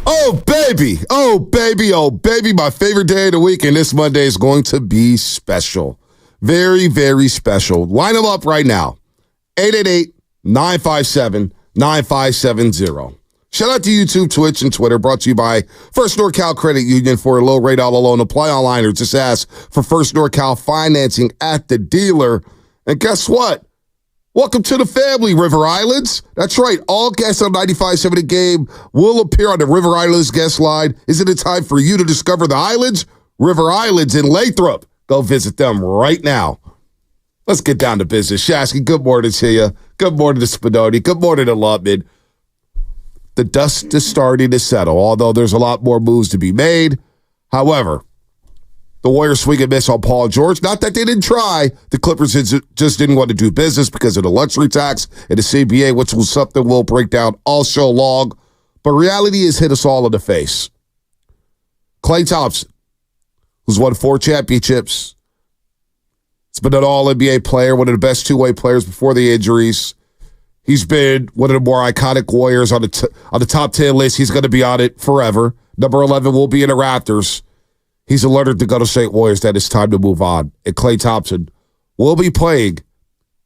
Oh, baby. Oh, baby. Oh, baby. My favorite day of the week, and this Monday is going to be special. Very, very special. Line them up right now. 888-957-9570. Shout out to YouTube, Twitch, and Twitter. Brought to you by First NorCal Credit Union. For a low rate auto loan, apply online or just ask for First NorCal financing at the dealer. And guess what? Welcome to the family, River Islands. That's right. All guests on 95.7 The Game will appear on the River Islands guest line. Is it a time for you to discover the islands? River Islands in Lathrop. Go visit them right now. Let's get down to business. Shasky, good morning to you. Good morning to Spadoni. Good morning to Lubman. The dust is starting to settle, although there's a lot more moves to be made. However, the Warriors swing and miss on Paul George. Not that they didn't try. The Clippers just didn't want to do business because of the luxury tax and the CBA, which was something we'll break down all show long. But reality has hit us all in the face. Klay Thompson, who's won 4 championships. He's been an all-NBA player, one of the best two-way players before the injuries. He's been one of the more iconic Warriors on the top 10 list. He's going to be on it forever. Number 11 will be in the Raptors. He's alerted the Golden State Warriors that it's time to move on. And Klay Thompson will be playing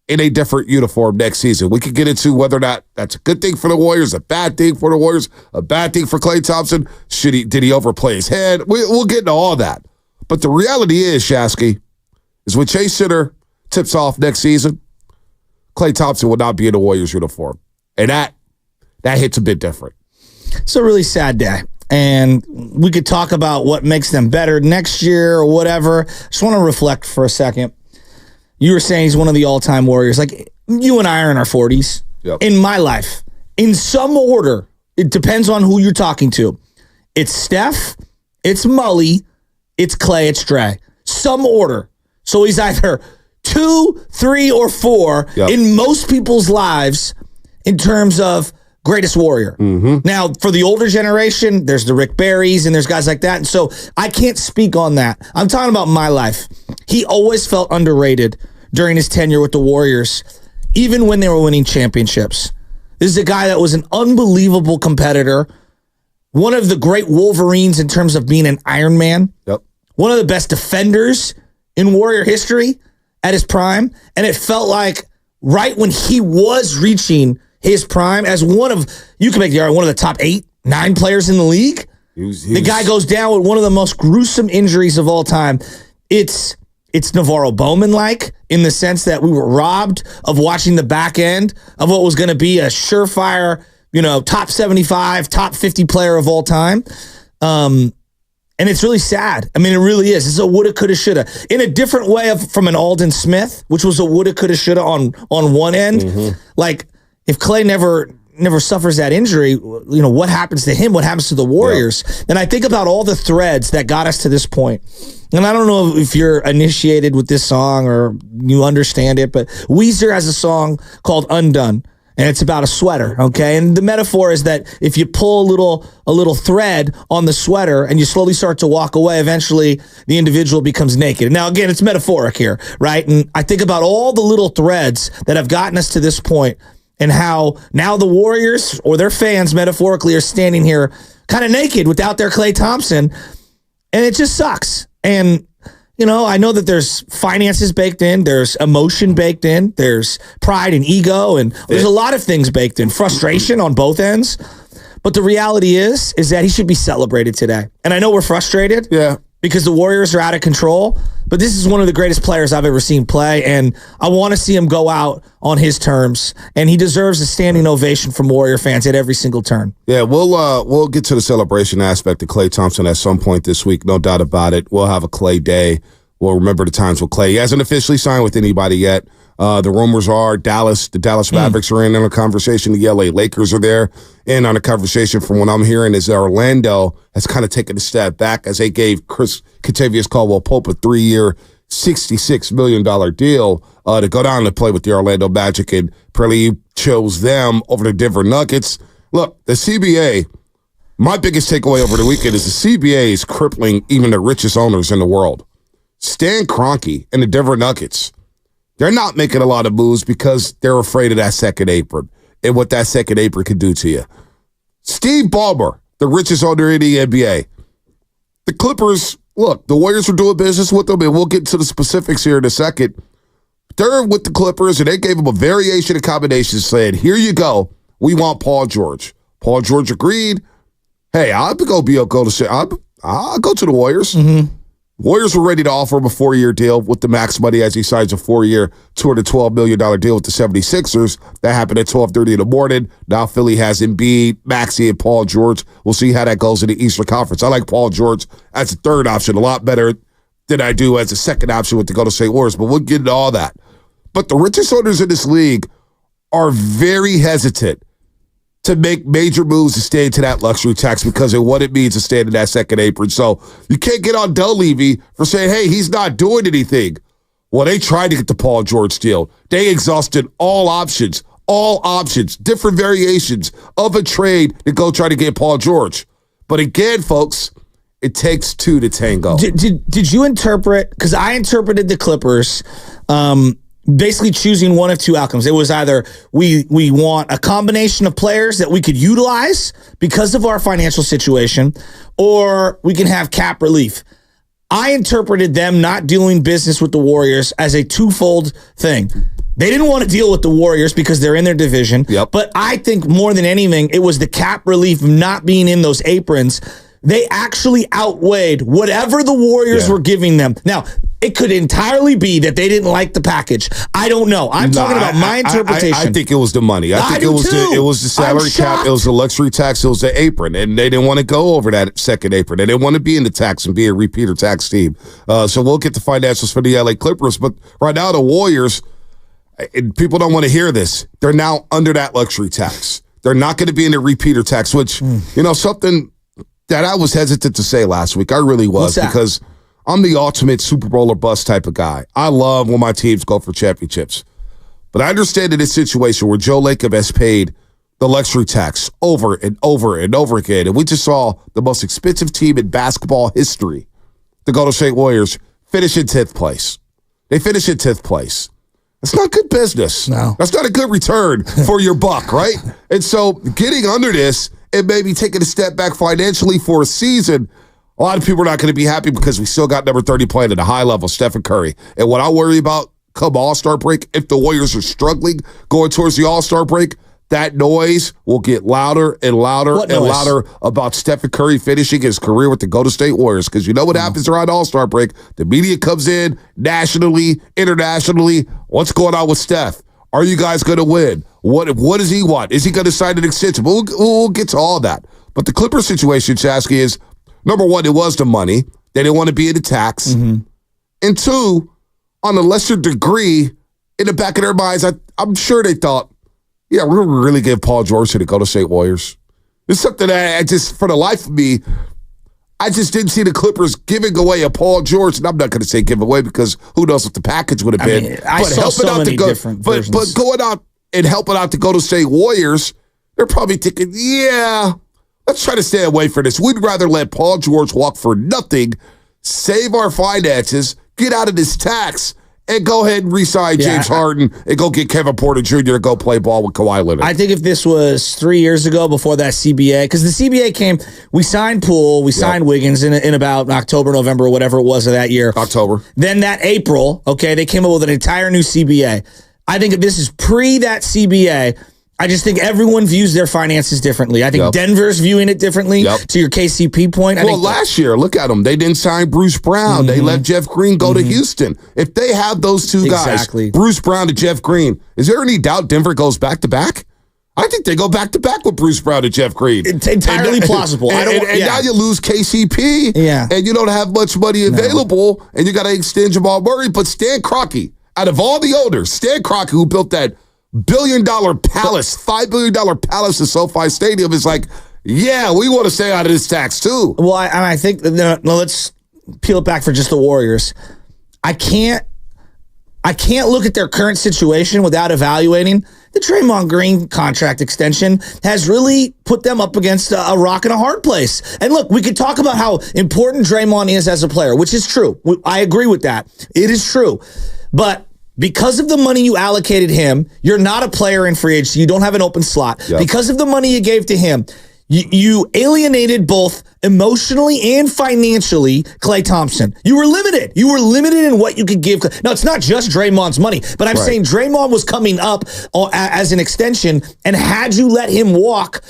in a different uniform next season. We could get into whether or not that's a good thing for the Warriors, a bad thing for the Warriors, a bad thing for Klay Thompson. Did he overplay his head? We'll get into all that. But the reality is, Shasky, is when Chase Center tips off next season, Klay Thompson will not be in the Warriors uniform. And that hits a bit different. It's a really sad day. And we could talk about what makes them better next year or whatever. Just want to reflect for a second. You were saying he's one of the all-time Warriors. Like, you and I are in our 40s. Yep. In my life, in some order, it depends on who you're talking to. It's Steph, it's Mully, it's Klay, it's Dre. Some order. So he's either 2, 3, or 4 in most people's lives in terms of greatest Warrior. Mm-hmm. Now, for the older generation, there's the Rick Barrys and there's guys like that. And so I can't speak on that. I'm talking about my life. He always felt underrated during his tenure with the Warriors, even when they were winning championships. This is a guy that was an unbelievable competitor, one of the great Wolverines in terms of being an Iron Man, one of the best defenders in Warrior history at his prime. And it felt like right when he was reaching his prime as you can make the argument, one of the top 8, 9 players in the league. The guy goes down with one of the most gruesome injuries of all time. It's Navarro Bowman-like in the sense that we were robbed of watching the back end of what was going to be a surefire, top 75, top 50 player of all time. And it's really sad. I mean, it really is. It's a woulda, coulda, shoulda. In a different way from an Alden Smith, which was a woulda, coulda, shoulda on one end. Mm-hmm. Like, if Klay never suffers that injury, what happens to him? What happens to the Warriors? Yeah. And I think about all the threads that got us to this point. And I don't know if you're initiated with this song or you understand it, but Weezer has a song called Undone. And it's about a sweater, okay? And the metaphor is that if you pull a little thread on the sweater and you slowly start to walk away, eventually the individual becomes naked. Now, again, it's metaphoric here, right? And I think about all the little threads that have gotten us to this point and how now the Warriors or their fans metaphorically are standing here kind of naked without their Klay Thompson. And it just sucks. And I know that there's finances baked in, there's emotion baked in, there's pride and ego, and there's a lot of things baked in, frustration on both ends. But the reality is that he should be celebrated today. And I know we're frustrated because the Warriors are out of control, but this is one of the greatest players I've ever seen play, and I want to see him go out on his terms, and he deserves a standing ovation from Warrior fans at every single turn. Yeah, we'll get to the celebration aspect of Klay Thompson at some point this week, no doubt about it. We'll have a Klay day. We'll remember the times with Klay. He hasn't officially signed with anybody yet. The rumors are the Dallas Mavericks are in on a conversation. The LA Lakers are there in on a conversation. From what I'm hearing is Orlando has kind of taken a step back as they gave Kentavious Caldwell-Pope a 3-year, $66 million deal to go down and play with the Orlando Magic, and apparently chose them over the Denver Nuggets. Look, the CBA, my biggest takeaway over the weekend is the CBA is crippling even the richest owners in the world. Stan Kroenke and the Denver Nuggets, they're not making a lot of moves because they're afraid of that second apron and what that second apron could do to you. Steve Ballmer, the richest owner in the NBA. The Clippers, look, the Warriors are doing business with them, and we'll get to the specifics here in a second. They're with the Clippers, and they gave them a variation of combinations saying, here you go. We want Paul George. Paul George agreed. Hey, I'll go to the Warriors. Mm-hmm. Warriors were ready to offer him a 4-year deal with the max money as he signs a 4-year, $212 million deal with the 76ers. That happened at 12:30 in the morning. Now Philly has Embiid, Maxey, and Paul George. We'll see how that goes in the Eastern Conference. I like Paul George as a third option a lot better than I do as a second option with the Golden State Warriors, but we'll get into all that. But the richest owners in this league are very hesitant to make major moves to stay into that luxury tax because of what it means to stand in that second apron. So you can't get on Dunleavy for saying, hey, he's not doing anything. Well, they tried to get the Paul George deal. They exhausted all options, different variations of a trade to go try to get Paul George. But again, folks, it takes two to tango. Did you interpret, because I interpreted the Clippers basically choosing one of two outcomes. It was either we want a combination of players that we could utilize because of our financial situation, or we can have cap relief. I interpreted them not doing business with the Warriors as a twofold thing. They didn't want to deal with the Warriors because they're in their division. Yep. But I think more than anything, it was the cap relief not being in those aprons. They actually outweighed whatever the Warriors were giving them. Now, it could entirely be that they didn't like the package. I don't know. I'm talking about my interpretation. I think it was the money. I think it was the salary cap. It was the luxury tax. It was the apron. And they didn't want to go over that second apron. They didn't want to be in the tax and be a repeater tax team. So we'll get the financials for the LA Clippers. But right now, the Warriors, and people don't want to hear this, they're now under that luxury tax. They're not going to be in the repeater tax, which, something that I was hesitant to say last week. I really was, because I'm the ultimate Super Bowl or bust type of guy. I love when my teams go for championships. But I understand in this situation where Joe Lacob has paid the luxury tax over and over and over again, and we just saw the most expensive team in basketball history, the Golden State Warriors, finish in 10th place. They finish in 10th place. That's not good business. No. That's not a good return for your buck, right? And so getting under this and maybe taking a step back financially for a season, a lot of people are not going to be happy because we still got number 30 playing at a high level, Stephen Curry. And what I worry about come All-Star break, if the Warriors are struggling going towards the All-Star break, that noise will get louder and louder louder about Stephen Curry finishing his career with the Golden State Warriors. Because you know what happens around All-Star break? The media comes in nationally, internationally. What's going on with Steph? Are you guys going to win? What does he want? Is he going to sign an extension? We'll get to all that. But the Clippers situation, Chasky, is, number one, it was the money. They didn't want to be in the tax. Mm-hmm. And two, on a lesser degree, in the back of their minds, I'm sure they thought, yeah, we're going to really give Paul George to the Golden State Warriors. It's something that I just, for the life of me, I just didn't see the Clippers giving away a Paul George, and I'm not going to say give away because who knows what the package would have been. I saw so many different versions. But going out and helping out the Golden State Warriors, they're probably thinking, yeah, let's try to stay away from this. We'd rather let Paul George walk for nothing, save our finances, get out of this tax, and go ahead and re-sign James Harden and go get Kevin Porter Jr. to go play ball with Kawhi Leonard. I think if this was 3 years ago before that CBA, because the CBA came, we signed Poole, we signed Wiggins in about October, November, whatever it was of that year. October. Then that April, they came up with an entire new CBA. I think if this is pre that CBA, I just think everyone views their finances differently. I think Denver's viewing it differently, to your KCP point. Well, last year, look at them. They didn't sign Bruce Brown. Mm-hmm. They let Jeff Green go to Houston. If they have those two guys, Bruce Brown to Jeff Green, is there any doubt Denver goes back-to-back? I think they go back-to-back with Bruce Brown and Jeff Green. It's entirely plausible. And now you lose KCP, and you don't have much money available, and you got to extend Jamal Murray. But Stan Kroenke, out of all the owners, Stan Kroenke, who built that $1 billion palace, $5 billion palace in SoFi Stadium, is like, yeah, we want to stay out of this tax too. Well, I think, let's peel it back for just the Warriors. I can't look at their current situation without evaluating the Draymond Green contract extension has really put them up against a rock and a hard place. And look, we could talk about how important Draymond is as a player, which is true. I agree with that. It is true. But because of the money you allocated him, you're not a player in free agency. You don't have an open slot. Yep. Because of the money you gave to him, You alienated both emotionally and financially Klay Thompson. You were limited. You were limited in what you could give. Now, it's not just Draymond's money, but I'm saying Draymond was coming up as an extension, and had you let him walk,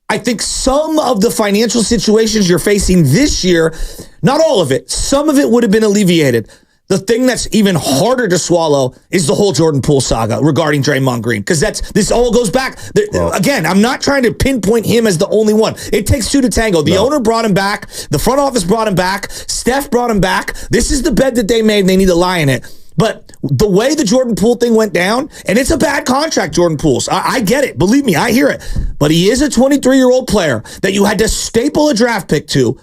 I think some of the financial situations you're facing this year, not all of it, some of it would have been alleviated. The thing that's even harder to swallow is the whole Jordan Poole saga regarding Draymond Green, because this all goes back. Again, I'm not trying to pinpoint him as the only one. It takes two to tango. The owner brought him back. The front office brought him back. Steph brought him back. This is the bed that they made, and they need to lie in it. But the way the Jordan Poole thing went down, and it's a bad contract, Jordan Poole's. I get it. Believe me, I hear it. But he is a 23-year-old player that you had to staple a draft pick to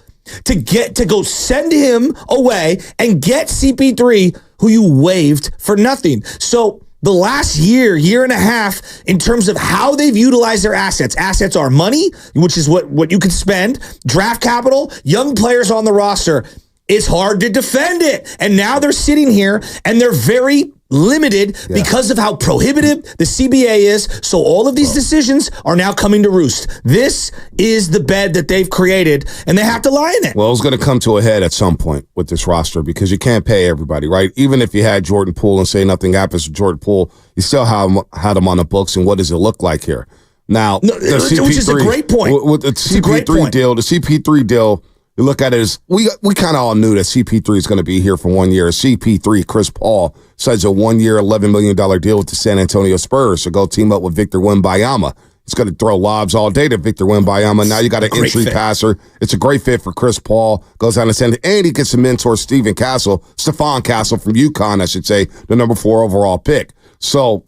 go send him away and get CP3, who you waived for nothing. So the last year and a half, in terms of how they've utilized their assets are money, which is what you can spend, draft capital, young players on the roster. It's hard to defend it. And now they're sitting here and they're very limited because of how prohibitive the CBA is. So all of these decisions are now coming to roost. This is the bed that they've created, and they have to lie in it. Well, it's going to come to a head at some point with this roster, because you can't pay everybody, right? Even if you had Jordan Poole and say nothing happens to Jordan Poole, you still had him on the books, and what does it look like here? Now, which is a great point. With the CP3 deal, you look at it as, we kind of all knew that CP3 is going to be here for 1 year. CP3, Chris Paul, signs a 1 year, $11 million deal with the San Antonio Spurs to go team up with Victor Wembanyama. He's going to throw lobs all day to Victor Wembanyama. Now you got an entry passer. It's a great fit for Chris Paul. Goes down to San Antonio, and he gets a mentor, Stephon Castle from UConn, I should say, the number 4 overall pick. So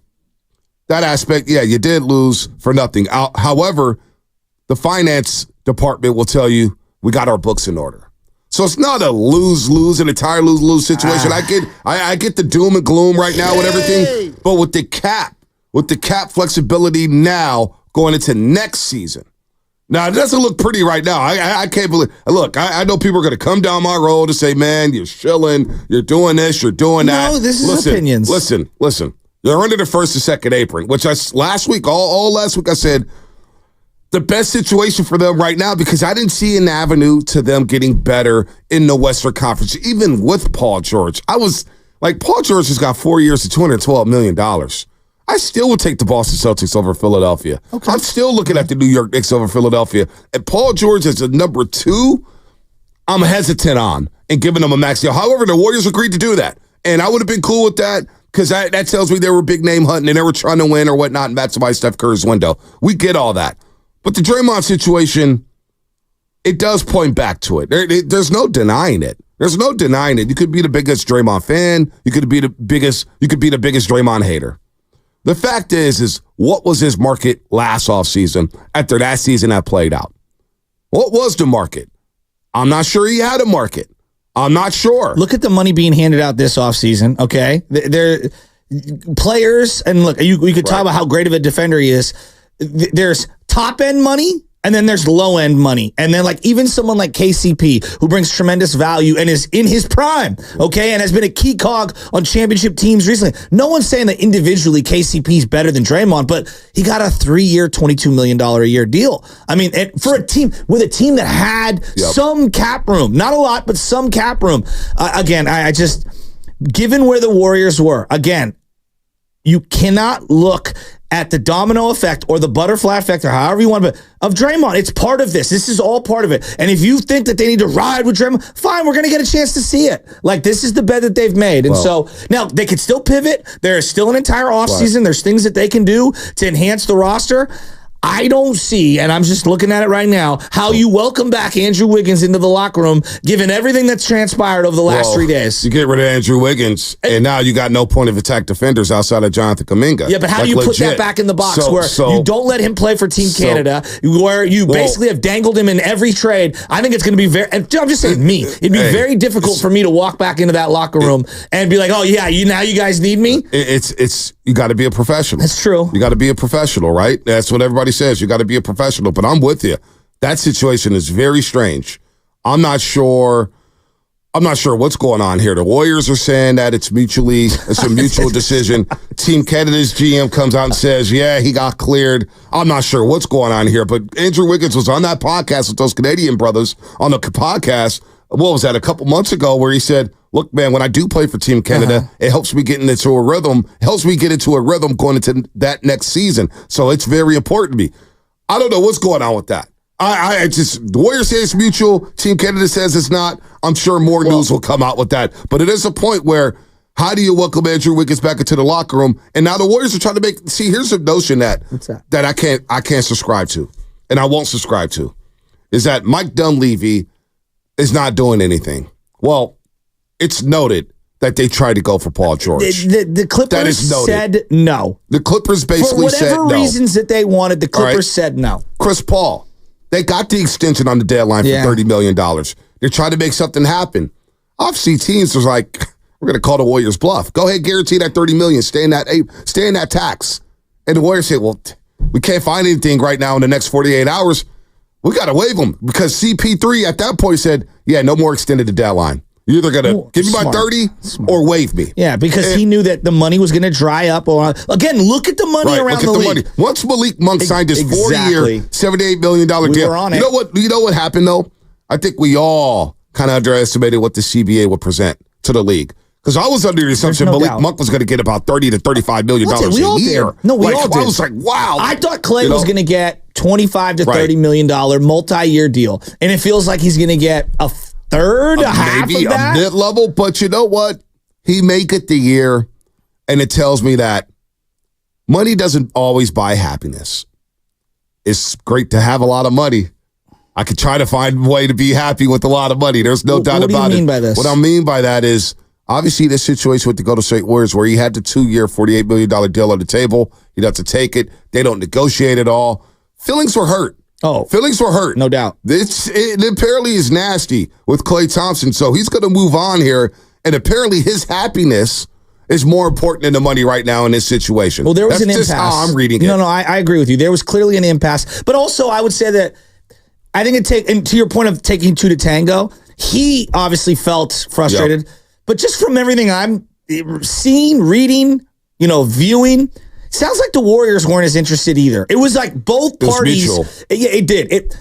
that aspect, you did lose for nothing. However, the finance department will tell you, we got our books in order. So it's not a lose-lose, an entire lose-lose situation. I get the doom and gloom right now with everything, but with the cap flexibility now going into next season. Now, it doesn't look pretty right now. I can't believe. Look, I know people are going to come down my road and say, man, you're shilling, you're doing this, you're doing that. No, this is opinions. Listen. You're under the first and second apron, which last week I said, the best situation for them right now, because I didn't see an avenue to them getting better in the Western Conference, even with Paul George. I was like, Paul George has got 4 years to $212 million. I still would take the Boston Celtics over Philadelphia. Okay. I'm still looking at the New York Knicks over Philadelphia. And Paul George as a number 2, I'm hesitant on and giving them a max deal. However, the Warriors agreed to do that. And I would have been cool with that, because that tells me they were big name hunting and they were trying to win or whatnot and maximize Steph Curry's window. We get all that. But the Draymond situation, it does point back to it. There's no denying it. There's no denying it. You could be the biggest Draymond fan. You could be the biggest Draymond hater. The fact is what was his market last offseason after that season that played out? What was the market? I'm not sure he had a market. I'm not sure. Look at the money being handed out this offseason, okay? They're players, and look, we could talk about how great of a defender he is. There's top-end money, and then there's low-end money. And then, like, even someone like KCP, who brings tremendous value and is in his prime, okay, and has been a key cog on championship teams recently. No one's saying that individually KCP is better than Draymond, but he got a 3-year, $22 million a year deal. I mean, for a team that had some cap room, not a lot, but some cap room. Again, I just, given where the Warriors were, again, you cannot look at the domino effect or the butterfly effect or however you want to, of Draymond. It's part of this. This is all part of it. And if you think that they need to ride with Draymond, fine, we're going to get a chance to see it. Like, this is the bed that they've made. And so now they could still pivot. There is still an entire offseason. There's things that they can do to enhance the roster. I don't see, and I'm just looking at it right now, how you welcome back Andrew Wiggins into the locker room, given everything that's transpired over the last 3 days. You get rid of Andrew Wiggins, and now you got no point of attack defenders outside of Jonathan Kuminga. Yeah, but how do you put that back in the box where you don't let him play for Team Canada, where you basically have dangled him in every trade? I think it's going to be very, and I'm just saying it'd be very difficult for me to walk back into that locker room and be like, oh yeah, now you guys need me? You got to be a professional. That's true. You got to be a professional, right? That's what everybody says. You got to be a professional. But I'm with you. That situation is very strange. I'm not sure I'm not sure what's going on here. The Warriors are saying that it's a mutual decision. Team Canada's GM comes out and says, yeah, he got cleared. I'm not sure what's going on here, but Andrew Wiggins was on that podcast with those Canadian brothers on the podcast. What was that, a couple months ago, where he said, look, man, when I do play for Team Canada, it helps me get into a rhythm, going into that next season. So it's very important to me. I don't know what's going on with that. The Warriors say it's mutual. Team Canada says it's not. I'm sure more news will come out with that. But it is a point where, how do you welcome Andrew Wiggins back into the locker room? And now the Warriors are trying to make. See, here's a notion that I can't subscribe to, and I won't subscribe to, is that Mike Dunleavy is not doing anything. Well, it's noted that they tried to go for Paul George. The Clippers said no. The Clippers basically said no. For whatever reasons that they wanted, the Clippers said no. Chris Paul. They got the extension on the deadline for $30 million. They're trying to make something happen. Obviously, teams was like, we're going to call the Warriors bluff. Go ahead, guarantee that $30 million. Stay in that tax. And the Warriors say, well, we can't find anything right now in the next 48 hours. We got to waive them, because CP3 at that point said, yeah, no more extended the deadline. You're either going to give me my 30 or waive me. Yeah, because he knew that the money was going to dry up. Again, look at the money around the league. Money. Once Malik Monk signed his 4-year, $78 million deal, were on it. You know what happened, though? I think we all kind of underestimated what the CBA would present to the league. Because I was under the assumption Malik Monk was going to get about $30 to $35 million a year. No, we all did. I was like, wow. I thought Klay was going to get $25 to $30 million multi-year deal. And it feels like he's going to get a third, a half maybe of that. A mid-level, but you know what? He may get the year, and it tells me that money doesn't always buy happiness. It's great to have a lot of money. I could try to find a way to be happy with a lot of money. There's no doubt about it. What do you mean by this? What I mean by that is, obviously, this situation with the Golden State Warriors, where he had the 2-year, $48 million deal on the table, he'd have to take it. They don't negotiate at all. Feelings were hurt. Feelings were hurt. No doubt. It apparently is nasty with Klay Thompson, so he's going to move on here, and apparently his happiness is more important than the money right now in this situation. Well, there was an impasse. That's just how I'm reading it. No, I agree with you. There was clearly an impasse. But also, I would say that I think and to your point of taking two to tango, he obviously felt frustrated. Yep. But just from everything I'm seeing, reading, viewing, sounds like the Warriors weren't as interested either. It was like both parties. It did.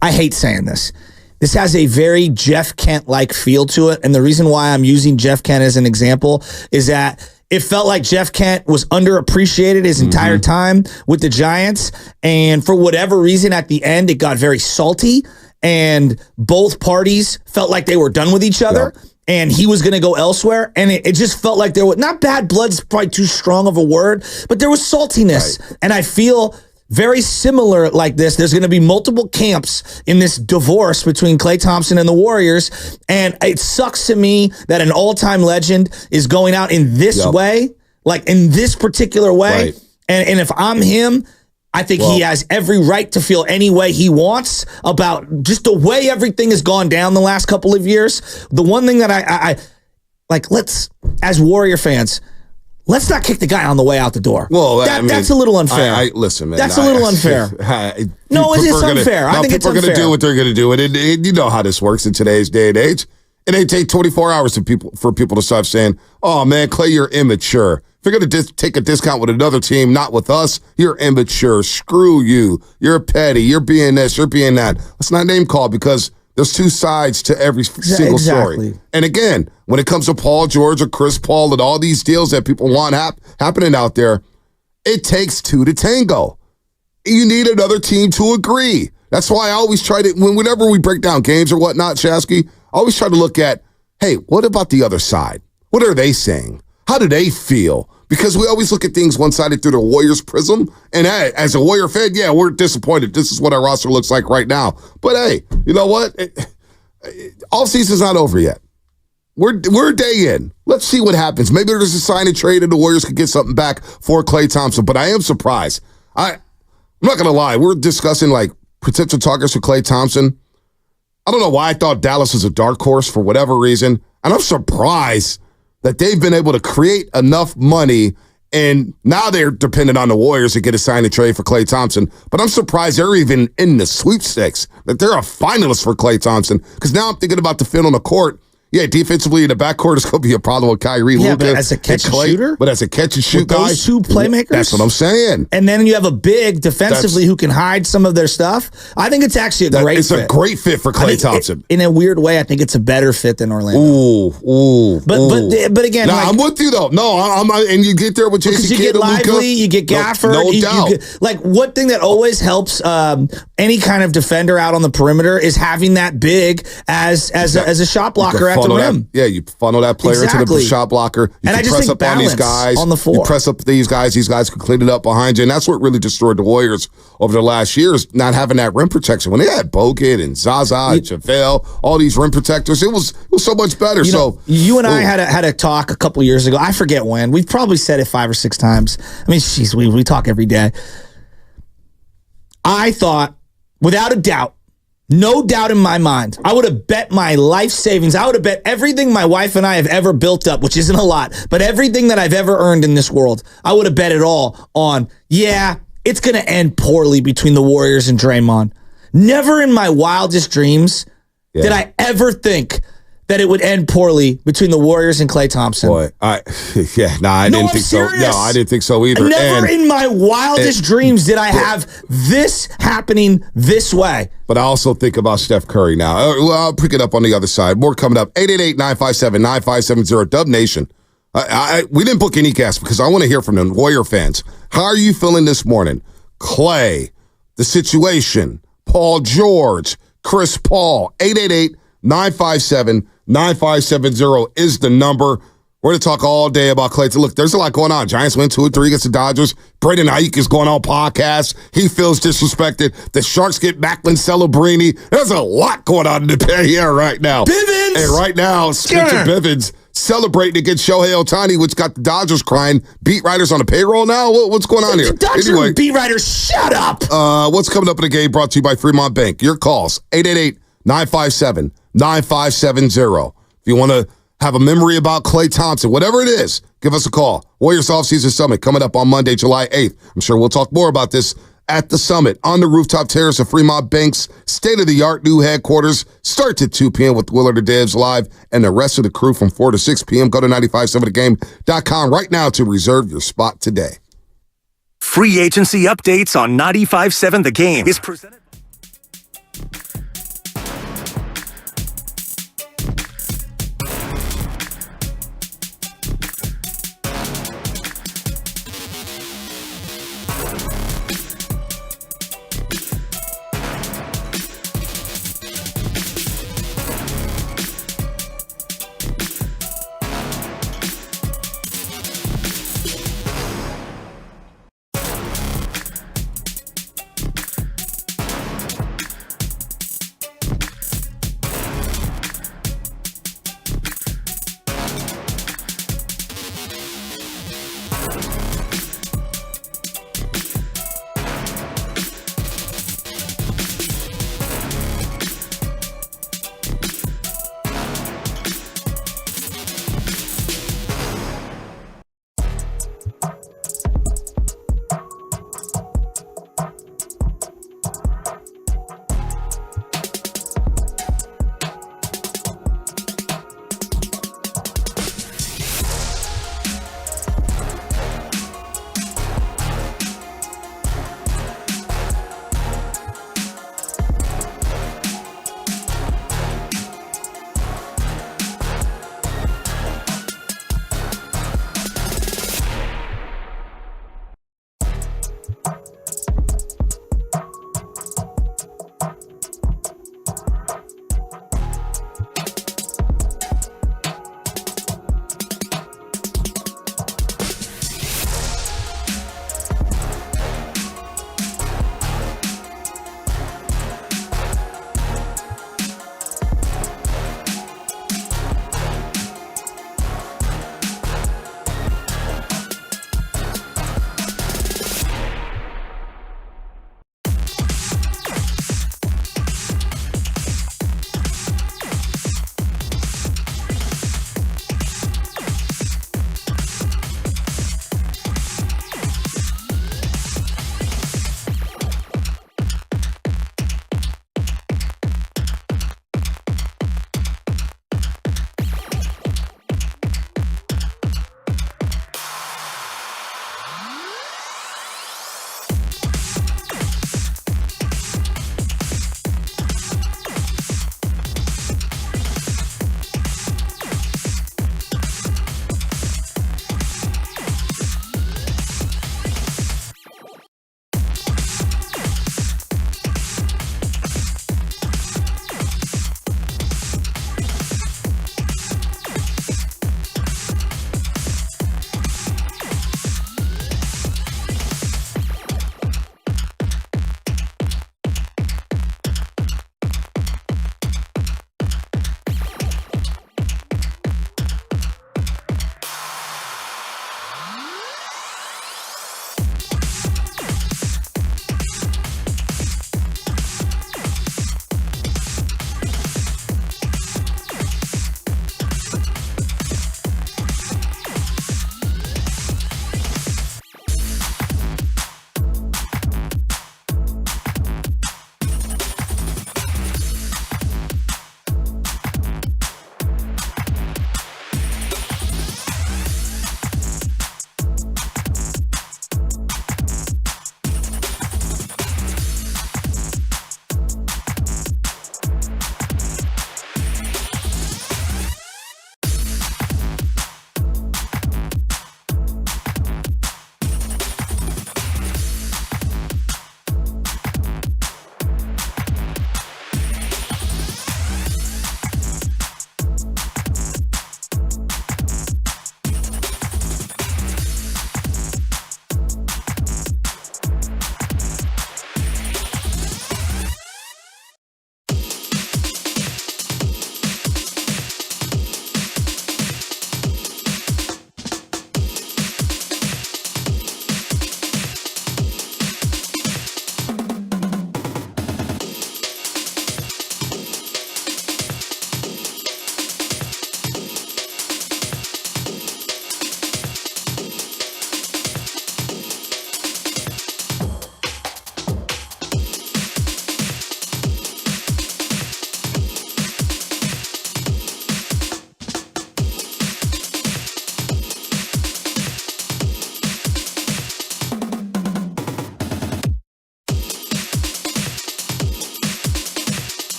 I hate saying this. This has a very Jeff Kent-like feel to it. And the reason why I'm using Jeff Kent as an example is that it felt like Jeff Kent was underappreciated his entire time with the Giants. And for whatever reason, at the end, it got very salty. And both parties felt like they were done with each other. Yep. And he was going to go elsewhere. And it just felt like there was, not bad blood's probably too strong of a word, but there was saltiness. Right. And I feel very similar like this. There's going to be multiple camps in this divorce between Klay Thompson and the Warriors. And it sucks to me that an all-time legend is going out in this way, like in this particular way. Right. And if I'm him, I think he has every right to feel any way he wants about just the way everything has gone down the last couple of years. The one thing that I like, as Warrior fans, let's not kick the guy on the way out the door. Well, that's a little unfair. Listen, man. That's a little unfair. No, it is unfair. I think it's unfair. People are going to do what they're going to do. And you know how this works in today's day and age. It ain't take 24 hours for people to start saying, oh, man, Klay, you're immature. If you're going to take a discount with another team, not with us, you're immature. Screw you. You're petty. You're being this. You're being that. Let's not name call, because there's two sides to every single story. And again, when it comes to Paul George or Chris Paul and all these deals that people want happening out there, it takes two to tango. You need another team to agree. That's why I always try to, whenever we break down games or whatnot, Shasky, I always try to look at, hey, what about the other side? What are they saying? How do they feel? Because we always look at things one-sided through the Warriors prism. And hey, as a Warrior fan, yeah, we're disappointed. This is what our roster looks like right now. But hey, you know what? All season's not over yet. We're a day in. Let's see what happens. Maybe there's a sign and trade and the Warriors could get something back for Klay Thompson. But I am surprised. I'm not going to lie. We're discussing like potential targets for Klay Thompson. I don't know why I thought Dallas was a dark horse for whatever reason. And I'm surprised that they've been able to create enough money And now they're dependent on the Warriors to get a sign and trade for Klay Thompson. But I'm surprised they're even in the sweepstakes, that they're a finalist for Klay Thompson. Because now I'm thinking about the fit on the court. Yeah, defensively in the backcourt is going to be a problem with Kyrie. Yeah, Luka, but as a catch and shooter? But as a catch and shoot guy. Those two playmakers? That's what I'm saying. And then you have a big defensively who can hide some of their stuff. I think it's actually a great fit. It's a great fit for Klay Thompson. In a weird way, I think it's a better fit than Orlando. Ooh. But again, nah, I'm with you though. No, and you get there with Jason Kidd, you get Lively, Luka. you get Gafford. No doubt. One thing that always helps any kind of defender out on the perimeter is having that big as a shot blocker at the rim. You funnel that player into the shot blocker. You and I just press think up on these guys on the floor. You press up these guys can clean it up behind you. And that's what really destroyed the Warriors over the last years, not having that rim protection. When they had Bogut and Zaza and JaVale, all these rim protectors, it was so much better. You and I had a talk a couple years ago. I forget when. We've probably said it 5 or 6 times. I mean, we talk every day. I thought, without a doubt, no doubt in my mind, I would have bet my life savings. I would have bet everything my wife and I have ever built up, which isn't a lot, but everything that I've ever earned in this world, I would have bet it all on, it's going to end poorly between the Warriors and Draymond. Never in my wildest dreams did I ever think that it would end poorly between the Warriors and Klay Thompson. Boy, I didn't think so. No, I didn't think so either. Never in my wildest dreams did I have this happening this way. But I also think about Steph Curry now. I'll pick it up on the other side. More coming up. 888-957-9570. Dub Nation. We didn't book any guests because I want to hear from the Warrior fans. How are you feeling this morning? Klay, the situation, Paul George, Chris Paul. 888-957-9570 is the number. We're going to talk all day about Klay. Look, there's a lot going on. Giants win 2-3 against the Dodgers. Brandon Ayuk is going on podcast. He feels disrespected. The Sharks get Macklin Celebrini. There's a lot going on in the Bay Area right now. Bivens! And right now, Spencer Bivens celebrating against Shohei Ohtani, which got the Dodgers crying. Beat writers on the payroll now? What's going on here? The Dodgers beat writers, shut up! What's coming up in the game brought to you by Fremont Bank. Your calls, 888-957-9570. If you want to have a memory about Klay Thompson, whatever it is, give us a call. Warriors Offseason Summit coming up on Monday, July 8th. I'm sure we'll talk more about this at the summit on the rooftop terrace of Fremont Bank's state-of-the-art new headquarters. Starts at 2 p.m. with Willard and Debs live and the rest of the crew from 4 to 6 p.m. Go to 957thegame.com right now to reserve your spot today. Free agency updates on 95.7 The Game is presented.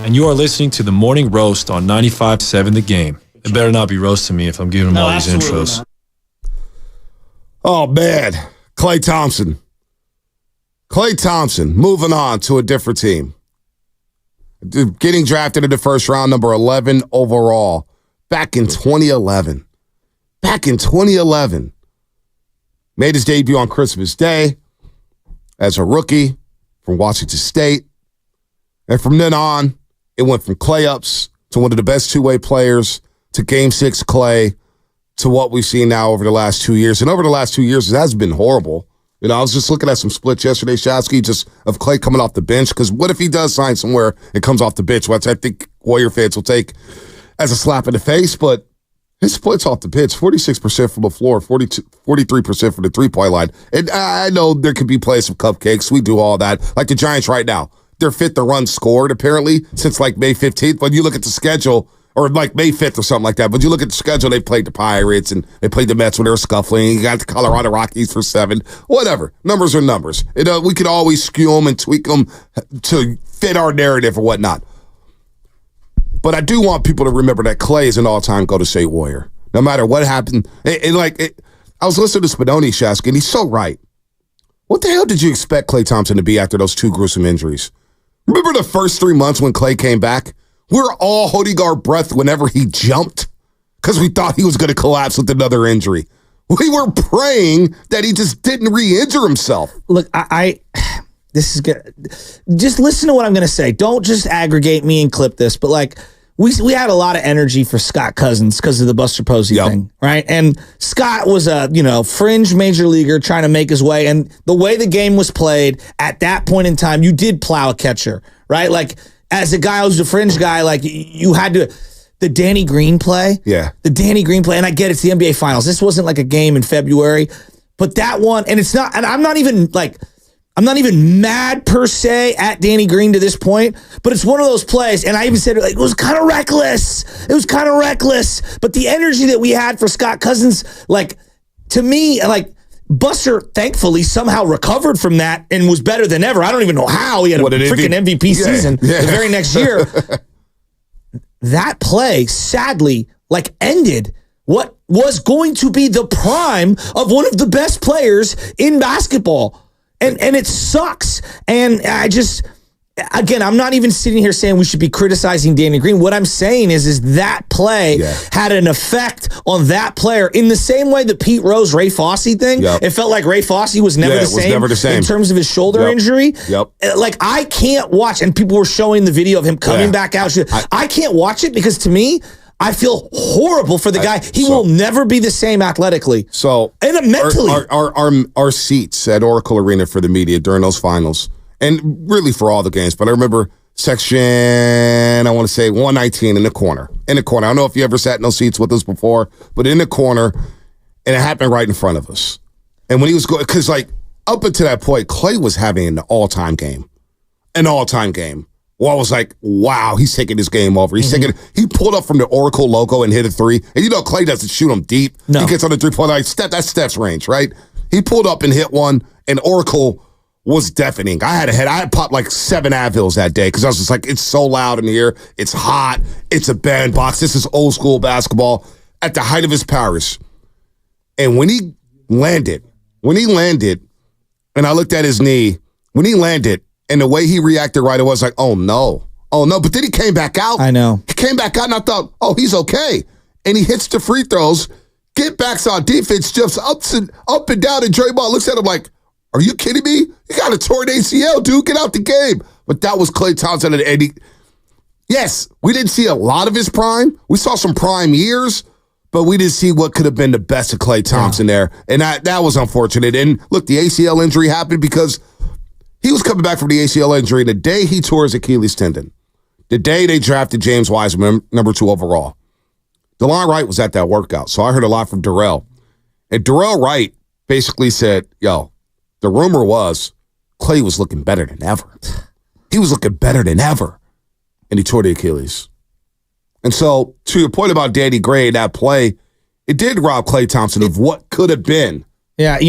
and you are listening to the Morning Roast on 95.7 The Game. It better not be roasting me if I'm giving him all these intros. Not. Oh, man. Klay Thompson. Klay Thompson moving on to a different team. Getting drafted in the first round, number 11 overall, back in 2011. Made his debut on Christmas Day as a rookie from Washington State. And from then on, it went from Klay-ups to one of the best two-way players to Game 6 Klay to what we've seen now over the last 2 years. And over the last 2 years, it has been horrible. You know, I was just looking at some splits yesterday, Shasky, just of Klay coming off the bench. Because what if he does sign somewhere and comes off the bench, which I think Warrior fans will take as a slap in the face. But his splits off the pitch, 46% from the floor, 43% from the three-point line. And I know there could be plays of cupcakes. We do all that. Like the Giants right now. They're fit to run scored, apparently, since like May 15th. But you look at the schedule, or like May 5th or something like that. But you look at the schedule, they played the Pirates and they played the Mets when they were scuffling. You got the Colorado Rockies for 7. Whatever. Numbers are numbers. We could always skew them and tweak them to fit our narrative or whatnot. But I do want people to remember that Klay is an all-time Golden State Warrior. No matter what happened. I was listening to Spadoni, Shasky, and he's so right. What the hell did you expect Klay Thompson to be after those 2 gruesome injuries? Remember the first 3 months when Klay came back? We were all holding our breath whenever he jumped because we thought he was going to collapse with another injury. We were praying that he just didn't re-injure himself. Look, this is good. Just listen to what I'm going to say. Don't just aggregate me and clip this, but like we had a lot of energy for Scott Cousins because of the Buster Posey thing, right? And Scott was a fringe major leaguer trying to make his way, and the way the game was played at that point in time, you did plow a catcher, right? Like as a guy who's a fringe guy, like you had to. The Danny Green play, the Danny Green play, and I get it's the NBA Finals. This wasn't like a game in February, but that one, and it's not. And I'm not even mad per se at Danny Green to this point, but it's one of those plays, and I even said it was kind of reckless. It was kind of reckless, but the energy that we had for Scott Cousins, like to me, like Buster, thankfully somehow recovered from that and was better than ever. I don't even know how he had a freaking MVP season the very next year. That play, sadly, like ended what was going to be the prime of one of the best players in basketball. And it sucks. And I just, again, I'm not even sitting here saying we should be criticizing Danny Green. What I'm saying is that play had an effect on that player in the same way that Pete Rose, Ray Fosse thing. It felt like Ray Fosse was never the same in terms of his shoulder injury. Like I can't watch, and people were showing the video of him coming back out. I can't watch it because to me, I feel horrible for the guy. He will never be the same athletically. And mentally. Our seats at Oracle Arena for the media during those finals, and really for all the games, but I remember section, I want to say 119 in the corner. I don't know if you ever sat in those seats with us before, but in the corner, and it happened right in front of us. And when he was going, because like up until that point, Klay was having an all-time game. Well, I was like, wow, he's taking this game over. He pulled up from the Oracle logo and hit a 3. And you know Klay doesn't shoot them deep. No. He gets on the 3-point line. That's Steph's range, right? He pulled up and hit one, and Oracle was deafening. I had popped like 7 Advils that day because I was just like, it's so loud in here. It's hot. It's a bandbox. This is old school basketball at the height of his powers. And when he landed, and I looked at his knee, when he landed, and the way he reacted right away was like, oh no. But then he came back out. I know. He came back out and I thought, oh, he's okay. And he hits the free throws, get backs on defense, jumps up and down, and Draymond looks at him like, are you kidding me? You got a torn ACL, dude. Get out the game. But that was Klay Thompson. And yes, we didn't see a lot of his prime. We saw some prime years, but we didn't see what could have been the best of Klay Thompson there. And that was unfortunate. And look, the ACL injury happened because he was coming back from the ACL injury the day he tore his Achilles tendon. The day they drafted James Wiseman, number 2 overall. DeLon Wright was at that workout, so I heard a lot from Darrell. And Darrell Wright basically said, yo, the rumor was Klay was looking better than ever. He was looking better than ever. And he tore the Achilles. And so, to your point about Danny Gray, that play, it did rob Klay Thompson of what could have been. Yeah,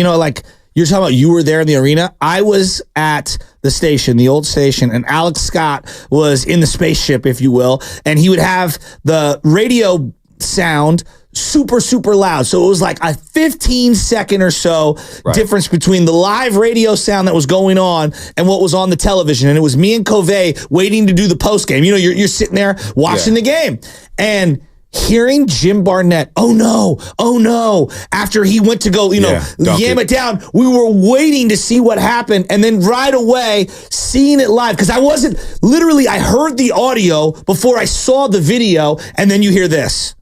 you're talking about you were there in the arena. I was at the station, the old station, and Alex Scott was in the spaceship, if you will, and he would have the radio sound super, super loud. So it was like a 15-second or so difference between the live radio sound that was going on and what was on the television. And it was me and Covey waiting to do the post game. You know, you're sitting there watching the game and hearing Jim Barnett, oh no, after he went to go, yam it down, we were waiting to see what happened. And then right away, seeing it live, because I heard the audio before I saw the video, and then you hear this.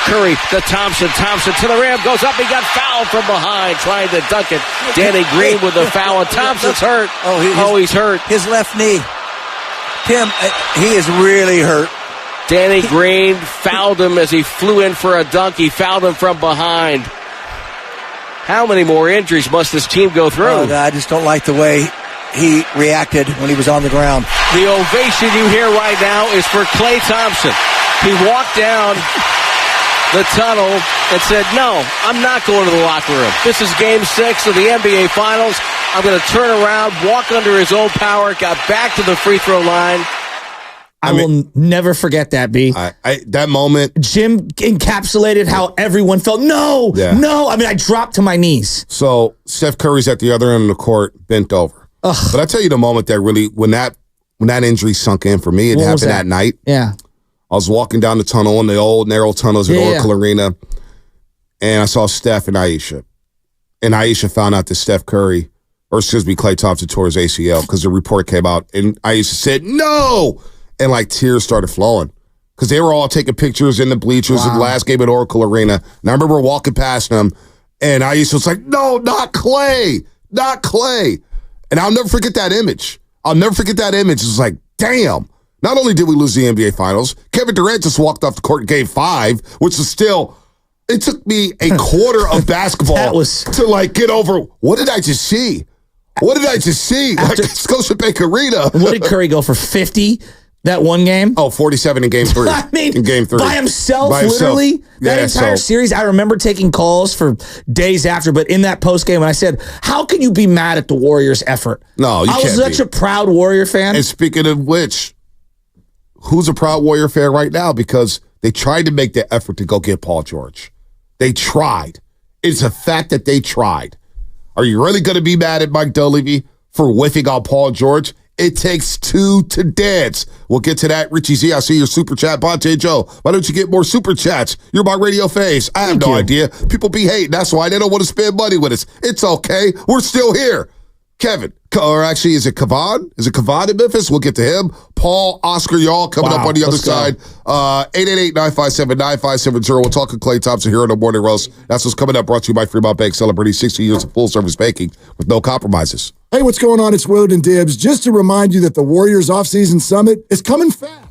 Curry to Thompson. Thompson to the rim. Goes up. He got fouled from behind trying to dunk it. Danny Green with the foul. And Thompson's hurt. He's hurt. His left knee. Tim, he is really hurt. Danny Green fouled him as he flew in for a dunk. He fouled him from behind. How many more injuries must this team go through? I just don't like the way he reacted when he was on the ground. The ovation you hear right now is for Klay Thompson. He walked down the tunnel and said, no, I'm not going to the locker room. This is game 6 of the NBA Finals. I'm going to turn around, walk under his own power, got back to the free throw line. I will never forget that, B. That moment. Jim encapsulated how everyone felt. No. I mean, I dropped to my knees. So Steph Curry's at the other end of the court, bent over. Ugh. But I tell you the moment that really, when that injury sunk in for me, it happened that night. Yeah. I was walking down the tunnel in the old narrow tunnels at Oracle Arena, and I saw Steph and Aisha. And Aisha found out that Klay Thompson tore his ACL because the report came out, and Aisha said, no! And like tears started flowing because they were all taking pictures in the bleachers in the last game at Oracle Arena. And I remember walking past them, and Aisha was like, no, not Klay, not Klay. And I'll never forget that image. It was like, damn. Not only did we lose the NBA Finals, Kevin Durant just walked off the court in Game 5, which was still, it took me a quarter of basketball to get over. What did I just see? Like Scotiabank Arena. What did Curry go for, 50 that one game? Oh, 47 in Game 3. I mean, in Game 3. By himself. Literally. That entire series, I remember taking calls for days after, but in that post game, and I said, how can you be mad at the Warriors' effort? No, you can't. I was such a proud Warrior fan. And speaking of which, who's a proud Warrior fan right now? Because they tried to make the effort to go get Paul George. They tried. It's a fact that they tried. Are you really going to be mad at Mike Dunleavy for whiffing on Paul George? It takes 2 to dance. We'll get to that. Richie Z, I see your super chat. Bonte Joe, why don't you get more super chats? You're my radio face. I have no idea. People be hating. That's why they don't want to spend money with us. It's okay. We're still here. Kevin, or actually, is it Kavan? Is it Kavan in Memphis? We'll get to him. Paul, Oscar, y'all coming up on the other side. 888-957-9570. We'll talk to Klay Thompson here on the Morning Roast. That's what's coming up, brought to you by Fremont Bank, celebrating 60 years of full-service banking with no compromises. Hey, what's going on? It's Willard and Dibbs. Just to remind you that the Warriors offseason summit is coming fast.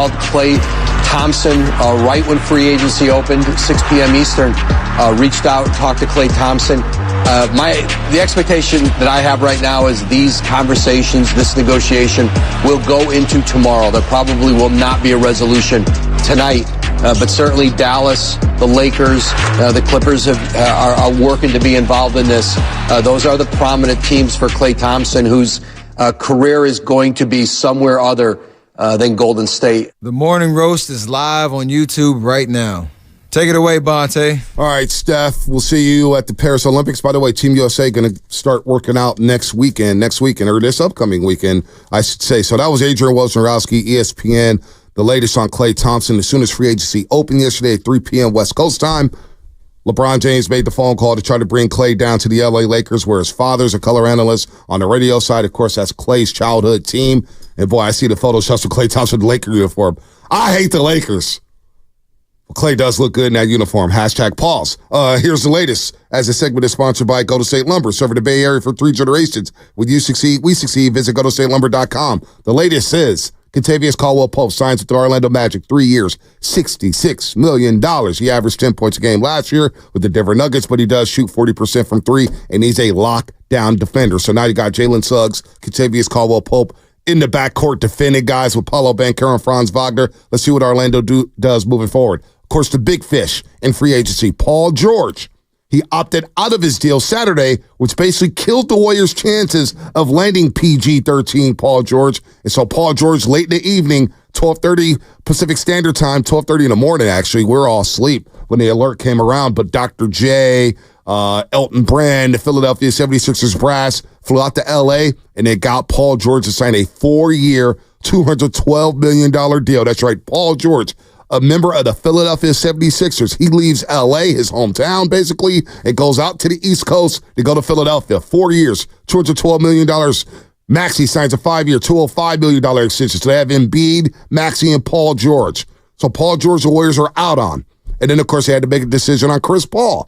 called Klay Thompson right when free agency opened, 6 p.m. Eastern. Reached out, talked to Klay Thompson. The expectation that I have right now is these conversations, this negotiation will go into tomorrow. There probably will not be a resolution tonight, but certainly Dallas, the Lakers, the Clippers are working to be involved in this. Those are the prominent teams for Klay Thompson, whose career is going to be somewhere other than Golden State. The Morning Roast is live on YouTube right now. Take it away, Bonte. All right, Steph, we'll see you at the Paris Olympics. By the way, Team USA going to start working out next weekend, or this upcoming weekend, I should say. So that was Adrian Wojnarowski, ESPN, the latest on Klay Thompson. As soon as free agency opened yesterday at 3 p.m. West Coast time, LeBron James made the phone call to try to bring Klay down to the LA Lakers, where his father's a color analyst on the radio side. Of course, that's Klay's childhood team. And boy, I see the photo shots of Klay Thompson in the Laker uniform. I hate the Lakers. Klay does look good in that uniform. Hashtag pause. Here's the latest. As the segment is sponsored by Golden State Lumber, serving the Bay Area for 3 generations. When you succeed, we succeed. Visit GoldenStateLumber.com. The latest is Kentavious Caldwell-Pope signs with the Orlando Magic, 3 years, $66 million. He averaged 10 points a game last year with the Denver Nuggets, but he does shoot 40% from 3, and he's a lockdown defender. So now you got Jalen Suggs, Kentavious Caldwell-Pope in the backcourt defending guys with Paulo Banchero and Franz Wagner. Let's see what Orlando does moving forward. Of course, the big fish in free agency, Paul George. He opted out of his deal Saturday, which basically killed the Warriors' chances of landing PG-13 Paul George. And so Paul George, late in the evening, 12:30 Pacific Standard Time, 12:30 in the morning, actually. We're all asleep when the alert came around. But Dr. J, Elton Brand, the Philadelphia 76ers brass flew out to L.A., and they got Paul George to sign a 4-year, $212 million deal. That's right, Paul George, a member of the Philadelphia 76ers. He leaves L.A., his hometown, basically, and goes out to the East Coast to go to Philadelphia. 4 years, $212 million. Maxey signs a 5-year, $205 million extension. So they have Embiid, Maxey, and Paul George. So Paul George, the Warriors are out on. And then, of course, they had to make a decision on Chris Paul.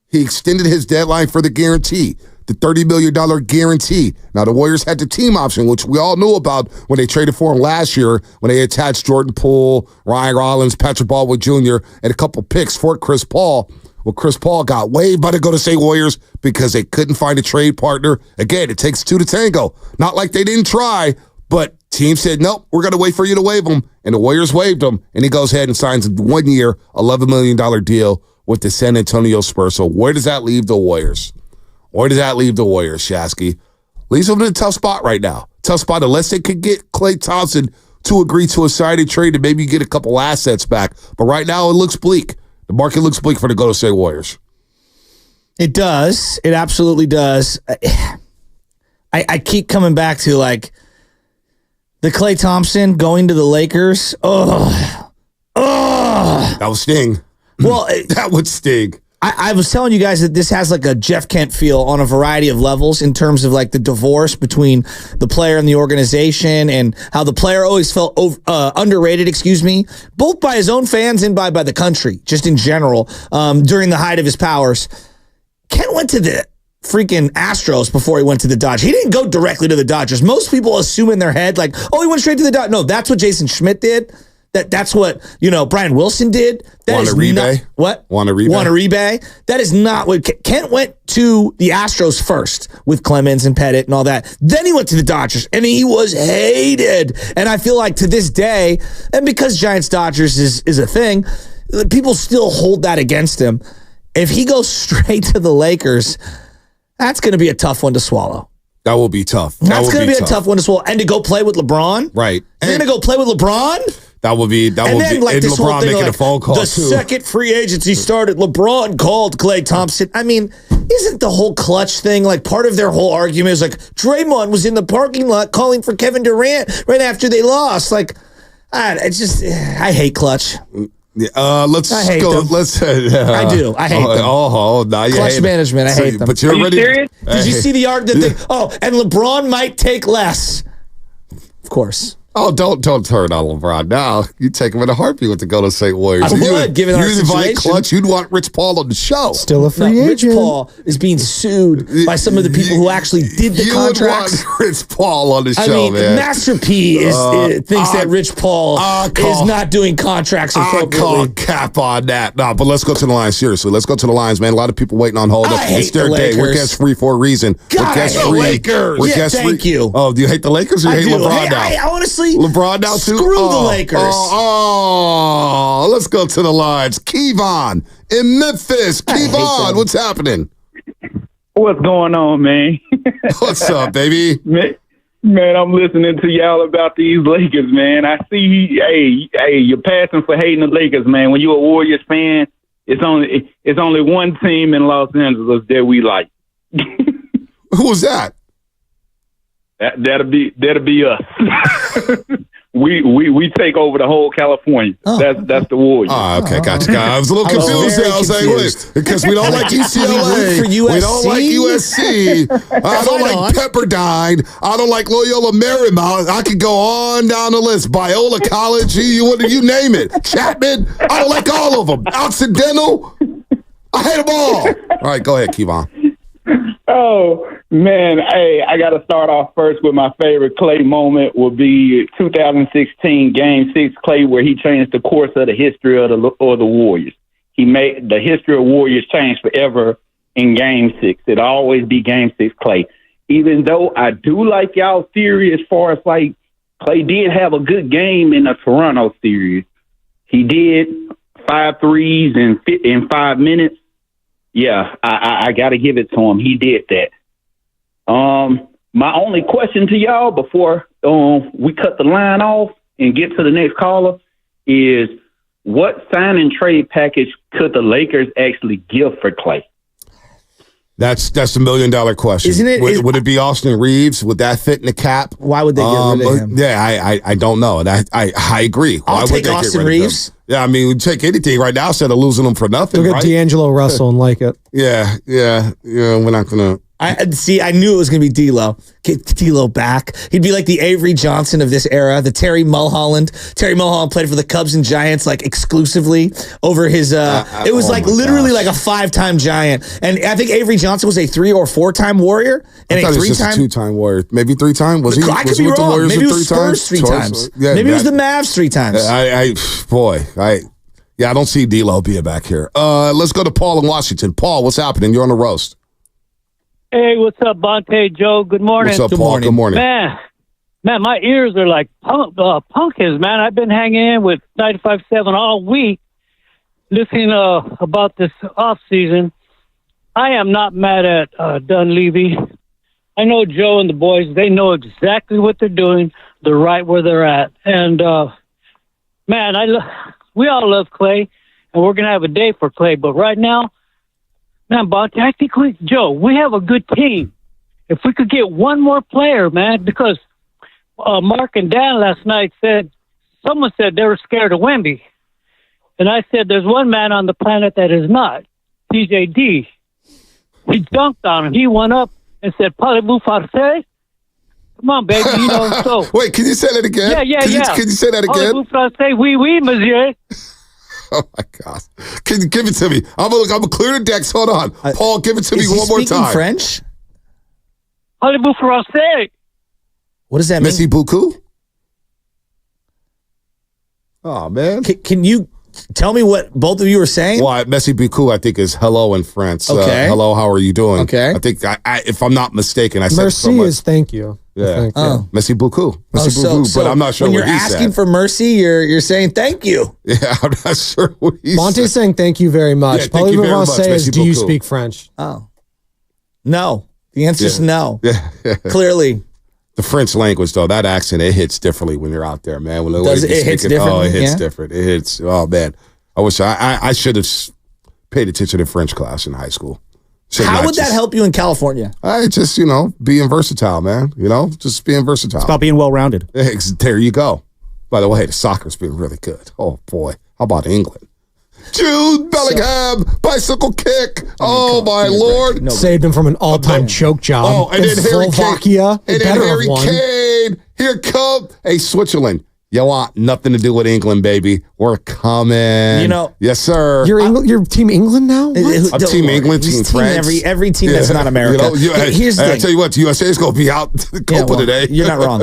He extended his deadline for the guarantee, the $30 million guarantee. Now, the Warriors had the team option, which we all knew about when they traded for him last year, when they attached Jordan Poole, Ryan Rollins, Patrick Baldwin Jr., and a couple picks for Chris Paul. Well, Chris Paul got waived by the Golden State Warriors because they couldn't find a trade partner. Again, it takes 2 to tango. Not like they didn't try, but team said, nope, we're going to wait for you to waive him. And the Warriors waived him, and he goes ahead and signs a 1-year, $11 million deal with the San Antonio Spurs. So where does that leave the Warriors? Where does that leave the Warriors, Shasky? Leaves them in a tough spot right now. Tough spot unless they could get Klay Thompson to agree to a signing trade and maybe get a couple assets back. But right now it looks bleak. The market looks bleak for the Golden State Warriors. It does. It absolutely does. I keep coming back to, like, the Klay Thompson going to the Lakers. That would sting. Well, that would sting. I was telling you guys that this has like a Jeff Kent feel on a variety of levels in terms of like the divorce between the player and the organization, and how the player always felt underrated, both by his own fans and by the country, just in general, during the height of his powers. Kent went to the freaking Astros before he went to the Dodgers. He didn't go directly to the Dodgers. Most people assume in their head, like, oh, he went straight to the Dodgers. No, that's what Jason Schmidt did. That's what, Brian Wilson did. That is not what? Wanaribe. That is not what Kent went to the Astros first with Clemens and Pettit and all that. Then he went to the Dodgers, and he was hated. And I feel like to this day, and because Giants Dodgers is a thing, people still hold that against him. If he goes straight to the Lakers, that's going to be a tough one to swallow. That will be tough. That's going to be a tough one to swallow. And to go play with LeBron? Right. You're going to go play with LeBron? That will be, like, this LeBron making a phone call, the second free agency started, LeBron called Klay Thompson. I mean, isn't the whole clutch thing, like, part of their whole argument is, like, Draymond was in the parking lot calling for Kevin Durant right after they lost. Like, it's just, I hate clutch. Let's go. Them. I do. I hate them. Now you clutch hate management. I hate them. But you're ready. Did you see the argument? And LeBron might take less. Of course. Oh, don't turn on LeBron now. You take him in a heartbeat with the Golden State Warriors. I would, given our invite situation. Clutch. You'd want Rich Paul on the show. Still a free Rich agent. Paul is being sued by some of the people who actually did the contracts. You would want Rich Paul on the show, I mean, man. Master P thinks that Rich Paul is not doing contracts appropriately. I call cap on that. No, but let's go to the lines. Seriously, let's go to the lines, man. A lot of people waiting on hold. It's their day. We're guest free for a reason. God, I hate the Lakers. Thank you. Oh, do you hate the Lakers or you hate LeBron now? I honestly, LeBron now too? Screw the Lakers. Let's go to the lines. Kevon in Memphis. Kevon, what's happening? What's going on, man? What's up, baby? Man, I'm listening to y'all about these Lakers, man. I see, hey, you're passing for hating the Lakers, man. When you're a Warriors fan, it's only one team in Los Angeles that we like. Who was that? That'll be us. We take over the whole California. That's the Warriors. Okay, gotcha. I was a little confused there. I was like, wait, because we don't like UCLA. We don't like USC. I don't like Pepperdine. I don't like Loyola Marymount. I could go on down the list. Biola College, you name it. Chapman. I don't like all of them. Occidental. I hate them all. All right, go ahead, Kevon. Oh, man. Hey, I got to start off first with my favorite Klay moment will be 2016 Game 6 Klay, where he changed the course of the history of the Warriors. He made the history of Warriors change forever in Game 6. It'll always be Game 6 Klay. Even though I do like y'all's theory as far as like Klay did have a good game in the Toronto series. He did 5 threes in 5 minutes. Yeah, I got to give it to him. He did that. My only question to y'all before we cut the line off and get to the next caller is what sign and trade package could the Lakers actually give for Klay? That's the $1 million question. Isn't it? Would it be Austin Reeves? Would that fit in the cap? Why would they get rid of him? Yeah, I don't know. And I agree. Why I'll would take they Austin get rid Reeves. Of him? Yeah, I mean, we'd take anything right now instead of losing them for nothing. Look at D'Angelo Russell and like it. Yeah. We're not gonna. I knew it was going to be D'Lo. Get D'Lo back. He'd be like the Avery Johnson of this era, the Terry Mulholland. Terry Mulholland played for the Cubs and Giants like exclusively over his. It was like literally like a 5-time Giant, and I think Avery Johnson was a 3 or 4-time Warrior and a 3-time. 2-time Warrior, maybe 3-time. Was he? I could be wrong. Maybe it was Spurs 3 times. Yeah, maybe it was the Mavs 3 times. I don't see D'Lo being back here. Let's go to Paul in Washington. Paul, what's happening? You're on the roast. Hey, what's up, Bonte, Joe? Good morning. What's up, Paul? Good morning. Man, my ears are like pumpkins, man. I've been hanging in with 95.7 all week, listening about this off season. I am not mad at Dunleavy. I know Joe and the boys. They know exactly what they're doing. They're right where they're at. And man, we all love Klay, and we're gonna have a day for Klay. But right now, man, Bonte, I think Joe, we have a good team. If we could get one more player, man, because Mark and Dan last night someone said they were scared of Wemby. And I said, there's one man on the planet that is not, TJD. He dunked on him. He went up and said, Parlez-vous français? Come on, baby, so. Wait, can you say that again? Yeah. Can you say that again? Parlez-vous français? Oui, monsieur. Oh my God! Can you give it to me? I'm gonna clear the decks. Hold on, Paul. Give it to me one more time. French? Parlez-vous français? What does that mean? Merci beaucoup. Oh man! Can you tell me what both of you are saying? Well, merci beaucoup, I think, is hello in French. Okay. Hello, how are you doing? Okay. I think if I'm not mistaken, I said merci is thank you. Yeah. Oh. Merci beaucoup. Merci beaucoup. But I'm not sure when what he said. When you're asking for mercy, you're saying thank you. Yeah, I'm not sure what he said. Monte's saying thank you very much. Yeah, thank you very much. Says, do you beaucoup. speak French? Oh. No. The answer is no. Yeah. Clearly. The French language, though, that accent, it hits differently when you're out there, man. When Does it hits differently? Oh, it hits different. It hits, oh, man. I wish I should have paid attention to French class in high school. How would that help you in California? I just, being versatile, man. Just being versatile. It's about being well-rounded. There you go. By the way, the soccer's been really good. Oh, boy. How about England? Jude Bellingham, bicycle kick. Oh, my Lord. Saved him from an all-time choke job. Oh, and then Harry Slovakia. Kane. And then Harry Kane. Here come. Hey, Switzerland. You want nothing to do with England, baby. We're coming. You know, yes, sir. You're Team England now? I'm Team England, Team France. Every team that's not America. Here's the thing. I tell you what, the USA is going to be out the Copa today. You're not wrong.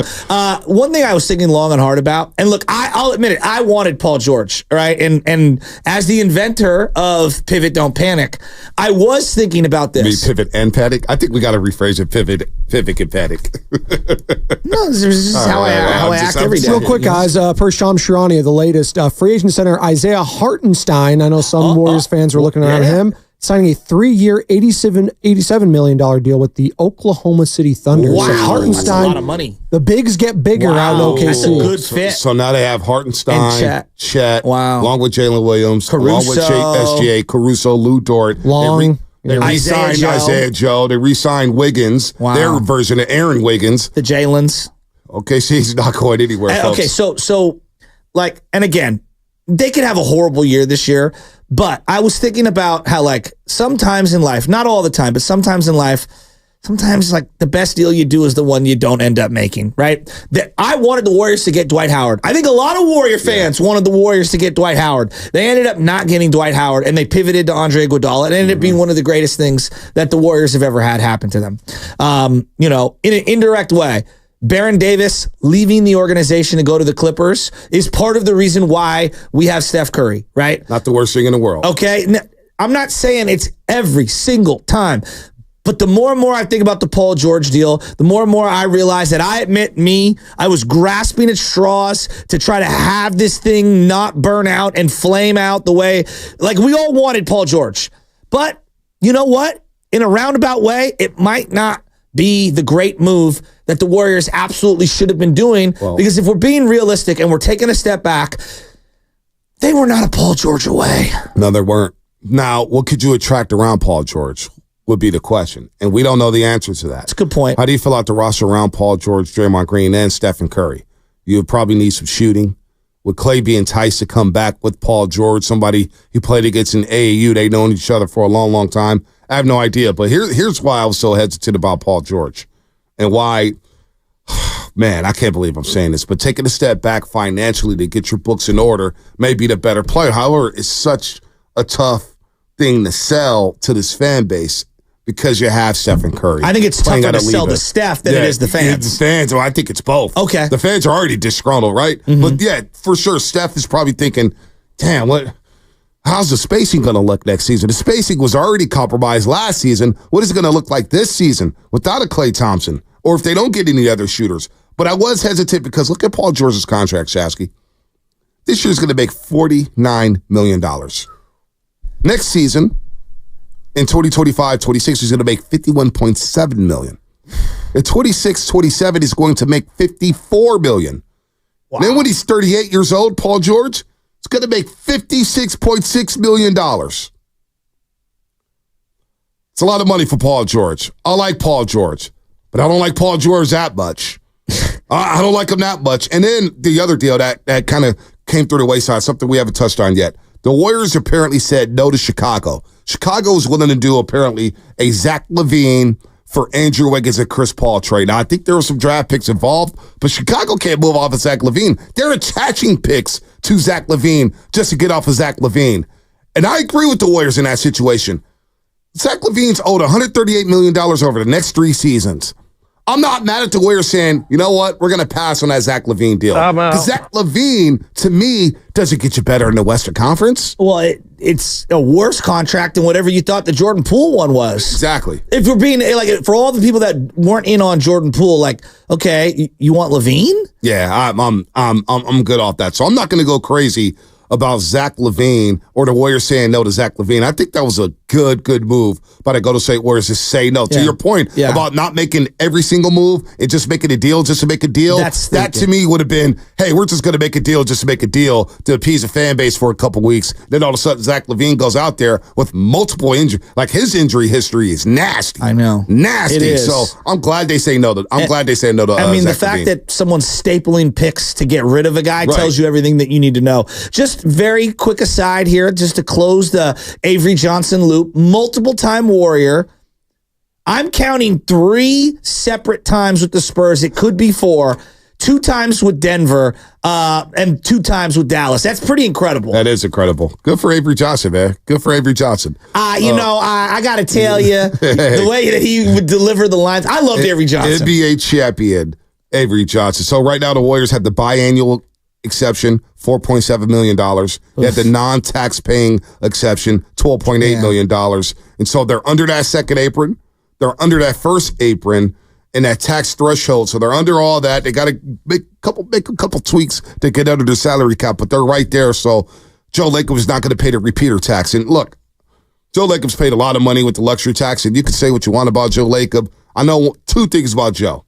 One thing I was thinking long and hard about, and look, I'll admit it, I wanted Paul George, right? And as the inventor of Pivot Don't Panic, I was thinking about this. You mean pivot and panic? I think we got to rephrase it. Pivot and panic. No, this is how I act every day. Real quick, guys, per Sham Sharani, the latest free agent center Isaiah Hartenstein. I know some Warriors fans were looking around him, signing a 3-year, $87 million deal with the Oklahoma City Thunder. Wow, so Hartenstein, that's a lot of money. The bigs get bigger out in OKC. That's a good fit. So now they have Hartenstein, Chet, along with Jalen Williams, along with SGA, Caruso, Lou Dort. They re-signed Isaiah Joe. They re-signed Wiggins, their version of Aaron Wiggins. The Jalen's. Okay, so he's not going anywhere, folks. Okay, so, like, and again, they could have a horrible year this year, but I was thinking about how, like, sometimes in life, not all the time, but sometimes in life, sometimes, like, the best deal you do is the one you don't end up making, right? I wanted the Warriors to get Dwight Howard. I think a lot of Warrior fans wanted the Warriors to get Dwight Howard. They ended up not getting Dwight Howard, and they pivoted to Andre Iguodala. It ended up being one of the greatest things that the Warriors have ever had happen to them. In an indirect way. Baron Davis leaving the organization to go to the Clippers is part of the reason why we have Steph Curry, right? Not the worst thing in the world. Okay. I'm not saying it's every single time, but the more and more I think about the Paul George deal, the more and more I realize that I was grasping at straws to try to have this thing not burn out and flame out the way, like we all wanted Paul George. But you know what? In a roundabout way, it might not be the great move that the Warriors absolutely should have been doing. Because if we're being realistic and we're taking a step back, they were not a Paul George away. No, they weren't. Now, what could you attract around Paul George would be the question. And we don't know the answer to that. That's a good point. How do you fill out the roster around Paul George, Draymond Green, and Stephen Curry? You would probably need some shooting. Would Klay be enticed to come back with Paul George, somebody he played against in AAU? They've known each other for a long, long time. I have no idea. But here's why I was so hesitant about Paul George and why, man, I can't believe I'm saying this, but taking a step back financially to get your books in order may be the better player. However, it's such a tough thing to sell to this fan base because you have Stephen Curry. I think it's tougher to sell the Steph than it is the fans. The fans, well, I think it's both. Okay. The fans are already disgruntled, right? Mm-hmm. But yeah, for sure, Steph is probably thinking, damn, how's the spacing going to look next season? The spacing was already compromised last season. What is it going to look like this season without a Klay Thompson? Or if they don't get any other shooters? But I was hesitant because look at Paul George's contract, Shasky. This year's going to make $49 million. Next season, in 2025-26, he's going to make $51.7 million. In 26-27, he's going to make $54 million. Wow. Then when he's 38 years old, Paul George, it's going to make $56.6 million. It's a lot of money for Paul George. I like Paul George, but I don't like Paul George that much. I don't like him that much. And then the other deal that kind of came through the wayside, something we haven't touched on yet. The Warriors apparently said no to Chicago. Chicago is willing to do, apparently, a Zach LaVine for Andrew Wiggins and Chris Paul trade. Now, I think there were some draft picks involved, but Chicago can't move off of Zach LaVine. They're attaching picks to Zach LaVine just to get off of Zach LaVine. And I agree with the Warriors in that situation. Zach LaVine's owed $138 million over the next 3 seasons. I'm not mad at the Warriors saying, you know what, we're going to pass on that Zach LaVine deal. Because Zach LaVine, to me, doesn't get you better in the Western Conference. Well, it's a worse contract than whatever you thought the Jordan Poole one was. Exactly. If we're being, like, for all the people that weren't in on Jordan Poole, like, okay, you want LaVine? Yeah, I'm good off that. So I'm not going to go crazy about Zach LaVine or the Warriors saying no to Zach LaVine. I think that was a good move by the Golden State Warriors to say no. To your point about not making every single move and just making a deal just to make a deal, that to me would have been, hey, we're just going to make a deal just to make a deal to appease the fan base for a couple weeks. Then all of a sudden, Zach LaVine goes out there with multiple injuries. Like, his injury history is nasty. I know. Nasty. It is. So I'm glad they say no to I mean, Zach the fact LaVine. that someone's stapling picks to get rid of a guy tells you everything that you need to know. Just just very quick aside here, just to close the Avery Johnson loop, multiple-time Warrior. I'm counting 3 separate times with the Spurs. It could be 4. 2 times with Denver, and 2 times with Dallas. That's pretty incredible. That is incredible. Good for Avery Johnson, man. Good for Avery Johnson. I got to tell you, the way that he would deliver the lines, I loved Avery Johnson. NBA champion, Avery Johnson. So right now the Warriors have the biannual exception, $4.7 million. They have the non-tax paying exception, $12.8 million. And so they're under that second apron. They're under that first apron. And that tax threshold, so they're under all that. They got to make a couple tweaks to get under the salary cap, but they're right there. So Joe Lacob is not going to pay the repeater tax. And look, Joe Lacob's paid a lot of money with the luxury tax, and you can say what you want about Joe Lacob. I know 2 things about Joe.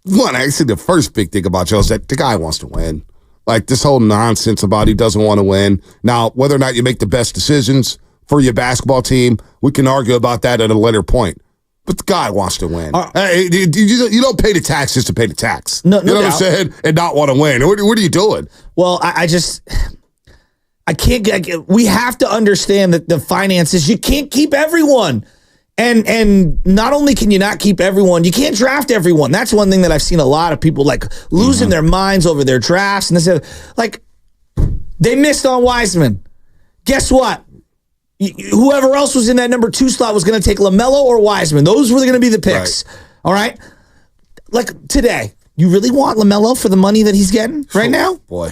One, I think the first big thing about Joe is that the guy wants to win. Like this whole nonsense about he doesn't want to win. Now, whether or not you make the best decisions for your basketball team, we can argue about that at a later point. But the guy wants to win. You don't pay the taxes to pay the tax. No, you know what I'm saying? And not want to win. What are you doing? Well, I can't. We have to understand that the finances. You can't keep everyone, and not only can you not keep everyone, you can't draft everyone. That's one thing that I've seen a lot of people like losing their minds over their drafts, and they like they missed on Wiseman. Guess what? Whoever else was in that number 2 slot was going to take LaMelo or Wiseman. Those were going to be the picks. Right. All right? Like today, you really want LaMelo for the money that he's getting right now? Boy.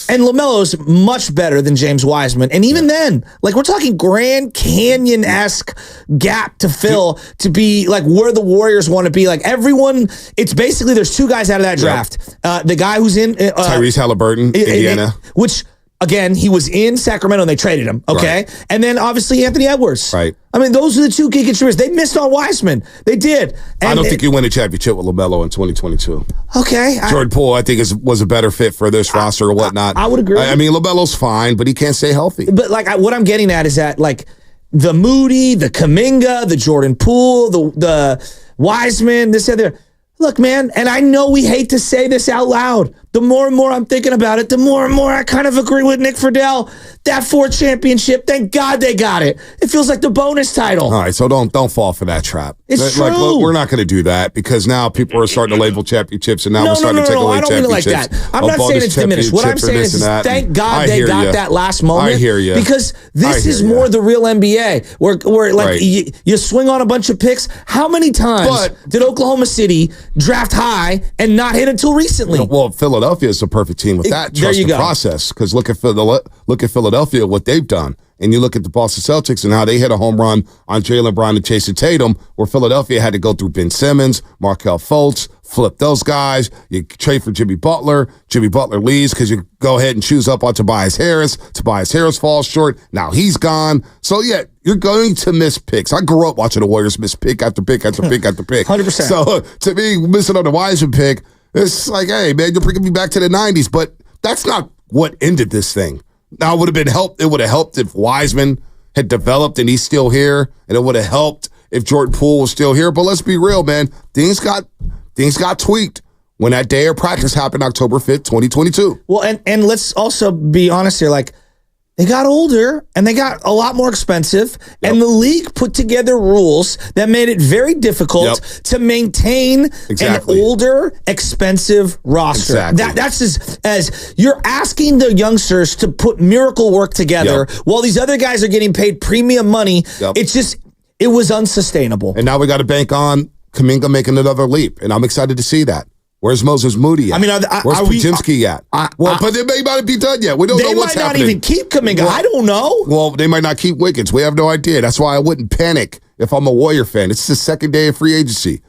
And LaMelo's much better than James Wiseman. And even then, like we're talking Grand Canyon-esque gap to fill to be like where the Warriors want to be. Like everyone, it's basically there's 2 guys out of that draft. The guy who's in Tyrese Halliburton, Indiana. Which again, he was in Sacramento and they traded him, okay? Right. And then obviously Anthony Edwards. Right. I mean, those are the 2 key contributors. They missed on Wiseman. They did. And I don't think you win a championship with LaMelo in 2022. Okay. Jordan Poole, I think, was a better fit for this roster or whatnot. I would agree. I mean, LaMelo's fine, but he can't stay healthy. But like what I'm getting at is that like the Moody, the Kuminga, the Jordan Poole, the Wiseman, this other. Look, man, and I know we hate to say this out loud. The more and more I'm thinking about it, the more and more I kind of agree with Nick Friedel. That 4th championship, thank God they got it. It feels like the bonus title. All right, so don't fall for that trap. It's true. Look, we're not going to do that because now people are starting to label championships, and now we're starting to take away championships. I don't mean it like that. I'm not saying it's diminished. What I'm saying is thank God they got that last moment. I hear you. Because this is more the real NBA where like you swing on a bunch of picks. How many times did Oklahoma City draft high and not hit until recently? Well, Philadelphia is the perfect team with that. Trust the process. Because look at Philadelphia, what they've done. And you look at the Boston Celtics and how they hit a home run on Jaylen Brown and Jason Tatum, where Philadelphia had to go through Ben Simmons, Markelle Fultz, flip those guys. You trade for Jimmy Butler. Jimmy Butler leaves because you go ahead and choose up on Tobias Harris. Tobias Harris falls short. Now he's gone. So, yeah, you're going to miss picks. I grew up watching the Warriors miss pick after pick after pick after pick. 100%. So, to me, missing on the Wiseman pick, it's like, hey, man, you're bringing me back to the 90s. But that's not what ended this thing. Now, it would have helped if Wiseman had developed and he's still here, and it would have helped if Jordan Poole was still here. But let's be real, man. Things got tweaked when that day of practice happened October 5th, 2022. Well, and let's also be honest here, like, they got older and they got a lot more expensive, and the league put together rules that made it very difficult to maintain an older, expensive roster. That's as you're asking the youngsters to put miracle work together while these other guys are getting paid premium money. It was unsustainable. And now we got to bank on Kuminga making another leap, and I'm excited to see that. Where's Moses Moody at? I mean, where's Podziemski at? But they may not be done yet. We don't know what's happening. They might not even keep Kuminga. I don't know. Well, they might not keep Wiggins. We have no idea. That's why I wouldn't panic if I'm a Warrior fan. It's the second day of free agency.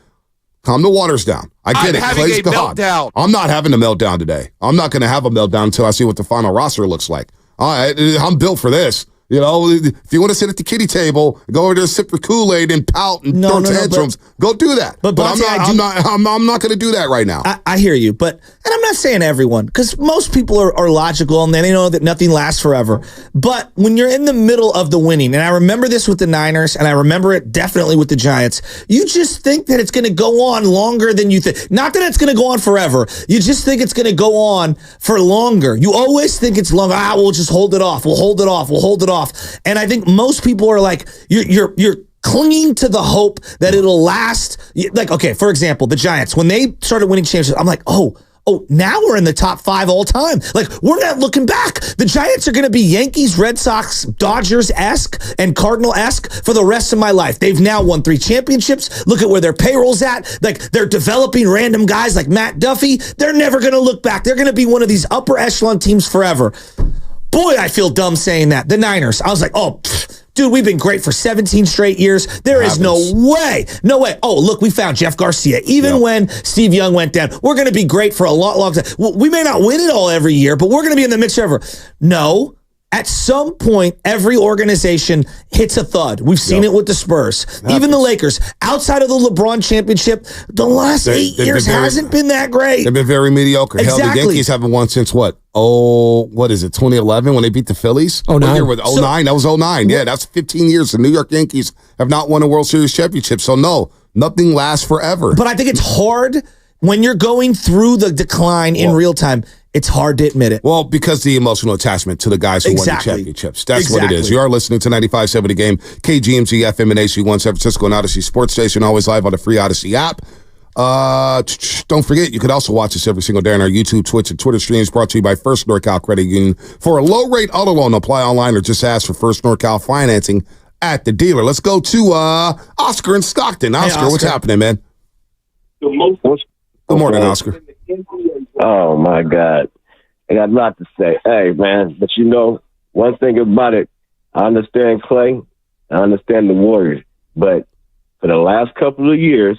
Calm the waters down. I get it. Clay's gone. Meltdown. I'm not having a meltdown today. I'm not going to have a meltdown until I see what the final roster looks like. I'm built for this. You know, if you want to sit at the kiddie table, go over there, sip your Kool-Aid and pout and throw tantrums, go do that. But I'm not going to do that right now. I hear you, and I'm not saying everyone, because most people are logical and they know that nothing lasts forever. But when you're in the middle of the winning, and I remember this with the Niners, and I remember it definitely with the Giants, you just think that it's going to go on longer than you think. Not that it's going to go on forever. You just think it's going to go on for longer. You always think it's longer. We'll just hold it off. We'll hold it off. We'll hold it off. And I think most people are like, you're clinging to the hope that it'll last. Like, okay, for example, the Giants, when they started winning championships, I'm like, oh, now we're in the top 5 all time. Like, we're not looking back. The Giants are going to be Yankees, Red Sox, Dodgers-esque, and Cardinal-esque for the rest of my life. They've now won 3 championships. Look at where their payroll's at. Like, they're developing random guys like Matt Duffy. They're never going to look back. They're going to be one of these upper echelon teams forever. Boy, I feel dumb saying that. The Niners. I was like, dude, we've been great for 17 straight years. There is no way. No way. Oh, look, we found Jeff Garcia. Even when Steve Young went down, we're going to be great for a long time. We may not win it all every year, but we're going to be in the mix forever. No. At some point, every organization hits a thud. We've seen it with the Spurs. Even the Lakers. Outside of the LeBron championship, the last 8 years hasn't been that great. They've been very mediocre. Exactly. Hell, the Yankees haven't won since what? What is it, 2011 when they beat the Phillies? 09. What year was it? 09? That was 09. Yeah, that's 15 years. The New York Yankees have not won a World Series championship. So, no, nothing lasts forever. But I think it's hard when you're going through the decline in real time. It's hard to admit it. Well, because the emotional attachment to the guys who won the championships. That's what it is. You are listening to 95.7 The Game, KGMZ FM and AC1 San Francisco and Odyssey Sports Station, always live on the free Odyssey app. Don't forget, you can also watch us every single day on our YouTube, Twitch, and Twitter streams brought to you by First NorCal Credit Union. For a low-rate auto loan, apply online or just ask for First NorCal financing at the dealer. Let's go to Oscar in Stockton. Oscar, what's happening, man? Good morning, Oscar. Oh, my God. I got a lot to say. Hey, man, but you know, one thing about it, I understand Klay, I understand the Warriors, but for the last couple of years,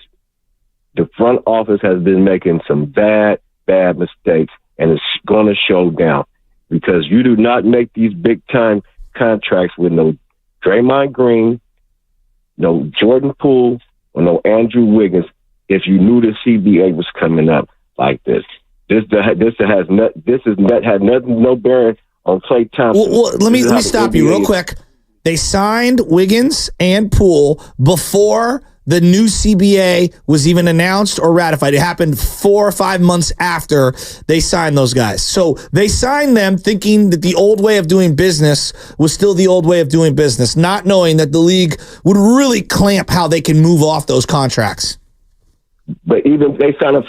the front office has been making some bad mistakes, and it's going to show down because you do not make these big-time contracts with no Draymond Green, no Jordan Poole, or no Andrew Wiggins if you knew the CBA was coming up like this. This has no bearing on Klay Thompson. Well, let me stop you real quick. They signed Wiggins and Poole before the new CBA was even announced or ratified. It happened 4 or 5 months after they signed those guys. So they signed them thinking that the old way of doing business was still the old way of doing business, not knowing that the league would really clamp how they can move off those contracts. But even they signed up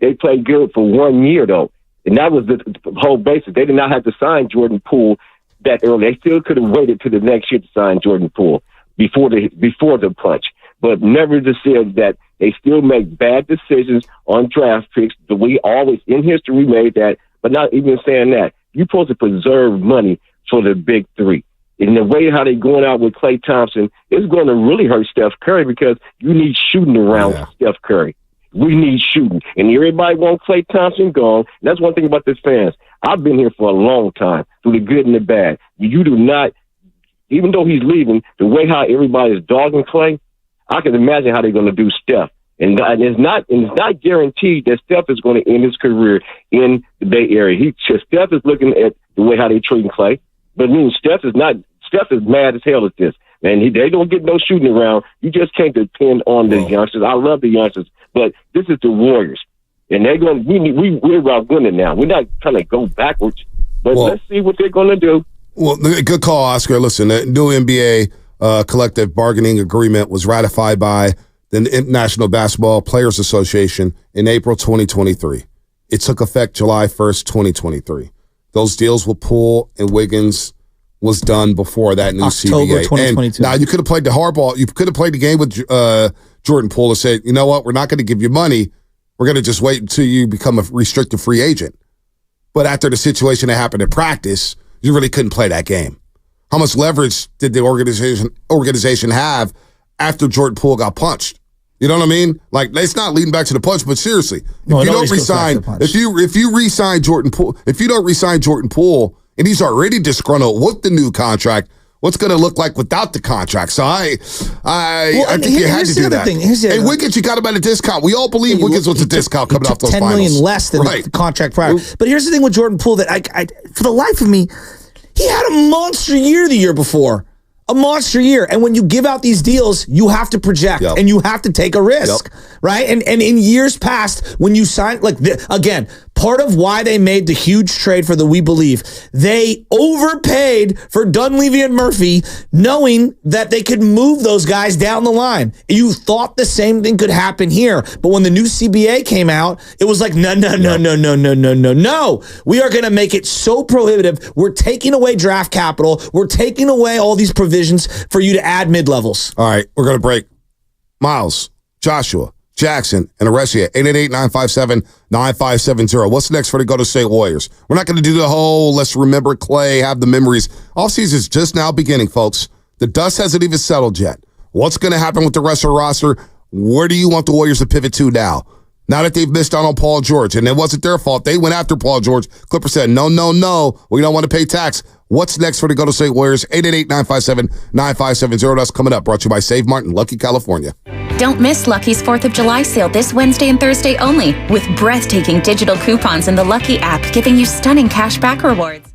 they played good for 1 year though. And that was the whole basis. They did not have to sign Jordan Poole that early. They still could have waited to the next year to sign Jordan Poole before the punch. But never to say that they still make bad decisions on draft picks. We always in history made that, but not even saying that. You're supposed to preserve money for the big three. In the way how they're going out with Klay Thompson, it's going to really hurt Steph Curry because you need shooting around Steph Curry. We need shooting. And everybody wants Klay Thompson gone. And that's one thing about the fans. I've been here for a long time, through the good and the bad. You do not, even though he's leaving, the way how everybody is dogging Klay, I can imagine how they're going to do Steph. And it's not guaranteed that Steph is going to end his career in the Bay Area. Steph is looking at the way how they're treating Klay. But I mean, Steph is mad as hell at this. Man, they don't get no shooting around. You just can't depend on the youngsters. I love the youngsters, but this is the Warriors. And they're going we're about winning now. We're not trying to go backwards, but let's see what they're going to do. Well, good call, Oscar. Listen, the new NBA collective bargaining agreement was ratified by the National Basketball Players Association in April 2023. It took effect July 1st, 2023. Those deals with Poole and Wiggins was done before that new October CBA. 2022. And now you could have played the hardball. You could have played the game with Jordan Poole and said, you know what, we're not going to give you money. We're going to just wait until you become a restricted free agent. But after the situation that happened in practice, you really couldn't play that game. How much leverage did the organization have after Jordan Poole got punched? You know what I mean? Like, it's not leading back to the punch, but seriously, if you don't re-sign Jordan Poole, if you don't re-sign Jordan Poole, and he's already disgruntled with the new contract, what's going to look like without the contract. So I think you had to do that. Hey, Wiggins, you got him at a discount. We all believe Wiggins was a discount coming off those finals. $10 million less than the contract prior. But here's the thing with Jordan Poole that I for the life of me, he had a monster year the year before. A monster year. And when you give out these deals, you have to project and you have to take a risk, right? And in years past, when you sign, again, part of why they made the huge trade for the We Believe, they overpaid for Dunleavy and Murphy, knowing that they could move those guys down the line. You thought the same thing could happen here. But when the new CBA came out, it was like, no. We are going to make it so prohibitive. We're taking away draft capital. We're taking away all these provisions for you to add mid-levels. All right, we're going to break. Miles, Joshua, Jackson, and the rest of you, 888-957-9570. What's next for the Golden State Warriors? We're not going to do the whole let's remember Klay, have the memories. Offseason's just now beginning, folks. The dust hasn't even settled yet. What's going to happen with the rest of the roster? Where do you want the Warriors to pivot to now? Now that they've missed out on Paul George, and it wasn't their fault. They went after Paul George. Clippers said, no, we don't want to pay tax. What's next for the Golden State Warriors? 888-957-9570. That's coming up. Brought to you by Save Martin, Lucky, California. Don't miss Lucky's 4th of July sale this Wednesday and Thursday only, with breathtaking digital coupons in the Lucky app, giving you stunning cash back rewards.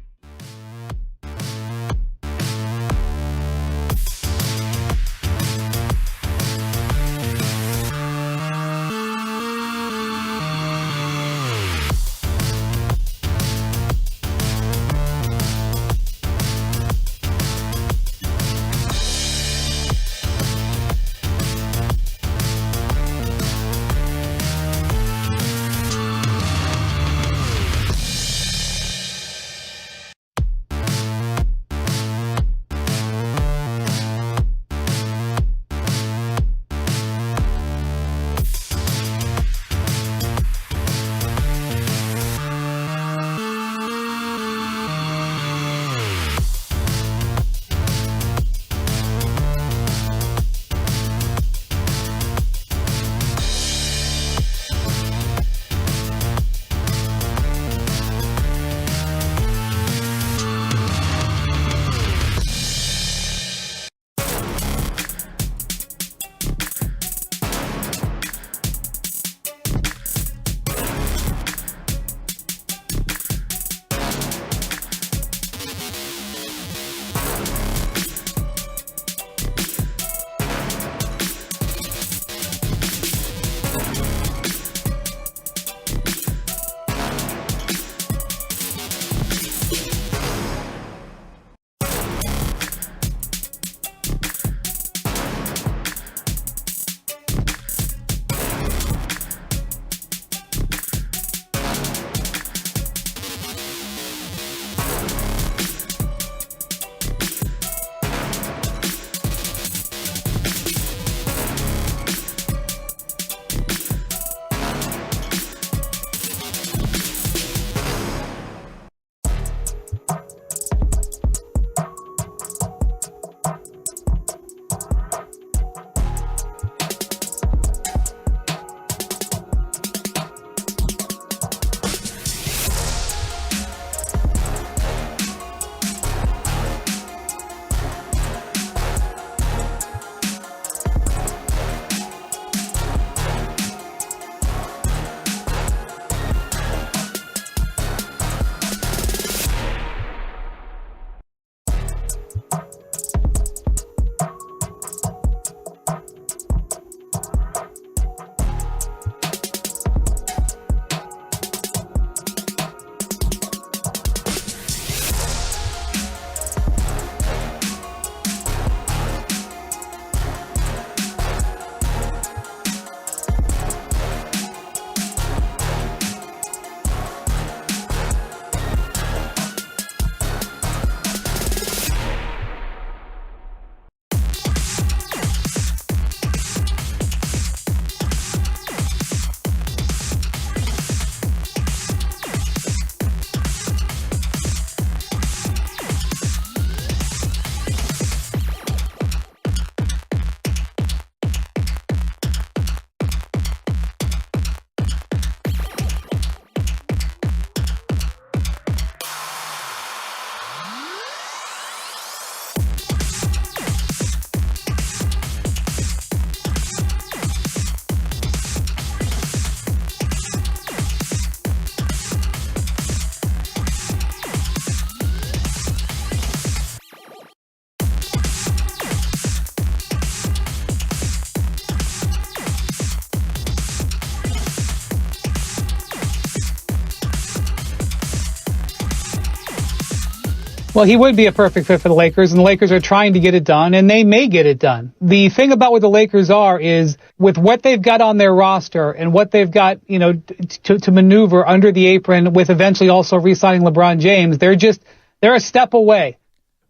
Well, he would be a perfect fit for the Lakers, and the Lakers are trying to get it done, and they may get it done. The thing about what the Lakers are is with what they've got on their roster and what they've got, to maneuver under the apron with eventually also re-signing LeBron James, they're a step away.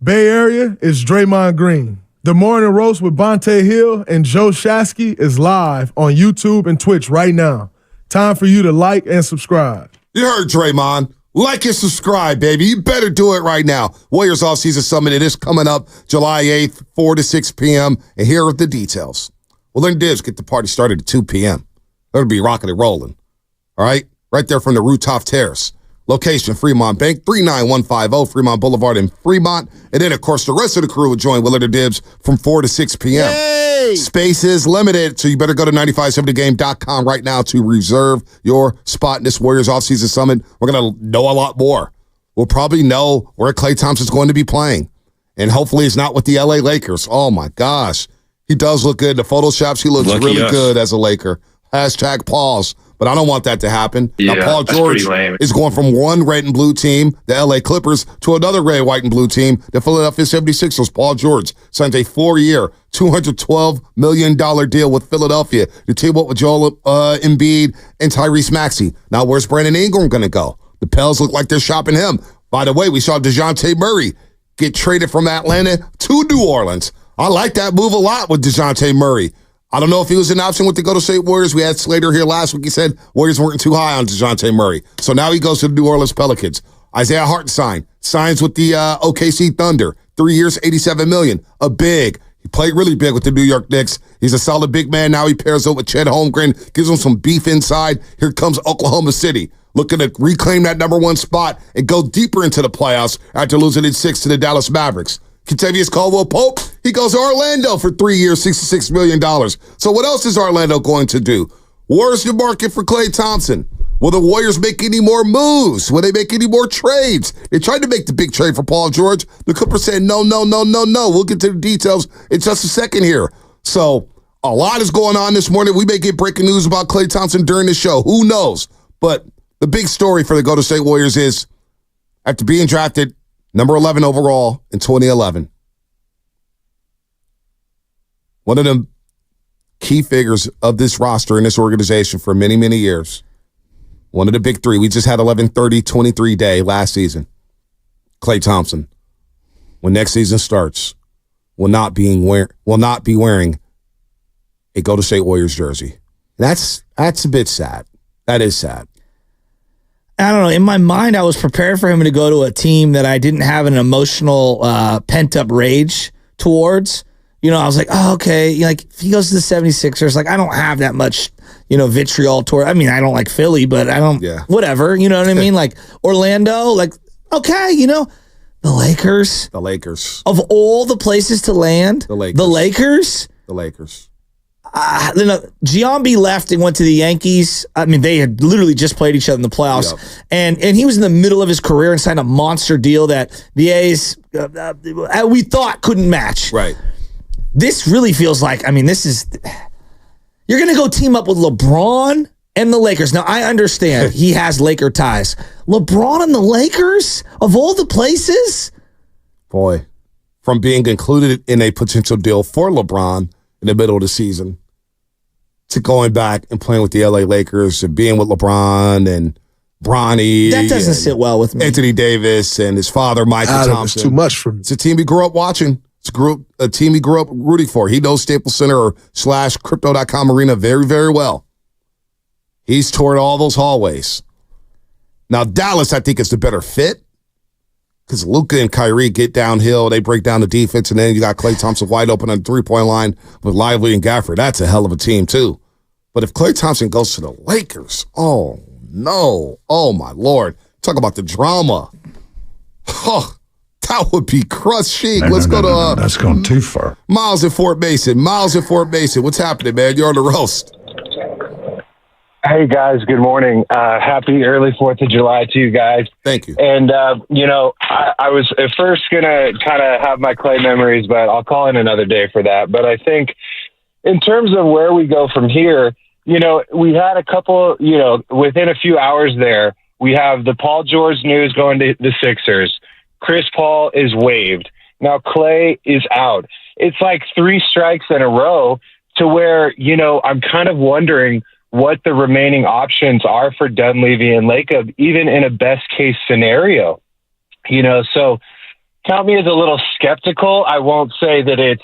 Bay Area is Draymond Green. The Morning Roast with Bonte Hill and Joe Shasky is live on YouTube and Twitch right now. Time for you to like and subscribe. You heard Draymond. Like and subscribe, baby. You better do it right now. Warriors Offseason Summit, it is coming up July 8th, 4 to 6 p.m. And here are the details. Well, then Dibs get the party started at 2 p.m. It'll be rocking and rolling. All right? Right there from the rooftop terrace. Location, Fremont Bank, 39150 Fremont Boulevard in Fremont. And then, of course, the rest of the crew will join Willard and Dibs from 4 to 6 p.m. Yay! Space is limited, so you better go to 957thegame.com right now to reserve your spot in this Warriors Offseason Summit. We're going to know a lot more. We'll probably know where Klay Thompson's going to be playing. And hopefully it's not with the LA Lakers. Oh, my gosh. He does look good. The Photoshops, he looks really good as a Laker. Hashtag pause. But I don't want that to happen. Yeah, now, Paul George is going from one red and blue team, the LA Clippers, to another red, white, and blue team, the Philadelphia 76ers. Paul George signs a 4-year, $212 million deal with Philadelphia to team up with Joel Embiid and Tyrese Maxey. Now, where's Brandon Ingram going to go? The Pels look like they're shopping him. By the way, we saw DeJounte Murray get traded from Atlanta to New Orleans. I like that move a lot with DeJounte Murray. I don't know if he was an option with the Golden State Warriors. We had Slater here last week. He said Warriors weren't too high on DeJounte Murray. So now he goes to the New Orleans Pelicans. Isaiah Hartenstein signs with the OKC Thunder. 3 years, $87 million. He played really big with the New York Knicks. He's a solid big man. Now he pairs up with Chet Holmgren, gives him some beef inside. Here comes Oklahoma City, looking to reclaim that number 1 spot and go deeper into the playoffs after losing in 6 to the Dallas Mavericks. Kentavious Caldwell-Pope, he goes to Orlando for 3 years, $66 million. So what else is Orlando going to do? Where's the market for Klay Thompson? Will the Warriors make any more moves? Will they make any more trades? They tried to make the big trade for Paul George. The Clippers said, no. We'll get to the details in just a second here. So a lot is going on this morning. We may get breaking news about Klay Thompson during the show. Who knows? But the big story for the Golden State Warriors is after being drafted number 11 overall in 2011. One of the key figures of this roster in this organization for many, many years. One of the big three. We just had 11/30/23 day last season. Klay Thompson, when next season starts, will not be wearing a Golden State Warriors jersey. That's a bit sad. That is sad. I don't know. In my mind, I was prepared for him to go to a team that I didn't have an emotional pent-up rage towards. I was like, oh, okay. Like, if he goes to the 76ers, like, I don't have that much, vitriol toward. I mean, I don't like Philly, but I don't, whatever. You know what I mean? Like, Orlando, like, okay, the Lakers. The Lakers. Of all the places to land, the Lakers. The Lakers. The Lakers. Giambi left and went to the Yankees. I mean, they had literally just played each other in the playoffs. Yep. And he was in the middle of his career and signed a monster deal that the A's, we thought couldn't match. Right. This really feels like, this is, you're going to go team up with LeBron and the Lakers. Now, I understand he has Laker ties. LeBron and the Lakers, of all the places? Boy, from being included in a potential deal for LeBron in the middle of the season to going back and playing with the LA Lakers and being with LeBron and Bronny. That doesn't sit well with me. Anthony Davis and his father, Michael Thompson. It's too much for me. It's a team he grew up watching. It's a team he grew up rooting for. He knows Staples Center or /crypto.com arena very, very well. He's toured all those hallways. Now, Dallas, I think, is the better fit because Luka and Kyrie get downhill. They break down the defense, and then you got Klay Thompson wide open on the three-point line with Lively and Gafford. That's a hell of a team, too. But if Klay Thompson goes to the Lakers, oh, no. Oh, my Lord. Talk about the drama. Oh, that would be crushing. Let's go to... That's gone too far. Miles in Fort Mason. What's happening, man? You're on the roast. Hey, guys. Good morning. Happy early 4th of July to you guys. Thank you. And, I was at first going to kind of have my Klay memories, but I'll call in another day for that. But I think in terms of where we go from here, we had a couple, within a few hours there, we have the Paul George news going to the Sixers. Chris Paul is waived. Now Klay is out. It's like 3 strikes in a row to where, I'm kind of wondering what the remaining options are for Dunleavy and Lacob, even in a best case scenario. So count me as a little skeptical. I won't say that it's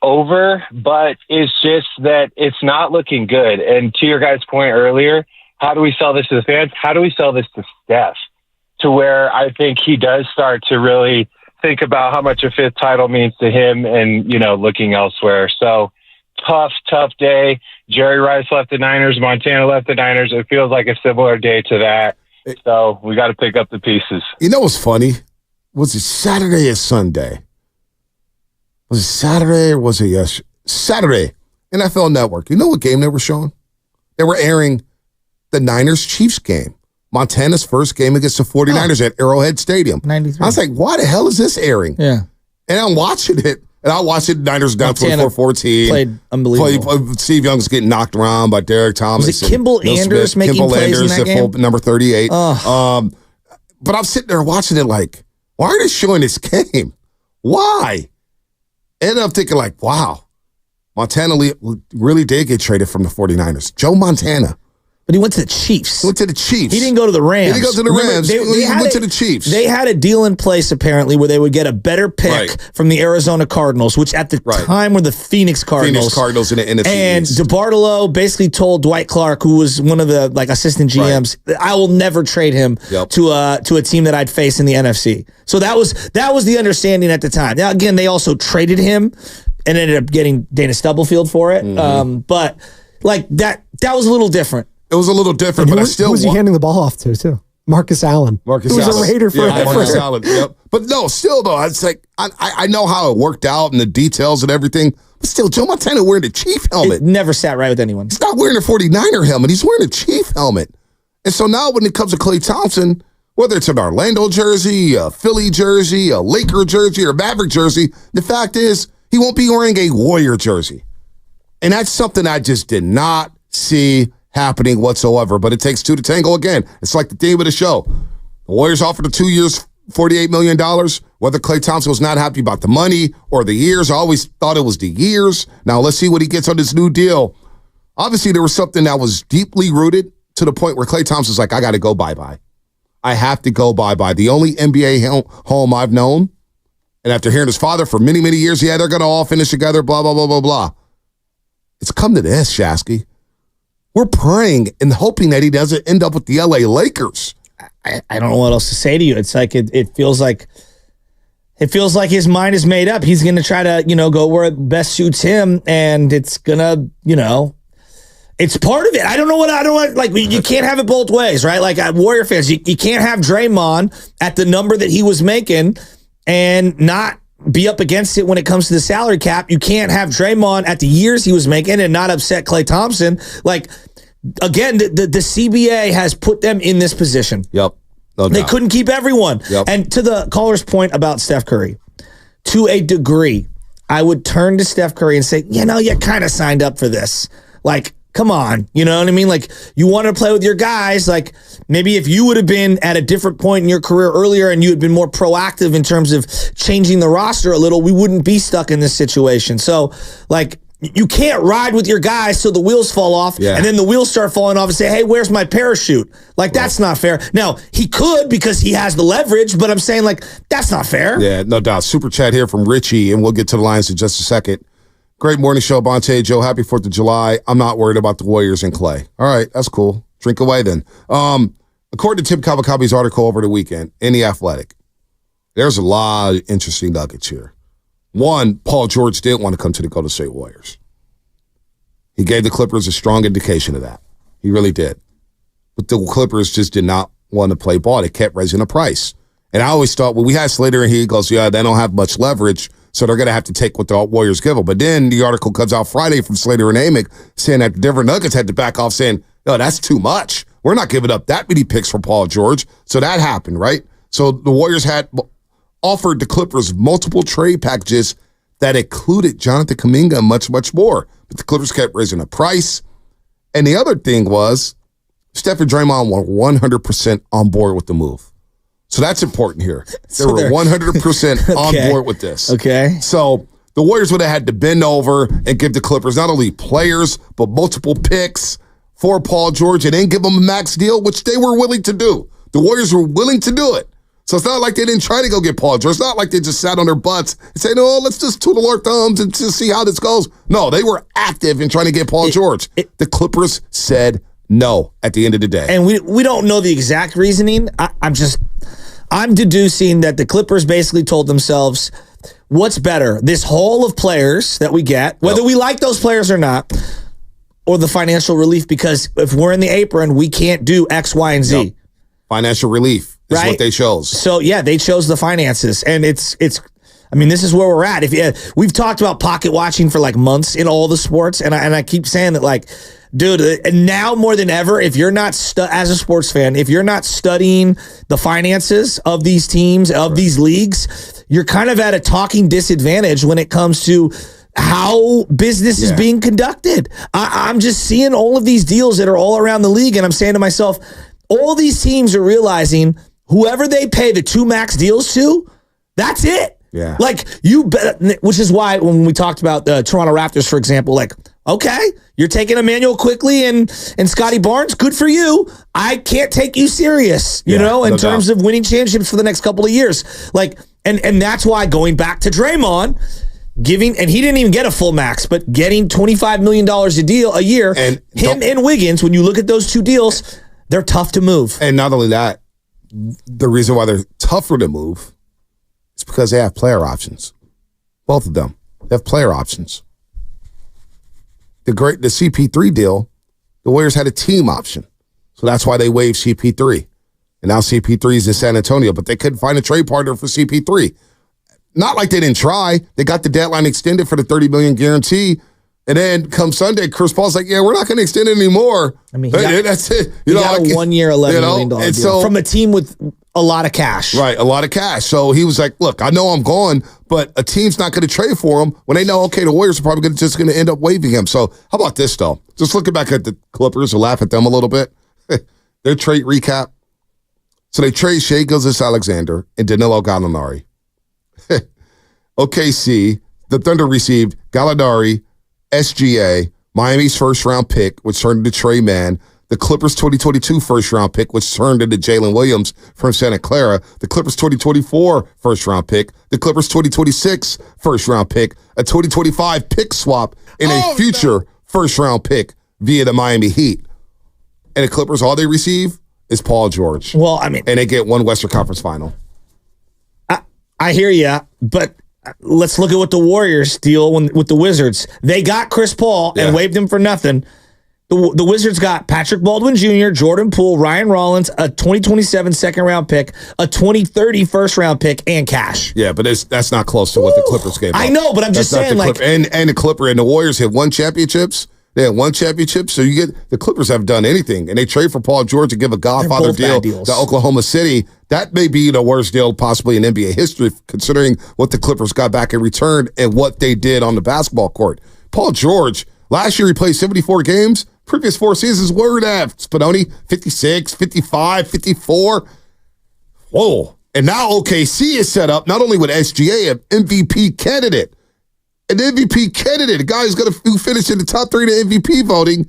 over, but it's just that it's not looking good. And to your guys' point earlier, how do we sell this to the fans? How do we sell this to Steph? To where I think he does start to really think about how much a 5th title means to him and, looking elsewhere. So tough day. Jerry Rice left the Niners. Montana left the Niners. It feels like a similar day to that. So we got to pick up the pieces. You know what's funny? Was it Saturday or Sunday? Was it Saturday or was it Saturday? NFL Network. You know what game they were showing? They were airing the Niners-Chiefs game. Montana's first game against the 49ers at Arrowhead Stadium. 93. I was like, why the hell is this airing? Yeah. And I'm watching it. And I watched it. Niners down 24-14. Played unbelievable. Steve Young's getting knocked around by Derek Thomas. Was it Kimball Anders making plays in that game? Number 38. But I'm sitting there watching it like, why are they showing this game? Why? And I'm thinking like, wow, Montana really did get traded from the 49ers. Joe Montana. But he went to the Chiefs. He went to the Chiefs. He didn't go to the Rams. He didn't go to the Rams. He went to the Chiefs. They had a deal in place, apparently, where they would get a better pick from the Arizona Cardinals, which at the time were the Phoenix Cardinals. Phoenix Cardinals in the NFC And East. DeBartolo basically told Dwight Clark, who was one of the assistant GMs, I will never trade him to a team that I'd face in the NFC. So that was the understanding at the time. Now, again, they also traded him and ended up getting Dana Stubblefield for it. But like that was a little different. It was a little different, but I still. Who was he handing the ball off to? Marcus Allen. Who was a Raider for Marcus Allen. Yep. But no, still though, it's like I know how it worked out and the details and everything. But still, Joe Montana wearing the Chief helmet. It never sat right with anyone. He's not wearing a 49er helmet. He's wearing a Chief helmet. And so now when it comes to Klay Thompson, whether it's an Orlando jersey, a Philly jersey, a Laker jersey, or Maverick jersey, the fact is he won't be wearing a Warrior jersey. And that's something I just did not see happening whatsoever, but it takes 2 to tango again. It's like the theme of the show. The Warriors offered the 2 years, $48 million. Whether Klay Thompson was not happy about the money or the years, I always thought it was the years. Now let's see what he gets on this new deal. Obviously, there was something that was deeply rooted to the point where Klay Thompson's like, I got to go bye-bye. I have to go bye-bye. The only NBA home I've known, and after hearing his father for many, many years, they're going to all finish together, blah, blah, blah, blah, blah. It's come to this, Shasky. We're praying and hoping that he doesn't end up with the LA Lakers. I don't know what else to say to you. It's like it feels like his mind is made up. He's going to try to, go where it best suits him, and it's going to, it's part of it. I don't know like you can't have it both ways, right? Like Warrior fans, you can't have Draymond at the number that he was making and not be up against it when it comes to the salary cap. You can't have Draymond at the years he was making and not upset Klay Thompson. Like, again, the CBA has put them in this position. Yep. They couldn't keep everyone. Yep. And to the caller's point about Steph Curry, to a degree, I would turn to Steph Curry and say, you kind of signed up for this. Like, come on. You know what I mean? Like, you want to play with your guys. Like, maybe if you would have been at a different point in your career earlier and you had been more proactive in terms of changing the roster a little, we wouldn't be stuck in this situation. So, like, you can't ride with your guys till the wheels fall off, and then the wheels start falling off and say, hey, where's my parachute? Like, that's not fair. Now, he could because he has the leverage, but I'm saying, like, that's not fair. Yeah, no doubt. Super chat here from Richie, and we'll get to the lines in just a second. Great morning show, Bonte, Joe. Happy 4th of July. I'm not worried about the Warriors and Klay. All right, that's cool. Drink away then. According to Tim Kawakabe's article over the weekend in The Athletic, there's a lot of interesting nuggets here. One, Paul George didn't want to come to the Golden State Warriors. He gave the Clippers a strong indication of that. He really did. But the Clippers just did not want to play ball. They kept raising the price. And I always thought, well, we had Slater and he goes, they don't have much leverage, so they're going to have to take what the Warriors give them. But then the article comes out Friday from Slater and Amick saying that the Denver Nuggets had to back off saying, that's too much. We're not giving up that many picks for Paul George. So that happened, right? So the Warriors had offered the Clippers multiple trade packages that included Jonathan Kuminga and much, much more. But the Clippers kept raising the price. And the other thing was, Steph and Draymond were 100% on board with the move. So that's important here. They were 100% on board with this. Okay. So the Warriors would have had to bend over and give the Clippers not only players, but multiple picks for Paul George and then give them a max deal, which they were willing to do. The Warriors were willing to do it. So it's not like they didn't try to go get Paul George. It's not like they just sat on their butts and say, no, let's just twiddle our thumbs and just see how this goes. No, they were active in trying to get Paul George. The Clippers said no at the end of the day. And we don't know the exact reasoning. I'm deducing that the Clippers basically told themselves, what's better, this haul of players that we get, whether we like those players or not, or the financial relief, because if we're in the apron, we can't do X, Y, and Z. Financial relief is what they chose. So, yeah, they chose the finances. And it's I mean, this is where we're at. We've talked about pocket watching for like months in all the sports, and I keep saying that, like, dude, and now more than ever, if you're not, as a sports fan, if you're not studying the finances of these teams, of these leagues, you're kind of at a talking disadvantage when it comes to how business is being conducted. I'm just seeing all of these deals that are all around the league, and I'm saying to myself, all these teams are realizing whoever they pay the 2 max deals to, that's it. Yeah. Like, which is why when we talked about the Toronto Raptors, for example, like, okay, you're taking Emmanuel Quickly and Scotty Barnes. Good for you. I can't take you serious, you know, in terms of winning championships for the next couple of years. Like, and that's why, going back to Draymond, and he didn't even get a full max, but getting $25 million a year, and him and Wiggins, when you look at those 2 deals, they're tough to move. And not only that, the reason why they're tougher to move is because they have player options. Both of them. They have player options. The CP3 deal, the Warriors had a team option. So that's why they waived CP3. And now CP3 is in San Antonio, but they couldn't find a trade partner for CP3. Not like they didn't try. They got the deadline extended for the $30 million guarantee. And then come Sunday, Chris Paul's like, yeah, we're not going to extend it anymore. I mean, that's it. You got a 1 year, $11 million deal so, from a team with a lot of cash. Right, a lot of cash. So he was like, look, I know I'm gone, but a team's not going to trade for him when they know, okay, the Warriors are probably just going to end up waiving him. So how about this, though? Just looking back at the Clippers and laugh at them a little bit. Their trade recap. So they trade Shai Gilgeous-Alexander and Danilo Gallinari. OKC, the Thunder received Gallinari, SGA, Miami's first-round pick, which turned into Trey Mann, the Clippers' 2022 first-round pick, which turned into Jalen Williams from Santa Clara, the Clippers' 2024 first-round pick, the Clippers' 2026 first-round pick, a 2025 pick swap, and a future first-round pick via the Miami Heat. And the Clippers, all they receive is Paul George. Well, I mean... And they get one Western Conference final. I hear you, but... let's look at what the Warriors deal with the Wizards. They got Chris Paul and waived him for nothing. The Wizards got Patrick Baldwin Jr., Jordan Poole, Ryan Rollins, a 2027 second-round pick, a 2030 first-round pick, and cash. Yeah, but that's not close to what the Clippers gave up. I know, but I'm just saying, like... And the Clipper and the Warriors have won championships. They had one championship, so you get the Clippers have done anything, and they trade for Paul George to give a Godfather deal to Oklahoma City. That may be the worst deal possibly in NBA history, considering what the Clippers got back in return and what they did on the basketball court. Paul George, last year he played 74 games. Previous 4 seasons, what were that? Spinoni, 56, 55, 54. Whoa. And now OKC is set up not only with SGA, an MVP candidate, a guy who finished in the top 3 in the MVP voting,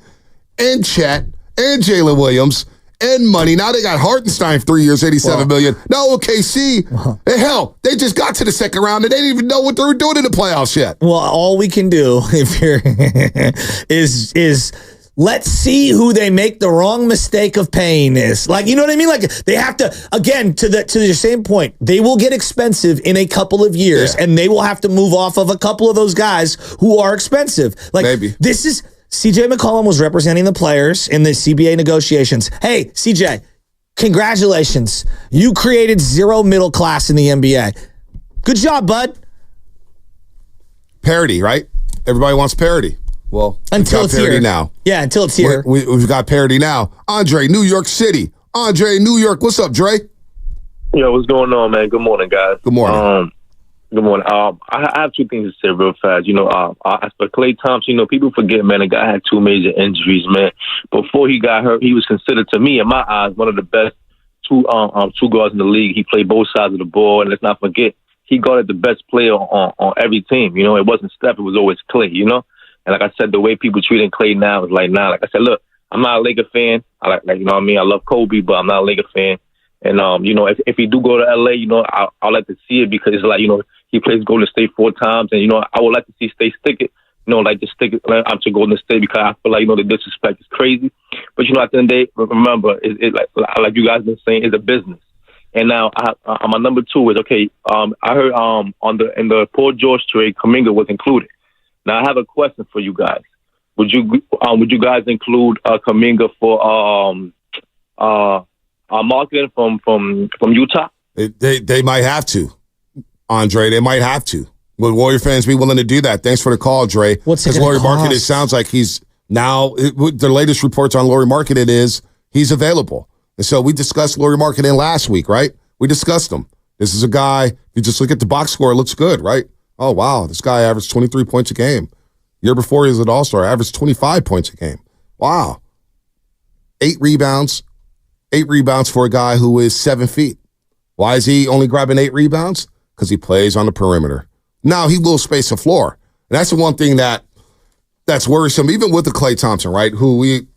and Chet, and Jalen Williams, and money. Now they got Hartenstein 3 years, $87 million. Now OKC, hell, they just got to the second round and they didn't even know what they were doing in the playoffs yet. Well, all we can do if you're is let's see who they make the wrong mistake of paying is. Like, you know what I mean? Like, they have to, again, to the same point, they will get expensive in a couple of years, and they will have to move off of a couple of those guys who are expensive. Like, this is, CJ McCollum was representing the players in the CBA negotiations. Hey, CJ, congratulations. You created zero middle class in the NBA. Good job, bud. Parity, right? Everybody wants parity. Well, until it's parity here now. Yeah, until it's here. We've got parity now. Andre, New York City. Andre, New York. What's up, Dre? Yo, what's going on, man? Good morning, guys. Good morning. Good morning. I have 2 things to say real fast. You know, as for Klay Thompson, you know, people forget, man, the guy had 2 major injuries, man. Before he got hurt, he was considered, to me, in my eyes, one of the best two guards in the league. He played both sides of the ball, and let's not forget, he guarded the best player on every team. You know, it wasn't Steph, it was always Klay, you know? And like I said, the way people treating Klay now is like, nah, like I said, look, I'm not a Laker fan. I like you know what I mean? I love Kobe, but I'm not a Laker fan. And, you know, if he do go to LA, you know, I'll like to see it because it's like, you know, he plays Golden State 4 times. And, you know, I would like to see Stay stick it, you know, like just stick it to Golden State because I feel like, you know, the disrespect is crazy. But, you know, at the end of the day, remember, it like you guys been saying, it's a business. And now my number 2 is, okay, I heard in the Paul George trade, Kuminga was included. Now I have a question for you guys. Would you guys include Kuminga for marketing from Utah? They might have to, Andre. They might have to. Would Warrior fans be willing to do that? Thanks for the call, Dre. What's it Because going to Lauri Markkanen, cost? it sounds like he's now. The latest reports on Lauri Markkanen is he's available, and so we discussed Lauri Markkanen last week, right? We discussed him. This is a guy. If you just look at the box score, it looks good, right? Oh wow, this guy averaged 23 points a game. Year before he was an All-Star, averaged 25 points a game. Wow. 8 rebounds. 8 rebounds for a guy who is 7 feet. Why is he only grabbing 8 rebounds? Because he plays on the perimeter. Now, he will space the floor. And that's the one thing that's worrisome, even with the Klay Thompson, right? Who we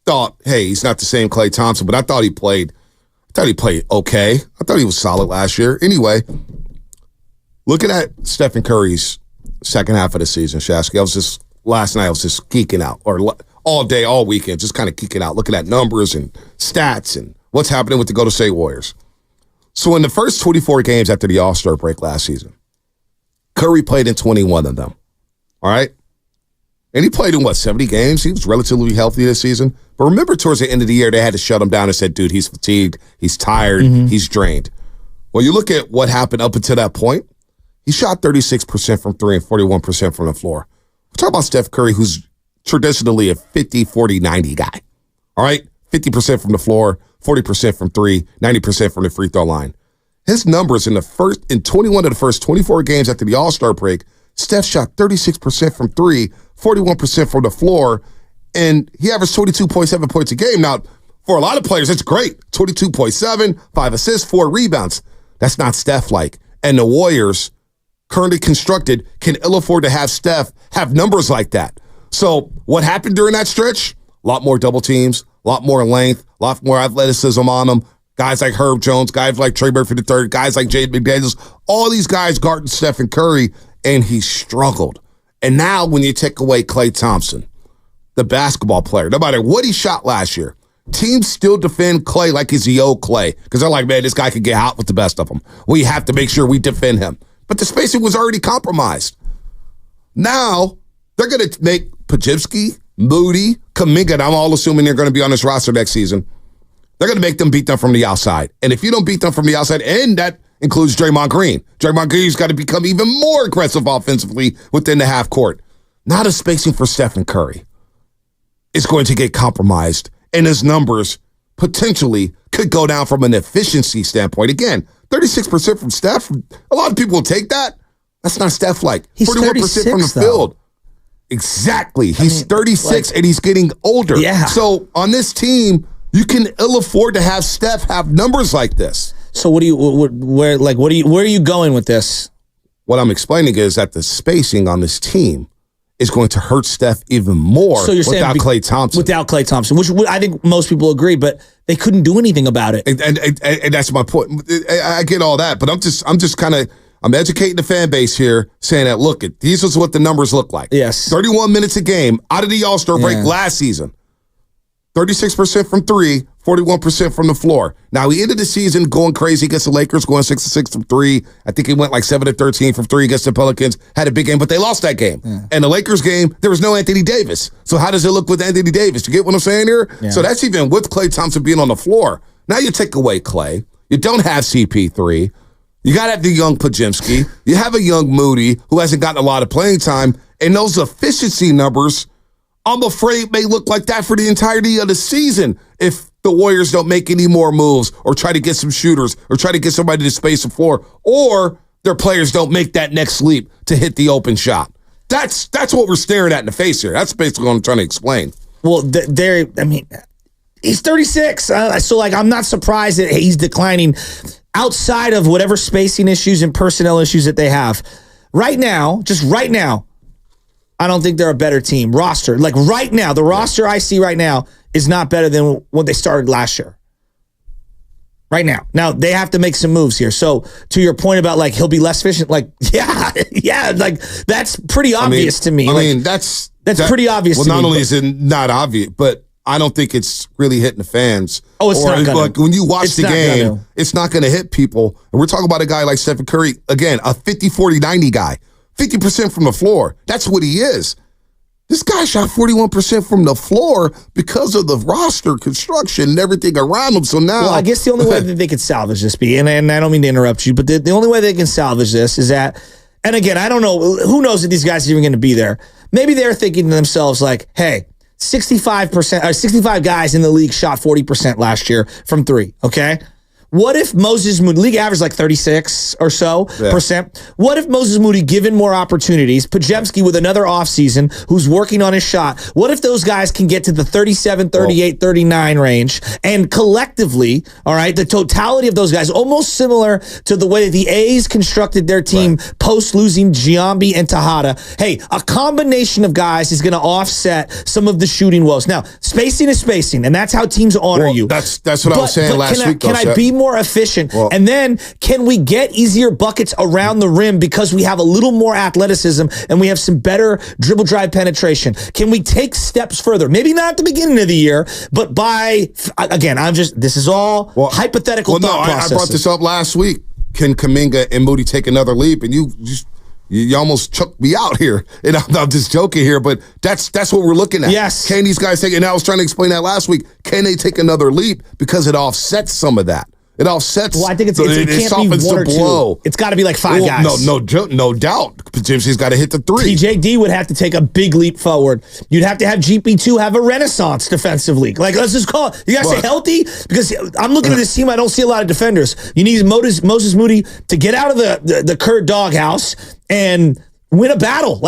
thought, hey, he's not the same Klay Thompson, but I thought he played okay. I thought he was solid last year. Anyway, looking at Stephen Curry's second half of the season, Shasky, last night I was just geeking out, or all day, all weekend, just kind of geeking out, looking at numbers and stats and what's happening with the Golden State Warriors. So in the first 24 games after the All-Star break last season, Curry played in 21 of them, all right? And he played in, 70 games? He was relatively healthy this season. But remember, towards the end of the year, they had to shut him down and said, dude, he's fatigued, he's tired, he's drained. Well, you look at what happened up until that point, he shot 36% from 3 and 41% from the floor. We're talking about Steph Curry, who's traditionally a 50, 40, 90 guy. All right? 50% from the floor, 40% from 3, 90% from the free throw line. His numbers in 21 of the first 24 games after the All-Star break, Steph shot 36% from 3, 41% from the floor, and he averaged 22.7 points a game. Now, for a lot of players, it's great. 22.7, 5 assists, 4 rebounds. That's not Steph-like. And the Warriors, currently constructed, can ill afford to have Steph have numbers like that. So what happened during that stretch? A lot more double teams, a lot more length, a lot more athleticism on them. Guys like Herb Jones, guys like Trey Murphy III, guys like Jaden McDaniels, all these guys guarding Stephen Curry, and he struggled. And now when you take away Klay Thompson, the basketball player, no matter what he shot last year, teams still defend Klay like he's the old Klay because they're like, man, this guy could get hot with the best of them. We have to make sure we defend him. But the spacing was already compromised. Now, they're going to make Podziemski, Moody, Kuminga, and I'm all assuming they're going to be on this roster next season. They're going to make them beat them from the outside. And if you don't beat them from the outside, and that includes Draymond Green. Draymond Green's got to become even more aggressive offensively within the half court. Now the spacing for Stephen Curry is going to get compromised, and his numbers potentially could go down from an efficiency standpoint. Again, 36% from Steph. A lot of people will take that. That's not Steph-like. He's 41% from the field. Exactly. He's 36 and he's getting older. Yeah. So on this team, you can ill afford to have Steph have numbers like this. So where are you going with this? What I'm explaining is that the spacing on this team is going to hurt Steph even more without Klay Thompson. Without Klay Thompson, which I think most people agree, but they couldn't do anything about it. And that's my point. I get all that, but I'm just kind of educating the fan base here, saying that look, these is what the numbers look like. Yes, 31 minutes a game out of the All-Star break last season. 36% from 3, 41% from the floor. Now, he ended the season going crazy against the Lakers, going 6-6 from 3. I think he went like 7-13 from 3 against the Pelicans. Had a big game, but they lost that game. Yeah. And the Lakers game, there was no Anthony Davis. So how does it look with Anthony Davis? You get what I'm saying here? Yeah. So that's even with Klay Thompson being on the floor. Now you take away Klay. You don't have CP3. You got to have the young Podziemski. You have a young Moody who hasn't gotten a lot of playing time. And those efficiency numbers, I'm afraid, may look like that for the entirety of the season if the Warriors don't make any more moves or try to get some shooters or try to get somebody to space the floor, or their players don't make that next leap to hit the open shot. That's what we're staring at in the face here. That's basically what I'm trying to explain. Well, He's 36. So, like, I'm not surprised that he's declining outside of whatever spacing issues and personnel issues that they have. Right now, just right now, I don't think they're a better team. Roster, like right now, the roster I see right now is not better than what they started last year. Right now. Now, they have to make some moves here. So, to your point about, like, he'll be less efficient, like, yeah, like, that's pretty obvious to me. I mean, like, that's pretty obvious to me. Well, not only is it not obvious, but I don't think it's really hitting the fans. Oh, it's not gonna. Like, when you watch the game, it's not going to hit people. And we're talking about a guy like Stephen Curry, again, a 50-40-90 guy. 50% from the floor. That's what he is. This guy shot 41% from the floor because of the roster construction and everything around him. So now, well, I guess the only way that they could salvage this, and I don't mean to interrupt you, but the only way they can salvage this is that, and again, I don't know, who knows if these guys are even going to be there. Maybe they're thinking to themselves like, hey, 65 guys in the league shot 40% last year from three, okay? What if Moses Moody, league average like 36 or so percent. What if Moses Moody, given more opportunities, Podziemski with another offseason who's working on his shot, what if those guys can get to the 37, 38, 39 range and collectively, all right, the totality of those guys, almost similar to the way that the A's constructed their team post losing Giambi and Tejada. Hey, a combination of guys is going to offset some of the shooting woes. Now, spacing is spacing, and that's how teams honor you. That's what I was saying last week. Can I be more efficient? Well, and then can we get easier buckets around the rim because we have a little more athleticism and we have some better dribble drive penetration? Can we take steps further? Maybe not at the beginning of the year, but again, this is all hypothetical thought processes. I brought this up last week. Can Kuminga and Moody take another leap? And you almost choked me out here. And I'm just joking here, but that's what we're looking at. Yes. Can these guys take, and I was trying to explain that last week, can they take another leap? Because it offsets some of that. It offsets. Well, I think it can't be one or two. It's got to be like five guys. No doubt. Podziemski's got to hit the three. TJD would have to take a big leap forward. You'd have to have GP2 have a renaissance defensively. Like, let's just call it. You got to say healthy, because I'm looking at this team. I don't see a lot of defenders. You need Moses Moody to get out of the Kurt doghouse and win a battle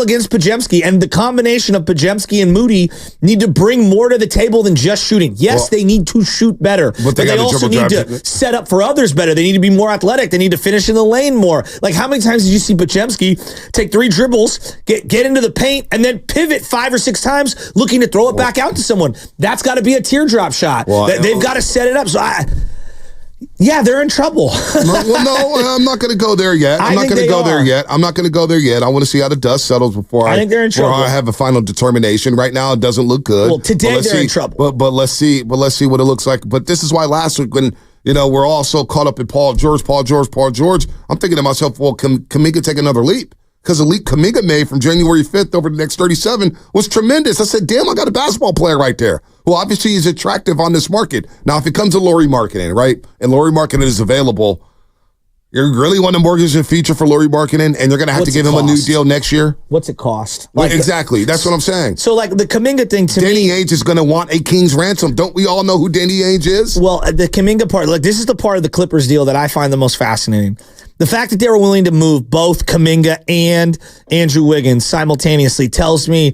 against Podziemski. And the combination of Podziemski and Moody need to bring more to the table than just shooting. Yes, they need to shoot better, but they also need to set up for others better. They need to be more athletic. They need to finish in the lane more. Like, how many times did you see Podziemski take 3 dribbles, get into the paint, and then pivot 5 or 6 times looking to throw it back out to someone? That's got to be a teardrop shot. They've got to set it up. So they're in trouble. No, I'm not going to go there yet. I'm not going to go there yet. I want to see how the dust settles before I think they're in trouble. I have a final determination. Right now, it doesn't look good. Well, today they're in trouble. But let's see what it looks like. But this is why last week, when we're all so caught up in Paul George, I'm thinking to myself, well, can Kuminga take another leap? Because the leap Kuminga made from January 5th over the next 37 was tremendous. I said, damn, I got a basketball player right there. Well, obviously he's attractive on this market. Now, if it comes to Lauri Markkanen, right, and Lauri Markkanen is available, you really want to mortgage a future for Lauri Markkanen, and you're going to have to give him a new deal next year? What's it cost? Exactly. That's what I'm saying. So, like, the Kuminga thing to Danny Ainge is going to want a king's ransom. Don't we all know who Danny Ainge is? Well, the Kuminga part, this is the part of the Clippers deal that I find the most fascinating. The fact that they were willing to move both Kuminga and Andrew Wiggins simultaneously tells me,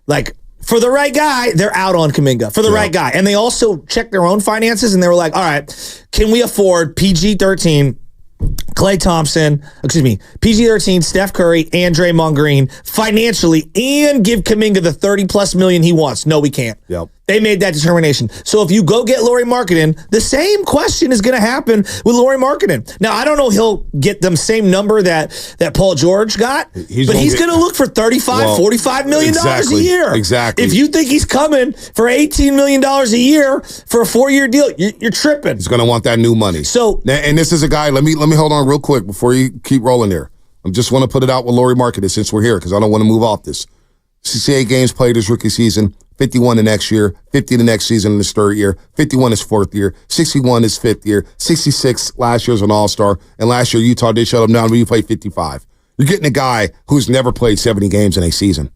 like, for the right guy, they're out on Kuminga. For the right guy. And they also checked their own finances, and they were like, all right, can we afford PG-13, Klay Thompson, PG-13, Steph Curry, and Draymond Green financially, and give Kuminga the $30+ million he wants? No, we can't. Yep. They made that determination. So if you go get Lauri Markkanen, the same question is going to happen with Lauri Markkanen. Now, I don't know he'll get the same number that Paul George got, but he's going to look for $35, $45 million a year. Exactly. If you think he's coming for $18 million a year for a 4-year deal, you're tripping. He's going to want that new money. So, and this is a guy, let me hold on real quick before you keep rolling there. I just want to put it out with Lauri Markkanen since we're here, because I don't want to move off this. 68 games played his rookie season, 51 the next year, 50 the next season in his 3rd year, 51 his 4th year, 61 his 5th year, 66 last year as an All-Star, and last year Utah did shut him down when you played 55. You're getting a guy who's never played 70 games in a season.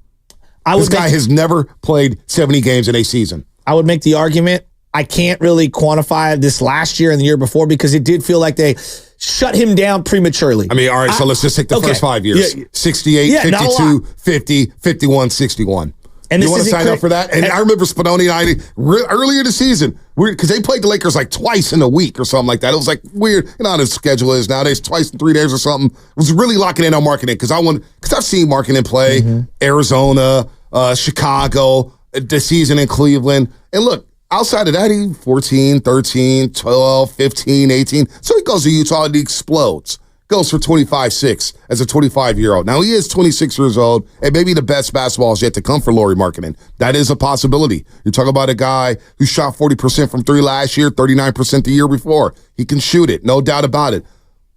This guy has never played 70 games in a season. I would make the argument, I can't really quantify this last year and the year before, because it did feel like they shut him down prematurely. I mean, all right, so let's just take the first 5 years. 68, 52, 50, 51, 61. And you want to sign up for that? And I remember Spinoni and I earlier this season, because they played the Lakers like twice in a week or something like that. It was like weird. You know how the schedule is nowadays, twice in 3 days or something. It was really locking in on marketing because I've seen marketing play Arizona, Chicago, the season in Cleveland. And look, outside of that, he 14, 13, 12, 15, 18. So he goes to Utah and he explodes. Goes for 25-6 as a 25-year-old. Now, he is 26 years old, and maybe the best basketball is yet to come for Lauri Markkanen. That is a possibility. You're talking about a guy who shot 40% from three last year, 39% the year before. He can shoot it, no doubt about it.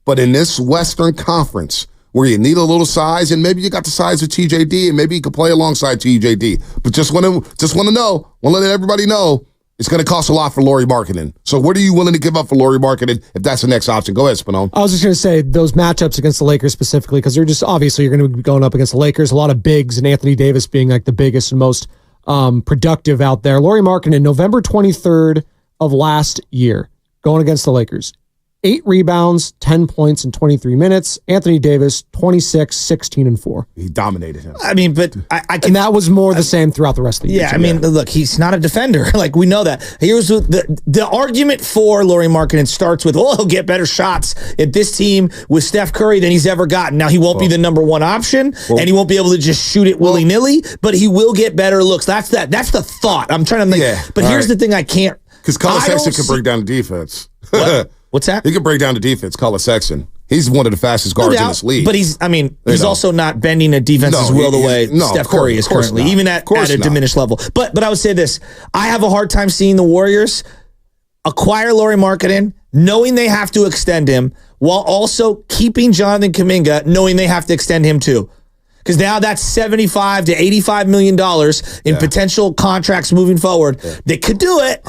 But in this Western Conference, where you need a little size, and maybe you got the size of TJD, and maybe you could play alongside TJD. But just want to know, want to let everybody know, it's going to cost a lot for Lauri Markkanen. So what are you willing to give up for Lauri Markkanen if that's the next option? Go ahead, Spinone. I was just going to say those matchups against the Lakers specifically, because they're just obviously you're going to be going up against the Lakers, a lot of bigs, and Anthony Davis being like the biggest and most productive out there. Lauri Markkanen, November 23rd of last year, going against the Lakers. 8 rebounds, 10 points in 23 minutes. Anthony Davis, 26, 16, and 4. He dominated him. I mean, but I can. And that was more the same throughout the rest of the year. Yeah, I mean, look, he's not a defender. Like, we know that. Here's the argument for Lauri Markkanen starts with, he'll get better shots at this team with Steph Curry than he's ever gotten. Now, he won't be the number one option, and he won't be able to just shoot it willy-nilly, but he will get better looks. That's the thought. I'm trying to make. Yeah, but here's the thing I can't. Because Colin Sexton can break down the defense. What? What's that? He can break down the defense, Colin Sexton. He's one of the fastest guards in this league. But he's also not bending a defense's will the way Steph Curry is currently, even at a diminished level. But I would say this. I have a hard time seeing the Warriors acquire Lauri Markkanen, knowing they have to extend him, while also keeping Jonathan Kuminga, knowing they have to extend him too. Because now that's $75 to $85 million in potential contracts moving forward. They could do it.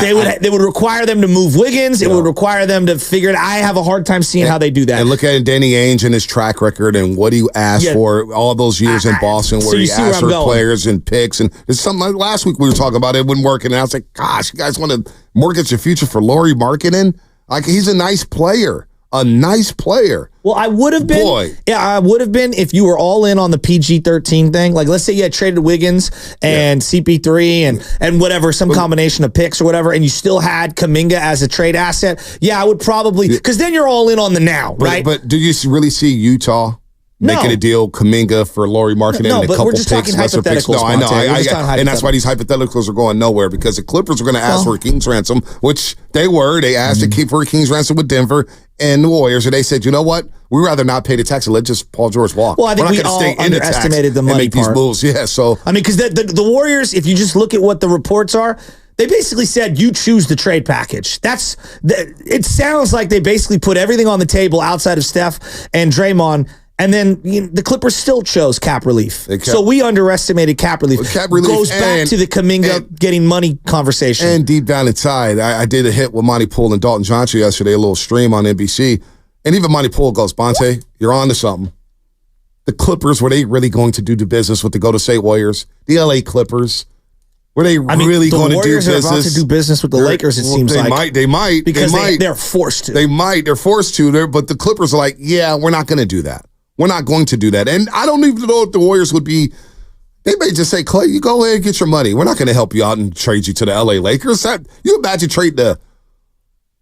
They would require them to move Wiggins. It would require them to figure it out. I have a hard time seeing how they do that. And look at Danny Ainge and his track record and what he asked for all those years in Boston where he asked for players and picks. And it's something like last week we were talking about it wouldn't work. And I was like, gosh, you guys want to mortgage your future for Lauri Markkanen? Like, he's a nice player. A nice player. Well, I would have been. Yeah, I would have been if you were all in on the PG-13 thing. Like, let's say you had traded Wiggins and CP3 and whatever, some combination of picks or whatever, and you still had Kuminga as a trade asset. Yeah, I would probably, because then you're all in on the now, right? But do you really see Utah making a deal, Kuminga for Lauri Markkanen and a couple picks, lesser picks? No, I know. And that's why these hypotheticals are going nowhere, because the Clippers are going to ask for a King's ransom, which they were. They asked to keep for a King's ransom with Denver and the Warriors, and they said, you know what? We'd rather not pay the tax and let just Paul George walk. Well, I think we all underestimated the money and make these moves. Yeah, so. I mean, because the Warriors, if you just look at what the reports are, they basically said, you choose the trade package. It sounds like they basically put everything on the table outside of Steph and Draymond. And then the Clippers still chose cap relief. So we underestimated cap relief. Well, cap relief goes back to the Kuminga getting money conversation. And deep down inside, I did a hit with Monty Poole and Dalton Johnson yesterday, a little stream on NBC. And even Monty Poole goes, Bonte, you're on to something. The Clippers, were they really going to do the business with the Golden State Warriors? The LA Clippers? Were they really going to do business? The Warriors are about to do business with the Lakers, it seems like. They might. Because they're forced to. They might. They're forced to. But the Clippers are like, yeah, we're not going to do that. We're not going to do that. And I don't even know if the Warriors would be, they may just say, Klay, you go ahead and get your money. We're not going to help you out and trade you to the LA Lakers. You imagine trading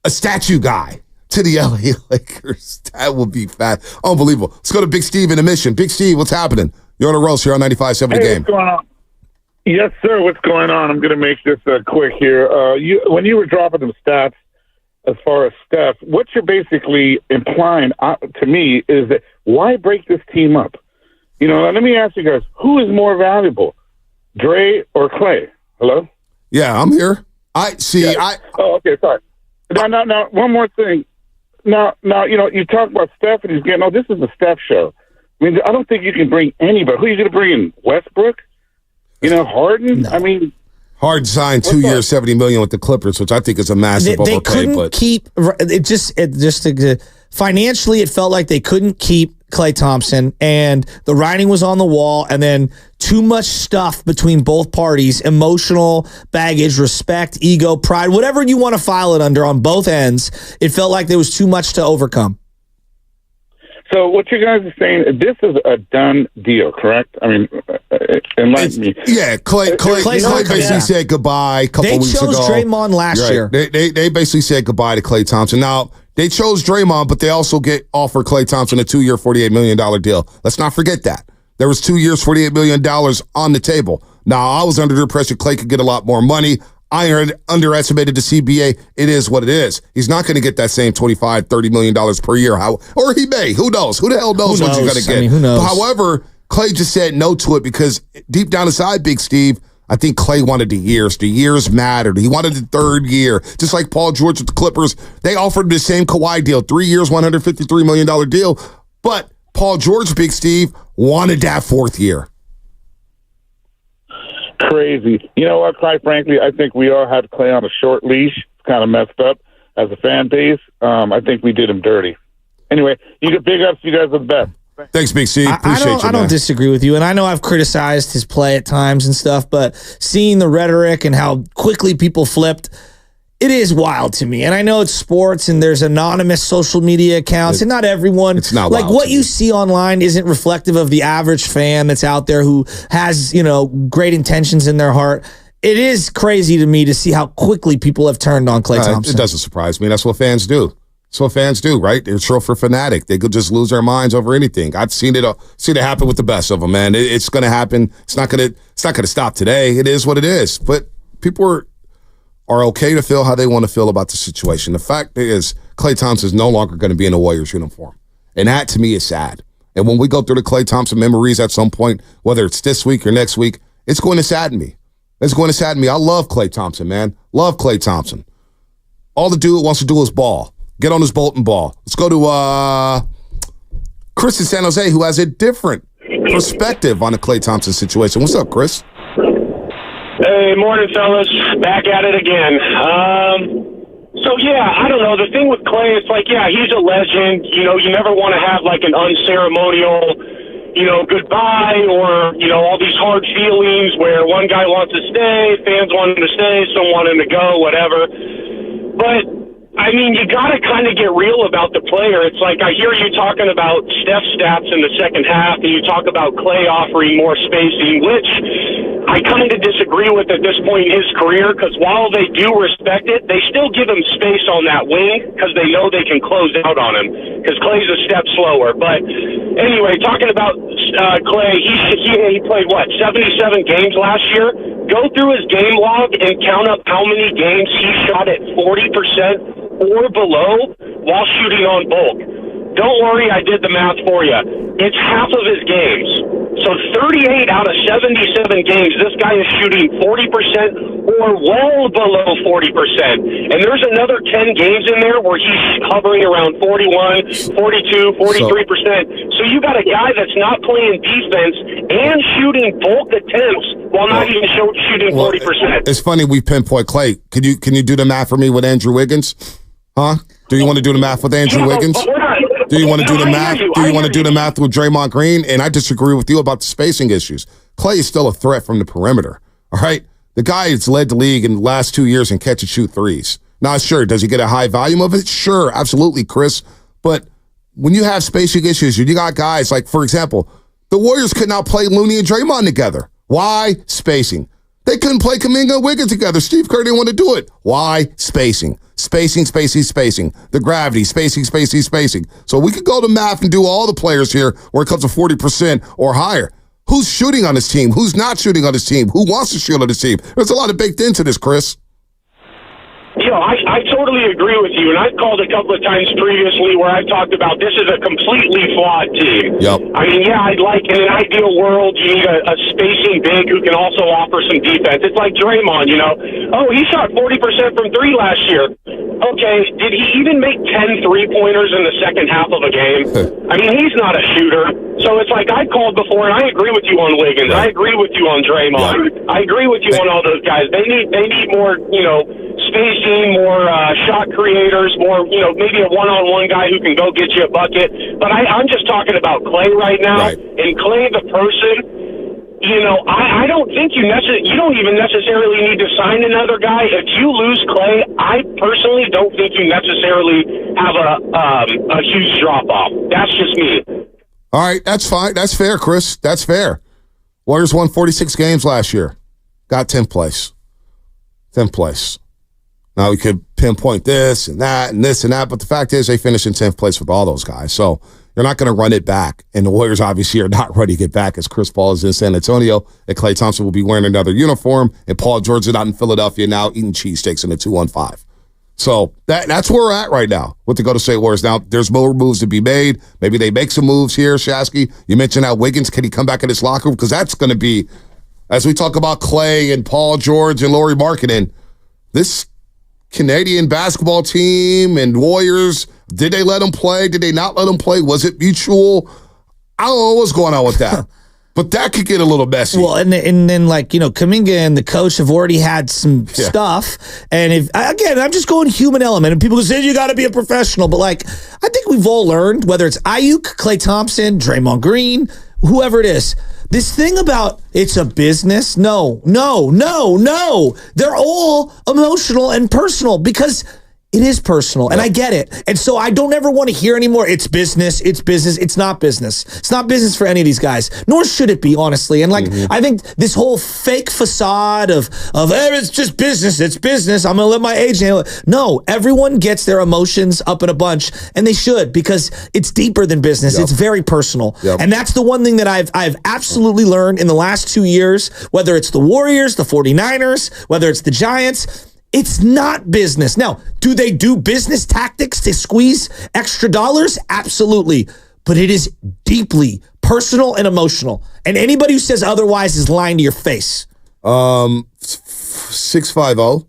a statue guy to the LA Lakers. That would be fat. Unbelievable. Let's go to Big Steve in the Mission. Big Steve, what's happening? You're on a roast here on 95.7 The Game. What's going on? Yes, sir. What's going on? I'm going to make this quick here. When you were dropping them stats, as far as Steph, what you're basically implying to me is that why break this team up? Let me ask you guys, who is more valuable, Dre or Klay? Hello? Yeah, I'm here. Oh, okay, sorry. Now, one more thing. Now, you talk about Steph and he's getting, this is the Steph show. I mean, I don't think you can bring anybody. Who are you going to bring in? Westbrook? Harden? No. I mean, Harden signed 2 years, $70 million with the Clippers, which I think is a massive overpay. They couldn't keep financially. It felt like they couldn't keep Klay Thompson, and the writing was on the wall. And then too much stuff between both parties: emotional baggage, respect, ego, pride, whatever you want to file it under on both ends. It felt like there was too much to overcome. So what you guys are saying, this is a done deal, correct? I mean, Enlighten me. Yeah, Klay basically said goodbye a couple weeks ago. They chose Draymond last year. They basically said goodbye to Klay Thompson. Now, they chose Draymond, but they also offered Klay Thompson a 2-year, $48 million deal. Let's not forget that. There was 2 years, $48 million on the table. Now, I was under the impression Klay could get a lot more money. I underestimated the CBA. It is what it is. He's not going to get that same $25, $30 million per year. Or he may. Who knows? Who the hell knows what you're going to get? I mean, who knows? However, Klay just said no to it because deep down inside, Big Steve, I think Klay wanted the years. The years mattered. He wanted the third year. Just like Paul George with the Clippers, they offered the same Kawhi deal, 3 years, $153 million deal. But Paul George, Big Steve, wanted that fourth year. Crazy. You know what, quite frankly, I think we all had Klay on a short leash. It's kind of messed up as a fan base. I think we did him dirty. Anyway, you get big ups. You guys are the best. Thanks, Big C. Appreciate I don't disagree with you, and I know I've criticized his play at times and stuff, but seeing the rhetoric and how quickly people flipped, it is wild to me. And I know it's sports, and there's anonymous social media accounts, and not everyone. It's not like wild what you see online isn't reflective of the average fan that's out there who has great intentions in their heart. It is crazy to me to see how quickly people have turned on Klay Thompson. It doesn't surprise me. That's what fans do. That's what fans do, right? They're trophy fanatic. They could just lose their minds over anything. I've seen it happen with the best of them, man. It's going to happen. It's not going to stop today. It is what it is. But people are okay to feel how they want to feel about the situation. The fact is, Klay Thompson is no longer going to be in a Warriors uniform, and that to me is sad. And when we go through the Klay Thompson memories at some point, whether it's this week or next week, it's going to sadden me. It's going to sadden me. I love Klay Thompson, man. Love Klay Thompson. All the dude wants to do is ball. Get on his Bolton ball. Let's go to Chris in San Jose, who has a different perspective on the Klay Thompson situation. What's up, Chris? Hey, morning, fellas. Back at it again. I don't know. The thing with Klay, it's like, yeah, he's a legend. You never want to have like an unceremonial, goodbye or, all these hard feelings where one guy wants to stay, fans want him to stay, some want him to go, whatever. But I mean, you got to kind of get real about the player. It's like I hear you talking about Steph's stats in the second half, and you talk about Klay offering more spacing, which I kind of disagree with at this point in his career, because while they do respect it, they still give him space on that wing because they know they can close out on him, because Klay's a step slower. But anyway, talking about Klay, he played, 77 games last year? Go through his game log and count up how many games he shot at 40% or below while shooting on bulk. Don't worry, I did the math for you. It's half of his games. So 38 out of 77 games, this guy is shooting 40% or well below 40%. And there's another 10 games in there where he's hovering around 41, 42, 43%. So you got a guy that's not playing defense and shooting bulk attempts while not even shooting 40%. It's funny we pinpoint Klay. Can you do the math for me with Andrew Wiggins? Huh? Do you want to do the math with Andrew Wiggins? Do you want to do the math? Do you want to do the math with Draymond Green? And I disagree with you about the spacing issues. Klay is still a threat from the perimeter. All right? The guy has led the league in the last 2 years in catch and shoot threes. Now, sure, does he get a high volume of it? Sure, absolutely, Chris. But when you have spacing issues, you got guys like, for example, the Warriors could not play Looney and Draymond together. Why? Spacing. They couldn't play Kuminga and Wiggins together. Steve Kerr didn't want to do it. Why? Spacing. Spacing. The gravity. Spacing. So we could go to math and do all the players here where it comes to 40% or higher. Who's shooting on his team? Who's not shooting on his team? Who wants to shoot on his team? There's a lot of baked into this, Chris. I totally agree with you, and I've called a couple of times previously where I've talked about this is a completely flawed team. Yep. I mean, I'd like in an ideal world you need a spacing big who can also offer some defense. It's like Draymond, Oh, he shot 40% from three last year. Okay, did he even make 10 3-pointers in the second half of a game? I mean, he's not a shooter. So it's like I called before, and I agree with you on Wiggins. Right. I agree with you on Draymond. Yeah. I agree with you on all those guys. They need more, spacing, more shot creators, more, maybe a one-on-one guy who can go get you a bucket. But I'm just talking about Klay right now. Right. And Klay the person, I don't think you don't even necessarily need to sign another guy. If you lose Klay, I personally don't think you necessarily have a huge drop-off. That's just me. All right, that's fine. That's fair, Chris. That's fair. Warriors won 46 games last year. Got 10th place. 10th place. Now we could pinpoint this and that and this and that, but the fact is they finished in 10th place with all those guys. So you're not going to run it back. And the Warriors obviously are not ready to get back as Chris Paul is in San Antonio and Klay Thompson will be wearing another uniform and Paul George is out in Philadelphia now eating cheesesteaks in the 2-on-5. So that's where we're at right now with the Golden State Warriors. Now, there's more moves to be made. Maybe they make some moves here, Shasky. You mentioned how Wiggins, can he come back in his locker room? Because that's going to be, as we talk about Klay and Paul George and Lauri Markkanen, this Canadian basketball team and Warriors, did they let him play? Did they not let him play? Was it mutual? I don't know what's going on with that. But that could get a little messy. Well, and then Kuminga and the coach have already had some stuff. And if again, I'm just going human element. And people say you got to be a professional, but I think we've all learned, whether it's Ayuk, Klay Thompson, Draymond Green, whoever it is, this thing about it's a business. No. They're all emotional and personal because it is personal, and I get it. And so I don't ever want to hear anymore, it's business. It's not business. It's not business for any of these guys, nor should it be, honestly. And I think this whole fake facade of hey, it's just business, it's business, I'm going to let my agent handle it. No, everyone gets their emotions up in a bunch, and they should, because it's deeper than business. It's very personal. And that's the one thing that I've absolutely learned in the last 2 years, whether it's the Warriors, the 49ers, whether it's the Giants. It's not business. Now, do they do business tactics to squeeze extra dollars? Absolutely. But it is deeply personal and emotional. And anybody who says otherwise is lying to your face. 650,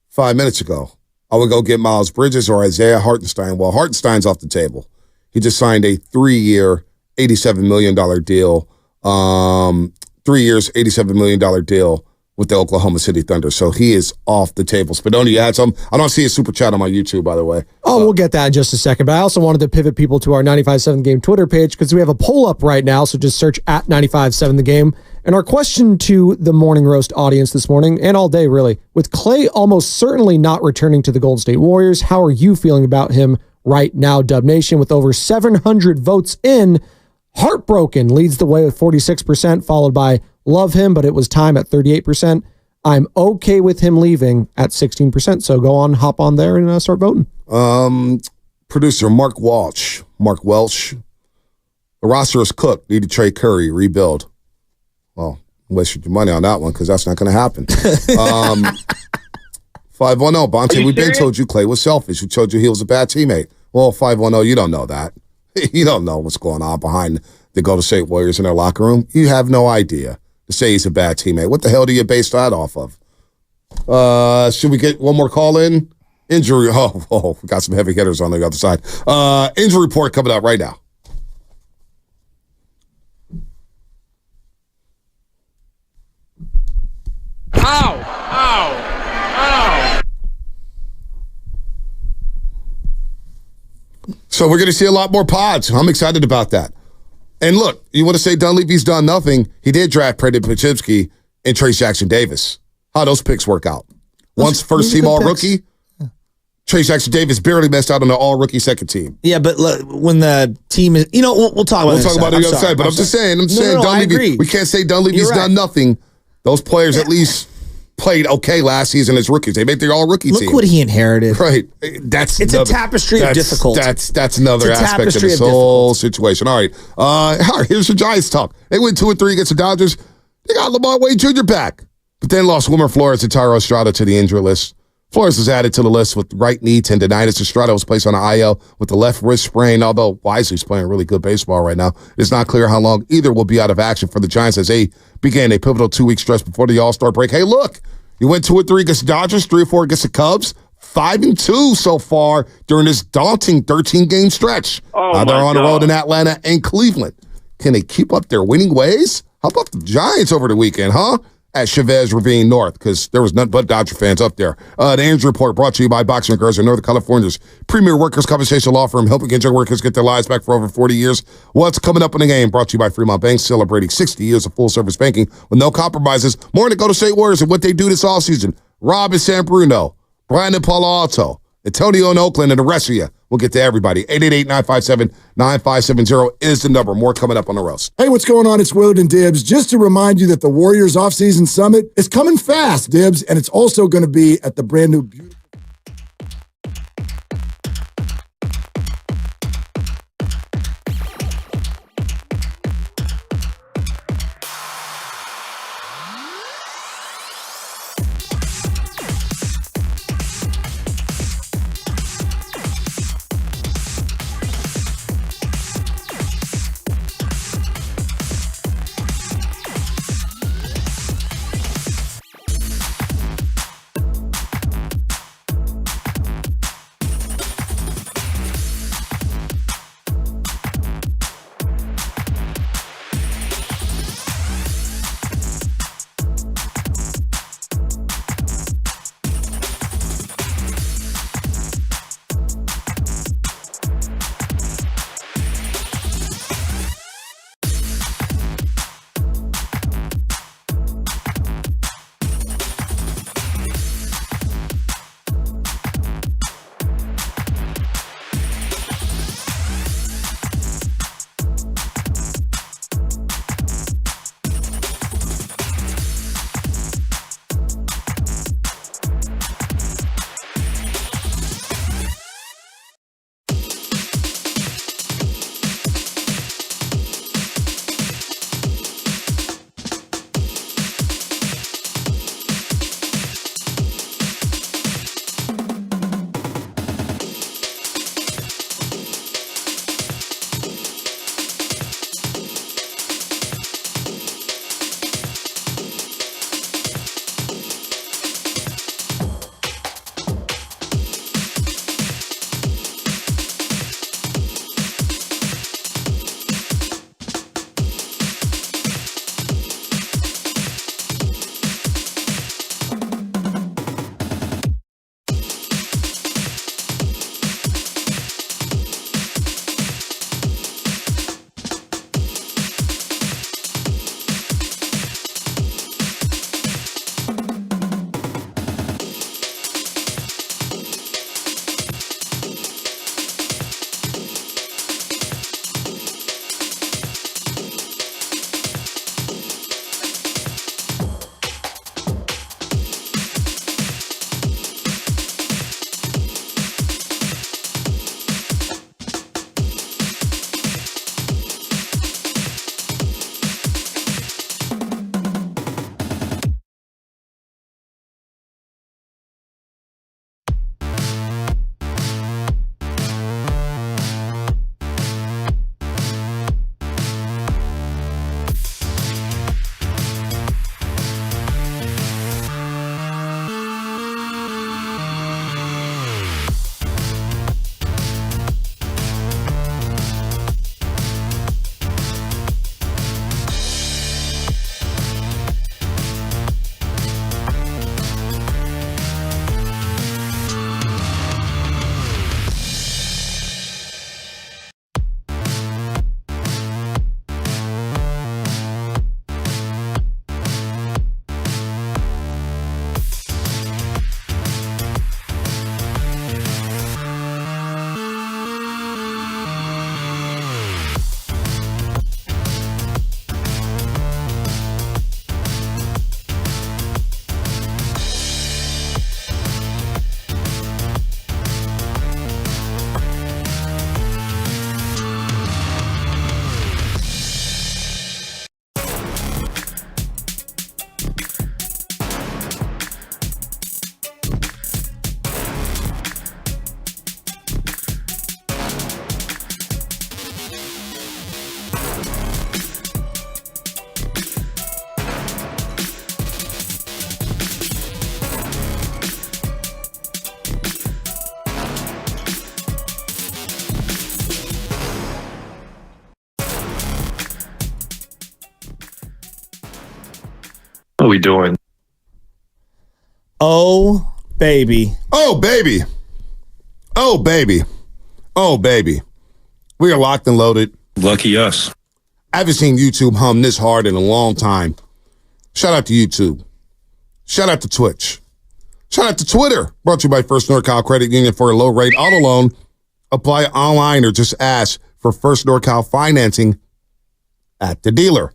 5 minutes ago, I would go get Miles Bridges or Isaiah Hartenstein. Well, Hartenstein's off the table. He just signed a 3-year, $87 million deal. 3 years, $87 million deal with the Oklahoma City Thunder. So he is off the table. Spadoni, you had some? I don't see a super chat on my YouTube, by the way. Oh, we'll get that in just a second. But I also wanted to pivot people to our 95.7 Game Twitter page because we have a poll up right now. So just search at 95.7 The Game. And our question to the Morning Roast audience this morning, and all day really, with Klay almost certainly not returning to the Golden State Warriors, how are you feeling about him right now, Dub Nation? With over 700 votes in, Heartbroken leads the way with 46%, followed by Love him, but it was time at 38%. I'm okay with him leaving at 16%. So go on, hop on there and start voting. Producer Mark Welch. The roster is cooked. Need to trade Curry, rebuild. Well, wasted your money on that one because that's not going to happen. 510, Bonte, we've been told you Klay was selfish. We told you he was a bad teammate. Well, 510, you don't know that. You don't know what's going on behind the Golden State Warriors in their locker room. You have no idea. To say he's a bad teammate. What the hell do you base that off of? Should we get one more call in? Injury. Oh, we got some heavy hitters on the other side. Injury report coming out right now. Ow! So we're going to see a lot more pods. I'm excited about that. And look, you want to say Dunleavy's done nothing. He did draft President Pochimski and Trace Jackson Davis. How those picks work out? Once first-team all-rookie, Trace Jackson Davis barely missed out on the all-rookie second team. Yeah, but look, when the team is, we'll talk about it. We'll talk about it on the other side. But I'm just saying, Dunleavy, we can't say Dunleavy's done nothing. Those players at least played okay last season as rookies. They made their all-rookie team. Look what he inherited. Right. It's a tapestry of difficult. That's another aspect of this whole situation. All right. Here's your Giants talk. They went 2-3 against the Dodgers. They got Lamar Wade Jr. back. But then lost Wilmer Flores and Tyro Estrada to the injury list. Flores was added to the list with right knee tendonitis. Estrada was placed on an IL with the left wrist sprain, although Wisely's playing really good baseball right now. It's not clear how long either will be out of action for the Giants as they began a pivotal 2-week stretch before the All-Star break. Hey, look, you went 2-3 against the Dodgers, 3-4 against the Cubs, 5-2 so far during this daunting 13-game stretch. Now they're on the road in Atlanta and Cleveland. Can they keep up their winning ways? How about the Giants over the weekend, huh? At Chavez Ravine North, because there was nothing but Dodger fans up there. The injury report brought to you by Boxing Girls in Northern California's premier workers' compensation law firm, helping injured workers get their lives back for over 40 years. What's coming up in the game? Brought to you by Fremont Bank, celebrating 60 years of full-service banking with no compromises. More to go to State Warriors and what they do this offseason. Rob in San Bruno, Brian in Palo Alto, Antonio in Oakland, and the rest of you. We'll get to everybody. 888-957-9570 is the number. More coming up on the roast. Hey, what's going on? It's Willard and Dibs. Just to remind you that the Warriors offseason summit is coming fast, Dibs, and it's also going to be at the brand new beautiful. What are we doing? Oh, baby. Oh, baby. Oh, baby. Oh, baby. We are locked and loaded. Lucky us. I haven't seen YouTube hum this hard in a long time. Shout out to YouTube. Shout out to Twitch. Shout out to Twitter. Brought to you by First NorCal Credit Union for a low rate auto loan. Apply online or just ask for First NorCal financing at the dealer.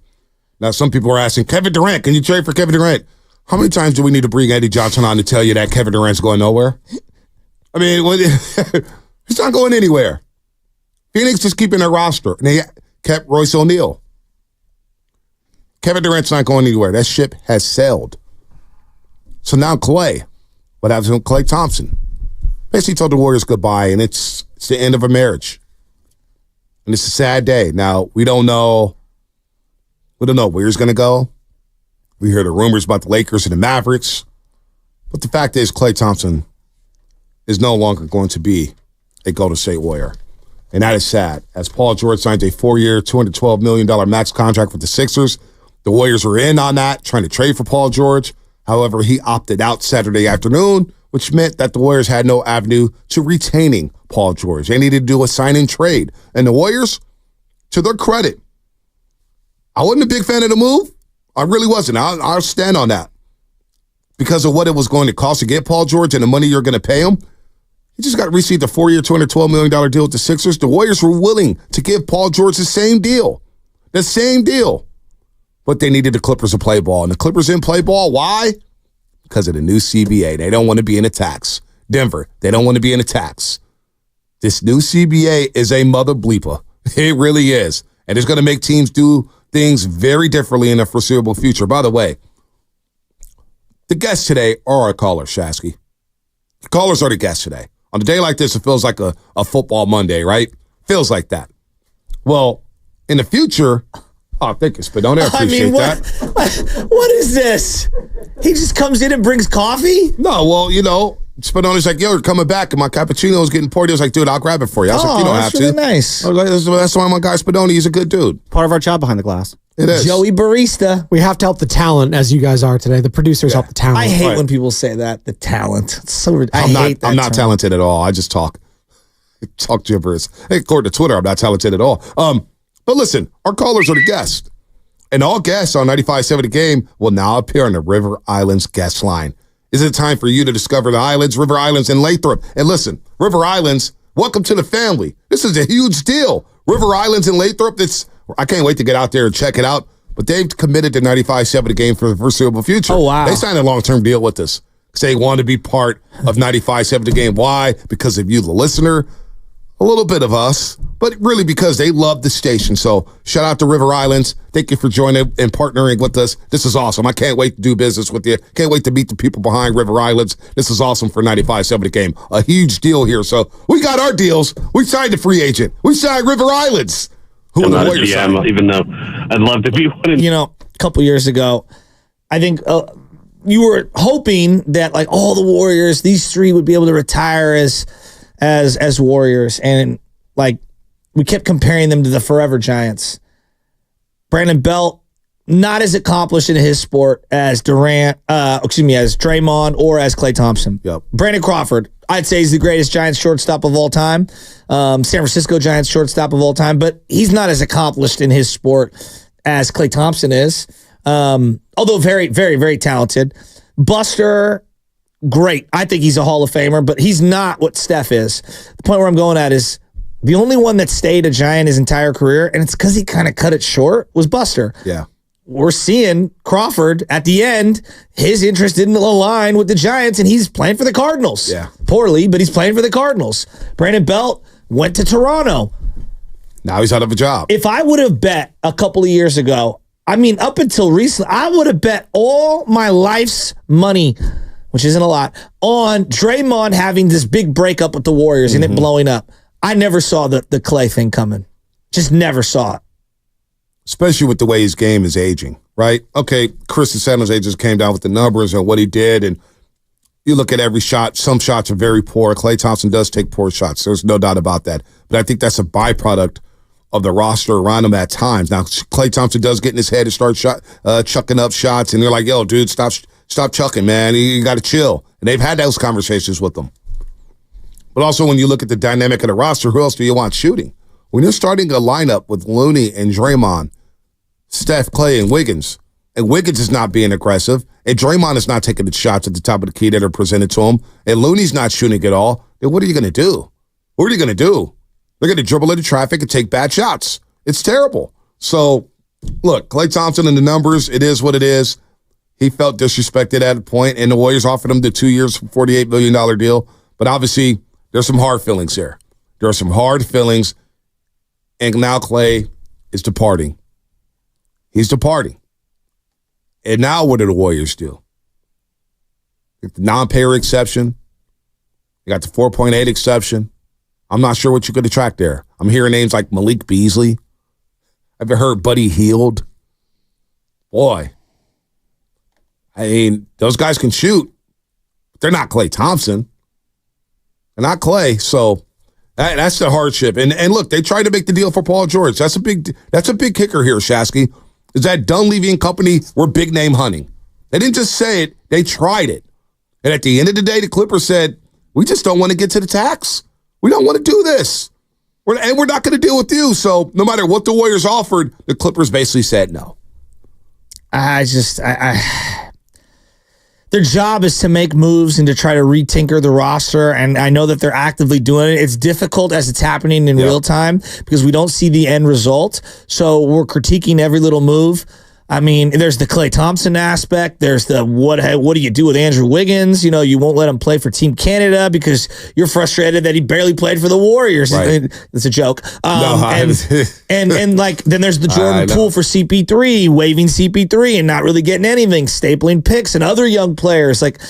Now, some people are asking, Kevin Durant, can you trade for Kevin Durant? How many times do we need to bring Eddie Johnson on to tell you that Kevin Durant's going nowhere? I mean, he's not going anywhere. Phoenix is keeping their roster, and they kept Royce O'Neal. Kevin Durant's not going anywhere. That ship has sailed. So now Klay. What happens with Klay Thompson? Basically told the Warriors goodbye, and it's the end of a marriage. And it's a sad day. Now, we don't know where he's going to go. We hear the rumors about the Lakers and the Mavericks. But the fact is, Klay Thompson is no longer going to be a Golden State Warrior. And that is sad. As Paul George signs a 4-year, $212 million max contract with the Sixers, the Warriors were in on that, trying to trade for Paul George. However, he opted out Saturday afternoon, which meant that the Warriors had no avenue to retaining Paul George. They needed to do a sign-in trade. And the Warriors, to their credit, I wasn't a big fan of the move. I really wasn't. I'll stand on that. Because of what it was going to cost to get Paul George and the money you're going to pay him, he just received a 4-year, $212 million deal with the Sixers. The Warriors were willing to give Paul George the same deal. The same deal. But they needed the Clippers to play ball. And the Clippers didn't play ball. Why? Because of the new CBA. They don't want to be in a tax. Denver, they don't want to be in a tax. This new CBA is a mother bleeper. It really is. And it's going to make teams do things very differently in the foreseeable future. By the way, the guests today are our callers, Shasky. The callers are the guests today. On a day like this, it feels like a football Monday, right? Feels like that. Well, in the future... Oh, thank you, Spadoni. I appreciate that. What is this? He just comes in and brings coffee? No, well, Spadoni's like, yo, you're coming back, and my cappuccino is getting poured. He was like, dude, I'll grab it for you. I was like, you don't have really to. Nice. I was like, that's why my guy Spadoni, he's a good dude. Part of our job behind the glass. It is. Joey Barista. We have to help the talent as you guys are today. The producers help the talent. I hate when people say that, the talent. It's so I hate that I'm not term. talented at all. I just talk. Talk gibberish. Hey, according to Twitter, I'm not talented at all. But listen, our callers are the guests. And all guests on 95.7 The Game will now appear on the River Islands guest line. Is it time for you to discover the islands, River Islands and Lathrop? And listen, River Islands, welcome to the family. This is a huge deal. River Islands and Lathrop, I can't wait to get out there and check it out. But they've committed to 95.7 The Game for the foreseeable future. Oh, wow. They signed a long-term deal with us because they want to be part of 95.7 The Game. Why? Because of you, the listener, a little bit of us, but really because they love the station. So shout out to River Islands. Thank you for joining and partnering with us. This is awesome. I can't wait to do business with you. Can't wait to meet the people behind River Islands. This is awesome for 95.7 The Game. A huge deal here. So we got our deals. We signed a free agent. We signed River Islands. I'm not a GM, even though I'd love to be one. A couple years ago, I think you were hoping that like all the Warriors, these three would be able to retire as Warriors, and like we kept comparing them to the Forever Giants. Brandon Belt, not as accomplished in his sport as as Draymond or as Klay Thompson. Yep. Brandon Crawford, I'd say he's the greatest Giants shortstop of all time. San Francisco Giants shortstop of all time, but he's not as accomplished in his sport as Klay Thompson is. Although very, very, very talented. Buster, great. I think he's a Hall of Famer, but he's not what Steph is. The point where I'm going at is the only one that stayed a Giant his entire career, and it's because he kind of cut it short, was Buster. Yeah. We're seeing Crawford at the end, his interest didn't align with the Giants, and he's playing for the Cardinals. Yeah. Poorly, but he's playing for the Cardinals. Brandon Belt went to Toronto. Now he's out of a job. If I would have bet a couple of years ago, up until recently, I would have bet all my life's money, which isn't a lot, on Draymond having this big breakup with the Warriors and it blowing up. I never saw the Klay thing coming. Just never saw it. Especially with the way his game is aging, right? Okay, Chris in San Jose just came down with the numbers and what he did, and you look at every shot, some shots are very poor. Klay Thompson does take poor shots. There's no doubt about that. But I think that's a byproduct of the roster around him at times. Now, Klay Thompson does get in his head and start chucking up shots, and they're like, yo, dude, stop chucking, man. You got to chill. And they've had those conversations with them. But also when you look at the dynamic of the roster, who else do you want shooting? When you're starting a lineup with Looney and Draymond, Steph, Klay, and Wiggins is not being aggressive, and Draymond is not taking the shots at the top of the key that are presented to him, and Looney's not shooting at all, then what are you going to do? What are you going to do? They're going to dribble into traffic and take bad shots. It's terrible. So, look, Klay Thompson and the numbers, it is what it is. He felt disrespected at a point, and the Warriors offered him the 2 years, $48 million deal. But obviously, there's some hard feelings here. There are some hard feelings, and now Klay is departing. He's departing. And now what do the Warriors do? The non-payer exception. You got the 4.8 exception. I'm not sure what you could attract there. I'm hearing names like Malik Beasley. Have you heard Buddy Hield? Boy. I mean, those guys can shoot. But they're not Klay Thompson. They're not Klay. So that's the hardship. And look, they tried to make the deal for Paul George. That's a big kicker here, Shasky. Is that Dunleavy and company were big name hunting. They didn't just say it, they tried it. And at the end of the day, the Clippers said, we just don't want to get to the tax. We don't want to do this. And we're not going to deal with you. So no matter what the Warriors offered, the Clippers basically said no. Their job is to make moves and to try to retinker the roster, and I know that they're actively doing it. It's difficult as it's happening in real time because we don't see the end result, so we're critiquing every little move. I mean, there's the Klay Thompson aspect. There's the what do you do with Andrew Wiggins? You know, you won't let him play for Team Canada because you're frustrated that he barely played for the Warriors. Right. It's a joke. And like then there's the Jordan Poole for CP3, waiving CP3 and not really getting anything, stapling picks and other young players. Like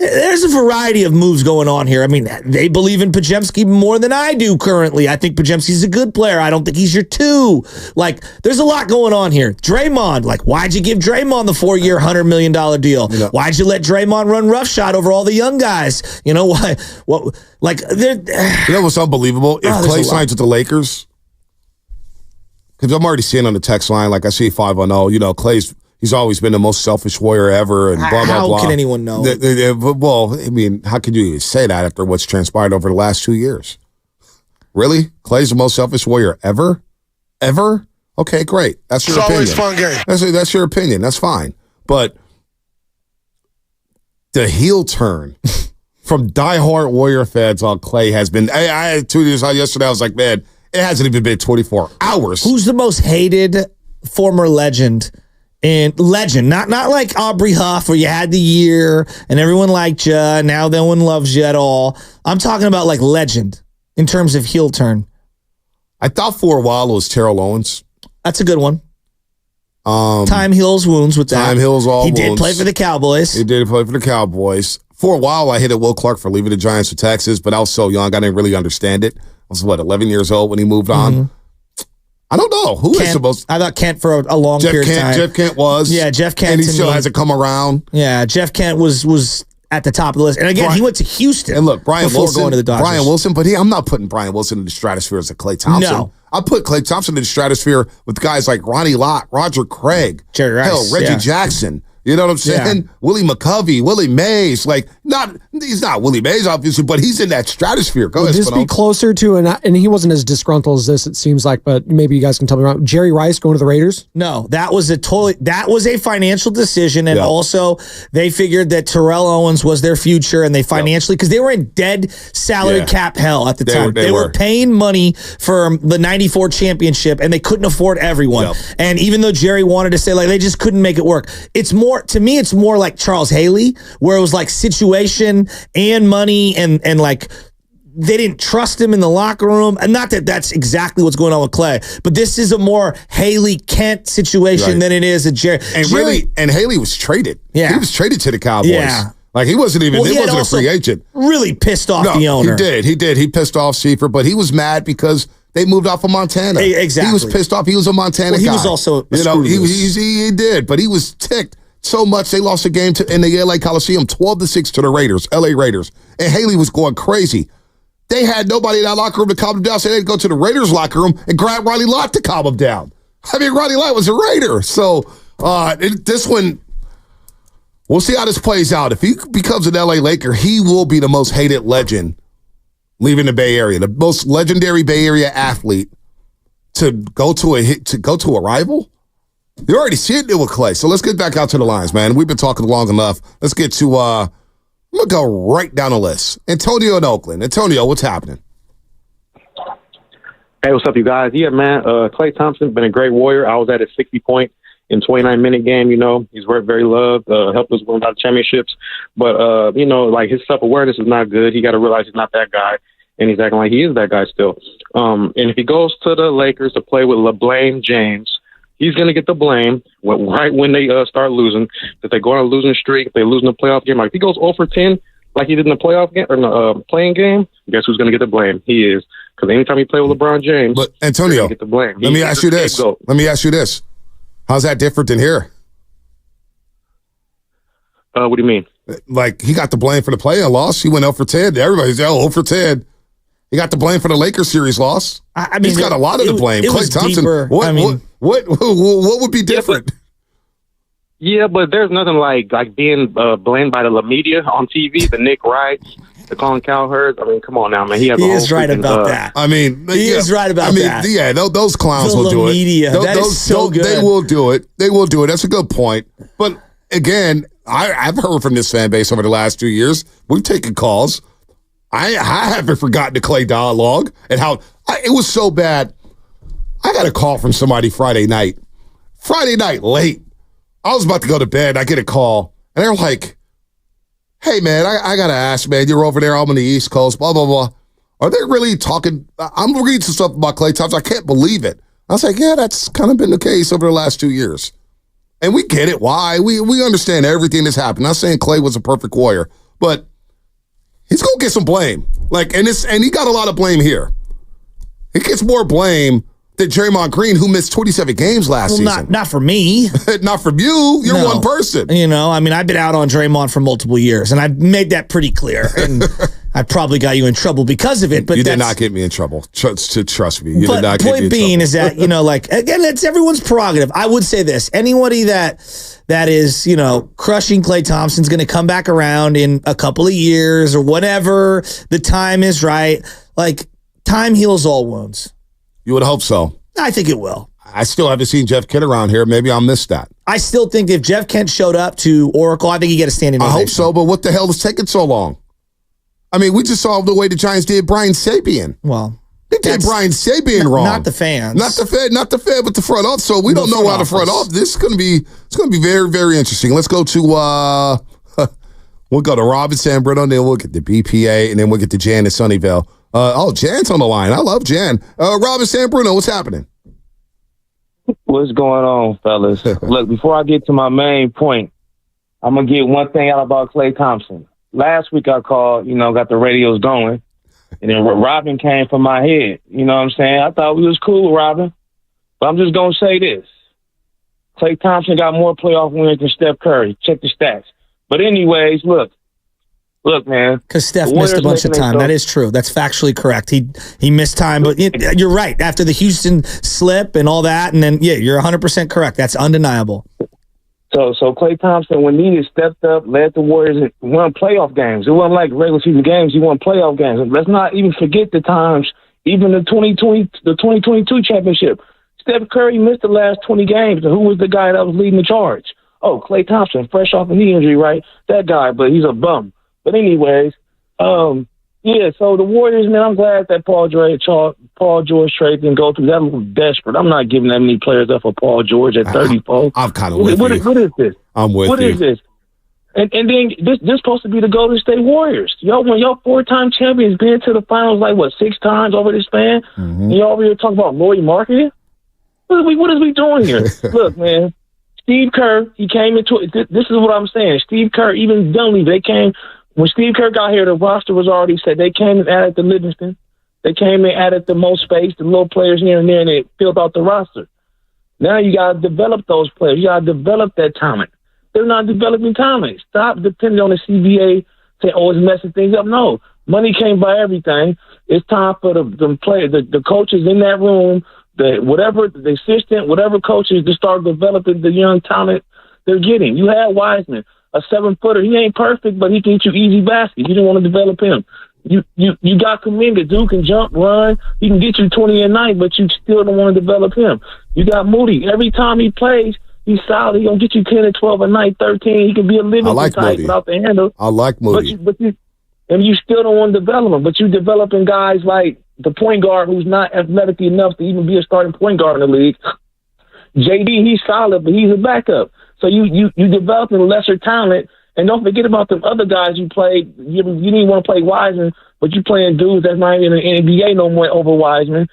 there's a variety of moves going on here. I mean, they believe in Podziemski more than I do currently. I think Podziemski's a good player. I don't think he's your two. Like, there's a lot going on here. Draymond, like, why'd you give Draymond the 4-year, $100 million deal? You know, why'd you let Draymond run roughshod over all the young guys? You know, why? What? Like, you know what's unbelievable? If Klay signs with the Lakers, because I'm already seeing on the text line, like I see 510, you know, he's always been the most selfish Warrior ever, and blah, blah, blah. How can anyone know? Well, I mean, how could you even say that after what's transpired over the last 2 years? Really? Klay's the most selfish Warrior ever? Ever? Okay, great. That's your opinion. It's always fun game. That's your opinion. That's fine. But the heel turn from diehard Warrior fans on Klay has been, I tweeted this out yesterday. I was like, man, it hasn't even been 24 hours. Who's the most hated former legend? And legend, not like Aubrey Huff, where you had the year and everyone liked you, now no one loves you at all. I'm talking about like legend in terms of heel turn. I thought for a while it was Terrell Owens. That's a good one. Time heals wounds with that. Time heals all wounds. He did play for the Cowboys. He did play for the Cowboys. For a while, I hated Will Clark for leaving the Giants for Texas, but I was so young, I didn't really understand it. I was, 11 years old when he moved on? Mm-hmm. I don't know. Who is supposed to... I thought Kent for a long period of time. Jeff Kent was. Yeah, Jeff Kent. And he still hasn't come around. Yeah, Jeff Kent was at the top of the list. And again, he went to Houston. And look, Brian Wilson. Going to the Dodgers. Brian Wilson, but I'm not putting Brian Wilson in the stratosphere as a Klay Thompson. No. I put Klay Thompson in the stratosphere with guys like Ronnie Lott, Roger Craig, Jerry Rice, Reggie Jackson. You know what I'm saying? Yeah. Willie McCovey, Willie Mays. He's not Willie Mays, obviously, but he's in that stratosphere. Go ahead, Would this be closer to, and he wasn't as disgruntled as this, it seems like, but maybe you guys can tell me wrong. Jerry Rice going to the Raiders? No, that was a financial decision, and also they figured that Terrell Owens was their future, and they financially, because they were in dead salary cap hell at the time. They were paying money for the 94 championship, and they couldn't afford everyone. Yep. And even though Jerry wanted to say, they just couldn't make it work. To me, it's more like Charles Haley, where it was like situation and money and they didn't trust him in the locker room. And not that that's exactly what's going on with Klay, but this is a more Haley-Kent situation than it is a Jerry. And Haley was traded. Yeah. He was traded to the Cowboys. Yeah. He wasn't even, he wasn't a free agent. Really pissed off the owner. He did. He pissed off Seifert, but he was mad because they moved off of Montana. Exactly. He was pissed off. He was a Montana guy. He was also he did, but he was ticked so much they lost a game in the LA Coliseum 12-6 to the Raiders, LA Raiders. And Haley was going crazy. They had nobody in that locker room to calm him down, so they'd go to the Raiders locker room and grab Ronnie Lott to calm him down. I mean, Ronnie Lott was a Raider. So this one, we'll see how this plays out. If he becomes an LA Laker, he will be the most hated legend leaving the Bay Area, the most legendary Bay Area athlete to go to a rival. You already see it with Klay. So let's get back out to the lines, man. We've been talking long enough. Let's get to, I'm going to go right down the list. Antonio in Oakland. Antonio, what's happening? Hey, what's up, you guys? Yeah, man. Klay Thompson been a great Warrior. I was at his 60-point in 29-minute game. He's very loved. Helped us win a lot of championships. But his self-awareness is not good. He got to realize he's not that guy, and he's acting like he is that guy still. And if he goes to the Lakers to play with LeBron James, he's going to get the blame right when they start losing. If they go on a losing streak, if they lose in the playoff game, like if he goes 0 for 10, like he did in the playoff game or in the playing game, guess who's going to get the blame? He is. Because anytime you play with LeBron James, but Antonio, get the blame. Let me ask you this. How's that different than here? What do you mean? Like, he got the blame for the play-in loss. He went 0 for 10. Everybody's 0 for 10. He got the blame for the Lakers series loss. I mean, he's got a lot of the blame. Klay Thompson. What would be different? Yeah, but there's nothing like being blamed by the media on TV, the Nick Wrights, the Colin Cowherds. I mean, come on now, man. He is right about that. I mean, he is right about that. Yeah, those clowns will do it. Media. That is so good. They will do it. That's a good point. But again, I've heard from this fan base over the last 2 years. We've taken calls. I haven't forgotten the Klay dialogue and how it was so bad. I got a call from somebody Friday night late. I was about to go to bed. I get a call, and they're like, hey, man, I got to ask, man, you're over there. I'm on the East Coast, blah, blah, blah. Are they really talking? I'm reading some stuff about Klay Thompson. I can't believe it. I was like, yeah, that's kind of been the case over the last 2 years. And we get it. Why? We understand everything that's happened. Not saying Klay was a perfect Warrior, but he's going to get some blame. And he got a lot of blame here. He gets more blame than Draymond Green, who missed 27 games last season. Not for me. Not from you. You're one person. I mean, I've been out on Draymond for multiple years, and I've made that pretty clear. And I probably got you in trouble because of it. But you did not get me in trouble. Trust me. You did not get me in trouble. Point being is that, again, it's everyone's prerogative. I would say this. Anybody that is, crushing Klay Thompson's going to come back around in a couple of years or whatever. The time is right. Like, time heals all wounds. You would hope so. I think it will. I still haven't seen Jeff Kent around here. Maybe I'll miss that. I still think if Jeff Kent showed up to Oracle, I think he'd get a standing ovation. I hope so, but what the hell is taking so long? I mean, we just saw the way the Giants did Brian Sabian. Well, they did Brian Sabian wrong. Not the fans. Not the Fed, but the front office. So we don't know how the front office. This is going to be very, very interesting. Let's go to we'll go to Robin San Bruno, then we'll get the BPA, and then we'll get to Jan in Sunnyvale. Jan's on the line. I love Jan. Robin San Bruno, what's happening? What's going on, fellas? Look, before I get to my main point, I'm going to get one thing out about Klay Thompson. Last week I called, got the radios going, and then Robin came from my head. You know what I'm saying? I thought we was cool, Robin. But I'm just going to say this. Klay Thompson got more playoff wins than Steph Curry. Check the stats. But anyways, look, man. Because Steph missed a bunch of time. That is true. That's factually correct. He missed time, but you're right. After the Houston slip and all that, and then, you're 100% correct. That's undeniable. So Klay Thompson, when needed, stepped up, led the Warriors, and won playoff games. It wasn't like regular season games. He won playoff games. And let's not even forget the times, even the 2022 championship. Steph Curry missed the last 20 games. And who was the guy that was leading the charge? Oh, Klay Thompson, fresh off a knee injury, right? That guy, but he's a bum. But anyways, so the Warriors, man, I'm glad that Paul George trade didn't go through. That was desperate. I'm not giving that many players up for Paul George at 34. I'm kind of with you. What is this? I'm with you. What is this? And then this supposed to be the Golden State Warriors. Y'all 4-time champions, been to the finals 6 times over this span. Mm-hmm. Y'all over here talking about Lloyd marketing? What is we doing here? Look, man. Steve Kerr, he came into it. This is what I'm saying. Steve Kerr, even Dunleavy, they came. When Steve Kerr got here, the roster was already set. They came and added the Livingston. They came and added the most space, the little players here and there, and they filled out the roster. Now you got to develop those players. You got to develop that talent. They're not developing talent. Stop depending on the CBA to always messing things up. No, money can't buy everything. It's time for the players, the coaches in that room, the assistant, whatever coaches to start developing the young talent they're getting. You had Wiseman, a 7-footer. He ain't perfect, but he can get you easy baskets. You didn't want to develop him. You got Kuminga. Dude can jump, run. He can get you 20 a night, but you still don't want to develop him. You got Moody. Every time he plays, he's solid. He gonna get you 10 and 12 a night, 13. He can be a living type without the handle. I like Moody. And you still don't want to develop him. But you developing guys like the point guard who's not athletic enough to even be a starting point guard in the league. JD, he's solid, but he's a backup. So you developing lesser talent, and don't forget about the other guys you played. You didn't want to play Wiseman, but you playing dudes that's not even in the NBA no more over Wiseman,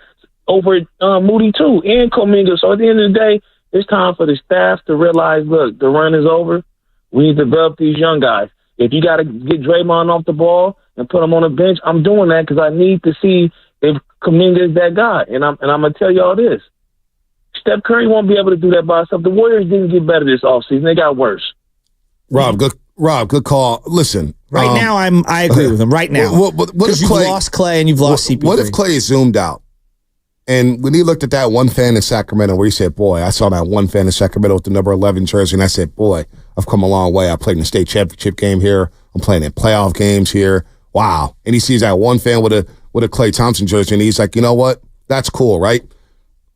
over Moody too, and Kuminga. So at the end of the day, it's time for the staff to realize, look, the run is over. We need to develop these young guys. If you got to get Draymond off the ball and put him on the bench, I'm doing that because I need to see if Kuminga is that guy. And I'm going to tell y'all this. Steph Curry won't be able to do that by himself. The Warriors didn't get better this offseason. They got worse. Rob, good call. Listen. Right now, I agree with him. Right now. Because you've lost Klay and you've lost CP3. What if Klay zoomed out? And when he looked at that one fan in Sacramento where he said, boy, I saw that one fan in Sacramento with the number 11 jersey, and I said, boy, I've come a long way. I played in the state championship game here. I'm playing in playoff games here. Wow. And he sees that one fan with a Klay Thompson jersey, and he's like, you know what? That's cool, right?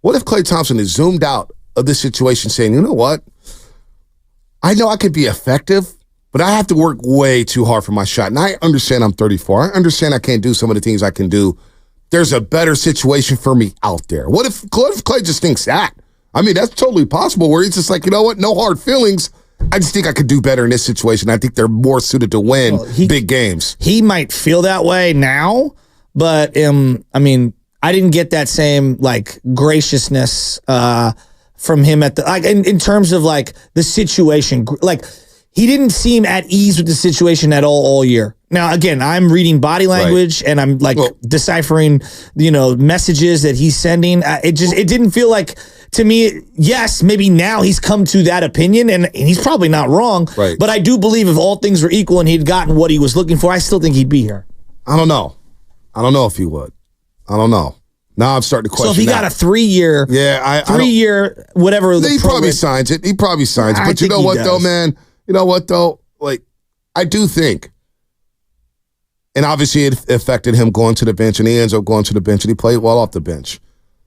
What if Klay Thompson is zoomed out of this situation saying, you know what? I know I could be effective, but I have to work way too hard for my shot. And I understand I'm 34. I understand I can't do some of the things I can do. There's a better situation for me out there. What if Klay just thinks that? I mean, that's totally possible where he's just like, you know what? No hard feelings. I just think I could do better in this situation. I think they're more suited to win big games. He might feel that way now, but I mean, I didn't get that same like graciousness from him at the in terms of like the situation. Like he didn't seem at ease with the situation at all year. Now, again, I'm reading body language and I'm like deciphering, messages that he's sending. It didn't feel like to me. Yes, maybe now he's come to that opinion and he's probably not wrong. Right. But I do believe if all things were equal and he'd gotten what he was looking for, I still think he'd be here. I don't know if he would. I don't know. Now I'm starting to question. So if he got a 3-year, whatever, he probably signs it. But you know what, though, man? You know what, though? Like, I do think, and obviously it affected him going to the bench, and he ends up going to the bench, and he played well off the bench.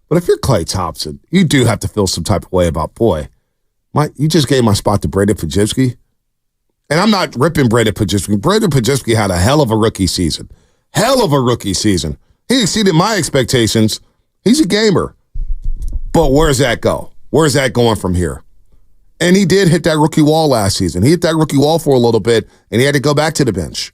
But if you're Klay Thompson, you do have to feel some type of way about, boy, you just gave my spot to Brandon Pajewski. And I'm not ripping Brandon Pajewski. Brandon Pajewski had a hell of a rookie season. He exceeded my expectations. He's a gamer. But where's that go? Where's that going from here? And he did hit that rookie wall last season. He hit that rookie wall for a little bit, and he had to go back to the bench.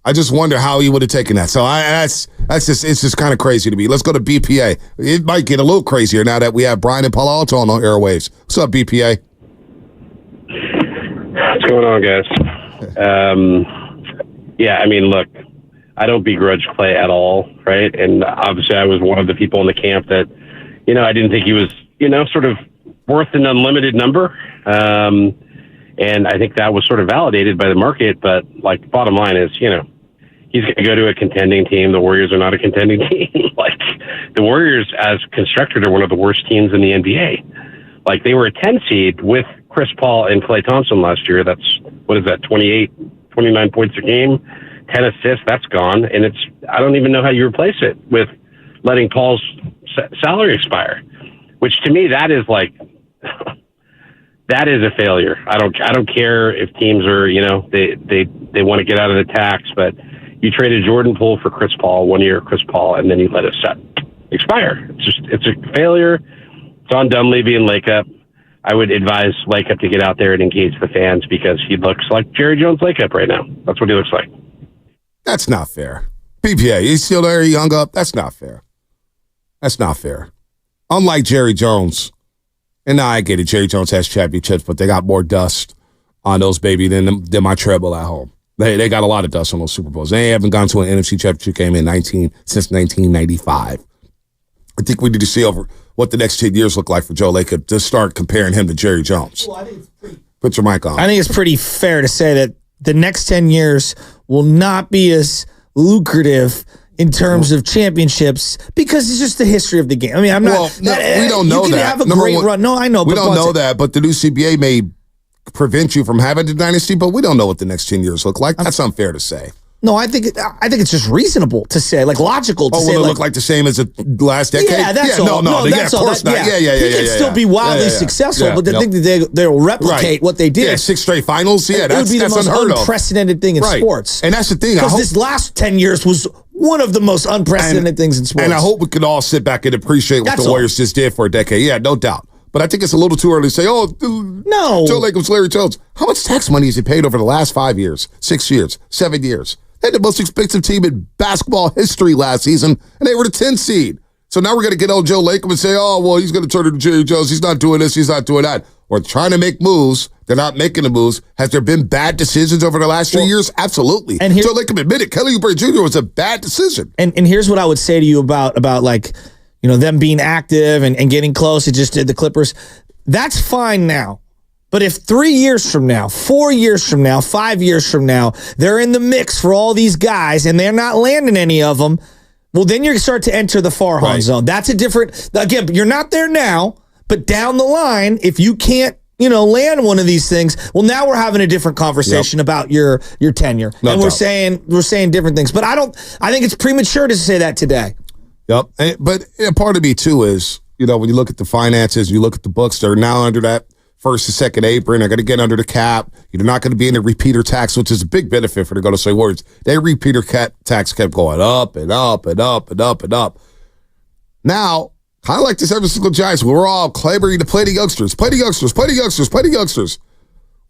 I just wonder how he would have taken that. So it's just kind of crazy to me. Let's go to BPA. It might get a little crazier now that we have Brian and Palo Alto on the airwaves. What's up, BPA? What's going on, guys? Yeah, I mean, look, I don't begrudge Klay at all, right? And obviously I was one of the people in the camp that, I didn't think he was, sort of worth an unlimited number. And I think that was sort of validated by the market. But, like, bottom line is, he's going to go to a contending team. The Warriors are not a contending team. Like, the Warriors, as constructed, are one of the worst teams in the NBA. Like, they were a 10 seed with Chris Paul and Klay Thompson last year. That's, 29 points a game. 10 assists, that's gone. And I don't even know how you replace it with letting Paul's salary expire, which to me, that is like, that is a failure. I don't care if teams are, they want to get out of the tax, but you traded Jordan Poole for Chris Paul, 1 year Chris Paul, and then you let it expire. It's a failure. It's on Dunleavy and Lakeup. I would advise Lakeup to get out there and engage the fans because he looks like Jerry Jones Lakeup right now. That's what he looks like. That's not fair. PPA, he's still there, young up. That's not fair. Unlike Jerry Jones, and now I get it, Jerry Jones has championships, but they got more dust on those baby than my treble at home. They got a lot of dust on those Super Bowls. They haven't gone to an NFC championship game since 1995. I think we need to see over what the next 10 years look like for Joe Lacob to start comparing him to Jerry Jones. Well, I think it's Put your mic on. I think it's pretty fair to say that the next 10 years will not be as lucrative in terms of championships because it's just the history of the game. I mean, we don't know that. You can have a great run. No, I know. We don't know that, but the new CBA may prevent you from having the dynasty, but we don't know what the next 10 years look like. That's unfair to say. No, I think it's just reasonable to say, like logical to say. Will it like, look like the same as the last decade? Yeah, that's all. No, that's of course all. not. He can still be wildly successful, but I think that they'll replicate what they did. Yeah, 6 straight finals. Yeah, it would be the most unprecedented thing in sports. And that's the thing. Because this last 10 years was one of the most unprecedented things in sports. And I hope we can all sit back and appreciate what the Warriors just did for a decade. Yeah, no doubt. But I think it's a little too early to say, no. Joe Lacob's Larry Jones. How much tax money has he paid over the last 5 years, 6 years, 7 years? They had the most expensive team in basketball history last season, and they were the 10th seed. So now we're going to get old Joe Lacob and say, he's going to turn into Jerry Jones. He's not doing this. He's not doing that. We're trying to make moves. They're not making the moves. Has there been bad decisions over the last 3 years? Absolutely. And Joe Lacob admitted Kelly Oubre Jr. was a bad decision. And here's what I would say to you about like, them being active and getting close. It just did the Clippers. That's fine now. But if 3 years from now, 4 years from now, 5 years from now, they're in the mix for all these guys and they're not landing any of them, well, then you start to enter the Farhan zone. That's a different, again, you're not there now, but down the line, if you can't, land one of these things, well, now we're having a different conversation about your tenure. And we're saying different things. But I think it's premature to say that today. Yep. But part of me, too, is, when you look at the finances, you look at the books, they're now under that first and second apron. They're going to get under the cap. You're not going to be in a repeater tax, which is a big benefit for the Golden State Warriors. Their repeater tax kept going up and up and up and up and up. Now, kind of like this every single Giants, we're all clamoring to play the youngsters, play the youngsters, play the youngsters, play the youngsters.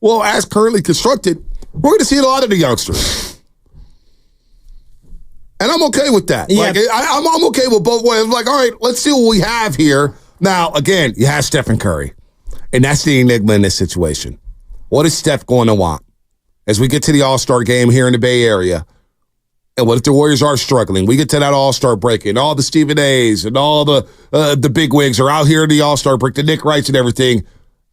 Well, as currently constructed, we're going to see a lot of the youngsters. And I'm okay with that. Yeah. Like, I'm okay with both ways. I'm like, all right, let's see what we have here. Now, again, you have Stephen Curry. And that's the enigma in this situation. What is Steph going to want? As we get to the All-Star game here in the Bay Area, and what if the Warriors are struggling? We get to that All-Star break, and all the Stephen A's and all the big wigs are out here in the All-Star break, the Nick Wrights and everything,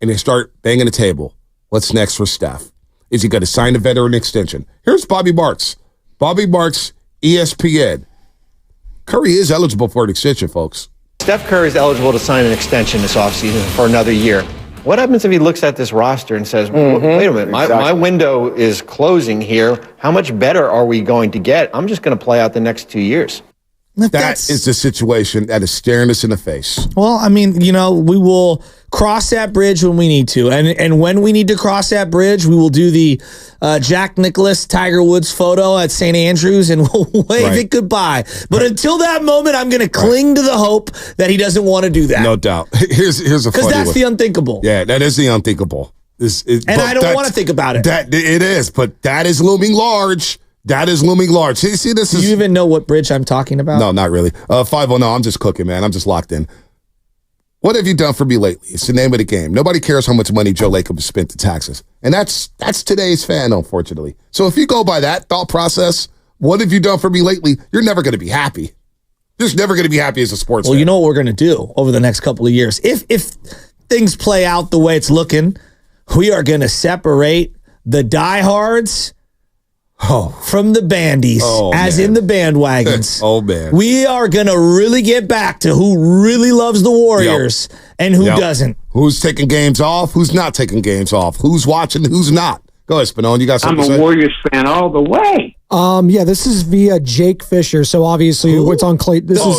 and they start banging the table. What's next for Steph? Is he going to sign a veteran extension? Here's Bobby Marks. Bobby Marks, ESPN. Curry is eligible for an extension, folks. Steph Curry is eligible to sign an extension this offseason for another year. What happens if he looks at this roster and says, wait a minute, my window is closing here. How much better are we going to get? I'm just going to play out the next 2 years. That is the situation that is staring us in the face. Well, I mean, we will cross that bridge when we need to. And when we need to cross that bridge, we will do the Jack Nicklaus, Tiger Woods photo at St. Andrews and we'll wave it goodbye. But until that moment, I'm going to cling to the hope that he doesn't want to do that. No doubt. Here's a funny one. Because that's the unthinkable. Yeah, that is the unthinkable. And I don't want to think about it. It is, but that is looming large. That is looming large. See, this is. Do you even know what bridge I'm talking about? No, not really. 5-0. No, I'm just cooking, man. I'm just locked in. What have you done for me lately? It's the name of the game. Nobody cares how much money Joe Lacob has spent in taxes. And that's today's fan, unfortunately. So if you go by that thought process, what have you done for me lately? You're never going to be happy. You're just never going to be happy as a sports fan. Well, you know what we're going to do over the next couple of years. If things play out the way it's looking, we are going to separate the diehards from the bandies, in the bandwagons. Man. We are going to really get back to who really loves the Warriors and who doesn't. Who's taking games off, who's not taking games off, who's watching, who's not. Go ahead, Spinone. You got something to say? I'm a Warriors fan all the way. This is via Jake Fisher. So obviously, what's on Klay? This is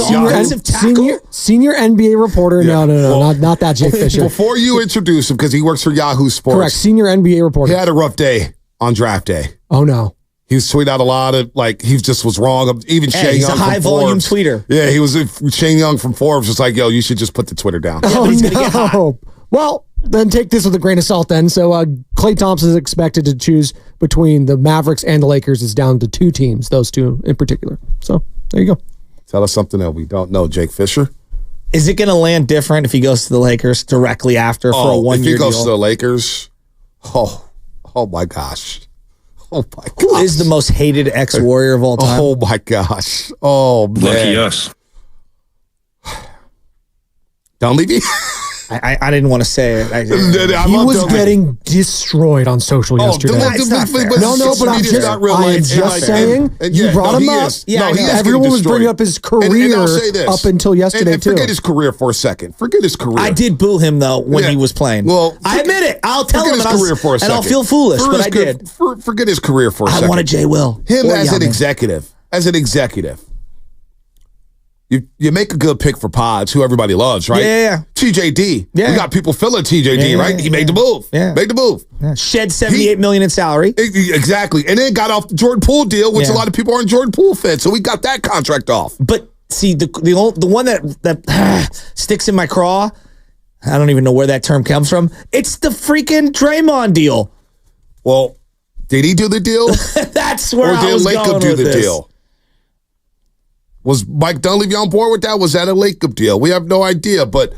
senior NBA reporter. Yeah. No, not that Jake Fisher. Before you introduce him, because he works for Yahoo Sports. Correct, senior NBA reporter. He had a rough day on draft day. Oh no. He was tweeting out a lot of, he just was wrong. Even Shane Young he's a high-volume tweeter. Yeah, he was. Shane Young from Forbes was like, yo, you should just put the Twitter down. Yeah, but he's going to get hot. Well, then take this with a grain of salt then. So Klay Thompson is expected to choose between the Mavericks and the Lakers. It's down to two teams, those two in particular. So there you go. Tell us something that we don't know, Jake Fisher. Is it going to land different if he goes to the Lakers directly after for a 1 year deal? If he goes to the Lakers, oh my gosh. Oh my gosh. Who is the most hated ex-Warrior of all time? Oh my gosh. Oh man. Lucky us. Don't leave me. I didn't want to say it. He was getting destroyed on social yesterday. No, but I'm just saying. You brought him up. Everyone was bringing up his career up until yesterday, and forget his career for a second. Forget his career. I did boo him, though, when he was playing. Well, I admit it. I'll tell him, his career for a second. and I'll feel foolish, but I did. Forget his career for a second. I wanted Jay Will. Him as an executive. You make a good pick for Pods, who everybody loves, right? Yeah. TJD. Yeah. We got people feeling TJD, right? He made the move. Yeah. Made the move. Yeah. Shed $78 million in salary. Exactly. And then got off the Jordan Poole deal, which a lot of people aren't Jordan Poole fans. So we got that contract off. But see, the one that sticks in my craw, I don't even know where that term comes from. It's the freaking Draymond deal. Well, did he do the deal? That's where I was going with this. Or did Lacob do the deal? Was Mike Dunleavy on board with that? Was that a Lacob deal? We have no idea. But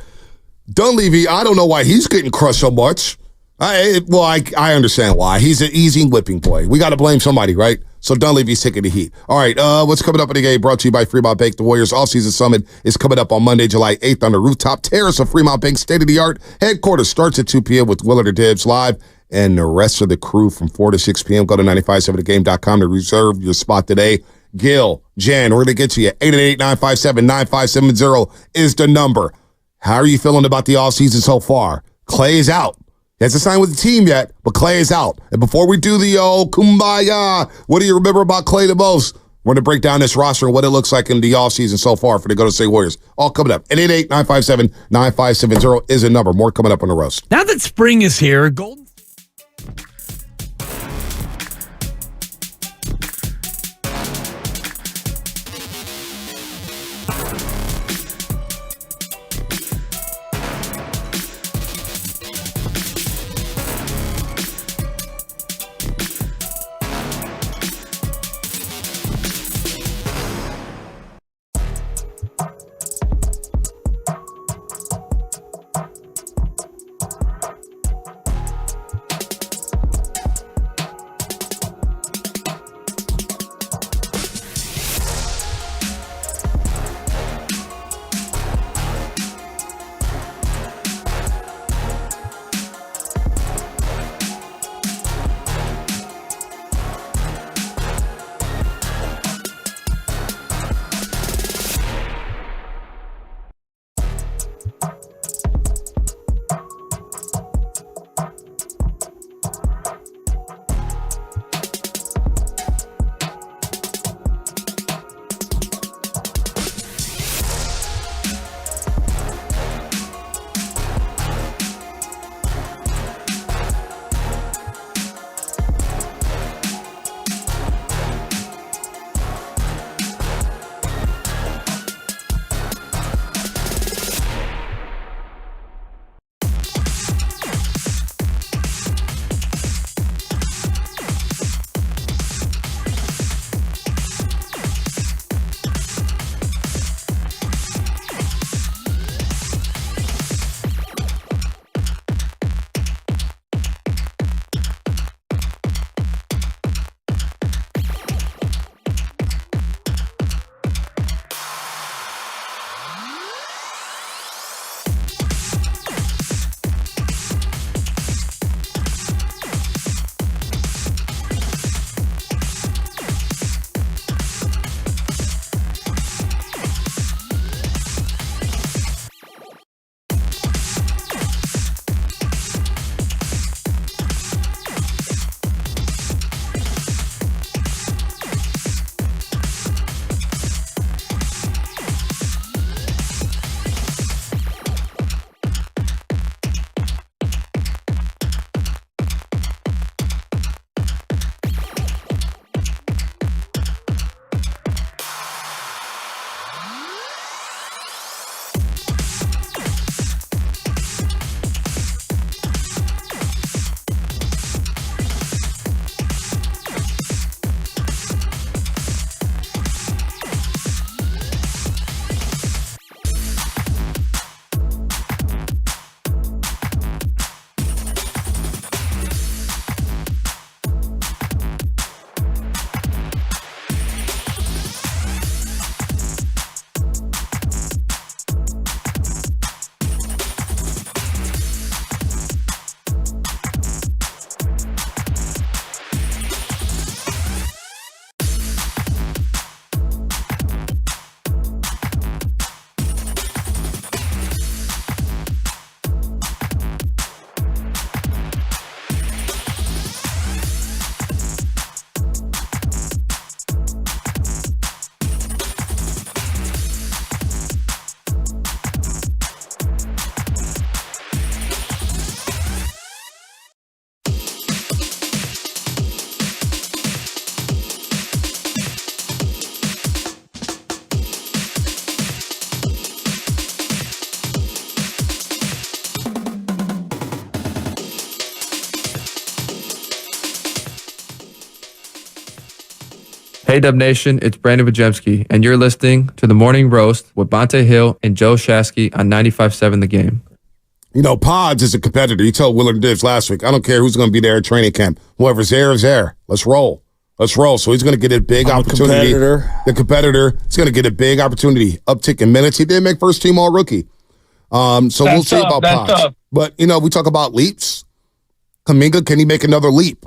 Dunleavy, I don't know why he's getting crushed so much. I understand why. He's an easy whipping boy. We got to blame somebody, right? So Dunleavy's taking the heat. All right, what's coming up in the game? Brought to you by Fremont Bank. The Warriors Offseason Summit is coming up on Monday, July 8th on the rooftop terrace of Fremont Bank state-of-the-art headquarters. Starts at 2 p.m. with Willard or Dibbs live and the rest of the crew from 4 to 6 p.m. Go to 957thegame.com to reserve your spot today. Gil, Jan, we're going to get to you. 888-957-9570 is the number. How are you feeling about the offseason so far? Klay is out. He hasn't signed with the team yet, but Klay is out. And before we do the kumbaya, what do you remember about Klay the most? We're going to break down this roster and what it looks like in the offseason so far for the Golden State Warriors. All coming up. 888-957-9570 is a number. More coming up on the roast. Now that spring is here, Golden Hey, Dub Nation, it's Brandon Wojemski, and you're listening to The Morning Roast with Bonte Hill and Joe Shasky on 95.7 The Game. You know, Pods is a competitor. He told Willard Dibbs last week, I don't care who's going to be there at training camp. Whoever's there is there. Let's roll. Let's roll. So he's going to get a big opportunity. The competitor is going to get a big opportunity. Uptick in minutes. He did make first team all rookie. So we'll see about Pods. But, you know, we talk about leaps. Kuminga, can he make another leap?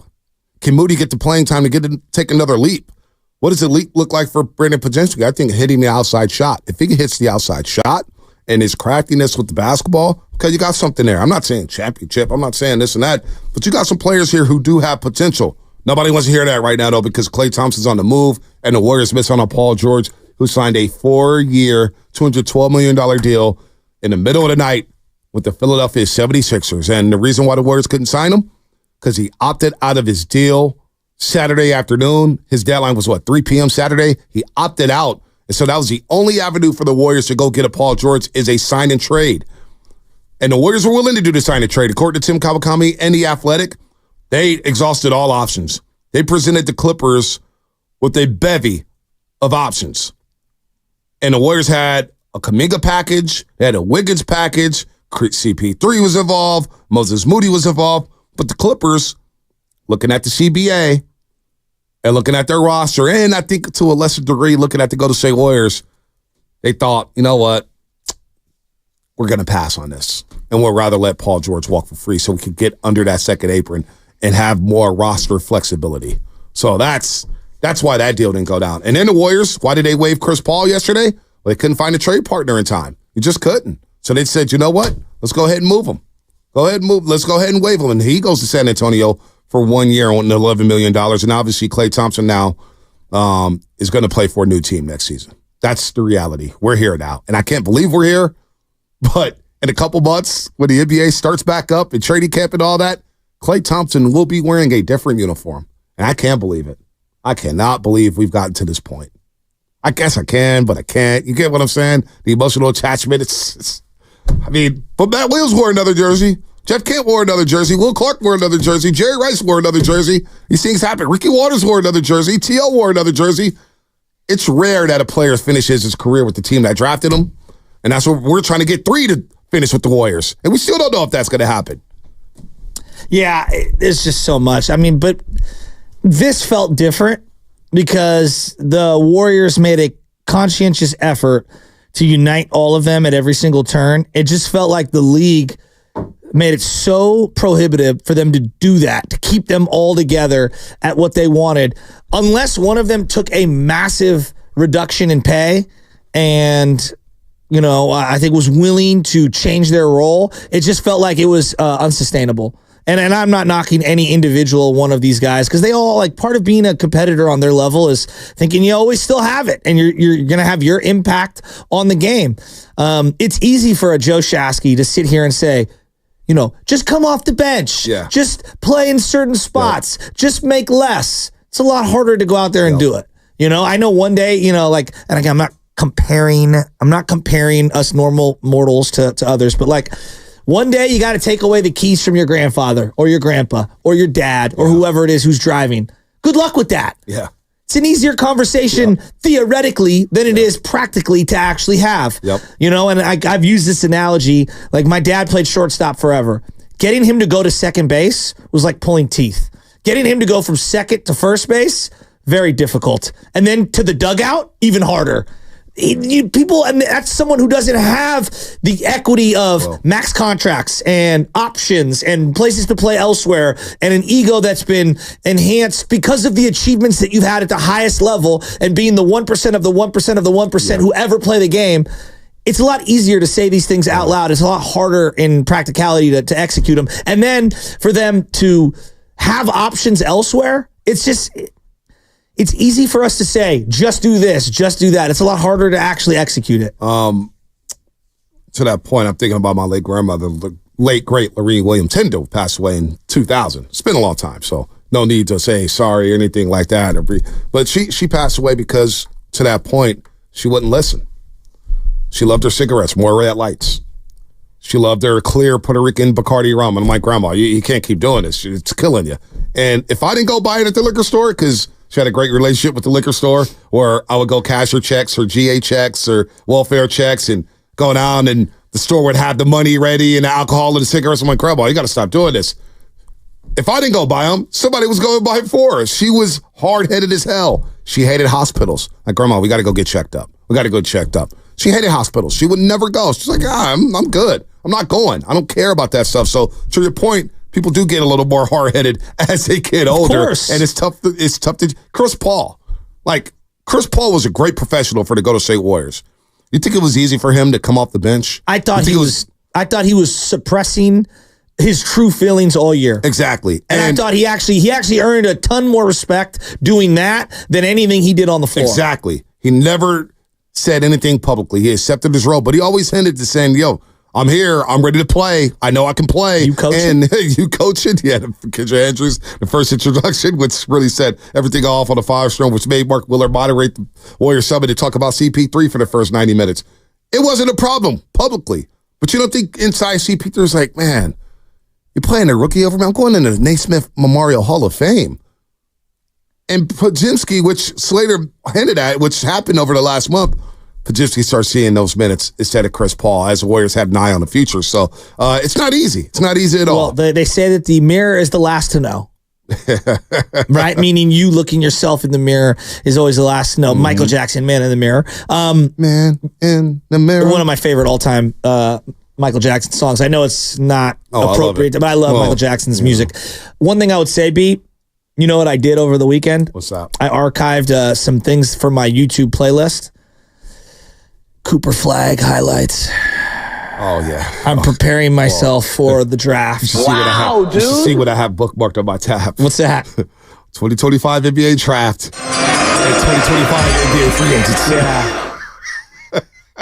Can Moody get the playing time to take another leap? What does the leap look like for Brandon Wojemski? I think hitting the outside shot. If he hits the outside shot and his craftiness with the basketball, okay, you got something there. I'm not saying championship. I'm not saying this and that. But you got some players here who do have potential. Nobody wants to hear that right now, though, because Klay Thompson's on the move and the Warriors miss on a Paul George, who signed a 4-year, $212 million deal in the middle of the night with the Philadelphia 76ers. And the reason why the Warriors couldn't sign him? Because he opted out of his deal Saturday afternoon. His deadline was, 3 p.m. Saturday? He opted out. And so that was the only avenue for the Warriors to go get a Paul George is a sign and trade. And the Warriors were willing to do the sign and trade. According to Tim Kawakami and The Athletic, they exhausted all options. They presented the Clippers with a bevy of options. And the Warriors had a Kuminga package. They had a Wiggins package. CP3 was involved. Moses Moody was involved. But the Clippers, looking at the CBA and looking at their roster, and I think to a lesser degree looking at the Golden State Warriors, they thought, you know what, we're going to pass on this. And we'll rather let Paul George walk for free so we can get under that second apron and have more roster flexibility. So that's why that deal didn't go down. And then the Warriors, why did they waive Chris Paul yesterday? Well, they couldn't find a trade partner in time. You just couldn't. So they said, you know what, let's go ahead and move him. Let's go ahead and waive him. And he goes to San Antonio for 1 year on $11 million. And obviously, Klay Thompson now is going to play for a new team next season. That's the reality. We're here now. And I can't believe we're here. But in a couple months, when the NBA starts back up and training camp and all that, Klay Thompson will be wearing a different uniform. And I can't believe it. I cannot believe we've gotten to this point. I guess I can, but I can't. You get what I'm saying? The emotional attachment. But Matt Williams wore another jersey. Jeff Kent wore another jersey. Will Clark wore another jersey. Jerry Rice wore another jersey. These things happen. Ricky Waters wore another jersey. T.O. wore another jersey. It's rare that a player finishes his career with the team that drafted him. And that's what we're trying to get 3 to finish with the Warriors. And we still don't know if that's going to happen. Yeah, it's just so much. But this felt different because the Warriors made a conscientious effort to unite all of them at every single turn. It just felt like the league made it so prohibitive for them to do that, to keep them all together at what they wanted, unless one of them took a massive reduction in pay and, I think was willing to change their role. It just felt like it was unsustainable. And I'm not knocking any individual one of these guys because they all, part of being a competitor on their level is thinking you always still have it and you're going to have your impact on the game. It's easy for a Joe Shasky to sit here and say, just come off the bench. Yeah. Just play in certain spots. Yep. Just make less. It's a lot harder to go out there and do it. I know one day, and again, I'm not comparing us normal mortals to others, but one day you got to take away the keys from your grandfather or your grandpa or your dad or whoever it is who's driving. Good luck with that. Yeah. It's an easier conversation theoretically than it is practically to actually have. Yep. And I've used this analogy. My dad played shortstop forever. Getting him to go to second base was like pulling teeth. Getting him to go from second to first base, very difficult. And then to the dugout, even harder. People, and that's someone who doesn't have the equity of max contracts and options and places to play elsewhere and an ego that's been enhanced because of the achievements that you've had at the highest level and being the 1% of the 1% of the 1% who ever play the game. It's a lot easier to say these things out loud. It's a lot harder in practicality to execute them. And then for them to have options elsewhere, it's easy for us to say, just do this, just do that. It's a lot harder to actually execute it. To that point, I'm thinking about my late grandmother, the late, great Lorene Williams Tyndall, passed away in 2000. It's been a long time, so no need to say sorry or anything like that. But she passed away because, to that point, she wouldn't listen. She loved her cigarettes, more red lights. She loved her clear Puerto Rican Bacardi rum. And I'm like, Grandma, you can't keep doing this. It's killing you. And if I didn't go buy it at the liquor store, because She had a great relationship with the liquor store where I would go cash her checks, her GA checks, or welfare checks, and go down and the store would have the money ready and the alcohol and the cigarettes. I'm like, Grandma, you got to stop doing this. If I didn't go buy them, somebody was going to buy them for her. She was hard-headed as hell. She hated hospitals. Like, Grandma, we got to go get checked up. We got to go checked up. She hated hospitals. She would never go. She's like, I'm good. I'm not going. I don't care about that stuff. So to your point, people do get a little more hard-headed as they get older. Of course. And it's tough to Chris Paul. Like, Chris Paul was a great professional for the Golden State Warriors. You think it was easy for him to come off the bench? I thought he was suppressing his true feelings all year. Exactly. And I thought he actually earned a ton more respect doing that than anything he did on the floor. Exactly. He never said anything publicly. He accepted his role, but he always hinted to saying, yo, I'm here. I'm ready to play. I know I can play. You coach and you coach it. Yeah, Kendra Andrews, the first introduction, which really set everything off on the 5-string, which made Mark Willard moderate the Warrior Summit to talk about CP3 for the first 90 minutes. It wasn't a problem publicly. But you don't think inside CP3's like, man, you're playing a rookie over me? I'm going into the Naismith Memorial Hall of Fame. And Podziemski, which Slater hinted at, which happened over the last month, Podziemski starts seeing those minutes instead of Chris Paul as the Warriors have an eye on the future. So it's not easy. It's not easy at all. Well, they say that the mirror is the last to know. Right? Meaning you looking yourself in the mirror is always the last to know. Michael Jackson, Man in the Mirror. Man in the Mirror. One of my favorite all-time Michael Jackson songs. I know it's not appropriate, but I love Michael Jackson's music. One thing I would say, B, you know what I did over the weekend? What's that? I archived some things for my YouTube playlist. Cooper Flag highlights. Oh, yeah. I'm preparing myself for the draft. Just see what I have bookmarked on my tab. What's that? 2025 NBA draft. And 2025 NBA free agency. Yeah.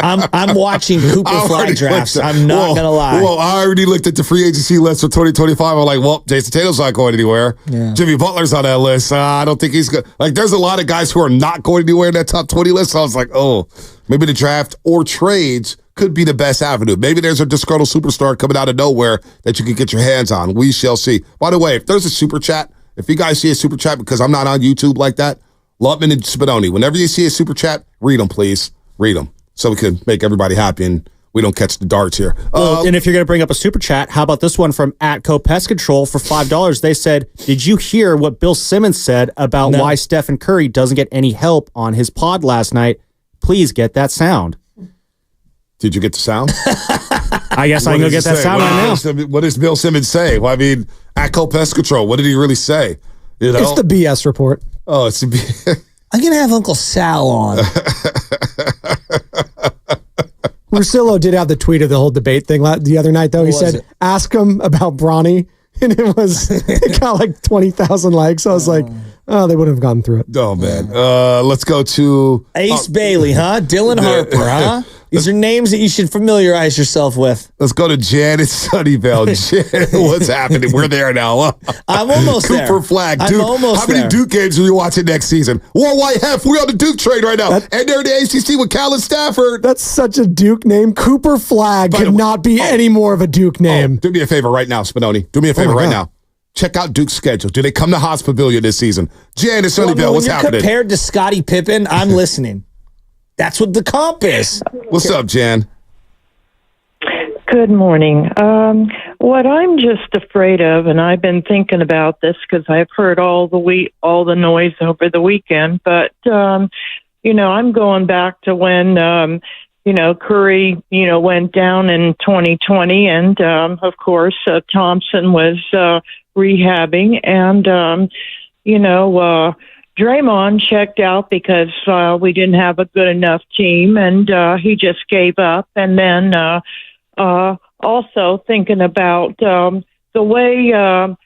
I'm watching Cooper Flag drafts. I'm not going to lie. Well, I already looked at the free agency list for 2025. I'm like, well, Jason Tatum's not going anywhere. Yeah. Jimmy Butler's on that list. I don't think he's good. Like, there's a lot of guys who are not going anywhere in that top 20 list. So I was like, oh, maybe the draft or trades could be the best avenue. Maybe there's a disgruntled superstar coming out of nowhere that you can get your hands on. We shall see. By the way, if there's a super chat, if you guys see a super chat, because I'm not on YouTube like that, Lutman and Spadoni, whenever you see a super chat, read them, please. Read them. So we can make everybody happy and we don't catch the darts here. Well, and if you're going to bring up a super chat, how about this one from @CoPestControl for $5? They said, did you hear what Bill Simmons said about why Stephen Curry doesn't get any help on his pod last night? Please get that sound. Did you get the sound? I guess I can go get that sound right now. What does Bill Simmons say? Well, I mean, @CoPestControl, what did he really say? You know? It's the BS report. Oh, it's the BS. I'm going to have Uncle Sal on. Russillo did have the tweet of the whole debate thing the other night, though. He said, ask him about Bronny. And it got like 20,000 likes. I was like, oh, they wouldn't have gone through it. Oh, man. Let's go to Ace Bailey, huh? Dylan Harper, huh? These are names that you should familiarize yourself with. Let's go to Janet Sunnyvale. Janet, what's happening? We're there now. I'm almost Cooper there. Cooper Flag. Duke. I'm almost How many Duke games are you watching next season? War White Hef. We're on the Duke trade right now. And they're in the ACC with Cal and Stafford. That's such a Duke name. Cooper Flag could not be any more of a Duke name. Do me a favor right now, Spinoni. Do me a favor right now. Check out Duke's schedule. Do they come to Haas Pavilion this season? Janet Sunnyvale, what's happening? When you're compared to Scottie Pippen, I'm listening. That's what the comp is. What's up, Jan? Good morning. What I'm just afraid of, and I've been thinking about this because I've heard all the noise over the weekend, but I'm going back to when Curry went down in 2020, and of course Thompson was rehabbing, and Draymond checked out because we didn't have a good enough team, and he just gave up, and then. Also thinking about the way I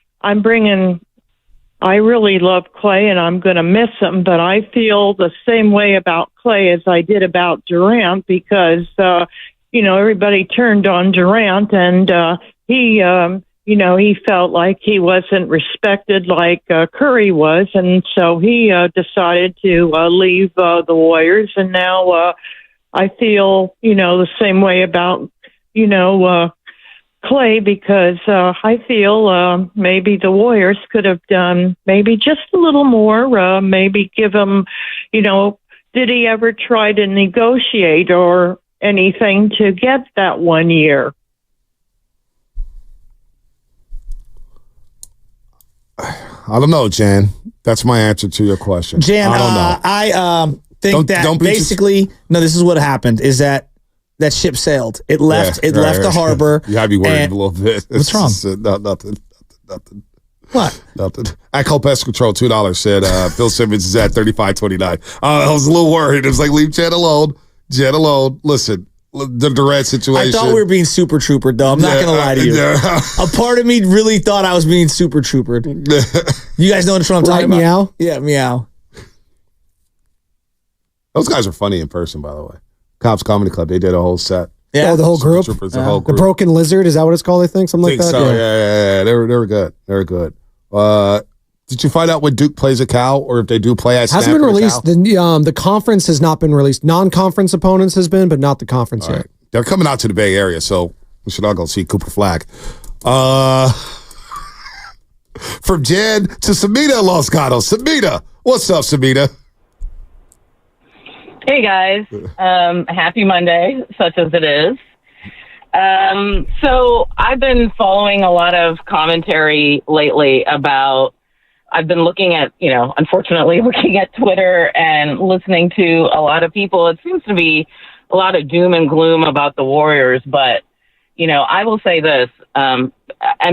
really love Klay and I'm going to miss him, but I feel the same way about Klay as I did about Durant because, everybody turned on Durant and he felt like he wasn't respected like Curry was. And so he decided to leave the Warriors. And now I feel, the same way about Klay because I feel maybe the Warriors could have done maybe just a little more, maybe give him, did he ever try to negotiate or anything to get that 1 year? I don't know, Jan. That's my answer to your question. Jan, I don't know. I think basically, no, this is what happened, is that ship sailed. It left left the harbor. You gotta be worried a little bit. What's wrong? Nothing. What? Nothing. At Cold Pest Control, $2 said Bill Simmons is at 35-29. I was a little worried. It was like, leave Jen alone. Jen alone. Listen, the Durant situation. I thought we were being super troopered, though. I'm not going to lie to you. A part of me really thought I was being super troopered. You guys know what I'm talking about? Meow? Yeah, meow. Those guys are funny in person, by the way. Cops Comedy Club, they did a whole set. Yeah, the whole group. The whole group. The Broken Lizard, is that what it's called? I think something like that. So. Yeah. They were good. They were good. Did you find out when Duke plays a Cal, or if they do play at Stanford? Hasn't been released. The conference has not been released. Non-conference opponents has been, but not the conference yet. Right. They're coming out to the Bay Area, so we should all go see Cooper Flag. From Jen to Samita in Los Gatos. Samita, what's up, Samita? Hey guys, happy Monday, such as it is. So I've been following a lot of commentary lately about, I've been looking at, unfortunately looking at Twitter and listening to a lot of people. It seems to be a lot of doom and gloom about the Warriors, but, I will say this, and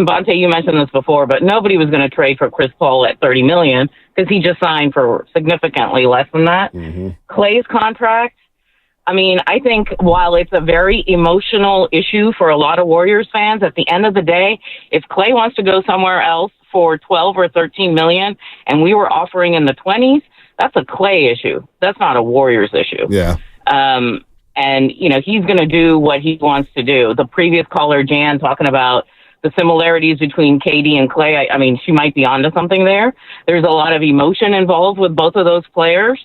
Bonte, you mentioned this before, but nobody was going to trade for Chris Paul at $30 million because he just signed for significantly less than that. Mm-hmm. Klay's contract, I think while it's a very emotional issue for a lot of Warriors fans, at the end of the day, if Klay wants to go somewhere else for 12 or 13 million and we were offering in the 20s, that's a Klay issue. That's not a Warriors issue. Yeah. And, he's going to do what he wants to do. The previous caller, Jan, talking about the similarities between KD and Klay, she might be onto something there. There's a lot of emotion involved with both of those players.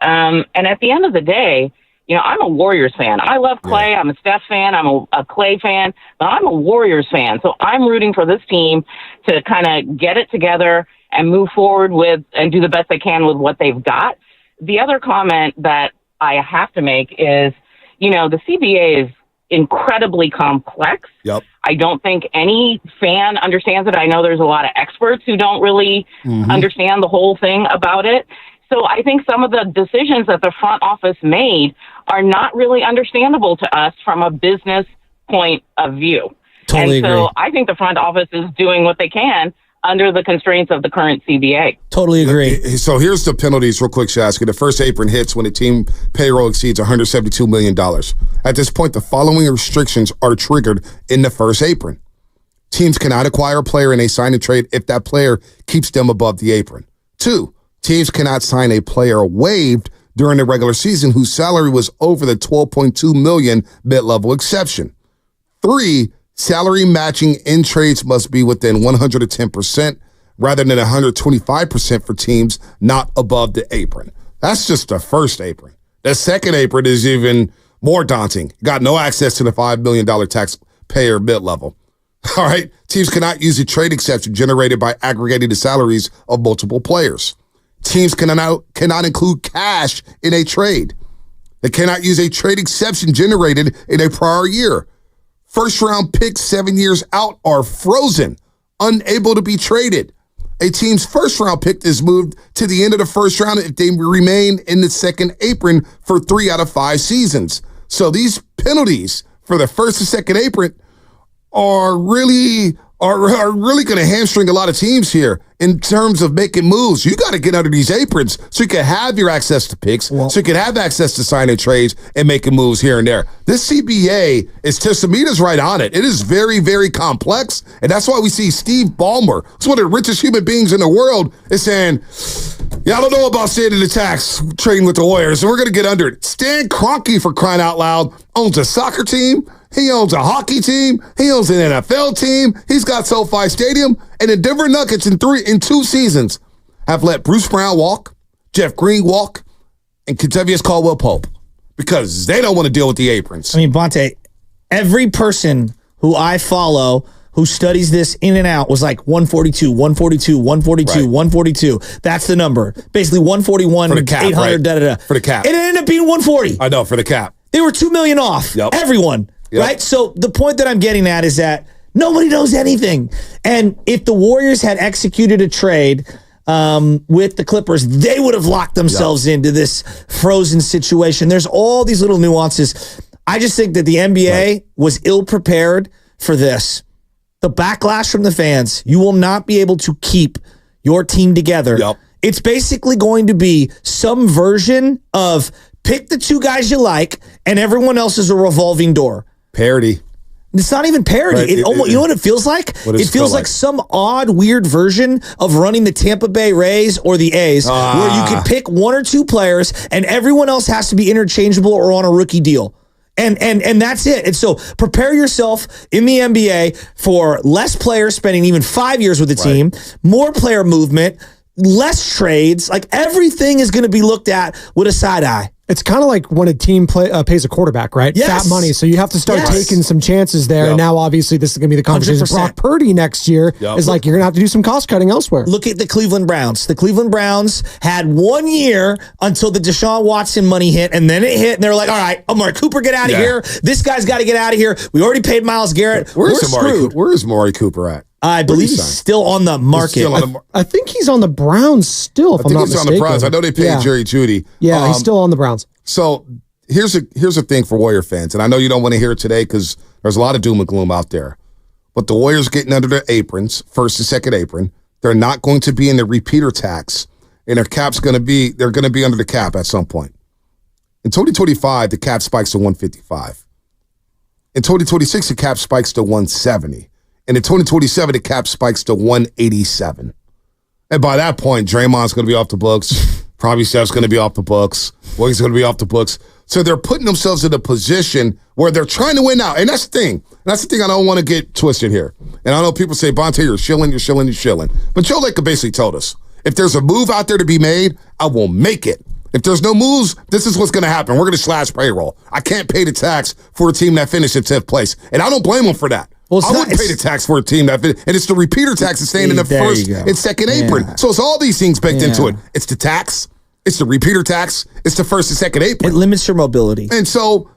And at the end of the day, I'm a Warriors fan. I love Klay. I'm a Steph fan. I'm a Klay fan. But I'm a Warriors fan. So I'm rooting for this team to kind of get it together and move forward with and do the best they can with what they've got. The other comment that I have to make is, the CBA is incredibly complex. Yep. I don't think any fan understands it. I know there's a lot of experts who don't really understand the whole thing about it. So I think some of the decisions that the front office made are not really understandable to us from a business point of view. Totally and so I think the front office is doing what they can under the constraints of the current CBA. Totally agree. So here's the penalties real quick, Shasky. The first apron hits when the team payroll exceeds $172 million. At this point, the following restrictions are triggered in the first apron. Teams cannot acquire a player in a sign and trade if that player keeps them above the apron. 2, teams cannot sign a player waived during the regular season whose salary was over the $12.2 million mid-level exception. 3, salary matching in trades must be within 110% rather than 125% for teams not above the apron. That's just the first apron. The second apron is even more daunting. Got no access to the $5 million taxpayer mid-level. All right, teams cannot use a trade exception generated by aggregating the salaries of multiple players. Teams cannot include cash in a trade. They cannot use a trade exception generated in a prior year. First-round picks 7 years out are frozen, unable to be traded. A team's first-round pick is moved to the end of the first round if they remain in the second apron for 3 out of 5 seasons. So these penalties for the first and second apron are really going to hamstring a lot of teams here in terms of making moves. You got to get under these aprons so you can have your access to picks, so you can have access to signing trades and making moves here and there. This CBA is Tissamita's right on it. It is very, very complex, and that's why we see Steve Ballmer, who's one of the richest human beings in the world, is saying, I don't know about standing the tax trading with the Warriors, so we're going to get under it. Stan Kroenke, for crying out loud, owns a soccer team. He owns a hockey team. He owns an NFL team. He's got SoFi Stadium. And the Denver Nuggets in 2 seasons have let Bruce Brown walk, Jeff Green walk, and Kentavious Caldwell Pope because they don't want to deal with the aprons. Bonte, every person who who I follow, who studies this in and out, was like 142, 142, 142, 142. That's the number. Basically 141, for the cap, 800, right? da-da-da. For the cap. And it ended up being 140. I know, for the cap. They were $2 million off. Yep. Everyone. Yep. Right? So the point that I'm getting at is that nobody knows anything. And if the Warriors had executed a trade with the Clippers, they would have locked themselves into this frozen situation. There's all these little nuances. I just think that the NBA was ill-prepared for this. The backlash from the fans, you will not be able to keep your team together. Yep. It's basically going to be some version of pick the two guys you like, and everyone else is a revolving door. Parody. It's not even parody. Right. You know what it feels like? It feels like some odd, weird version of running the Tampa Bay Rays or the A's, where you can pick one or two players, and everyone else has to be interchangeable or on a rookie deal. And that's it. And so prepare yourself in the NBA for less players spending even 5 years with the team, more player movement, less trades. Like everything is going to be looked at with a side eye. It's kind of like when a team pays a quarterback, right? Yes. Fat money. So you have to start taking some chances there. Yep. And now, obviously, this is going to be the conversation. 100%. Brock Purdy next year is like, you're going to have to do some cost cutting elsewhere. Look at the Cleveland Browns. The Cleveland Browns had 1 year until the Deshaun Watson money hit, and then it hit, and they're like, all right, Amari Cooper, get out of here. This guy's got to get out of here. We already paid Myles Garrett. We're screwed. Where's Amari Cooper at? I believe he's still on the market. I think he's on the Browns still, if I'm not mistaken. on the Browns. I know they paid Jerry Jeudy. Yeah, he's still on the Browns. So here's a thing for Warrior fans, and I know you don't want to hear it today because there's a lot of doom and gloom out there. But the Warriors getting under their aprons, first and second apron, they're not going to be in the repeater tax, and they're going to be under the cap at some point. In 2025, the cap spikes to 155. In 2026, the cap spikes to 170. And in 2027, the cap spikes to 187. And by that point, Draymond's going to be off the books. Probably Steph's going to be off the books. Williams going to be off the books. So they're putting themselves in a position where they're trying to win now. And that's the thing. That's the thing I don't want to get twisted here. And I know people say, Bonte, you're shilling. But Joe Lacob basically told us, if there's a move out there to be made, I will make it. If there's no moves, this is what's going to happen. We're going to slash payroll. I can't pay the tax for a team that finished in 10th place. And I don't blame them for that. Well, I wouldn't pay the tax for a team that finished. And it's the repeater tax that's staying in the first and second apron. So it's all these things baked into it. It's the tax. It's the repeater tax. It's the first and second apron. It limits your mobility. And so,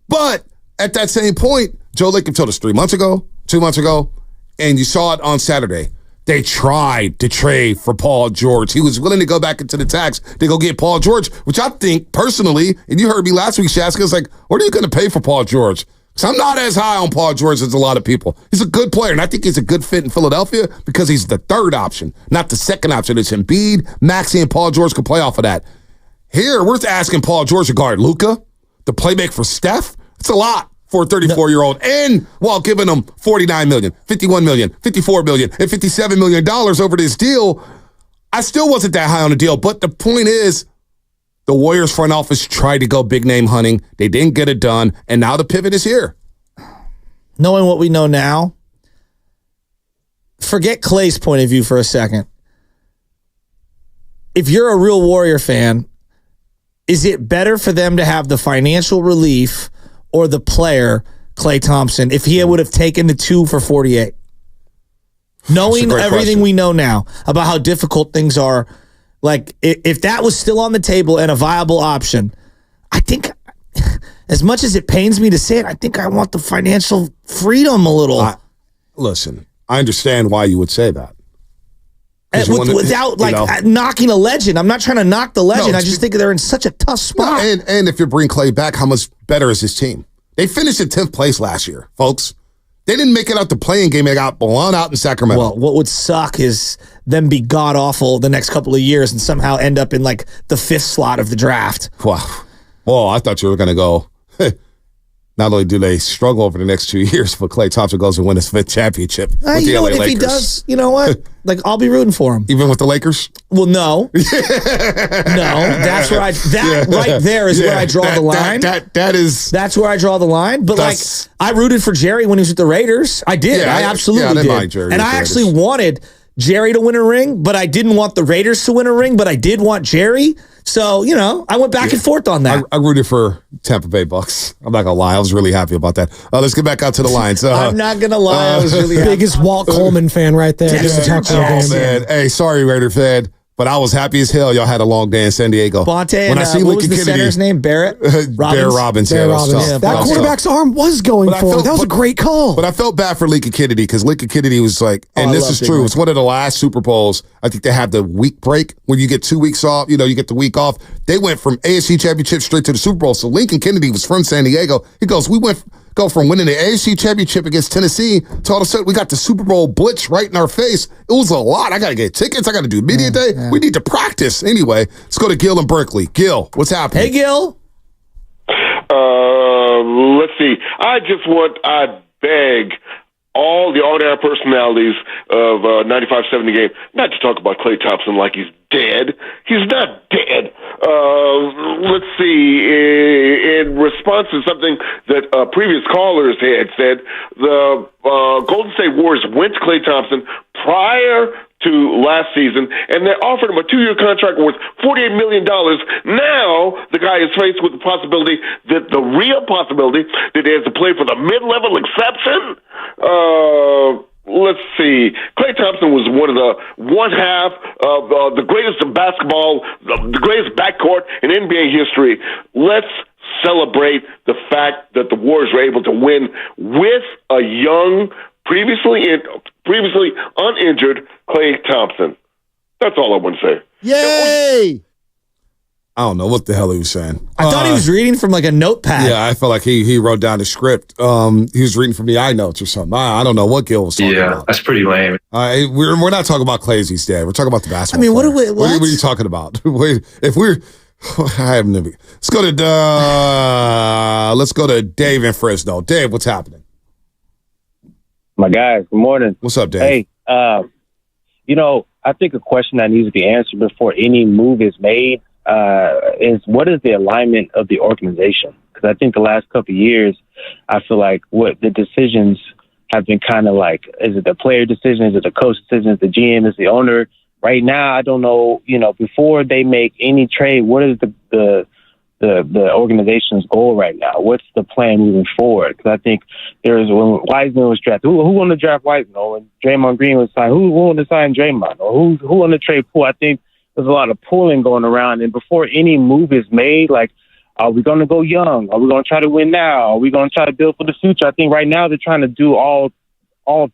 but at that same point, Joe Lacob told us 3 months ago, 2 months ago, and you saw it on Saturday. They tried to trade for Paul George. He was willing to go back into the tax to go get Paul George, which I think personally, and you heard me last week, Shaska, was like, what are you going to pay for Paul George? So I'm not as high on Paul George as a lot of people. He's a good player, and I think he's a good fit in Philadelphia because he's the third option, not the second option. It's Embiid, Maxey, and Paul George could play off of that. Here, we're asking Paul George to guard Luka, to play make for Steph. It's a lot for a 34-year-old, and while giving him $49 million, $51 million, $54 million, and $57 million over this deal, I still wasn't that high on the deal. But the point is, the Warriors front office tried to go big name hunting. They didn't get it done, and now the pivot is here. Knowing what we know now, forget Klay's point of view for a second. If you're a real Warrior fan, is it better for them to have the financial relief or the player, Klay Thompson, if he would have taken the 2 for 48? Knowing everything we know now about how difficult things are, like if that was still on the table and a viable option, I think, as much as it pains me to say it, I think I want the financial freedom a little. Listen, I understand why you would say that. Without knocking a legend. I'm not trying to knock the legend. I just think they're in such a tough spot. And if you bring Klay back, how much better is his team? They finished in 10th place last year, folks. They didn't make it out the playing game. They got blown out in Sacramento. Well, what would suck is them be god-awful the next couple of years and somehow end up in like the 5th slot of the draft. Wow. Well, I thought you were going to go, not only do they struggle over the next 2 years, but Klay Thompson goes and win his 5th championship with the you know LA what, if Lakers. he does, you know what? Like, I'll be rooting for him. Even with the Lakers? Well, no. No, that's where right there is where I draw the line. That's where I draw the line. But like, I rooted for Jerry when he was with the Raiders. I did. I absolutely did. Mind Jerry and I actually wanted Jerry to win a ring, but I didn't want the Raiders to win a ring, but I did want Jerry. So, I went back and forth on that. I rooted for Tampa Bay Bucks. I'm not going to lie. I was really happy about that. Let's get back out to the lines. I'm not going to lie. I was really happy. Biggest Walt Coleman fan right there. Man. Hey, sorry, Raider fan. But I was happy as hell y'all had a long day in San Diego. Bonte and what was the center's name? Barrett? Barrett Robbins. Barrett Robbins. Yeah, that quarterback's arm was going for it. That was a great call. But I felt bad for Lincoln Kennedy because Lincoln Kennedy was like, and this is true, it's one of the last Super Bowls. I think they have the week break when you get 2 weeks off. You get the week off. They went from AFC Championship straight to the Super Bowl. So Lincoln Kennedy was from San Diego. He goes, we go from winning the AFC Championship against Tennessee to all of a sudden we got the Super Bowl blitz right in our face. It was a lot. I got to get tickets. I got to do media day. Yeah. We need to practice. Anyway, let's go to Gil in Berkeley. Gil, what's happening? Hey, Gil. Let's see. I beg all the on-air personalities of 95-7 The Game not to talk about Klay Thompson like he's dead. He's not dead. Let's see. In response to something that previous callers had said, the Golden State Warriors went to Klay Thompson prior to last season, and they offered him a 2-year contract worth $48 million. Now the guy is faced with the real possibility that he has to play for the mid-level exception. Let's see. Klay Thompson was one half of the greatest in basketball, the greatest backcourt in NBA history. Let's celebrate the fact that the Warriors were able to win with a young, previously uninjured Klay Thompson. That's all I want to say. Yay! I don't know what the hell he was saying. I thought he was reading from like a notepad. Yeah, I felt like he wrote down the script. He was reading from the iNotes or something. I don't know what Gil was talking about. Yeah, that's pretty lame. We're not talking about Klay as he's dead. We're talking about the basketball. I mean, what are you talking about? Let's go to Dave in Fresno. Dave, what's happening? My guys, good morning. What's up, Dave? Hey, I think a question that needs to be answered before any move is made is what is the alignment of the organization? Because I think the last couple of years, I feel like what the decisions have been kind of like, is it the player decision? Is it the coach decision? Is it the GM? Is it the owner? Right now, I don't know, before they make any trade, what is the organization's goal right now? What's the plan moving forward? Because I think when Wiseman was drafted, who wanted to draft Wiseman? Or when Draymond Green was signed, who wanted to sign Draymond? Or who wanted to trade Poole? I think there's a lot of pulling going around. And before any move is made, like, are we going to go young? Are we going to try to win now? Are we going to try to build for the future? I think right now they're trying to do all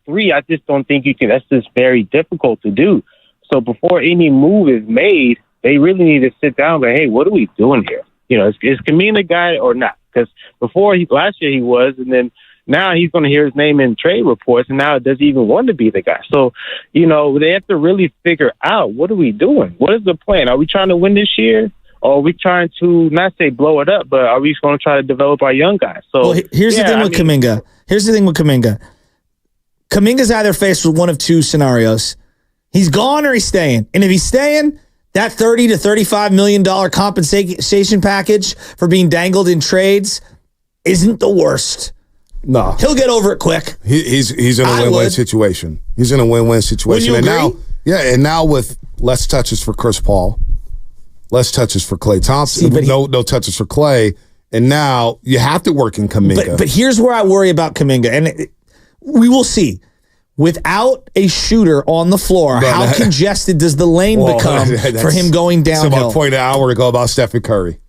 three. I just don't think you can. That's just very difficult to do. So before any move is made, they really need to sit down and go, hey, what are we doing here? Is Kamina a guy or not? Because last year he was, and then now he's going to hear his name in trade reports, and now does he even want to be the guy? So, they have to really figure out, what are we doing? What is the plan? Are we trying to win this year? Or are we trying to, not say blow it up, but are we going to try to develop our young guys? So here's the thing with Kuminga. Here's the thing with Kuminga. Kuminga's either faced with one of two scenarios. He's gone or he's staying. And if he's staying, that $30 to $35 million compensation package for being dangled in trades isn't the worst. No. He'll get over it quick. He's in a win-win situation. He's in a win-win situation. Would you agree? Now with less touches for Chris Paul, less touches for Klay Thompson, no touches for Klay, and now you have to work in Kuminga. But here's where I worry about Kuminga, and we will see. Without a shooter on the floor, how congested does the lane become for him going downhill? To my point an hour ago about Stephen Curry.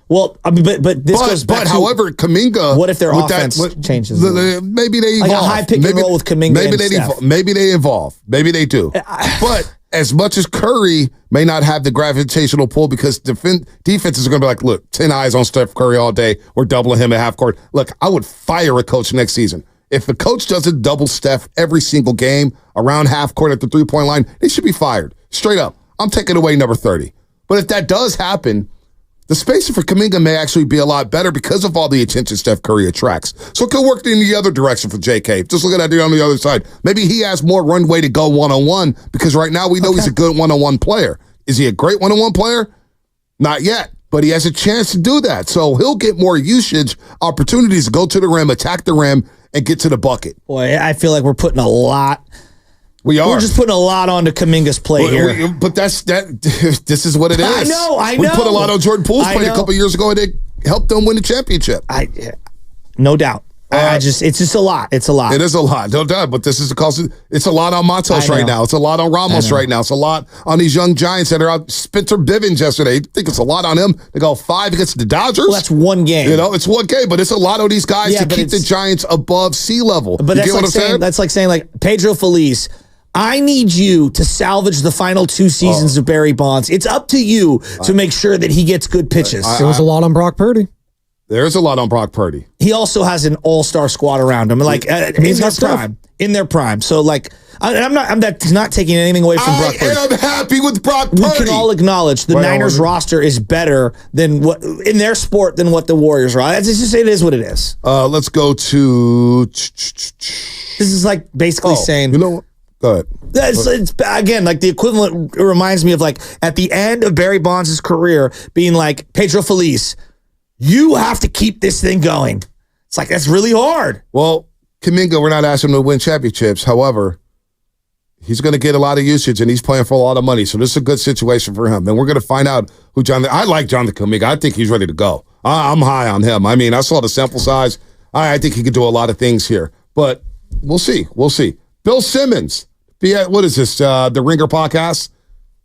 Well, I mean, but this goes back to, however, Kuminga. What if their offense changes? Maybe they evolve. Like a high pick and roll with Kuminga and Steph. Maybe they evolve. Maybe they do. But as much as Curry may not have the gravitational pull because defenses are going to be like, look, 10 eyes on Steph Curry all day. We're doubling him at half court. Look, I would fire a coach next season. If the coach doesn't double Steph every single game around half court at the three-point line, they should be fired. Straight up. I'm taking away number 30. But if that does happen, the spacing for Kuminga may actually be a lot better because of all the attention Steph Curry attracts. So it could work in the other direction for JK. Just look at it on the other side. Maybe he has more runway to go one-on-one because right now we know he's a good one-on-one player. Is he a great one-on-one player? Not yet, but he has a chance to do that. So he'll get more usage opportunities to go to the rim, attack the rim, and get to the bucket. Boy, I feel like we're putting a lot We are. We're just putting a lot onto Kuminga's plate here. But this is what it is. I know. We put a lot on Jordan Poole's plate a couple years ago, and it helped them win the championship. No doubt. It's just a lot. It's a lot. It is a lot, no doubt. But this is because it's a lot on Matos right now. It's a lot on Ramos right now. It's a lot on these young Giants that are out. Spencer Bivens yesterday. I think it's a lot on him. They go 5 against the Dodgers. Well, that's one game. It's one game, but it's a lot on these guys to keep the Giants above sea level. But that's like saying Pedro Feliz, I need you to salvage the final 2 seasons of Barry Bonds. It's up to you to make sure that he gets good pitches. There was a lot on Brock Purdy. There's a lot on Brock Purdy. He also has an all-star squad around him, in their prime. So, I'm not taking anything away from Brock Purdy. I am happy with Brock Purdy. We can all acknowledge the Niners roster is better than what in their sport than what the Warriors are. It is what it is. Let's go to. This is like basically saying. You know what? Go ahead. It's again like the equivalent. It reminds me of like at the end of Barry Bonds' career being like Pedro Feliz. You have to keep this thing going. It's like, that's really hard. Well, Kuminga, we're not asking him to win championships. However, he's going to get a lot of usage, and he's playing for a lot of money. So this is a good situation for him. And we're going to find out who I like Jonathan Kuminga. I think he's ready to go. I'm high on him. I mean, I saw the sample size. I think he could do a lot of things here. But we'll see. We'll see. Bill Simmons. What is this, the Ringer podcast?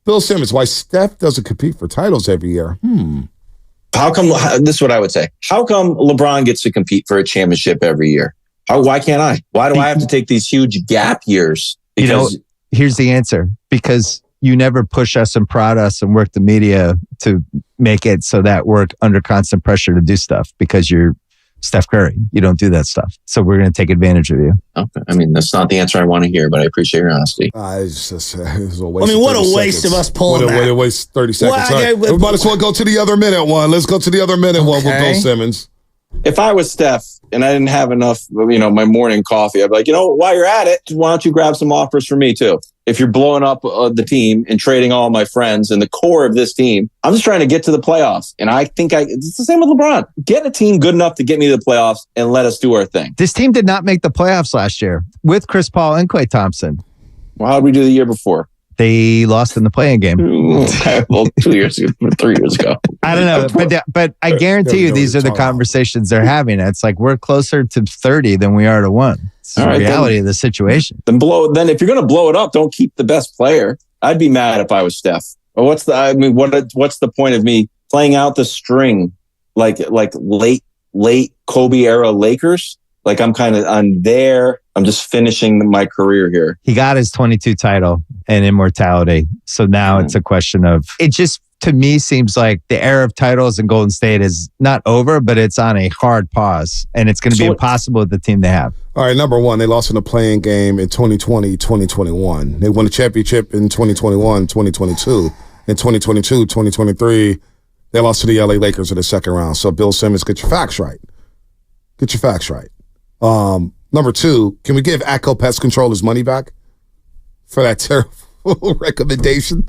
Bill Simmons, why Steph doesn't compete for titles every year. How come, this is what I would say. How come LeBron gets to compete for a championship every year? Why can't I? Why do I have to take these huge gap years? Because here's the answer. Because you never push us and prod us and work the media to make it so that we're under constant pressure to do stuff because you're Steph Curry. You don't do that stuff. So we're going to take advantage of you. Okay. I mean, that's not the answer I want to hear, but I appreciate your honesty. It's a waste. What a waste of us pulling that. What a waste 30 seconds. We might as well go to the other minute one. Let's go to the other minute one with Bill Simmons. If I was Steph and I didn't have enough, my morning coffee, I'd be like, while you're at it, why don't you grab some offers for me too? If you're blowing up the team and trading all my friends and the core of this team, I'm just trying to get to the playoffs. And I think it's the same with LeBron. Get a team good enough to get me to the playoffs and let us do our thing. This team did not make the playoffs last year with Chris Paul and Klay Thompson. Well, how did we do the year before? They lost in the play-in game. Okay, well, 2 years ago, 3 years ago. I don't know, but I guarantee you these are the conversations they're having. It's like we're closer to 30 than we are to 1. It's the reality of the situation. Then if you're going to blow it up, don't keep the best player. I'd be mad if I was Steph. Or what's the point of me playing out the string like late Kobe era Lakers? Like I'm there. I'm just finishing my career here. He got his 22 title and immortality. So now it's a question of, it just to me seems like the era of titles in Golden State is not over, but it's on a hard pause. And it's going to be impossible with the team they have. All right, number one, they lost in the play-in game in 2020, 2021. They won a championship in 2021, 2022. In 2022, 2023, they lost to the LA Lakers in the second round. So Bill Simmons, get your facts right. Get your facts right. Number two, can we give Atco Pest Control his money back for that terrible recommendation?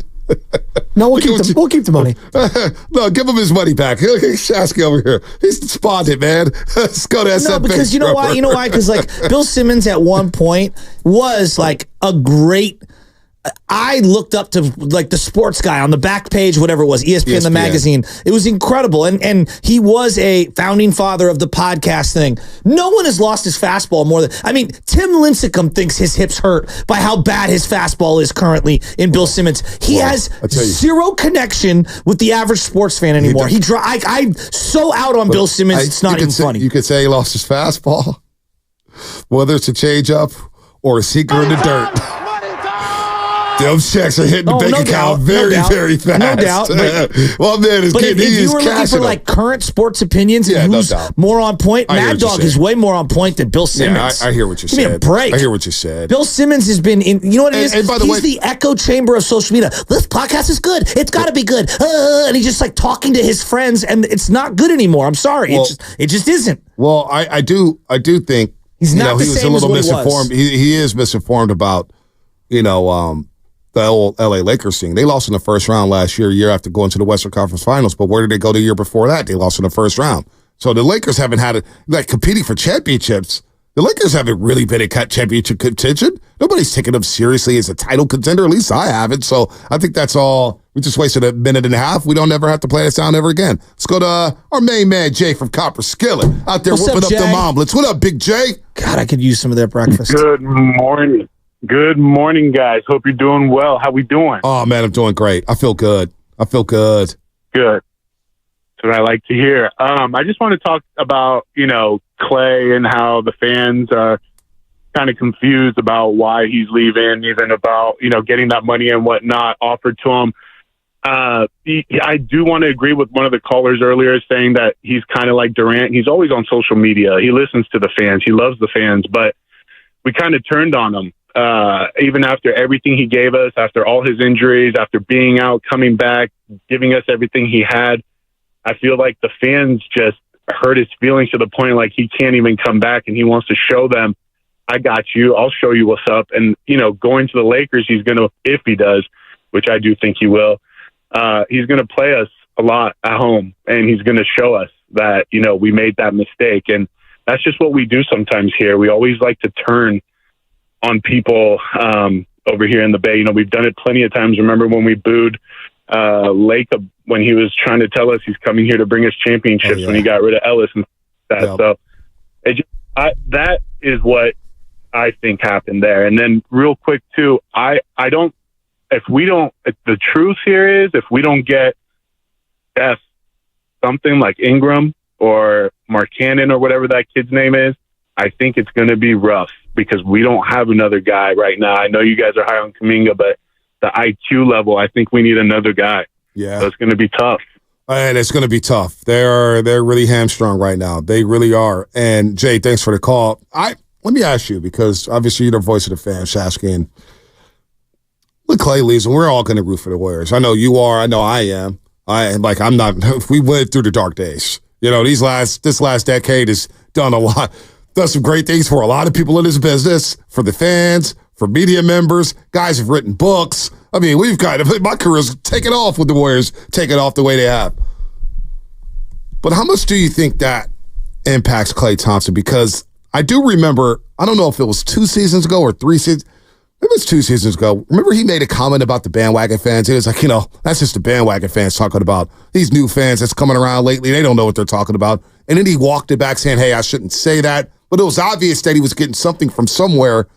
No, we'll keep the money. No, give him his money back. Shasky over here. He's despondent, man. Let's go to SFA. No, because you know why? Because Bill Simmons at one point was like a great. I looked up to the sports guy on the back page, whatever it was, ESPN, the magazine. It was incredible. And he was a founding father of the podcast thing. No one has lost his fastball more than, Tim Lincecum thinks his hips hurt by how bad his fastball is currently in Bill Simmons. He has zero connection with the average sports fan anymore. I'm so out on Bill Simmons, it's not even funny. You could say he lost his fastball, whether it's a changeup or a sinker in the dirt. Them checks are hitting the bank account very fast. No doubt. Well, man, if you were looking for current sports opinions and who's more on point, Mad Dog is way more on point than Bill Simmons. Yeah, I hear what you said. Give me a break. I hear what you said. Bill Simmons has been in. You know what it is? And by the He's the echo chamber of social media. This podcast is good. It's got to be good. And he's just talking to his friends, and it's not good anymore. I'm sorry. Well, it just isn't. Well, I do think he's not the he was same a little as what misinformed. He is misinformed about the old LA Lakers thing. They lost in the first round last year after going to the Western Conference Finals. But where did they go the year before that? They lost in the first round. So the Lakers haven't had it, competing for championships. The Lakers haven't really been in championship contention. Nobody's taking him seriously as a title contender. At least I haven't. So I think that's all. We just wasted a minute and a half. We don't ever have to play this sound ever again. Let's go to our main man, Jay from Copper Skillet. Out there whipping up them omelets. What up, Big Jay? God, I could use some of their breakfast. Good morning. Good morning, guys. Hope you're doing well. How we doing? Oh, man, I'm doing great. I feel good. Good. That's what I like to hear. I just want to talk about, Klay and how the fans are kind of confused about why he's leaving, even about, getting that money and whatnot offered to him. I do want to agree with one of the callers earlier saying that he's kind of like Durant. He's always on social media. He listens to the fans. He loves the fans, but we kind of turned on him. Even after everything he gave us, after all his injuries, after being out, coming back, giving us everything he had, I feel like the fans just hurt his feelings to the point like he can't even come back, and he wants to show them, I got you. I'll show you what's up. And, going to the Lakers, he's going to, if he does, which I do think he will, he's going to play us a lot at home, and he's going to show us that, we made that mistake. And that's just what we do sometimes here. We always like to turn on people over here in the Bay. We've done it plenty of times. Remember when we booed Lake when he was trying to tell us he's coming here to bring us championships when he got rid of Ellis and that. Yep. So that is what I think happened there. And then real quick too, the truth here is if we don't get something like Ingram or Mark Cannon or whatever that kid's name is, I think it's going to be rough because we don't have another guy right now. I know you guys are high on Kuminga, but the IQ level, I think we need another guy. Yeah. So it's going to be tough. And it's going to be tough. They're really hamstrung right now. They really are. And Jay, thanks for the call. Let me ask you, because obviously you're the voice of the fan, Shasky, and with Klay leaves, and we're all going to root for the Warriors. I know you are. I know I am. I'm not. We went through the dark days. This last decade has done a lot, done some great things for a lot of people in this business, for the fans, for media members. Guys have written books. I mean, my career's taken off with the Warriors, taking off the way they have. But how much do you think that impacts Klay Thompson? Because I do remember, I don't know if it was 2 seasons ago or 3 seasons. Maybe it was 2 seasons ago. Remember he made a comment about the bandwagon fans? He was like, that's just the bandwagon fans talking about these new fans that's coming around lately. They don't know what they're talking about. And then he walked it back saying, hey, I shouldn't say that. But it was obvious that he was getting something from somewhere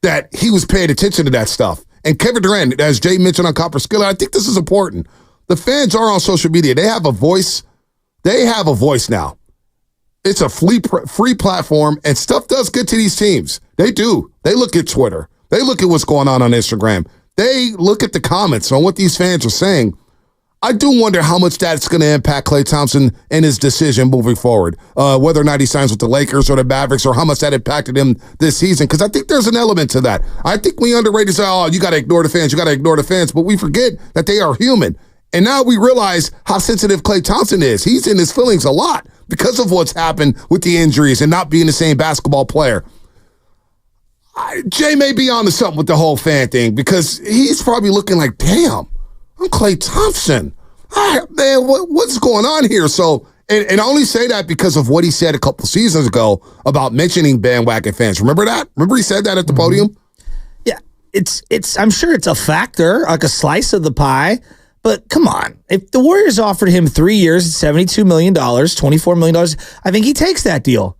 that he was paying attention to that stuff. And Kevin Durant, as Jay mentioned on Copper Skillet, I think this is important. The fans are on social media. They have a voice. They have a voice now. It's a free platform, and stuff does get to these teams. They do. They look at Twitter. They look at what's going on Instagram. They look at the comments on what these fans are saying. I do wonder how much that's going to impact Klay Thompson and his decision moving forward, whether or not he signs with the Lakers or the Mavericks, or how much that impacted him this season, because I think there's an element to that. I think we underrated, you got to ignore the fans, but we forget that they are human. And now we realize how sensitive Klay Thompson is. He's in his feelings a lot because of what's happened with the injuries and not being the same basketball player. Jay may be onto something with the whole fan thing, because he's probably looking like, damn, I'm Klay Thompson. Man, what's going on here? So, and I only say that because of what he said a couple seasons ago about mentioning bandwagon fans. Remember that? Remember he said that at the podium? Yeah, I'm sure it's a factor, like a slice of the pie. But come on, if the Warriors offered him 3 years at $72 million, $24 million, I think he takes that deal.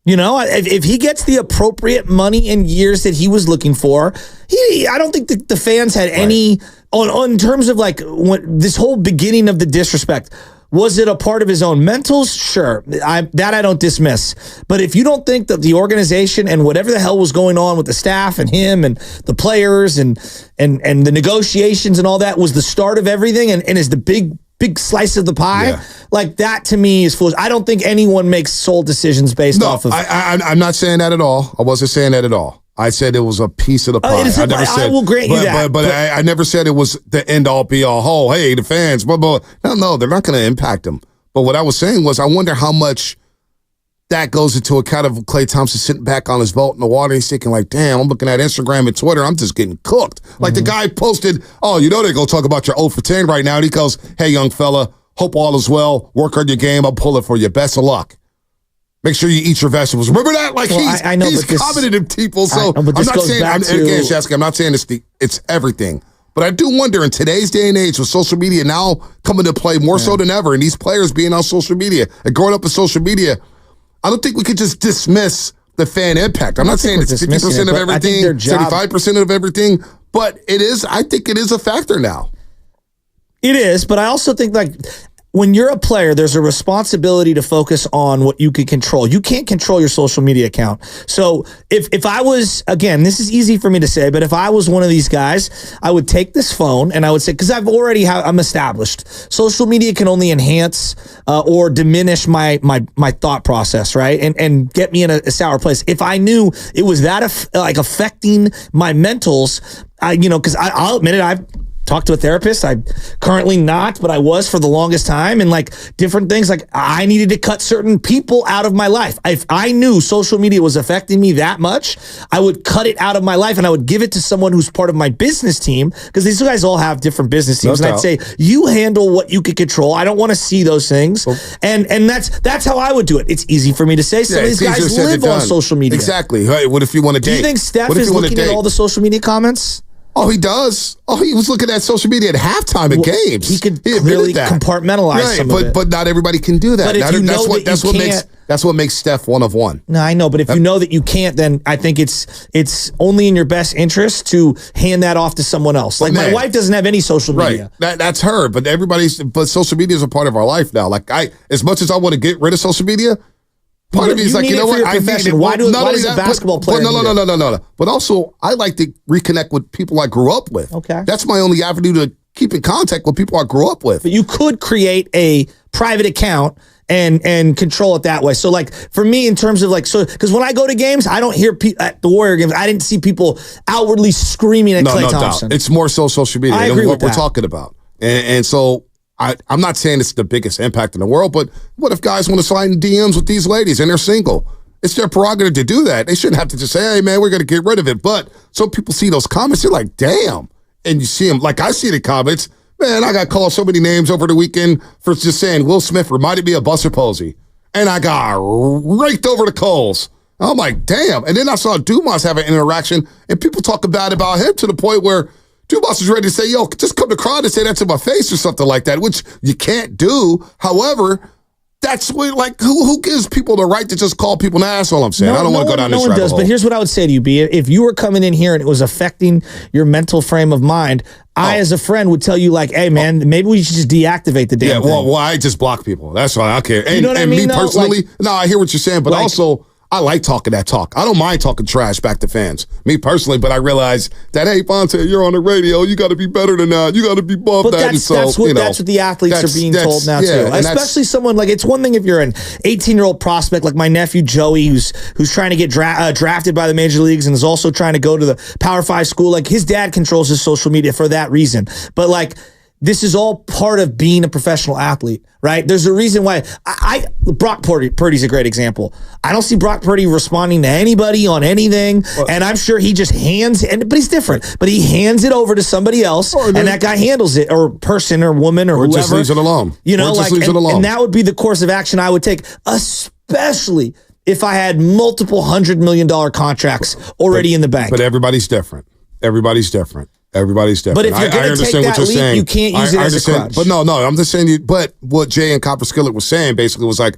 If he gets the appropriate money and years that he was looking for, I don't think the fans had any on terms of like this whole beginning of the disrespect. Was it a part of his own mentals? Sure. I don't dismiss. But if you don't think that the organization and whatever the hell was going on with the staff and him and the players and the negotiations and all that was the start of everything and is the big slice of the pie, like that to me is foolish. I don't think anyone makes sole decisions based off of. I'm not saying that at all. I wasn't saying that at all. I said it was a piece of the pie. I will grant you that. But I never said it was the end all be all. Oh, hey, the fans, blah, blah. No, they're not going to impact them. But what I was saying was I wonder how much that goes into account of Klay Thompson sitting back on his boat in the water. He's thinking like, damn, I'm looking at Instagram and Twitter. I'm just getting cooked. Like the guy posted, they're going to talk about your 0 for 10 right now. And he goes, hey, young fella, hope all is well. Work on your game. I'll pull it for you. Best of luck. Make sure you eat your vegetables. Remember that? Like I know, he's commented to people. So I'm not saying, again, Shasky, I'm not saying it's everything. But I do wonder in today's day and age with social media now coming to play more so than ever, and these players being on social media and growing up with social media, I don't think we could just dismiss the fan impact. I'm not saying it's 50% of everything, 75% of everything, but I think it is a factor now. It is, but I also think like when you're a player, there's a responsibility to focus on what you can control. You can't control your social media account. So if I was, again, this is easy for me to say, but if I was one of these guys, I would take this phone and I would say, because I'm established. Social media can only enhance or diminish my thought process, right? And get me in a sour place. If I knew it was that affecting my mentals, because I'll admit it, I've talked to a therapist. I'm currently not, but I was for the longest time, and like different things. Like I needed to cut certain people out of my life. If I knew social media was affecting me that much, I would cut it out of my life and I would give it to someone who's part of my business team, because these guys all have different business teams. And I'd say, you handle what you can control. I don't want to see those things. And that's how I would do it. It's easy for me to say. Some of these guys live on social media. Exactly. Hey, what if you want to date? Do you think Steph is looking at all the social media comments? Oh, he does. Oh, he was looking at social media at halftime at games. He could clearly compartmentalize some of it. But not everybody can do that. But if you know that's what makes Steph one of one. No, I know, but if you know that you can't, then I think it's only in your best interest to hand that off to someone else. Like my wife doesn't have any social media. Right. That's her, but social media is a part of our life now. Like as much as I want to get rid of social media, part of me is like, you know what? I need it. Why does a basketball player No. But also, I like to reconnect with people I grew up with. Okay. That's my only avenue to keep in contact with people I grew up with. But you could create a private account and control it that way. So like for me, in terms of because when I go to games, I don't hear at the Warrior games, I didn't see people outwardly screaming at Klay Thompson. Doubt. It's more so social media. I agree what with we're that. talking about. And so I'm not saying it's the biggest impact in the world, but what if guys want to slide in DMs with these ladies and they're single? It's their prerogative to do that. They shouldn't have to just say, hey, man, we're going to get rid of it. But some people see those comments, they're like, damn. And you see them, like I see the comments, man, I got called so many names over the weekend for just saying Will Smith reminded me of Buster Posey. And I got raked over the coals. I'm like, damn. And then I saw Dumas have an interaction, and people talk about him to the point where Dumas is ready to say, yo, just come to crowd and say that to my face or something like that, which you can't do. However, that's what, like, who gives people the right to just call people an asshole? I'm saying I don't want to go down this rabbit hole. But here's what I would say to you, B. If you were coming in here and it was affecting your mental frame of mind, I, as a friend, would tell you, like, hey, man, maybe we should just deactivate the damn thing. Well, I just block people. That's why I care. And, you know what I mean? Me personally, I hear what you're saying, but also, I like talking that talk. I don't mind talking trash back to fans. Me personally, but I realize that, hey, Fonte, you're on the radio. You got to be better than that. You got to be above that. That's what the athletes are being told now, too. Especially someone, like, it's one thing if you're an 18-year-old prospect like my nephew Joey, who's trying to get drafted by the major leagues and is also trying to go to the Power 5 school. Like, his dad controls his social media for that reason. But, like, this is all part of being a professional athlete, right? There's a reason why Brock Purdy's a great example. I don't see Brock Purdy responding to anybody on anything, and I'm sure he just but he's different. But he hands it over to somebody else, and that guy handles it, or person, or woman, or whoever. Just leaves it alone. You know, and that would be the course of action I would take, especially if I had multiple $100 million contracts already in the bank. But everybody's different. Everybody's different. But if you're going to take that leap, you can't use it as a crutch. But no, I'm just saying but what Jay and Copper Skillet was saying basically was like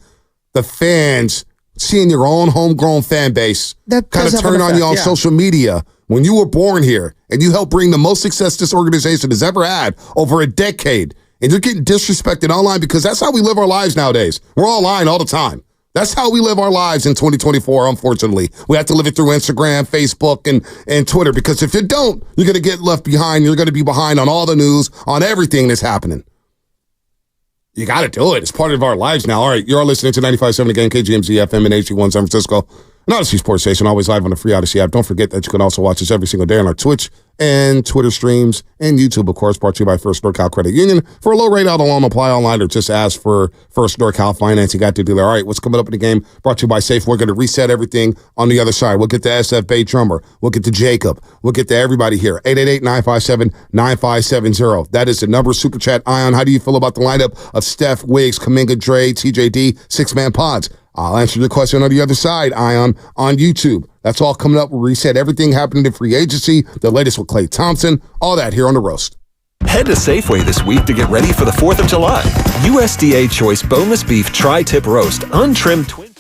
the fans, seeing your own homegrown fan base kind of turn on you on social media when you were born here and you helped bring the most success this organization has ever had over a decade. And you're getting disrespected online because that's how we live our lives nowadays. We're online all the time. That's how we live our lives in 2024, unfortunately. We have to live it through Instagram, Facebook, and Twitter, because if you don't, you're going to get left behind. You're going to be behind on all the news, on everything that's happening. You got to do it. It's part of our lives now. All right, you're listening to 95.7 The Game, KGMZ FM and HD1 San Francisco. An Odyssey Sports Station, always live on the free Odyssey app. Don't forget that you can also watch us every single day on our Twitch and Twitter streams and YouTube, of course, brought to you by First NorCal Credit Union. For a low rate, auto loan, apply online or just ask for First NorCal Financing at the dealer. All right, what's coming up in the game? Brought to you by Safe. We're going to reset everything on the other side. We'll get to SF Bay Drummer. We'll get to Jacob. We'll get to everybody here. 888-957-9570. That is the number. Super Chat Ion. How do you feel about the lineup of Steph, Wiggs, Kuminga, Dre, TJD, six-man pods? I'll answer your question on the other side, Ion, on YouTube. That's all coming up. We'll reset everything happening in free agency, the latest with Klay Thompson, all that here on The Roast. Head to Safeway this week to get ready for the 4th of July. USDA Choice Boneless Beef Tri-Tip Roast, untrimmed twin.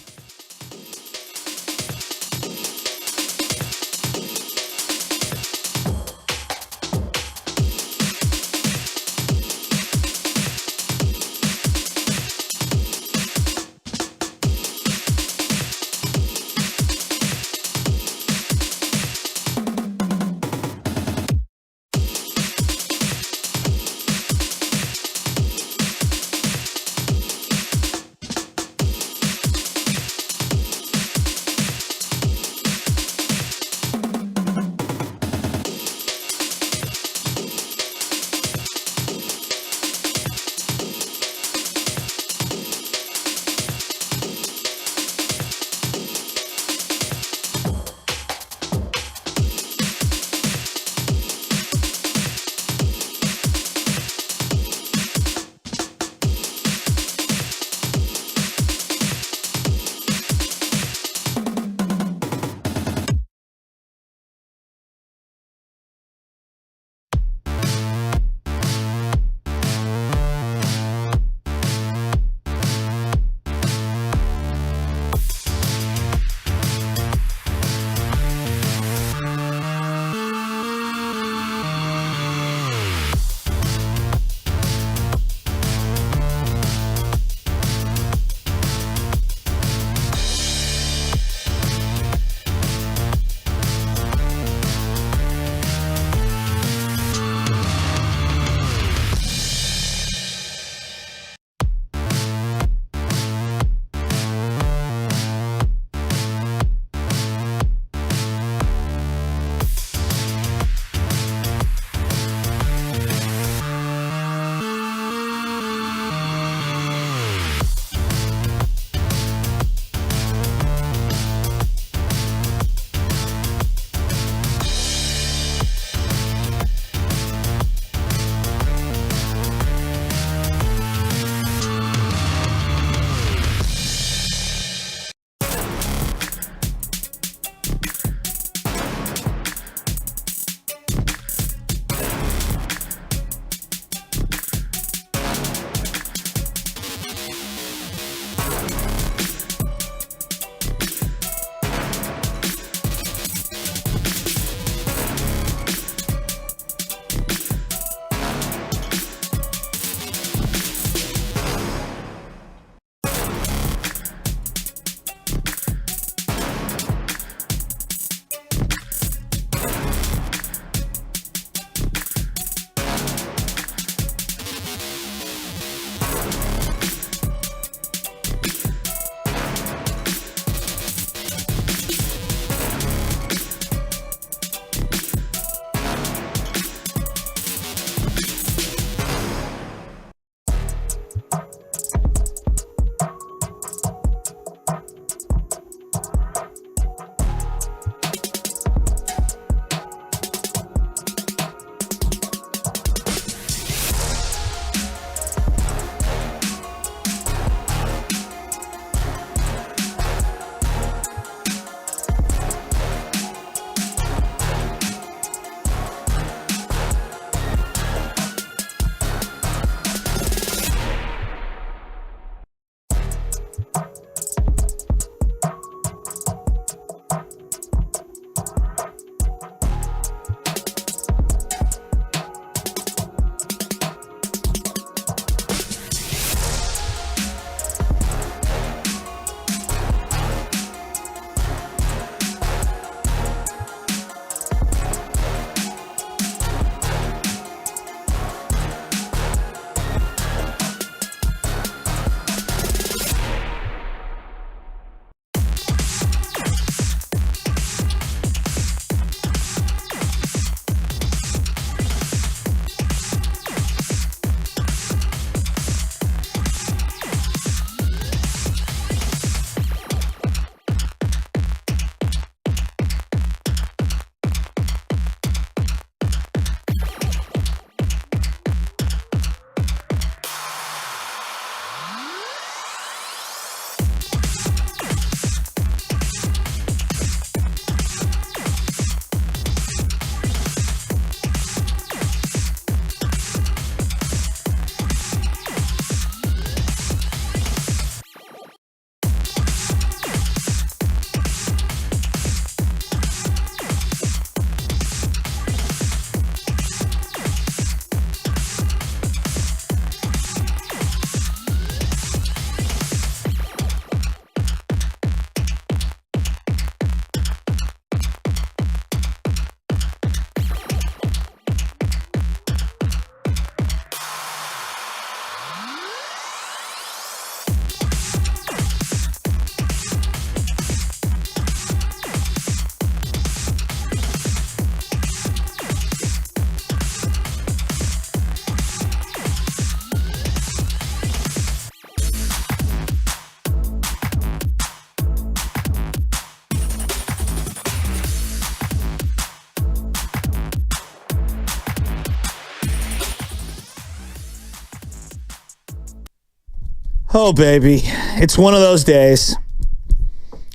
Oh, baby. It's one of those days.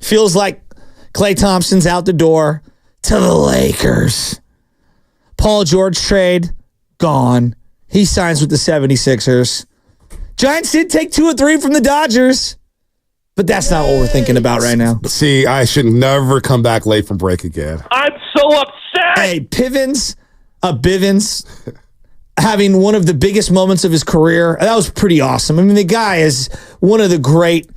Feels like Klay Thompson's out the door to the Lakers. Paul George trade, gone. He signs with the 76ers. Giants did take 2 or 3 from the Dodgers, but that's not what we're thinking about right now. See, I should never come back late from break again. I'm so upset. Hey, Bivens having one of the biggest moments of his career. That was pretty awesome. I mean, the guy is one of the great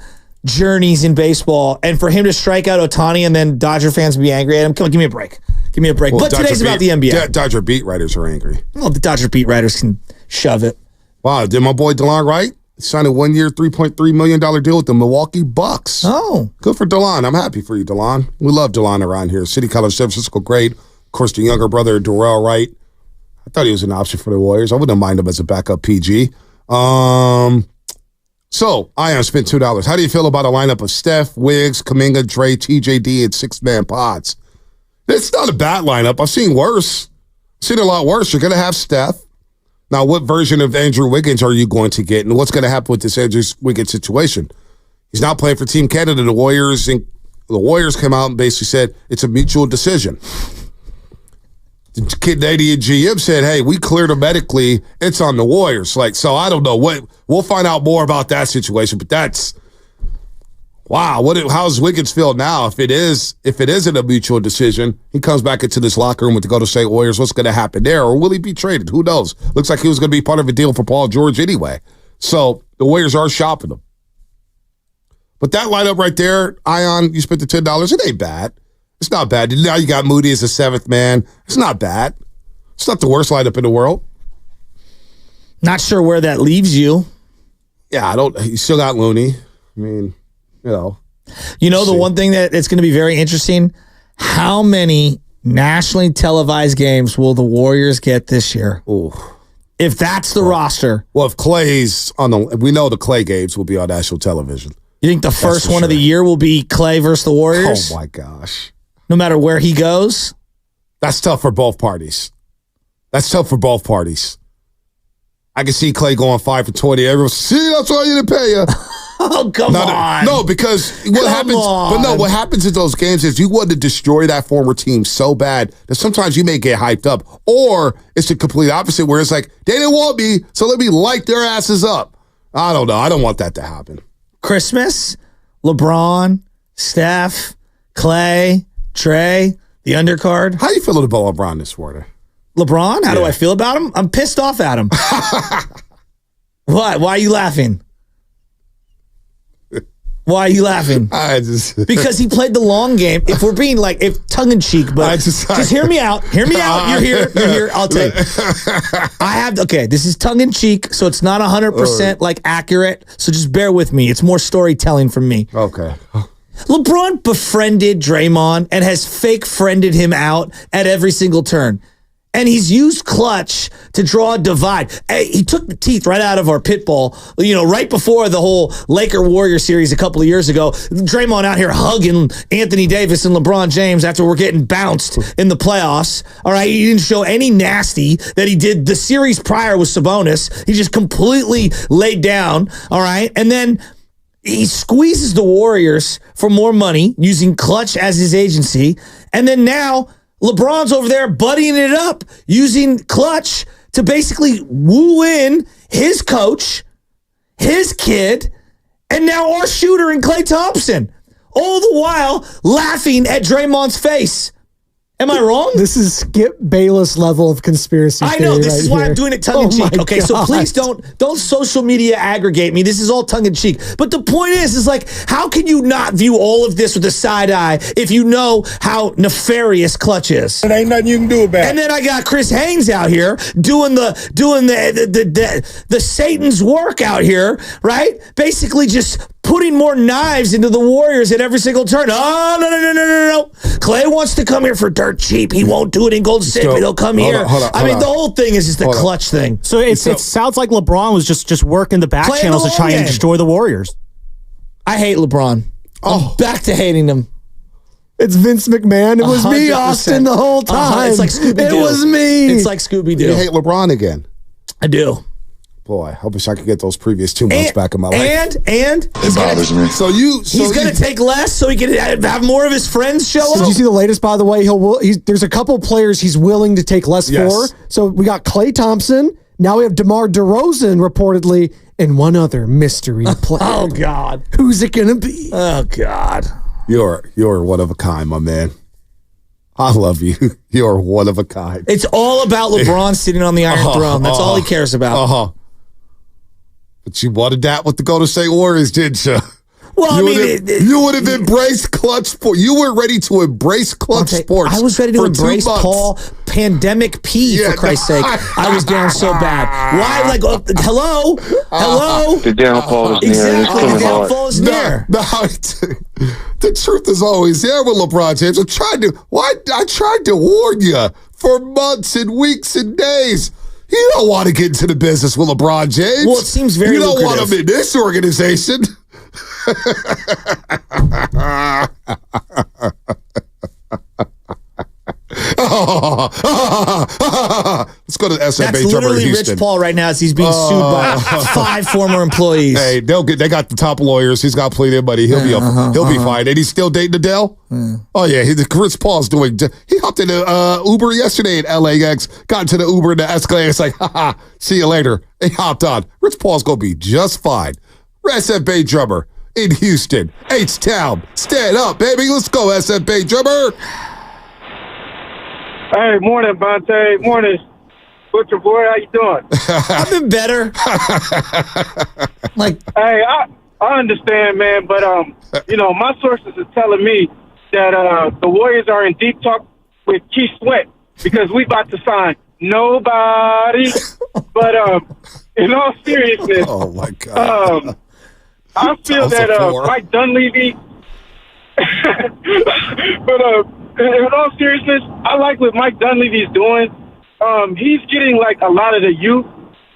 journeys in baseball, and for him to strike out Ohtani and then Dodger fans be angry at him, come on, give me a break. Give me a break. Well, but today's about the NBA. Dodger beat writers are angry. Well, the Dodger beat writers can shove it. Wow, did my boy DeLon Wright sign a 1-year, $3.3 million deal with the Milwaukee Bucks? Oh. Good for DeLon. I'm happy for you, DeLon. We love DeLon around here. City College, San Francisco, great. Of course, the younger brother, Darrell Wright. I thought he was an option for the Warriors. I wouldn't mind him as a backup PG. So, Ion spent $2. How do you feel about a lineup of Steph, Wiggs, Kuminga, Dre, TJD, and 6-man pods? It's not a bad lineup. I've seen worse. I've seen a lot worse. You're going to have Steph. Now, what version of Andrew Wiggins are you going to get? And what's going to happen with this Andrew Wiggins situation? He's not playing for Team Canada. The Warriors came out and basically said it's a mutual decision. The Canadian GM said, hey, we cleared him medically. It's on the Warriors. So I don't know. We'll find out more about that situation, but that's wow. How's Wiggins feel now? If it isn't a mutual decision, he comes back into this locker room with the Golden State Warriors. What's going to happen there? Or will he be traded? Who knows? Looks like he was going to be part of a deal for Paul George anyway. So the Warriors are shopping him. But that lineup right there, Ion, you spent the $10. It ain't bad. It's not bad. Now you got Moody as a 7th man. It's not bad. It's not the worst lineup in the world. Not sure where that leaves you. Yeah, you still got Looney. I mean, the one thing it's going to be very interesting, how many nationally televised games will the Warriors get this year? Ooh. If that's the roster. Well, if Klay's we know the Klay games will be on national television. You think the first one of the year will be Klay versus the Warriors? Oh, my gosh. No matter where he goes? That's tough for both parties. I can see Klay going 5 for 20. Everyone, see, that's why you didn't pay you. Oh, come on. No, because what happens in those games is you want to destroy that former team so bad that sometimes you may get hyped up. Or it's the complete opposite where it's like, they didn't want me, so let me light their asses up. I don't know. I don't want that to happen. Christmas, LeBron, Steph, Klay, Trey, the undercard. How you feeling about LeBron this morning? LeBron? How do I feel about him? I'm pissed off at him. What? Why are you laughing? Why are you laughing? Because he played the long game. If we're being tongue in cheek, but just hear me out. Hear me out. You're here. I'll take. This is tongue in cheek, so it's not 100% accurate. So just bear with me. It's more storytelling from me. Okay. LeBron befriended Draymond and has fake friended him out at every single turn. And he's used clutch to draw a divide. He took the teeth right out of our pit bull, right before the whole Laker-Warrior series a couple of years ago. Draymond out here hugging Anthony Davis and LeBron James after we're getting bounced in the playoffs. All right, he didn't show any nasty that he did the series prior with Sabonis. He just completely laid down, all right? And then he squeezes the Warriors for more money using clutch as his agency. And then now LeBron's over there buddying it up, using clutch to basically woo in his coach, his kid, and now our shooter in Klay Thompson. All the while laughing at Draymond's face. Am I wrong? This is Skip Bayless level of conspiracy theory. I know. This is why I'm doing it tongue in cheek. Okay, so please don't social media aggregate me. This is all tongue in cheek. But the point is how can you not view all of this with a side eye if you know how nefarious clutch is? There ain't nothing you can do about it. And then I got Chris Haynes out here doing the Satan's work out here, right? Basically just putting more knives into the Warriors at every single turn. Oh, no. Klay wants to come here for dirt cheap. He won't do it in Golden State, but he'll come here. Hold on. The whole thing is just the clutch thing. So it sounds like LeBron was just working the back channels to try and destroy the Warriors. I hate LeBron. I'm back to hating him. It's Vince McMahon. It was 100%. Me, Austin, the whole time. It's like Scooby-Doo. It was me. It's like Scooby-Doo. You hate LeBron again. I do. Boy, I wish I could get those previous 2 months back in my life. And it bothers me. So he's going to take less so he can have more of his friends show up. Did you see the latest, by the way? There's a couple players he's willing to take less for. So we got Klay Thompson. Now we have DeMar DeRozan reportedly, and one other mystery player. Oh, God. Who's it going to be? Oh, God. You're one of a kind, my man. I love you. You're one of a kind. It's all about LeBron sitting on the Iron Throne. That's all he cares about. But you wanted that with the Golden State Warriors, didn't you? Well, you would have embraced clutch sports. You were ready to embrace clutch sports. I was ready to embrace Paul Pandemic P, for Christ's sake. I was down so bad. Why? Like, hello? The downfall is near. Exactly. The downfall is near. The truth is always there with LeBron James. I tried to warn you for months and weeks and days. You don't want to get into the business with LeBron James. Well, it seems very You don't lucrative. want him in this organization. Let's go to the SFA That's Drummer literally in Houston. Rich Paul right now as he's being sued by 5 former employees. Hey, they got the top lawyers. He's got plenty of money. He'll be fine. And he's still dating Adele? Oh, yeah. Rich Paul's doing. He hopped in a Uber yesterday at LAX, got into the Uber and the Escalator. It's like, see you later. He hopped on. Rich Paul's going to be just fine. SFA Drummer in Houston. H-Town. Stand up, baby. Let's go, SFA Drummer. Hey, morning, Bonte. Morning, Butcher Boy. How you doing? I've been better. Hey, I understand, man, but my sources are telling me that the Warriors are in deep talk with Keith Sweat because we about to sign nobody. But in all seriousness, oh my God, I feel that Mike Dunleavy. But in all seriousness, I like what Mike Dunleavy's doing. He's getting like a lot of the youth,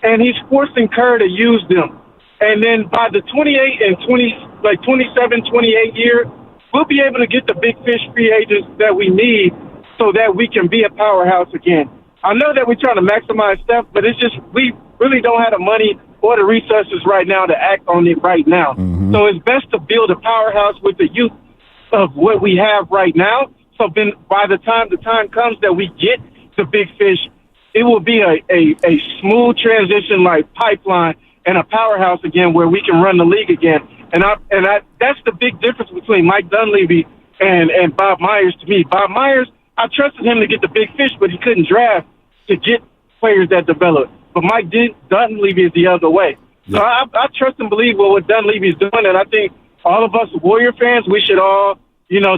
and he's forcing Kerr to use them. And then by the 28 and 27, 28 year, we'll be able to get the big fish free agents that we need so that we can be a powerhouse again. I know that we're trying to maximize stuff, but it's just we really don't have the money or the resources right now to act on it right now. Mm-hmm. So it's best to build a powerhouse with the youth of what we have right now. So then by the time comes that we get the big fish, it will be a smooth transition like pipeline and a powerhouse again where we can run the league again. And that's the big difference between Mike Dunleavy and Bob Myers to me. Bob Myers, I trusted him to get the big fish, but he couldn't draft to get players that develop. But Mike Dunleavy is the other way. So I trust and believe what Dunleavy is doing, and I think all of us Warrior fans, we should all,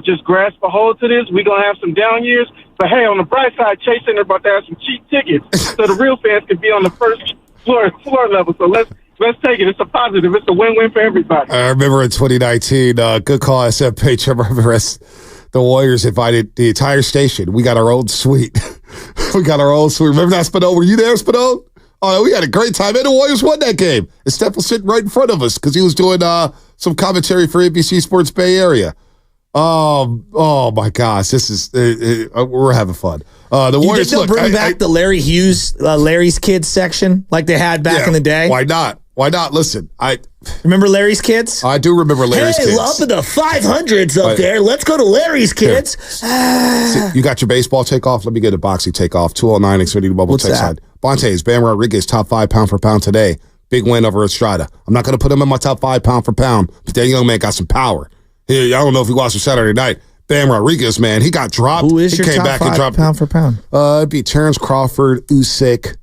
just grasp a hold to this. We're going to have some down years. But, hey, on the bright side, Chase Center about to have some cheap tickets so the real fans can be on the first floor level. So let's take it. It's a positive. It's a win-win for everybody. I remember in 2019, good call, SF Page. I remember the Warriors invited the entire station. We got our own suite. Remember that, Spano? Were you there, Spano? Oh, we had a great time. And the Warriors won that game. And Steph was sitting right in front of us because he was doing some commentary for NBC Sports Bay Area. Oh my gosh, this is we're having fun. The Warriors they'll bring back the Larry Hughes, Larry's Kids section like they had back in the day. Why not? Why not? Listen, I remember Larry's Kids. I do remember Larry's Kids. Hey, up in the 500s up there. Let's go to Larry's Kids. See, you got your baseball takeoff. Let me get a boxing takeoff. 209 Xfinity Mobile Tech side. Bonte's Bam Rodriguez top 5 pound for pound today. Big win over Estrada. I'm not going to put him in my top 5 pound for pound, but that young man got some power. I don't know if you watched him Saturday night. Bam Rodriguez, man, he got dropped. Who is he your came top back 5 and dropped pound for pound? It'd be Terrence Crawford, Usyk,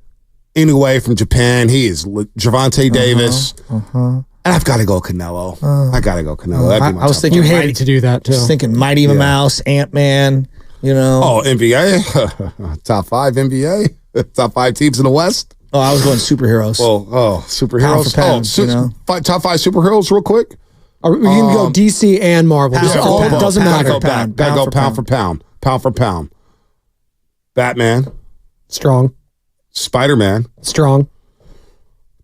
Inoue from Japan. He is Gervonta Davis. And I've got to go Canelo. I got to go Canelo. I was thinking you hated to do that too. I was thinking Mighty Mouse, Ant-Man. Oh, NBA, top 5 NBA, top 5 teams in the West. Oh, I was going superheroes. Superheroes. Pound for pound, top 5 superheroes, real quick. We can go DC and Marvel. It doesn't matter. Gotta go pound for pound. Pound for pound. Batman. Strong. Spider-Man. Strong.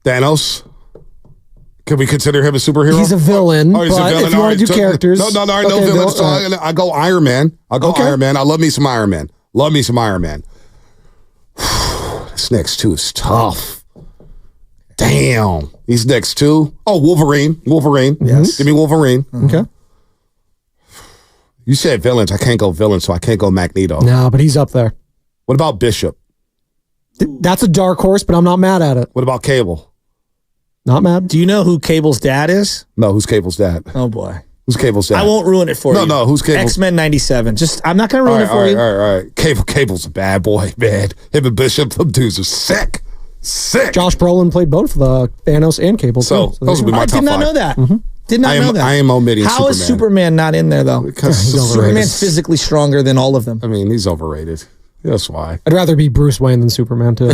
Thanos. Can we consider him a superhero? He's a villain. Oh, he's a villain. If you want to do characters. No villain. So I go Iron Man. Iron Man. I love me some Iron Man. This next two is tough. Damn. He's next too. Oh, Wolverine. Yes. Give me Wolverine. Okay. You said villains. I can't go villain, so I can't go Magneto. No, but he's up there. What about Bishop? That's a dark horse, but I'm not mad at it. What about Cable? Not mad. Do you know who Cable's dad is? No, who's Cable's dad? Oh, boy. Who's Cable's dad? I won't ruin it for you. No, who's Cable? X-Men 97. I'm not going to ruin it for you. All right. Cable's a bad boy, man. Him and Bishop, them dudes are sick. Sick. Josh Brolin played both the Thanos and Cable. So those would be my top I did not five. know that. Did not know that. I am omitting How Superman. is Superman not in there, though? Because Superman's physically stronger than all of them. I mean, he's overrated. That's why. I'd rather be Bruce Wayne than Superman, too.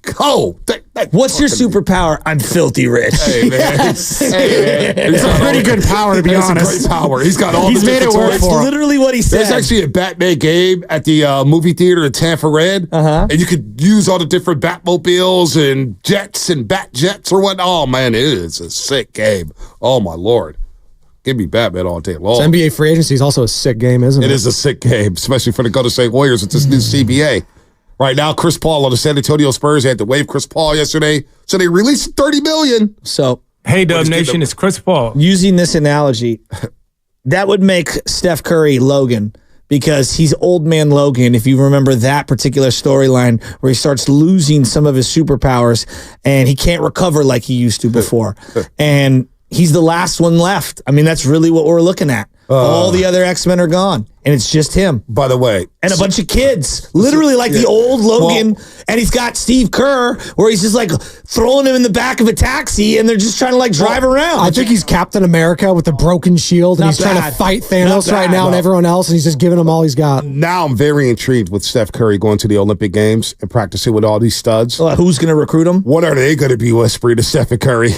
Go. What's your superpower? I'm filthy rich. Hey, man. It's a pretty good power, to be honest. It's a great power. He's got all He's the made it work toys. for him. Literally what he said. There's actually a Batman game at the movie theater in Tampa Red, and you could use all the different Batmobiles and jets and Bat Jets or what. Oh, man, it is a sick game. Oh, my Lord. Give me Batman all day long. NBA free agency is also a sick game, isn't it? It is a sick game, especially for the Golden State Warriors with this new CBA. Right now, Chris Paul on the San Antonio Spurs had to waive Chris Paul yesterday, so they released $30 million. So, hey, Dub Nation, it's Chris Paul. Using this analogy, that would make Steph Curry Logan, because he's old man Logan, if you remember that particular storyline where he starts losing some of his superpowers and he can't recover like he used to before. And he's the last one left. I mean, that's really what we're looking at. All the other X-Men are gone, and it's just him. By the way. And a bunch of kids. Literally like the old Logan, and he's got Steve Kerr, where he's just like throwing him in the back of a taxi, and they're just trying to like drive around. I think he's Captain America with a broken shield, and he's trying to fight Thanos right now and everyone else, and he's just giving them all he's got. Now I'm very intrigued with Steph Curry going to the Olympic Games and practicing with all these studs. Who's going to recruit him? What are they going to be whispering to Stephen Curry?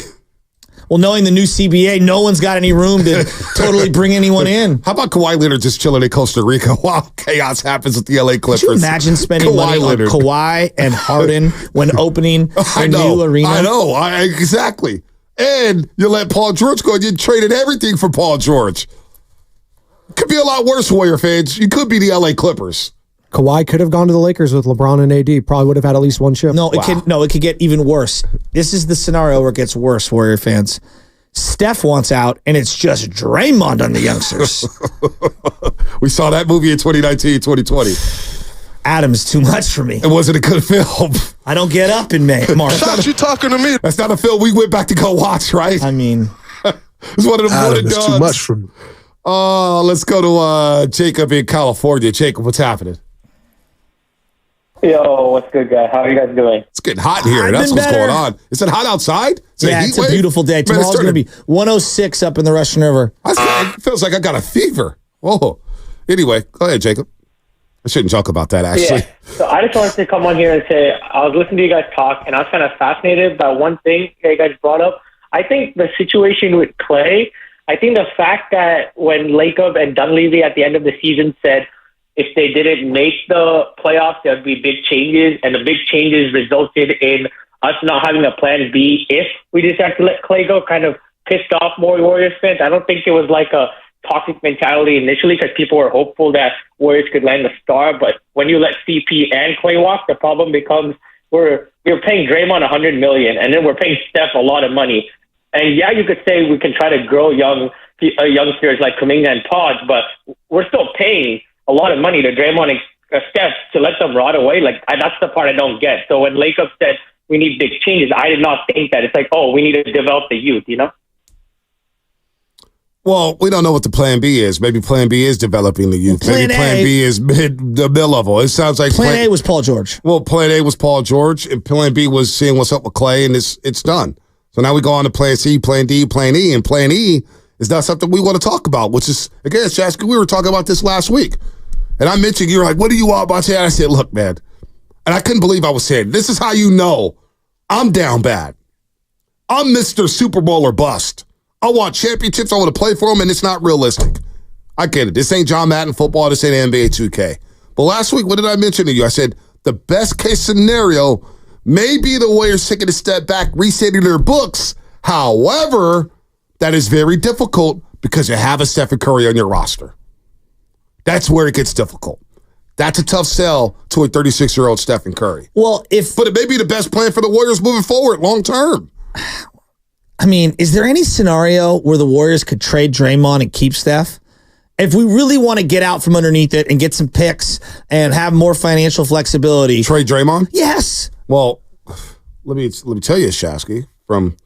Well, knowing the new CBA, no one's got any room to totally bring anyone in. How about Kawhi Leonard just chilling in Costa Rica while chaos happens with the LA Clippers? Could you imagine spending money on Kawhi and Harden when opening a new arena? I know. Exactly. And you let Paul George go and you traded everything for Paul George. Could be a lot worse, Warrior fans. You could be the LA Clippers. Kawhi could have gone to the Lakers with LeBron and AD. Probably would have had at least one chip. No, it could get even worse. This is the scenario where it gets worse, Warrior fans. Steph wants out, and it's just Draymond on the youngsters. We saw that movie in 2019, 2020. Adam's too much for me. It wasn't a good film. I don't get up in May, March. Stop you talking to me. That's not a film we went back to go watch, right? I mean, it's one of the Adam is too much for me. Let's go to Jacob in California. Jacob, what's happening? Yo, what's good, guys? How are you guys doing? It's getting hot here. That's what's going on. Is it hot outside? It's a beautiful day. Tomorrow's going to be 106 up in the Russian River. It feels like I got a fever. Whoa. Anyway, go ahead, Jacob. I shouldn't joke about that, actually. Yeah. So I just wanted to come on here and say I was listening to you guys talk, and I was kind of fascinated by one thing that you guys brought up. I think the situation with Klay, I think the fact that when Lacob and Dunleavy at the end of the season said, if they didn't make the playoffs, there would be big changes, and the big changes resulted in us not having a plan B if we decided to let Klay go, kind of pissed off more Warriors fans. I don't think it was like a toxic mentality initially because people were hopeful that Warriors could land a star, but when you let CP and Klay walk, the problem becomes we're paying Draymond $100 million, and then we're paying Steph a lot of money. And yeah, you could say we can try to grow youngsters like Kuminga and Pods, but we're still paying a lot of money to Draymond and Steph to let them rot away. That's the part I don't get. So when Lacob said we need big changes, I did not think that. It's like, oh, we need to develop the youth, you know? Well, we don't know what the plan B is. Maybe plan B is developing the youth. Maybe plan B is the mid-level. It sounds like plan A was Paul George. Well, plan A was Paul George, and plan B was seeing what's up with Klay, and it's done. So now we go on to plan C, plan D, plan E, and plan E is not something we want to talk about, which is, again, Shasky, we were talking about this last week. And I mentioned, you were like, what do you want about that? I said, look, man. And I couldn't believe I was saying, this is how you know I'm down bad. I'm Mr. Super Bowl or bust. I want championships. I want to play for them, and it's not realistic. I get it. This ain't John Madden football. This ain't NBA 2K. But last week, what did I mention to you? I said, the best case scenario may be the Warriors taking a step back, resetting their books. However, that is very difficult because you have a Stephen Curry on your roster. That's where it gets difficult. That's a tough sell to a 36-year-old Stephen Curry. Well, but it may be the best plan for the Warriors moving forward long term. I mean, is there any scenario where the Warriors could trade Draymond and keep Steph? If we really want to get out from underneath it and get some picks and have more financial flexibility. Trade Draymond? Yes. Well, let me tell you, Shasky, from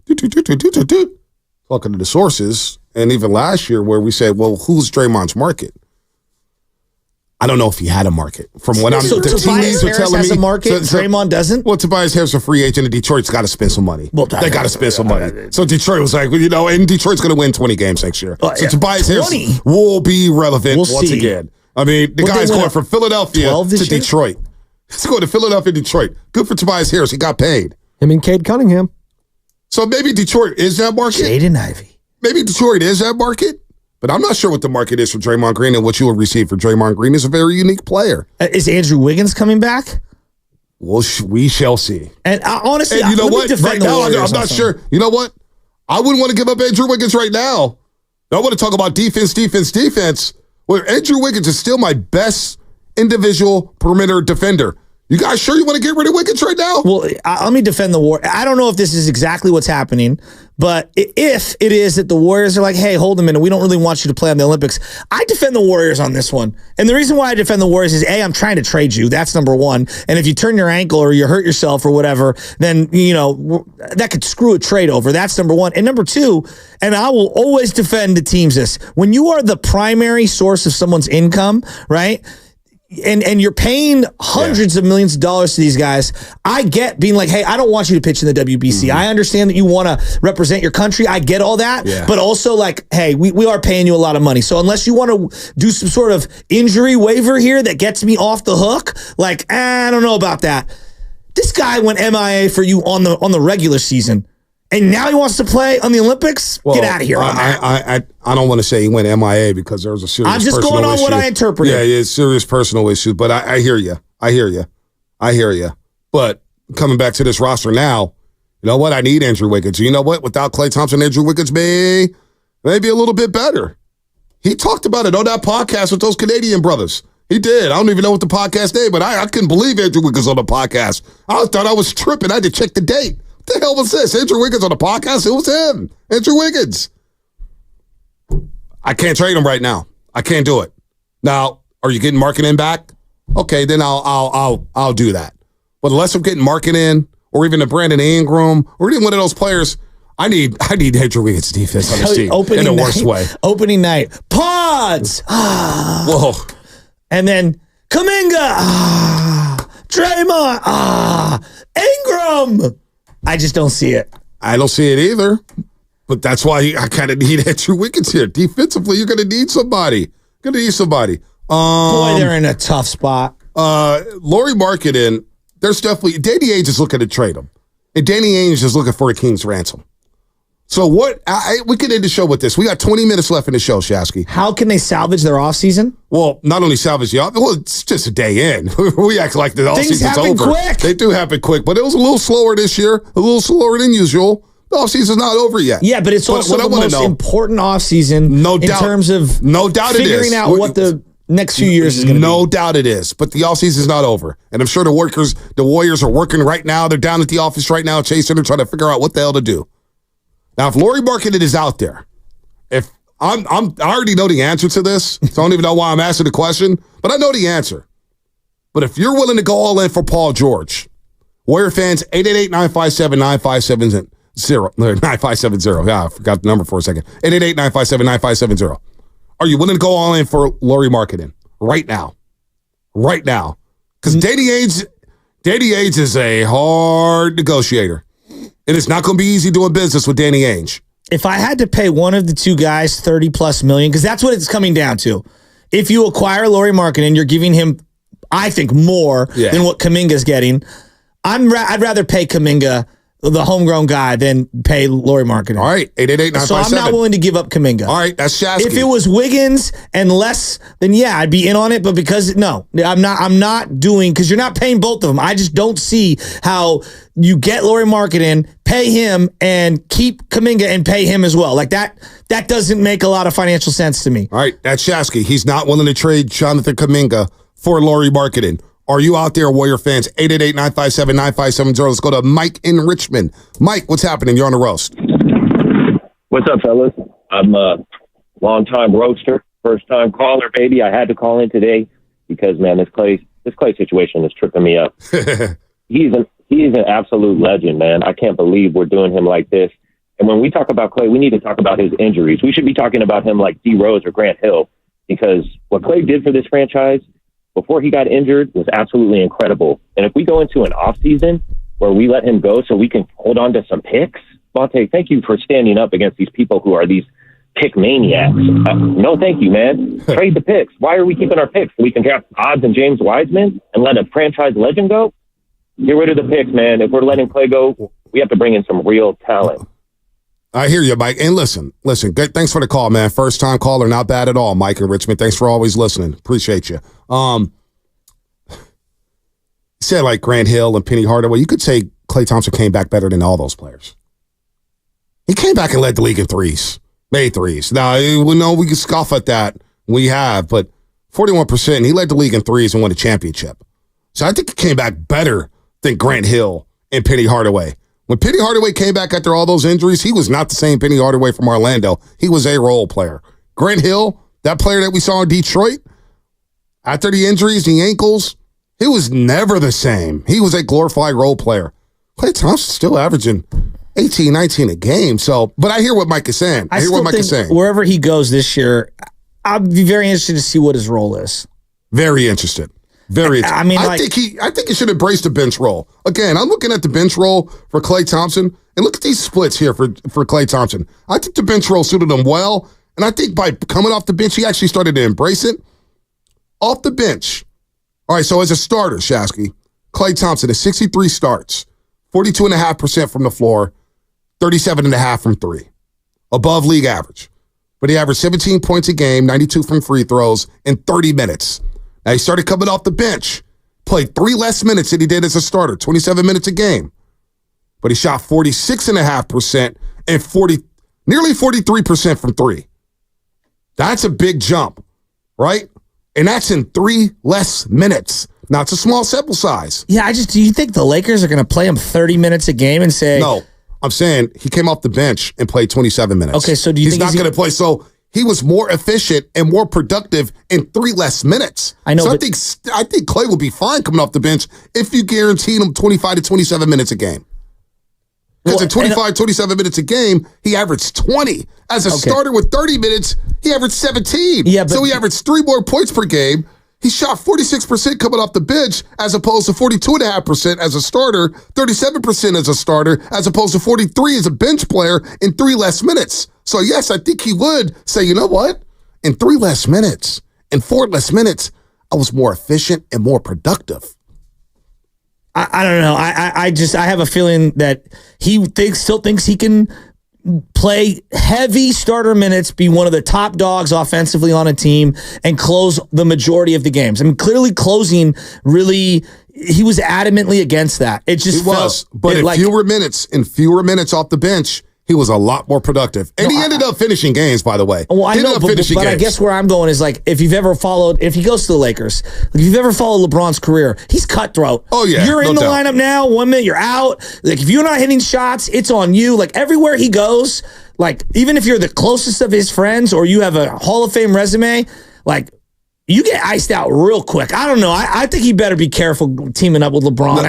talking to the sources, and even last year where we said, well, who's Draymond's market? I don't know if he had a market. From what So Tobias Harris has a market, Draymond doesn't? Well, Tobias Harris is a free agent, and Detroit's got to spend some money. Well, they got to spend some money. So Detroit was like, well, you know, and Detroit's going to win 20 games next year. So Tobias Harris will be relevant once again. I mean, the guy's going from Philadelphia to Detroit. He's going to Philadelphia, Detroit. Good for Tobias Harris. He got paid. Him and Cade Cunningham. So maybe Detroit is that market. Jaden Ivey. Maybe Detroit is that market. But I'm not sure what the market is for Draymond Green, and what you will receive for Draymond Green is a very unique player. Is Andrew Wiggins coming back? Well, we shall see. And honestly, and you know what? Right now, I'm not sure. You know what? I wouldn't want to give up Andrew Wiggins right now. I want to talk about defense. Where Andrew Wiggins is still my best individual perimeter defender. You guys sure you want to get rid of Wiggins right now? Well, let me defend the Warriors. I don't know if this is exactly what's happening, but if it is that the Warriors are like, hey, hold a minute, we don't really want you to play on the Olympics, I defend the Warriors on this one. And the reason why I defend the Warriors is, A, I'm trying to trade you. That's number one. And if you turn your ankle or you hurt yourself or whatever, then, you know, that could screw a trade over. That's number one. And number two, and I will always defend the teams this, when you are the primary source of someone's income, right? And you're paying hundreds of millions of dollars to these guys. I get being like, hey, I don't want you to pitch in the WBC. I understand that you want to represent your country. I get all that. Yeah. But also like, hey, we are paying you a lot of money. So unless you want to do some sort of injury waiver here that gets me off the hook, like, I don't know about that. This guy went MIA for you on the regular season. And now he wants to play on the Olympics? Well, get out of here. I don't want to say he went MIA because there was a serious personal issue. I'm just going on what I interpreted. Yeah, it's serious personal issue. But I hear you. I hear you. But coming back to this roster now, you know what? I need Andrew Wiggins. You know what? Without Klay Thompson, Andrew Wiggins may be a little bit better. He talked about it on that podcast with those Canadian brothers. He did. I don't even know what the podcast name, but I couldn't believe Andrew Wiggins on the podcast. I thought I was tripping. I had to check the date. What the hell was this? Andrew Wiggins on the podcast? It was him. Andrew Wiggins. I can't trade him right now. I can't do it. Now, are you getting Markkanen back? Okay, then I'll do that. But unless I'm getting Markkanen or even a Brandon Ingram or even one of those players, I need Andrew Wiggins' defense on this team in the worst way. Opening night. Pods. Whoa. And then Kuminga. Draymond. Ingram. I just don't see it. I don't see it either. But that's why I kind of need Andrew Wiggins here. Defensively, you're going to need somebody. Boy, they're in a tough spot. Lauri Markkanen, there's definitely... Danny Ainge is looking to trade him. And Danny Ainge is looking for a king's ransom. So what... we can end the show with this. We got 20 minutes left in the show, Shasky. How can they salvage their offseason? Well, not only salvage the offseason... Well, it's just a day in. We act like the offseason's over. Things happen quick. They do happen quick. But it was a little slower this year. A little slower than usual. The offseason's not over yet. Yeah, but it's also the most important offseison in terms of figuring out what the next few years is going to be. No doubt it is. But the offseason's not over. And I'm sure the Warriors are working right now. They're down at the office right now, chasing them, trying to figure out what the hell to do. Now, if Lauri Markkanen is out there, if I already know the answer to this, so I don't even know why I'm asking the question, but I know the answer. But if you're willing to go all in for Paul George, Warrior fans, 888-957-9570. 9570. Yeah, I forgot the number for a second. 888-957-9570. Are you willing to go all in for Lauri Markkanen right now? Right now. Because Danny Ainge is a hard negotiator. And it's not going to be easy doing business with Danny Ainge. If I had to pay one of the two guys $30+ million, because that's what it's coming down to. If you acquire Lauri Markkanen, you're giving him, I think, more than what Kuminga's getting. I'd rather pay Kuminga, the homegrown guy, than pay Lauri Markkanen. All right, 888-957. So I'm not willing to give up Kuminga. All right, that's Shasky. If it was Wiggins and less, then yeah, I'd be in on it. But because I'm not doing, because you're not paying both of them. I just don't see how you get Lauri Markkanen, pay him, and keep Kuminga and pay him as well. Like that doesn't make a lot of financial sense to me. All right, that's Shasky. He's not willing to trade Jonathan Kuminga for Lauri Markkanen. Are you out there, Warrior fans? 888-957-9570. Let's go to Mike in Richmond. Mike, what's happening? You're on the roast. What's up, fellas? I'm a long-time roaster, first-time caller, baby. I had to call in today because, man, this Klay situation is tripping me up. He's an absolute legend, man. I can't believe we're doing him like this. And when we talk about Klay, we need to talk about his injuries. We should be talking about him like D. Rose or Grant Hill, because what Klay did for this franchise before he got injured was absolutely incredible. And if we go into an offseason where we let him go so we can hold on to some picks, Monte, thank you for standing up against these people who are these pick maniacs. No, thank you, man. Trade the picks. Why are we keeping our picks? So we can draft Odds and James Wiseman and let a franchise legend go? Get rid of the picks, man. If we're letting Klay go, we have to bring in some real talent. I hear you, Mike. And listen. Good. Thanks for the call, man. First time caller, not bad at all, Mike in Richmond. Thanks for always listening. Appreciate you. You said like Grant Hill and Penny Hardaway. You could say Klay Thompson came back better than all those players. He came back and led the league in threes, made threes. Now, we know we can scoff at that. We have, but 41%. He led the league in threes and won a championship. So I think he came back better than Grant Hill and Penny Hardaway. When Penny Hardaway came back after all those injuries, he was not the same Penny Hardaway from Orlando. He was a role player. Grant Hill, that player that we saw in Detroit, after the injuries, the ankles, he was never the same. He was a glorified role player. Klay Thompson's still averaging 18, 19 a game. So, but I hear what Mike is saying. I hear what Mike is saying. Wherever he goes this year, I'll be very interested to see what his role is. Very interested. Very interested. I think he should embrace the bench role. Again, I'm looking at the bench role for Klay Thompson, and look at these splits here for Klay Thompson. I think the bench role suited him well, and I think by coming off the bench, he actually started to embrace it. Off the bench. All right, so as a starter, Shasky, Klay Thompson is 63 starts, 42.5% from the floor, 37.5% from three. Above league average. But he averaged 17 points a game, 92 from free throws in 30 minutes. Now, he started coming off the bench, played 3 less minutes than he did as a starter, 27 minutes a game. But he shot 46.5% and nearly 43% from three. That's a big jump, right? And that's in 3 less minutes. Now, it's a small sample size. Yeah, do you think the Lakers are going to play him 30 minutes a game and say... No, I'm saying he came off the bench and played 27 minutes. Okay, so do you think he's not going to play? So he was more efficient and more productive in 3 less minutes. I know. So I think Klay will be fine coming off the bench if you guarantee him 25 to 27 minutes a game. Because in 27 minutes a game, he averaged 20. As a starter with 30 minutes, he averaged 17. Yeah, so he averaged 3 more points per game. He shot 46% coming off the bench as opposed to 42.5% as a starter, 37% as a starter, as opposed to 43% as a bench player in 3 less minutes. So, yes, I think he would say, you know what? In 3 less minutes, in 4 less minutes, I was more efficient and more productive. I don't know. I have a feeling that he still thinks he can play heavy starter minutes, be one of the top dogs offensively on a team, and close the majority of the games. I mean, clearly closing really, he was adamantly against that. It just but in fewer minutes off the bench, he was a lot more productive. And he ended up finishing games, by the way. Well, I know, but I guess where I'm going is like, if he goes to the Lakers, if you've ever followed LeBron's career, he's cutthroat. Oh, yeah. You're in the lineup now, 1 minute, you're out. Like, if you're not hitting shots, it's on you. Like, everywhere he goes, like, even if you're the closest of his friends or you have a Hall of Fame resume, like, you get iced out real quick. I don't know. I think he better be careful teaming up with LeBron.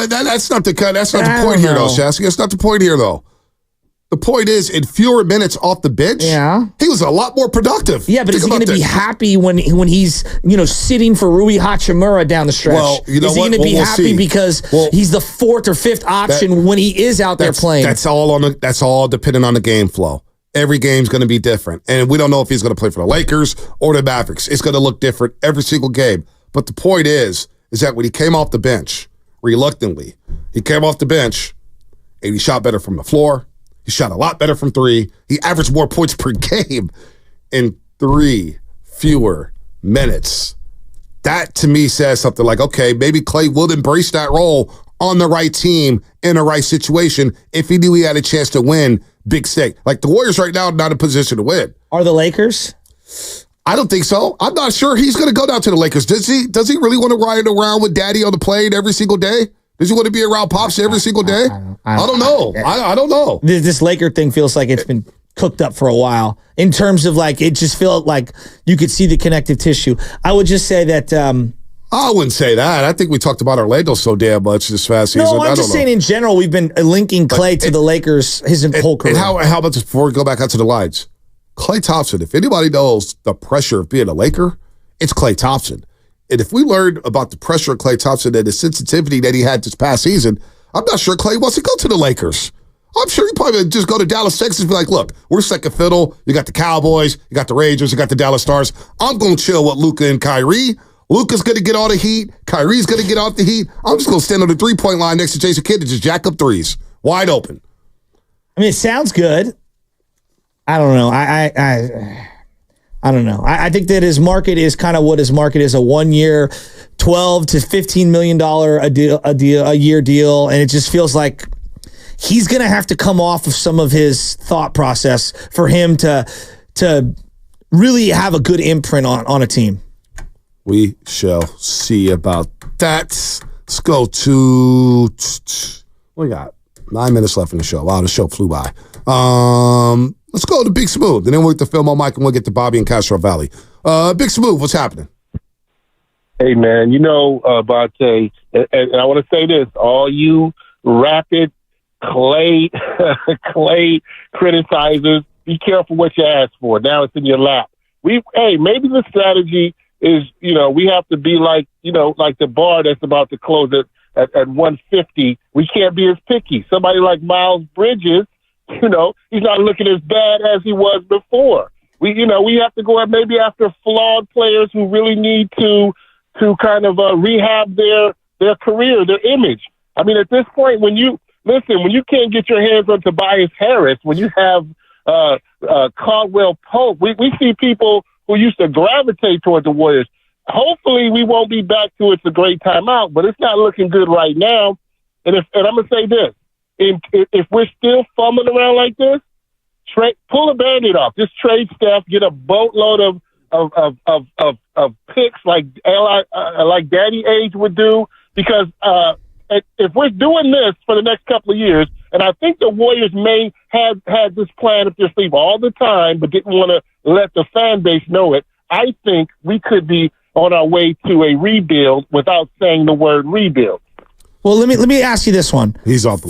That's not the point here, though, Shasky. That's not the point here, though. The point is, in fewer minutes off the bench, he was a lot more productive. Yeah, but is he going to be happy when he's sitting for Rui Hachimura down the stretch? Well, you know is he going to be happy because he's the 4th or 5th option when he is out there playing? That's all dependent on the game flow. Every game's going to be different, and we don't know if he's going to play for the Lakers or the Mavericks. It's going to look different every single game. But the point is that when he came off the bench, reluctantly, he came off the bench and he shot better from the floor. He shot a lot better from 3. He averaged more points per game in 3 fewer minutes. That, to me, says something like, okay, maybe Klay will embrace that role on the right team in the right situation if he knew he had a chance to win big stake. Like, the Warriors right now are not in a position to win. Are the Lakers? I don't think so. I'm not sure he's going to go down to the Lakers. Does he really want to ride around with Daddy on the plane every single day? Does he want to be around Pops every single day? I don't know. I don't know. This Laker thing feels like it's been cooked up for a while in terms of like it just felt like you could see the connective tissue. I would just say that I wouldn't say that. I think we talked about Orlando so damn much this past season. No, I'm just saying in general we've been linking Klay to the Lakers his whole career. And how about this before we go back out to the lines? Klay Thompson, if anybody knows the pressure of being a Laker, it's Klay Thompson. And if we learned about the pressure of Klay Thompson and the sensitivity that he had this past season, I'm not sure Klay wants to go to the Lakers. I'm sure he probably would just go to Dallas, Texas and be like, look, we're second fiddle. You got the Cowboys, you got the Rangers, you got the Dallas Stars. I'm going to chill with Luka and Kyrie. Luka's going to get all the heat. Kyrie's going to get off the heat. I'm just going to stand on the three-point line next to Jason Kidd and just jack up threes. Wide open. I mean, it sounds good. I don't know. I don't know. I think that his market is kind of what his market is, a 1 year, $12 to $15 million a year deal. And it just feels like he's going to have to come off of some of his thought process for him to really have a good imprint on a team. We shall see about that. Let's go to we got 9 minutes left in the show. Wow, the show flew by. Let's go to Big Smooth, and then we'll get to Film on Mike, and we'll get to Bobby and Castro Valley. Big Smooth, what's happening? Hey, man, Bonte, and I want to say this, all you rapid Klay criticizers, be careful what you ask for. Now it's in your lap. Maybe the strategy is, we have to be like the bar that's about to close at 150. We can't be as picky. Somebody like Miles Bridges, he's not looking as bad as he was before. We have to go maybe after flawed players who really need to kind of rehab their career, their image. I mean, at this point, when you can't get your hands on Tobias Harris, when you have Caldwell Pope, we see people who used to gravitate toward the Warriors. Hopefully, we won't be back to it's a great timeout, but it's not looking good right now. And I'm gonna say this: if we're still fumbling around like this, pull a Band-Aid off. Just trade Steph, get a boatload of picks like Daddy Age would do. Because if we're doing this for the next couple of years, and I think the Warriors may have had this plan up their sleeve all the time, but didn't want to let the fan base know it, I think we could be on our way to a rebuild without saying the word rebuild. Well, let me ask you this one. He's off the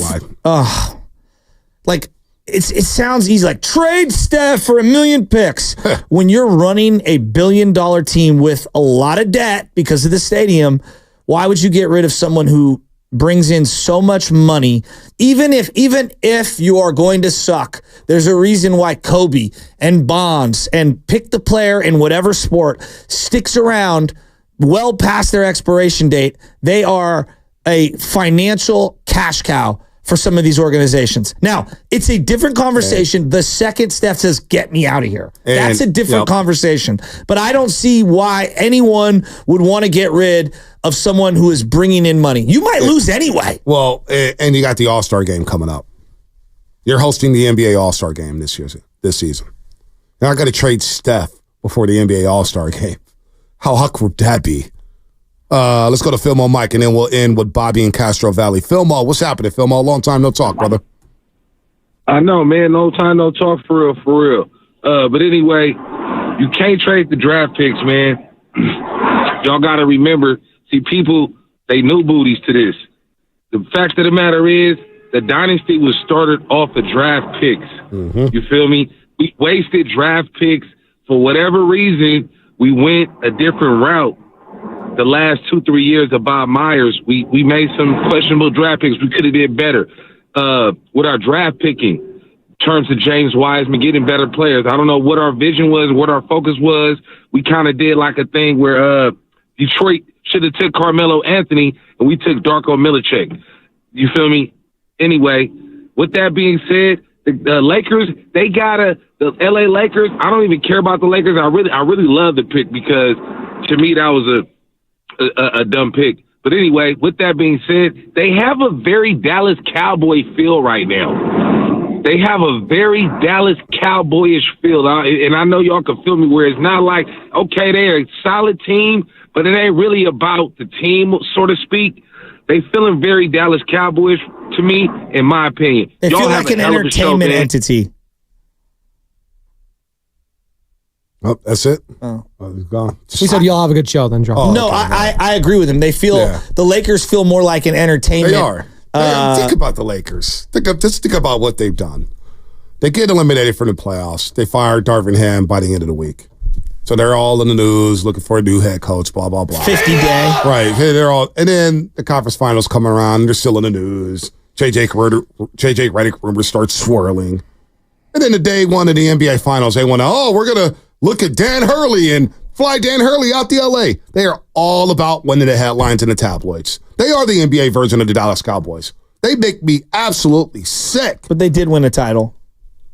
line. It sounds easy, like trade Steph for 1 million picks. When you're running a $1 billion team with a lot of debt because of the stadium, why would you get rid of someone who brings in so much money? Even if you are going to suck, there's a reason why Kobe and Bonds and pick the player in whatever sport sticks around well past their expiration date. They are a financial cash cow for some of these organizations. Now, it's a different conversation the second Steph says, get me out of here. That's a different conversation. But I don't see why anyone would want to get rid of someone who is bringing in money. You might lose anyway. Well, and you got the All-Star game coming up. You're hosting the NBA All-Star game this season. You're not going to trade Steph before the NBA All-Star game. How awkward would that be? Let's go to Philmo Mike, and then we'll end with Bobby and Castro Valley. Philmo, what's happening, Philmo? Long time no talk, brother. I know, man. No time, no talk, for real. But anyway, you can't trade the draft picks, man. Y'all got to remember, see, people, they new booties to this. The fact of the matter is, the dynasty was started off the draft picks. Mm-hmm. You feel me? We wasted draft picks. For whatever reason, we went a different route. The last 2-3 years of Bob Myers, we made some questionable draft picks. We could have did better with our draft picking in terms of James Wiseman, getting better players. I don't know what our vision was, what our focus was. We kind of did like a thing where Detroit should have took Carmelo Anthony and we took Darko Milicic. You feel me? Anyway, with that being said, the Lakers, the LA Lakers, I don't even care about the Lakers. I really love the pick because to me that was a dumb pick. But anyway, with that being said, they have a very Dallas Cowboy feel right now. they have a very Dallas Cowboyish feel. And I know y'all can feel me where it's not like, okay, they're a solid team, but it ain't really about the team, so to speak. They feeling very Dallas Cowboyish to me, in my opinion. They y'all feel have like an a hell of a show, entertainment man. entity. Oh, that's it? Oh. He's gone. He said y'all have a good show then, John. Oh, No, okay, I agree with him. They feel the Lakers feel more like an entertainment. They are. Think about the Lakers. Just think about what they've done. They get eliminated from the playoffs. They fired Darvin Ham by the end of the week. So they're all in the news looking for a new head coach, blah, blah, blah. 50 day. Right. They're all, and then the conference finals coming around. They're still in the news. JJ Redick rumors start swirling. And then the day one of the NBA finals, they want to, we're going to look at Dan Hurley and fly Dan Hurley out to LA. They are all about winning the headlines in the tabloids. They are the NBA version of the Dallas Cowboys. They make me absolutely sick. But they did win a title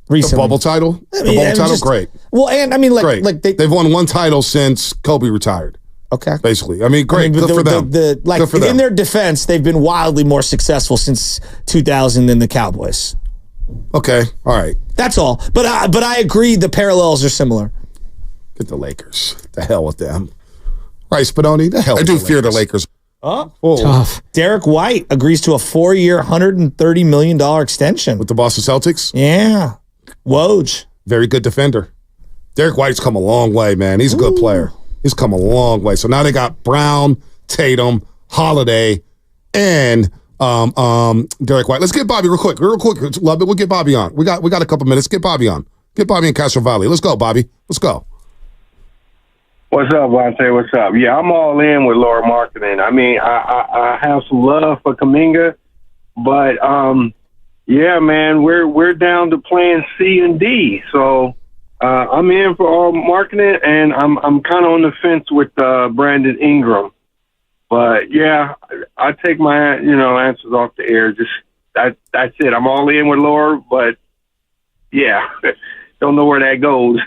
recently. The bubble title? I mean, the bubble title? Great. Well, and I mean, like they've won one title since Kobe retired. Okay. Basically. I mean, great. Good for them. Good for them. In their defense, they've been wildly more successful since 2000 than the Cowboys. Okay. All right. That's all. But I agree the parallels are similar. Get the Lakers. The hell with them. Right, Spadoni? The hell. I do fear the Lakers. Oh, tough. Derek White agrees to a 4-year, $130 million extension. With the Boston Celtics? Yeah. Woj. Very good defender. Derek White's come a long way, man. He's a good player. He's come a long way. So now they got Brown, Tatum, Holiday, and Derek White. Let's get Bobby real quick. Love it. We'll get Bobby on. We got a couple minutes. Get Bobby on. Get Bobby in Castro Valley. Let's go, Bobby. Let's go. What's up, Vontae? What's up? Yeah, I'm all in with Laura Marketing. I mean, I have some love for Kuminga, but yeah, man, we're down to playing C and D. So I'm in for all marketing, and I'm kind of on the fence with Brandon Ingram. But yeah, I take my answers off the air. Just that's it. I'm all in with Laura, but yeah, don't know where that goes.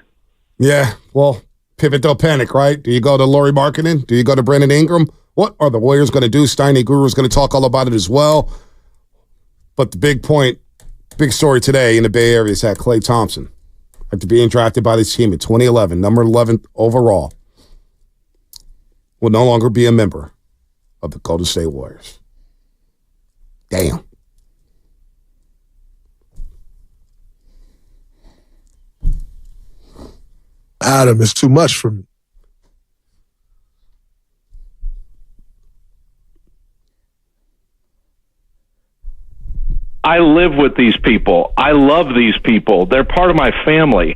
Yeah, well, pivot, don't panic, right? Do you go to Laurie Marketing? Do you go to Brandon Ingram? What are the Warriors going to do? Steiny Guru is going to talk all about it as well. But the big story today in the Bay Area is that Klay Thompson, after being drafted by this team in 2011, number 11 overall, will no longer be a member of the Golden State Warriors. Damn. Adam is too much for me. I live with these people. I love these people. They're part of my family.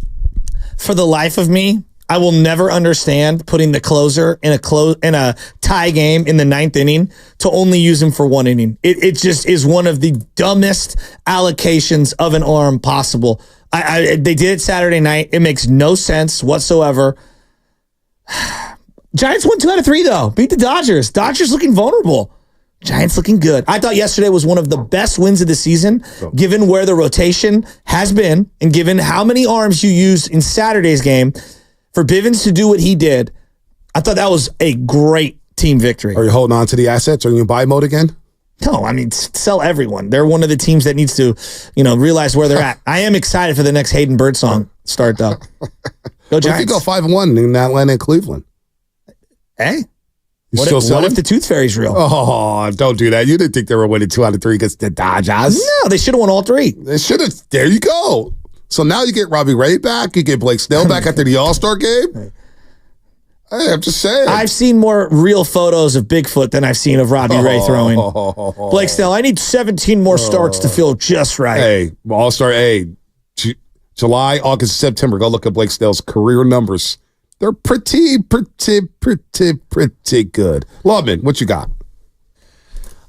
For the life of me, I will never understand putting the closer in a tie game in the 9th inning to only use him for 1 inning. It just is one of the dumbest allocations of an arm possible. They did it Saturday night. It makes no sense whatsoever. Giants won 2 out of 3, though. Beat the Dodgers. Dodgers looking vulnerable. Giants looking good. I thought yesterday was one of the best wins of the season, given where the rotation has been and given how many arms you used in Saturday's game. For Bivens to do what he did, I thought that was a great team victory. Are you holding on to the assets? Are you in buy mode again? No, I mean, sell everyone. They're one of the teams that needs to, realize where they're at. I am excited for the next Hayden Birdsong start, though. Go Giants. If you go 5-1 in Atlanta and Cleveland. Hey. What if the Tooth Fairy's real? Oh, don't do that. You didn't think they were winning 2 out of 3 against the Dodgers. No, they should have won all 3. They should have. There you go. So now you get Robbie Ray back. You get Blake Snell back after the All-Star game. Hey, I'm just saying. I've seen more real photos of Bigfoot than I've seen of Robbie Ray throwing. Blake Snell, I need 17 more starts to feel just right. Hey, All-Star, July, August, September. Go look at Blake Snell's career numbers. They're pretty good. Loveman, what you got?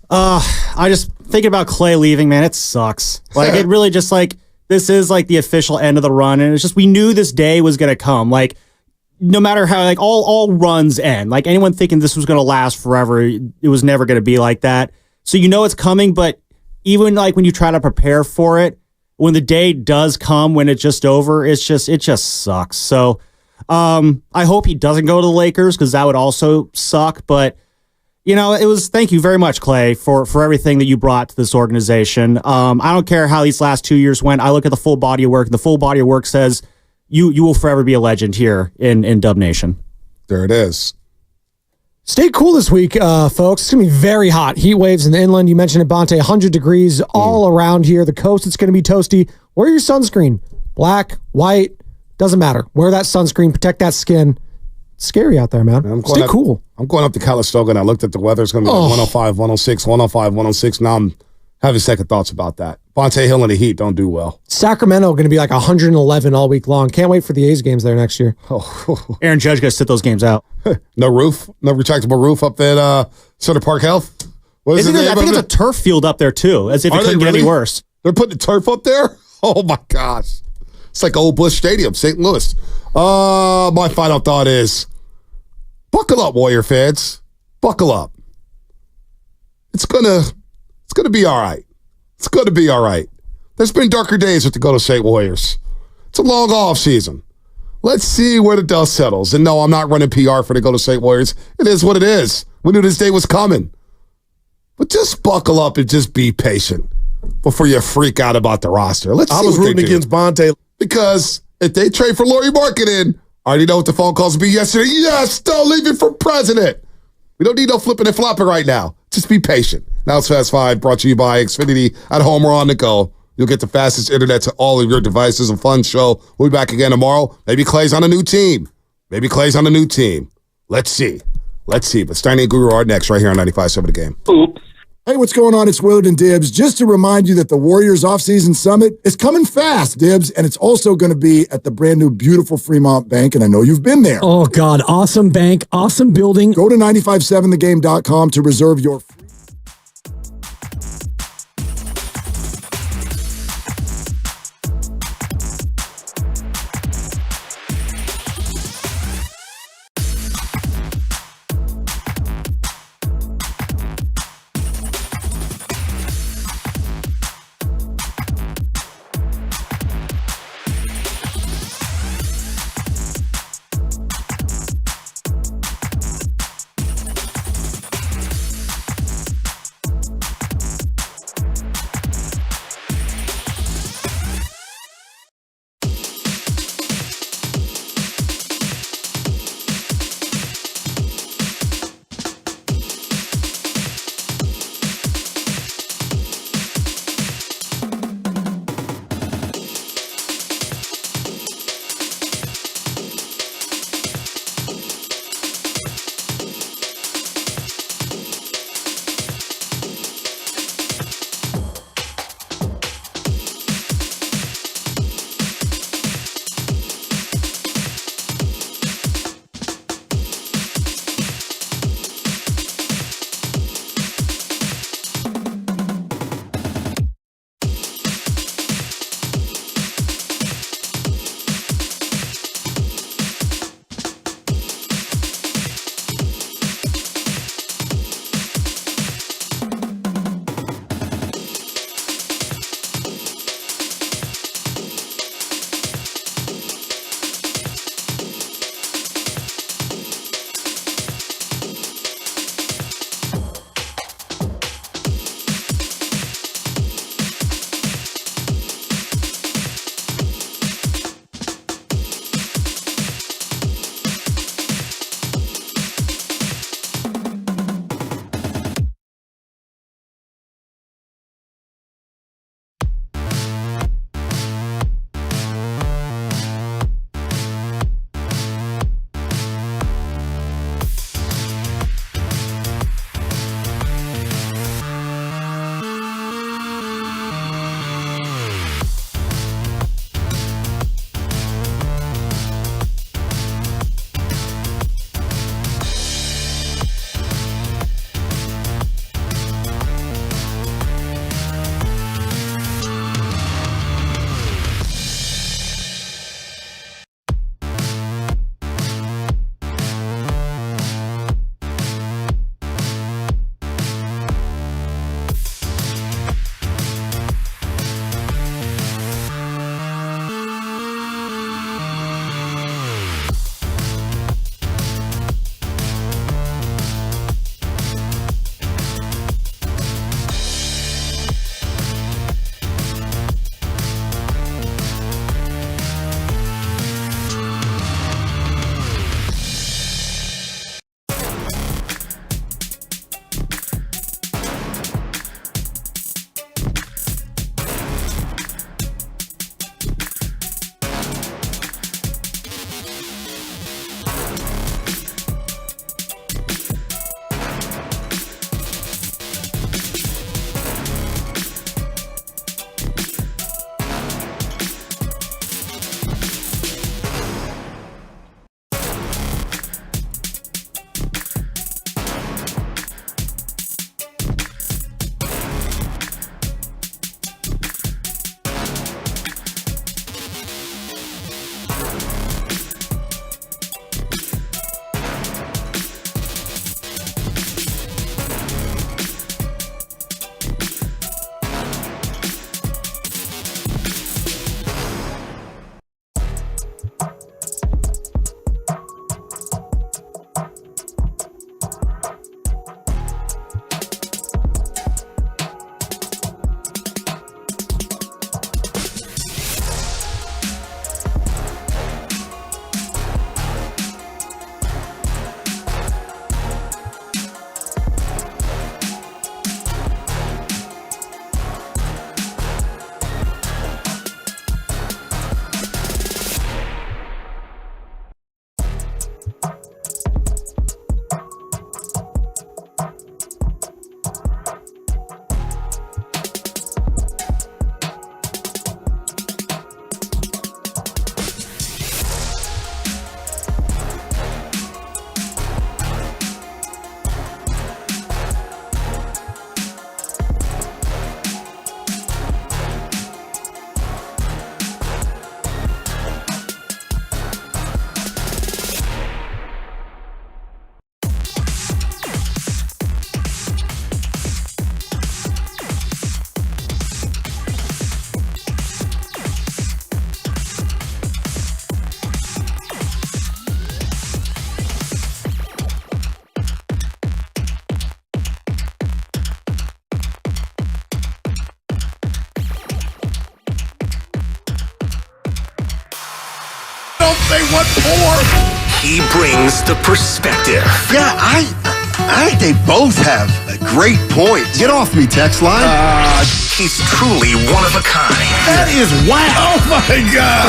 I just thinking about Klay leaving, man, it sucks. Like, it really just this is the official end of the run. And it's just, we knew this day was going to come. Like, no matter how, all runs end. Like, anyone thinking this was going to last forever, it was never going to be like that. So it's coming, but even when you try to prepare for it, when the day does come, when it's just over, it just sucks. So, I hope he doesn't go to the Lakers because that would also suck. But Thank you very much, Klay, for everything that you brought to this organization. I don't care how these last 2 years went. I look at the full body of work. The full body of work says you will forever be a legend here in Dub Nation. There it is. Stay cool this week, folks. It's going to be very hot. Heat waves in the inland. You mentioned it, Bonte, 100 degrees all around here. The coast, it's going to be toasty. Wear your sunscreen. Black, white, doesn't matter. Wear that sunscreen. Protect that skin. It's scary out there, man. Stay cool. I'm going up to Calistoga, and I looked at the weather. It's going to be like 105, 106, 105, 106. Now I'm having second thoughts about that. Bonte Hill in the heat don't do well. Sacramento going to be like 111 all week long. Can't wait for the A's games there next year. Aaron Judge got to sit those games out. No roof? No retractable roof up at Center Park Health? I think it's a turf field up there, too, as if it couldn't get any worse. They're putting turf up there? Oh, my gosh. It's like Old Busch Stadium, St. Louis. My final thought is, buckle up, Warrior fans. Buckle up. It's gonna be all right. It's going to be all right. There's been darker days with the Golden State Warriors. It's a long off season. Let's see where the dust settles. And no, I'm not running PR for the Golden State Warriors. It is what it is. We knew this day was coming. But just buckle up and just be patient before you freak out about the roster. I was rooting against Bonte. Because if they trade for Lauri Markkanen, I already know what the phone calls will be yesterday. Yes, still leaving for president. We don't need no flipping and flopping right now. Just be patient. Now it's Fast 5, brought to you by Xfinity at home or on the go. You'll get the fastest internet to all of your devices. A fun show. We'll be back again tomorrow. Maybe Clay's on a new team. Let's see. But Steiny and Guru are next right here on 95.7 The Game. Oops. Hey, what's going on? It's Willard and Dibs. Just to remind you that the Warriors Offseason Summit is coming fast, Dibs, and it's also going to be at the brand new beautiful Fremont Bank, and I know you've been there. Oh, God. Awesome bank. Awesome building. Go to 957thegame.com to reserve your free they want more. He brings the perspective. Yeah, I think they both have a great point. Get off me, text line. He's truly one of a kind. That is wow. Oh, my God.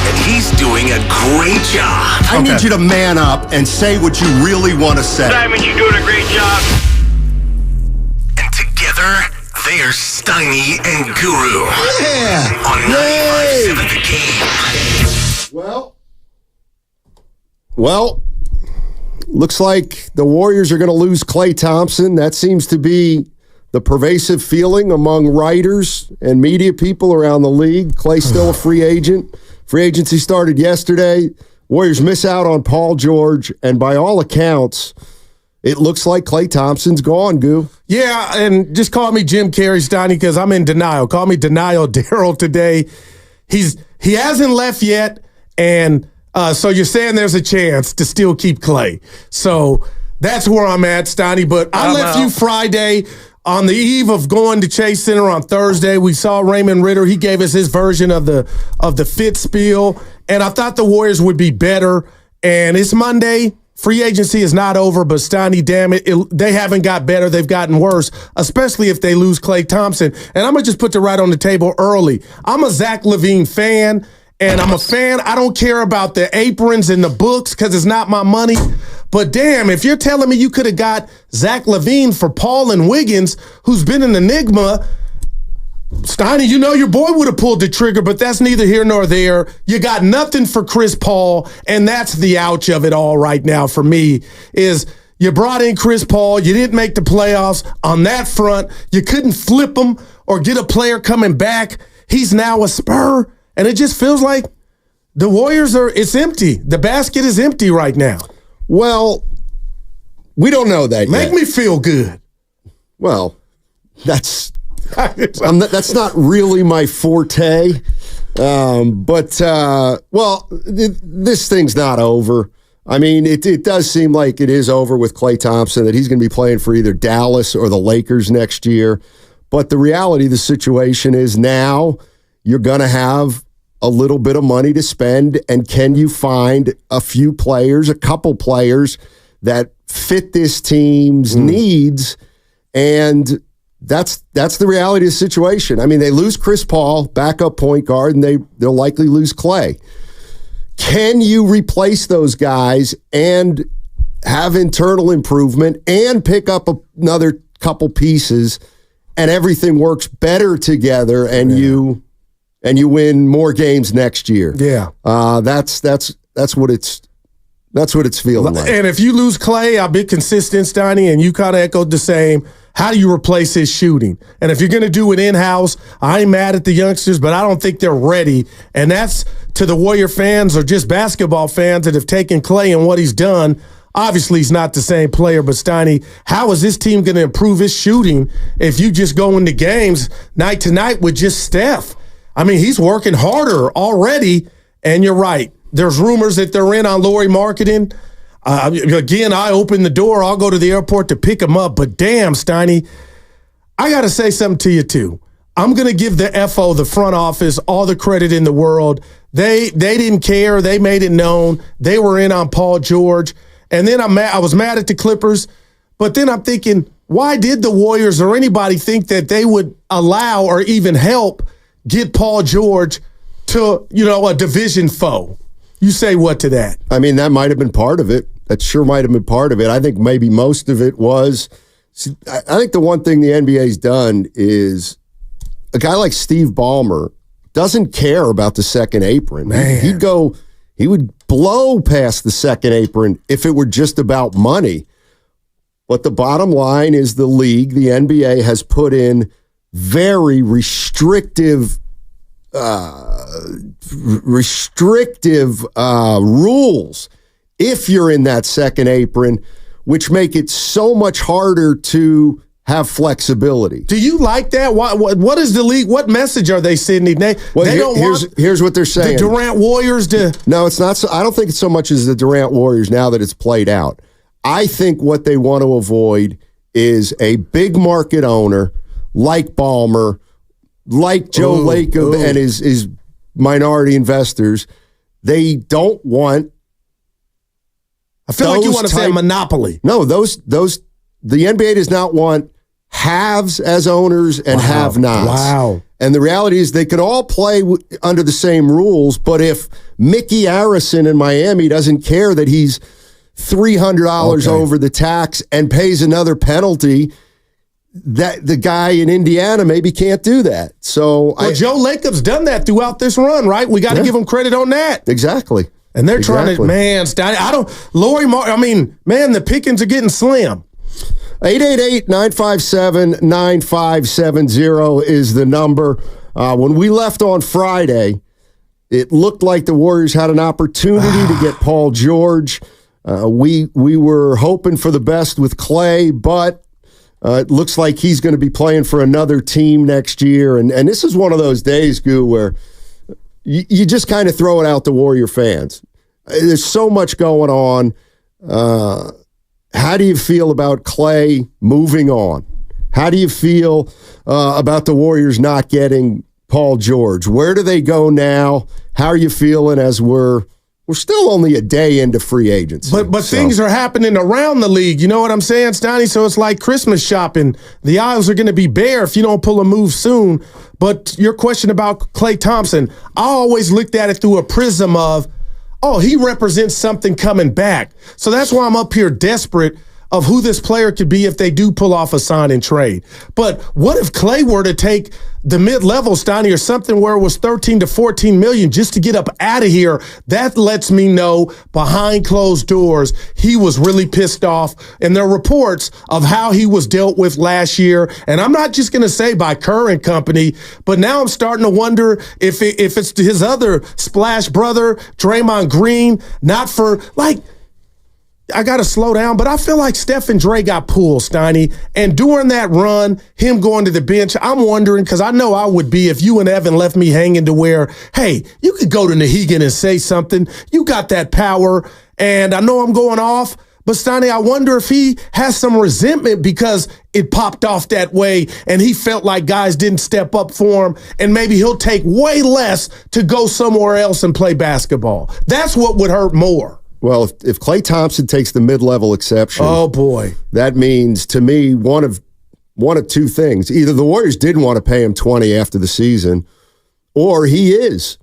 And he's doing a great job. I need you to man up and say what you really want to say. Simon, you're doing a great job. And together, they are Steiny and Guru. Yeah. On 95.7 The Game. Well, looks like the Warriors are going to lose Klay Thompson. That seems to be the pervasive feeling among writers and media people around the league. Klay's still a free agent. Free agency started yesterday. Warriors miss out on Paul George, and by all accounts, it looks like Klay Thompson's gone, Goo. Yeah, and just call me Jim Carrey, Steiny, because I'm in denial. Call me Denial Daryl today. He hasn't left yet, and so you're saying there's a chance to still keep Klay. So that's where I'm at, Steiny. But I left you Friday. On the eve of going to Chase Center on Thursday, we saw Raymond Ritter. He gave us his version of the fit spiel, and I thought the Warriors would be better. And it's Monday. Free agency is not over, but Steiny, damn it, they haven't got better. They've gotten worse, especially if they lose Klay Thompson. And I'm going to just put the right on the table early. I'm a Zach LaVine fan, and I'm a fan. I don't care about the aprons and the books because it's not my money. But damn, if you're telling me you could have got Zach LaVine for Paul and Wiggins, who's been an enigma, Steiny, you know your boy would have pulled the trigger, but that's neither here nor there. You got nothing for Chris Paul, and that's the ouch of it all right now for me, is you brought in Chris Paul, you didn't make the playoffs on that front, you couldn't flip him or get a player coming back. He's now a Spur, and it just feels like the Warriors it's empty. The basket is empty right now. Well, we don't know that yet. Make me feel good. Well, that's not really my forte. This thing's not over. I mean, it does seem like it is over with Klay Thompson, that he's going to be playing for either Dallas or the Lakers next year. But the reality of the situation is now you're going to have a little bit of money to spend, and can you find a couple players that fit this team's needs? And that's the reality of the situation. I mean, they lose Chris Paul, backup point guard, and they'll likely lose Klay. Can you replace those guys and have internal improvement and pick up another couple pieces, and everything works better together, and you win more games next year? Yeah, that's what it's feeling like. And if you lose Klay, I'll be consistent, Steiny, and you kind of echoed the same. How do you replace his shooting? And if you're going to do it in-house, I ain't mad at the youngsters, but I don't think they're ready. And that's to the Warrior fans or just basketball fans that have taken Klay and what he's done. Obviously, he's not the same player, but Steiny, how is this team going to improve his shooting if you just go into games night to night with just Steph? I mean, he's working harder already, and you're right. There's rumors that they're in on Lauri Markkanen. Again, I open the door. I'll go to the airport to pick him up. But damn, Steiny, I got to say something to you, too. I'm going to give the FO, the front office, all the credit in the world. They didn't care. They made it known. They were in on Paul George. And then I was mad at the Clippers. But then I'm thinking, why did the Warriors or anybody think that they would allow or even help get Paul George to, a division foe? You say what to that? I mean, that might have been part of it. That sure might have been part of it. I think maybe most of it was. I think the one thing the NBA's done is a guy like Steve Ballmer doesn't care about the second apron. Man. He would blow past the second apron if it were just about money. But the bottom line is the league, the NBA, has put in very restrictive rules if you're in that second apron, which make it so much harder to have flexibility. Do you like that? What is the league? What message are they sending? Here's what they're saying. The Durant Warriors to... No, it's not. I don't think it's so much as the Durant Warriors now that it's played out. I think what they want to avoid is a big market owner like Ballmer, like Joe Lacob and his minority investors, They don't want. I feel like you want to say a monopoly. No, the NBA does not want haves as owners and have-nots. Wow. And the reality is they could all play under the same rules, but if Mickey Arison in Miami doesn't care that he's $300 over the tax and pays another penalty, that the guy in Indiana maybe can't do that. So Joe Lacob's done that throughout this run, right? We got to give him credit on that. Exactly. And they're trying to, man, the pickings are getting slim. 888-957-9570 is the number. When we left on Friday, it looked like the Warriors had an opportunity to get Paul George. We were hoping for the best with Klay, but it looks like he's going to be playing for another team next year. And this is one of those days, Goo, where you just kind of throw it out to Warrior fans. There's so much going on. How do you feel about Klay moving on? How do you feel about the Warriors not getting Paul George? Where do they go now? How are you feeling as we're still only a day into free agency? But things are happening around the league. You know what I'm saying, Stoney? So it's like Christmas shopping. The aisles are going to be bare if you don't pull a move soon. But your question about Klay Thompson, I always looked at it through a prism of, he represents something coming back. So that's why I'm up here desperate of who this player could be if they do pull off a sign and trade. But what if Klay were to take the mid-level, Stoney, or something where it was 13 to 14 million just to get up out of here? That lets me know behind closed doors he was really pissed off. And there are reports of how he was dealt with last year. And I'm not just going to say by Kerr and company, but now I'm starting to wonder if it's his other splash brother, Draymond Green, not for I got to slow down, but I feel like Steph and Dre got pulled, Steiny. And during that run, him going to the bench, I'm wondering, because I know I would be if you and Evan left me hanging to where, hey, you could go to Nahegan and say something. You got that power. And I know I'm going off, but Steiny, I wonder if he has some resentment because it popped off that way and he felt like guys didn't step up for him, and maybe he'll take way less to go somewhere else and play basketball. That's what would hurt more. Well, if Klay Thompson takes the mid-level exception, oh boy, that means to me one of two things: either the Warriors didn't want to pay him $20 after the season, or he is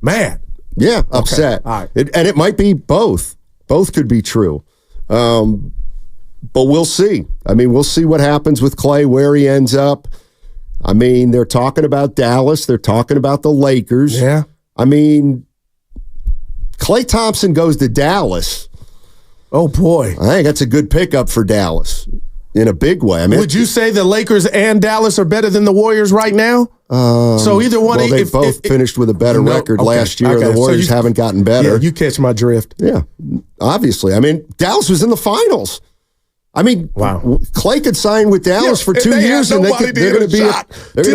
mad. Yeah, upset. Okay. All right. And it might be both. Both could be true. But we'll see. I mean, we'll see what happens with Klay, where he ends up. I mean, they're talking about Dallas. They're talking about the Lakers. Yeah. I mean, Klay Thompson goes to Dallas. Oh, boy. I think that's a good pickup for Dallas in a big way. I mean, would you say the Lakers and Dallas are better than the Warriors right now? So either one. Well, they both finished with a better record last year. The Warriors haven't gotten better. Yeah, you catch my drift. Yeah, obviously. I mean, Dallas was in the finals. I mean, wow. Klay could sign with Dallas for 2 years, and they're going to be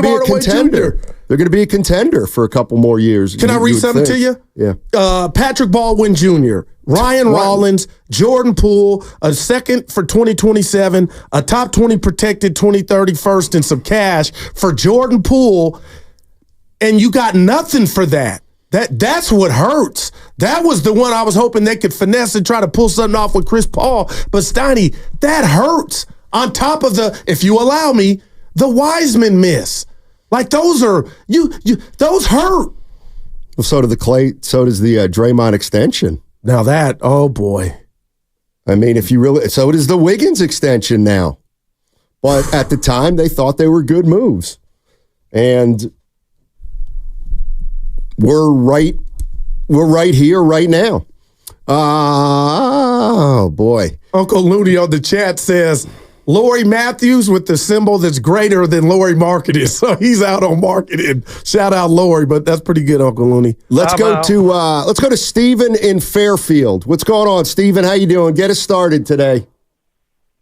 a contender. They're going to be a contender for a couple more years. Can I read something to you? Yeah. Patrick Baldwin Jr., Ryan Rollins, Jordan Poole, a second for 2027, a top 20 protected 2031st, and some cash for Jordan Poole, and you got nothing for that. That's what hurts. That was the one I was hoping they could finesse and try to pull something off with Chris Paul. But Steiny, that hurts. On top of the, if you allow me, the Wiseman miss. Like those are those hurt. Well, so does the Draymond extension. Now that, oh boy. I mean, so does the Wiggins extension now. But at the time, they thought they were good moves. And we're right here, right now. Oh, boy. Uncle Looney on the chat says, Lori Matthews with the symbol that's greater than Lori marketing. So he's out on marketing. Shout out Lori, but that's pretty good, Uncle Looney. Let's go to Steven in Fairfield. What's going on, Steven? How you doing? Get us started today.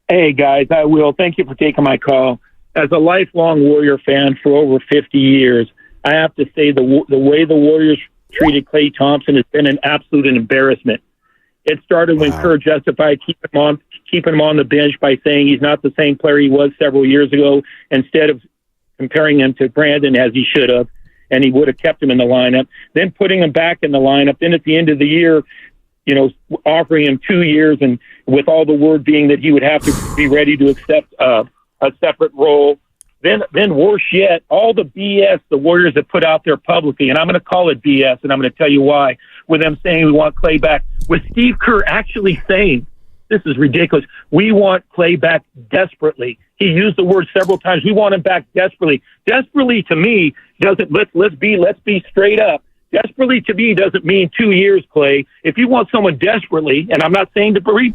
Hey, guys. I will. Thank you for taking my call. As a lifelong Warrior fan for over 50 years, I have to say the way the Warriors treated Klay Thompson has been an absolute embarrassment. It started when Kerr justified keeping him on the bench by saying he's not the same player he was several years ago, instead of comparing him to Brandon as he should have. and he would have kept him in the lineup. Then putting him back in the lineup. Then at the end of the year, offering him 2 years, and with all the word being that he would have to be ready to accept a separate role. Then worse yet, all the BS the Warriors have put out there publicly, and I'm going to call it BS, and I'm going to tell you why, with them saying we want Klay back, with Steve Kerr actually saying, this is ridiculous, we want Klay back desperately. He used the word several times. We want him back desperately. Desperately to me doesn't, let's be straight up. Desperately to me doesn't mean 2 years, Klay. If you want someone desperately, and I'm not saying to bring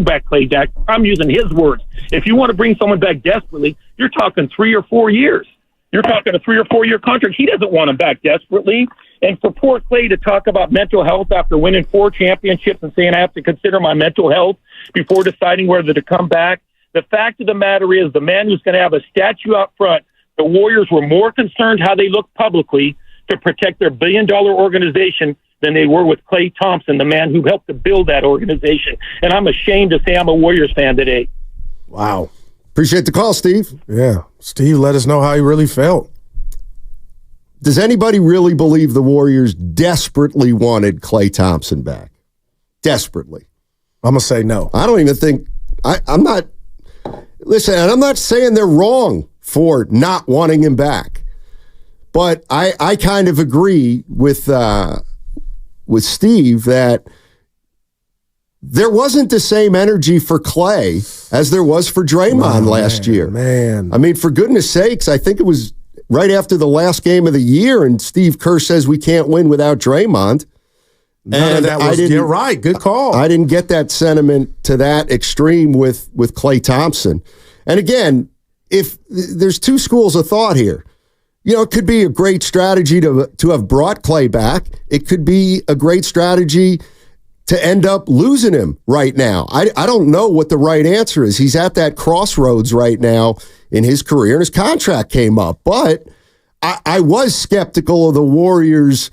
back Klay back, I'm using his words. If you want to bring someone back desperately, you're talking 3 or 4 years. You're talking a 3 or 4 year contract. He doesn't want him back desperately. And for poor Klay to talk about mental health after winning 4 championships and saying I have to consider my mental health before deciding whether to come back. The fact of the matter is, the man who's going to have a statue out front, the Warriors were more concerned how they look publicly to protect their billion-dollar organization than they were with Klay Thompson, the man who helped to build that organization. And I'm ashamed to say I'm a Warriors fan today. Wow. Appreciate the call, Steve. Yeah. Steve let us know how he really felt. Does anybody really believe the Warriors desperately wanted Klay Thompson back? Desperately. I'm going to say no. I don't even think I'm not. Listen, and I'm not saying they're wrong for not wanting him back. But I kind of agree with Steve that there wasn't the same energy for Klay as there was for Draymond last year. Man. I mean, for goodness sakes, I think it was right after the last game of the year, and Steve Kerr says we can't win without Draymond. You're right. Good call. I didn't get that sentiment to that extreme with Klay Thompson. And again, if there's two schools of thought here. It could be a great strategy to have brought Klay back. It could be a great strategy to end up losing him right now. I don't know what the right answer is. He's at that crossroads right now in his career, and his contract came up. But I was skeptical of the Warriors.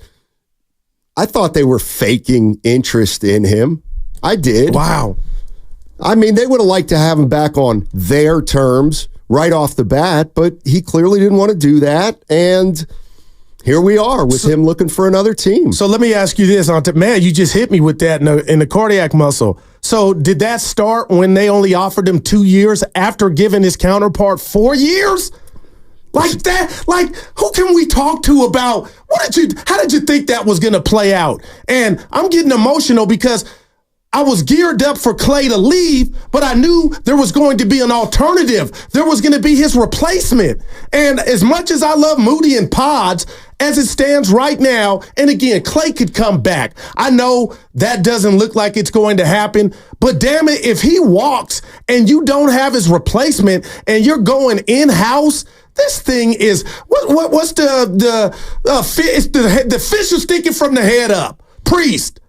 I thought they were faking interest in him. I did. Wow. I mean, they would have liked to have him back on their terms right off the bat, but he clearly didn't want to do that, and here we are with him looking for another team. So let me ask you this, man, you just hit me with that in the cardiac muscle. So did that start when they only offered him 2 years after giving his counterpart 4 years? Like that? Like, who can we talk to about, how did you think that was going to play out? And I'm getting emotional because I was geared up for Klay to leave, but I knew there was going to be an alternative. There was going to be his replacement. And as much as I love Moody and Pods, as it stands right now, and again, Klay could come back. I know that doesn't look like it's going to happen, but damn it, if he walks and you don't have his replacement and you're going in-house, this thing is, what's the fish is stinking from the head up. Priest.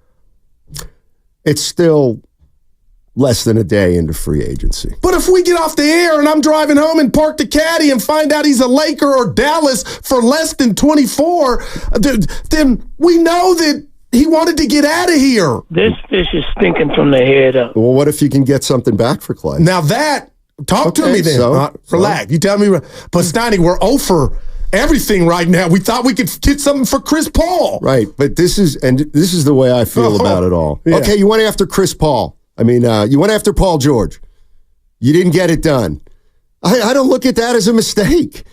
It's still less than a day into free agency. But if we get off the air and I'm driving home and park the caddy and find out he's a Laker or Dallas for less than 24, then we know that he wanted to get out of here. This fish is stinking from the head up. Well, what if you can get something back for Klay? Now talk to me then. Relax. You tell me. But Steiny, we're over everything right now. We thought we could get something for Chris Paul. Right, but this is the way I feel about it all. Yeah. Okay, you went after Chris Paul. I mean, you went after Paul George. You didn't get it done. I don't look at that as a mistake,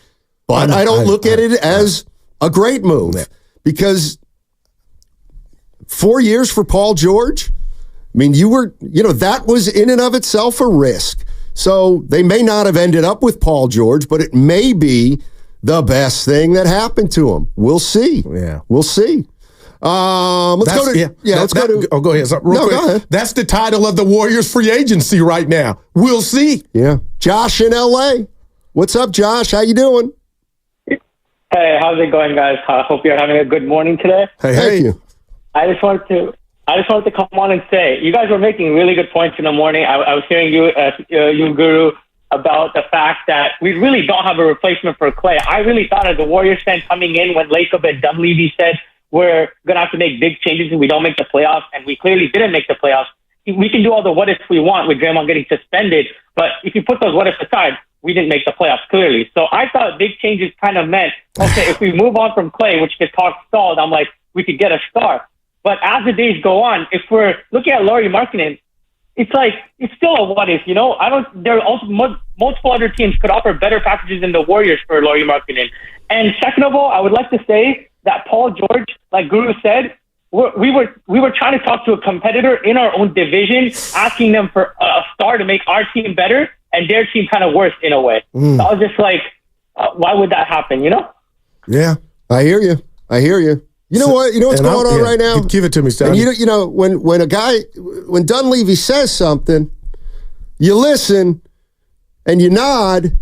but I don't look at it as a great move because 4 years for Paul George, I mean, that was in and of itself a risk. So they may not have ended up with Paul George, but it may be the best thing that happened to him. We'll see. Yeah. We'll see. Let's go to. Oh, go ahead. So, quick. Go ahead. That's the title of the Warriors free agency right now. We'll see. Yeah. Josh in LA. What's up, Josh? How you doing? Hey, how's it going, guys? I hope you're having a good morning today. Thank you. I just wanted to come on and say, you guys were making really good points in the morning. I was hearing you, Guru, about the fact that we really don't have a replacement for Klay. I really thought as a Warriors fan coming in when Lacob and Dunleavy said we're going to have to make big changes and we don't make the playoffs, and we clearly didn't make the playoffs. We can do all the what ifs we want with Draymond getting suspended, but if you put those what ifs aside, we didn't make the playoffs, clearly. So I thought big changes kind of meant, okay, if we move on from Klay, which the talk stalled, I'm like, we could get a star. But as the days go on, if we're looking at Lauri Markkanen, it's like, it's still a what if, there are also multiple other teams could offer better packages than the Warriors for Lauri Markkanen. And second of all, I would like to say that Paul George, like Guru said, we were trying to talk to a competitor in our own division, asking them for a star to make our team better and their team kind of worse in a way. So I was just like, why would that happen, Yeah. I hear you. You know what? You know what's going on right now? Give it to me, Stan. And when Dunleavy says something, you listen and you nod,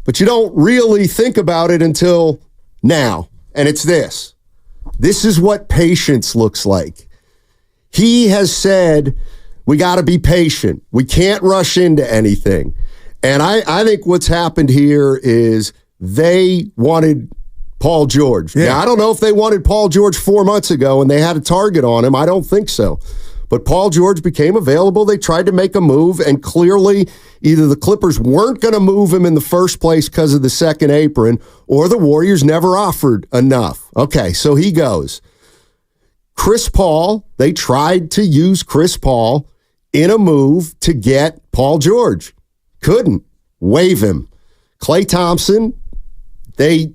but you don't really think about it until now. And it's this. This is what patience looks like. He has said, we got to be patient. We can't rush into anything. And I think what's happened here is they wanted Paul George. Yeah. Now, I don't know if they wanted Paul George 4 months ago and they had a target on him. I don't think so. But Paul George became available. They tried to make a move, and clearly either the Clippers weren't going to move him in the first place because of the second apron, or the Warriors never offered enough. Okay, so he goes. Chris Paul, they tried to use Chris Paul in a move to get Paul George. Couldn't. Waive him. Klay Thompson, they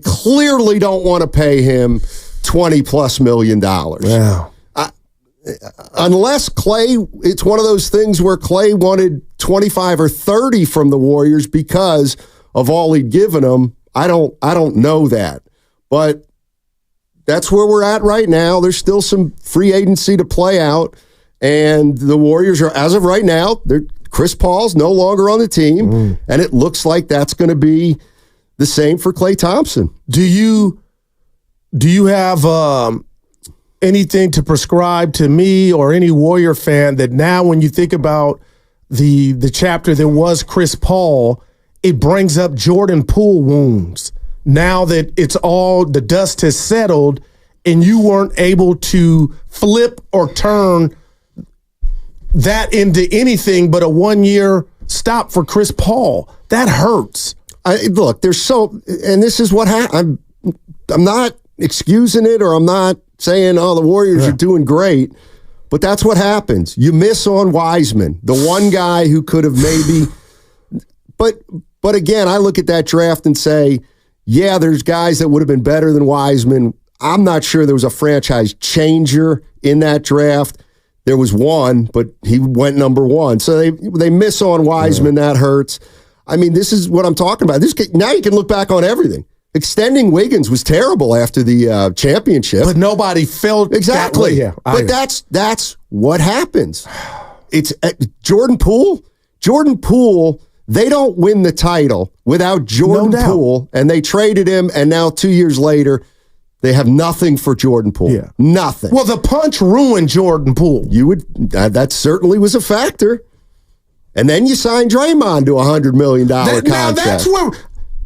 clearly don't want to pay him $20+ million. Wow. Unless Klay, it's one of those things where Klay wanted 25 or 30 from the Warriors because of all he'd given them. I don't know that. But that's where we're at right now. There's still some free agency to play out. And the Warriors are, as of right now, Chris Paul's no longer on the team. And it looks like that's going to be the same for Klay Thompson. Do you have anything to prescribe to me or any Warrior fan that now when you think about the chapter that was Chris Paul, it brings up Jordan Poole wounds? Now that it's all, the dust has settled and you weren't able to flip or turn that into anything but a 1-year stop for Chris Paul. That hurts. Look, and this is what happened. I'm not excusing it, or I'm not saying, the Warriors are doing great, but that's what happens. You miss on Wiseman, the one guy who could have maybe, but again, I look at that draft and say, yeah, there's guys that would have been better than Wiseman. I'm not sure there was a franchise changer in that draft. There was one, but he went number one. So they miss on Wiseman. That hurts. I mean, this is what I'm talking about. Now you can look back on everything. Extending Wiggins was terrible after the championship. But nobody felt exactly. But that's what happens. It's Jordan Poole. Jordan Poole, they don't win the title without Jordan Poole, and they traded him, and now 2 years later, they have nothing for Jordan Poole. Yeah. Nothing. Well, the punch ruined Jordan Poole. That certainly was a factor. And then you signed Draymond to a $100 million contract. Now that's where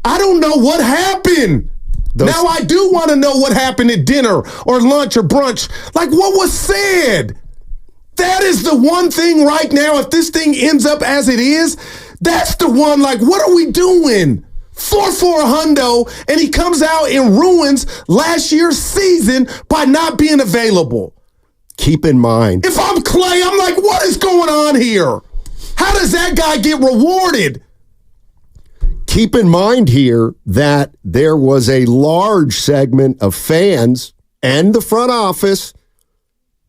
I don't know what happened. Now I do want to know what happened at dinner or lunch or brunch. Like, what was said? That is the one thing right now. If this thing ends up as it is, that's the one. Like, what are we doing? 4 for a hundo, and he comes out and ruins last year's season by not being available. Keep in mind, if I'm Klay, I'm like, what is going on here? How does that guy get rewarded? Keep in mind here that there was a large segment of fans and the front office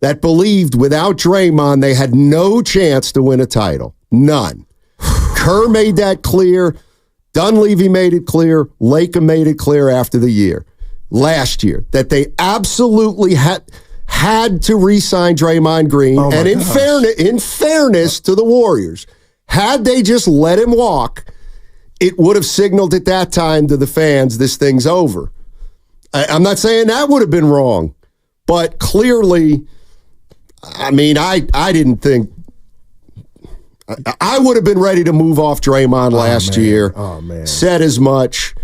that believed without Draymond, they had no chance to win a title. None. Kerr made that clear. Dunleavy made it clear. Lakem made it clear after the year. Last year, that they absolutely had to re-sign Draymond Green. And in fairness to the Warriors, had they just let him walk, it would have signaled at that time to the fans, this thing's over. I'm not saying that would have been wrong, but clearly, I mean, I didn't think, I would have been ready to move off Draymond last year. Oh, man. Said as much.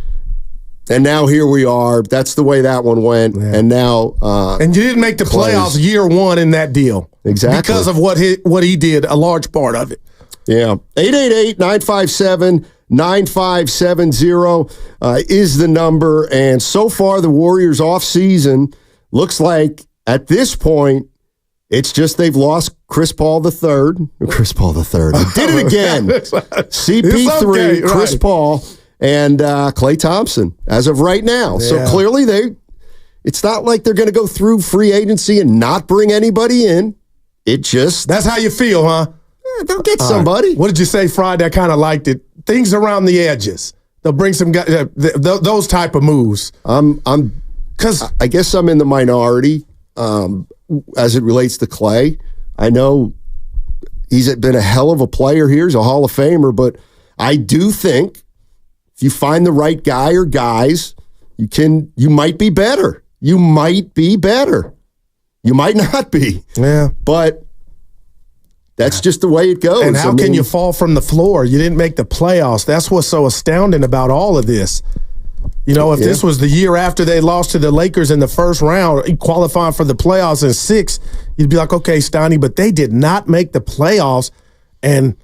And now here we are. That's the way that one went. Yeah. And now, and you didn't make the playoffs year one in that deal, exactly, because of what he did. A large part of it. Yeah. 888-957-9570 is the number. And so far, the Warriors offseason looks like at this point, it's just they've lost Chris Paul III. Chris Paul III. I did it again. CP3, okay, Chris Paul, and Klay Thompson as of right now. Yeah. So clearly it's not like they're going to go through free agency and not bring anybody in. It just... That's how you feel, huh? Yeah, they'll get somebody. What did you say, Friday? I kind of liked it. Things around the edges. They'll bring some guys, those type of moves. I guess I'm in the minority as it relates to Klay. I know he's been a hell of a player here. He's a Hall of Famer, but I do think if you find the right guy or guys, you might be better. You might be better. You might not be. Yeah. But that's just the way it goes. And how can you fall from the floor? You didn't make the playoffs. That's what's so astounding about all of this. You know, if this was the year after they lost to the Lakers in the first round, qualifying for the playoffs in 6, you'd be like, okay, Steiny, but they did not make the playoffs. And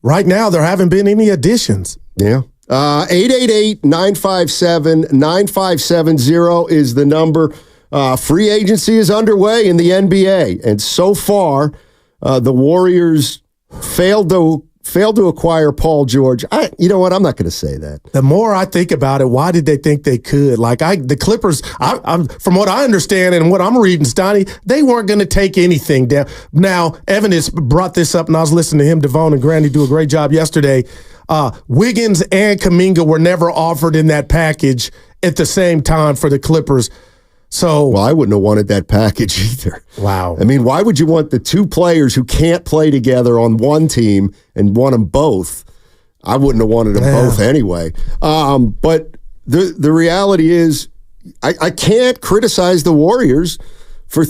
right now, there haven't been any additions. Yeah. 888-957-9570 is the number. Free agency is underway in the NBA. And so far, the Warriors failed to acquire Paul George. You know what? I'm not going to say that. The more I think about it, why did they think they could? Like the Clippers, from what I understand and what I'm reading, Stoney, they weren't going to take anything down. Now, Evan has brought this up, and I was listening to him, Devon and Grandy do a great job yesterday. Wiggins and Kuminga were never offered in that package at the same time for the Clippers. So, well, I wouldn't have wanted that package either. Wow. I mean, why would you want the two players who can't play together on one team and want them both? I wouldn't have wanted them both anyway. But the reality is, I can't criticize the Warriors for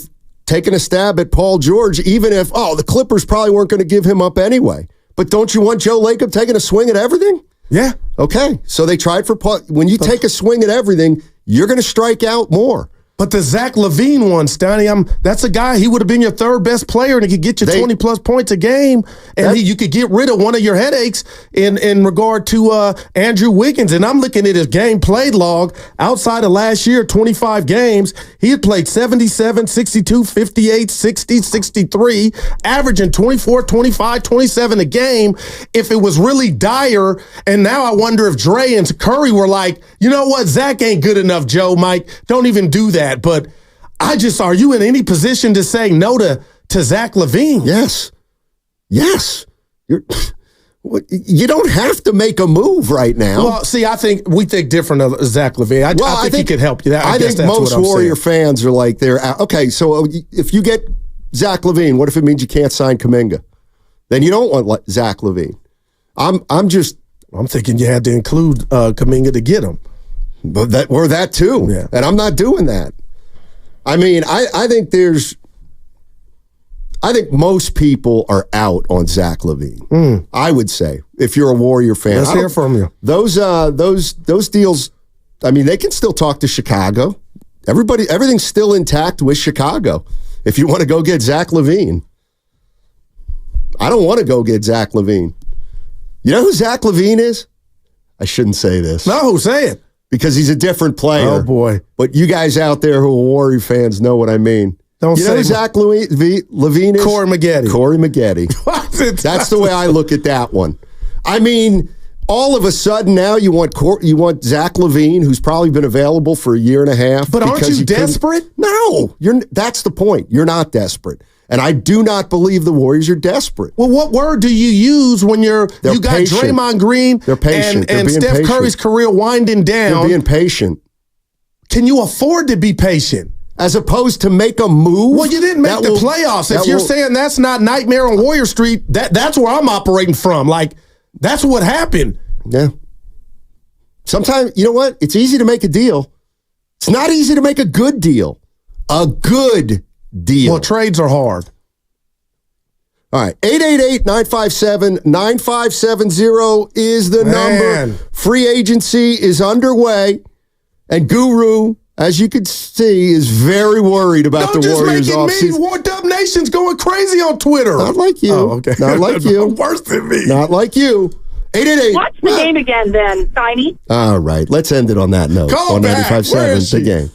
taking a stab at Paul George, even if, the Clippers probably weren't going to give him up anyway. But don't you want Joe Lacob taking a swing at everything? Yeah. Okay. So they tried for Paul. When you take a swing at everything, you're going to strike out more. But the Zach LaVine one, Stoney, that's a guy, he would have been your third best player and he could get you 20-plus points a game, and you could get rid of one of your headaches in regard to Andrew Wiggins. And I'm looking at his game played log. Outside of last year, 25 games, he had played 77, 62, 58, 60, 63, averaging 24, 25, 27 a game. If it was really dire, and now I wonder if Dre and Curry were like, you know what, Zach ain't good enough, Joe, Mike, don't even do that. But are you in any position to say no to Zach LaVine? Yes. You don't have to make a move right now. Well, see, I think we think different of Zach LaVine. I think he could help you. I think most Warrior fans are like, okay, so if you get Zach LaVine, what if it means you can't sign Kuminga? Then you don't want Zach LaVine. I'm thinking you had to include Kuminga to get him. But that too. Yeah. And I'm not doing that. I mean, I think most people are out on Zach LaVine. I would say, if you're a Warrior fan. Let's hear from you. Those deals, I mean, they can still talk to Chicago. Everything's still intact with Chicago. If you want to go get Zach LaVine. I don't want to go get Zach LaVine. You know who Zach LaVine is? I shouldn't say this. No, say it. Because he's a different player. Oh, boy. But you guys out there who are Warrior fans know what I mean. You know who Zach LaVine is? Corey Maggette. That's the way I look at that one. I mean, all of a sudden now you want Zach LaVine, who's probably been available for a year and a half. But aren't you desperate? No. That's the point. You're not desperate. And I do not believe the Warriors are desperate. Well, what word do you use when you got patient. Draymond Green They're patient. and Steph patient. Curry's career winding down? They're being patient. Can you afford to be patient? As opposed to make a move? Well, you didn't make the playoffs. If you're saying that's not Nightmare on Warrior Street, that's where I'm operating from. Like, that's what happened. Yeah. Sometimes, you know what? It's easy to make a deal. It's not easy to make a good deal. A good deal. Well, trades are hard. All right. 888-957-9570 is the number. Free agency is underway. And Guru, as you can see, is very worried about the Warriors Don't just make it offseason. me. War Dub Nation's going crazy on Twitter. Not like you. Oh, okay. Not like you. Worse than me. Not like you. 888. Watch the game again then, Tiny. All right. Let's end it on that note. Call on back. Where 95.7, is the she? game.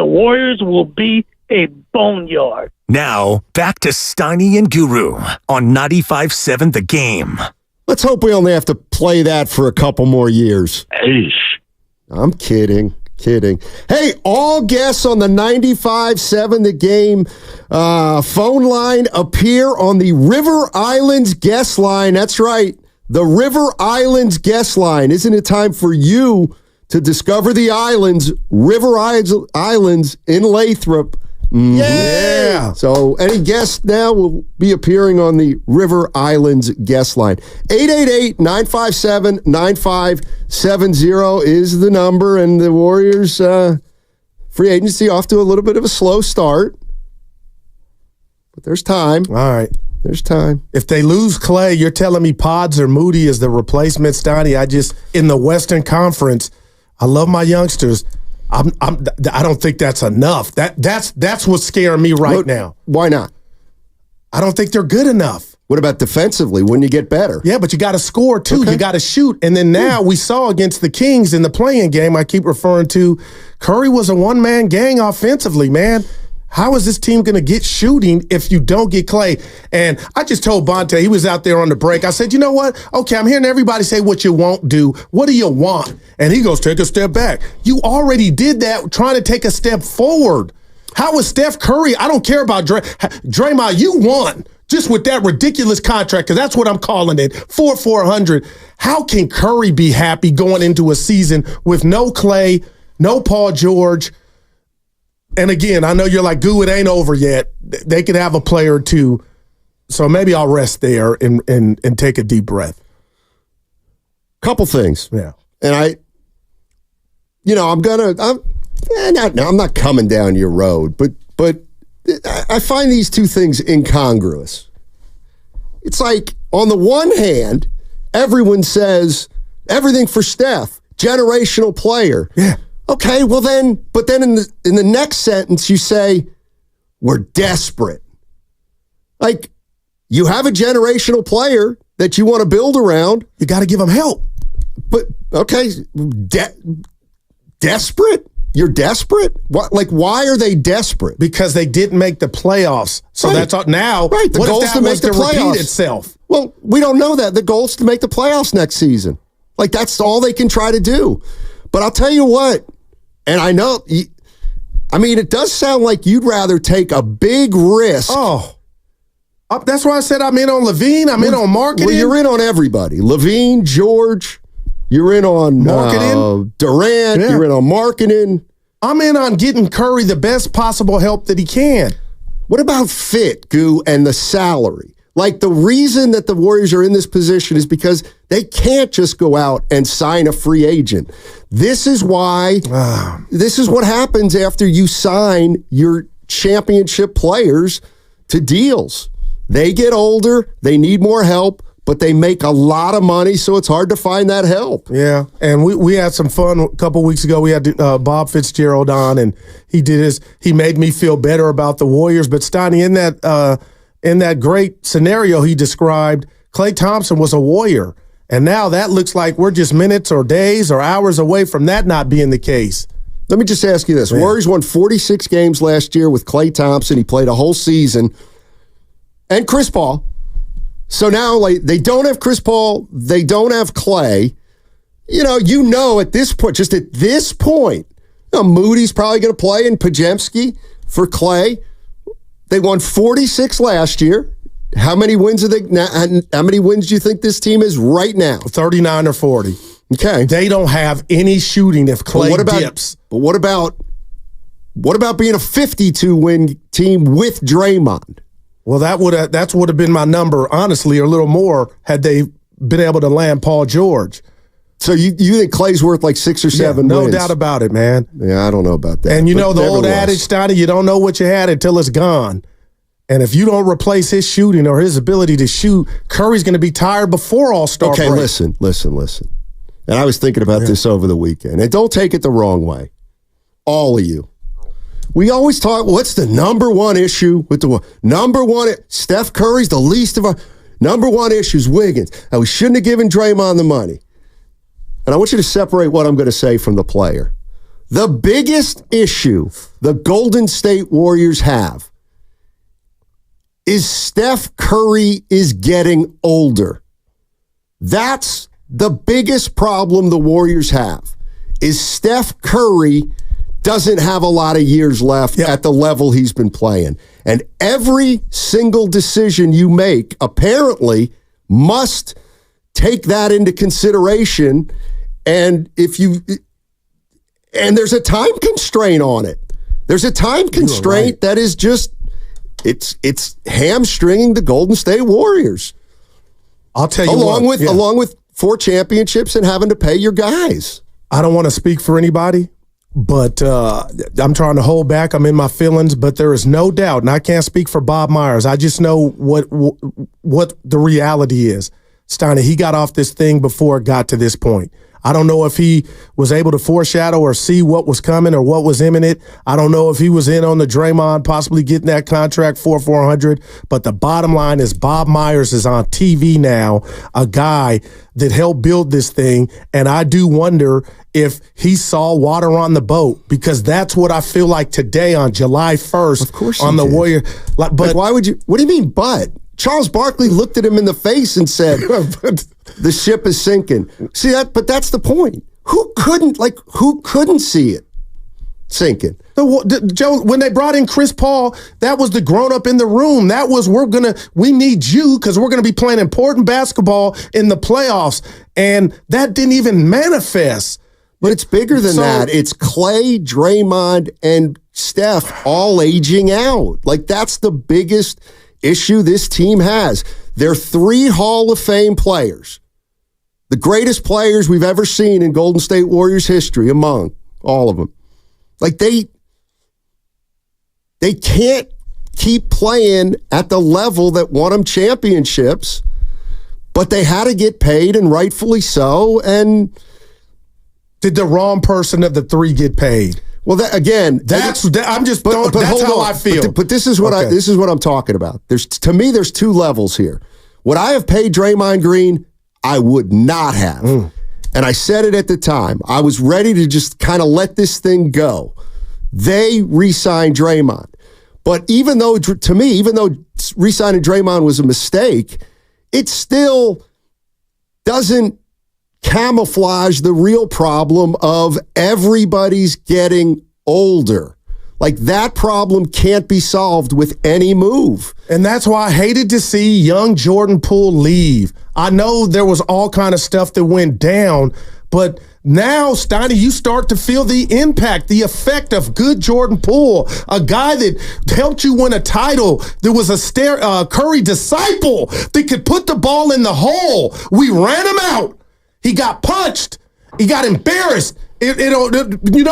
the Warriors will be a boneyard. Now, back to Steiny and Guru on 95.7 The Game. Let's hope we only have to play that for a couple more years. I'm kidding. Hey, all guests on the 95.7 The Game phone line appear on the River Islands guest line. That's right, the River Islands guest line. Isn't it time for you to discover the islands, River Islands in Lathrop? Mm-hmm. Yeah. So any guest now will be appearing on the River Islands guest line. 888-957-9570 is the number, and the Warriors free agency off to a little bit of a slow start. But there's time. All right. There's time. If they lose Klay, you're telling me Pods or Moody is the replacement, Stoney. In the Western Conference, I love my youngsters. I don't think that's enough. That's what's scaring me now. Why not? I don't think they're good enough. What about defensively? When you get better? Yeah, but you got to score too. Okay. You got to shoot. And then now we saw against the Kings in the play-in game, I keep referring to, Curry was a one-man gang offensively, man. How is this team going to get shooting if you don't get Klay? And I just told Bonte, he was out there on the break. I said, you know what? Okay, I'm hearing everybody say what you won't do. What do you want? And he goes, take a step back. You already did that trying to take a step forward. How is Steph Curry? I don't care about Draymond. You won just with that ridiculous contract, because that's what I'm calling it, $400. How can Curry be happy going into a season with no Klay, no Paul George? And again, I know you're like, Goo, it ain't over yet. They could have a player or two. So maybe I'll rest there and take a deep breath. Couple things. Yeah. And I'm not coming down your road, but I find these two things incongruous. It's like, on the one hand, everyone says everything for Steph, generational player. Yeah. Okay, well then, but then in the next sentence you say, we're desperate. Like, you have a generational player that you want to build around. You got to give them help. But, okay, desperate? You're desperate? What? Like, why are they desperate? Because they didn't make the playoffs. So that's all. Now, right, the goal is to make the playoffs. Repeat itself? Well, we don't know that. The goal is to make the playoffs next season. Like, that's all they can try to do. But I'll tell you what, and I know, it does sound like you'd rather take a big risk. Oh, that's why I said I'm in on Levine. I'm in on marketing. Well, you're in on everybody. Levine, George, you're in on marketing. Durant, yeah. You're in on marketing. I'm in on getting Curry the best possible help that he can. What about fit, Goo, and the salary? Like, the reason that the Warriors are in this position is because they can't just go out and sign a free agent. This is why, this is what happens after you sign your championship players to deals. They get older, they need more help, but they make a lot of money, so it's hard to find that help. Yeah, and we had some fun a couple weeks ago. We had Bob Fitzgerald on, and he made me feel better about the Warriors. But Steiny, in that great scenario he described, Klay Thompson was a Warrior. And now that looks like we're just minutes or days or hours away from that not being the case. Let me just ask you this. Man. Warriors won 46 games last year with Klay Thompson. He played a whole season. And Chris Paul. So now, like, they don't have Chris Paul. They don't have Klay. At this point, Moody's probably going to play in Pajemski for Klay. They won 46 last year. How many wins how many wins do you think this team is right now? 39 or 40. Okay. They don't have any shooting if Klay dips. But what about being a 52-win team with Draymond? Well, that would have been my number, honestly, or a little more, had they been able to land Paul George. So you think Klay's worth like 6 or 7 wins? No doubt about it, man. Yeah, I don't know about that. And the old adage, Steiny, you don't know what you had until it's gone. And if you don't replace his shooting or his ability to shoot, Curry's going to be tired before All-Star break. Okay, listen. And I was thinking about this over the weekend. And don't take it the wrong way. All of you. We always talk, what's the number one issue with the number one? Steph Curry's the least of our number one issues, Wiggins. Now, we shouldn't have given Draymond the money. And I want you to separate what I'm going to say from the player. The biggest issue the Golden State Warriors have is Steph Curry is getting older. That's the biggest problem the Warriors have, is Steph Curry doesn't have a lot of years left at the level he's been playing. And every single decision you make apparently must take that into consideration. And there's a time constraint on it. There's a time constraint that is just, it's hamstringing the Golden State Warriors. I'll tell you along with 4 championships and having to pay your guys. I don't want to speak for anybody, but I'm trying to hold back. I'm in my feelings, but there is no doubt, and I can't speak for Bob Myers. I just know what the reality is. Steiner, he got off this thing before it got to this point. I don't know if he was able to foreshadow or see what was coming or what was imminent. I don't know if he was in on the Draymond possibly getting that contract for $400. But the bottom line is Bob Myers is on TV now, a guy that helped build this thing. And I do wonder if he saw water on the boat, because that's what I feel like today on July 1st of course on the Warrior. But why would you? What do you mean, but? Charles Barkley looked at him in the face and said, the ship is sinking. See that? But that's the point. Who couldn't see it sinking? Joe, when they brought in Chris Paul, that was the grown up in the room. That was, we need you because we're going to be playing important basketball in the playoffs. And that didn't even manifest. But it's bigger than that. It's Klay, Draymond, and Steph all aging out. Like, that's the biggest issue this team has. They're 3 Hall of Fame players, the greatest players we've ever seen in Golden State Warriors history, among all of them. Like, they can't keep playing at the level that won them championships, but they had to get paid, and rightfully so. And did the wrong person of the 3 get paid? Well, that's how I feel. But this is what I'm talking about. There's 2 levels here. Would I have paid Draymond Green? I would not have. And I said it at the time. I was ready to just kind of let this thing go. They re-signed Draymond. But even though re-signing Draymond was a mistake, it still doesn't camouflage the real problem of everybody's getting older. Like, that problem can't be solved with any move. And that's why I hated to see young Jordan Poole leave. I know there was all kind of stuff that went down, but now, Steiny, you start to feel the impact, the effect of good Jordan Poole, a guy that helped you win a title. There was a Curry disciple that could put the ball in the hole. We ran him out. He got punched. He got embarrassed. You know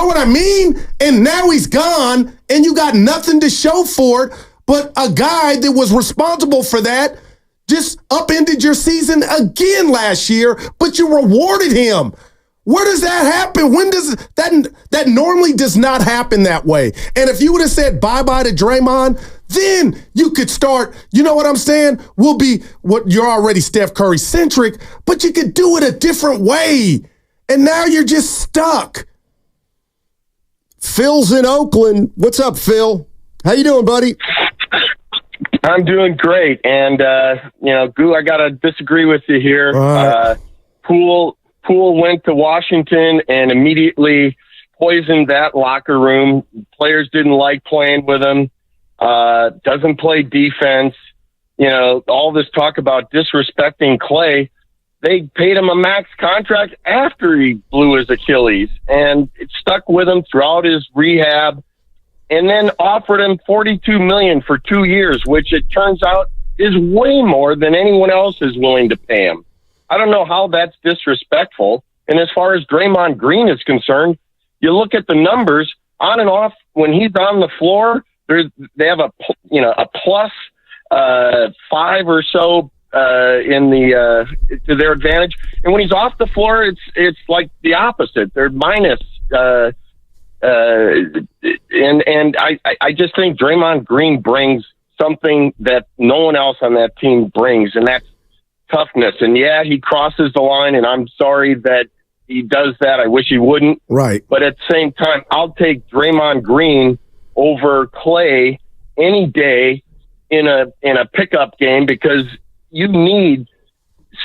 what I mean? And now he's gone, and you got nothing to show for it. But a guy that was responsible for that just upended your season again last year, but you rewarded him. Where does that happen? When does that normally does not happen that way? And if you would have said bye-bye to Draymond, then you could start, you know what I'm saying? We'll be what you're already Steph Curry centric, but you could do it a different way. And now you're just stuck. Phil's in Oakland. What's up, Phil? How you doing, buddy? I'm doing great. And, Goo, I got to disagree with you here. Poole went to Washington and immediately poisoned that locker room. Players didn't like playing with him. Doesn't play defense. All this talk about disrespecting Klay. They paid him a max contract after he blew his Achilles, and it stuck with him throughout his rehab, and then offered him $42 million for 2 years, which it turns out is way more than anyone else is willing to pay him. I don't know how that's disrespectful. And as far as Draymond Green is concerned, you look at the numbers on and off when he's on the floor. They have a plus 5 or so to their advantage, and when he's off the floor, it's like the opposite. They're minus. And I just think Draymond Green brings something that no one else on that team brings, and that's toughness. And yeah, he crosses the line, and I'm sorry that he does that. I wish he wouldn't. Right. But at the same time, I'll take Draymond Green over Klay any day in a pickup game, because you need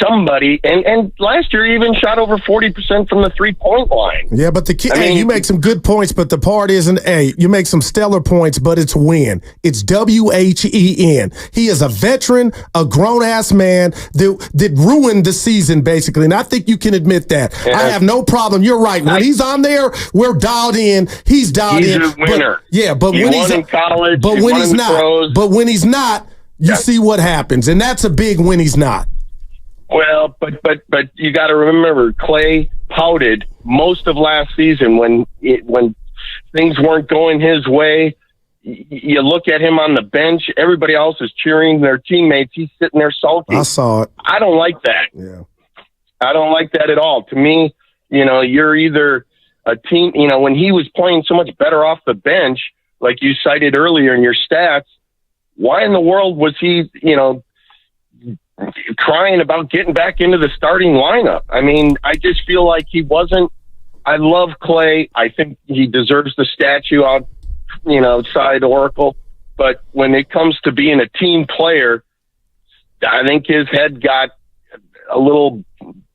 somebody. And last year, he even shot over 40% from the 3-point line. Yeah, but you make some good points, but the part isn't, you make some stellar points, but it's win. It's WHEN. He is a veteran, a grown-ass man that ruined the season, basically, and I think you can admit that. Yeah. I have no problem. You're right. When he's on there, we're dialed in. He's dialed in. He's a winner. But when he's in college, but when he's not, pros. But when he's not, you see what happens, and that's a big when he's not. Well, but you got to remember, Klay pouted most of last season when things weren't going his way. You look at him on the bench; everybody else is cheering their teammates. He's sitting there sulking. I saw it. I don't like that. Yeah, I don't like that at all. To me, you're either a team. When he was playing so much better off the bench, like you cited earlier in your stats, why in the world was he, crying about getting back into the starting lineup? I mean, I just feel like he wasn't. I love Klay. I think he deserves the statue outside Oracle. But when it comes to being a team player, I think his head got a little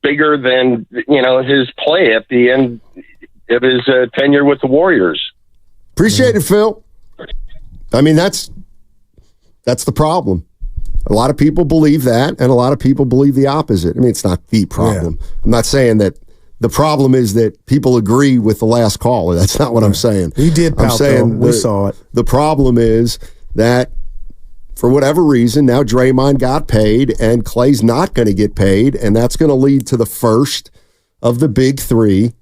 bigger than, his play at the end of his tenure with the Warriors. Appreciate it, Phil. I mean, that's the problem. A lot of people believe that, and a lot of people believe the opposite. I mean, it's not the problem. Yeah. I'm not saying that the problem is that people agree with the last caller. That's not what I'm saying. He did pout, I'm saying we saw it. The problem is that for whatever reason, now Draymond got paid, and Klay's not going to get paid, and that's going to lead to the first of the big three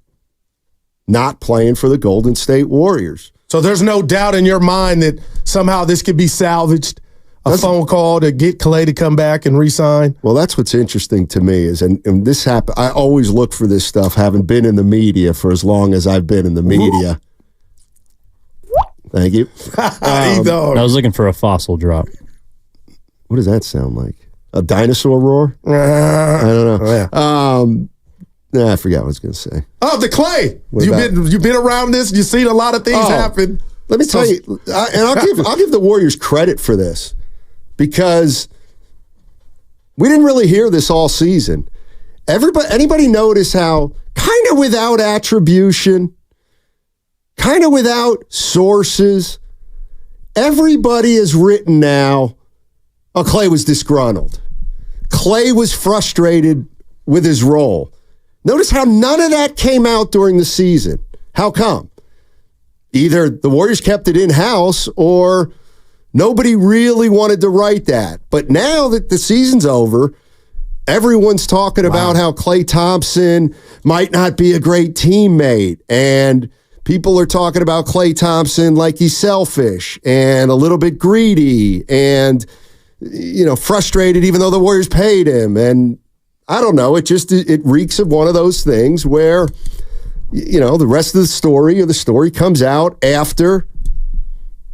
not playing for the Golden State Warriors. So there's no doubt in your mind that somehow this could be salvaged? A phone call to get Klay to come back and re-sign? Well, that's what's interesting to me is, and this happened, I always look for this stuff, having been in the media for as long as I've been in the media. Thank you. I was looking for a fossil drop. What does that sound like? A dinosaur roar? I don't know. I forgot what I was going to say. Oh, the Klay. You've been around this. You've seen a lot of things happen. Let me tell you, and I'll give the Warriors credit for this, because we didn't really hear this all season. Anybody notice how kind of without attribution, kind of without sources, everybody has written now, Klay was disgruntled. Klay was frustrated with his role. Notice how none of that came out during the season. How come? Either the Warriors kept it in-house or nobody really wanted to write that. But now that the season's over, everyone's talking about how Klay Thompson might not be a great teammate. And people are talking about Klay Thompson like he's selfish and a little bit greedy and, frustrated even though the Warriors paid him. And I don't know, it reeks of one of those things where, the rest of the story comes out after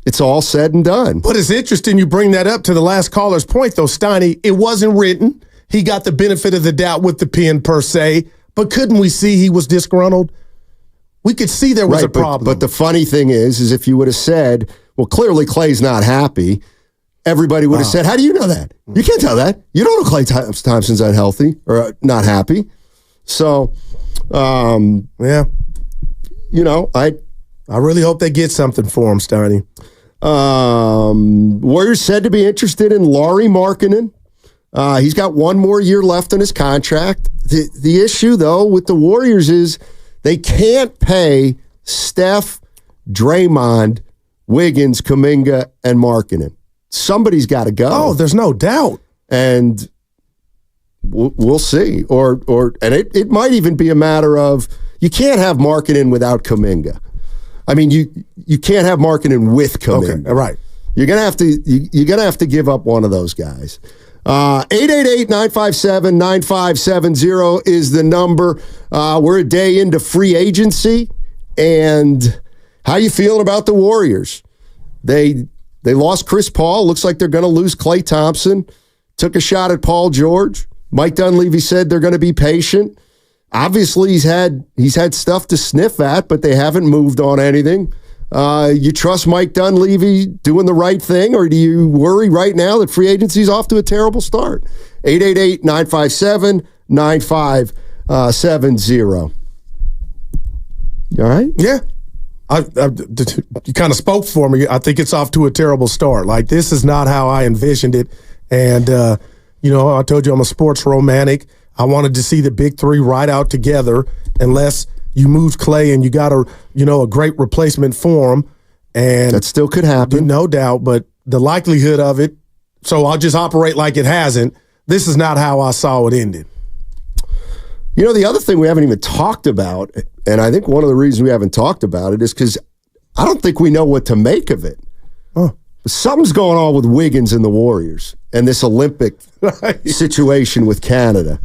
it's all said and done. But it's interesting you bring that up to the last caller's point, though, Steiny. It wasn't written. He got the benefit of the doubt with the pen, per se. But couldn't we see he was disgruntled? We could see there was a problem. But the funny thing is if you would have said, well, clearly Klay's not happy, everybody would have said, how do you know that? You can't tell that. You don't know Klay Thompson's unhealthy or not happy. So, I really hope they get something for him, Steiny. Warriors said to be interested in Lauri Markkanen. He's got one more year left on his contract. The issue, though, with the Warriors is they can't pay Steph, Draymond, Wiggins, Kuminga, and Markkanen. Somebody's got to go. Oh, there's no doubt. And we'll see. And it might even be a matter of you can't have Markkanen without Kuminga. I mean, you can't have Markkanen with Kuminga. Okay, right. You're gonna have to give up one of those guys. 888-957-9570 is the number. We're a day into free agency, and how you feeling about the Warriors? They lost Chris Paul. Looks like they're going to lose Klay Thompson. Took a shot at Paul George. Mike Dunleavy said they're going to be patient. obviously he's had stuff to sniff at, but they haven't moved on anything. You trust Mike Dunleavy doing the right thing, or do you worry right now that free agency is off to a terrible start? 888-957-9570. You all right? Yeah. You kind of spoke for me. I think it's off to a terrible start. Like, this is not how I envisioned it. And, I told you I'm a sports romantic. I wanted to see the big three ride out together unless you moved Klay and you got a great replacement for him. And that still could happen. No doubt, but the likelihood of it, so I'll just operate like it hasn't. This is not how I saw it ended. The other thing we haven't even talked about, and I think one of the reasons we haven't talked about it is because I don't think we know what to make of it. Huh. Something's going on with Wiggins and the Warriors and this Olympic situation with Canada.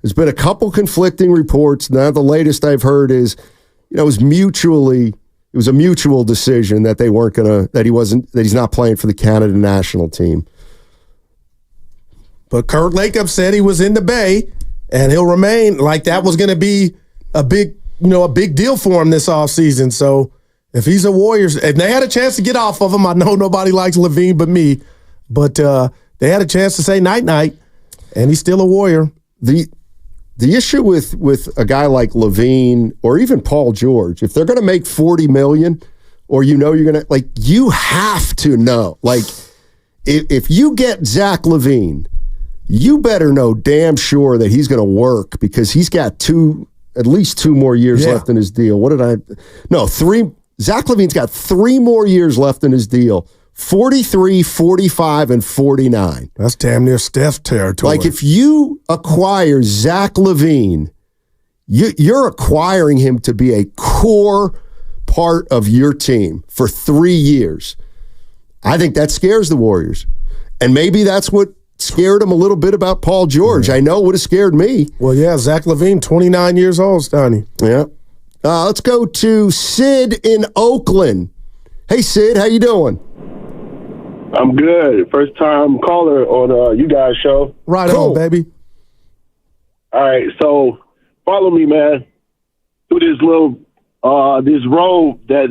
There's been a couple conflicting reports. Now the latest I've heard is, it was a mutual decision that he's not playing for the Canada national team. But Kurt Lacob said he was in the Bay. And he'll remain. Like, that was going to be a big deal for him this offseason. So if he's a Warriors, and they had a chance to get off of him. I know nobody likes Levine but me, but they had a chance to say night-night, and he's still a Warrior. The issue with a guy like Levine or even Paul George, if they're going to make $40 million, or you're going to, like, you have to know. Like, if you get Zach Levine, you better know damn sure that he's going to work, because he's got at least 2 more years left in his deal. Three. Zach Levine's got 3 more years left in his deal. 43, 45, and 49. That's damn near Steph territory. Like, if you acquire Zach Levine, you're acquiring him to be a core part of your team for 3 years. I think that scares the Warriors. And maybe that's what scared him a little bit about Paul George. I know it would have scared me. Well, yeah, Zach Levine, 29 years old, Stoney. Yeah. Let's go to Sid in Oakland. Hey, Sid, how you doing? I'm good. First time caller on you guys' show. Right on, baby. All right, so follow me, man, through this little this road that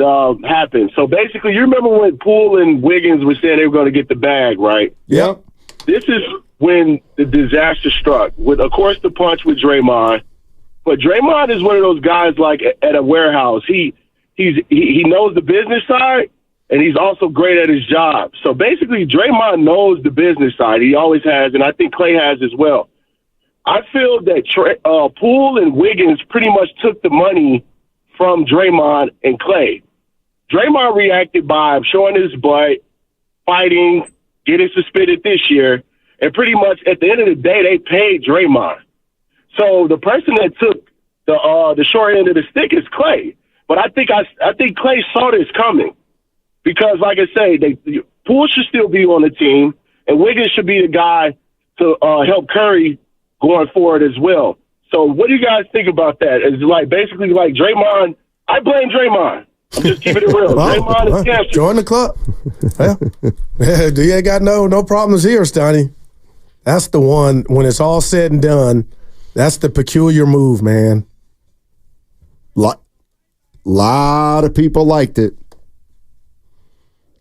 happened. So basically, you remember when Poole and Wiggins were saying they were going to get the bag, right? Yep. This is when the disaster struck, with, of course, the punch with Draymond. But Draymond is one of those guys, like, at a warehouse. He knows the business side, and he's also great at his job. So basically, Draymond knows the business side. He always has, and I think Klay has as well. I feel that Poole and Wiggins pretty much took the money from Draymond and Klay. Draymond reacted by showing his butt, fighting, getting suspended this year, and pretty much at the end of the day, they paid Draymond. So the person that took the short end of the stick is Klay. But I think Klay saw this coming, because, like I say, Poole should still be on the team, and Wiggins should be the guy to help Curry going forward as well. So what do you guys think about that? Is basically Draymond? I blame Draymond. I'm just keeping it real. Draymond is cancer. Join the club. You ain't got no problems here, Stoney. That's the one, when it's all said and done, that's the peculiar move, man. Lot of people liked it.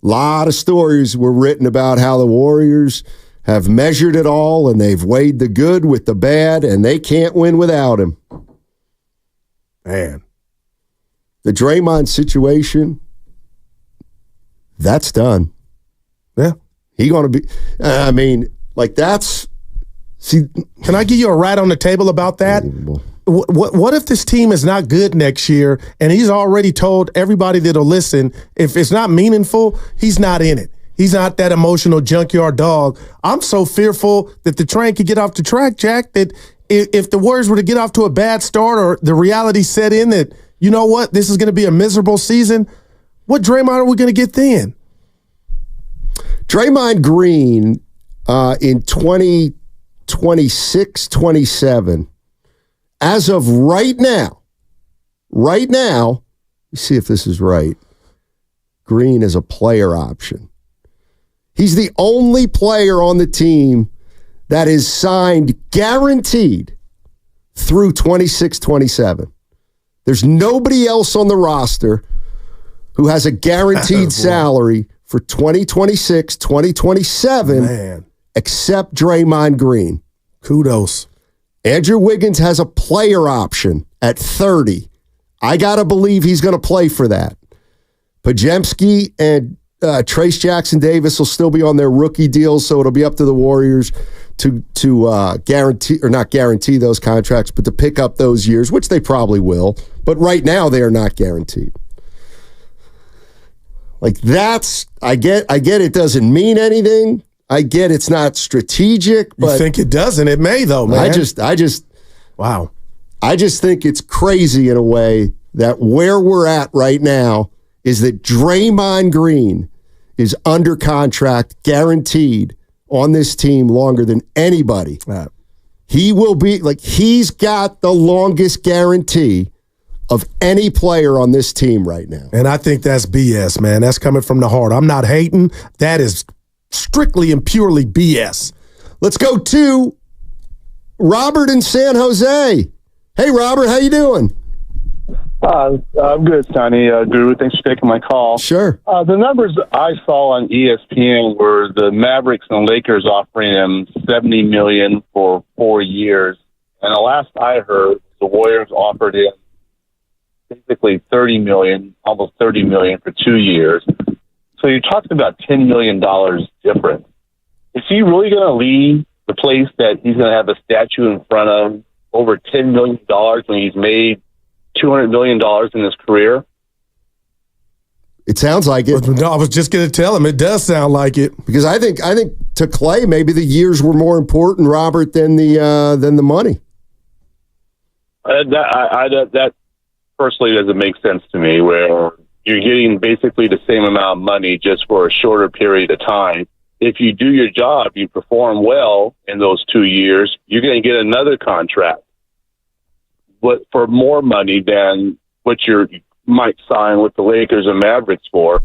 Lot of stories were written about how the Warriors have measured it all, and they've weighed the good with the bad, and they can't win without him. Man. The Draymond situation, that's done. Yeah. He going to be, that's, see. Can I give you a rat on the table about that? What if this team is not good next year, and he's already told everybody that'll listen, if it's not meaningful, he's not in it. He's not that emotional junkyard dog. I'm so fearful that the train could get off the track, Jack, that if the Warriors were to get off to a bad start, or the reality set in that, you know what, this is going to be a miserable season, what Draymond are we going to get then? Draymond Green in 2026, 27, as of right now, let me see if this is right. Green is a player option. He's the only player on the team that is signed guaranteed through 26-27. There's nobody else on the roster who has a guaranteed salary for 2026, 2027 except Draymond Green. Kudos. Andrew Wiggins has a player option at 30. I got to believe he's going to play for that. Podziemski and Trace Jackson-Davis will still be on their rookie deals, so it'll be up to the Warriors to guarantee, or not guarantee those contracts, but to pick up those years, which they probably will. But right now, they are not guaranteed. Like, that's, I get it doesn't mean anything. I get it's not strategic, but you think it doesn't? It may, though, man. Wow. I just think it's crazy in a way that where we're at right now is that Draymond Green is under contract, guaranteed on this team longer than anybody. He will be, like, he's got the longest guarantee of any player on this team right now. And I think that's BS, man. That's coming from the heart. I'm not hating. That is strictly and purely BS. Let's go to Robert in San Jose. Hey, Robert, how you doing? I'm good, Sonny. Guru, thanks for taking my call. Sure. The numbers I saw on ESPN were the Mavericks and Lakers offering him $70 million for 4 years. And the last I heard, the Warriors offered him basically $30 million, almost $30 million for 2 years. So you're talking about $10 million difference. Is he really going to leave the place that he's going to have a statue in front of over $10 million when he's made $200 million in his career? It sounds like it. I was just going to tell him it does sound like it, because I think to Klay maybe the years were more important, Robert, than the money. That personally doesn't make sense to me, where you're getting basically the same amount of money just for a shorter period of time. If you do your job, you perform well in those 2 years, you're going to get another contract, but for more money than what you might sign with the Lakers and Mavericks for.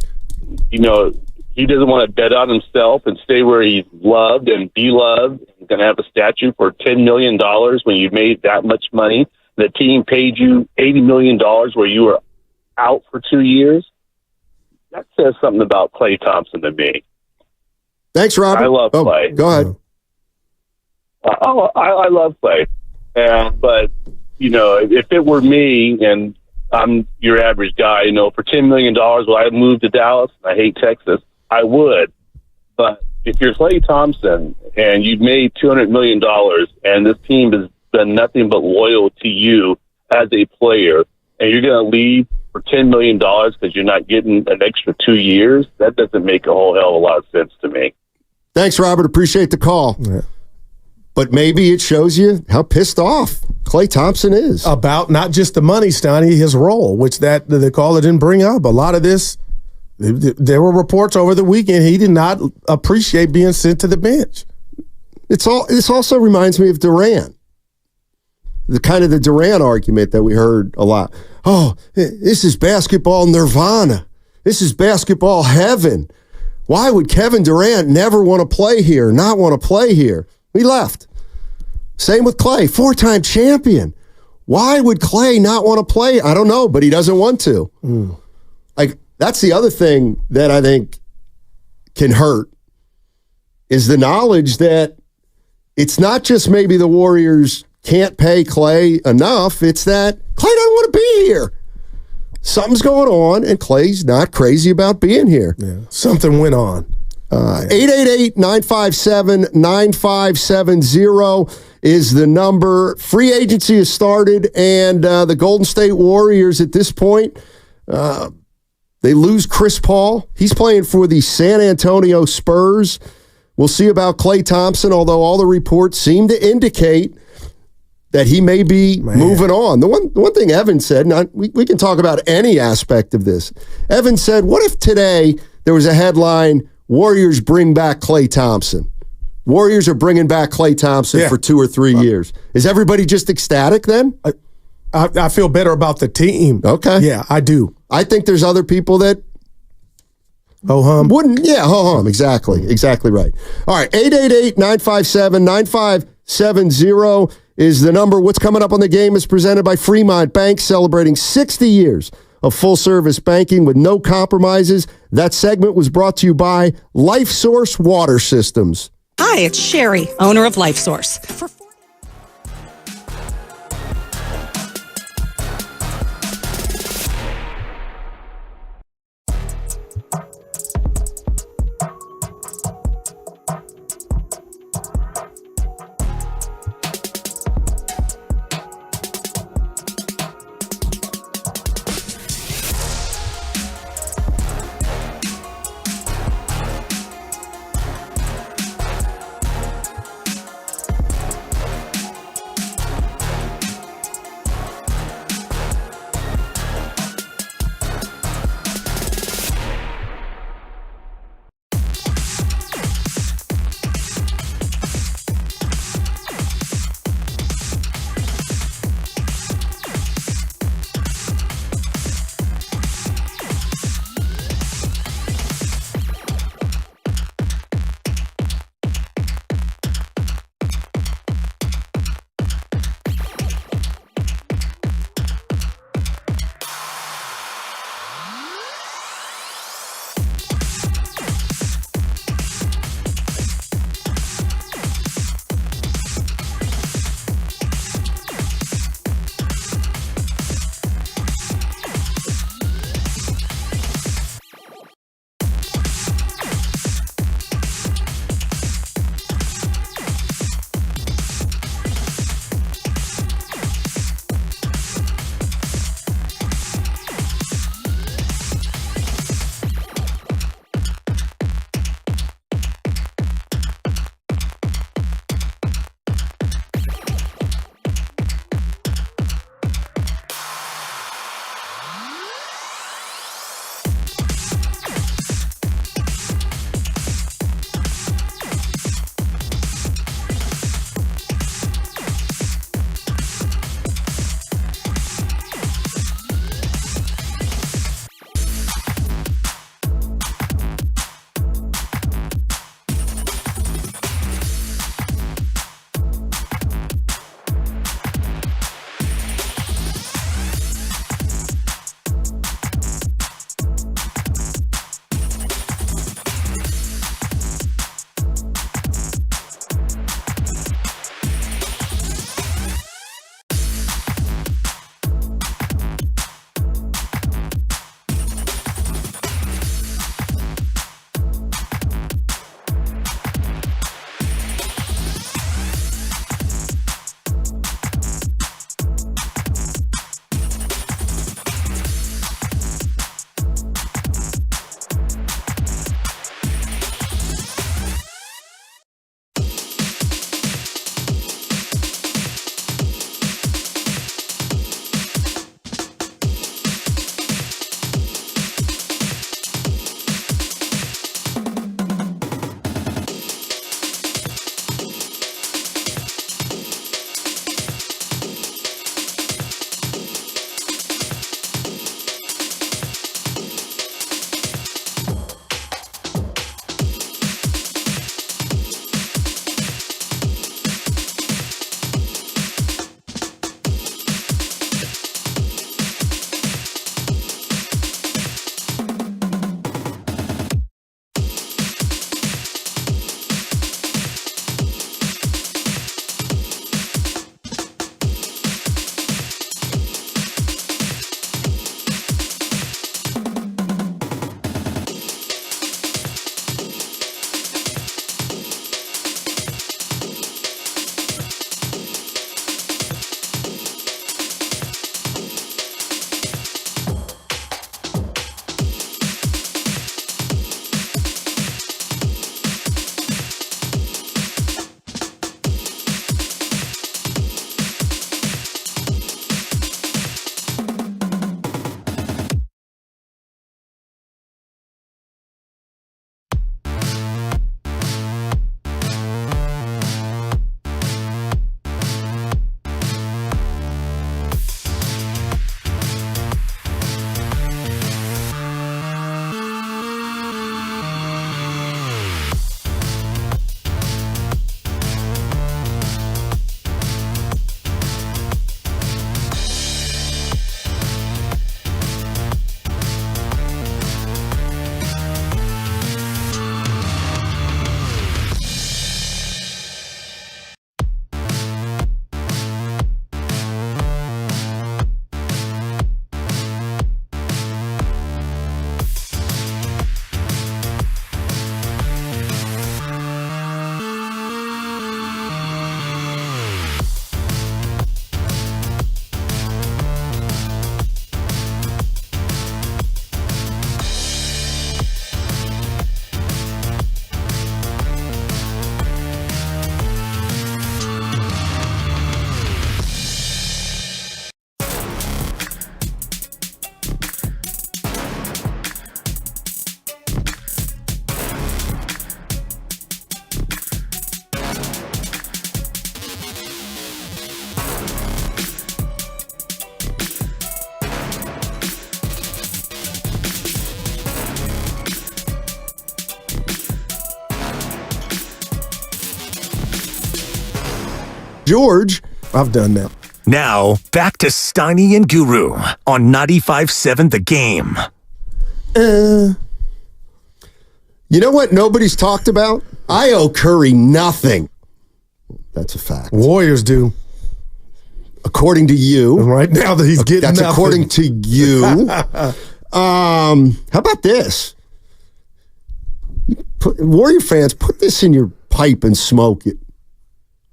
You know, he doesn't want to bet on himself and stay where he's loved and be loved. He's going to have a statue for $10 million when you made that much money. The team paid you $80 million where you were out for 2 years. That says something about Klay Thompson to me. Thanks, Robert. I love Klay. Go ahead. I love Klay. But, you know, if it were me and I'm your average guy, you know, for $10 million, will I move to Dallas? I hate Texas. I would. But if you're Klay Thompson and you've made $200 million and this team has done nothing but loyal to you as a player, and you're going to leave for $10 million because you're not getting an extra 2 years, that doesn't make a whole hell of a lot of sense to me. Thanks, Robert. Appreciate the call. Yeah. But maybe it shows you how pissed off Klay Thompson is. About not just the money, Stoney, his role, which that the caller didn't bring up. A lot of this, there were reports over the weekend he did not appreciate being sent to the bench. This also reminds me of Durant. The Durant argument that we heard a lot. Oh, this is basketball nirvana. This is basketball heaven. Why would Kevin Durant never want to play here, not want to play here? He left. Same with Klay, 4-time champion. Why would Klay not want to play? I don't know, but he doesn't want to. Like, that's the other thing that I think can hurt, is the knowledge that it's not just maybe the Warriors can't pay Klay enough, it's that Klay doesn't want to be here. Something's going on, and Klay's not crazy about being here. Yeah, something went on. 888-957-9570 is the number. Free agency has started, and the Golden State Warriors at this point, they lose Chris Paul. He's playing for the San Antonio Spurs. We'll see about Klay Thompson, although all the reports seem to indicate that he may be moving on. The one thing Evan said, and we can talk about any aspect of this. Evan said, what if today there was a headline, Warriors bring back Klay Thompson? Warriors are bringing back Klay Thompson for 2 or 3 years. Is everybody just ecstatic then? I feel better about the team. Okay. Yeah, I do. I think there's other people that ho-hum. Wouldn't, ho-hum. Exactly right. All right, 888-957-9570 is the number. What's coming up on the game is presented by Fremont Bank, celebrating 60 years of full-service banking with no compromises. That segment was brought to you by LifeSource Water Systems. Hi, it's Sherry, owner of LifeSource. George. I've done that. Now, back to Steiny and Guru on 95.7 The Game. You know what nobody's talked about? I owe Curry nothing. That's a fact. Warriors do. According to you. And right now that he's getting That's nothing. according to you. How about this? Warrior fans, put this in your pipe and smoke it.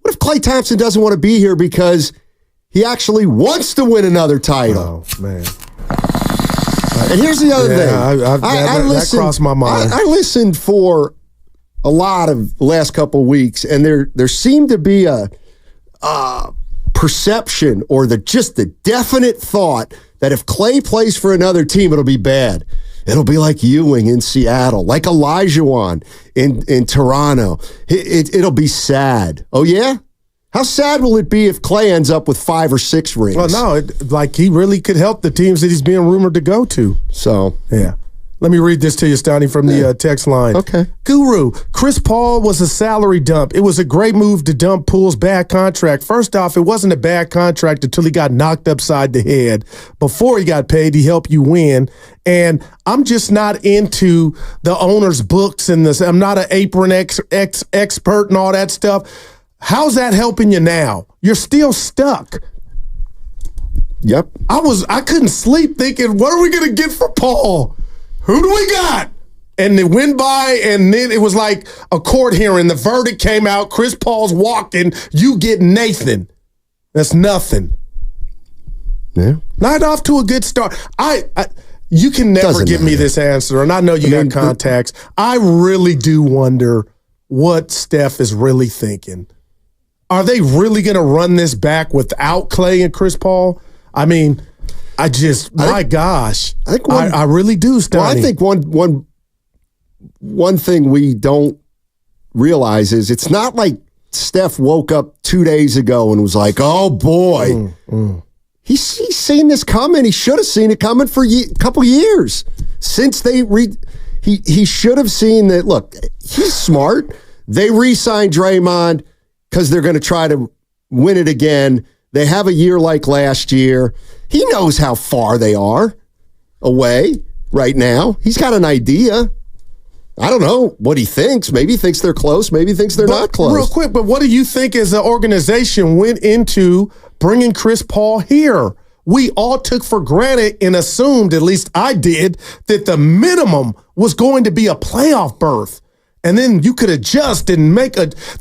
What if Klay Thompson doesn't want to be here because he actually wants to win another title? Oh, man. And here's the other thing. That crossed my mind. I listened for a lot of the last couple of weeks, and there seemed to be a perception or just the definite thought that if Klay plays for another team, it'll be bad. It'll be like Ewing in Seattle, like Olajuwon in Toronto. It'll be sad. Oh, yeah? How sad will it be if Klay ends up with 5 or 6 rings? Well, no, like he really could help the teams that he's being rumored to go to. So, yeah. Let me read this to you, Stoney, from the text line. Okay. Guru, Chris Paul was a salary dump. It was a great move to dump Poole's bad contract. First off, it wasn't a bad contract until he got knocked upside the head. Before he got paid, he helped you win. And I'm just not into the owner's books and this. I'm not an apron expert and all that stuff. How's that helping you now? You're still stuck. Yep. I couldn't sleep thinking, what are we going to get for Paul? Who do we got? And it went by, and then it was like a court hearing. The verdict came out. Chris Paul's walking. You get Nathan. That's nothing. Yeah. Not off to a good start. You can never give me this answer, and I know you got contacts. I really do wonder what Steph is really thinking. Are they really going to run this back without Klay and Chris Paul? I mean, my gosh. I really do, Stoney. Well, I think one thing we don't realize is it's not like Steph woke up 2 days ago and was like, oh, boy. He's seen this coming. He should have seen it coming for a couple years. Since he should have seen that, look, he's smart. They re-signed Draymond because they're going to try to win it again. They have a year like last year. He knows how far they are away right now. He's got an idea. I don't know what he thinks. Maybe he thinks they're close. Maybe he thinks they're not close. Real quick, but what do you think as an organization went into bringing Chris Paul here? We all took for granted and assumed, at least I did, that the minimum was going to be a playoff berth. And then you could adjust and make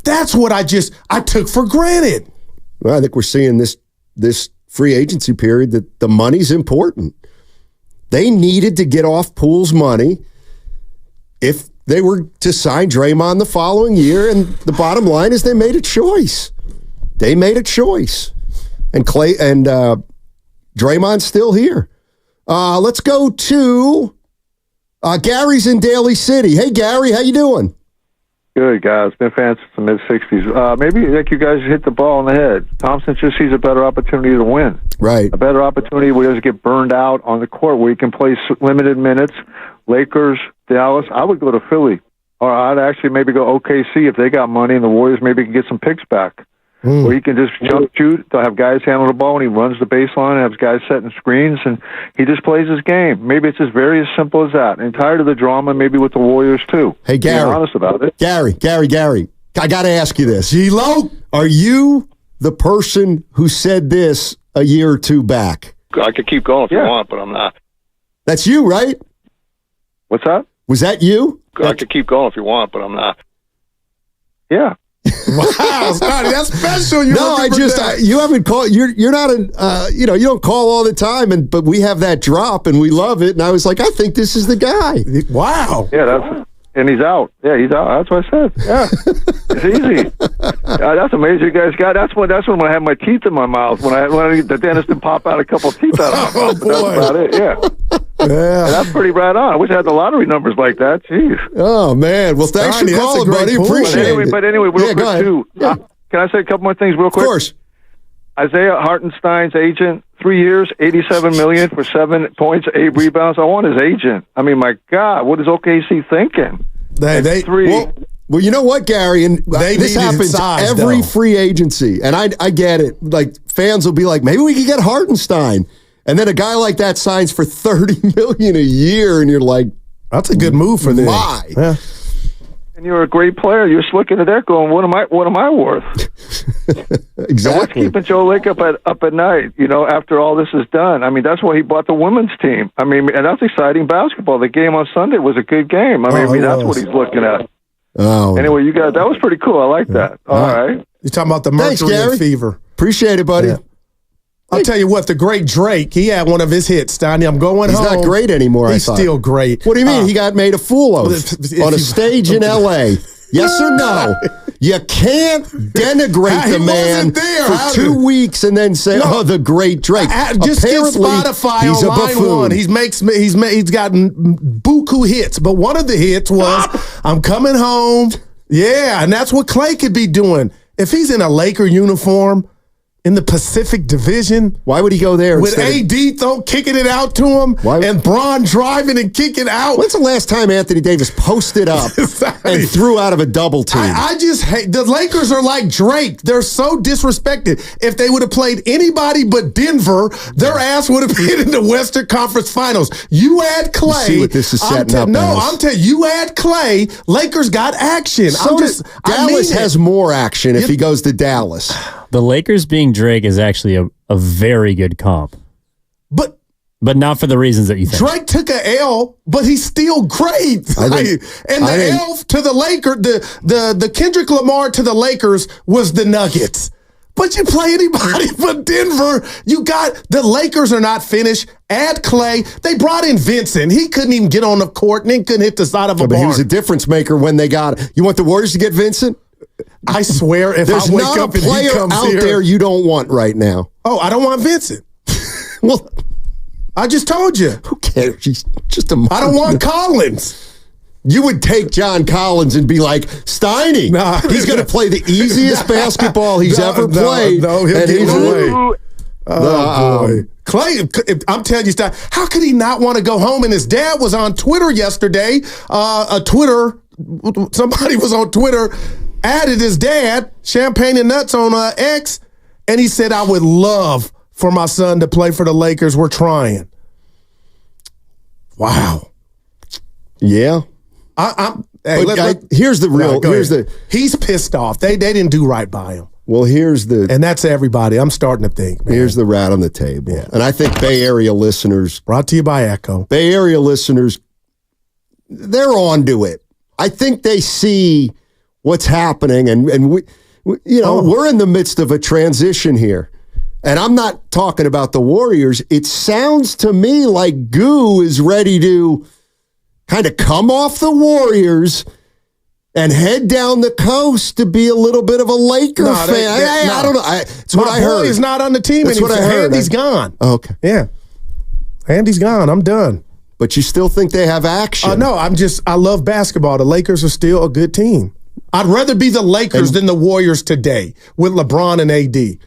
that's what I took for granted. Well, I think we're seeing this free agency period that the money's important. They needed to get off Poole's money if they were to sign Draymond the following year, and the bottom line is they made a choice. They made a choice. And Klay and Draymond's still here. Let's go to Gary's in Daly City. Hey, Gary, how you doing? Good, guys. Been fans since the mid-'60s. Maybe like you guys hit the ball on the head. Thompson just sees a better opportunity to win. Right. A better opportunity where he doesn't get burned out on the court, where he can play limited minutes. Lakers, Dallas, I would go to Philly. Or I'd actually maybe go OKC if they got money, and the Warriors maybe can get some picks back. Where he can just jump shoot. They'll have guys handle the ball, and he runs the baseline and has guys setting screens, and he just plays his game. Maybe it's just very as simple as that. And tired of the drama, maybe with the Warriors too. Hey, Gary. Be honest about it. Gary. I got to ask you this. G-Lo, are you the person who said this a year or two back? I could keep going if you want, but I'm not. That's you, right? What's that? Was that you? I could keep going if you want, but I'm not. Yeah. Wow, Scotty, that's special. You haven't called. You're not you don't call all the time, but we have that drop and we love it. And I was like, I think this is the guy. Wow. Yeah, and he's out. Yeah, he's out. That's what I said. Yeah, it's easy. That's amazing. You guys got. That's when I had my teeth in my mouth. When the dentist didn't pop out a couple of teeth out of my mouth. That's about it. Yeah. Yeah, and that's pretty right on. I wish I had the lottery numbers like that. Jeez. Oh man. Well, thanks for calling, buddy. Appreciate it. But anyway, real quick too. Yeah. Can I say a couple more things real quick? Of course. Isaiah Hartenstein's agent, 3 years, $87 million for 7 points, 8 rebounds. I want his agent. I mean, my God, what is OKC thinking? They Well, you know what, Gary? And this happens every free agency. And I get it. Like, fans will be like, maybe we could get Hartenstein. And then a guy like that signs for $30 million a year, and you're like, that's a good move for them. Why? Yeah. And you're a great player. You're just looking at that going, what am I worth? Exactly. And what's keeping Joe Lake up at night, after all this is done? I mean, that's why he bought the women's team. I mean, and that's exciting basketball. The game on Sunday was a good game. I mean, that's what he's looking at. Oh. Anyway, you guys, that was pretty cool. I like that. All right. You're talking about the Mercury and Fever. Appreciate it, buddy. Yeah. I'll tell you what, the great Drake, he had one of his hits, Donnie. I'm going home. He's not great anymore, He's still great. What do you mean? He got made a fool of on a stage in L.A. Yes or no? You can't denigrate the man for 2 weeks and then say, "Oh, the great Drake." Just get Spotify he's on line one. He's gotten buku hits, but one of the hits was "I'm coming home." Yeah, and that's what Klay could be doing if he's in a Laker uniform. In the Pacific Division. Why would he go there? With AD kicking it out to him and Bron driving and kicking out. When's the last time Anthony Davis posted up and threw out of a double team? I just hate, the Lakers are like Drake. They're so disrespected. If they would have played anybody but Denver, their ass would have been in the Western Conference Finals. You add Klay. You see what this is setting up No, I'm telling you, add Klay, Lakers got action. So Dallas has more action if he goes to Dallas. The Lakers being Drake is actually a very good comp. But not for the reasons that you think. Drake took an L, but he's still great. L to the Lakers, the Kendrick Lamar to the Lakers was the Nuggets. But you play anybody but Denver, you got the Lakers are not finished. Add Klay. They brought in Vincent. He couldn't even get on the court and he couldn't hit the side of a barn. But he was a difference maker when they got it. You want the Warriors to get Vincent? I swear, if There's I wake not up a and he player comes out here, there you don't want right now. Oh, I don't want Vincent. Well, I just told you. Who cares? He's just I don't want Collins. You would take John Collins and be like, Steiny, he's going to play the easiest basketball he's ever played. No, he'll give away. Oh, boy. Klay, I'm telling you, how could he not want to go home? And his dad was on Twitter yesterday. Somebody was on Twitter, added his dad, Champagne and Nuts on X, and he said, I would love for my son to play for the Lakers. We're trying. Wow. Yeah. Here's the real. He's pissed off. They didn't do right by him. Well, and that's everybody. I'm starting to think, man. Here's the rat on the table. Yeah. And I think Bay Area listeners. Brought to you by Echo. Bay Area listeners, they're onto it. I think they see what's happening, and we're in the midst of a transition here. And I'm not talking about the Warriors. It sounds to me like Goo is ready to kind of come off the Warriors and head down the coast to be a little bit of a Laker fan. I don't know. It's what I heard. He's not on the team That's anymore. what I heard. Andy's gone. Okay. Yeah. Andy's gone. I'm done. But you still think they have action? No, I love basketball. The Lakers are still a good team. I'd rather be the Lakers than the Warriors today with LeBron and AD.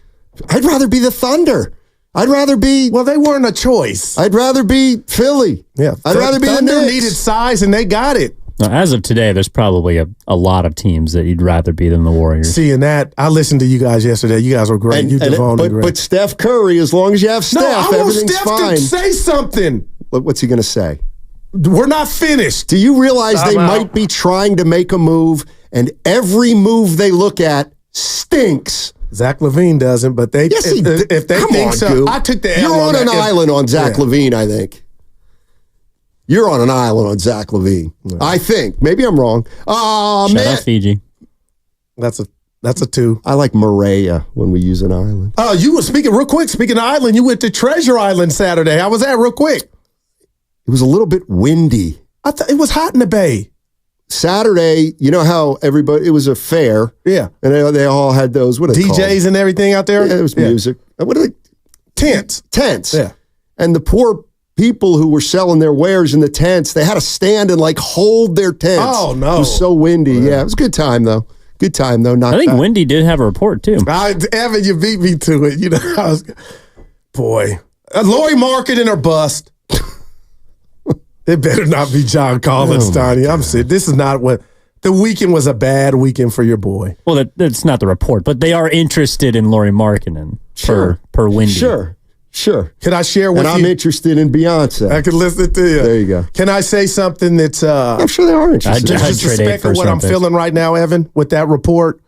I'd rather be the Thunder. I'd rather be... Well, they weren't a choice. I'd rather be Philly. Yeah. I'd rather be Thunder the Knicks. Needed size, and they got it. Now, as of today, there's probably a lot of teams that you'd rather be than the Warriors. Seeing that, I listened to you guys yesterday. You guys were great. But Steph Curry, as long as you have Steph, everything's fine. I want Steph to say something. What's he going to say? We're not finished. Do you realize they might be trying to make a move, and every move they look at stinks? Zach LaVine doesn't, but they if they think so. Goo. I took the L. You're on an island on Zach LaVine, I think. You're on an island on Zach LaVine. Yeah. I think. Maybe I'm wrong. Shout out Fiji. That's a 2. I like Maria when we use an island. Oh, you were speaking of island. You went to Treasure Island Saturday. How was that, real quick? It was a little bit windy. I thought it was hot in the bay. Saturday, you know how it was a fair. Yeah. And they all had those, what are they DJs called? And everything out there? Yeah, there was music. What are they? Tents. Yeah. And the poor people who were selling their wares in the tents, they had to stand and hold their tents. Oh, no. It was so windy. Yeah, it was a good time, though. Not I think bad. Wendy did have a report, too. Evan, you beat me to it. Boy. Lori Marketing or bust. It better not be John Collins, Donnie. I'm serious. This is not what The weekend was a bad weekend for your boy. Well, that's not the report, but they are interested in Lauri Markkanen per Wendy. Sure. Can I share with you? And I'm interested in Beyonce. I can listen to you. There you go. Can I say something that's I'm sure they are interested. just a speck of what I'm feeling right now, Evan, with that report?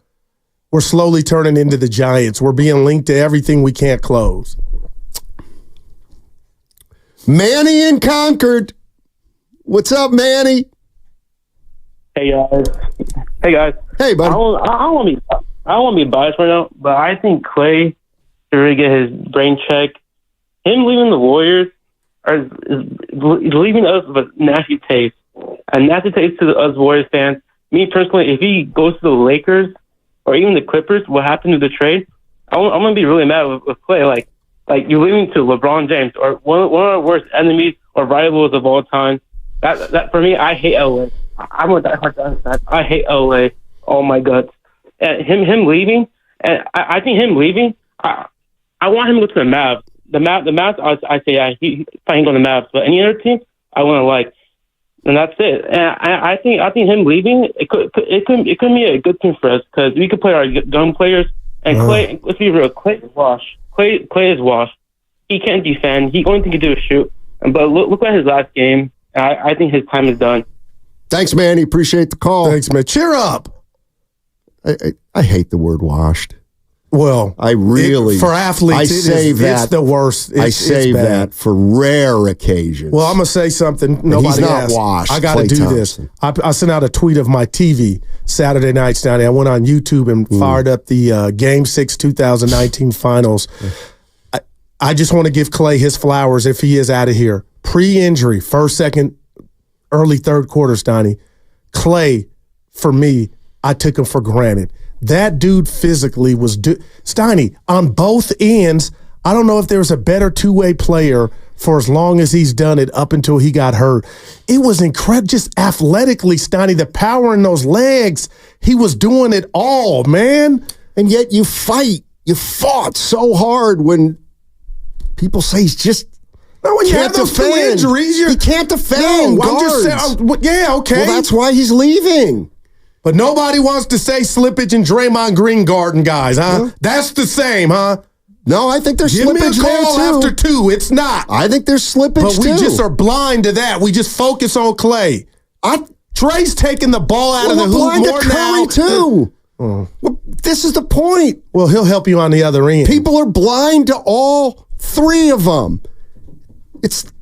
We're slowly turning into the Giants. We're being linked to everything we can't close. Manny in Concord. What's up, Manny? Hey guys. Hey, buddy. I don't want to be biased right now, but I think Klay should really get his brain checked. Him leaving the Warriors is leaving us with a nasty taste to us Warriors fans. Me personally, if he goes to the Lakers or even the Clippers, what happened to the trade? I'm gonna be really mad with Klay. Like you're leaving to LeBron James or one of our worst enemies or rivals of all time. That for me, I hate LA. I'm a diehard Giants fan. I hate LA. Oh my guts. And him leaving, and I think him leaving. I want him to go to the Mavs. The Mavs. I say yeah, he fine going to the Mavs, but any other team, I want to like. And that's it. And I think him leaving, it could be a good thing for us because we could play our young players. And Klay, let's be real, Klay is washed. Klay is washed. He can't defend. The only thing he can do is shoot. But look at his last game. I think his time is done. Thanks, Manny. Appreciate the call. Thanks, man. Cheer up. I hate the word washed. Well, I really for athletes, it's the worst. I save that for rare occasions. Well, I'm gonna say something. Nobody He's not asked. washed. I got to do Thompson. this. I sent out a tweet of my TV Saturday nights down there. I went on YouTube and fired up the Game 6 2019 Finals. I just want to give Klay his flowers if he is out of here. Pre-injury, first, second, early third quarters, Donnie. Klay, for me, I took him for granted. That dude physically was Steiny, on both ends, I don't know if there was a better two-way player for as long as he's done it up until he got hurt. It was incredible, just athletically, Steiny, the power in those legs. He was doing it all, man. And yet you fought so hard when people say he's just when you have those two injuries, he can't defend. No, I'm just saying, yeah, okay. Well, that's why he's leaving. But nobody wants to say Slippage and Draymond Green Garden guys, huh? Yeah. That's the same, huh? No, I think there's Give slippage me a call there, too. after 2. It's not. I think there's slippage, but we too. just are blind to that. We just focus on Klay. Trey's taking the ball out of the hoop more now. Too. Well, this is the point. Well, he'll help you on the other end. People are blind to all three of them.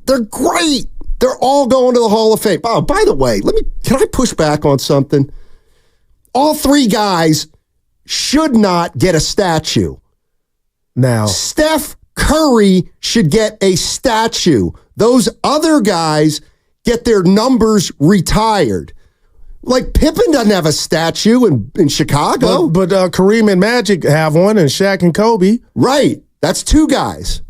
They're great. They're all going to the Hall of Fame. Oh, by the way, can I push back on something? All three guys should not get a statue. Now, Steph Curry should get a statue. Those other guys get their numbers retired. Like Pippen doesn't have a statue in Chicago. But Kareem and Magic have one, and Shaq and Kobe. Right. That's two guys.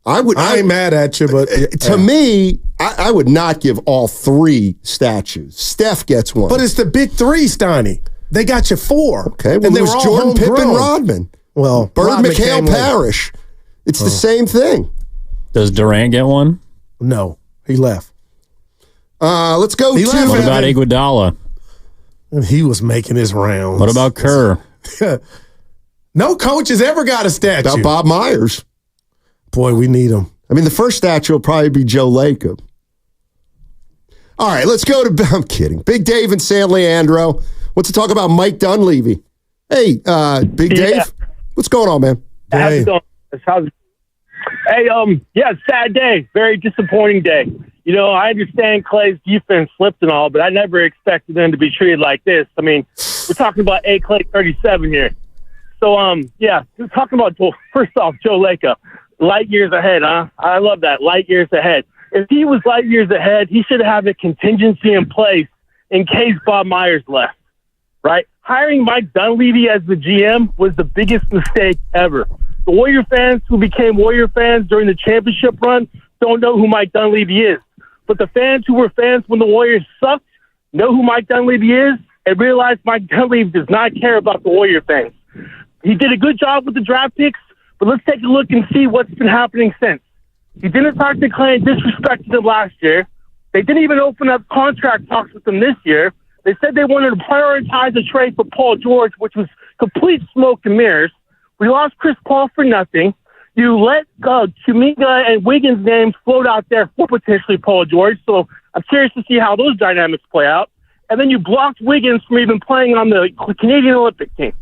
I ain't mad at you, but to me, I would not give all three statues. Steph gets one. But it's the big three, Steiny. They got you 4. Okay, well, and they was were all Jordan, Pippen, homegrown. Rodman. Well, Bird, Rodman McHale, Parrish. It's the same thing. Does Durant get one? No, he left. Let's go What about Iguodala? He was making his rounds. What about Kerr? No coach has ever got a statue. About Bob Myers. Boy, we need him. I mean, the first statue will probably be Joe Lacob. All right, let's go to, I'm kidding, Big Dave and San Leandro. What's to talk about Mike Dunleavy? Hey, Big Dave, what's going on, man? How's it going? Hey, sad day. Very disappointing day. You know, I understand Klay's defense slipped and all, but I never expected them to be treated like this. I mean, we're talking about Klay 37 here. So, we're talking about, first off, Joe Lacob. Light years ahead, huh? I love that. Light years ahead. If he was light years ahead, he should have a contingency in place in case Bob Myers left, right? Hiring Mike Dunleavy as the GM was the biggest mistake ever. The Warrior fans who became Warrior fans during the championship run don't know who Mike Dunleavy is. But the fans who were fans when the Warriors sucked know who Mike Dunleavy is and realize Mike Dunleavy does not care about the Warrior fans. He did a good job with the draft picks, but let's take a look and see what's been happening since. He didn't talk to Klay and disrespected him last year. They didn't even open up contract talks with them this year. They said they wanted to prioritize a trade for Paul George, which was complete smoke and mirrors. We lost Chris Paul for nothing. You let Kuminga and Wiggins' names float out there for potentially Paul George. So I'm curious to see how those dynamics play out. And then you blocked Wiggins from even playing on the Canadian Olympic team.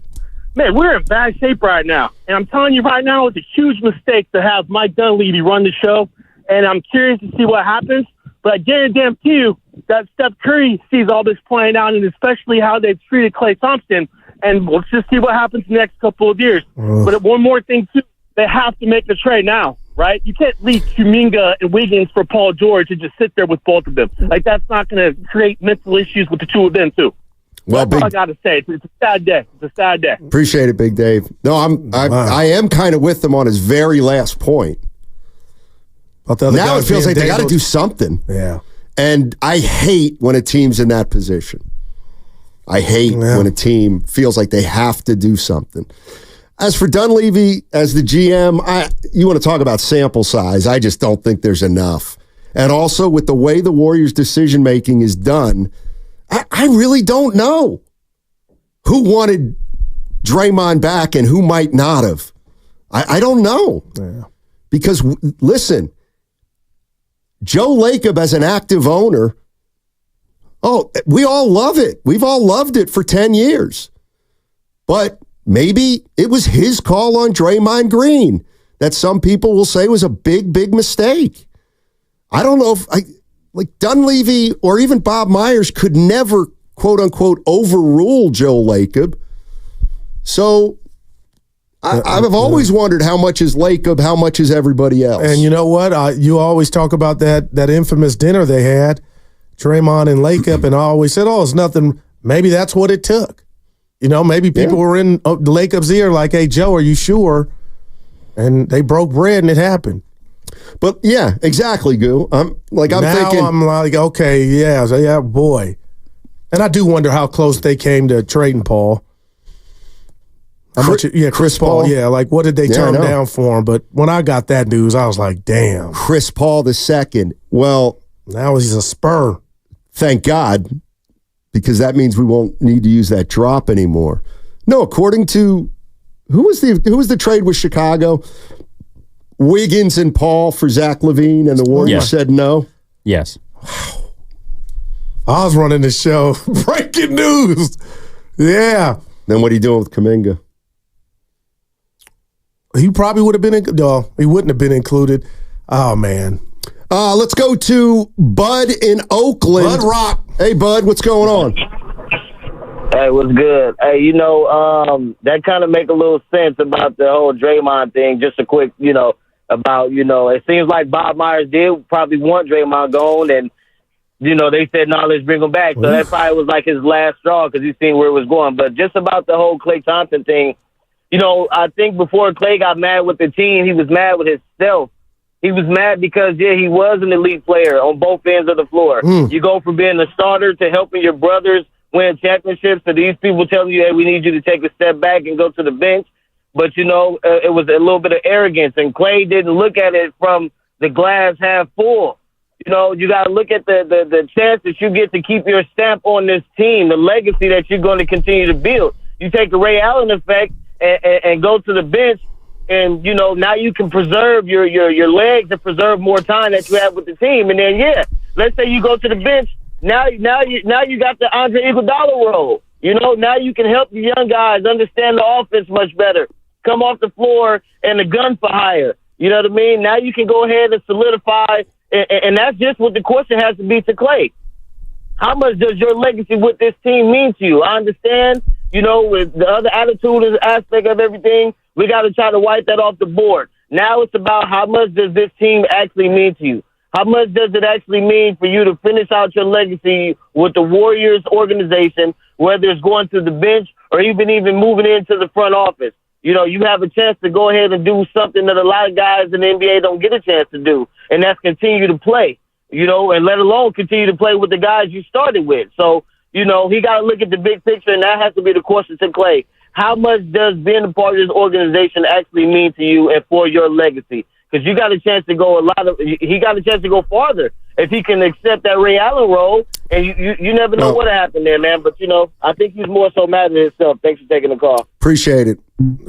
Man, we're in bad shape right now. And I'm telling you right now, it's a huge mistake to have Mike Dunleavy run the show. And I'm curious to see what happens. But I guarantee you that Steph Curry sees all this playing out, and especially how they've treated Klay Thompson. And let's just see what happens the next couple of years. But one more thing, too. They have to make the trade now, right? You can't leave Kuminga and Wiggins for Paul George and just sit there with both of them. Like, that's not going to create mental issues with the two of them, too. Well, that's all I got to say. It's a sad day. It's a sad day. Appreciate it, Big Dave. No, I am kind of with them on his very last point. Now it feels like they got to do something. Yeah. And I hate when a team's in that position. I hate when a team feels like they have to do something. As for Dunleavy as the GM, you want to talk about sample size. I just don't think there's enough. And also with the way the Warriors' decision-making is done, I really don't know who wanted Draymond back and who might not have. I don't know. Yeah. Because, listen, Joe Lacob as an active owner, we all love it. We've all loved it for 10 years. But maybe it was his call on Draymond Green that some people will say was a big, big mistake. I don't know if Dunleavy or even Bob Myers could never, quote unquote, overrule Joe Lacob. So I've always wondered how much is Lacob, how much is everybody else. And you know what? You always talk about that infamous dinner they had, Draymond and Lacob, and I always said, it's nothing. Maybe that's what it took. You know, maybe people were in Lacob's ear like, hey, Joe, are you sure? And they broke bread and it happened. But yeah, exactly, Goo. I'm thinking. I'm like, okay, yeah, boy. And I do wonder how close they came to trading Paul. Chris Paul. Yeah, like what did they turn down for him? But when I got that news, I was like, damn. Chris Paul II. Well, now he's a Spur. Thank God, because that means we won't need to use that drop anymore. No, according to who was the trade with Chicago? Wiggins and Paul for Zach LaVine, and the Warriors said no? Yes. Wow. I was running the show. Breaking news. Yeah. Then what are you doing with Kuminga? He probably would have been he wouldn't have been included. Oh, man. Let's go to Bud in Oakland. Bud Rock. Hey, Bud, what's going on? Hey, what's good? Hey, that kind of make a little sense about the whole Draymond thing. Just a quick, about, it seems like Bob Myers did probably want Draymond gone, and, they said, no, let's bring him back. So that probably was like his last straw because he's seen where it was going. But just about the whole Klay Thompson thing, I think before Klay got mad with the team, he was mad with himself. He was mad because, he was an elite player on both ends of the floor. You go from being a starter to helping your brothers win championships to these people telling you, hey, we need you to take a step back and go to the bench. But, it was a little bit of arrogance, and Klay didn't look at it from the glass half full. You got to look at the chance that you get to keep your stamp on this team, the legacy that you're going to continue to build. You take the Ray Allen effect and go to the bench, and, now you can preserve your legs and preserve more time that you have with the team. And then, let's say you go to the bench. Now you got the Andre Iguodala role. Now you can help the young guys understand the offense much better. Come off the floor and the gun for hire. You know what I mean? Now you can go ahead and solidify, and that's just what the question has to be to Klay. How much does your legacy with this team mean to you? I understand, with the other attitude and aspect of everything, we got to try to wipe that off the board. Now it's about how much does this team actually mean to you? How much does it actually mean for you to finish out your legacy with the Warriors organization, whether it's going to the bench or even moving into the front office? You have a chance to go ahead and do something that a lot of guys in the NBA don't get a chance to do, and that's continue to play, and let alone continue to play with the guys you started with. So, he got to look at the big picture, and that has to be the question to Klay. How much does being a part of this organization actually mean to you and for your legacy? Because you got a chance to go he got a chance to go farther if he can accept that Ray Allen role. And you never know what happened there, man. But, I think he's more so mad at himself. Thanks for taking the call. Appreciate it.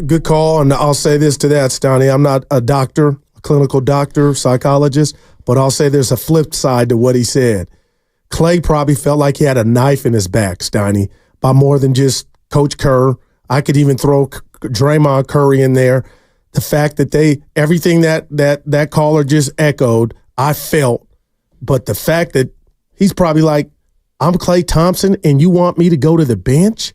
Good call. And I'll say this to that, Stoney. I'm not a doctor, a clinical doctor, psychologist, but I'll say there's a flip side to what he said. Klay probably felt like he had a knife in his back, Stoney, by more than just Coach Kerr. I could even throw Draymond Curry in there. The fact that everything that caller just echoed, I felt. But the fact that he's probably like, I'm Klay Thompson and you want me to go to the bench?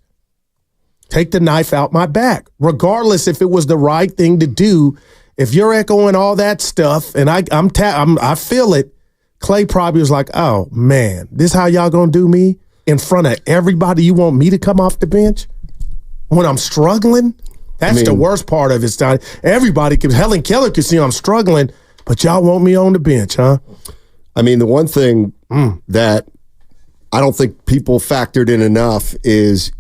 Take the knife out my back. Regardless if it was the right thing to do, if you're echoing all that stuff and I feel it, Klay probably was like, oh, man, this how y'all going to do me? In front of everybody, you want me to come off the bench? When I'm struggling? That's the worst part of it, Stoney. Everybody, Helen Keller could see I'm struggling, but y'all want me on the bench, huh? I mean, the one thing that I don't think people factored in enough is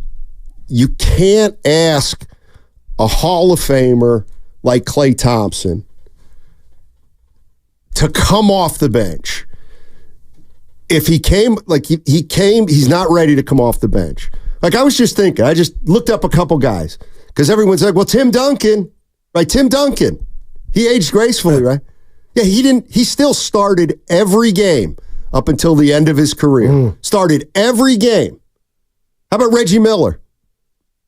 you can't ask a Hall of Famer like Klay Thompson to come off the bench. If he came, he's not ready to come off the bench. Like, I was just thinking, I just looked up a couple guys because everyone's like, well, Tim Duncan, right? Tim Duncan, he aged gracefully, right? Yeah, he still started every game up until the end of his career. Started every game. How about Reggie Miller?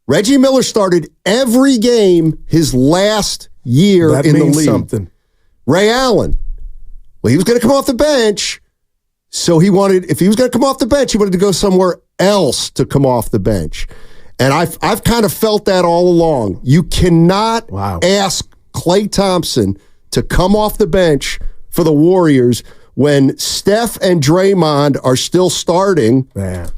Reggie Miller started every game his last year in the league. Something. Ray Allen, well, he was going to come off the bench, so if he was going to come off the bench, he wanted to go somewhere else to come off the bench. And I've kind of felt that all along. You cannot ask Klay Thompson to come off the bench for the Warriors when Steph and Draymond are still starting. Man.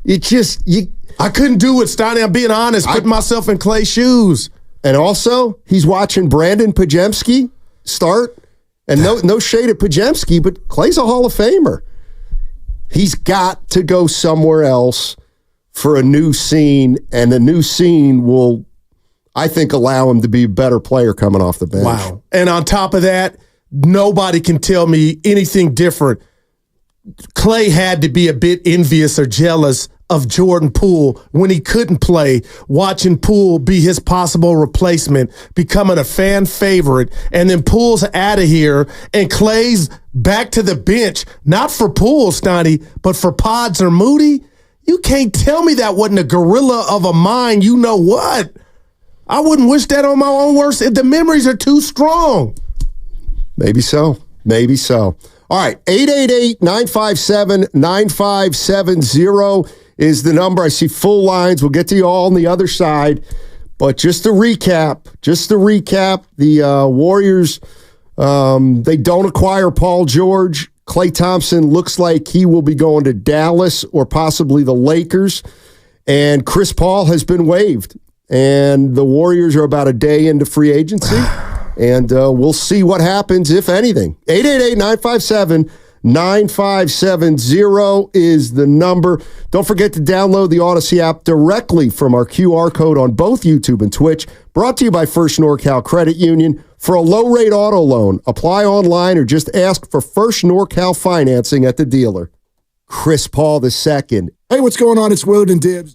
I couldn't do it, Stoney. I'm being honest, putting myself in Klay's shoes. And also, he's watching Brandon Pajemski start. And no shade at Pajemski, but Klay's a Hall of Famer. He's got to go somewhere else for a new scene, and the new scene will, I think, allow him to be a better player coming off the bench. Wow. And on top of that, nobody can tell me anything different. Klay had to be a bit envious or jealous of Jordan Poole when he couldn't play, watching Poole be his possible replacement, becoming a fan favorite, and then Poole's out of here, and Klay's back to the bench, not for Poole, Stoney, but for Pods or Moody. You can't tell me that wasn't a gorilla of a mind. You know what? I wouldn't wish that on my own worst. The memories are too strong. Maybe so. Maybe so. All right, 888-957-9570 is the number. I see full lines. We'll get to you all on the other side. But just to recap, the Warriors, they don't acquire Paul George. Klay Thompson looks like he will be going to Dallas or possibly the Lakers. And Chris Paul has been waived. And the Warriors are about a day into free agency. And we'll see what happens, if anything. 888-957-9570 is the number. Don't forget to download the Odyssey app directly from our QR code on both YouTube and Twitch. Brought to you by First NorCal Credit Union. For a low-rate auto loan, apply online or just ask for First NorCal financing at the dealer. Chris Paul II. Hey, what's going on? It's Willard and Dibbs.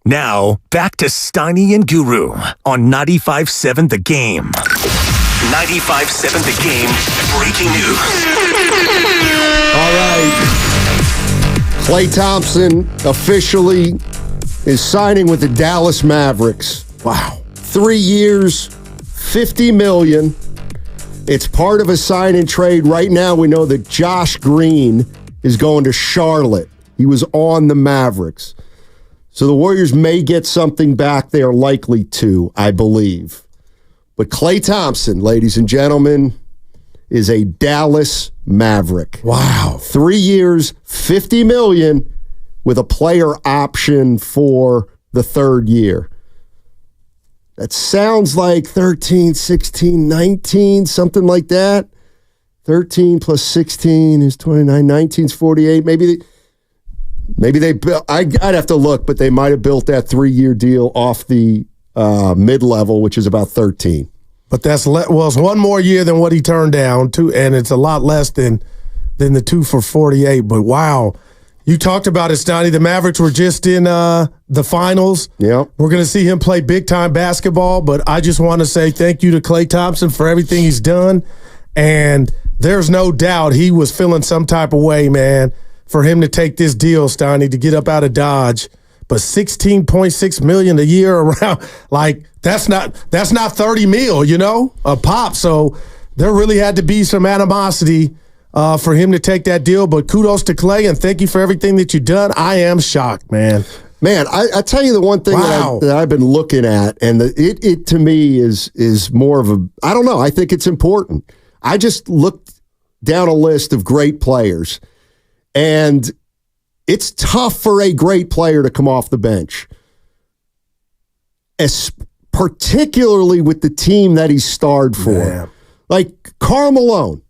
Now, back to Steiny and Guru on 95.7 The Game. 95.7 The Game, breaking news. All right. Klay Thompson officially is signing with the Dallas Mavericks. Wow. 3 years, $50 million. It's part of a sign and trade. Right now, we know that Josh Green is going to Charlotte. He was on the Mavericks. So the Warriors may get something back. They are likely to, I believe. But Klay Thompson, ladies and gentlemen, is a Dallas Maverick. Wow. 3 years, $50 million with a player option for the third year. That sounds like 13, 16, 19, something like that. 13 plus 16 is 29, 19 is 48. Maybe they built, I'd have to look, but they might have built that 3-year deal off the mid-level, which is about 13. But it's one more year than what he turned down, too, and it's a lot less than the 2 for 48. But wow, you talked about it, Stoney. The Mavericks were just in the finals. Yep. We're going to see him play big-time basketball, but I just want to say thank you to Klay Thompson for everything he's done. And there's no doubt he was feeling some type of way, man, for him to take this deal, Stoney, to get up out of Dodge. But $16.6 million a year around, like that's not 30 mil, a pop. So there really had to be some animosity for him to take that deal. But kudos to Klay, and thank you for everything that you've done. I am shocked, man. Man, I tell you the one thing that I've been looking at, and it to me is more of a, I don't know, I think it's important. I just looked down a list of great players, and it's tough for a great player to come off the bench, particularly with the team that he starred for. Man. Like Karl Malone.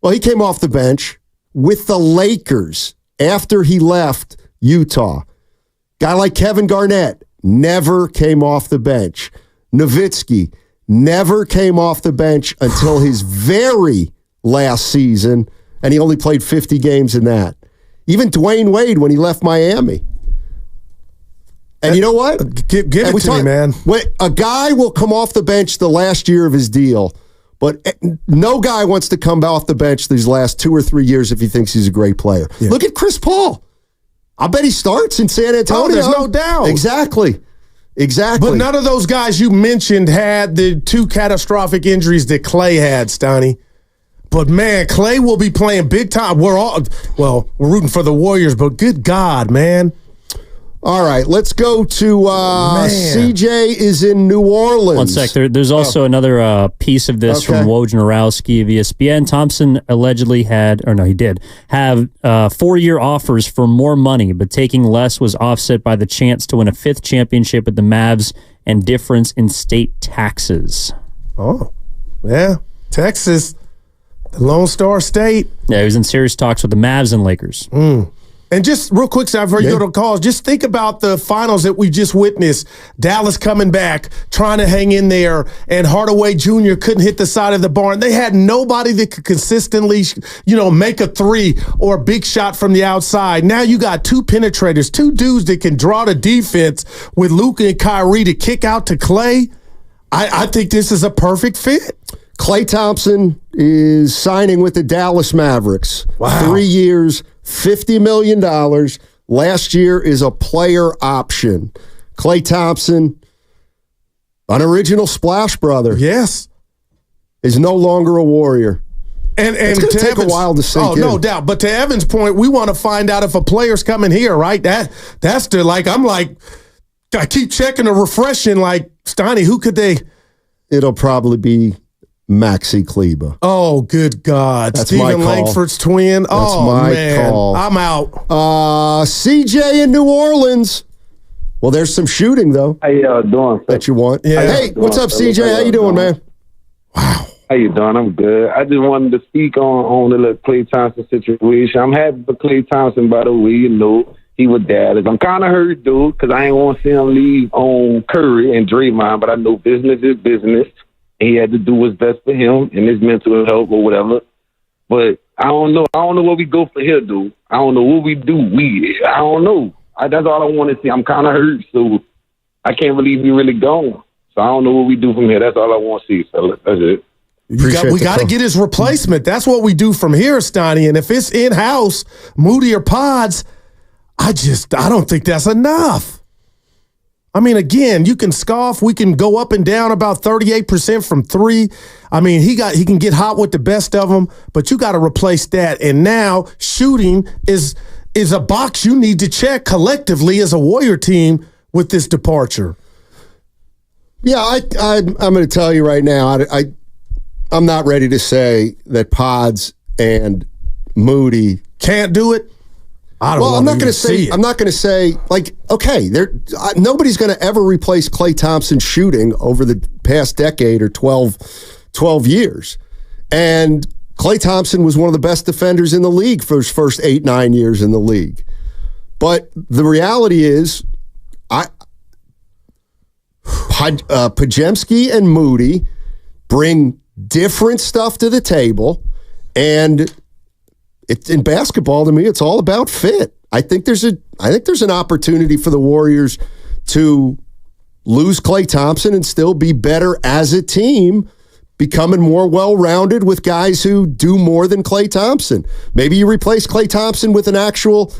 Well, he came off the bench with the Lakers after he left Utah. Guy like Kevin Garnett never came off the bench. Nowitzki never came off the bench until his very last season, and he only played 50 games in that. Even Dwayne Wade when he left Miami. And you know what? Give it to me, man. A guy will come off the bench the last year of his deal, but no guy wants to come off the bench these last 2 or 3 years if he thinks he's a great player. Yeah. Look at Chris Paul. I bet he starts in San Antonio. Oh, there's no doubt. Exactly. But none of those guys you mentioned had the 2 catastrophic injuries that Klay had, Stoney. But, man, Klay will be playing big time. We're rooting for the Warriors, but good God, man. All right, let's go to CJ is in New Orleans. One sec. There's also another piece of this from Wojnarowski of ESPN. Thompson allegedly did have 4-year offers for more money, but taking less was offset by the chance to win a 5th championship with the Mavs and difference in state taxes. Oh, yeah. Texas, the Lone Star State. Yeah, he was in serious talks with the Mavs and Lakers. And just real quick, before you go to calls, just think about the finals that we just witnessed. Dallas coming back, trying to hang in there, and Hardaway Jr. couldn't hit the side of the barn. They had nobody that could consistently, make a 3 or a big shot from the outside. Now you got 2 penetrators, 2 dudes that can draw the defense with Luka and Kyrie to kick out to Klay. I think this is a perfect fit. Klay Thompson is signing with the Dallas Mavericks. Wow. 3 years, $50 million. Last year is a player option. Klay Thompson, an original Splash Brother. Yes. Is no longer a Warrior. And it's going to take a while to sink in. Oh, no doubt. But to Evan's point, we want to find out if a player's coming here, right? That's I keep checking or refreshing, like, Stoney, who could they? It'll probably be Maxi Kleber. Oh, good God. That's Stephen my call. Langford's twin. That's my call. I'm out. CJ in New Orleans. Well, there's some shooting, though. How y'all doing? That you want. Yeah. Hey, what's up, CJ? How you doing, man? Wow. How you doing? I'm good. I just wanted to speak on the little Klay Thompson situation. I'm happy for Klay Thompson, by the way. He was Dallas. I'm kind of hurt, dude, because I ain't want to see him leave on Curry and Draymond, but I know business is business. He had to do what's best for him and his mental health or whatever. But I don't know. I don't know where we go from here, dude. I don't know what we do. I don't know. That's all I want to see. I'm kind of hurt, so I can't believe he really gone. So I don't know what we do from here. That's all I want to see. So that's it. We got to get his replacement. That's what we do from here, Steiny. And if it's in-house, Moody or Pods, I don't think that's enough. I mean, again, you can scoff. We can go up and down about 38% from three. I mean, he can get hot with the best of them, but you got to replace that. And now shooting is a box you need to check collectively as a Warrior team with this departure. Yeah, I'm going to tell you right now, I'm not ready to say that Pods and Moody can't do it. I'm not going to say like, okay, nobody's going to ever replace Klay Thompson shooting over the past decade or 12 years. And Klay Thompson was one of the best defenders in the league for his first 8-9 years in the league. But the reality is, Podziemski and Moody bring different stuff to the table, and in basketball, to me, it's all about fit. I think there's an opportunity for the Warriors to lose Klay Thompson and still be better as a team, becoming more well-rounded with guys who do more than Klay Thompson. Maybe you replace Klay Thompson with an actual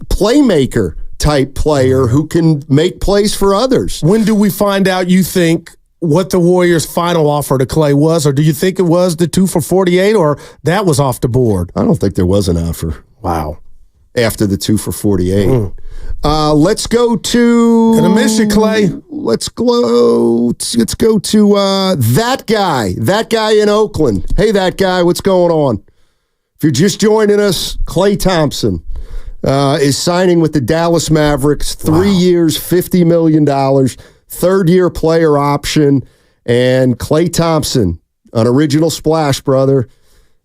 playmaker type player who can make plays for others. When do we find out, you think, what the Warriors' final offer to Klay was, or do you think it was the 2 for $48, or that was off the board? I don't think there was an offer. Wow. After the 2 for $48. Let's go to... Gonna miss you, Klay. Let's go to that guy in Oakland. Hey, that guy, what's going on? If you're just joining us, Klay Thompson is signing with the Dallas Mavericks, 3 years, $50 million, third-year player option, and Klay Thompson, an original Splash brother.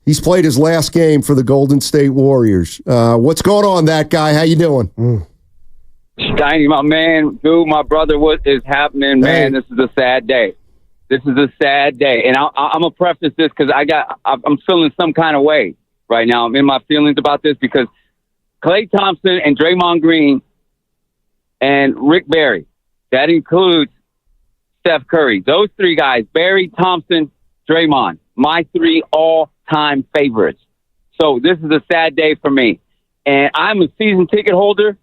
He's played his last game for the Golden State Warriors. What's going on, that guy? How you doing? Steiny, my man, dude, my brother, what is happening, man? This is a sad day. This is a sad day. And I'm going to preface this because I'm feeling some kind of way right now. I'm in my feelings about this because Klay Thompson and Draymond Green and Rick Barry, that includes Steph Curry. Those three guys, Barry, Thompson, Draymond, my three all-time favorites. So this is a sad day for me. And I'm a season ticket holder.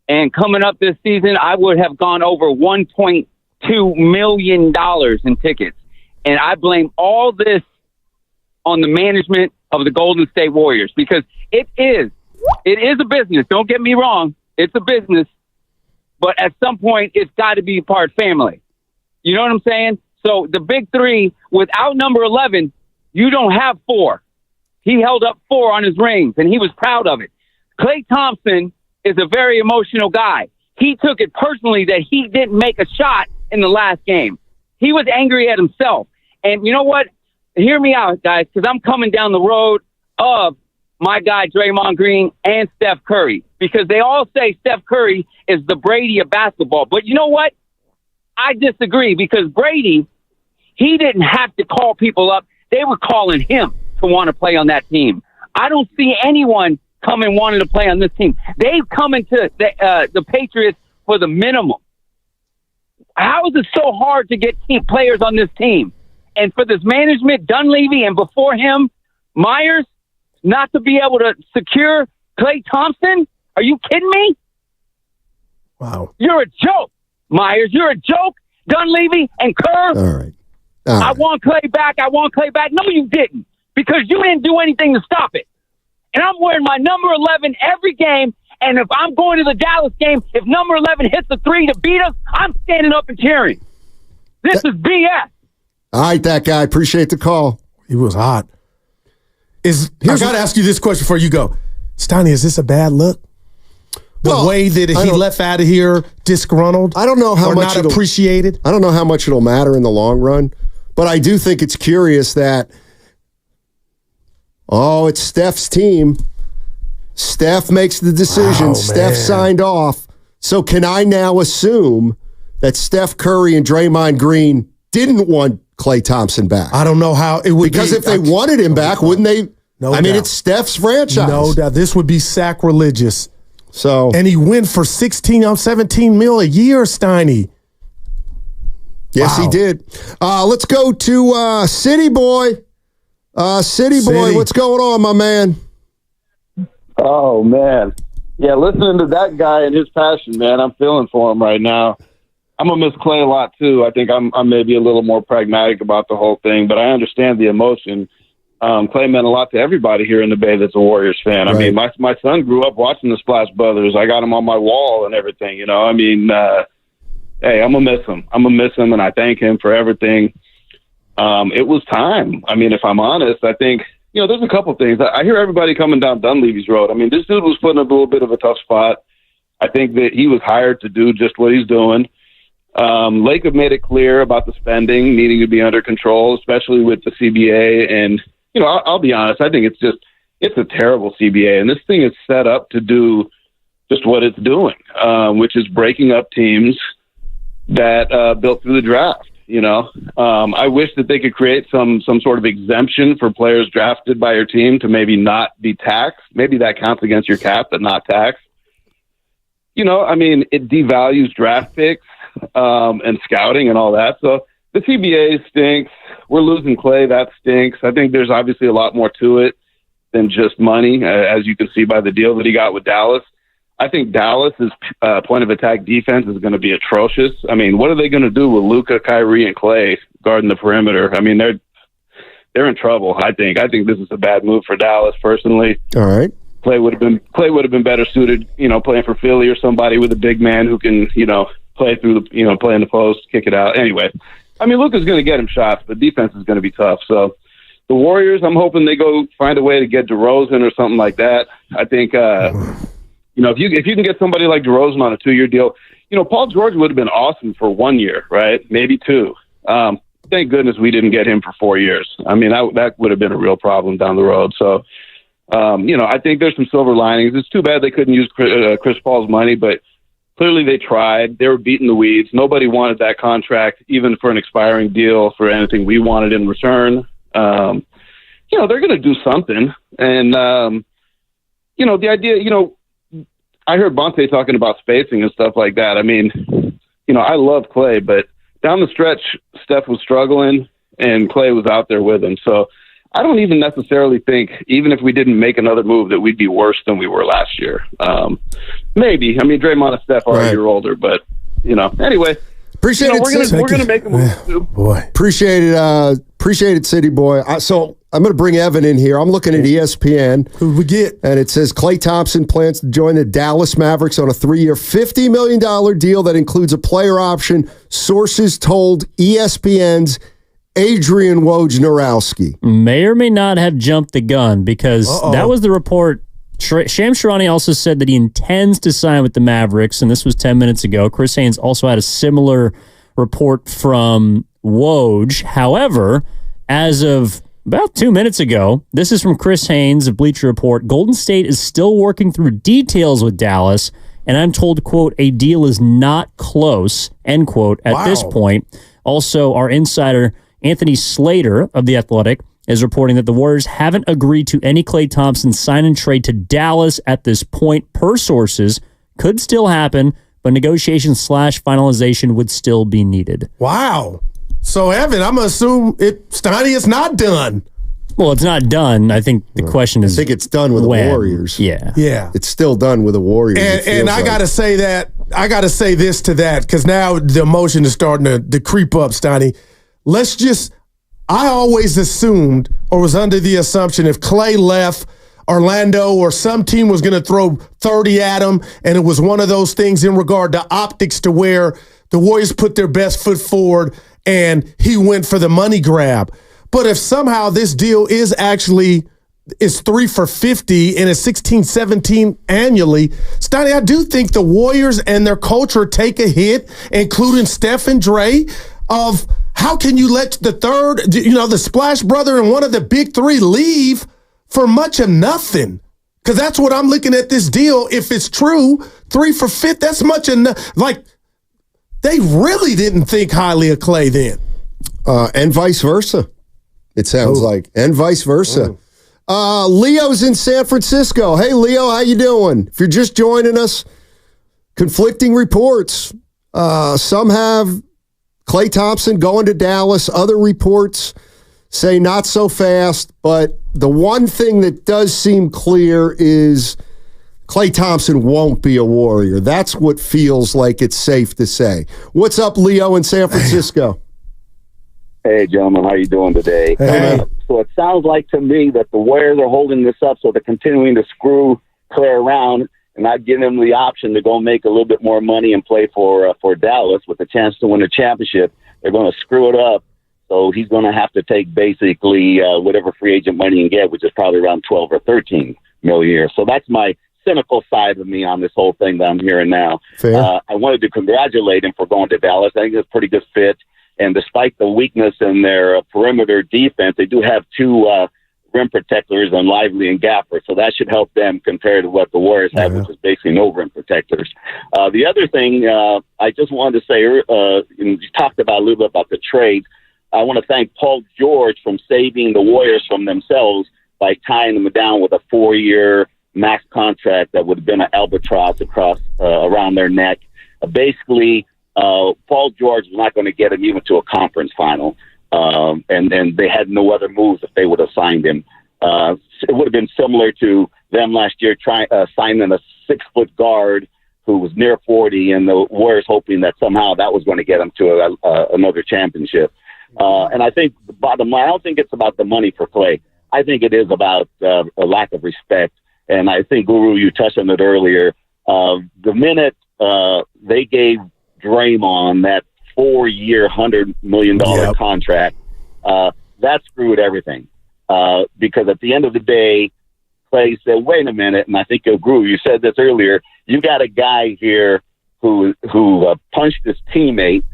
And coming up this season, I would have gone over $1.2 million in tickets. And I blame all this on the management of the Golden State Warriors because it is a business. Don't get me wrong. It's a business. But at some point, it's got to be part family. You know what I'm saying? So the big three, without number 11, you don't have 4. He held up 4 on his rings, and he was proud of it. Klay Thompson is a very emotional guy. He took it personally that he didn't make a shot in the last game. He was angry at himself. And you know what? Hear me out, guys, because I'm coming down the road of my guy Draymond Green and Steph Curry, because they all say Steph Curry is the Brady of basketball. But you know what? I disagree because Brady, he didn't have to call people up. They were calling him to want to play on that team. I don't see anyone coming wanting to play on this team. They've come into the Patriots for the minimum. How is it so hard to get key players on this team? And for this management, Dunleavy, and before him, Myers, not to be able to secure Klay Thompson? Are you kidding me? Wow. You're a joke, Myers. You're a joke, Dunleavy and Kerr. All right. I want Klay back. I want Klay back. No, you didn't, because you didn't do anything to stop it. And I'm wearing my number 11 every game. And if I'm going to the Dallas game, if number 11 hits a 3 to beat us, I'm standing up and cheering. This is BS. All right, that guy. Appreciate the call. He was hot. I got to ask you this question before you go. Steiny, is this a bad look? The way that he left out of here disgruntled? I don't know how much not appreciated? I don't know how much it'll matter in the long run, but I do think it's curious that, it's Steph's team. Steph makes the decision. Oh, Steph signed off. So can I now assume that Steph Curry and Draymond Green didn't want Klay Thompson back? I don't know how it would because if they wanted him back, wouldn't they? No I mean, it's Steph's franchise. No doubt. This would be sacrilegious So and he went for 17 mil a year, Steiny. Yes, he did. Let's go to City Boy. City Boy, what's going on, my man? Oh, man. Yeah, listening to that guy and his passion, man, I'm feeling for him right now. I'm going to miss Klay a lot, too. I think I'm maybe a little more pragmatic about the whole thing, but I understand the emotion. Klay meant a lot to everybody here in the Bay that's a Warriors fan. Right. I mean, my son grew up watching the Splash Brothers. I got him on my wall and everything, you know. I mean, hey, I'm going to miss him. I'm going to miss him, and I thank him for everything. It was time. I mean, if I'm honest, I think, you know, there's a couple things. I hear everybody coming down Dunleavy's road. I mean, this dude was put in a little bit of a tough spot. I think that he was hired to do just what he's doing. Lake have made it clear about the spending needing to be under control, especially with the CBA. And, you know, I'll be honest, I think it's a terrible CBA. And this thing is set up to do just what it's doing, which is breaking up teams that built through the draft. You know, I wish that they could create some sort of exemption for players drafted by your team to maybe not be taxed. Maybe that counts against your cap, but not taxed. You know, I mean, it devalues draft picks and scouting and all that. So the CBA stinks. We're losing Klay. That stinks. I think there's obviously a lot more to it than just money, as you can see by the deal that he got with Dallas. I think Dallas's point of attack defense is going to be atrocious. I mean, what are they going to do with Luka, Kyrie, and Klay guarding the perimeter? I mean, they're in trouble. I think this is a bad move for Dallas personally. All right. Klay would have been better suited, you know, playing for Philly or somebody with a big man who can, you know, play through the, you know, play in the post, kick it out. Anyway, I mean, Luka's going to get him shots, but defense is going to be tough. So the Warriors, I'm hoping they go find a way to get DeRozan or something like that. I think. You know, if you can get somebody like DeRozan on a 2-year deal, you know, Paul George would have been awesome for 1 year, right? Maybe 2. Thank goodness we didn't get him for 4 years. I mean, that would have been a real problem down the road. So, you know, I think there's some silver linings. It's too bad they couldn't use Chris Paul's money, but clearly they tried. They were beating the weeds. Nobody wanted that contract, even for an expiring deal, for anything we wanted in return. You know, they're going to do something. And, you know, the idea, you know, I heard Bonte talking about spacing and stuff like that. I mean, you know, I love Klay, but down the stretch, Steph was struggling and Klay was out there with him. So I don't even necessarily think, even if we didn't make another move, that we'd be worse than we were last year. Maybe. I mean, Draymond and Steph are a year older, but, you know, anyway. Appreciate it. We're gonna make a move too. Boy, appreciate it, City Boy. So I'm going to bring Evan in here. I'm looking at ESPN. Who we get? And it says Klay Thompson plans to join the Dallas Mavericks on a 3-year, $50 million deal that includes a player option. Sources told ESPN's Adrian Wojnarowski. May or may not have jumped the gun because that was the report. Shams Charania also said that he intends to sign with the Mavericks, and this was 10 minutes ago. Chris Haynes also had a similar report from Woj. However, as of about 2 minutes ago, this is from Chris Haynes of Bleacher Report. Golden State is still working through details with Dallas, and I'm told, quote, a deal is not close, end quote, at this point. Also, our insider, Anthony Slater of The Athletic, is reporting that the Warriors haven't agreed to any Klay Thompson sign and trade to Dallas at this point. Per sources, could still happen, but negotiation/finalization would still be needed. Wow. So, Evan, I'm going to assume Steiny is not done. Well, it's not done. I think the question is, I think it's done with when. the Warriors. Yeah. It's still done with the Warriors. And I got to say this to that, because now the emotion is starting to creep up, Steiny. I always assumed or was under the assumption if Klay left Orlando or some team was going to throw 30 at him, and it was one of those things in regard to optics to where the Warriors put their best foot forward and he went for the money grab. But if somehow this deal is 3 for $50 and it's 16-17 annually, Steiny, I do think the Warriors and their culture take a hit, including Steph and Dre, of how can you let the Splash Brother and one of the big three leave for much of nothing? Because that's what I'm looking at this deal. If it's true, 3 for $50, that's much enough. Like, they really didn't think highly of Klay then. And vice versa, it sounds like. And vice versa. Leo's in San Francisco. Hey, Leo, how you doing? If you're just joining us, conflicting reports. Some have Klay Thompson going to Dallas. Other reports say not so fast. But the one thing that does seem clear is Klay Thompson won't be a Warrior. That's what feels like it's safe to say. What's up, Leo in San Francisco? Hey, gentlemen, how you doing today? Hey. So it sounds like to me that the Warriors are holding this up, so they're continuing to screw Klay around and not giving him the option to go make a little bit more money and play for Dallas with a chance to win a championship. They're going to screw it up, so he's going to have to take basically whatever free agent money he can get, which is probably around 12 or 13 million a year. So that's my cynical side of me on this whole thing that I'm hearing now. I wanted to congratulate him for going to Dallas. I think it's a pretty good fit. And despite the weakness in their perimeter defense, they do have two rim protectors and Lively and Gaffer. So that should help them compared to what the Warriors have, which is basically no rim protectors. The other thing I just wanted to say, you talked about a little bit about the trade. I want to thank Paul George from saving the Warriors from themselves by tying them down with a 4-year max contract that would have been an albatross across around their neck. Basically, Paul George was not going to get him even to a conference final. And they had no other moves if they would have signed him. It would have been similar to them last year signing a 6-foot guard who was near 40, and the Warriors hoping that somehow that was going to get them to another championship. And I think the bottom line, I don't think it's about the money for Klay. I think it is about a lack of respect. And I think, Guru, you touched on it earlier. The minute they gave Draymond that 4-year, $100 million contract, that screwed everything. Because at the end of the day, Klay said, wait a minute, and I think Guru, you said this earlier, you got a guy here who punched his teammate,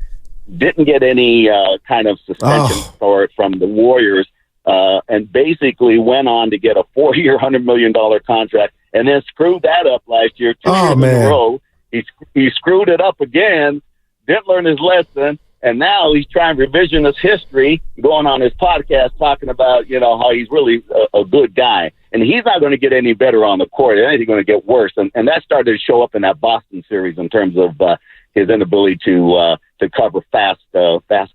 didn't get any kind of suspension for it from the Warriors, and basically went on to get a 4-year, $100 million contract, and then screwed that up last year, 2 years in a row. He screwed it up again, didn't learn his lesson, and now he's trying revisionist history, going on his podcast talking about, how he's really a good guy. And he's not going to get any better on the court. It's going to get worse. And that started to show up in that Boston series in terms of his inability to cover fast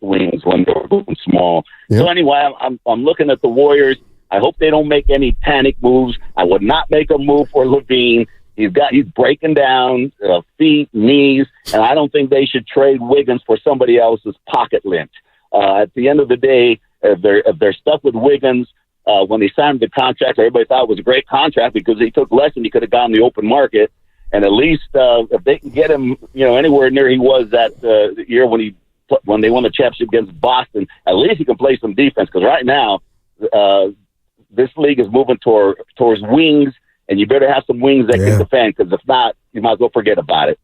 wings when they're moving small. Yep. So anyway, I'm looking at the Warriors. I hope they don't make any panic moves. I would not make a move for Levine. He's breaking down feet, knees, and I don't think they should trade Wiggins for somebody else's pocket lint. At the end of the day, if they're stuck with Wiggins, when they signed the contract, everybody thought it was a great contract because he took less than he could have gotten in the open market. And at least if they can get him, anywhere near he was that year when they won the championship against Boston, at least he can play some defense. Because right now, this league is moving towards wings. And you better have some wings that can defend, because if not, you might as well forget about it.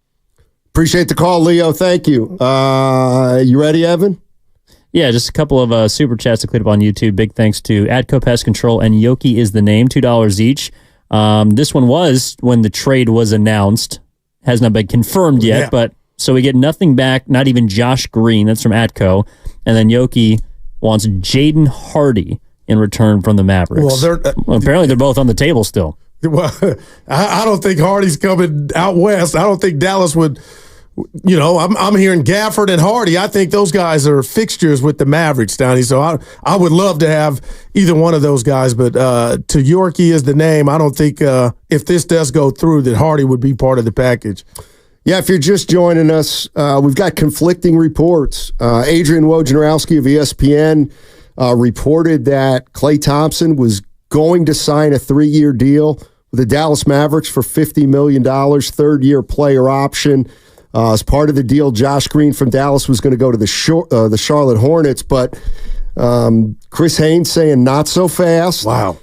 Appreciate the call, Leo. Thank you. You ready, Evan? Yeah, just a couple of super chats to click up on YouTube. Big thanks to Atco Pest Control and Yoki is the name, $2 each. This one was when the trade was announced. Has not been confirmed yet, but so we get nothing back, not even Josh Green. That's from Atco. And then Yoki wants Jaden Hardy in return from the Mavericks. Well, apparently they're both on the table still. Well, I don't think Hardy's coming out west. I don't think Dallas would, I'm hearing Gafford and Hardy. I think those guys are fixtures with the Mavericks, Donnie. So I would love to have either one of those guys, but to Yorkie is the name. I don't think if this does go through that Hardy would be part of the package. Yeah, if you're just joining us, we've got conflicting reports. Adrian Wojnarowski of ESPN reported that Klay Thompson was going to sign a 3-year deal with the Dallas Mavericks for $50 million, 3rd-year player option. As part of the deal, Josh Green from Dallas was going to go to the Charlotte Hornets, but Chris Haynes saying not so fast. Wow.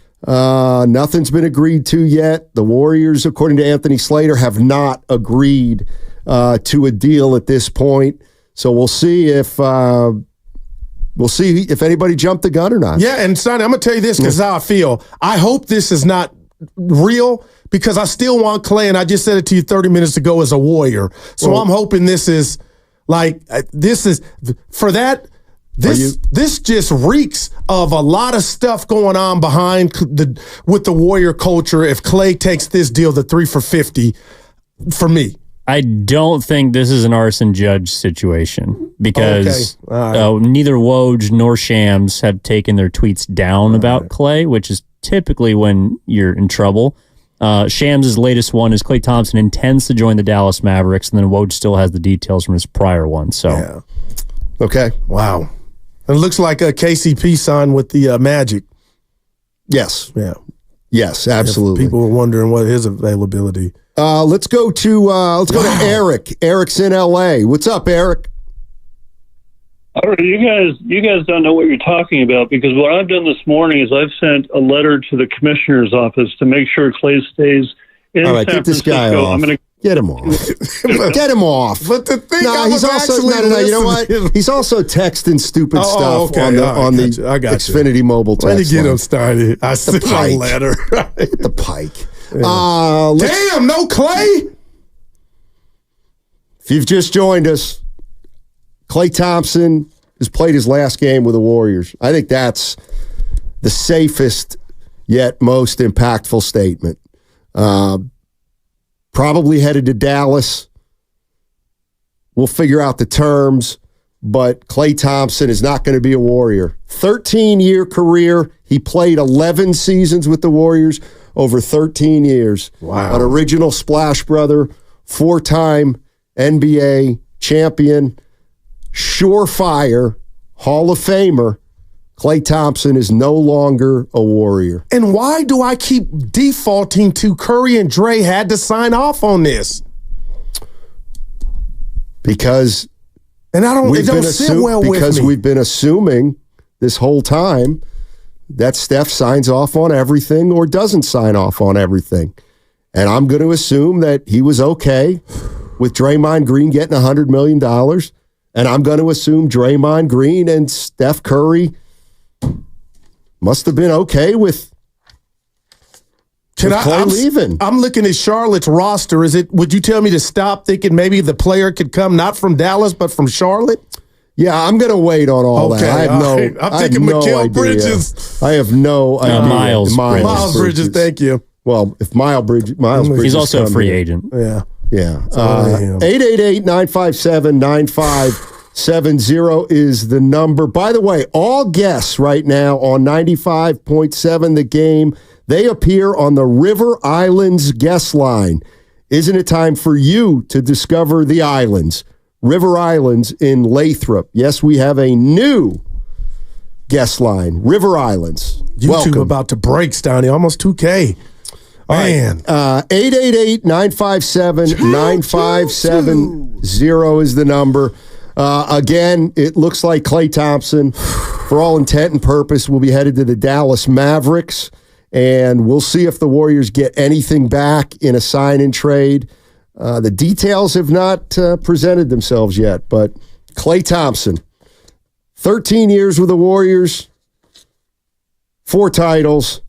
Nothing's been agreed to yet. The Warriors, according to Anthony Slater, have not agreed to a deal at this point. So we'll see if anybody jumped the gun or not. Yeah, and Sonny, I'm going to tell you this because how I feel. I hope this is not real because I still want Klay, and I just said it to you 30 minutes ago, as a Warrior. So I'm hoping this is for that. This just reeks of a lot of stuff going on with the Warrior culture. If Klay takes this deal, the 3 for $50, for me. I don't think this is an arson judge situation because neither Woj nor Shams have taken their tweets down about Klay, which is typically when you're in trouble. Shams' latest one is Klay Thompson intends to join the Dallas Mavericks, and then Woj still has the details from his prior one. So, Okay. Wow. It looks like a KCP signed with the Magic. Yes. Yeah. Yes, absolutely. People were wondering what his availability. Let's go to Eric. Eric's in LA. What's up, Eric? All right, you guys don't know what you're talking about, because what I've done this morning is I've sent a letter to the commissioner's office to make sure Klay stays in All right, San get this Francisco. guy off. I'm going to get him off. Get him off. But the thing, he's also you know what? He's also texting stupid stuff on the Xfinity mobile text. Let me get him started. I sent Pike. a letter. Hit the Pike. Damn, no Klay. If you've just joined us, Klay Thompson has played his last game with the Warriors. I think that's the safest yet most impactful statement. Probably headed to Dallas. We'll figure out the terms, but Klay Thompson is not going to be a Warrior. 13-year career. He played 11 seasons with the Warriors over 13 years. Wow. An original Splash Brother, 4-time NBA champion, surefire Hall of Famer. Klay Thompson is no longer a Warrior. And why do I keep defaulting to Curry and Dre had to sign off on this? Because it don't sit well with me. Because we've been assuming this whole time that Steph signs off on everything or doesn't sign off on everything. And I'm going to assume that he was okay with Draymond Green getting $100 million. And I'm going to assume Draymond Green and Steph Curry must have been okay with Klay leaving. I'm looking at Charlotte's roster. Would you tell me to stop thinking maybe the player could come not from Dallas but from Charlotte? Yeah, I'm going to wait on all that. I have I'm thinking Mikal idea. Bridges. I have no idea. Miles Bridges, thank you. Well, if Miles Bridges, he's also a free agent. Yeah. Yeah. 888-957-9570 is the number. By the way, all guests right now on 95.7 The Game, they appear on the River Islands guest line. Isn't it time for you to discover the islands? River Islands in Lathrop. Yes, we have a new guest line. River Islands. YouTube Welcome. about to break, Stoney. Almost 2K. Man. 888-957-9570 is the number. Again, it looks like Klay Thompson, for all intent and purpose, will be headed to the Dallas Mavericks, and we'll see if the Warriors get anything back in a sign-and trade. The details have not presented themselves yet, but Klay Thompson, 13 years with the Warriors, 4 titles,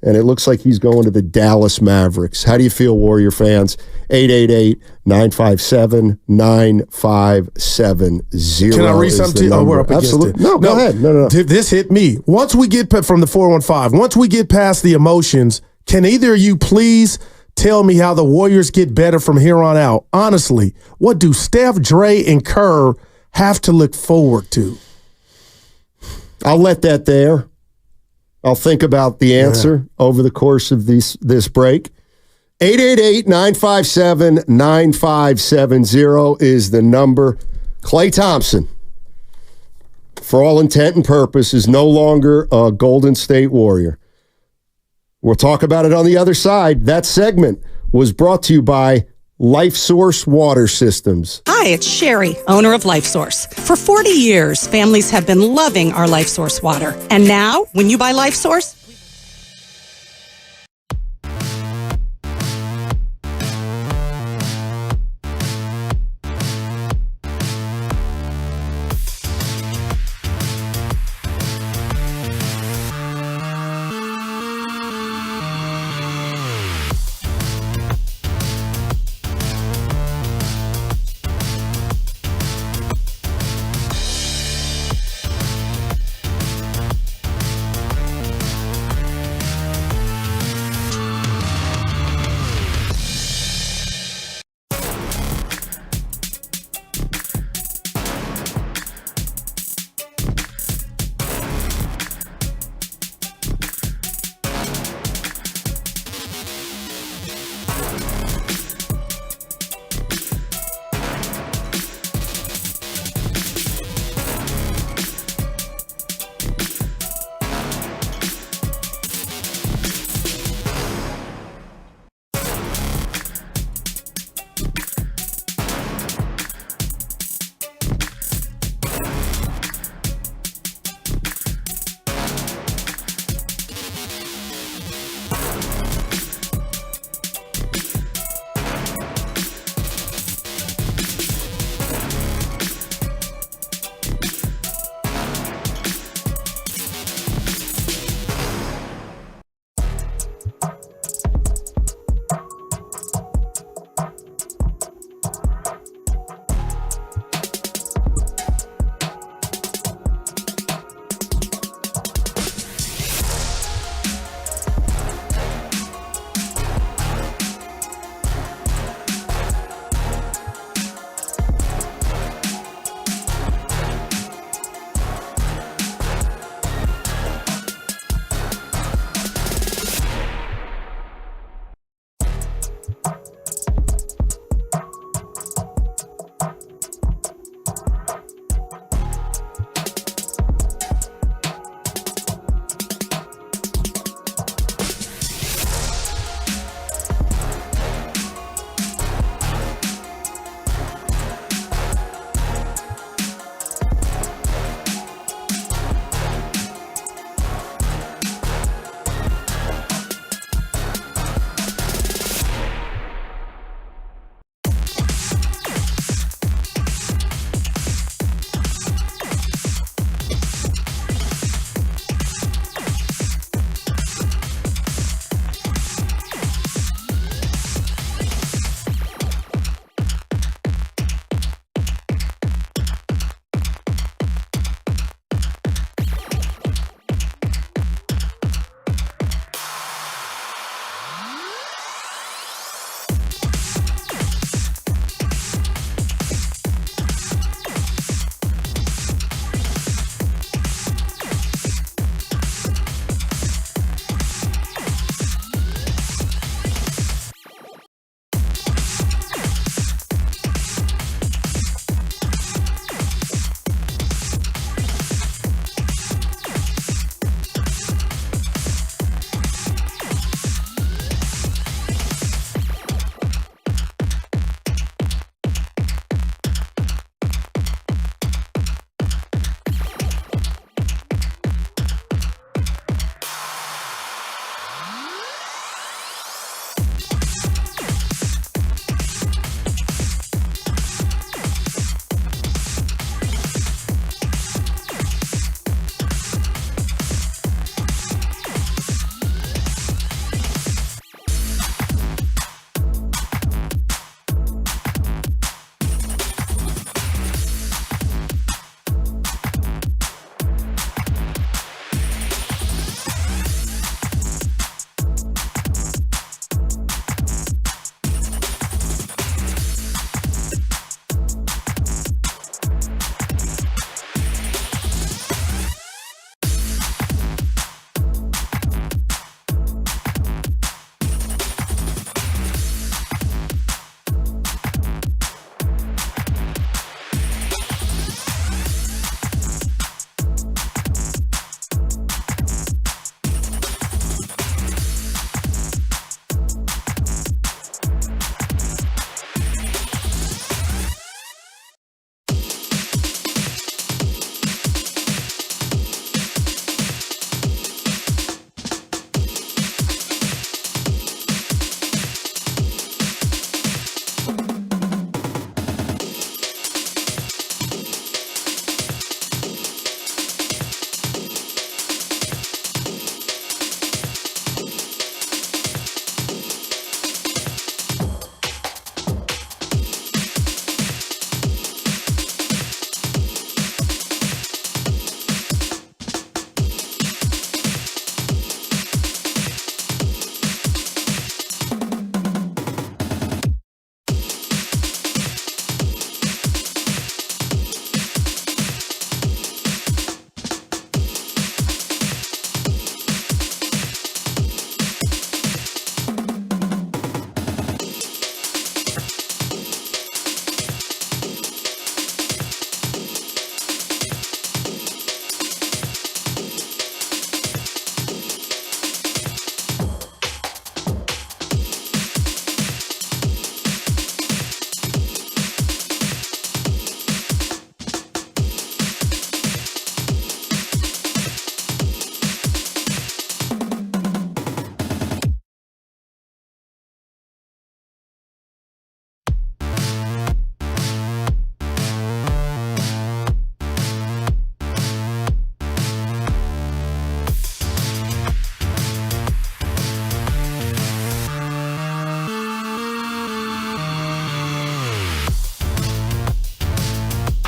and it looks like he's going to the Dallas Mavericks. How do you feel, Warrior fans? 888-957-9570. Can I read something to you? Oh, we're up against Absolutely. it. No, go ahead. No. This hit me. Once we get from the 415, once we get past the emotions, can either of you please tell me how the Warriors get better from here on out? Honestly, what do Steph, Dre, and Kerr have to look forward to? I'll let that there. I'll think about the answer over the course of this break. 888-957-9570 is the number. Klay Thompson, for all intent and purpose, is no longer a Golden State Warrior. We'll talk about it on the other side. That segment was brought to you by LifeSource Water Systems. Hi, it's Sherry, owner of LifeSource. For 40 years, families have been loving our LifeSource water. And now, when you buy LifeSource,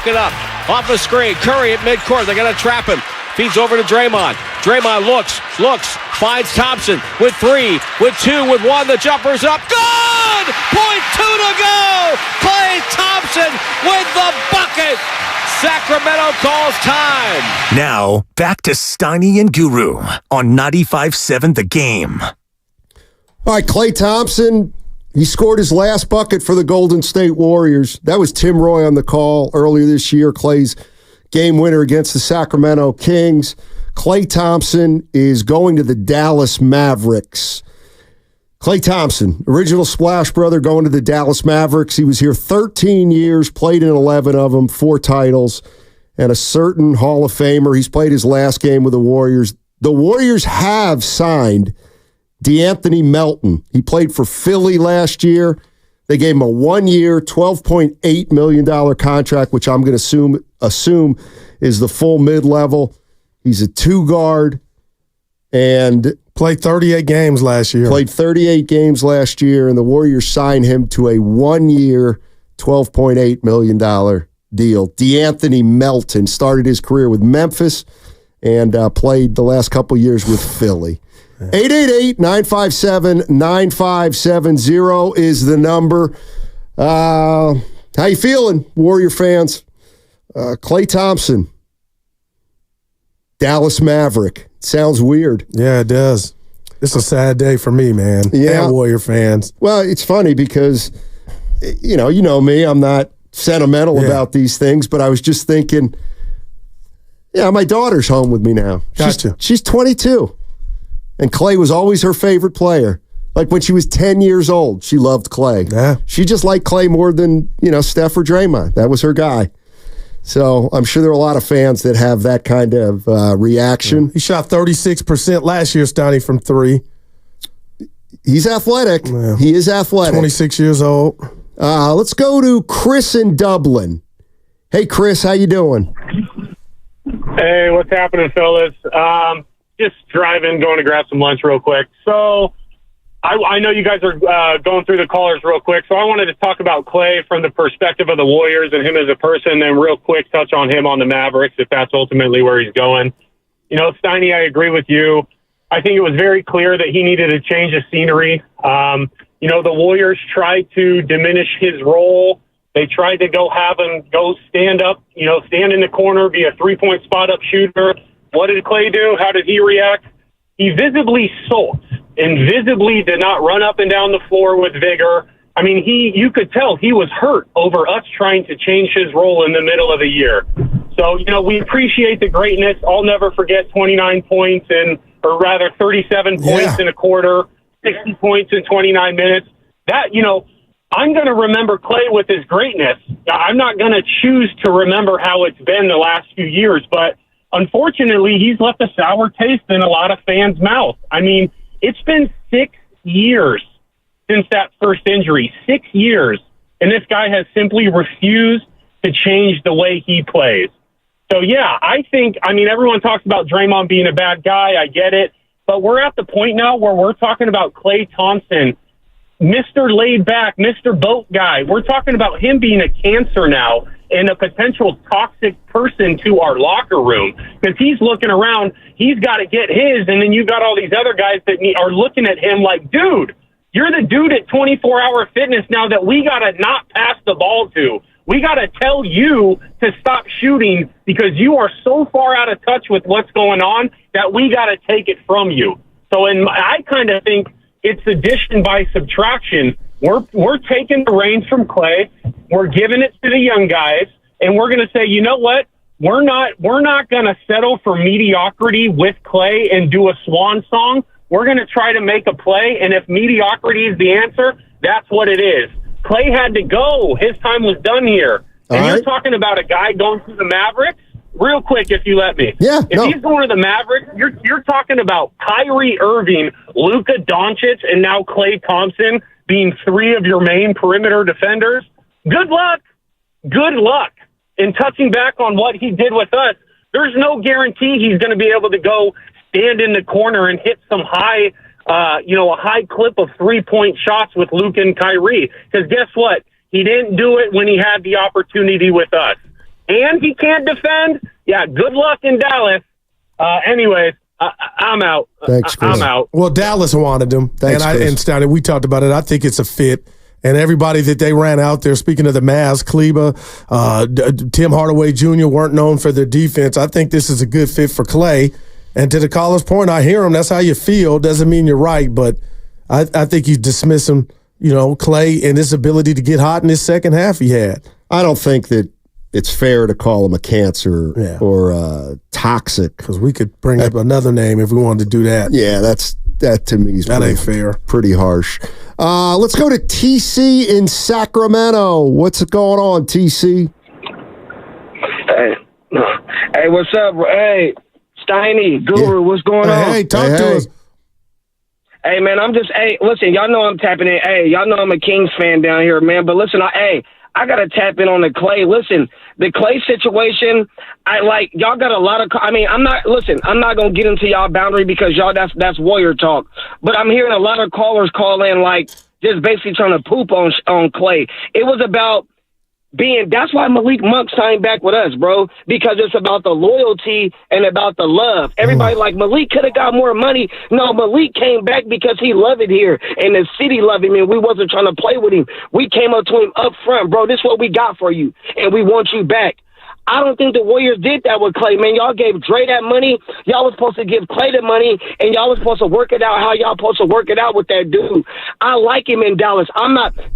It up. Off a screen. Curry at midcourt. They're going to trap him. Feeds over to Draymond. Draymond looks, finds Thompson with 3, with 2, with 1. The jumper's up. Good! .2 to go! Klay Thompson with the bucket! Sacramento calls time. Now, back to Steiny and Guru on 95.7 The Game. All right, Klay Thompson, he scored his last bucket for the Golden State Warriors. That was Tim Roy on the call earlier this year, Klay's game winner against the Sacramento Kings. Klay Thompson is going to the Dallas Mavericks. Klay Thompson, original Splash brother, going to the Dallas Mavericks. He was here 13 years, played in 11 of them, 4 titles, and a certain Hall of Famer. He's played his last game with the Warriors. The Warriors have signed DeAnthony Melton. He played for Philly last year. They gave him a 1-year, $12.8 million contract, which I'm going to assume is the full mid-level. He's a 2-guard and played 38 games last year. Played 38 games last year, and the Warriors signed him to a 1-year, $12.8 million deal. DeAnthony Melton started his career with Memphis and played the last couple years with Philly. 888-957-9570 is the number. How you feeling, Warrior fans? Klay Thompson, Dallas Maverick. Sounds weird. Yeah, it does. It's a sad day for me, man. Yeah. And Warrior fans. Well, it's funny because, you know me, I'm not sentimental about these things, but I was just thinking, my daughter's home with me now. Gotcha. She's 22. And Klay was always her favorite player. Like when she was 10 years old, she loved Klay. Yeah. She just liked Klay more than, Steph or Draymond. That was her guy. So I'm sure there are a lot of fans that have that kind of reaction. Yeah. He shot 36% last year, Stoney, from 3. He's athletic. Yeah. He is athletic. 26 years old. Let's go to Chris in Dublin. Hey, Chris, how you doing? Hey, what's happening, fellas? Just driving, going to grab some lunch real quick. So I know you guys are going through the callers real quick, so I wanted to talk about Klay from the perspective of the Warriors and him as a person, then real quick touch on him on the Mavericks, if that's ultimately where he's going. Steiny, I agree with you. I think it was very clear that he needed a change of scenery. The Warriors tried to diminish his role. They tried to have him go stand up, stand in the corner, be a 3-point spot-up shooter. What did Klay do? How did he react? He visibly sulked and visibly did not run up and down the floor with vigor. I mean, you could tell he was hurt over us trying to change his role in the middle of the year. So, we appreciate the greatness. I'll never forget 29 points or rather 37 points in a quarter, 60 points in 29 minutes. That, I'm going to remember Klay with his greatness. I'm not going to choose to remember how it's been the last few years, but unfortunately, he's left a sour taste in a lot of fans' mouth. I mean, it's been 6 years since that first injury. 6 years. And this guy has simply refused to change the way he plays. So, I think, everyone talks about Draymond being a bad guy. I get it. But we're at the point now where we're talking about Klay Thompson, Mr. Laid Back, Mr. Boat Guy. We're talking about him being a cancer now and a potential toxic person to our locker room, because he's looking around, he's got to get his, and then you got all these other guys that are looking at him like, dude, you're the dude at 24-Hour Fitness now that we got to not pass the ball to. We got to tell you to stop shooting because you are so far out of touch with what's going on that we got to take it from you. So I kind of think it's addition by subtraction. We're taking the reins from Klay. We're giving it to the young guys, and we're going to say, you know what? We're not going to settle for mediocrity with Klay and do a swan song. We're going to try to make a play, and if mediocrity is the answer, that's what it is. Klay had to go. His time was done here. And you're talking about a guy going to the Mavericks? Real quick, if you let me. Yeah. If he's going to the Mavericks, you're talking about Kyrie Irving, Luka Doncic, and now Klay Thompson being 3 of your main perimeter defenders. Good luck. Good luck. In touching back on what he did with us, there's no guarantee he's going to be able to go stand in the corner and hit some high, a high clip of 3-point shots with Luka and Kyrie. Because guess what? He didn't do it when he had the opportunity with us. and he can't defend, yeah, good luck in Dallas. Anyways, I'm out. Thanks, Chris. I'm out. Well, Dallas wanted him. Thanks, Chris. And Steiny, we talked about it. I think it's a fit. And everybody that they ran out there, speaking of the Mavs, Kleba, Tim Hardaway Jr. weren't known for their defense. I think this is a good fit for Klay. And to the caller's point, I hear him. That's how you feel. Doesn't mean you're right, but I think he's dismissing, Klay and his ability to get hot in this second half he had. I don't think that it's fair to call him a cancer or toxic. Because we could bring up another name if we wanted to do that. Yeah, that to me is ain't fair. Pretty harsh. Let's go to TC in Sacramento. What's going on, TC? Hey, what's up? Hey, Steiny, Guru, what's going on? Hey, talk to us. Hey, man, listen, y'all know I'm tapping in. Hey, y'all know I'm a Kings fan down here, man. But listen, I got to tap in on the Klay. Listen, the Klay situation, y'all got a lot of, I'm not going to get into y'all boundary because y'all, that's Warrior talk. But I'm hearing a lot of callers call in, just basically trying to poop on Klay. It was about that's why Malik Monk signed back with us, bro, because it's about the loyalty and about the love. Everybody Malik could have got more money. No, Malik came back because he loved it here and the city loved him and we wasn't trying to play with him. We came up to him up front, bro, this is what we got for you and we want you back. I don't think the Warriors did that with Klay, man. Y'all gave Dre that money. Y'all was supposed to give Klay the money, and y'all was supposed to work it out how y'all supposed to work it out with that dude. I like him in Dallas.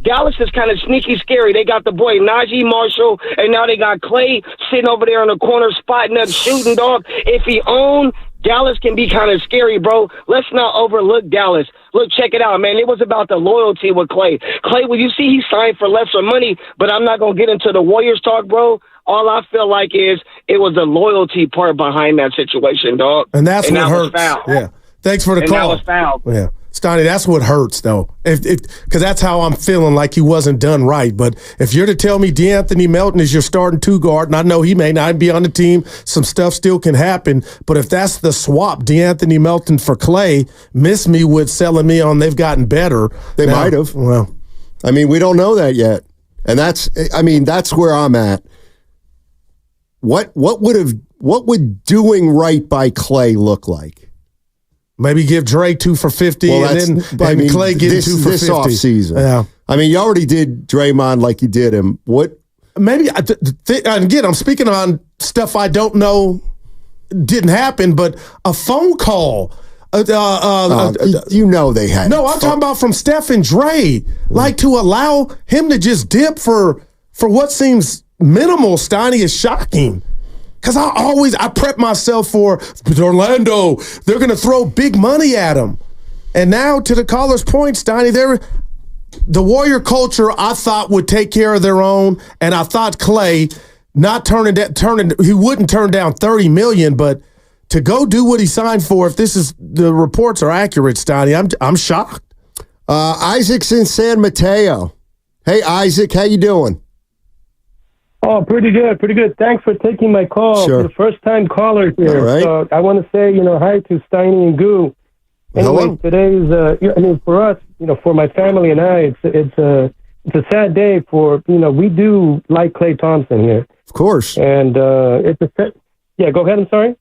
Dallas is kind of sneaky scary. They got the boy Najee Marshall, and now they got Klay sitting over there in the corner spotting up, shooting, dog. If he owned, Dallas can be kind of scary, bro. Let's not overlook Dallas. Look, check it out, man. It was about the loyalty with Klay. Klay, well, you see he signed for lesser money, but I'm not going to get into the Warriors talk, bro. All I feel like is it was the loyalty part behind that situation, dog. And that's what hurts. Yeah. Thanks for the call. And that was foul. Yeah. Steiny, that's what hurts, though. Because that's how I'm feeling like he wasn't done right. But if you're to tell me DeAnthony Melton is your starting two guard, and I know he may not be on the team, some stuff still can happen. But if that's the swap, DeAnthony Melton for Klay, miss me with selling me on they've gotten better. They might have. Well, we don't know that yet. And that's where I'm at. What would doing right by Klay look like? Maybe give Dre 2 for 50 and then Klay get 2 for 50. This offseason. Yeah. You already did Draymond like you did him. What? Maybe, again, I'm speaking on stuff I don't know didn't happen, but a phone call. They had. No, I'm talking about from Steph and Dre. To allow him to just dip for what seems minimal, Steiny, is shocking. Because I prep myself for Orlando. They're going to throw big money at him. And now, to the caller's point, Steiny, the Warrior culture, I thought, would take care of their own. And I thought Klay, he wouldn't turn down $30 million, but to go do what he signed for, if the reports are accurate, Steiny, I'm shocked. Isaac's in San Mateo. Hey, Isaac, how you doing? Oh, pretty good. Thanks for taking my call. Sure. For the first-time caller here. All right. So I want to say, hi to Steiny and Goo. Anyway, today's, for us, for my family and I, it's a sad day for, we do like Klay Thompson here. Of course. And yeah, go ahead. I'm sorry.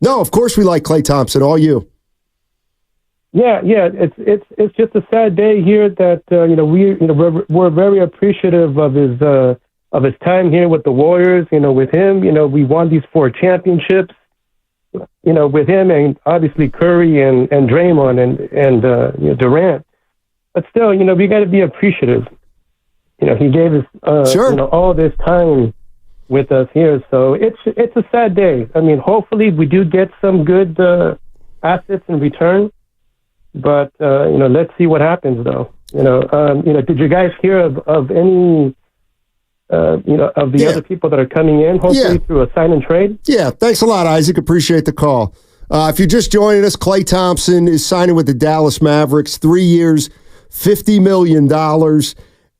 No, of course we like Klay Thompson. All you. Yeah. It's just a sad day here that we're very appreciative of his time here with the Warriors. With him, we won these 4 championships. With him and obviously Curry and Draymond and Durant. But still, we got to be appreciative. He gave us all this time with us here, so it's a sad day. Hopefully we do get some good assets in return. But let's see what happens, though. Did you guys hear of any? Of the other people that are coming in, hopefully through a sign and trade? Yeah, thanks a lot, Isaac. Appreciate the call. If you're just joining us, Klay Thompson is signing with the Dallas Mavericks, 3 years, $50 million.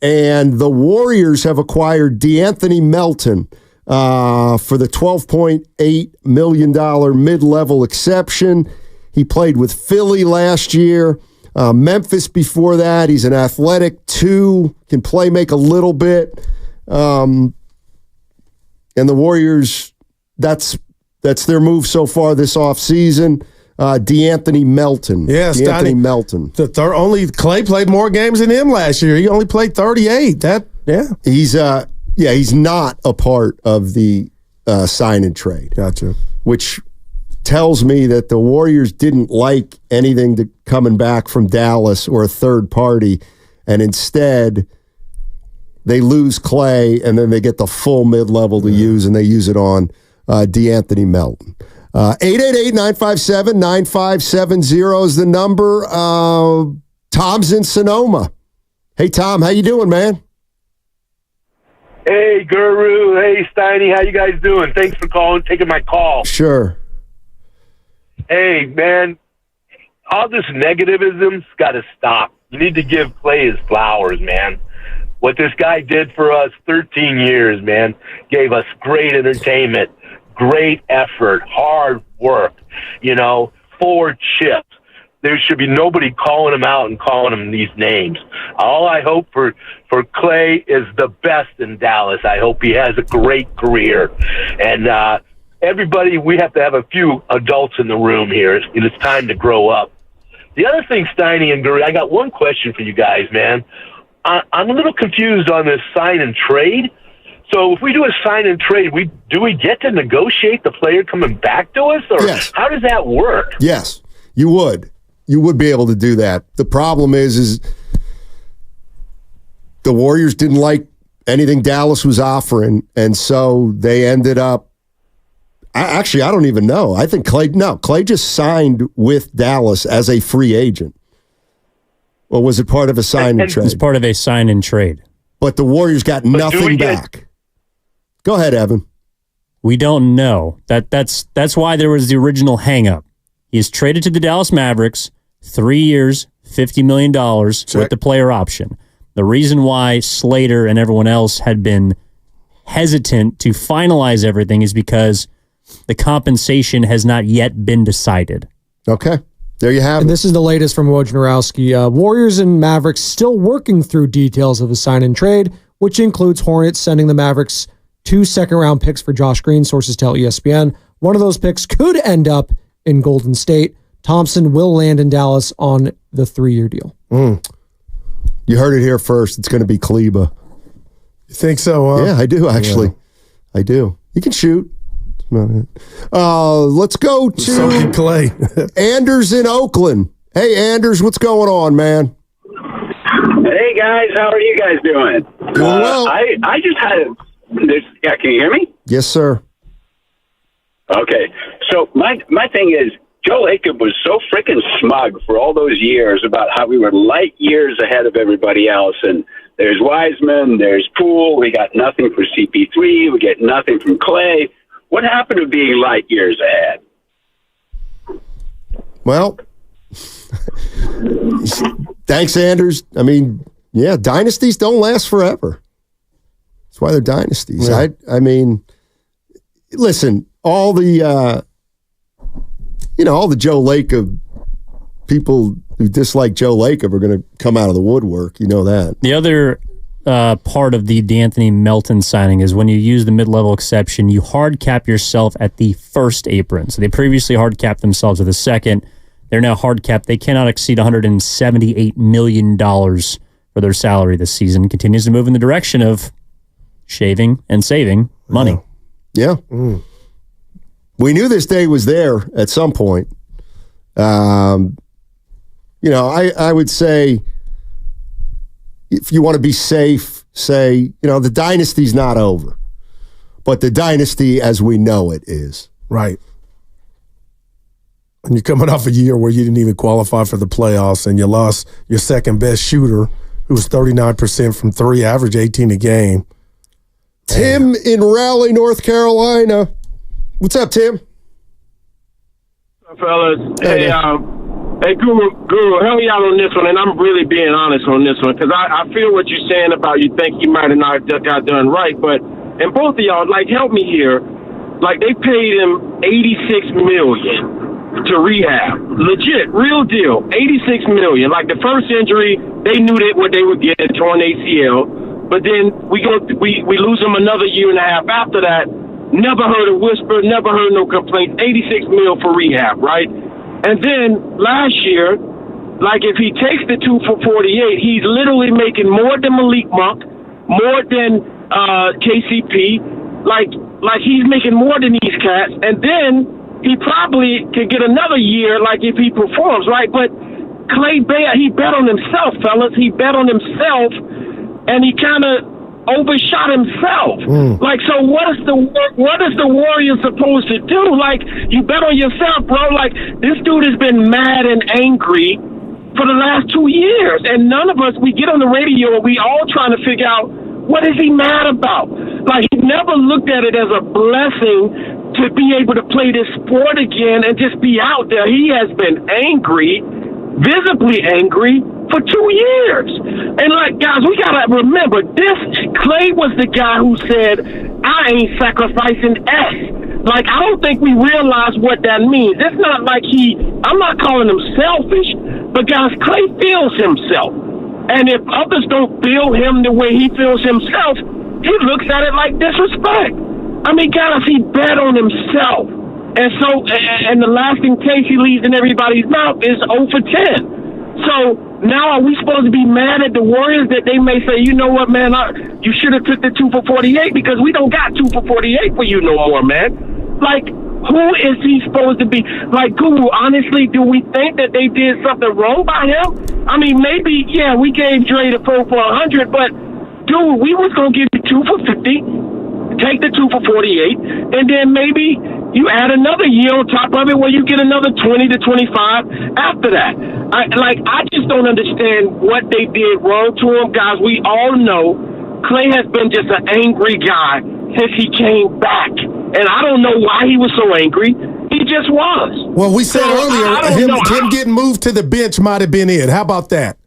And the Warriors have acquired DeAnthony Melton for the $12.8 million mid-level exception. He played with Philly last year. Memphis before that. He's an athletic 2, can make a little bit. And the Warriors, that's their move so far this offseason. DeAnthony Melton. Yeah, DeAnthony Melton. Klay played more games than him last year. He only played 38. He's not a part of the sign and trade. Gotcha. Which tells me that the Warriors didn't like anything coming back from Dallas or a third party, and instead they lose Klay, and then they get the full mid-level to use, and they use it on DeAnthony Melton. 888-957-9570 is the number. Tom's in Sonoma. Hey, Tom, how you doing, man? Hey, Guru. Hey, Steiny. How you guys doing? Thanks for taking my call. Sure. Hey, man, all this negativism's got to stop. You need to give Klay his flowers, man. What this guy did for us 13 years, man, gave us great entertainment, great effort, hard work, 4 chips. There should be nobody calling him out and calling him these names. All I hope for Klay is the best in Dallas. I hope he has a great career. And everybody, we have to have a few adults in the room here. It's time to grow up. The other thing, Steiny and Guri, I got one question for you guys, man. I'm a little confused on this sign and trade. So if we do a sign and trade, do we get to negotiate the player coming back to us? Or yes. How does that work? Yes, you would. You would be able to do that. The problem is the Warriors didn't like anything Dallas was offering, and so they ended up I don't even know. I think Klay just signed with Dallas as a free agent. Or was it part of a sign and trade? It's part of a sign and trade. But the Warriors got nothing back. Go ahead, Evan. We don't know. That's why there was the original hang-up. He is traded to the Dallas Mavericks, 3 years, $50 million with the player option. The reason why Slater and everyone else had been hesitant to finalize everything is because the compensation has not yet been decided. Okay. There you have it. And this is the latest from Wojnarowski. Warriors and Mavericks still working through details of a sign and trade, which includes Hornets sending the Mavericks 2 second-round picks for Josh Green, sources tell ESPN. One of those picks could end up in Golden State. Thompson will land in Dallas on the 3-year deal. You heard it here first. It's going to be Kleba. You think so? Yeah, I do, actually. Yeah. I do. He can shoot. Let's go to so can Klay. Anders in Oakland. Hey, Anders, what's going on, man? Hey, guys. How are you guys doing? Doing well. I just had this. Yeah, can you hear me? Yes, sir. Okay. So my thing is, Joe Lacob was so freaking smug for all those years about how we were light years ahead of everybody else. And there's Wiseman, there's Poole. We got nothing for CP3. We get nothing from Klay. What happened to being light years ahead? Well, thanks, Anders. I mean, yeah, dynasties don't last forever. That's why they're dynasties. Yeah. I mean, listen, all the Joe Lacob people who dislike Joe Lacob are going to come out of the woodwork. You know that. The other part of the DeAnthony Melton signing is when you use the mid-level exception, you hard cap yourself at the first apron. So they previously hard capped themselves at the second. They're now hard capped. They cannot exceed $178 million for their salary this season. Continues to move in the direction of shaving and saving money. Yeah. We knew this day was there at some point. I would say, if you want to be safe, say, the dynasty's not over. But the dynasty as we know it is. Right. And you're coming off a year where you didn't even qualify for the playoffs and you lost your second best shooter, who was 39% from 3, average 18 a game. Tim in Raleigh, North Carolina. What's up, Tim? Fellas, hey, Guru, help me out on this one, and I'm really being honest on this one, because I feel what you're saying about you think he might have not got done right, but, and both of y'all, help me here, they paid him $86 million to rehab, legit, real deal, $86 million, the first injury, they knew what they would get, torn ACL, but then we lose him another year and a half after that, Never heard a whisper, never heard no complaints. $86 million for rehab, right? And then last year, like if he takes the 2 for $48, he's literally making more than Malik Monk, more than KCP. Like he's making more than these cats. And then he probably could get another year, like if he performs, right? But Klay, he bet on himself, fellas. He bet on himself, and he kind of overshot himself. Like, so what is the Warriors supposed to do? Like, you bet on yourself, bro. Like, this dude has been mad and angry for the last 2 years, and none of us, we get on the radio and we all trying to figure out, what is he mad about? Like, he never looked at it as a blessing to be able to play this sport again and just be out there. He has been angry, visibly angry, for 2 years. And like, guys, we gotta remember this. Klay was the guy who said, I ain't sacrificing S. Like, I don't think we realize what that means. It's not like I'm not calling him selfish, but guys, Klay feels himself. And if others don't feel him the way he feels himself, he looks at it like disrespect. I mean, guys, he bet on himself. And so, and the lasting taste he leaves in everybody's mouth is 0 for 10. So now are we supposed to be mad at the Warriors that they may say, you know what, man, you should have took the 2 for $48 because we don't got 2 for $48 for you no more, man. Like, who is he supposed to be? Like, Guru, honestly, do we think that they did something wrong by him? I mean, maybe, yeah, we gave Dre the 4 for 100, but, dude, we was going to give you 2 for 50, take the 2 for 48, and then maybe you add another year on top of it where you get another 20 to 25 after that. I just don't understand what they did wrong to him, guys. We all know Klay has been just an angry guy since he came back. And I don't know why he was so angry. He just was. Well, we said earlier, him getting moved to the bench might have been it. How about that?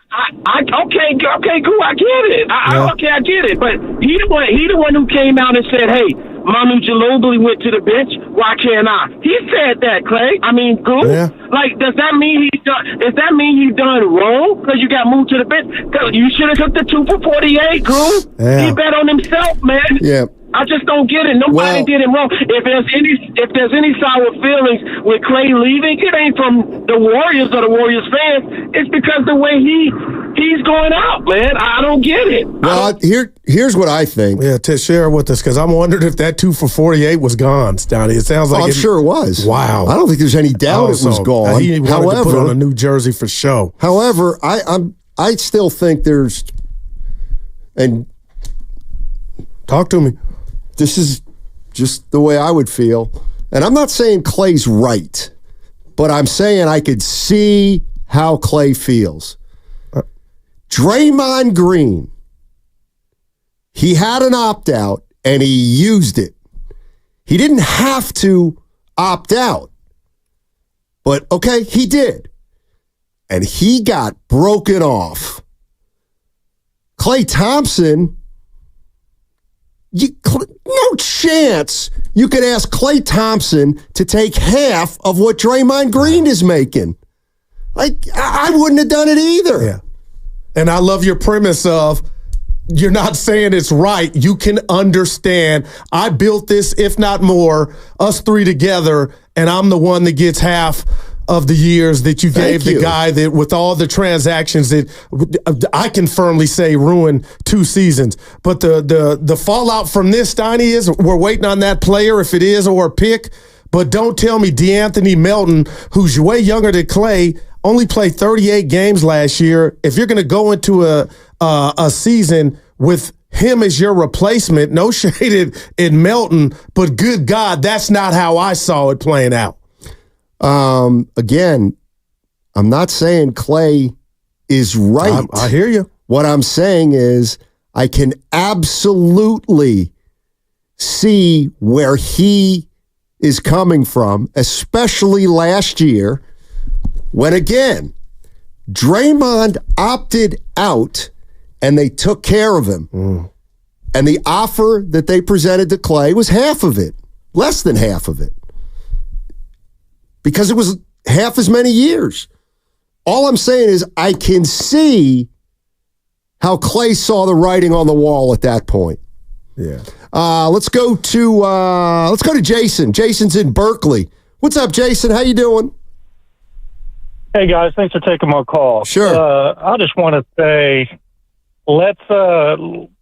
Okay, cool, I get it. I get it. But he the one who came out and said, hey, Manu Ginobili went to the bench. Why can't I? He said that, Klay. I mean, cool. Yeah. Like, does that mean you done wrong because you got moved to the bench? You should have took the 2 for 48, cool. Yeah. He bet on himself, man. Yeah. I just don't get it. Nobody did him wrong. If there's any sour feelings with Klay leaving, it ain't from the Warriors or the Warriors fans. It's because the way he's going out, man. I don't get it. Well, here's what I think. Yeah, to share with us, because I'm wondering if that 2 for 48 was gone, Stoney. It sounds like I'm sure it was. Wow. I don't think there's any doubt it was gone. He wanted to put on a new jersey for show. However, I still think there's, and talk to me. This is just the way I would feel. And I'm not saying Klay's right, but I'm saying I could see how Klay feels. Draymond Green, he had an opt-out, and he used it. He didn't have to opt out. But, okay, he did. And he got broken off. Klay Thompson, no chance you could ask Klay Thompson to take half of what Draymond Green is making. Like, I wouldn't have done it either. Yeah. And I love your premise of you're not saying it's right. You can understand. I built this, if not more, us three together, and I'm the one that gets half of the years that you gave the guy that with all the transactions that I can firmly say ruined 2 seasons. But the fallout from this, Steiny, is we're waiting on that player, if it is, or a pick. But don't tell me DeAnthony Melton, who's way younger than Klay, only played 38 games last year. If you're going to go into a season with him as your replacement, no shade at Melton, but good God, that's not how I saw it playing out. Again, I'm not saying Klay is right. I hear you. What I'm saying is I can absolutely see where he is coming from, especially last year when, again, Draymond opted out and they took care of him. And the offer that they presented to Klay was half of it, less than half of it. Because it was half as many years. All I'm saying is I can see how Klay saw the writing on the wall at that point. Yeah. Let's go to Jason. Jason's in Berkeley. What's up, Jason? How you doing? Hey, guys. Thanks for taking my call. Sure. I just want to say, let's,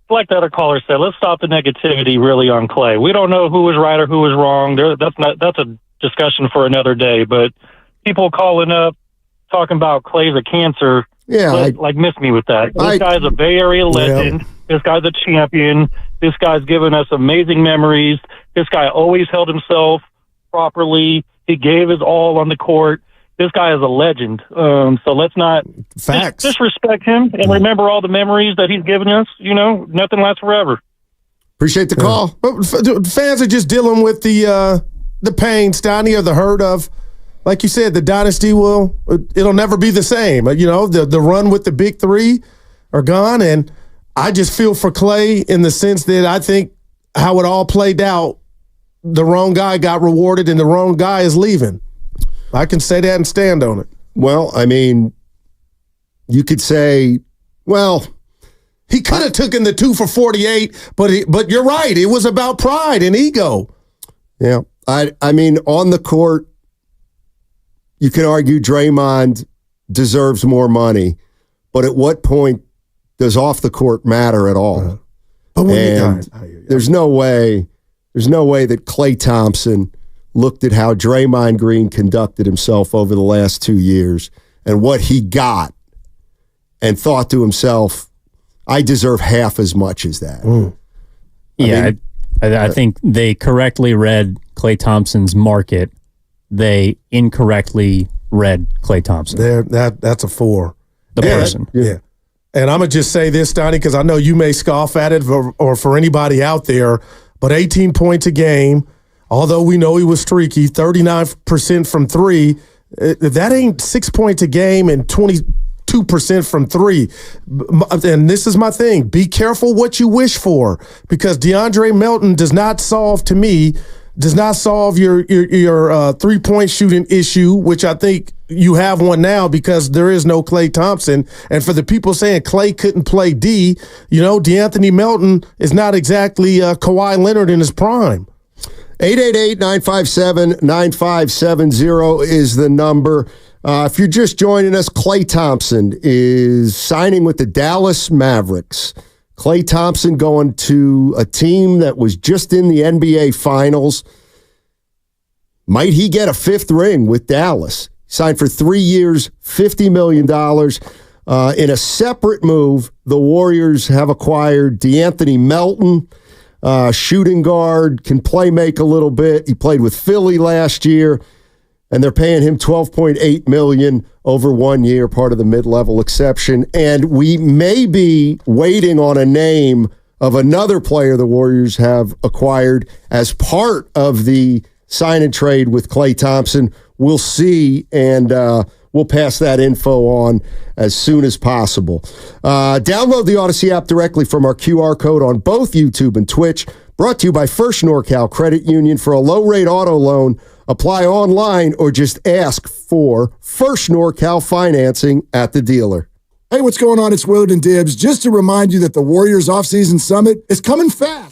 like the other caller said, let's stop the negativity really on Klay. We don't know who was right or who was wrong. That's a discussion for another day. But people calling up, talking about Klay's a cancer, miss me with that. This guy's a Bay Area legend. Yeah. This guy's a champion. This guy's given us amazing memories. This guy always held himself properly. He gave his all on the court. This guy is a legend. So let's not disrespect him and remember all the memories that he's given us. You know, nothing lasts forever. Appreciate the call. Fans are just dealing with the pain, Steiny, or the hurt of, like you said, the dynasty it'll never be the same. You know, the run with the big three are gone, and I just feel for Klay in the sense that I think how it all played out, the wrong guy got rewarded and the wrong guy is leaving. I can say that and stand on it. Well, I mean, you could say, well, he could have taken the 2 for 48, but you're right. It was about pride and ego. Yeah. I mean, on the court, you can argue Draymond deserves more money, but at what point does off the court matter at all? There's no way that Klay Thompson looked at how Draymond Green conducted himself over the last 2 years and what he got and thought to himself, I deserve half as much as that. I think they correctly read Klay Thompson's market. They incorrectly read Klay Thompson. That's a 4. The person. Yeah. And I'm going to just say this, Donnie, because I know you may scoff at it or for anybody out there, but 18 points a game, although we know he was streaky, 39% from 3, that ain't 6 points a game and 22% from 3. And this is my thing. Be careful what you wish for, because DeAndre Melton does not solve your 3-point shooting issue, which I think you have one now because there is no Klay Thompson. And for the people saying Klay couldn't play D, DeAnthony Melton is not exactly Kawhi Leonard in his prime. 888-957-9570 is the number. If you're just joining us, Klay Thompson is signing with the Dallas Mavericks. Klay Thompson going to a team that was just in the NBA Finals. Might he get a 5th ring with Dallas? Signed for 3 years, $50 million. In a separate move, the Warriors have acquired DeAnthony Melton, shooting guard, can play make a little bit. He played with Philly last year, and they're paying him $12.8 million over 1 year, part of the mid-level exception. And we may be waiting on a name of another player the Warriors have acquired as part of the sign and trade with Klay Thompson. We'll see, and we'll pass that info on as soon as possible. Download the Odyssey app directly from our QR code on both YouTube and Twitch. Brought to you by First NorCal Credit Union. For a low-rate auto loan, apply online or just ask for First NorCal financing at the dealer. Hey, what's going on? It's Willard and Dibbs. Just to remind you that the Warriors offseason summit is coming fast.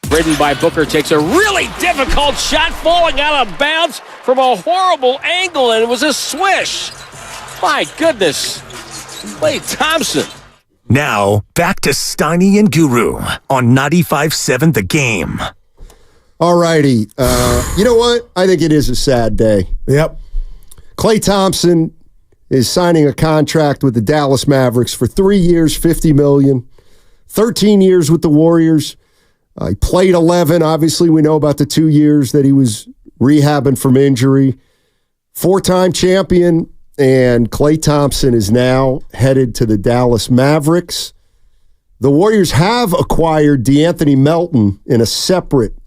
Ridden by Booker, takes a really difficult shot, falling out of bounds from a horrible angle, and it was a swish. My goodness. Klay Thompson. Now, back to Steiny and Guru on 95.7 The Game. All righty. You know what? I think it is a sad day. Yep. Klay Thompson is signing a contract with the Dallas Mavericks for 3 years, $50 million, 13 years with the Warriors. He played 11. Obviously, we know about the 2 years that he was rehabbing from injury. 4-time champion, and Klay Thompson is now headed to the Dallas Mavericks. The Warriors have acquired DeAnthony Melton in a separate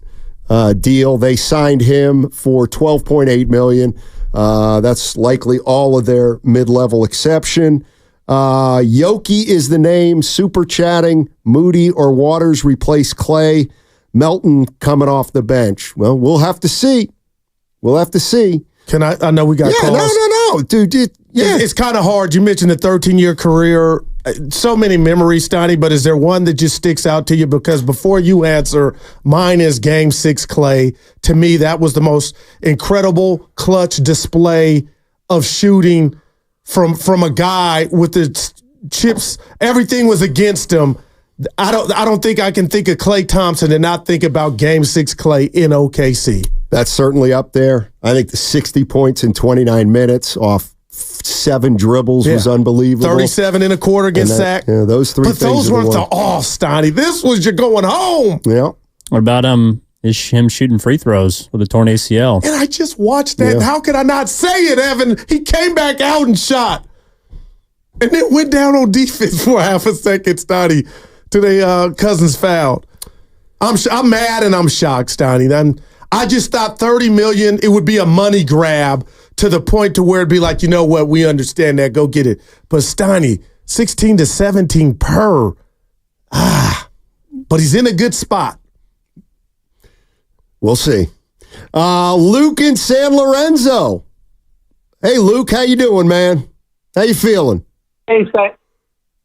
deal. They signed him for $12.8 million. That's likely all of their mid-level exception. Yoki is the name. Super chatting. Moody or Waters replace Klay. Melton coming off the bench. Well, we'll have to see. We'll have to see. Can I know we got calls. No, dude. It's kind of hard. You mentioned a 13-year career. So many memories, Steiny, but is there one that just sticks out to you? Because before you answer, mine is Game 6 Klay. To me, that was the most incredible clutch display of shooting from a guy with the chips. Everything was against him. I don't think I can think of Klay Thompson and not think about Game 6 Klay in OKC. That's certainly up there. I think the 60 points in 29 minutes off 7 dribbles was unbelievable. 37 in a quarter against Sac. Yeah, those three. But those weren't the Steiny. This was your going home. Yeah. What about him shooting free throws with a torn ACL? And I just watched that. Yeah. How could I not say it, Evan? He came back out and shot. And then went down on defense for half a second, Steiny, till they Cousins fouled. I'm mad and I'm shocked, Steiny. I just thought $30 million, it would be a money grab to the point to where it'd be like, you know what, we understand that, go get it. But Steiny, 16 to 17 per. But he's in a good spot. We'll see. Luke in San Lorenzo. Hey, Luke, how you doing, man? How you feeling? Hey,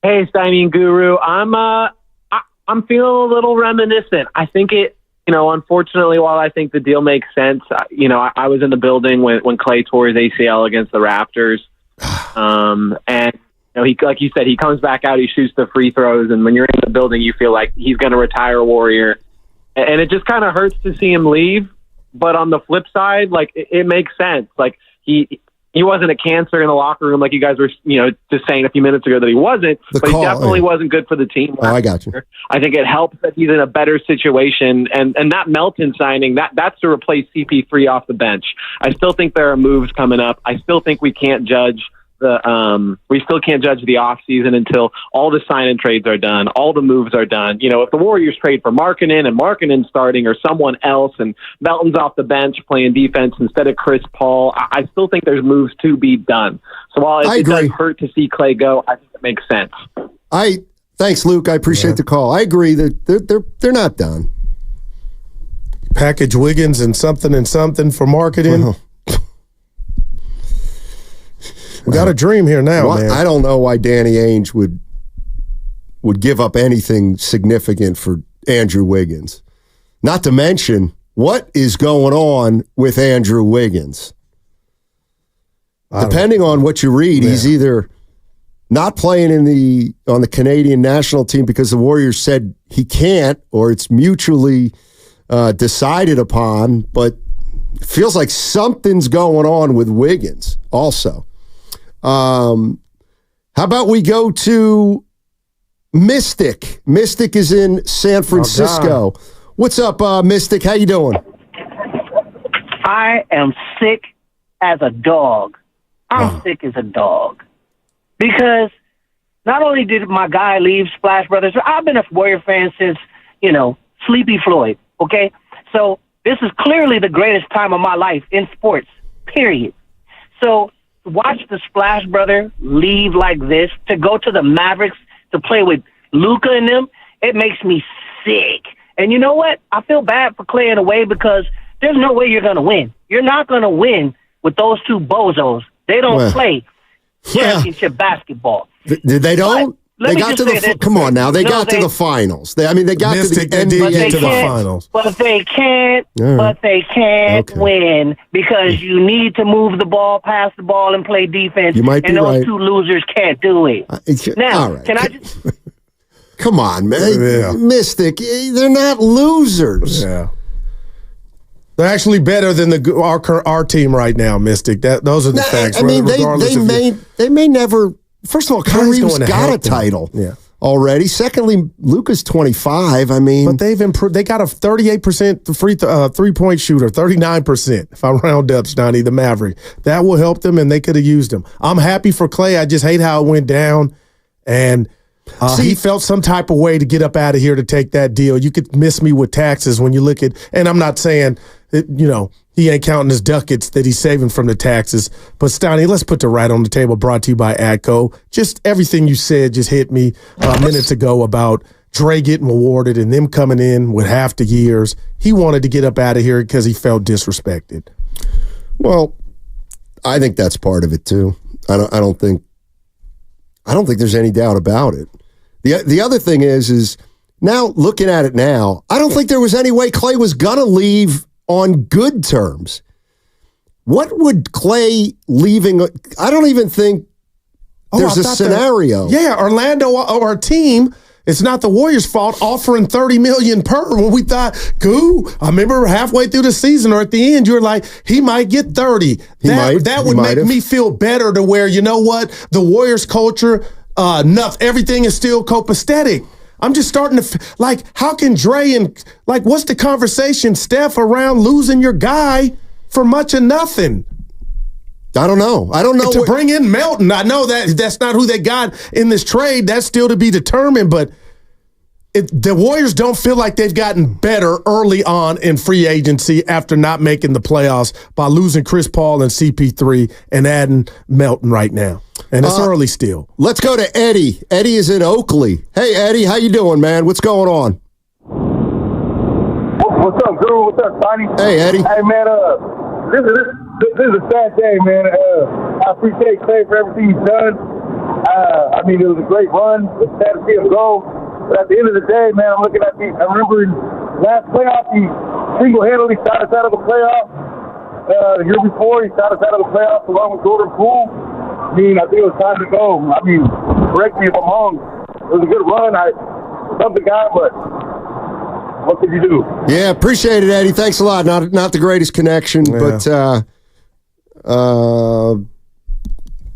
Steiny and Guru. I'm feeling a little reminiscent. I think it, unfortunately, while I think the deal makes sense, I was in the building when Klay tore his ACL against the Raptors. And he, like you said, he comes back out, he shoots the free throws, and when you're in the building, you feel like he's going to retire a Warrior. And it just kind of hurts to see him leave. But on the flip side, like, it makes sense. Like, he wasn't a cancer in the locker room like you guys were, just saying a few minutes ago that he wasn't. But he definitely wasn't good for the team. I got you. I think it helps that he's in a better situation. And that Melton signing, that's to replace CP3 off the bench. I still think there are moves coming up. I still think we can't judge the off season until all the sign and trades are done, all the moves are done. If the Warriors trade for Markkanen and Markkanen starting or someone else, and Melton's off the bench playing defense instead of Chris Paul, I still think there's moves to be done. So while it does hurt to see Klay go, I think it makes sense. Thanks, Luke. I appreciate the call. I agree that they're not done. Package Wiggins and something for Markkanen. We got a dream here now, man. I don't know why Danny Ainge would give up anything significant for Andrew Wiggins. Not to mention, what is going on with Andrew Wiggins? Depending on what you read, he's either not playing on the Canadian national team because the Warriors said he can't, or it's mutually decided upon, but it feels like something's going on with Wiggins also. How about we go to Mystic? Mystic is in San Francisco. What's up, Mystic? How you doing? I am sick as a dog. I'm sick as a dog. Because not only did my guy leave Splash Brothers, I've been a Warrior fan since, Sleepy Floyd, okay? So this is clearly the greatest time of my life in sports, period. So watch the Splash Brother leave like this to go to the Mavericks to play with Luka and them, it makes me sick. And you know what? I feel bad for Klay in a way because there's no way you're going to win. You're not going to win with those two bozos. They don't play championship basketball. They don't? They got to the come on now. They got to the finals. They got to the NBA to the finals. But they can't. Right. But they can't win because you need to move the ball, pass the ball, and play defense. You might be and those right. two losers can't do it. Now, all right. can I just? Come on, man. Yeah. Mystic. They're not losers. Yeah. They're actually better than our team right now, Mystic. Those are the facts. I mean, they may never. First of all, Kyrie's got a title already. Secondly, Luka's 25. I mean, but they've improved. They got a 38% 3-point shooter, 39%. If I round up, Stoney, the Maverick, that will help them, and they could have used him. I'm happy for Klay. I just hate how it went down, and he felt some type of way to get up out of here to take that deal. You could miss me with taxes when you look at, and I'm not saying he ain't counting his ducats that he's saving from the taxes. But, Stoney, let's put the right on the table, brought to you by ADCO. Just everything you said just hit me minutes ago about Dre getting awarded and them coming in with half the years. He wanted to get up out of here because he felt disrespected. Well, I think that's part of it, too. I don't think there's any doubt about it. The other thing is now looking at it now, I don't think there was any way Klay was going to leave on good terms. What would Klay leaving? I don't even think there's a scenario. Orlando or our team. It's not the Warriors' fault offering $30 million per when we thought, I remember halfway through the season or at the end, you were like, he might get 30. That would make me feel better to where, you know what, the Warriors culture, everything is still copacetic. I'm just starting to, how can Dre and, what's the conversation, Steph, around losing your guy for much of nothing? I don't know. To bring in Melton, I know that's not who they got in this trade. That's still to be determined, but the Warriors don't feel like they've gotten better early on in free agency after not making the playoffs by losing Chris Paul and CP3 and adding Melton right now. And it's early still. Let's go to Eddie. Eddie is in Oakley. Hey, Eddie, how you doing, man? What's going on? What's up, Guru? What's up, Sonny? Hey, Eddie. Hey, man, this is a sad day, man. I appreciate Klay for everything he's done. I mean, it was a great run. It's sad to see him go. But at the end of the day, man, I'm looking at I remember last playoff, he single-handedly shot us out of the playoff. The year before, he shot us out of the playoffs along with Jordan Poole. I mean, I think it was time to go. I mean, correct me if I'm wrong. It was a good run. I love the guy, but what could you do? Yeah, appreciate it, Eddie. Thanks a lot. Not the greatest connection, but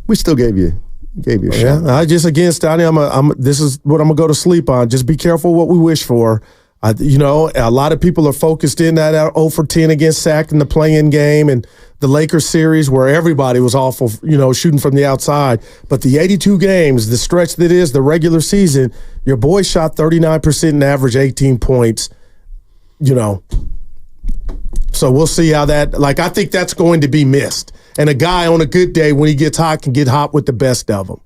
we still gave you a shot. I just against Donnie. This is what I'm gonna go to sleep on. Just be careful what we wish for. A lot of people are focused in that 0 for 10 against Sac in the play-in game and the Lakers series where everybody was awful, shooting from the outside. But the 82 games, the stretch that is the regular season, your boy shot 39% and average 18 points. So we'll see how that. I think that's going to be missed. And a guy on a good day when he gets hot can get hot with the best of them.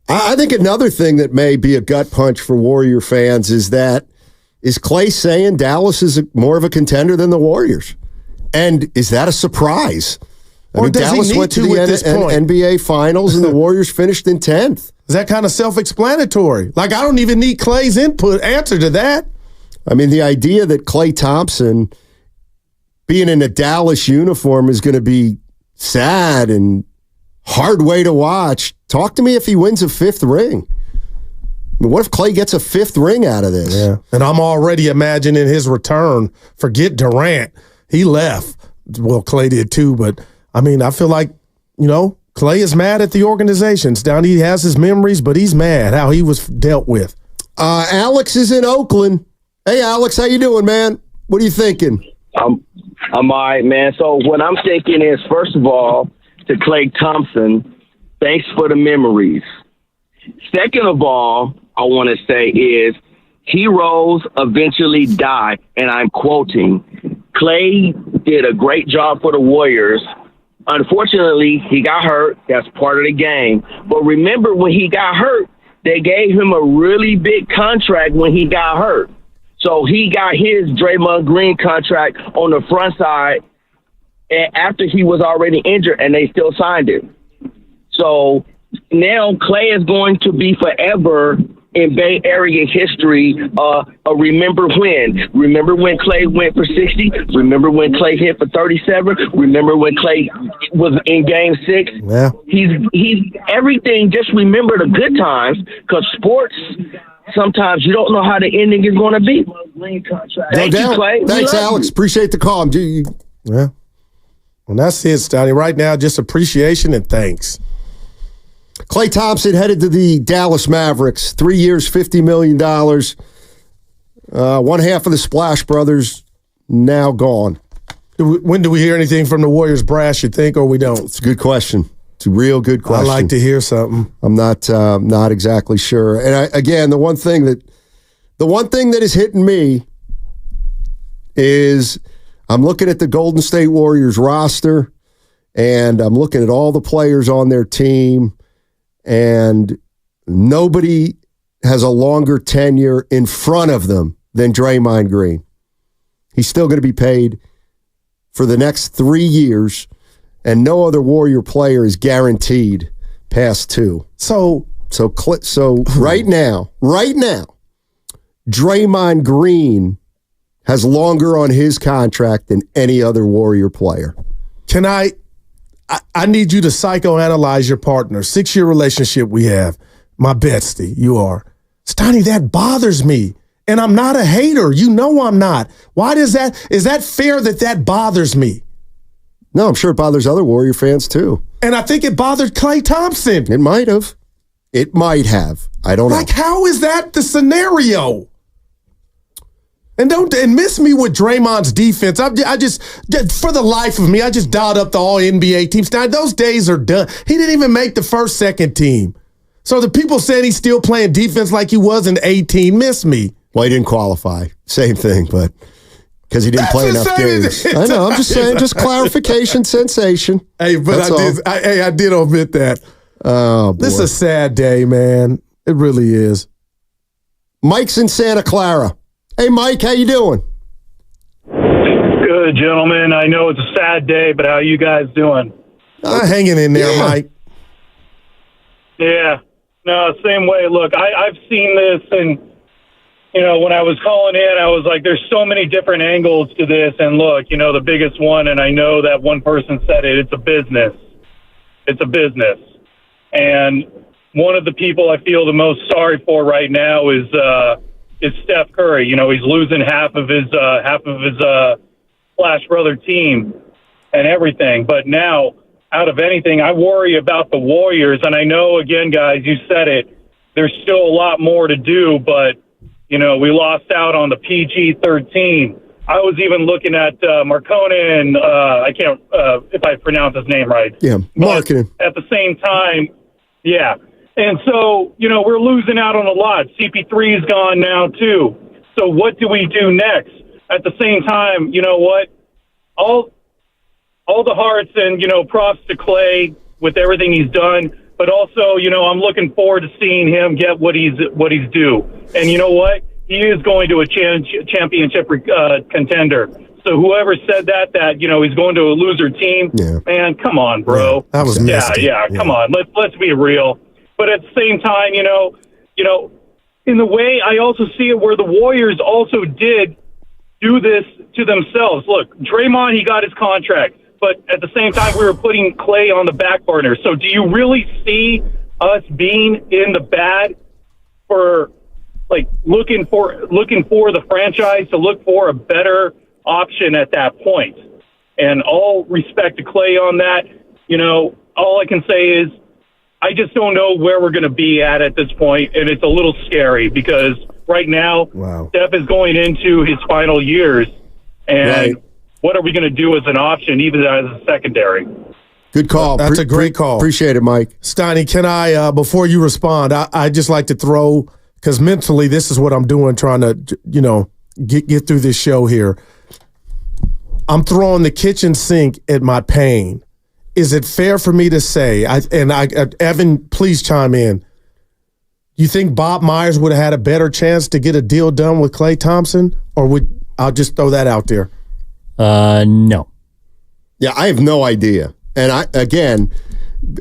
I think another thing that may be a gut punch for Warrior fans is Klay saying Dallas is more of a contender than the Warriors? And is that a surprise? Dallas went to the NBA Finals and the Warriors finished in 10th. Is that kind of self-explanatory? I don't even need Klay's answer to that. I mean, the idea that Klay Thompson being in a Dallas uniform is going to be sad and hard way to watch. Talk to me if he wins a 5th ring. I mean, what if Klay gets a 5th ring out of this? Yeah, and I'm already imagining his return. Forget Durant. He left. Well, Klay did too, but, I feel like, Klay is mad at the organization. He has his memories, but he's mad how he was dealt with. Alex is in Oakland. Hey, Alex, how you doing, man? What are you thinking? I'm all right, man. So what I'm thinking is, first of all, to Klay Thompson, thanks for the memories. Second of all, I want to say is heroes eventually die, and I'm quoting. Klay did a great job for the Warriors. Unfortunately, he got hurt. That's part of the game. But remember, when he got hurt, they gave him a really big contract when he got hurt. So he got his Draymond Green contract on the front side after he was already injured, and they still signed him. So now Klay is going to be forever in Bay Area history. Remember when Klay went for 60? Remember when Klay hit for 37? Remember when Klay was in Game 6? Yeah. He's everything. Just remember the good times, because sports, sometimes you don't know how the ending is going to be. Thank you, Klay. Thanks, Alex. Appreciate the call. Yeah. Well, that's it, Stoney. Right now, just appreciation and thanks. Klay Thompson headed to the Dallas Mavericks. 3 years, $50 million. One half of the Splash Brothers now gone. When do we hear anything from the Warriors brass, you think, or we don't? It's a good question. It's a real good question. I like to hear something. I'm not exactly sure. And again, the one thing that is hitting me is I'm looking at the Golden State Warriors roster, and I'm looking at all the players on their team, and nobody has a longer tenure in front of them than Draymond Green. He's still going to be paid for the next 3 years, and no other Warrior player is guaranteed past 2. So right now, Draymond Green has longer on his contract than any other Warrior player. Can I need you to psychoanalyze your partner. 6-year relationship we have. My bestie, you are. Stoney, that bothers me. And I'm not a hater. You know I'm not. Why is that fair that bothers me? No, I'm sure it bothers other Warrior fans too. And I think it bothered Klay Thompson. It might have. I don't know. Like, how is that the scenario? And don't miss me with Draymond's defense. I just for the life of me, I just dialed up the all NBA teams. Now, those days are done. He didn't even make the first, second team. So the people saying he's still playing defense like he was in 18 miss me. Well, he didn't qualify. Same thing, but because he didn't play enough games. I know. I'm just saying, just clarification, sensation. Hey, but I did omit that. Oh, boy. This is a sad day, man. It really is. Mike's in Santa Clara. Hey, Mike, how you doing? Good, gentlemen. I know it's a sad day, but how you guys doing? Hanging in there, Mike. Yeah. No, same way. Look, I've seen this, and, when I was calling in, I was like, there's so many different angles to this, and look, the biggest one, and I know that one person said it, it's a business. It's a business. And one of the people I feel the most sorry for right now is Steph Curry. He's losing half of his Splash Brother team and everything. But now, out of anything, I worry about the Warriors. And I know, again, guys, you said it, there's still a lot more to do, but, we lost out on the PG-13. I was even looking at Markkanen. I can't, if I pronounce his name right. Yeah, Markkanen. At the same time, yeah. And so, we're losing out on a lot. CP3 is gone now, too. So what do we do next? At the same time, you know what? All the hearts and, props to Klay with everything he's done. But also, I'm looking forward to seeing him get what he's due. And you know what? He is going to a championship contender. So whoever said that he's going to a loser team, man, come on, bro. Yeah, that was nasty. Yeah, come on. Let's be real. But at the same time, in the way I also see it where the Warriors also did do this to themselves. Look, Draymond, he got his contract. But at the same time, we were putting Klay on the back burner. So do you really see us being in the bad for, looking for the franchise to look for a better option at that point? And all respect to Klay on that, all I can say is I just don't know where we're going to be at this point, and it's a little scary because right now, Steph is going into his final years, and what are we going to do as an option, even as a secondary? Good call. That's a great call. Appreciate it, Mike. Stoney, can I, before you respond, I just like to throw, because mentally this is what I'm doing, trying to, get through this show here. I'm throwing the kitchen sink at my pain. Is it fair for me to say, Evan, please chime in. You think Bob Myers would have had a better chance to get a deal done with Klay Thompson? Or I'll just throw that out there. No. Yeah, I have no idea. And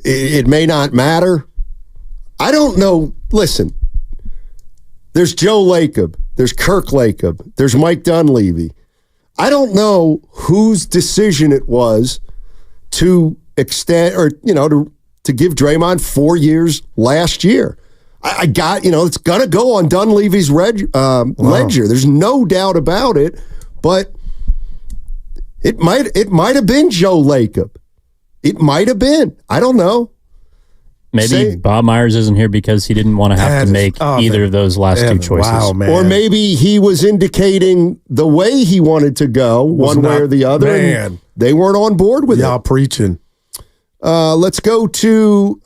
it may not matter, I don't know. Listen, there's Joe Lacob. There's Kirk Lacob. There's Mike Dunleavy. I don't know whose decision it was to extend or, to give Draymond 4 years last year. I got, it's going to go on Dunleavy's ledger. There's no doubt about it, but it might have been Joe Lacob. It might have been. I don't know. Maybe Bob Myers isn't here because he didn't want to have to make either of those last two choices. Wow, man. Or maybe he was indicating the way he wanted to go, one way or the other, and they weren't on board with it. Y'all preaching. Let's go to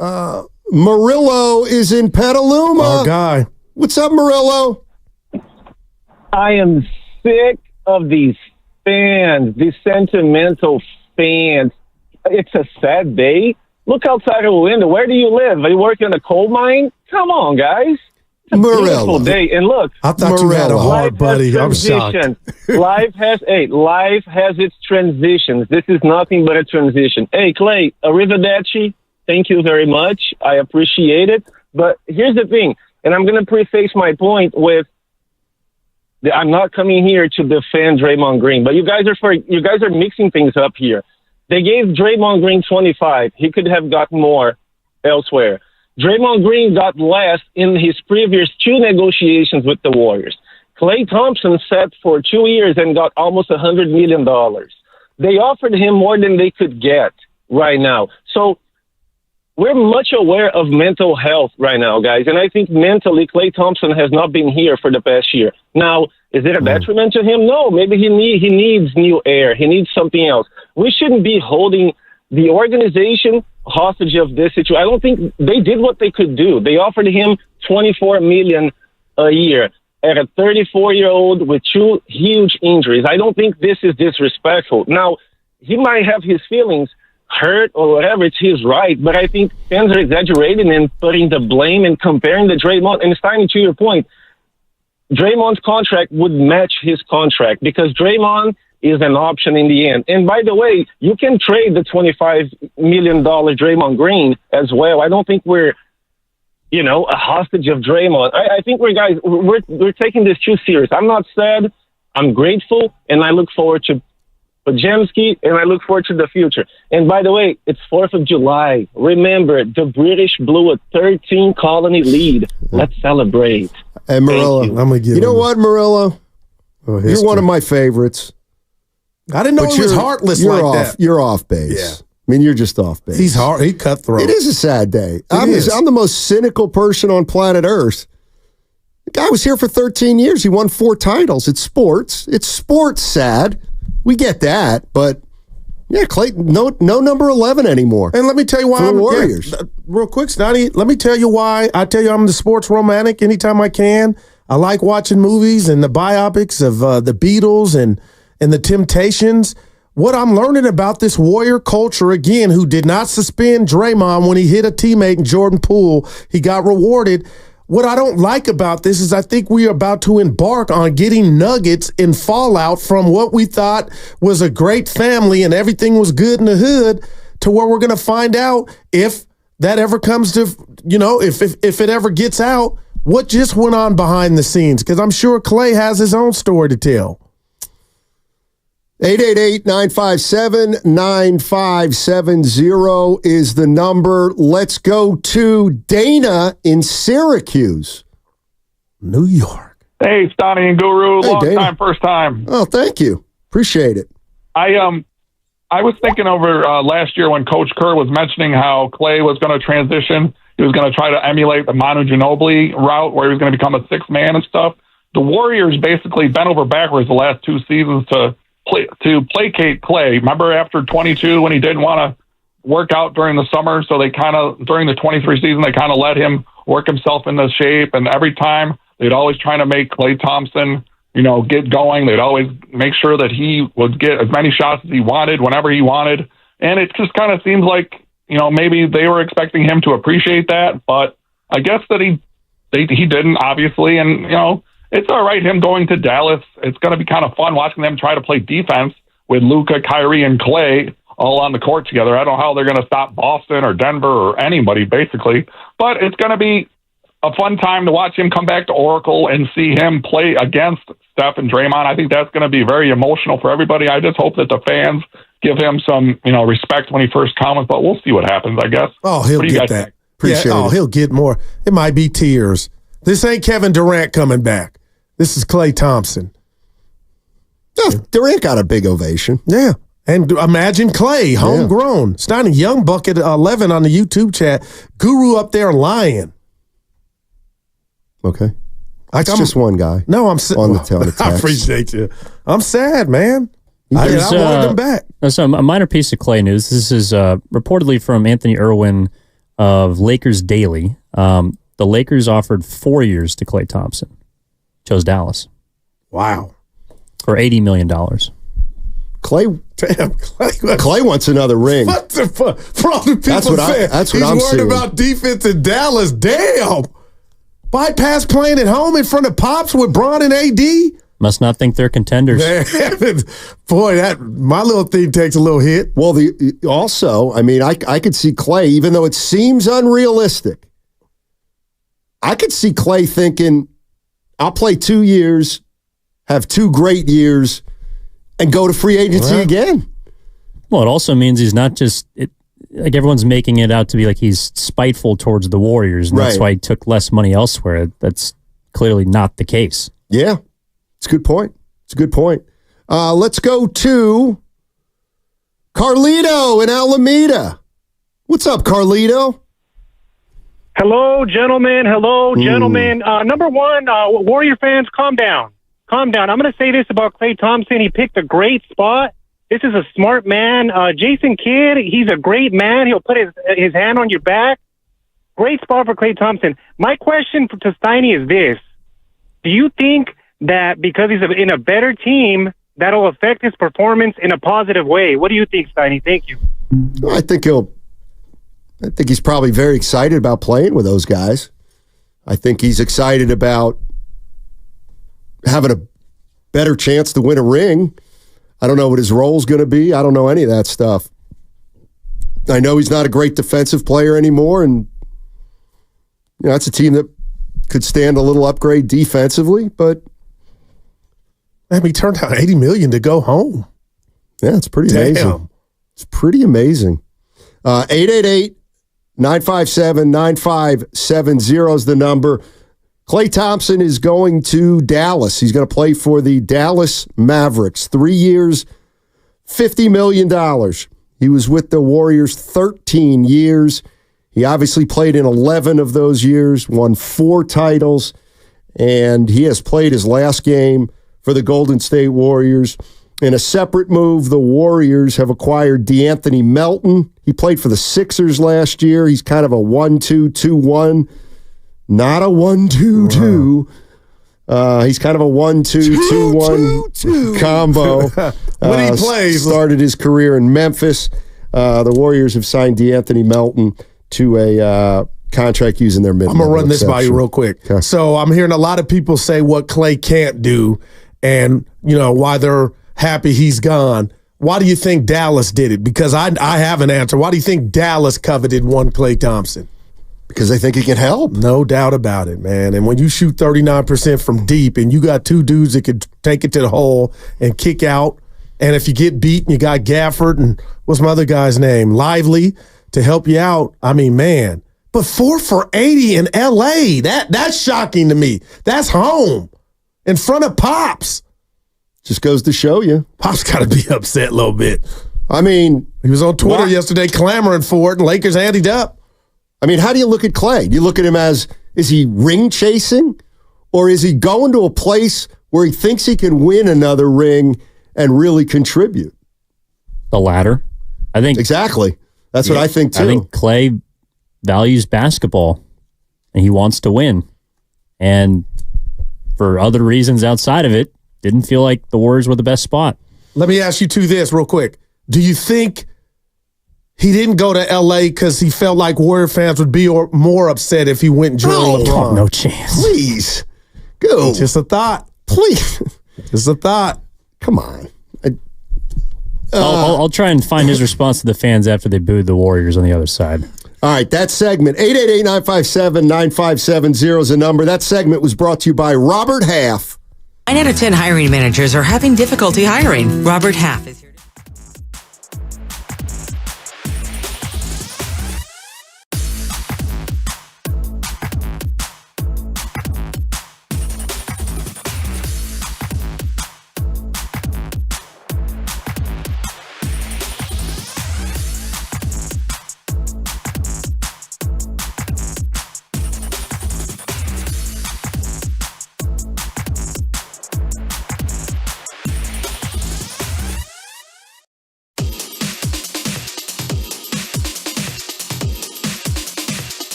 Murillo is in Petaluma. Our guy. What's up, Murillo? I am sick of these fans, these sentimental fans. It's a sad day. Look outside the window. Where do you live? Are you working in a coal mine? Come on, guys. It's a beautiful day. And look, I thought you had a heart, buddy. I'm shocked. Life has its transitions. This is nothing but a transition. Hey, Klay, arrivederci. Thank you very much. I appreciate it. But here's the thing, and I'm going to preface my point with I'm not coming here to defend Draymond Green, but you guys are mixing things up here. They gave Draymond Green 25. He could have got more elsewhere. Draymond Green got less in his previous 2 negotiations with the Warriors. Klay Thompson sat for 2 years and got almost $100 million. They offered him more than they could get right now. So we're much aware of mental health right now, guys. And I think mentally, Klay Thompson has not been here for the past year. Now, is it a detriment to him? No, maybe he needs new air. He needs something else. We shouldn't be holding the organization hostage of this situation. I don't think they did what they could do. They offered him $24 million a year at a 34-year-old with 2 huge injuries. I don't think this is disrespectful. Now, he might have his feelings hurt or whatever. It's his right. But I think fans are exaggerating and putting the blame and comparing the Draymond. And Steiny, to your point, Draymond's contract would match his contract because Draymond is an option in the end. And by the way, you can trade the $25 million Draymond Green as well. I don't think we're, a hostage of Draymond. I think we're taking this too serious. I'm not sad. I'm grateful, and I look forward to Pajemski, and I look forward to the future. And by the way, it's 4th of July. Remember, the British blew a 13-colony lead. Let's celebrate. Hey, Murillo, I'm going to give you know what, Murillo? You're one of my favorites. I didn't know he was heartless like that. You're off base. Yeah. I mean, you're just off base. He's hard. He cutthroat. It is a sad day. I'm the most cynical person on planet Earth. The guy was here for 13 years. He won 4 titles. It's sports. It's sports sad. We get that, but yeah, Klay, no number 11 anymore. And let me tell you why I'm Warriors. Real quick, Snotty, let me tell you why. I tell you I'm the sports romantic anytime I can. I like watching movies and the biopics of the Beatles and the Temptations. What I'm learning about this Warrior culture, again, who did not suspend Draymond when he hit a teammate in Jordan Poole, he got rewarded. What I don't like about this is I think we are about to embark on getting nuggets in fallout from what we thought was a great family and everything was good in the hood to where we're going to find out if that ever comes to, if it ever gets out, what just went on behind the scenes. Because I'm sure Klay has his own story to tell. 888-957-9570 is the number. Let's go to Dana in Syracuse, New York. Hey, Stoney and Guru. Hey, long Dana. time, first time. Oh, thank you. Appreciate it. I was thinking over last year when Coach Kerr was mentioning how Klay was going to transition. He was going to try to emulate the Manu Ginobili route where he was going to become a 6th man and stuff. The Warriors basically bent over backwards the last 2 seasons to placate Klay. Remember after 22 when he didn't want to work out during the summer, so they during the 23 season, they kind of let him work himself into shape, and every time they'd always try to make Klay Thompson, get going. They'd always make sure that he would get as many shots as he wanted, whenever he wanted, and it just kind of seems like, maybe they were expecting him to appreciate that, but I guess that he didn't, obviously, and, it's all right, him going to Dallas. It's going to be kind of fun watching them try to play defense with Luka, Kyrie, and Klay all on the court together. I don't know how they're going to stop Boston or Denver or anybody, basically. But it's going to be a fun time to watch him come back to Oracle and see him play against Steph and Draymond. I think that's going to be very emotional for everybody. I just hope that the fans give him some, respect when he first comes, but we'll see what happens, I guess. Oh, he'll get that. Appreciate it. He'll get more. It might be tears. This ain't Kevin Durant coming back. This is Klay Thompson. Yeah, Durant got a big ovation. Yeah. And imagine Klay, homegrown. Yeah. Steiny Young Bucket 11 on the YouTube chat. Guru up there lying. Okay. It's just one guy. No, I'm on the text. I appreciate you. I'm sad, man. I wanted him back. So a minor piece of Klay news. This is reportedly from Anthony Irwin of Lakers Daily. The Lakers offered 4 years to Klay Thompson. Chose Dallas. Wow. For $80 million. Klay wants another ring. What the fuck? For all the people saying that's what he's I'm worried seeing. About defense in Dallas. Damn. Bypass playing at home in front of Pops with Bron and AD? Must not think they're contenders. Boy, my little thing takes a little hit. Well, I could see Klay, even though it seems unrealistic, I could see Klay thinking, I'll play 2 years, have 2 great years, and go to free agency again. Well, it also means he's not just like everyone's making it out to be like he's spiteful towards the Warriors, and that's why he took less money elsewhere. That's clearly not the case. Yeah, it's a good point. Let's go to Carlito in Alameda. What's up, Carlito? Hello, gentlemen. Number one, Warrior fans, calm down. I'm going to say this about Klay Thompson. He picked a great spot. This is a smart man. Jason Kidd, he's a great man. He'll put his hand on your back. Great spot for Klay Thompson. My question to Steiny is this. Do you think that because he's in a better team, that'll affect his performance in a positive way? What do you think, Steiny? Thank you. I think he's probably very excited about playing with those guys. I think he's excited about having a better chance to win a ring. I don't know what his role's going to be. I don't know any of that stuff. I know he's not a great defensive player anymore, and that's a team that could stand a little upgrade defensively, but he turned down $80 million to go home. Yeah, it's pretty amazing. It's pretty amazing. 888-957-9570 is the number. Klay Thompson is going to Dallas. He's going to play for the Dallas Mavericks. 3 years, $50 million. He was with the Warriors 13 years. He obviously played in 11 of those years, won 4 titles, and he has played his last game for the Golden State Warriors. In a separate move, the Warriors have acquired DeAnthony Melton. He played for the Sixers last year. He's kind of a 1-2-2-1. Not a 1-2-2. He's kind of a 1-2-2-1 combo. When he plays. Started his career in Memphis. The Warriors have signed DeAnthony Melton to a contract using their minimum. I'm going to run this by you real quick. Okay. So I'm hearing a lot of people say what Klay can't do and, why they're happy he's gone. Why do you think Dallas did it? Because I have an answer. Why do you think Dallas coveted one Klay Thompson? Because they think he can help. No doubt about it, man. And when you shoot 39% from deep and you got 2 dudes that could take it to the hole and kick out, and if you get beat, you got Gafford and what's my other guy's name? Lively to help you out. I mean, man. But 4 for 80 in L.A., that's shocking to me. That's home in front of Pops. Just goes to show you. Pops got to be upset a little bit. I mean, he was on Twitter yesterday clamoring for it, and Lakers anteed up. I mean, how do you look at Klay? Do you look at him as, is he ring chasing? Or is he going to a place where he thinks he can win another ring and really contribute? The latter. I think. Exactly. That's what I think, too. I think Klay values basketball, and he wants to win. And for other reasons outside of it, didn't feel like the Warriors were the best spot. Let me ask you this real quick. Do you think he didn't go to L.A. because he felt like Warrior fans would be more upset if he went and joined LeBron? No chance. Please. Go. Just a thought. Please. Just a thought. Come on. I'll try and find his response to the fans after they booed the Warriors on the other side. All right, that segment, 888-957-9570 is the number. That segment was brought to you by Robert Half. 9 out of 10 hiring managers are having difficulty hiring. Robert Half is here.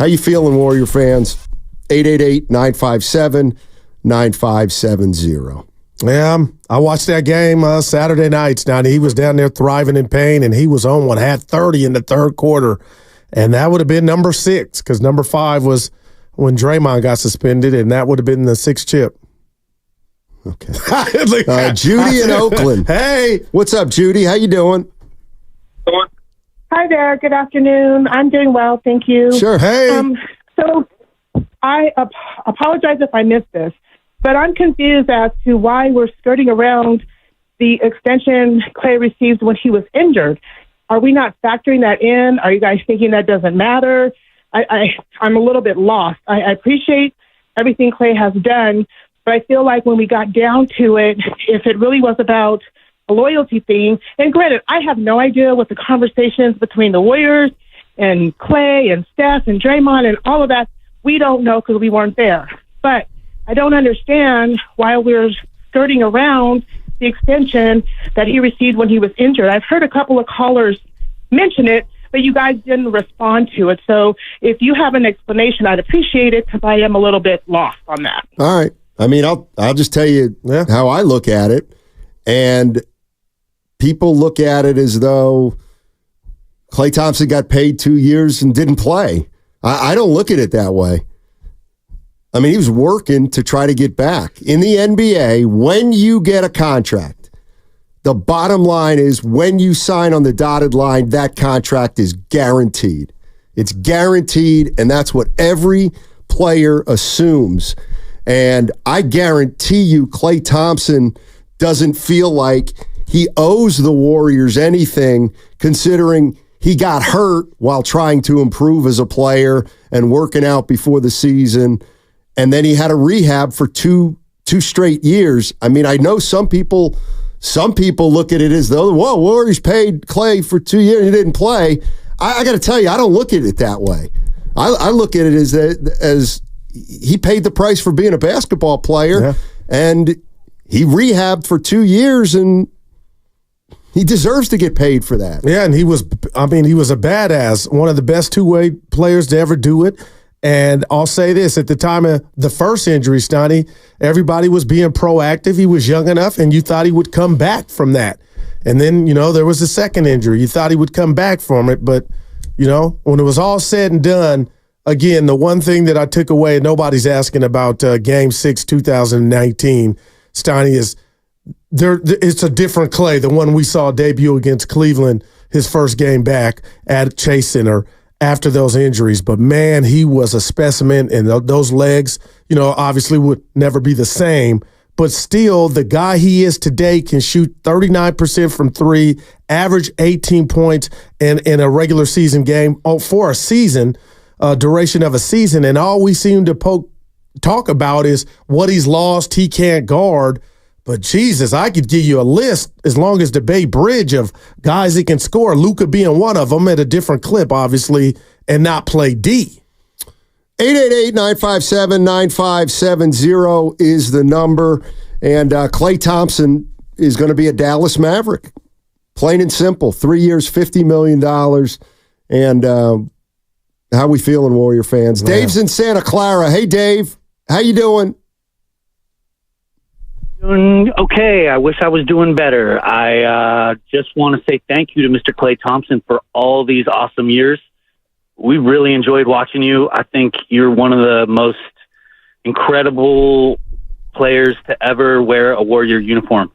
How you feeling, Warrior fans? 888-957-9570. Yeah, I watched that game Saturday night. Now, he was down there thriving in pain, and he was on what had 30 in the third quarter. And that would have been number 6, because number 5 was when Draymond got suspended, and that would have been the 6th chip. Okay. Judy in Oakland. Hey. What's up, Judy? How you doing? Hi there. Good afternoon. I'm doing well. Thank you. Sure. Hey. So I apologize if I missed this, but I'm confused as to why we're skirting around the extension Klay received when he was injured. Are we not factoring that in? Are you guys thinking that doesn't matter? I'm a little bit lost. I appreciate everything Klay has done, but I feel like when we got down to it, if it really was about a loyalty thing, and granted, I have no idea what the conversations between the Warriors and Klay and Steph and Draymond and all of that, we don't know because we weren't there. But I don't understand why we're skirting around the extension that he received when he was injured. I've heard a couple of callers mention it, but you guys didn't respond to it. So if you have an explanation, I'd appreciate it because I am a little bit lost on that. All right. I mean, I'll just tell you how I look at it. And people look at it as though Klay Thompson got paid 2 years and didn't play. I don't look at it that way. I mean, he was working to try to get back. In the NBA, when you get a contract, the bottom line is when you sign on the dotted line, that contract is guaranteed. It's guaranteed, and that's what every player assumes. And I guarantee you Klay Thompson doesn't feel like he owes the Warriors anything, considering he got hurt while trying to improve as a player and working out before the season. And then he had a rehab for two straight years. I mean, I know some people look at it as though, whoa, Warriors paid Klay for 2 years and he didn't play. I got to tell you, I don't look at it that way. I look at it as he paid the price for being a basketball player, and he rehabbed for 2 years, and he deserves to get paid for that. Yeah, and he was a badass, one of the best two-way players to ever do it. And I'll say this, at the time of the first injury, Stoney, everybody was being proactive. He was young enough, and you thought he would come back from that. And then, there was a second injury. You thought he would come back from it. But, when it was all said and done, again, the one thing that I took away, and nobody's asking about Game 6, 2019, Stoney, is it's a different Klay, the one we saw debut against Cleveland, his first game back at Chase Center after those injuries. But, man, he was a specimen, and those legs, obviously would never be the same. But still, the guy he is today can shoot 39% from three, average 18 points in a regular season game for a season, duration of a season. And all we seem to talk about is what he's lost, he can't guard. But, Jesus, I could give you a list as long as the Bay Bridge of guys that can score, Luka being one of them at a different clip, obviously, and not play D. 888-957-9570 is the number. And Klay Thompson is going to be a Dallas Maverick. Plain and simple. 3 years, $50 million. And how we feeling, Warrior fans? Yeah. Dave's in Santa Clara. Hey, Dave. How you doing? Doing okay. I wish I was doing better. I just want to say thank you to Mr. Klay Thompson for all these awesome years. We really enjoyed watching you. I think you're one of the most incredible players to ever wear a Warrior uniform.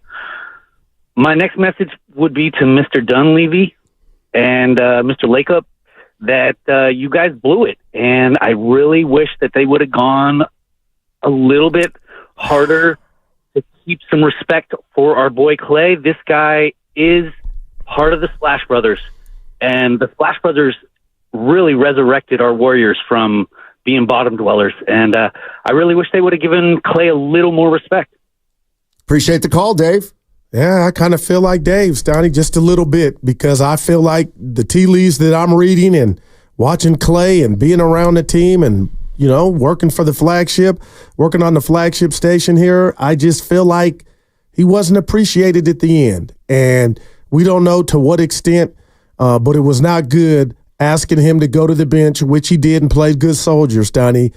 My next message would be to Mr. Dunleavy and Mr. Lakeup that you guys blew it. And I really wish that they would have gone a little bit harder to keep some respect for our boy Klay. This guy is part of the Splash Brothers, and the Splash Brothers really resurrected our Warriors from being bottom dwellers. And I really wish they would have given Klay a little more respect. Appreciate the call, Dave. Yeah, I kind of feel like Dave, Stoney, just a little bit, because I feel like the tea leaves that I'm reading and watching Klay and being around the team and, working for the flagship, working on the flagship station here, I just feel like he wasn't appreciated at the end. And we don't know to what extent, but it was not good asking him to go to the bench, which he did and played good soldiers, Donnie,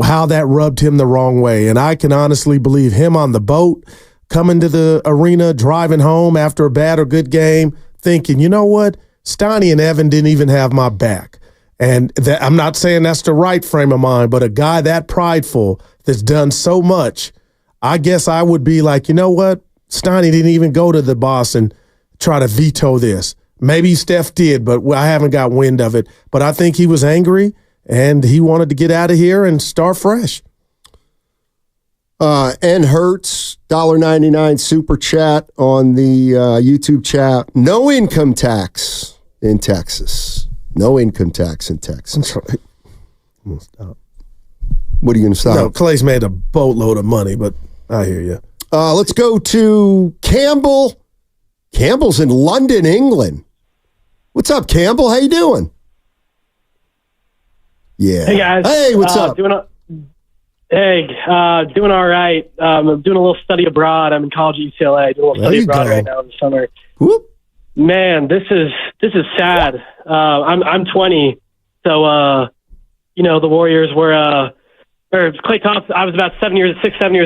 how that rubbed him the wrong way. And I can honestly believe him on the boat, coming to the arena, driving home after a bad or good game, thinking, you know what, Steiny and Evan didn't even have my back. And I'm not saying that's the right frame of mind, but a guy that prideful that's done so much, I guess I would be like, you know what, Steiny didn't even go to the boss and try to veto this. Maybe Steph did, but I haven't got wind of it. But I think he was angry, and he wanted to get out of here and start fresh. N Hertz, $1.99 super chat on the YouTube chat. No income tax in Texas. No income tax in Texas. I'm gonna stop. What are you going to stop? No, Clay's made a boatload of money, but I hear you. Let's go to Campbell. Campbell's in London, England. What's up, Campbell? How you doing? Yeah. Hey, guys. Hey, what's up? Doing all right. I'm doing a little study abroad. I'm in college at UCLA. Doing a little study abroad right now in the summer. Whoop. Man, this is sad. I'm 20, so the Warriors were or Klay Thompson. I was about 7 years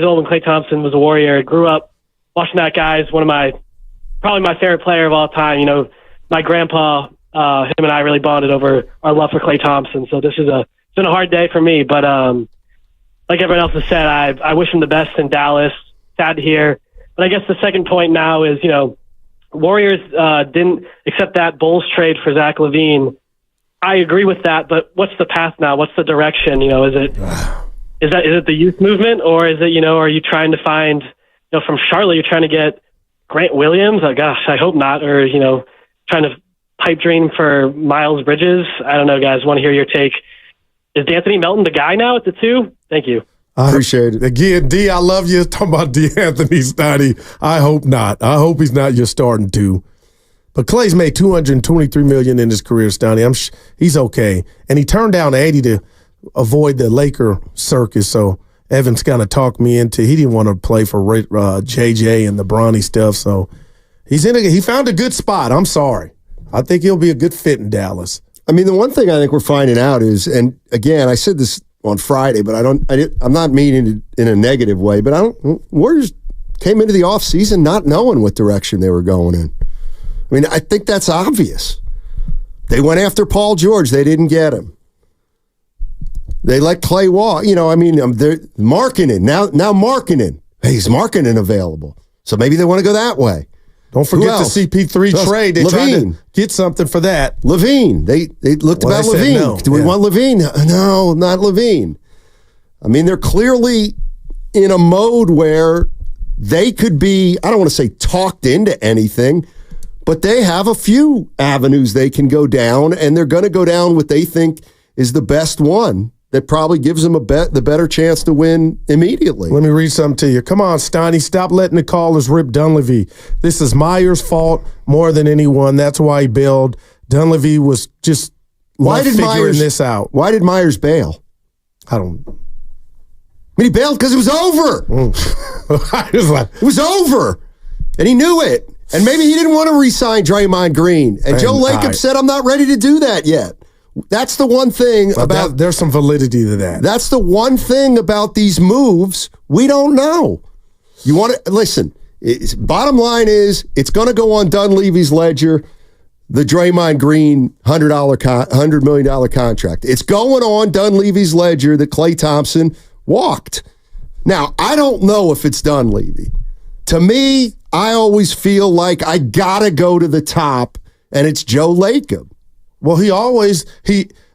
old when Klay Thompson was a Warrior. I grew up watching that guy. He's probably my favorite player of all time. You know, my grandpa, him and I really bonded over our love for Klay Thompson. So it's been a hard day for me, but like everyone else has said, I wish him the best in Dallas. Sad to hear. But I guess the second point now is, Warriors didn't accept that Bulls trade for Zach LaVine. I agree with that, but what's the path now? What's the direction? Is it the youth movement, or is it, are you trying to find, from Charlotte, you're trying to get Grant Williams? Oh, gosh, I hope not. Or, trying to pipe dream for Miles Bridges. I don't know, guys. Want to hear your take. Is D'Anthony Melton the guy now at the 2? Thank you. I appreciate it. Again, D, I love you. Talking about D'Anthony Steiny. I hope not. I hope he's not your starting 2. But Klay's made $223 million in his career, Steiny. He's okay. And he turned down 80 to avoid the Laker circus. So Evans kind of talked me into, he didn't want to play for JJ and the Bronny stuff. So he found a good spot. I'm sorry. I think he'll be a good fit in Dallas. I mean, the one thing I think we're finding out is, and again, I said this on Friday, but I'm not meaning it in a negative way, but Warriors came into the offseason not knowing what direction they were going in. I mean, I think that's obvious. They went after Paul George. They didn't get him. They let Klay walk. They're Markkanen. Now Markkanen. Hey, is Markkanen available? So maybe they want to go that way. Don't forget the CP3 trade. They tried to get something for that. LaVine. They looked about LaVine. No. Do we want LaVine? No, not LaVine. I mean, they're clearly in a mode where they could be, I don't want to say talked into anything, but they have a few avenues they can go down, and they're going to go down what they think is the best one that probably gives them the better chance to win immediately. Let me read something to you. Come on, Steiny, stop letting the callers rip Dunleavy. This is Myers' fault more than anyone. That's why he bailed. Dunleavy was just figuring this out. Why did Myers bail? I don't. I mean, he bailed because it was over. It was over, and he knew it. And maybe he didn't want to re-sign Draymond Green. And Joe Lacob said, I'm not ready to do that yet. That's the one thing about... There's some validity to that. That's the one thing about these moves we don't know. You want to... Listen, bottom line is, it's going to go on Dunleavy's ledger, the Draymond Green $100 million contract. It's going on Dunleavy's ledger that Klay Thompson walked. Now, I don't know if it's Dunleavy. To me, I always feel like I got to go to the top, and it's Joe Lacob. Well,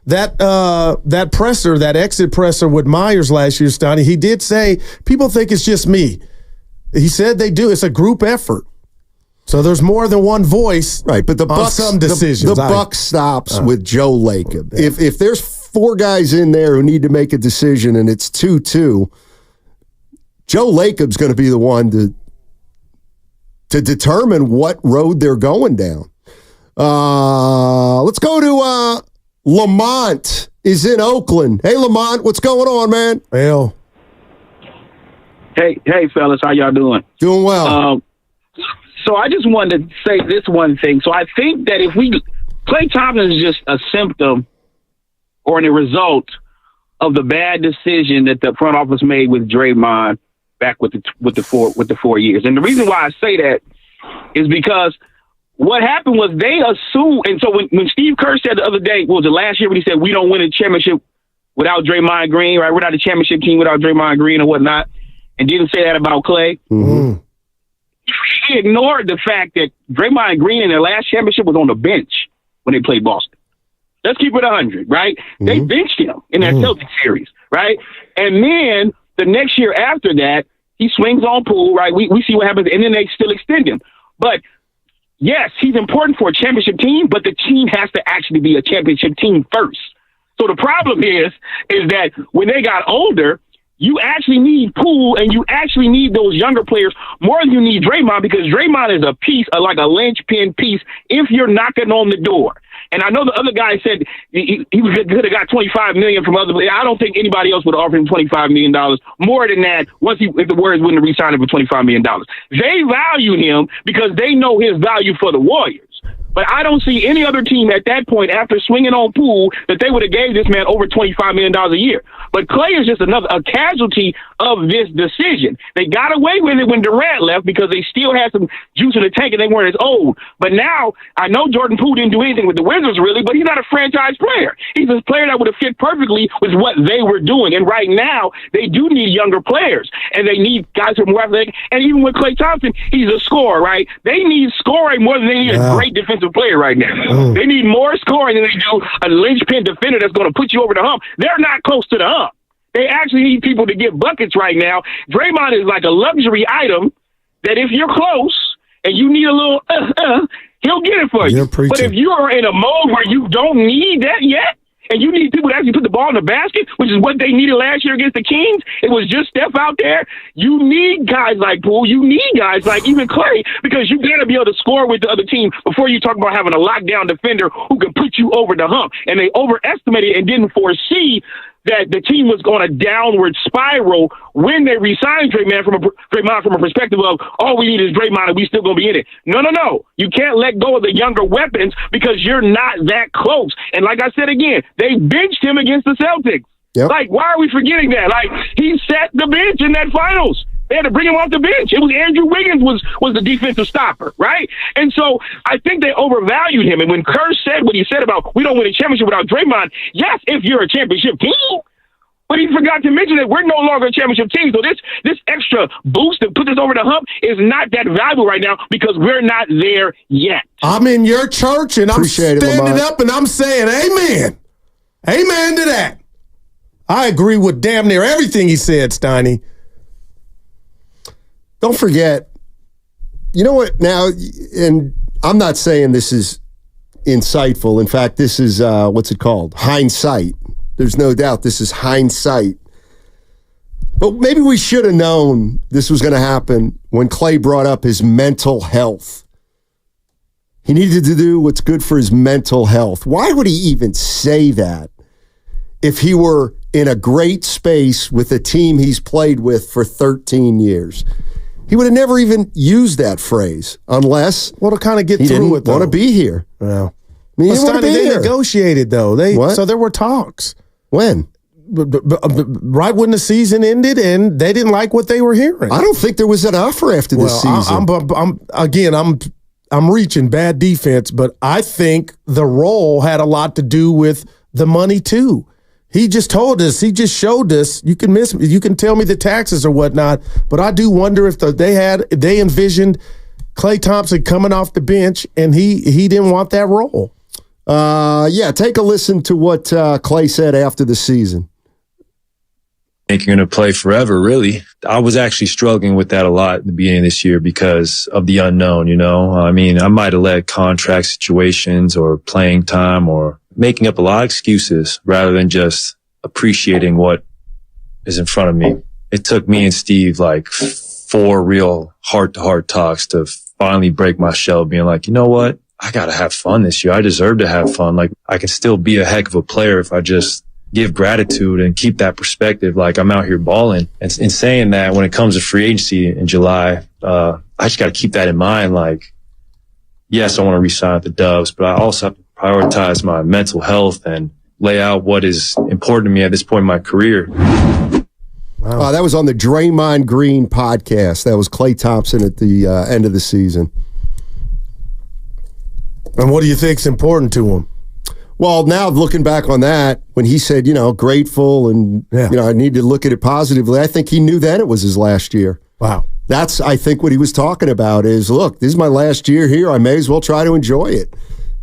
that presser, that exit presser with Myers last year, Steiny, he did say, people think it's just me. He said they do. It's a group effort. So there's more than one voice, right? But the Bucks, some decisions. The buck stops with Joe Lacob. Yeah. If there's 4 guys in there who need to make a decision and it's 2-2, Joe Lacob's going to be the one to determine what road they're going down. Let's go to Lamont is in Oakland. Hey, Lamont, what's going on, man? Hell. Hey, fellas, how y'all doing? Doing well. So I just wanted to say this one thing. So I think that if we Klay Thompson is just a symptom or a result of the bad decision that the front office made with Draymond back with the 4 years. And the reason why I say that is because what happened was they assumed, and so when Steve Kerr said the other day, what was it, last year when he said we don't win a championship without Draymond Green, right? We're not a championship team without Draymond Green or whatnot, and didn't say that about Klay. Mm-hmm. He ignored the fact that Draymond Green in their last championship was on the bench when they played Boston. Let's keep it 100, right? Mm-hmm. They benched him in that Celtics series, right? And then the next year after that, he swings on Poole, right? We see what happens, and then they still extend him. But yes, he's important for a championship team, but the team has to actually be a championship team first. So the problem is that when they got older, you actually need Poole and you actually need those younger players more than you need Draymond, because Draymond is a piece, like a linchpin piece, if you're knocking on the door. And I know the other guy said he could have got $25 million from other players. I don't think anybody else would offer him $25 million more than that if the Warriors wouldn't have re-signed him for $25 million. They value him because they know his value for the Warriors. But I don't see any other team at that point, after swinging on Poole, that they would have gave this man over $25 million a year. But Klay is just a casualty of this decision. They got away with it when Durant left because they still had some juice in the tank and they weren't as old. But now, I know Jordan Poole didn't do anything with the Wizards really, but he's not a franchise player. He's a player that would have fit perfectly with what they were doing. And right now, they do need younger players. And they need guys who are more athletic. And even with Klay Thompson, he's a scorer, right? They need scoring more than they need a great defensive player right now. They need more scoring than they do a linchpin defender that's going to put you over the hump. They're not close to the hump. They actually need people to get buckets right now. Draymond is like a luxury item that if you're close and you need a little, he'll get it for you. But if you are in a mode where you don't need that yet, and you need people to actually put the ball in the basket, which is what they needed last year against the Kings. It was just Steph out there. You need guys like Poole. You need guys like even Klay, because you got to be able to score with the other team before you talk about having a lockdown defender who can put you over the hump. And they overestimated and didn't foresee that the team was going a downward spiral when they re-signed Draymond from a perspective of, all we need is Draymond and we still going to be in it. No. You can't let go of the younger weapons because you're not that close. And like I said again, they benched him against the Celtics. Yep. Like, why are we forgetting that? Like, he sat the bench in that finals. They had to bring him off the bench. It was Andrew Wiggins was the defensive stopper, right? And so I think they overvalued him. And when Kerr said what he said about we don't win a championship without Draymond, yes, if you're a championship team, but he forgot to mention that we're no longer a championship team. So this extra boost to put us over the hump is not that valuable right now because we're not there yet. I'm in your church and I'm standing up and I'm saying amen. Amen to that. I agree with damn near everything he said, Steiny. Don't forget, you know what now, and I'm not saying this is insightful. In fact, this is, what's it called? Hindsight. There's no doubt this is hindsight. But maybe we should have known this was going to happen when Klay brought up his mental health. He needed to do what's good for his mental health. Why would he even say that if he were in a great space with a team he's played with for 13 years? He would have never even used that phrase unless to kind of get he through didn't it, though. want to be here. Well, I mean, they negotiated, though. So there were talks. When? Right when the season ended, and they didn't like what they were hearing. I don't think there was an offer after this season. I'm reaching bad defense, but I think the role had a lot to do with the money too. He just told us, he just showed us, you can tell me the taxes or whatnot, but I do wonder if they envisioned Klay Thompson coming off the bench and he didn't want that role. Take a listen to what Klay said after the season. I think you're going to play forever, really. I was actually struggling with that a lot at the beginning of this year because of the unknown, you know. I mean, I might have let contract situations or playing time or making up a lot of excuses rather than just appreciating what is in front of me. It took me and Steve like 4 real heart-to-heart talks to finally break my shell, being like, you know what? I got to have fun this year. I deserve to have fun. Like, I can still be a heck of a player if I just give gratitude and keep that perspective. Like, I'm out here balling. And in saying that, when it comes to free agency in July, I just got to keep that in mind. Like, yes, I want to re-sign with the Dubs, but I also have to prioritize my mental health and lay out what is important to me at this point in my career. Wow. That was on the Draymond Green podcast. That was Klay Thompson at the end of the season. And what do you think's important to him? Well, now looking back on that, when he said, grateful and, I need to look at it positively, I think he knew then it was his last year. Wow. That's, I think, what he was talking about is, look, this is my last year here. I may as well try to enjoy it.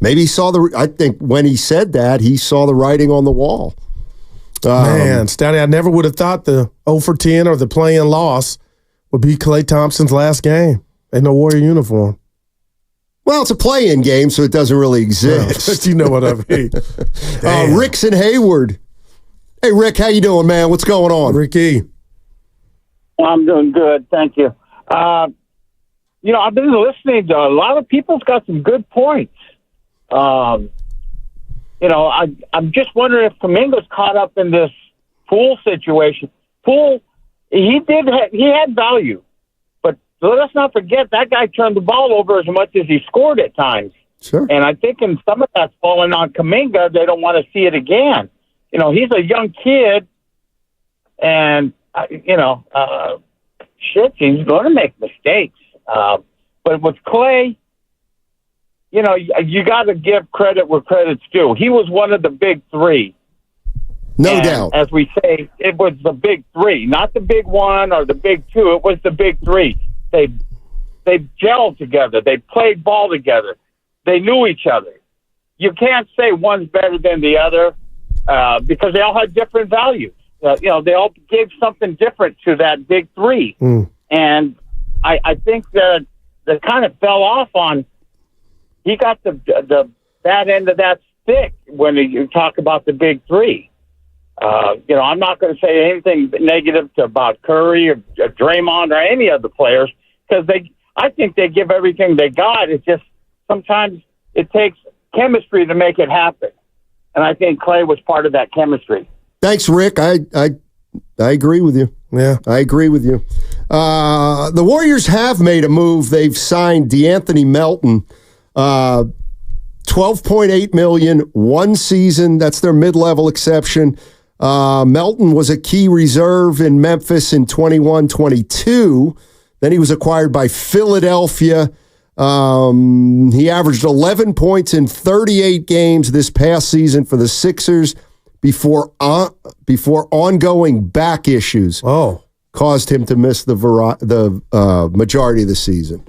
Maybe he saw I think when he said that, he saw the writing on the wall. Man, Stoney, I never would have thought the 0 for 10 or the play-in loss would be Klay Thompson's last game in the Warrior uniform. Well, it's a play-in game, so it doesn't really exist. But you know what I mean. Rick's in Hayward. Hey, Rick, how you doing, man? What's going on? Ricky. I'm doing good, thank you. I've been listening to a lot of people's got some good points. I'm just wondering if Kuminga's caught up in this Poole situation. Poole, he had value. Let's not forget that guy turned the ball over as much as he scored at times. Sure. And I think in some of that's fallen on Kuminga. They don't want to see it again. He's a young kid, and he's going to make mistakes. But with Klay, you got to give credit where credit's due. He was one of the big three. No doubt. As we say, it was the big three, not the big one or the big two. It was the big three. They gelled together. They played ball together. They knew each other. You can't say one's better than the other because they all had different values. They all gave something different to that big three. And I think that kind of fell off on. He got the bad end of that stick when you talk about the big three. I'm not going to say anything negative about Curry or Draymond or any of the players because I think they give everything they got. It's just sometimes it takes chemistry to make it happen, and I think Klay was part of that chemistry. Thanks, Rick. I agree with you. Yeah, I agree with you. The Warriors have made a move. They've signed DeAnthony Melton, $12.8 million, 1 season. That's their mid-level exception. Melton was a key reserve in Memphis in 21-22. Then he was acquired by Philadelphia. He averaged 11 points in 38 games this past season for the Sixers before ongoing back issues caused him to miss the majority of the season.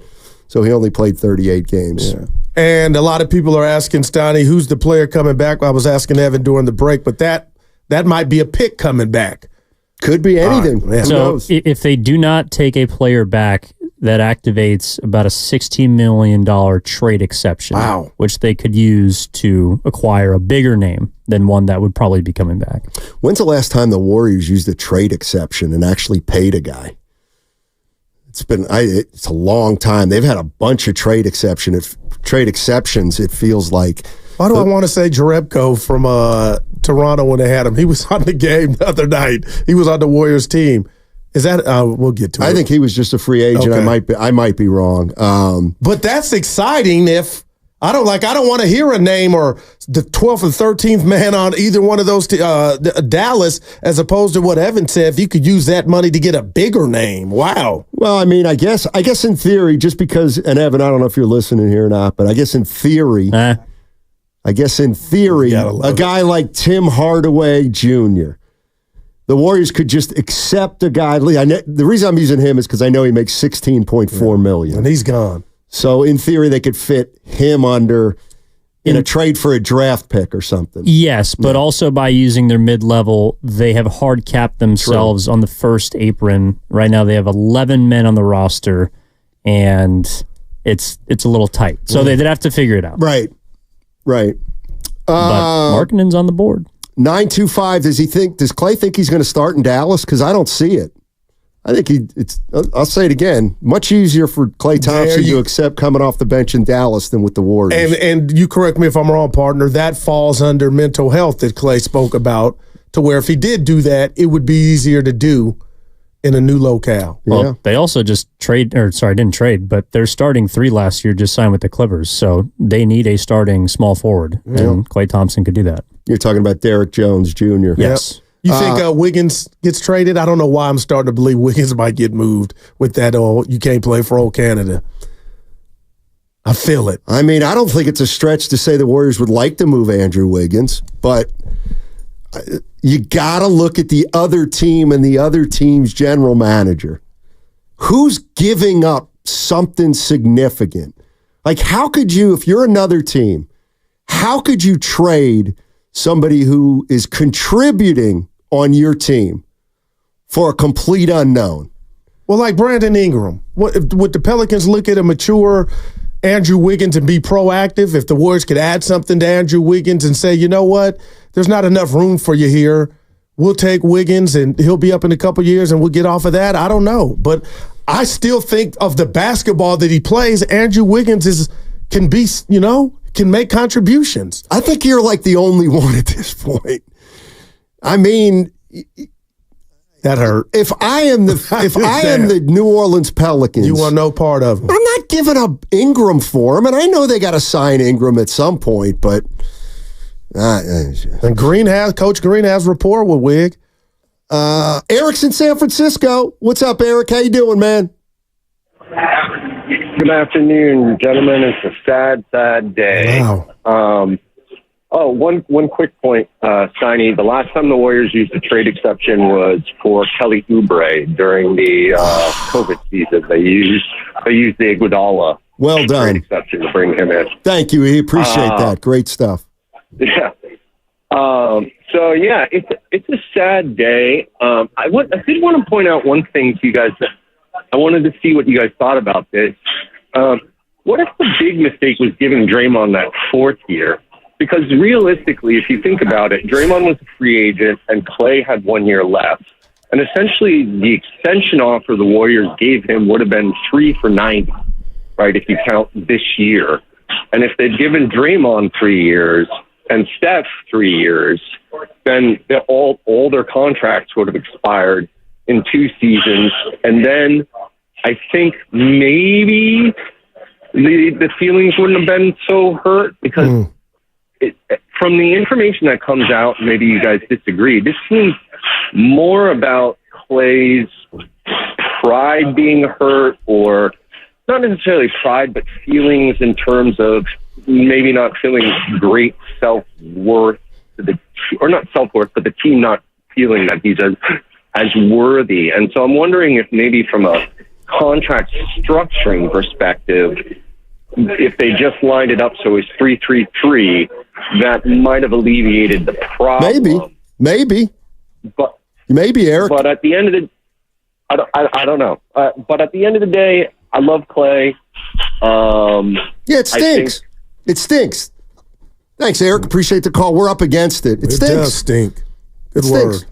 So he only played 38 games. Yeah. And a lot of people are asking, Stoney, who's the player coming back? I was asking Evan during the break, but that might be a pick coming back. Could be anything. So if they do not take a player back, that activates about a $16 million trade exception, which they could use to acquire a bigger name than one that would probably be coming back. When's the last time the Warriors used a trade exception and actually paid a guy? It's a long time. They've had a bunch of trade exceptions, it feels like. Why do I want to say Jerebko from Toronto when they had him? He was on the game the other night. He was on the Warriors team. Is that we'll get to it. I think he was just a free agent. Okay. I might be wrong. But that's exciting if I don't want to hear a name or the 12th or 13th man on either one of those Dallas as opposed to what Evan said. If you could use that money to get a bigger name. Wow. Well, I mean, I guess in theory, just because, and Evan, I don't know if you're listening here or not, but I guess in theory, a guy like Tim Hardaway Jr., the Warriors could just accept a guy. The reason I'm using him is because I know he makes $16.4 million. And he's gone. So in theory, they could fit him under in a trade for a draft pick or something. Yes, but also by using their mid-level, they have hard capped themselves on the first apron. Right now, they have 11 men on the roster, and it's a little tight. So they'd have to figure it out. Right. But Markkanen's on the board. 925. Does Klay think he's going to start in Dallas? Because I don't see it. I think I'll say it again. Much easier for Klay Thompson to accept coming off the bench in Dallas than with the Warriors. And you correct me if I'm wrong, partner. That falls under mental health that Klay spoke about, to where if he did do that, it would be easier to do in a new locale. Well, they also just didn't trade, but their starting 3 last year just signed with the Clippers, so they need a starting small forward, and Klay Thompson could do that. You're talking about Derrick Jones Jr. Yes. You think Wiggins gets traded? I don't know why I'm starting to believe Wiggins might get moved with that you can't play for old Canada. I feel it. I mean, I don't think it's a stretch to say the Warriors would like to move Andrew Wiggins, but you got to look at the other team and the other team's general manager. Who's giving up something significant? Like, how could you, if you're another team, how could you trade somebody who is contributing on your team for a complete unknown? Well, like Brandon Ingram. Would the Pelicans look at a mature Andrew Wiggins and be proactive? If the Warriors could add something to Andrew Wiggins and say, you know what, there's not enough room for you here. We'll take Wiggins and he'll be up in a couple years and we'll get off of that. I don't know. But I still think of the basketball that he plays, Andrew Wiggins can make contributions. I think you're like the only one at this point. I mean, that hurt. If I am the New Orleans Pelicans, you want no part of them. I'm not giving up Ingram for him, and I know they got to sign Ingram at some point, but and Coach Green has rapport with Wig. Eric's in San Francisco. What's up, Eric? How you doing, man? Good afternoon, gentlemen. It's a sad, sad day. Wow. One quick point, Steiny. The last time the Warriors used a trade exception was for Kelly Oubre during the COVID season. They used the Iguodala trade exception to bring him in. Thank you. We appreciate that. Great stuff. Yeah. It's a sad day. I did want to point out one thing to you guys. I wanted to see what you guys thought about this. What if the big mistake was giving Draymond that 4th year? Because realistically, if you think about it, Draymond was a free agent and Klay had 1 year left. And essentially, the extension offer the Warriors gave him would have been 3 for $90, right, if you count this year. And if they'd given Draymond 3 years and Steph 3 years, then all their contracts would have expired in 2 seasons. And then I think maybe the feelings wouldn't have been so hurt because from the information that comes out, maybe you guys disagree, this seems more about Klay's pride being hurt, or not necessarily pride, but feelings in terms of maybe not feeling great self-worth, or not self-worth, but the team not feeling that he's as worthy. And so I'm wondering if maybe from a contract structuring perspective, if they just lined it up so it's 3-3-3, that might have alleviated the problem. Maybe. But maybe, Eric. But at the end of the, I don't know. But at the end of the day, I love Klay. It stinks. It stinks. Thanks, Eric. Appreciate the call. We're up against it. It stinks. It does stink. Good word.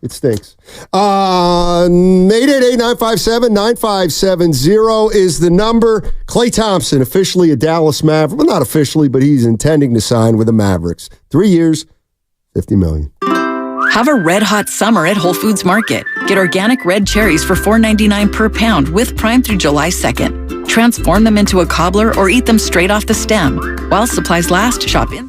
It stinks. 888-957-9570 is the number. Klay Thompson, officially a Dallas Maverick. Well, not officially, but he's intending to sign with the Mavericks. 3 years, $50 million. Have a red-hot summer at Whole Foods Market. Get organic red cherries for $4.99 per pound with Prime through July 2nd. Transform them into a cobbler or eat them straight off the stem. While supplies last, shop in.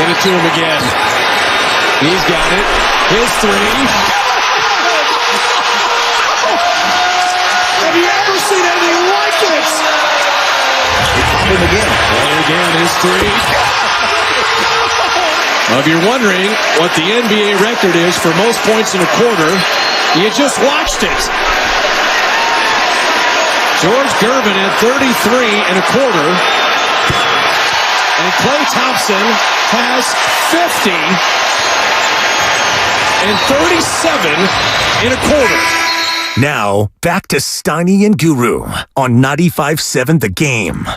Get it to him again. He's got it. His three. Have you ever seen anything like this? He found him again. And again, his three. If you're wondering what the NBA record is for most points in a quarter, you just watched it. George Gervin had 33 and a quarter. And Klay Thompson has 50 and 37 in a quarter. Now, back to Steiny and Guru on 95.7 The Game.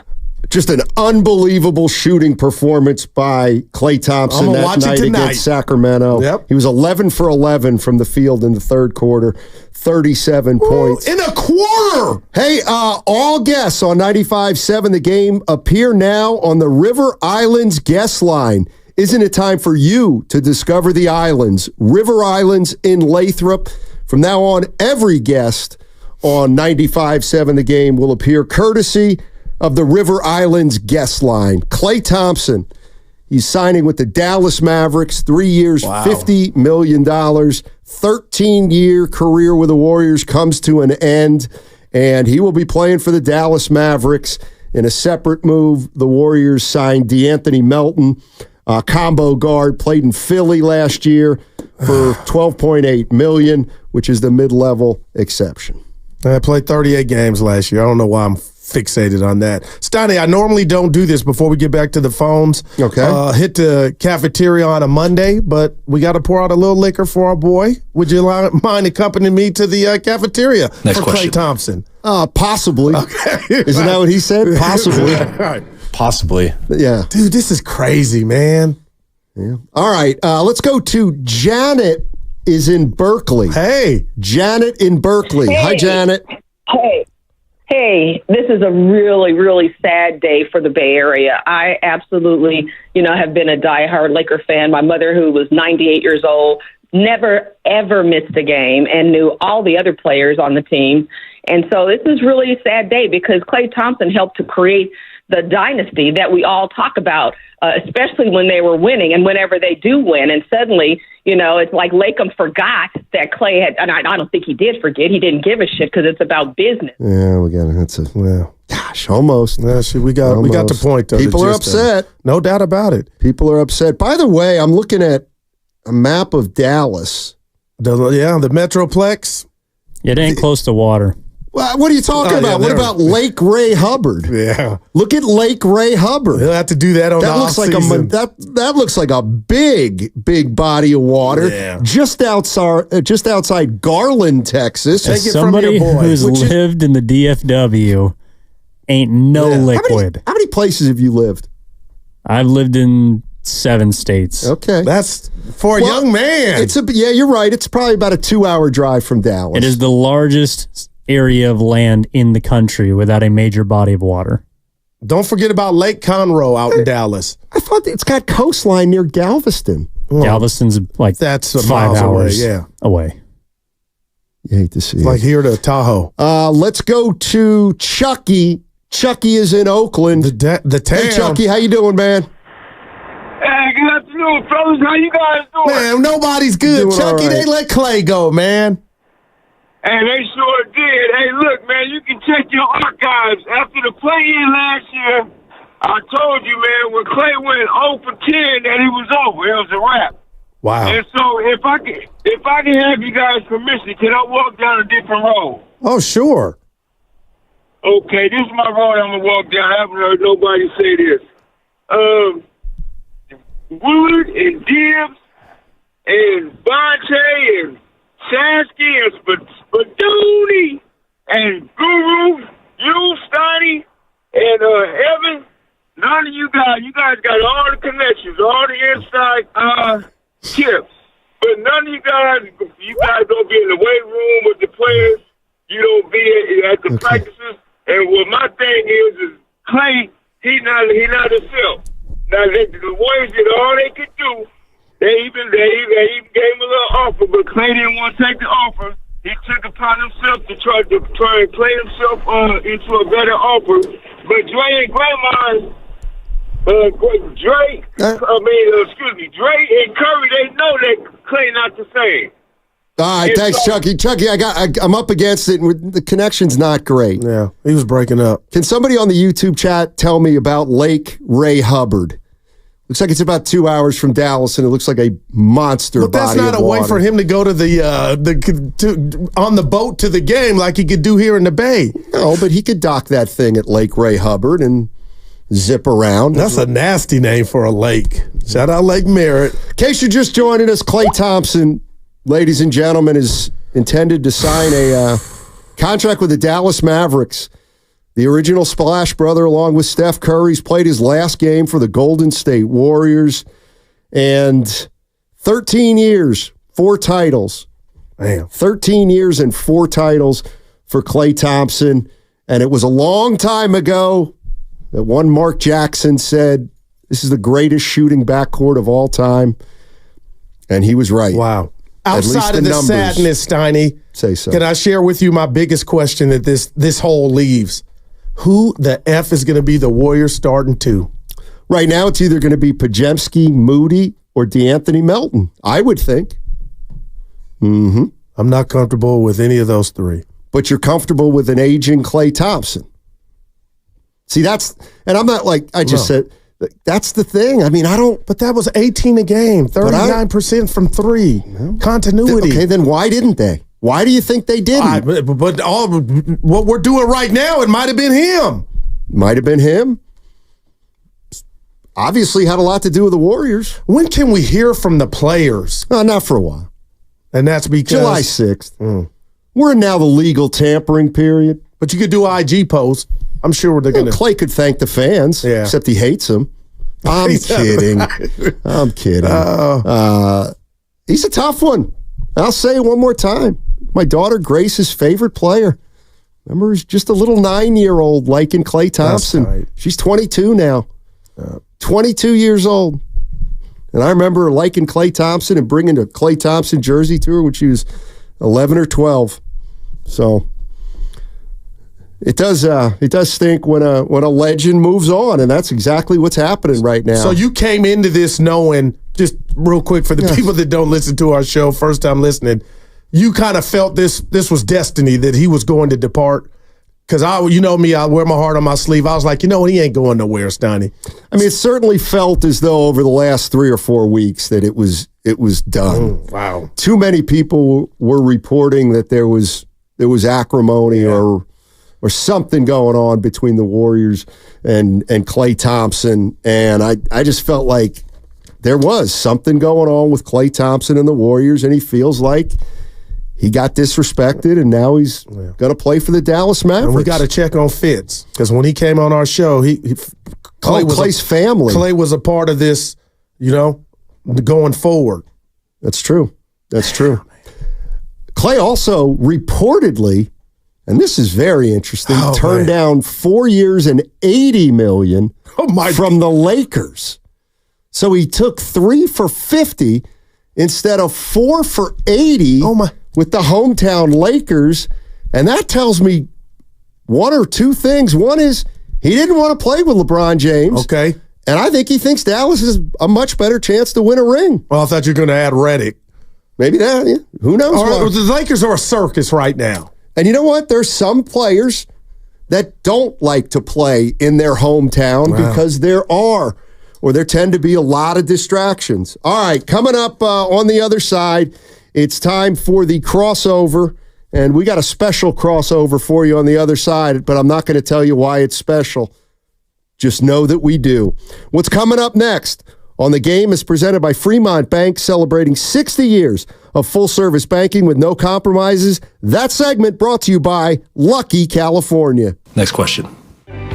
Just an unbelievable shooting performance by Klay Thompson that night against Sacramento. Yep. He was 11 for 11 from the field in the third quarter, 37 points. In a quarter! Hey, all guests on 95.7 The Game appear now on the River Islands guest line. Isn't it time for you to discover the islands? River Islands in Lathrop. From now on, every guest on 95.7 The Game will appear courtesy of the River Islands guest line. Klay Thompson, he's signing with the Dallas Mavericks, 3 years, $50 million. 13-year career with the Warriors comes to an end, and he will be playing for the Dallas Mavericks. In a separate move, the Warriors signed DeAnthony Melton, combo guard, played in Philly last year for $12.8 million, which is the mid-level exception. I played 38 games last year. I don't know why I'm fixated on that. Steiny, I normally don't do this before we get back to the phones. Okay. Hit the cafeteria on a Monday, but we got to pour out a little liquor for our boy. Would you mind accompanying me to the cafeteria for Klay Thompson? Possibly. Okay. Isn't that what he said? Possibly. Right. Possibly. Yeah. Dude, this is crazy, man. Yeah. All right. Let's go to Janet is in Berkeley. Hey. Janet in Berkeley. Hey. Hi, Janet. Hey, this is a really, really sad day for the Bay Area. I absolutely, have been a diehard Laker fan. My mother, who was 98 years old, never, ever missed a game and knew all the other players on the team. And so this is really a sad day because Klay Thompson helped to create the dynasty that we all talk about, especially when they were winning and whenever they do win. And suddenly, it's like Lakem forgot that Klay had, and I don't think he did forget. He didn't give a shit because it's about business. Yeah, we got it. That's it. Yeah. Gosh, almost. Yeah, we got the point, though. People are upset. No doubt about it. People are upset. By the way, I'm looking at a map of Dallas. The Metroplex. It ain't close to water. Well, what are you talking about? What about Lake Ray Hubbard? Yeah. Look at Lake Ray Hubbard. He'll have to do that on the off-season. That looks like a big body of water. Yeah. Just outside Garland, Texas. Take it Somebody from your boy. who's lived in the DFW ain't no liquid. How many places have you lived? I've lived in 7 states. Okay. That's for a young man. Yeah, you're right. It's probably about a 2-hour drive from Dallas. It is the largest area of land in the country without a major body of water. Don't forget about Lake Conroe out in Dallas. I thought it's got coastline near Galveston. Galveston's like that's 5 hours You away. hate to see it. Like here to Tahoe. Let's go to Chucky. Chucky is in Oakland. The town. Hey, Chucky, how you doing, man? Hey, good afternoon, fellas. How you guys doing? Man, nobody's good. Chucky, right. they let Klay go, man. And they sure did. Hey, look, man, you can check your archives. After the play-in last year, I told you, man, when Klay went 0 for 10, that he was over. It was a wrap. Wow. And so if I can have you guys permission, can I walk down a different road? Oh, sure. Okay, this is my road I'm going to walk down. I haven't heard nobody say this. Wood and Gibbs and Bonte and Sansky and Spadoni and Guru, you, Steiny, and Evan, none of you guys got all the connections, all the inside tips. But none of you guys don't be in the weight room with the players. You don't be at the practices. And what my thing is Klay, he not himself. Now the Warriors did all they could do. They even gave him a little offer, but Klay didn't want to take the offer. He took upon himself to try and play himself into a better offer. But Dre and Draymond, Drake, Drake and Curry, they know that Klay not the same. All right, thanks, Chucky. Chucky, I'm up against it, and the connection's not great. Yeah, he was breaking up. Can somebody on the YouTube chat tell me about Lake Ray Hubbard? Looks like it's about 2 hours from Dallas, and it looks like a monster. But that's body not of a way water. for him to go to on the boat to the game like he could do here in the Bay. No, but he could dock that thing at Lake Ray Hubbard and zip around. That's a nasty name for a lake. Shout out Lake Merritt. In case you're just joining us, Klay Thompson, ladies and gentlemen, is intended to sign a contract with the Dallas Mavericks. The original Splash brother, along with Steph Curry's, played his last game for the Golden State Warriors. And 13 years, 4 titles. Damn. 13 years and 4 titles for Klay Thompson. And it was a long time ago that one Mark Jackson said, this is the greatest shooting backcourt of all time. And he was right. Wow. Outside of the sadness, Steiny, say so. Can I share with you my biggest question that this whole leaves? Who the F is going to be the Warriors starting 2? Right now, it's either going to be Podziemski, Moody, or DeAnthony Melton, I would think. Mm-hmm. I'm not comfortable with any of those 3. But you're comfortable with an aging Klay Thompson. See, and I'm not like, I just said, that's the thing. I mean, I don't. But that was 18 a game, 39% from 3. Continuity. Okay, then why didn't they? Why do you think they didn't? But what we're doing right now, it might have been him. Might have been him. Obviously had a lot to do with the Warriors. When can we hear from the players? Not for a while. And that's because July 6th. We're in now the legal tampering period. But you could do IG posts. I'm sure they're going to. Klay could thank the fans, except he hates them. I'm kidding. I'm kidding. He's a tough one. I'll say it one more time. My daughter Grace's favorite player. Remember, he's just a little 9-year-old liking Klay Thompson. Right. She's 22 now. 22 years old. And I remember her liking Klay Thompson and bringing a Klay Thompson jersey to her when she was 11 or 12. So it does stink when a legend moves on, and that's exactly what's happening right now. So you came into this knowing, just real quick for the people that don't listen to our show, first time listening, you kind of felt this was destiny, that he was going to depart. Because you know me, I wear my heart on my sleeve. I was like, you know what, he ain't going nowhere, Steiny. I mean, it certainly felt as though over the last 3 or 4 weeks that it was done. Wow. Too many people were reporting that there was acrimony or something going on between the Warriors and Klay Thompson. And I just felt like there was something going on with Klay Thompson and the Warriors, and he feels like he got disrespected, and now he's going to play for the Dallas Mavericks. And we got to check on Fitz, because when he came on our show, Klay's family. Klay was a part of this, going forward. That's true. That's true. Klay also reportedly, and this is very interesting, turned down 4 years and $80 million from the Lakers. So he took 3 for $50 instead of 4 for $80 with the hometown Lakers. And that tells me one or two things. One is he didn't want to play with LeBron James. Okay. And I think he thinks Dallas has a much better chance to win a ring. Well, I thought you were going to add Redick. Maybe that. Yeah. Who knows? The Lakers are a circus right now. And you know what? There's some players that don't like to play in their hometown because there tend to be a lot of distractions. All right, coming up on the other side, it's time for the crossover, and we got a special crossover for you on the other side, but I'm not going to tell you why it's special. Just know that we do. What's coming up next on The Game is presented by Fremont Bank, celebrating 60 years of full-service banking with no compromises. That segment brought to you by Lucky California. Next question.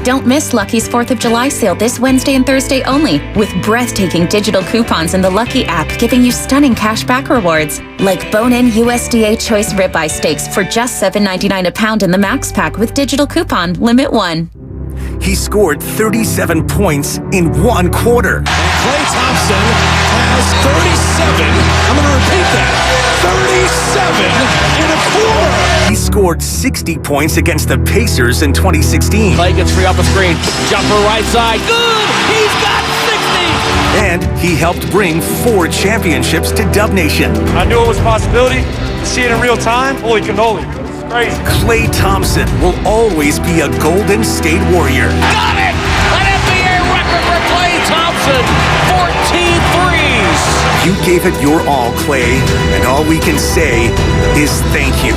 Don't miss Lucky's 4th of July sale this Wednesday and Thursday only, with breathtaking digital coupons in the Lucky app giving you stunning cash back rewards, like bone-in USDA choice ribeye steaks for just $7.99 a pound in the Max Pack with digital coupon Limit 1. He scored 37 points in 1 quarter. Klay Thompson has I'm going to repeat that. 37 and a quarter. He scored 60 points against the Pacers in 2016. Klay gets free off the screen. Jumper right side. Good. He's got 60. And he helped bring 4 championships to Dub Nation. I knew it was a possibility. To see it in real time, holy cannoli. It's crazy. Klay Thompson will always be a Golden State Warrior. Got it! An NBA record for Klay Thompson. 14 threes. You gave it your all, Klay, and all we can say is thank you.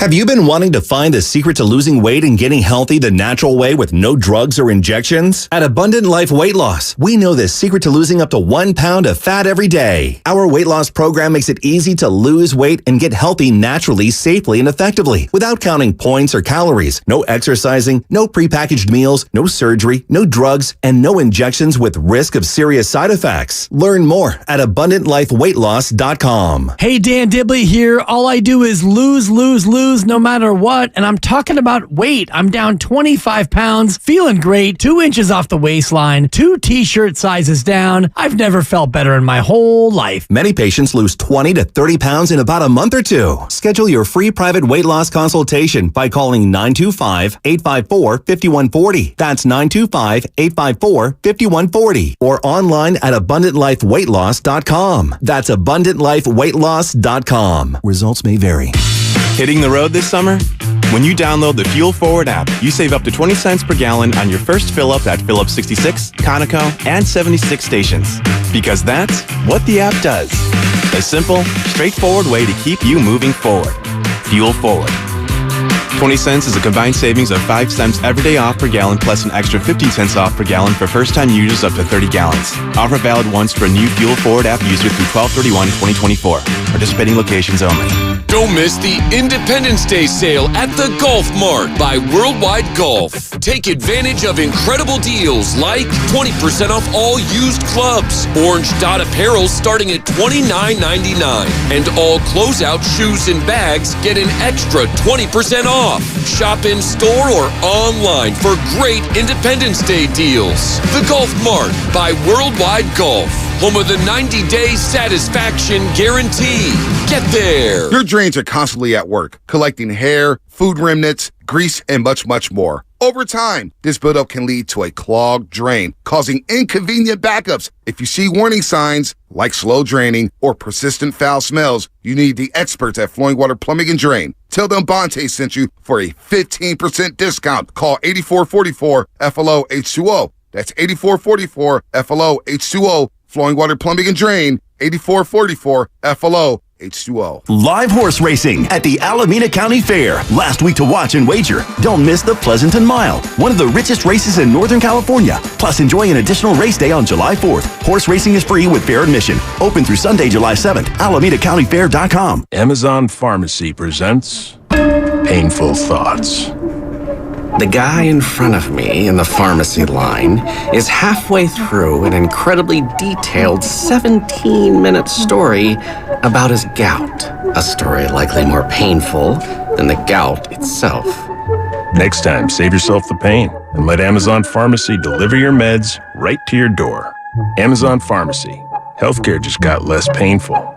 Have you been wanting to find the secret to losing weight and getting healthy the natural way with no drugs or injections? At Abundant Life Weight Loss, we know the secret to losing up to 1 pound of fat every day. Our weight loss program makes it easy to lose weight and get healthy naturally, safely, and effectively without counting points or calories. No exercising, no prepackaged meals, no surgery, no drugs, and no injections with risk of serious side effects. Learn more at AbundantLifeWeightLoss.com. Hey, Dan Dibley here. All I do is lose no matter what, and I'm talking about weight. I'm down 25 pounds, feeling great, 2 inches off the waistline, 2 t-shirt sizes down. I've never felt better in my whole life. Many patients lose 20 to 30 pounds in about a month or 2. Schedule your free private weight loss consultation by calling 925-854-5140. That's 925-854-5140. Or online at AbundantLifeWeightLoss.com. That's AbundantLifeWeightLoss.com. Results may vary. Hitting the road this summer? When you download the Fuel Forward app, you save up to 20 cents per gallon on your first fill-up at Phillips 66, Conoco, and 76 stations. Because that's what the app does. A simple, straightforward way to keep you moving forward. Fuel Forward. 20 cents is a combined savings of 5 cents every day off per gallon plus an extra 15 cents off per gallon for first-time users up to 30 gallons. Offer valid once for a new Fuel Forward app user through 12/31/2024. Participating locations only. Don't miss the Independence Day sale at the Golf Mart by Worldwide Golf. Take advantage of incredible deals like 20% off all used clubs, Orange Dot apparel starting at $29.99, and all closeout shoes and bags get an extra 20% off. Shop in store or online for great Independence Day deals. The Golf Mart by Worldwide Golf. Home of the 90-day satisfaction guarantee. Get there. Your drains are constantly at work, collecting hair, food remnants, grease, and much, much more. Over time, this buildup can lead to a clogged drain, causing inconvenient backups. If you see warning signs like slow draining or persistent foul smells, you need the experts at Flowing Water Plumbing and Drain. Tell them Bonte sent you for a 15% discount. Call 8444-FLO-H2O. That's 8444-FLO-H2O. Flowing Water Plumbing and Drain, 8444-FLO-H2O. Live horse racing at the Alameda County Fair. Last week to watch and wager. Don't miss the Pleasanton Mile, one of the richest races in Northern California. Plus, enjoy an additional race day on July 4th. Horse racing is free with fair admission. Open through Sunday, July 7th. AlamedaCountyFair.com. Amazon Pharmacy presents Painful Thoughts. The guy in front of me in the pharmacy line is halfway through an incredibly detailed 17-minute story about his gout. A story likely more painful than the gout itself. Next time, save yourself the pain and let Amazon Pharmacy deliver your meds right to your door. Amazon Pharmacy. Healthcare just got less painful.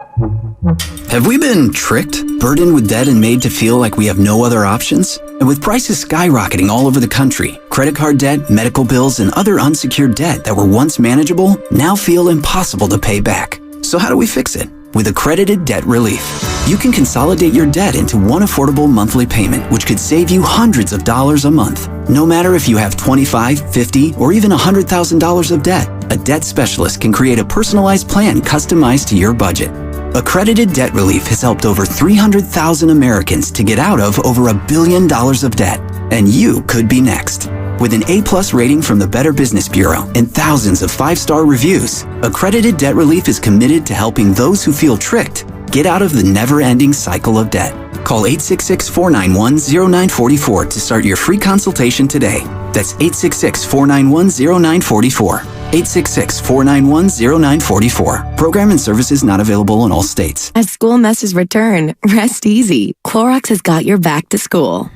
Have we been tricked, burdened with debt, and made to feel like we have no other options? And with prices skyrocketing all over the country, credit card debt, medical bills, and other unsecured debt that were once manageable now feel impossible to pay back. So how do we fix it? With accredited debt relief. You can consolidate your debt into one affordable monthly payment, which could save you hundreds of dollars a month. No matter if you have $25, $50, or even $100,000 of debt, a debt specialist can create a personalized plan customized to your budget. Accredited Debt Relief has helped over 300,000 Americans to get out of over $1 billion of debt. And you could be next. With an A+ rating from the Better Business Bureau and thousands of 5-star reviews, Accredited Debt Relief is committed to helping those who feel tricked get out of the never-ending cycle of debt. Call 866-491-0944 to start your free consultation today. That's 866-491-0944. 866-491-0944. Program and services not available in all states. As school messes return, rest easy. Clorox has got your back to school.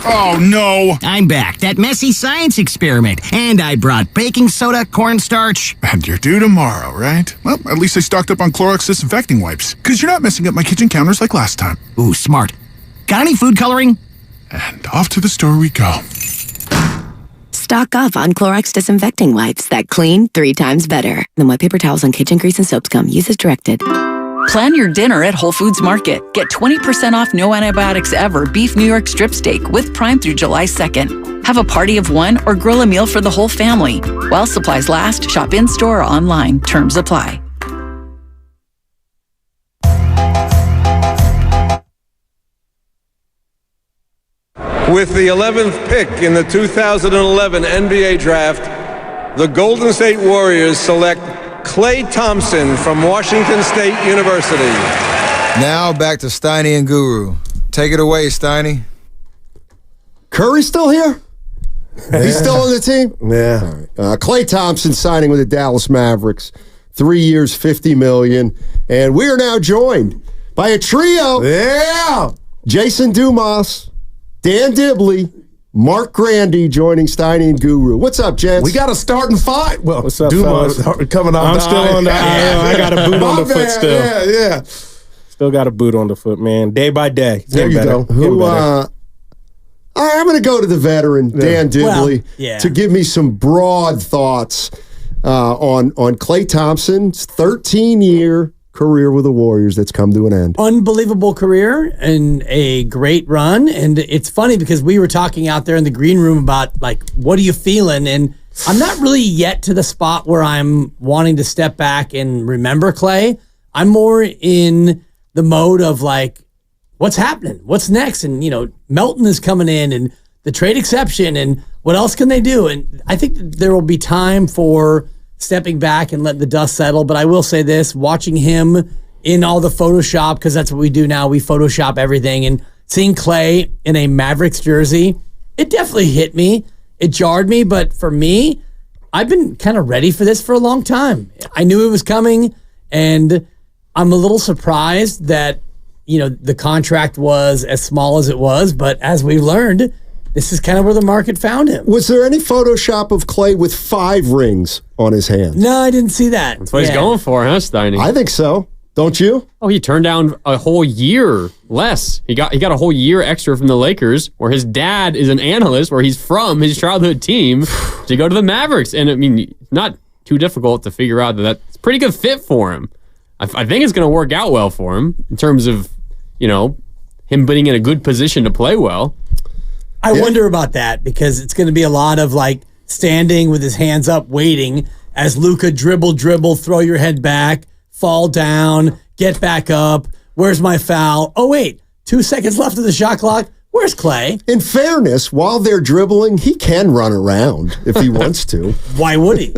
Oh, no. I'm back. That messy science experiment. And I brought baking soda, cornstarch. And you're due tomorrow, right? Well, at least I stocked up on Clorox disinfecting wipes, because you're not messing up my kitchen counters like last time. Ooh, smart. Got any food coloring? And off to the store we go. Stock up on Clorox disinfecting wipes that clean 3 times better than wet paper towels on kitchen grease and soap scum. Use as directed. Plan your dinner at Whole Foods Market. Get 20% off no antibiotics ever beef New York strip steak with Prime through July 2nd. Have a party of one or grill a meal for the whole family. While supplies last, shop in-store or online. Terms apply. With the 11th pick in the 2011 NBA Draft, the Golden State Warriors select Klay Thompson from Washington State University. Now back to Steiny and Guru. Take it away, Steiny. Curry's still here? Yeah. He's still on the team? Yeah. All right. Klay Thompson signing with the Dallas Mavericks. 3 years, $50 million. And we are now joined by a trio. Yeah. Jason Dumas, Dan Dibley, Mark Grandy joining Steiny and Guru. What's up, gents? We got a starting 5. Well, what's up, Dumas coming off I'm still on the IL. I got a boot on the foot still. Yeah. Still got a boot on the foot, man. Day by day. There you go. I'm going to go to the veteran, Dan Dibley, to give me some broad thoughts on Klay Thompson's 13-year career with the Warriors that's come to an end. Unbelievable career and a great run. And it's funny because we were talking out there in the green room about, like, what are you feeling? And I'm not really yet to the spot where I'm wanting to step back and remember Klay. I'm more in the mode of, like, what's happening? What's next? And, Melton is coming in and the trade exception and what else can they do? And I think there will be time for stepping back and letting the dust settle. But I will say this, watching him in all the Photoshop, because that's what we do now. We Photoshop everything. And seeing Klay in a Mavericks jersey, it definitely hit me. It jarred me. But for me, I've been kind of ready for this for a long time. I knew it was coming. And I'm a little surprised that, the contract was as small as it was. But as we learned, this is kind of where the market found him. Was there any Photoshop of Klay with 5 rings on his hand? No, I didn't see that. That's what he's going for, huh, Steiny? I think so. Don't you? Oh, he turned down a whole year less. He got a whole year extra from the Lakers, where his dad is an analyst, where he's from, his childhood team, to go to the Mavericks. And, not too difficult to figure out that that's a pretty good fit for him. I think it's going to work out well for him in terms of, him being in a good position to play well. I wonder about that because it's going to be a lot of like standing with his hands up, waiting as Luka dribble, throw your head back, fall down, get back up. Where's my foul? Oh, wait, 2 seconds left of the shot clock. Where's Klay? In fairness, while they're dribbling, he can run around if he wants to. Why would he?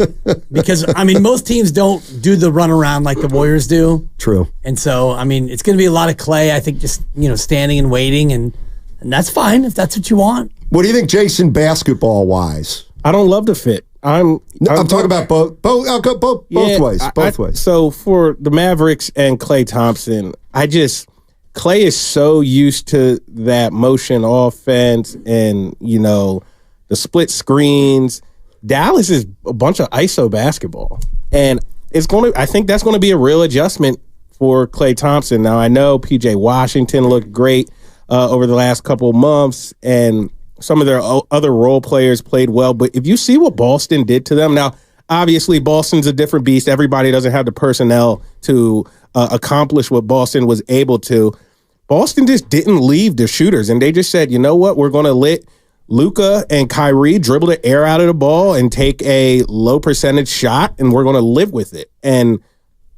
Because, most teams don't do the run around like the Warriors do. True. And so, it's going to be a lot of Klay, I think, just, standing and waiting, and that's fine if that's what you want. What do you think, Jason, basketball-wise? I don't love the fit. I'm talking about both. I'll go both ways. Both ways. So for the Mavericks and Klay Thompson, Klay is so used to that motion offense and, the split screens. Dallas is a bunch of ISO basketball. And I think that's going to be a real adjustment for Klay Thompson. Now, I know PJ Washington looked great over the last couple of months, and some of their other role players played well. But if you see what Boston did to them, now, obviously, Boston's a different beast. Everybody doesn't have the personnel to accomplish what Boston was able to. Boston just didn't leave the shooters, and they just said, you know what, we're going to let Luka and Kyrie dribble the air out of the ball and take a low percentage shot, and we're going to live with it. And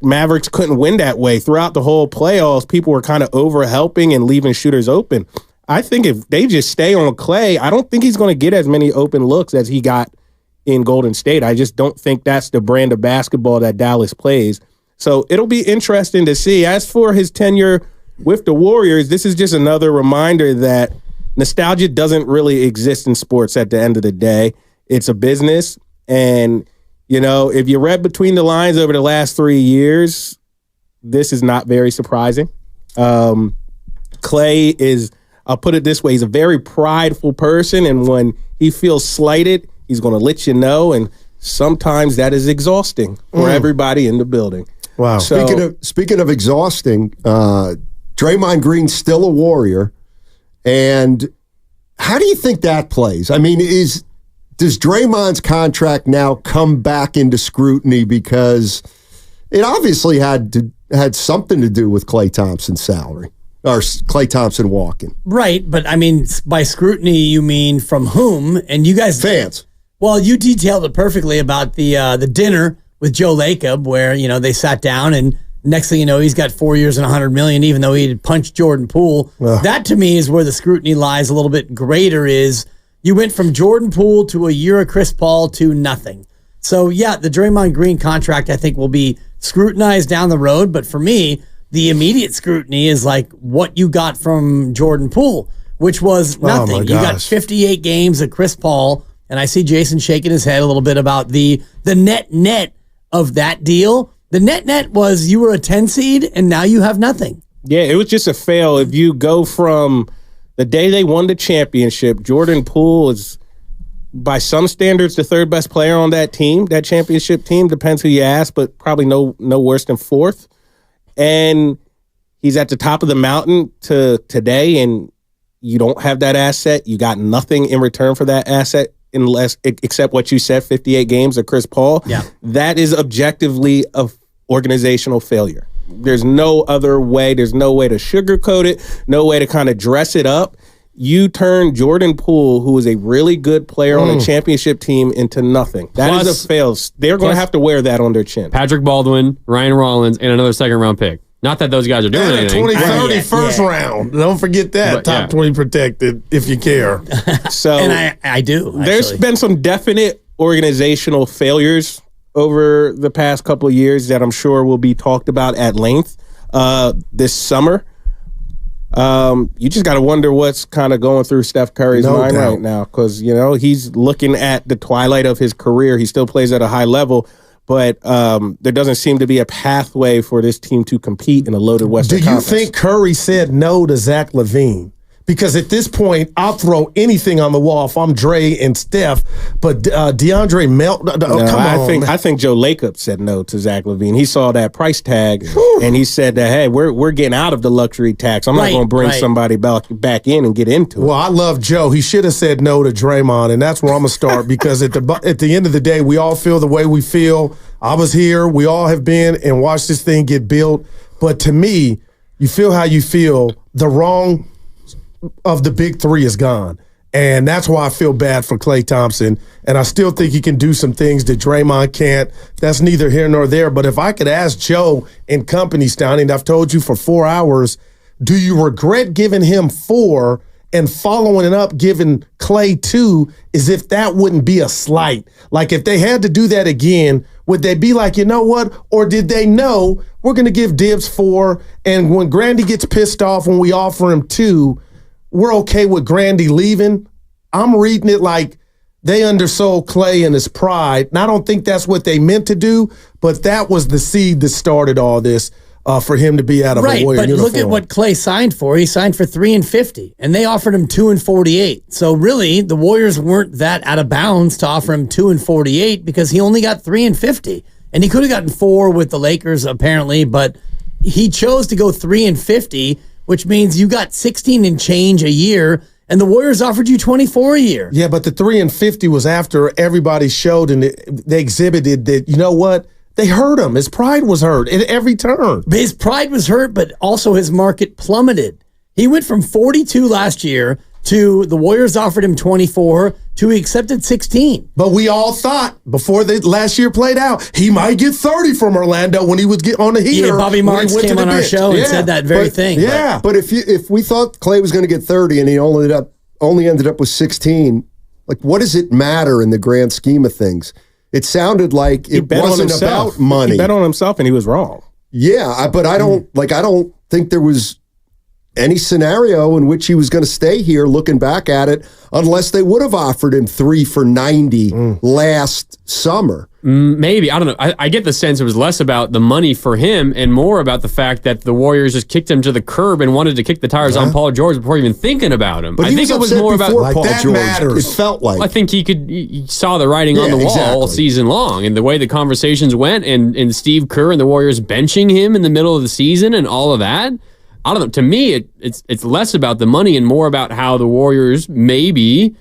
Mavericks couldn't win that way. Throughout the whole playoffs, people were kind of over-helping and leaving shooters open. I think if they just stay on Klay, I don't think he's going to get as many open looks as he got in Golden State. I just don't think that's the brand of basketball that Dallas plays. So it'll be interesting to see. As for his tenure with the Warriors, this is just another reminder that nostalgia doesn't really exist in sports at the end of the day. It's a business. And, if you read between the lines over the last 3 years, this is not very surprising. Klay is I'll put it this way. He's a very prideful person, and when he feels slighted, he's going to let you know, and sometimes that is exhausting for everybody in the building. Wow. So, Speaking of exhausting, Draymond Green's still a Warrior, and how do you think that plays? I mean, does Draymond's contract now come back into scrutiny because it obviously had something to do with Klay Thompson's salary or Klay Thompson walking? Right, but I mean, by scrutiny, you mean from whom? And you guys, fans. Well, you detailed it perfectly about the dinner with Joe Lacob, where they sat down, and next thing you know, he's got 4 years and $100 million, even though he had punched Jordan Poole. That to me is where the scrutiny lies a little bit greater. Is you went from Jordan Poole to a year of Chris Paul to nothing. So yeah, the Draymond Green contract I think will be scrutinized down the road, but for me, the immediate scrutiny is like what you got from Jordan Poole, which was nothing. You got 58 games of Chris Paul, and I see Jason shaking his head a little bit about the net of that deal. The net was you were a 10 seed, and now you have nothing. Yeah, it was just a fail. If you go from the day they won the championship, Jordan Poole is, by some standards, the third best player on that team, that championship team. Depends who you ask, but probably no worse than fourth. And he's at the top of the mountain to today, and you don't have that asset. You got nothing in return for that asset except what you said, 58 games of Chris Paul. Yeah. That is objectively a organizational failure. There's no other way. There's no way to sugarcoat it, no way to kind of dress it up. You turn Jordan Poole, who is a really good player on a championship team, into nothing. That is a fail. They're going to have to wear that on their chin. Patrick Baldwin, Ryan Rollins, and another second-round pick. Not that those guys are doing anything. 2030 first round. Don't forget that. But, top 20 protected, if you care. So, and I do. There's been some definite organizational failures over the past couple of years that I'm sure will be talked about at length this summer. You just got to wonder what's kind of going through Steph Curry's mind right now, because he's looking at the twilight of his career. He still plays at a high level, but there doesn't seem to be a pathway for this team to compete in a loaded Western Conference. Do you think Curry said no to Zach LaVine? Because at this point, I'll throw anything on the wall if I'm Dre and Steph. But DeAndre Melton, come on. I think Joe Lacob said no to Zach LaVine. He saw that price tag, and he said that, hey, we're getting out of the luxury tax. I'm not going to bring somebody back in and get into it. Well, I love Joe. He should have said no to Draymond, and that's where I'm going to start. Because at the end of the day, we all feel the way we feel. I was here. We all have been and watched this thing get built. But to me, you feel how you feel. The wrong of the big three is gone. And that's why I feel bad for Klay Thompson. And I still think he can do some things that Draymond can't. That's neither here nor there. But if I could ask Joe and company, Steiny, and I've told you for 4 hours, do you regret giving him 4 and following it up giving Klay 2 as if that wouldn't be a slight? Like if they had to do that again, would they be like, you know what? Or did they know we're going to give Dibs 4, and when Grandy gets pissed off when we offer him 2, we're okay with Grandy leaving? I'm reading it like they undersold Klay and his pride. And I don't think that's what they meant to do, but that was the seed that started all this for him to be out of a Warrior uniform. Look at what Klay signed for. He signed for $3 and $50, and they offered him $2 and $48. So really, the Warriors weren't that out of bounds to offer him $2 and $48 because he only got $3 and $50. And he could have gotten 4 with the Lakers, apparently, but he chose to go $3 and $50, which means you got 16 and change a year, and the Warriors offered you 24 a year. Yeah, but the $3 and $50 was after everybody showed and they exhibited that, you know what? They hurt him. His pride was hurt at every turn. His pride was hurt, but also his market plummeted. He went from 42 last year to the Warriors offered him 24 to he accepted 16. But we all thought before the last year played out, he might get 30 from Orlando when he was on the heater. Yeah, Bobby Marks came on our show and said that very thing. Yeah, but if we thought Klay was going to get 30 and he only ended up with 16, like what does it matter in the grand scheme of things? It sounded like it wasn't about money. He bet on himself and he was wrong. Yeah, but I don't think there was any scenario in which he was going to stay here, looking back at it, unless they would have offered him 3 for $90 last summer. Maybe. I don't know. I get the sense it was less about the money for him and more about the fact that the Warriors just kicked him to the curb and wanted to kick the tires on Paul George before even thinking about him. But I think it was more about like Paul George. Matters. It felt like. I think he saw the writing on the wall all season long, and the way the conversations went, and Steve Kerr and the Warriors benching him in the middle of the season and all of that. I don't know. To me, it's less about the money and more about how the Warriors maybe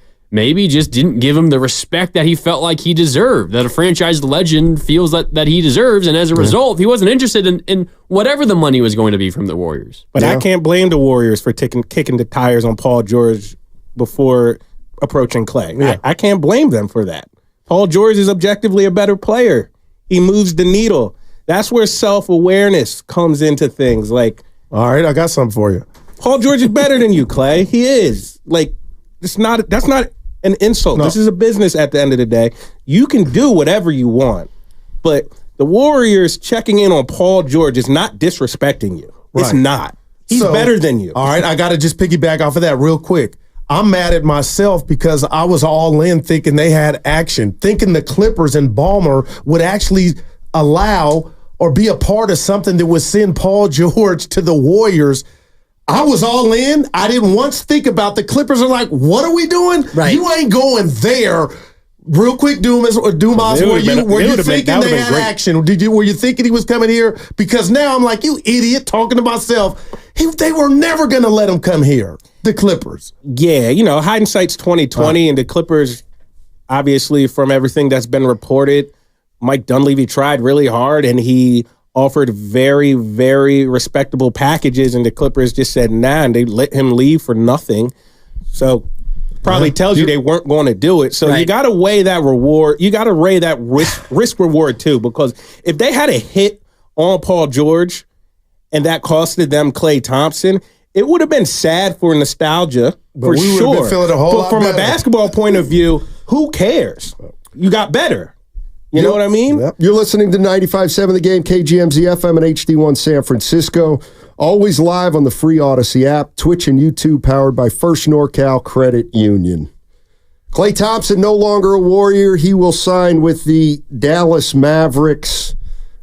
just didn't give him the respect that he felt like he deserved, that a franchise legend feels that he deserves, and as a result, he wasn't interested in whatever the money was going to be from the Warriors. But I can't blame the Warriors for kicking the tires on Paul George before approaching Klay. Yeah. I can't blame them for that. Paul George is objectively a better player. He moves the needle. That's where self-awareness comes into things. Like, all right, I got something for you. Paul George is better than you, Klay. He is. Like, that's not an insult. No. This is a business at the end of the day. You can do whatever you want, but the Warriors checking in on Paul George is not disrespecting you. Right. It's not. He's better than you. All right, I got to just piggyback off of that real quick. I'm mad at myself because I was all in thinking they had action, thinking the Clippers and Ballmer would actually allow or be a part of something that would send Paul George to the Warriors. I was all in. I didn't once think about the Clippers are like, what are we doing? Right. You ain't going there. Real quick, Dumas, were you thinking they had action? Were you thinking he was coming here? Because now I'm like, you idiot, talking to myself. They were never going to let him come here, the Clippers. Yeah, hindsight's 20/20, and the Clippers, obviously, from everything that's been reported, Mike Dunleavy tried really hard, and he offered very, very respectable packages, and the Clippers just said nah, and they let him leave for nothing. So probably tells you they weren't going to do it. So you got to weigh that reward. You got to weigh that risk reward too, because if they had a hit on Paul George and that costed them Klay Thompson, it would have been sad for nostalgia, for sure. Been feeling a whole lot from better. A basketball point of view, who cares? You got better. You know what I mean? Yep. You're listening to 95.7 The Game, KGMZ FM and HD1 San Francisco. Always live on the free Odyssey app, Twitch and YouTube, powered by First NorCal Credit Union. Klay Thompson, no longer a Warrior. He will sign with the Dallas Mavericks.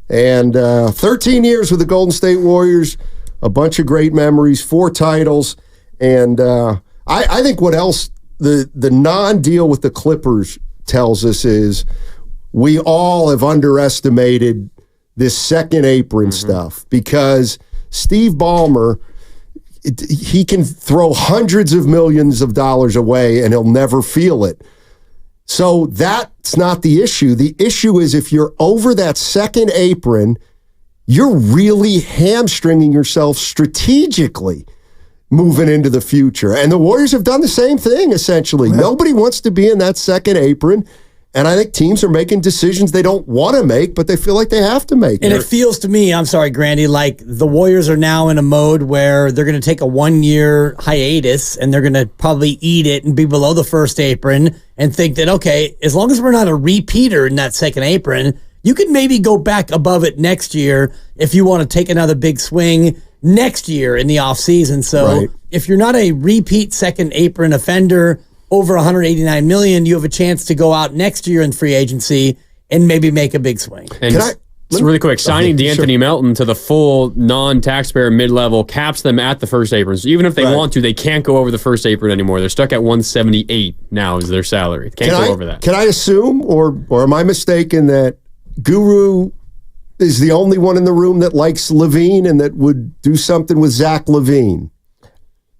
And 13 years with the Golden State Warriors, a bunch of great memories, 4 titles. And I think what else the non-deal with the Clippers tells us is we all have underestimated this second apron stuff, because Steve Ballmer, he can throw hundreds of millions of dollars away and he'll never feel it. So that's not the issue. The issue is if you're over that second apron, you're really hamstringing yourself strategically moving into the future. And the Warriors have done the same thing, essentially. Nobody wants to be in that second apron. And I think teams are making decisions they don't want to make, but they feel like they have to make. And it feels to me, I'm sorry, Grandy, like the Warriors are now in a mode where they're going to take a 1-year hiatus and they're going to probably eat it and be below the first apron and think that, okay, as long as we're not a repeater in that second apron, you can maybe go back above it next year if you want to take another big swing next year in the offseason. So if you're not a repeat second apron offender, over $189 million, you have a chance to go out next year in free agency and maybe make a big swing. And just really quick, signing DeAnthony Melton to the full non-taxpayer mid-level caps them at the first apron. So even if they want to, they can't go over the first apron anymore. They're stuck at $178 now is their salary. They can't go over that. Can I assume, or am I mistaken, that Guru is the only one in the room that likes LaVine and that would do something with Zach LaVine?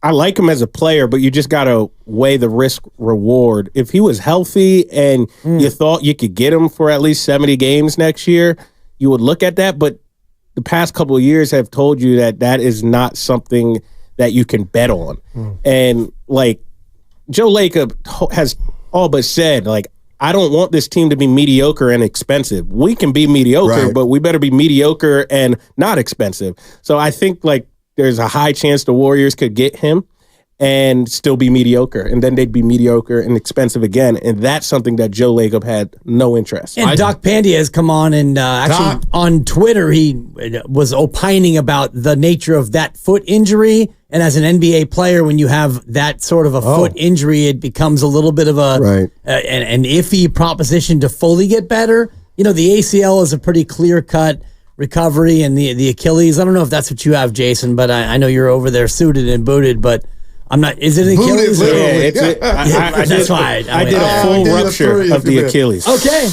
I like him as a player, but you just got to weigh the risk reward. If he was healthy and you thought you could get him for at least 70 games next year, you would look at that. But the past couple of years have told you that that is not something that you can bet on. And like Joe Lacob has all but said, like, I don't want this team to be mediocre and expensive. We can be mediocre, but we better be mediocre and not expensive. So I think like there's a high chance the Warriors could get him and still be mediocre. And then they'd be mediocre and expensive again. And that's something that Joe Lacob had no interest in. And Doc Pandia has come on and actually on Twitter, he was opining about the nature of that foot injury And as an NBA player, when you have that sort of a foot injury, it becomes a little bit of an iffy proposition to fully get better. You know, the ACL is a pretty clear-cut recovery, and the Achilles, I don't know if that's what you have, Jason, but I know you're over there suited and booted, but I'm not. Is it Achilles? That's why I did a full rupture of the Achilles. Okay,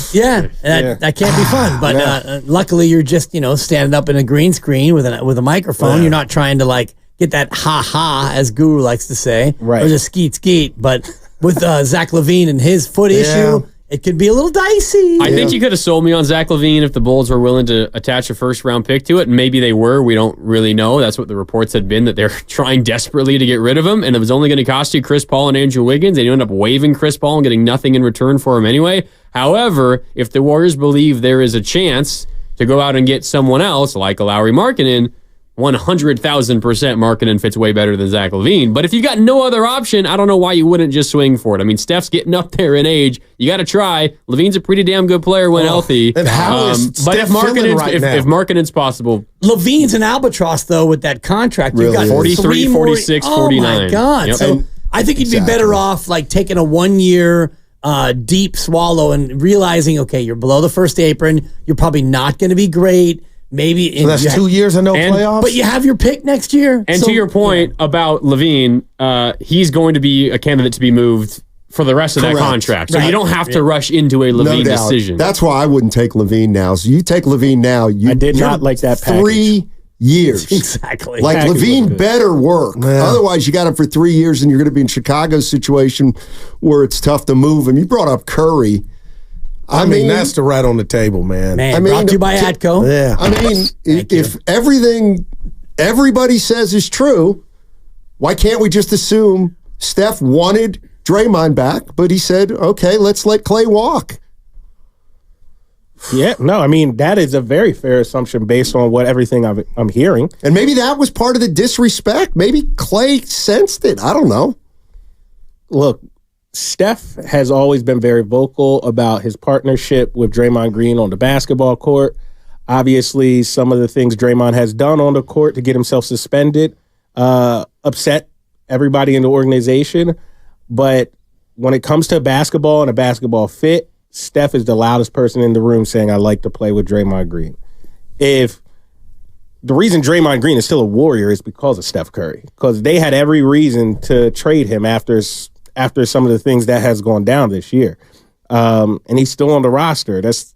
that can't be fun. But luckily, you're just standing up in a green screen with a microphone. You're not trying to like get that ha as Guru likes to say, right? Or just skeet. But with Zach LaVine and his foot issue, it could be a little dicey. I think you could have sold me on Zach LaVine if the Bulls were willing to attach a first-round pick to it. And maybe they were. We don't really know. That's what the reports had been, that they're trying desperately to get rid of him. And it was only going to cost you Chris Paul and Andrew Wiggins. And you end up waiving Chris Paul and getting nothing in return for him anyway. However, if the Warriors believe there is a chance to go out and get someone else, like a Lauri Markkanen, 100,000% Markkanen fits way better than Zach LaVine. But if you got no other option, I don't know why you wouldn't just swing for it. I mean, Steph's getting up there in age. You got to try. LaVine's a pretty damn good player when healthy. And how is Steph feeling right now? If Markkanen's possible. LaVine's an albatross, though, with that contract. You've got 43, 46, 49. Oh, my God. Yep. So I think you'd be better off like taking a 1 year deep swallow and realizing, okay, you're below the first apron. You're probably not going to be great. Maybe so that's 2 years of no playoffs. But you have your pick next year. And to your point about LaVine, he's going to be a candidate to be moved for the rest of that contract. So you don't have to rush into a LaVine decision. That's why I wouldn't take LaVine now. So you take LaVine now. I did not like that package. 3 years. Exactly. Like LaVine better work. Yeah. Otherwise, you got him for 3 years and you're going to be in Chicago's situation where it's tough to move him. You brought up Curry. I mean, that's the right on the table, man. I mean, brought to you by Atco. Yeah. I mean, if everything everybody says is true, why can't we just assume Steph wanted Draymond back, but he said, okay, let's let Klay walk? Yeah, no, I mean, that is a very fair assumption based on everything I'm hearing. And maybe that was part of the disrespect. Maybe Klay sensed it. I don't know. Look, Steph has always been very vocal about his partnership with Draymond Green on the basketball court. Obviously, some of the things Draymond has done on the court to get himself suspended upset everybody in the organization. But when it comes to basketball and a basketball fit, Steph is the loudest person in the room saying, I like to play with Draymond Green. If the reason Draymond Green is still a Warrior is because of Steph Curry, because they had every reason to trade him after some of the things that has gone down this year. And he's still on the roster. It's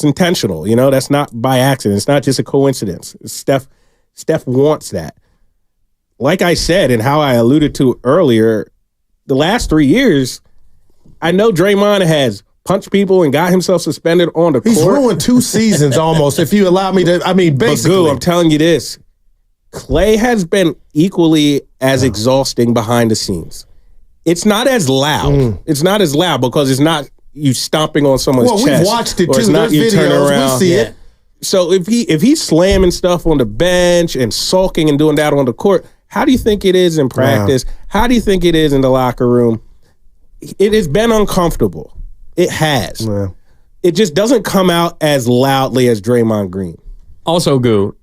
intentional, that's not by accident. It's not just a coincidence. Steph wants that. Like I said, and how I alluded to earlier, the last 3 years, I know Draymond has punched people and got himself suspended on the court. He's ruined 2 seasons almost, if you allow me to, basically. But I'm telling you this, Klay has been equally as exhausting behind the scenes. It's not as loud. It's not as loud because it's not you stomping on someone's chest. Well, we've watched it too. It's not There's you videos. turn around. We see it. So if he's slamming stuff on the bench and sulking and doing that on the court, how do you think it is in practice? Wow. How do you think it is in the locker room? It has been uncomfortable. It has. Wow. It just doesn't come out as loudly as Draymond Green. Also, Goo,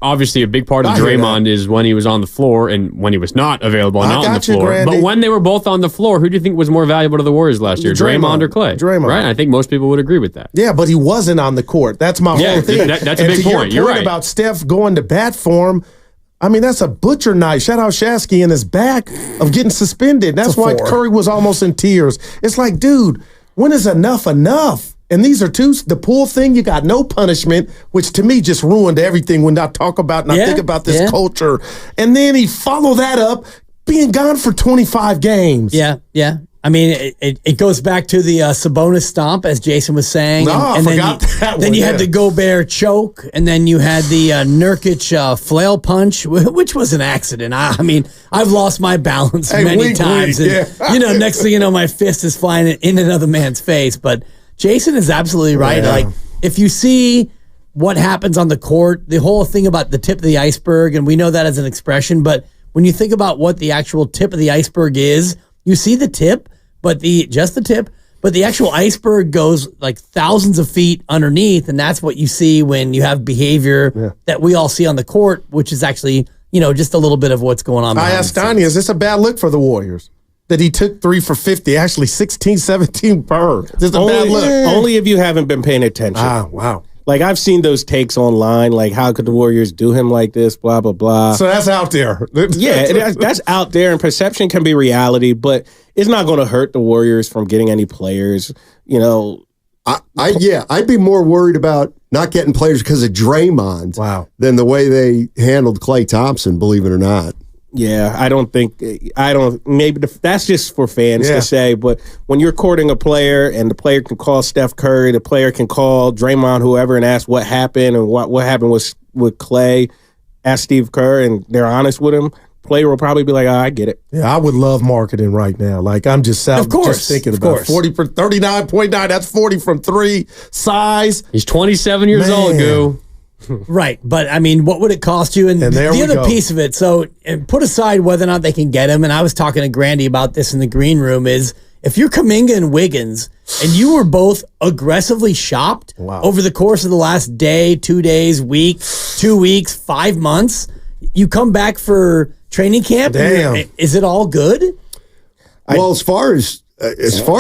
obviously a big part of Draymond is when he was on the floor and when he was not available and not on the floor. Grandy. But when they were both on the floor, who do you think was more valuable to the Warriors last year, Draymond or Klay? Draymond. Right? I think most people would agree with that. Yeah, but he wasn't on the court. That's my whole thing. That's a big point. Your You're right. about Steph going to bat for him. I mean, that's a butcher knife. Shout out Shasky in his back of getting suspended. That's why Curry was almost in tears. It's like, dude, when is enough enough? And these are the pool thing, you got no punishment, which to me just ruined everything when I talk about and I think about this culture. And then he followed that up being gone for 25 games. Yeah. I mean, it goes back to the Sabonis stomp, as Jason was saying. I forgot that one. Then you had the Gobert choke, and then you had the Nurkic flail punch, which was an accident. I mean, I've lost my balance many times. And, next thing you know, my fist is flying in another man's face. But Jason is absolutely right. Yeah. Like, if you see what happens on the court, the whole thing about the tip of the iceberg, and we know that as an expression, but when you think about what the actual tip of the iceberg is, you see the tip, but just the tip, but the actual iceberg goes like thousands of feet underneath, and that's what you see when you have behavior that we all see on the court, which is actually just a little bit of what's going on. I asked Donnie, is this a bad look for the Warriors? That he took 3 for 50, actually 16, 17 per. Is this a bad look? Only if you haven't been paying attention. Wow. Like, I've seen those takes online, like, how could the Warriors do him like this, blah, blah, blah. So that's out there. Yeah, that's out there, and perception can be reality, but it's not going to hurt the Warriors from getting any players, I'd be more worried about not getting players because of Draymond than the way they handled Klay Thompson, believe it or not. Yeah, maybe that's just for fans to say, but when you're courting a player and the player can call Steph Curry, the player can call Draymond, whoever, and ask what happened and what happened with Klay, ask Steve Kerr, and they're honest with him, player will probably be like, I get it. Yeah, I would love marketing right now. Like, I'm just thinking about 40 for 39.9. That's 40 from 3. Size. He's 27 years old, Goo. Right, but I mean, what would it cost you? And the other piece of it, so and put aside whether or not they can get him, and I was talking to Grandy about this in the green room, is if you're Kuminga and Wiggins, and you were both aggressively shopped over the course of the last day, 2 days, week, 2 weeks, 5 months, you come back for training camp, is it all good? Well, as far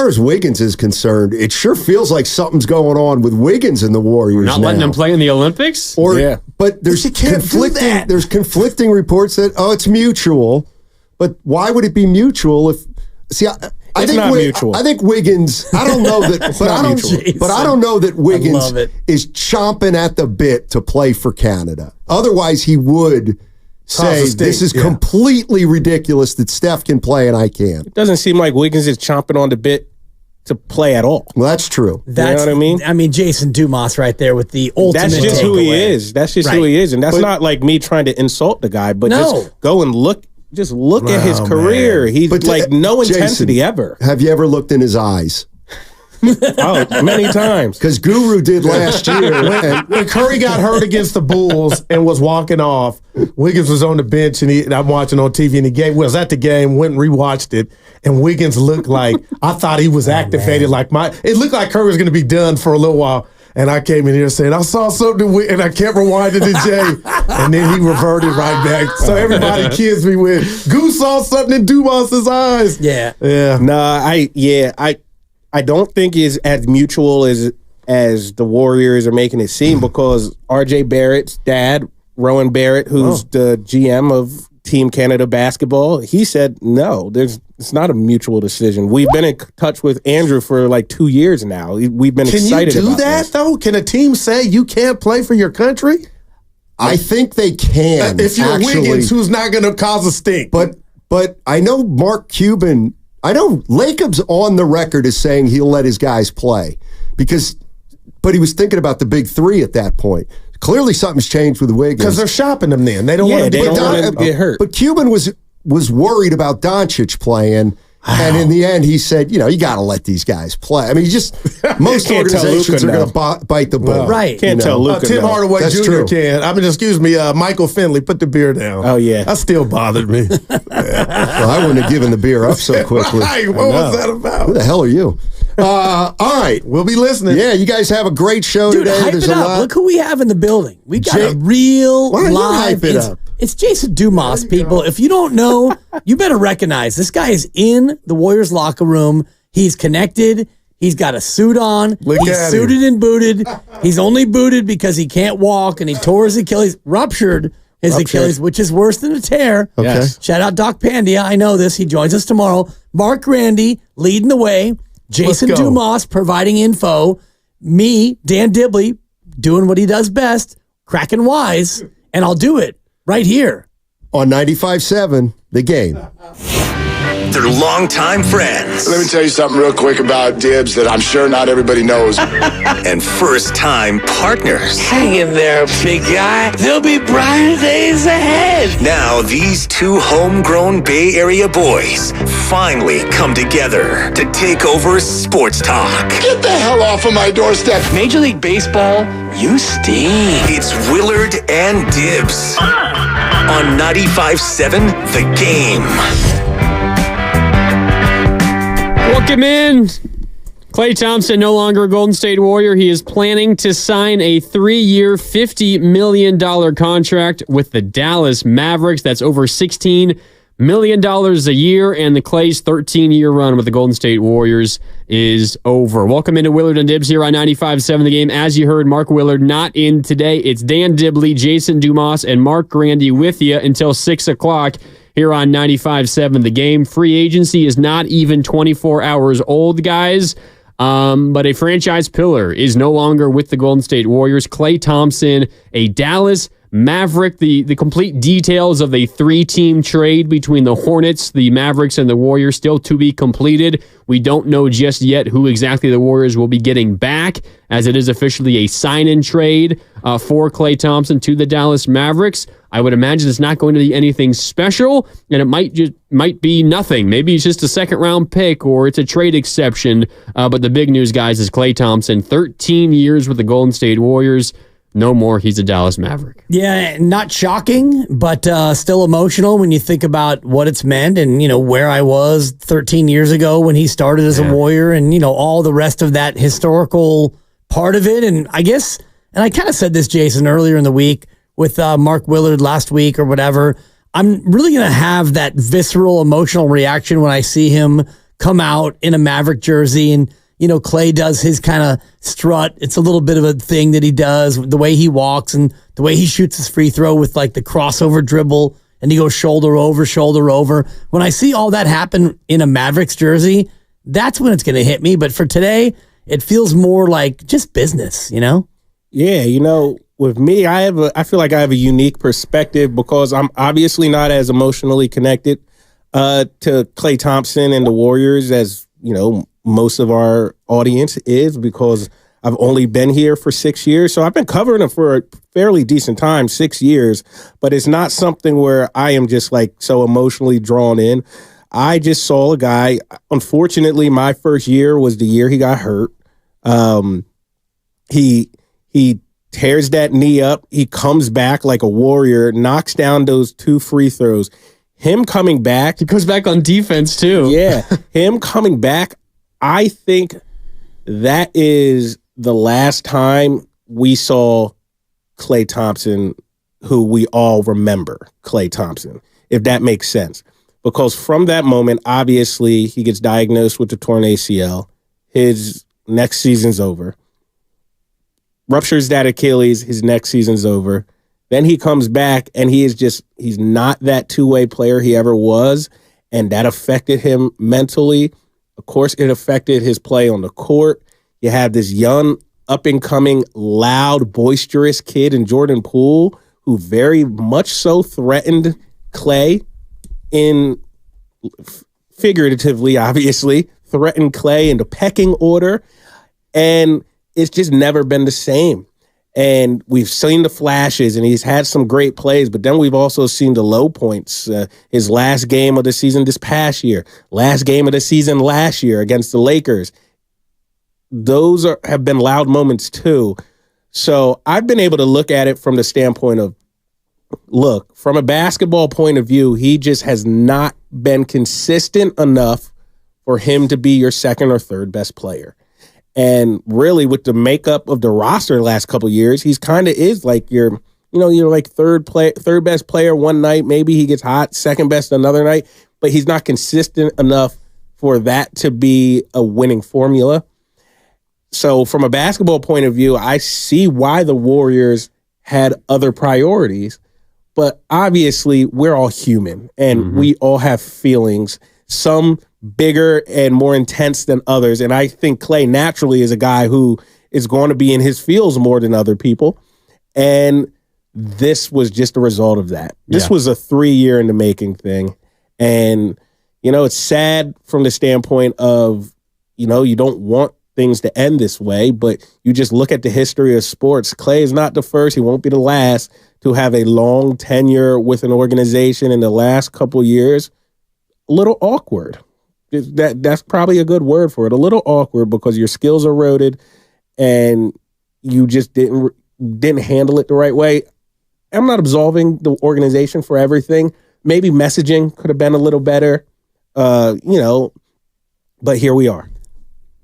as Wiggins is concerned, it sure feels like something's going on with Wiggins and the Warriors. Not letting him play in the Olympics? But there's conflicting reports that, it's mutual. But why would it be mutual if I think Wiggins, I don't know that I don't know that Wiggins is chomping at the bit to play for Canada. Otherwise he would say this is completely ridiculous that Steph can play and I can't. It doesn't seem like Wiggins is chomping on the bit to play at all. Well, that's true. You know what I mean? I mean, Jason Dumas right there with the ultimate. That's just who he is. That's just who he is. And that's not like me trying to insult the guy, but just go and look at his career. Man. He's like no intensity Jason, ever. Have you ever looked in his eyes? Many times. Because Guru did last year. When Curry got hurt against the Bulls and was walking off, Wiggins was on the bench and I'm watching on TV and he was at the game, went and rewatched it, and Wiggins looked like, I thought he was activated it looked like Curry was going to be done for a little while. And I came in here saying, I saw something, and I kept rewinding to Jay. And then he reverted right back. So everybody kids me with, Goose saw something in Dumas' eyes. Yeah. I don't think it's as mutual as the Warriors are making it seem, because R.J. Barrett's dad, Rowan Barrett, who's the GM of Team Canada basketball, he said, no, it's not a mutual decision. We've been in touch with Andrew for like 2 years now. We've been excited about this. Can you do that, though? Can a team say you can't play for your country? I think they can. If you're Wiggins, who's not going to cause a stink. But I know Mark Cuban, I know Lacob's on the record as saying he'll let his guys play. But he was thinking about the big three at that point. Clearly something's changed with Wiggins. Because they're shopping them then. They don't want to get hurt. But Cuban was worried about Doncic playing. And in the end, he said, you got to let these guys play. I mean, most organizations are going to bite the bullet. Right. Can't tell Luka. Tim Hardaway Jr. True. Can. I mean, excuse me, Michael Finley, put the beer down. Oh, yeah. That still bothered me. Well, I wouldn't have given the beer up so quickly. Right. What was that about? Who the hell are you? All right. We'll be listening. Yeah, you guys have a great show Dude, today. Hype There's it a up. lot. Look who we have in the building. We got a real Why don't you live. hype it up? It's Jason Dumas, people. If you don't know, you better recognize this guy is in the Warriors locker room. He's connected. He's got a suit on. He's suited and booted. He's only booted because he can't walk, and he tore his Achilles, ruptured his Achilles, which is worse than a tear. Okay. Yes. Shout out Doc Pandia. I know this. He joins us tomorrow. Mark Grandy leading the way. Jason Dumas providing info. Me, Dan Dibley, doing what he does best, cracking wise, and I'll do it right here on 95.7 The Game. They're longtime friends. Let me tell you something real quick about Dibs that I'm sure not everybody knows. And first-time partners. Hang in there, big guy. There'll be brighter days ahead. Now, these two homegrown Bay Area boys finally come together to take over sports talk. Get the hell off of my doorstep. Major League Baseball, you stink. It's Willard and Dibs on 95.7 The Game. Welcome in. Klay Thompson, no longer a Golden State Warrior. He is planning to sign a 3-year, $50 million contract with the Dallas Mavericks. That's over $16 million a year, and the Klay's 13-year run with the Golden State Warriors is over. Welcome into Willard and Dibs here on 95.7 The Game. As you heard, Mark Willard not in today. It's Dan Dibley, Jason Dumas, and Mark Grandy with you until 6 o'clock here on 95.7 The Game. Free agency is not even 24 hours old, guys. But a franchise pillar is no longer with the Golden State Warriors. Klay Thompson, a Dallas Maverick. The complete details of a 3-team trade between the Hornets, the Mavericks, and the Warriors still to be completed. We don't know just yet who exactly the Warriors will be getting back, as it is officially a sign-in trade for Klay Thompson to the Dallas Mavericks. I would imagine it's not going to be anything special, and it might be nothing. Maybe it's just a second-round pick, or it's a trade exception. But the big news, guys, is Klay Thompson, 13 years with the Golden State Warriors. No more. He's a Dallas Maverick. Yeah, not shocking, but still emotional when you think about what it's meant and, where I was 13 years ago when he started as a Warrior and, all the rest of that historical part of it. And I guess, and I kind of said this, Jason, earlier in the week with Mark Willard last week or whatever, I'm really going to have that visceral emotional reaction when I see him come out in a Maverick jersey and, Klay does his kind of strut. It's a little bit of a thing that he does, the way he walks and the way he shoots his free throw with like the crossover dribble and he goes shoulder over, shoulder over. When I see all that happen in a Mavericks jersey, that's when it's going to hit me. But for today, it feels more like just business, Yeah, with me, I feel like I have a unique perspective because I'm obviously not as emotionally connected to Klay Thompson and the Warriors as, most of our audience is, because I've only been here for 6 years. So I've been covering him for a fairly decent time, 6 years, but it's not something where I am just like so emotionally drawn in. I just saw a guy, unfortunately, my first year was the year he got hurt. He tears that knee up. He comes back like a Warrior, knocks down those 2 free throws. Him coming back. He goes back on defense too. Yeah. Him coming back. I think that is the last time we saw Klay Thompson, who we all remember Klay Thompson, if that makes sense. Because from that moment, obviously, he gets diagnosed with the torn ACL. His next season's over. Ruptures that Achilles, his next season's over. Then he comes back, and he's not that two-way player he ever was, and that affected him mentally. Of course, it affected his play on the court. You have this young, up-and-coming, loud, boisterous kid in Jordan Poole who very much so threatened Klay figuratively, obviously, threatened Klay in the pecking order. And it's just never been the same. And we've seen the flashes, and he's had some great plays, but then we've also seen the low points. His last game of the season this past year, last game of the season last year against the Lakers. Those have been loud moments too. So I've been able to look at it from the standpoint of, look, from a basketball point of view, he just has not been consistent enough for him to be your second or third best player. And really, with the makeup of the roster the last couple of years, he's kind of is like your like third best player one night. Maybe he gets hot, second best another night, but he's not consistent enough for that to be a winning formula. So from a basketball point of view, I see why the Warriors had other priorities, but obviously we're all human and we all have feelings. Some bigger and more intense than others. And I think Klay naturally is a guy who is going to be in his feels more than other people. And this was just a result of that. This was a 3-year in the making thing. And, it's sad from the standpoint of, you don't want things to end this way, but you just look at the history of sports. Klay is not the first. He won't be the last to have a long tenure with an organization. In the last couple years, a little awkward. That's probably a good word for it. A little awkward because your skills eroded and you just didn't handle it the right way. I'm not absolving the organization for everything. Maybe messaging could have been a little better, but here we are.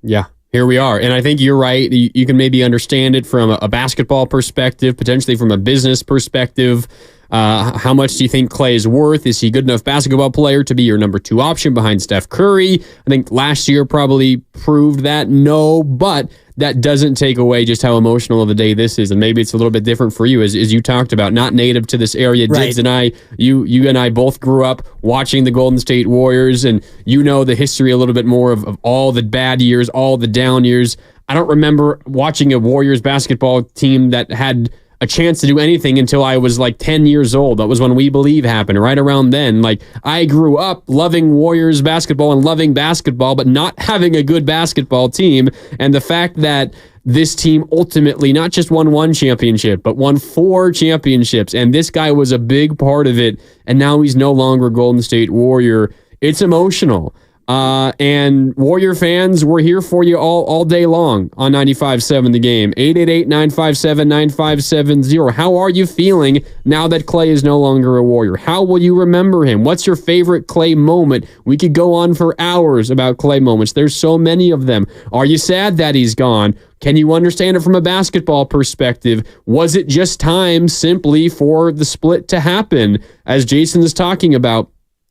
Yeah. Here we are. And I think you're right. You can maybe understand it from a basketball perspective, potentially from a business perspective. How much do you think Klay is worth? Is he a good enough basketball player to be your number 2 option behind Steph Curry? I think last year probably proved that no, but that doesn't take away just how emotional of a day this is. And maybe it's a little bit different for you, as you talked about, not native to this area. Right. Diggs and I, you and I both grew up watching the Golden State Warriors, and you know the history a little bit more of all the bad years, all the down years. I don't remember watching a Warriors basketball team that had a chance to do anything until I was like 10 years old. That was when We Believe happened, right around then. Like, I grew up loving Warriors basketball and loving basketball, but not having a good basketball team. And the fact that this team ultimately not just won 1 championship, but won 4 championships, and this guy was a big part of it, and now he's no longer Golden State Warrior. It's emotional. And Warrior fans, we're here for you all day long on 95.7 The Game. 888-957-9570. How are you feeling now that Klay is no longer a Warrior? How will you remember him? What's your favorite Klay moment? We could go on for hours about Klay moments. There's so many of them. Are you sad that he's gone? Can you understand it from a basketball perspective? Was it just time simply for the split to happen? As Jason is talking about,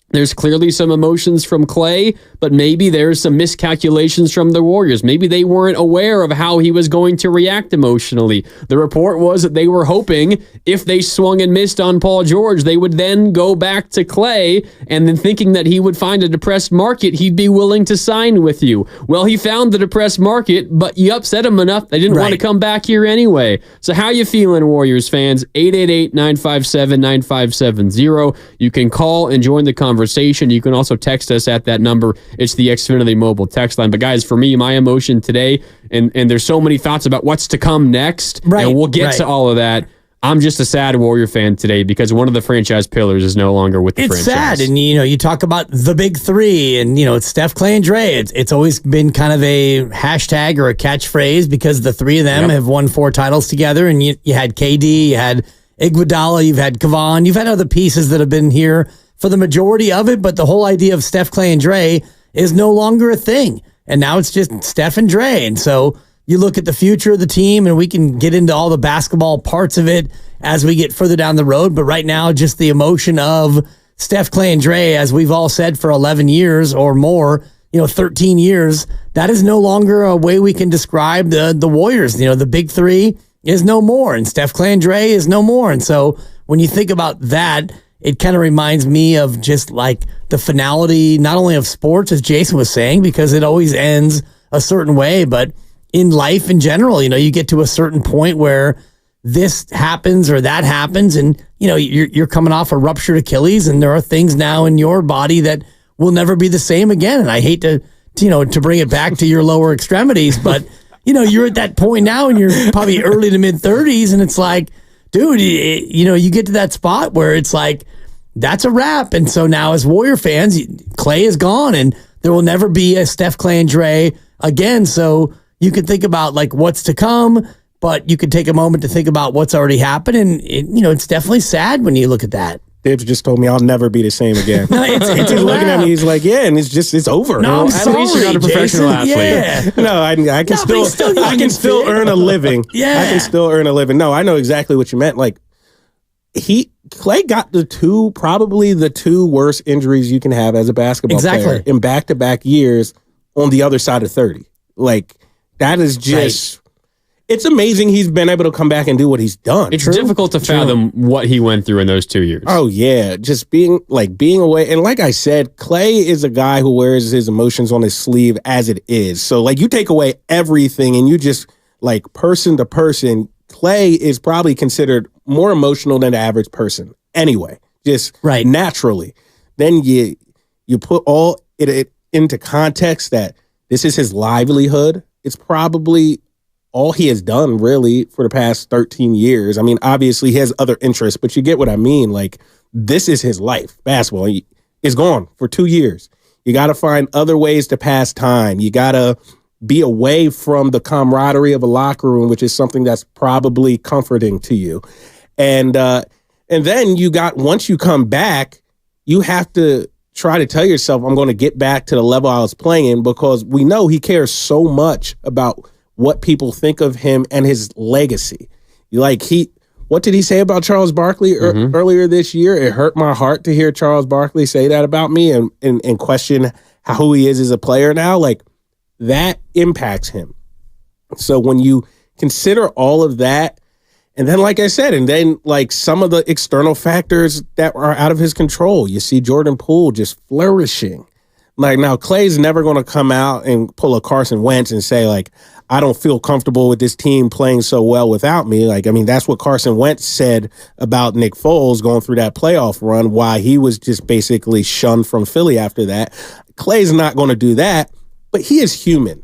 there's clearly some emotions from Klay, but maybe there's some miscalculations from the Warriors. Maybe they weren't aware of how he was going to react emotionally. The report was that they were hoping if they swung and missed on Paul George, they would then go back to Klay, and then thinking that he would find a depressed market, he'd be willing to sign with you. Well, he found the depressed market, but you upset him enough they didn't want to come back here anyway. So how you feeling, Warriors fans? 888-957-9570. You can call and join the conversation. You can also text us at that number. It's the Xfinity mobile text line. But guys, for me, my emotion today, and there's so many thoughts about what's to come next, and we'll get to all of that. I'm just a sad Warrior fan today because one of the franchise pillars is no longer with the franchise. It's sad, and you talk about the big 3, and it's Steph, Klay, and Dre. It's always been kind of a hashtag or a catchphrase because the 3 of them have won 4 titles together, and you had KD, you had Iguodala, you've had Kevon, you've had other pieces that have been here for the majority of it, but the whole idea of Steph, Klay, and Dre is no longer a thing. And now it's just Steph and Dre. And so you look at the future of the team, and we can get into all the basketball parts of it as we get further down the road. But right now, just the emotion of Steph, Klay, and Dre, as we've all said for 11 years or more, 13 years, that is no longer a way we can describe the Warriors. The big 3 is no more, and Steph, Klay, and Dre is no more. And so when you think about that, it kind of reminds me of just like the finality, not only of sports, as Jason was saying, because it always ends a certain way, but in life in general, you get to a certain point where this happens or that happens, and you're coming off a ruptured Achilles, and there are things now in your body that will never be the same again. And I hate to bring it back to your lower extremities, but you're at that point now, and you're probably early to mid 30s, and it's like, dude, you get to that spot where it's like, that's a wrap. And so now as Warrior fans, Klay is gone, and there will never be a Steph, Klay, and Dre again. So you could think about like what's to come, but you could take a moment to think about what's already happened. And it's definitely sad when you look at that. Dibs just told me I'll never be the same again. It's he's looking at me. He's like, "Yeah," and it's over. No, I'm sorry, at least you're not a professional athlete. Yeah. No, I can still earn a living. Yeah, I can still earn a living. No, I know exactly what you meant. Like Klay got probably the 2 worst injuries you can have as a basketball player in back-to-back years on the other side of 30. Like, that is just... It's amazing he's been able to come back and do what he's done. It's difficult to fathom what he went through in those 2 years. Oh, yeah. Just being away. And like I said, Klay is a guy who wears his emotions on his sleeve as it is. So, like, you take away everything and you just, like, person to person, Klay is probably considered more emotional than the average person anyway, just naturally. Then you put all it into context that this is his livelihood. It's probably all he has done really for the past 13 years. I mean, obviously he has other interests, but you get what I mean. Like, this is his life. Basketball is gone for 2 years. You got to find other ways to pass time. You got to be away from the camaraderie of a locker room, which is something that's probably comforting to you. And then you got, once you come back, you have to try to tell yourself, I'm going to get back to the level I was playing in, because we know he cares so much about what people think of him and his legacy. What did he say about Charles Barkley earlier this year? It hurt my heart to hear Charles Barkley say that about me and question who he is as a player now. Like, that impacts him. So when you consider all of that, and then, like I said, and then like some of the external factors that are out of his control, you see Jordan Poole just flourishing. Like, now Klay's never going to come out and pull a Carson Wentz and say, like, I don't feel comfortable with this team playing so well without me. Like, I mean, that's what Carson Wentz said about Nick Foles going through that playoff run, why he was just basically shunned from Philly after that. Klay's not going to do that, but he is human.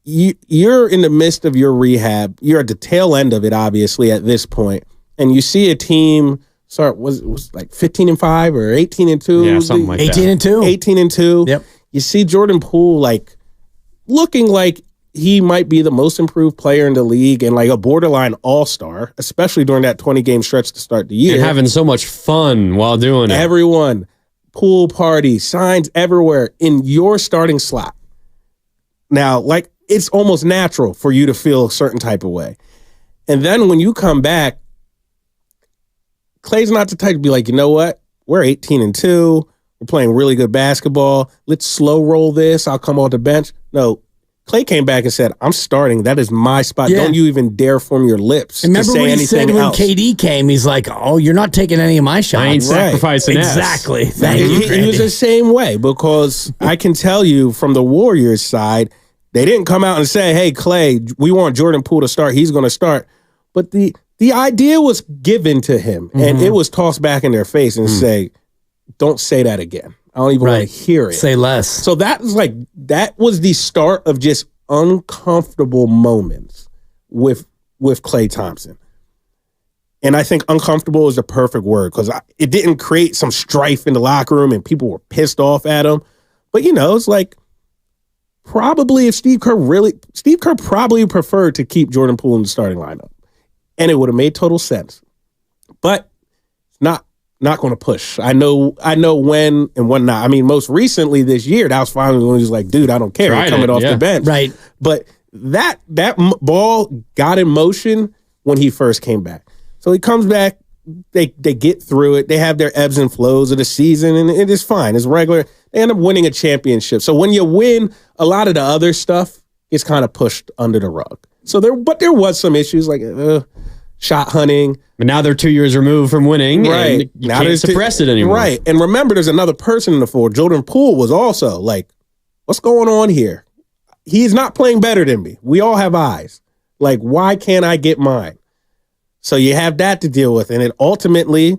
You're in the midst of your rehab. You're at the tail end of it, obviously, at this point. And you see a team was like 15-5 or 18-2. Yeah, something like 18-2. 18-2. Yep. You see Jordan Poole like looking like he might be the most improved player in the league and like a borderline all-star, especially during that 20-game stretch to start the year. And having so much fun while doing it. Everyone, pool party, signs everywhere in your starting slot. Now, like, it's almost natural for you to feel a certain type of way. And then when you come back, Klay's not the type to be like, you know what? We're 18-2. We're playing really good basketball. Let's slow roll this. I'll come off the bench. No, Klay came back and said, I'm starting. That is my spot. Yeah. Don't you even dare form your lips And remember to say what he anything said when else. KD came? He's like, oh, you're not taking any of my shots. I ain't sacrificing ass. Exactly. Thank you, He was Randy. the same way, because I can tell you from the Warriors side, they didn't come out and say, hey, Klay, we want Jordan Poole to start. He's going to start. But the idea was given to him, and it was tossed back in their face and say, don't say that again. I don't even want to hear it. Say less. So that was the start of just uncomfortable moments with Klay Thompson. And I think uncomfortable is the perfect word, because it didn't create some strife in the locker room and people were pissed off at him. But, it's like, probably if Steve Kerr probably preferred to keep Jordan Poole in the starting lineup. And it would have made total sense. But it's not going to push. I know when and when not. I mean, most recently this year, that was finally when he was like, dude, I don't care. I'm coming off the bench. Right. But that ball got in motion when he first came back. So he comes back. They get through it. They have their ebbs and flows of the season, and it is fine. It's regular. They end up winning a championship. So when you win, a lot of the other stuff is kind of pushed under the rug. So there was some issues like shot hunting. But now they're 2 years removed from winning, right? And you can't suppress it anymore. Right. And remember, there's another person in the floor. Jordan Poole was also like, what's going on here? He's not playing better than me. We all have eyes. Like, why can't I get mine? So you have that to deal with. And it ultimately,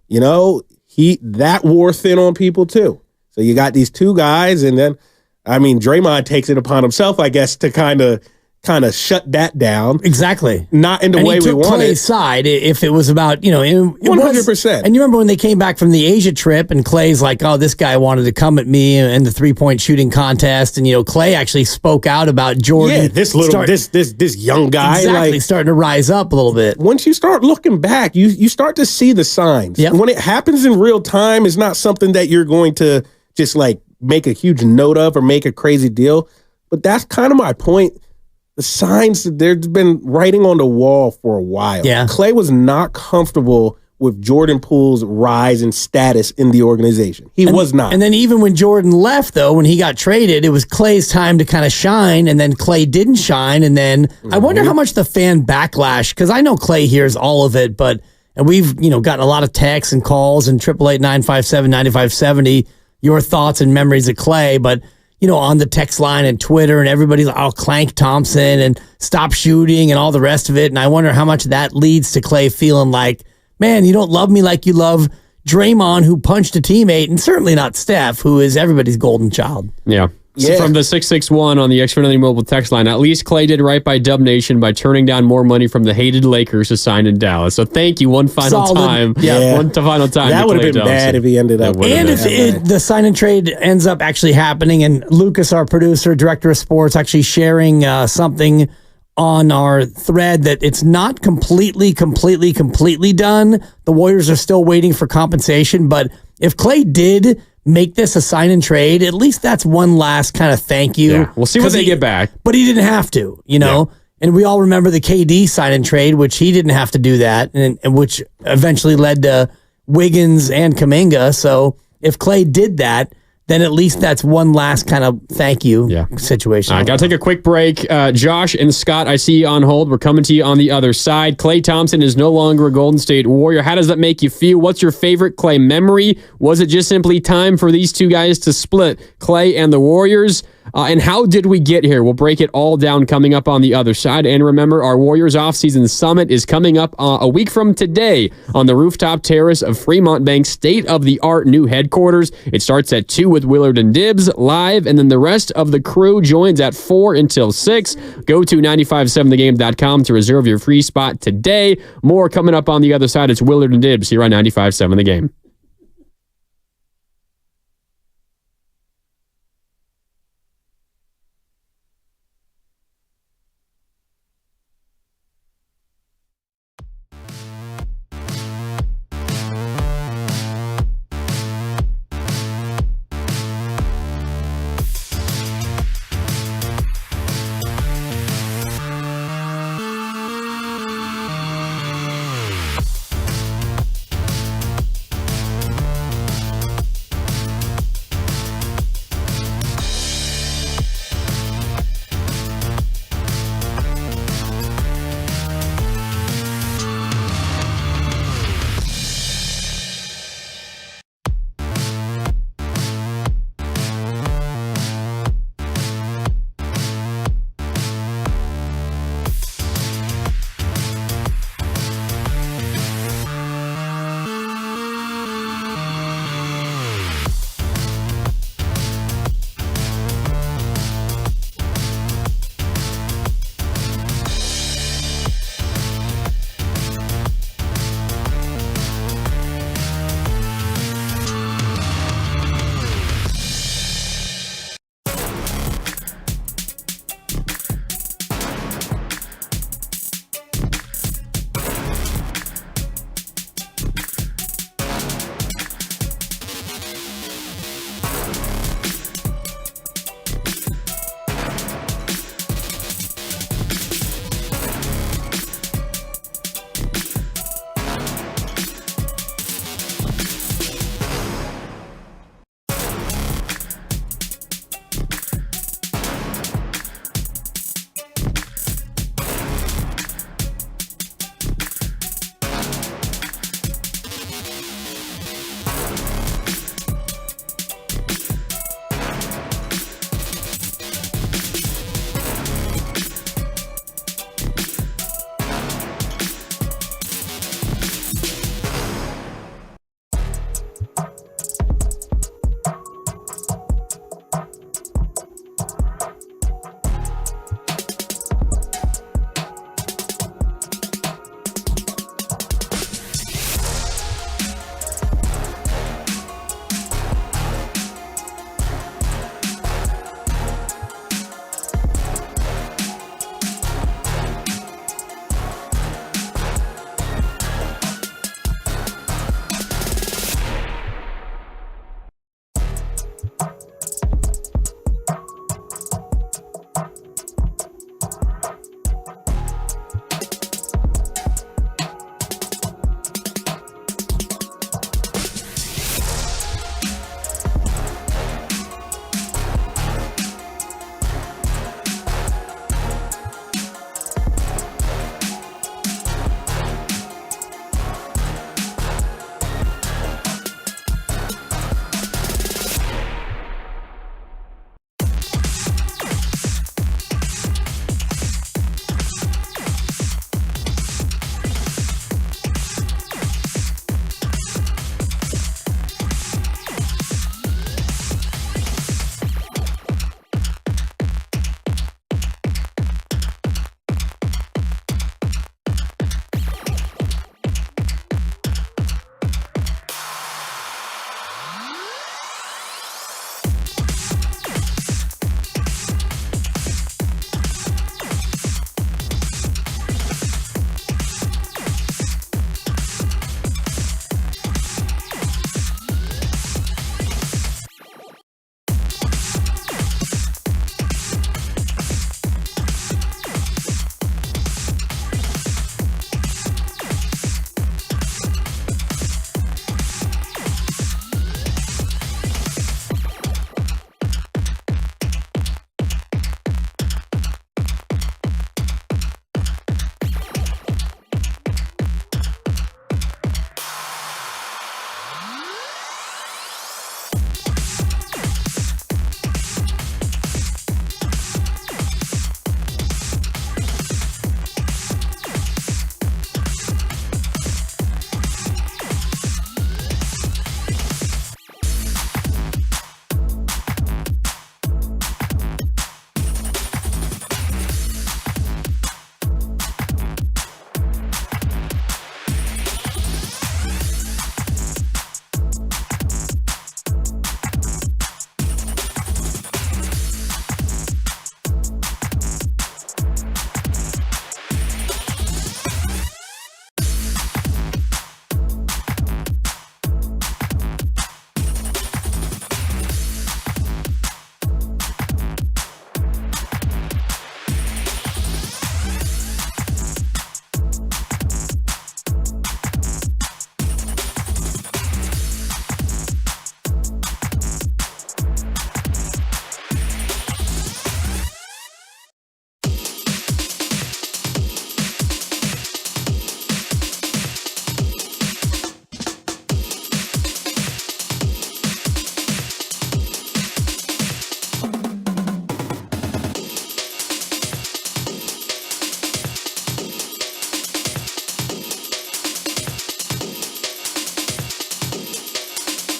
that wore thin on people too. So you got these two guys, and then, I mean, Draymond takes it upon himself, I guess, to kind of shut that down. Exactly. Not in the way we wanted. Clay's side, if it was about, 100%. And you remember when they came back from the Asia trip and Klay's like, oh, this guy wanted to come at me in the 3-point shooting contest. And, Klay actually spoke out about Jordan. Yeah, this young guy. Exactly, starting to rise up a little bit. Once you start looking back, you start to see the signs. Yep. When it happens in real time, it's not something that you're going to just like make a huge note of or make a crazy deal. But that's kind of my point. The signs, they've been writing on the wall for a while. Yeah. Klay was not comfortable with Jordan Poole's rise in status in the organization. He was not. And then even when Jordan left, though, when he got traded, it was Klay's time to kind of shine, and then Klay didn't shine. And then I wonder how much the fan backlash, because I know Klay hears all of it, and we've gotten a lot of texts and calls and 888-957-9570, your thoughts and memories of Klay, but on the text line and Twitter, and everybody's like, oh, clank Thompson and stop shooting and all the rest of it. And I wonder how much that leads to Klay feeling like, man, you don't love me like you love Draymond, who punched a teammate, and certainly not Steph, who is everybody's golden child. Yeah. So from the 661 on the Xfinity Mobile text line, at least Klay did right by Dub Nation by turning down more money from the hated Lakers to sign in Dallas. So thank you one final time. Yeah. One final time. That would have been bad if he ended up. And if the sign and trade ends up actually happening, and Lucas, our producer, director of sports, actually sharing something on our thread that it's not completely done. The Warriors are still waiting for compensation, but if Klay did make this a sign and trade, at least that's one last kind of thank you. Yeah, we'll see what they get back. But he didn't have to, you know? Yeah. And we all remember the KD sign and trade, which he didn't have to do that, and which eventually led to Wiggins and Kuminga. So if Klay did that, then at least that's one last kind of thank you situation. I got to take a quick break. Josh and Scott, I see you on hold. We're coming to you on the other side. Klay Thompson is no longer a Golden State Warrior. How does that make you feel? What's your favorite Klay memory? Was it just simply time for these two guys to split, Klay and the Warriors? And how did we get here? We'll break it all down coming up on the other side. And remember, our Warriors offseason summit is coming up a week from today on the rooftop terrace of Fremont Bank's state-of-the-art new headquarters. It starts at 2 with Willard and Dibbs live, and then the rest of the crew joins at 4 until 6. Go to 957thegame.com to reserve your free spot today. More coming up on the other side. It's Willard and Dibbs here on 95.7 The Game.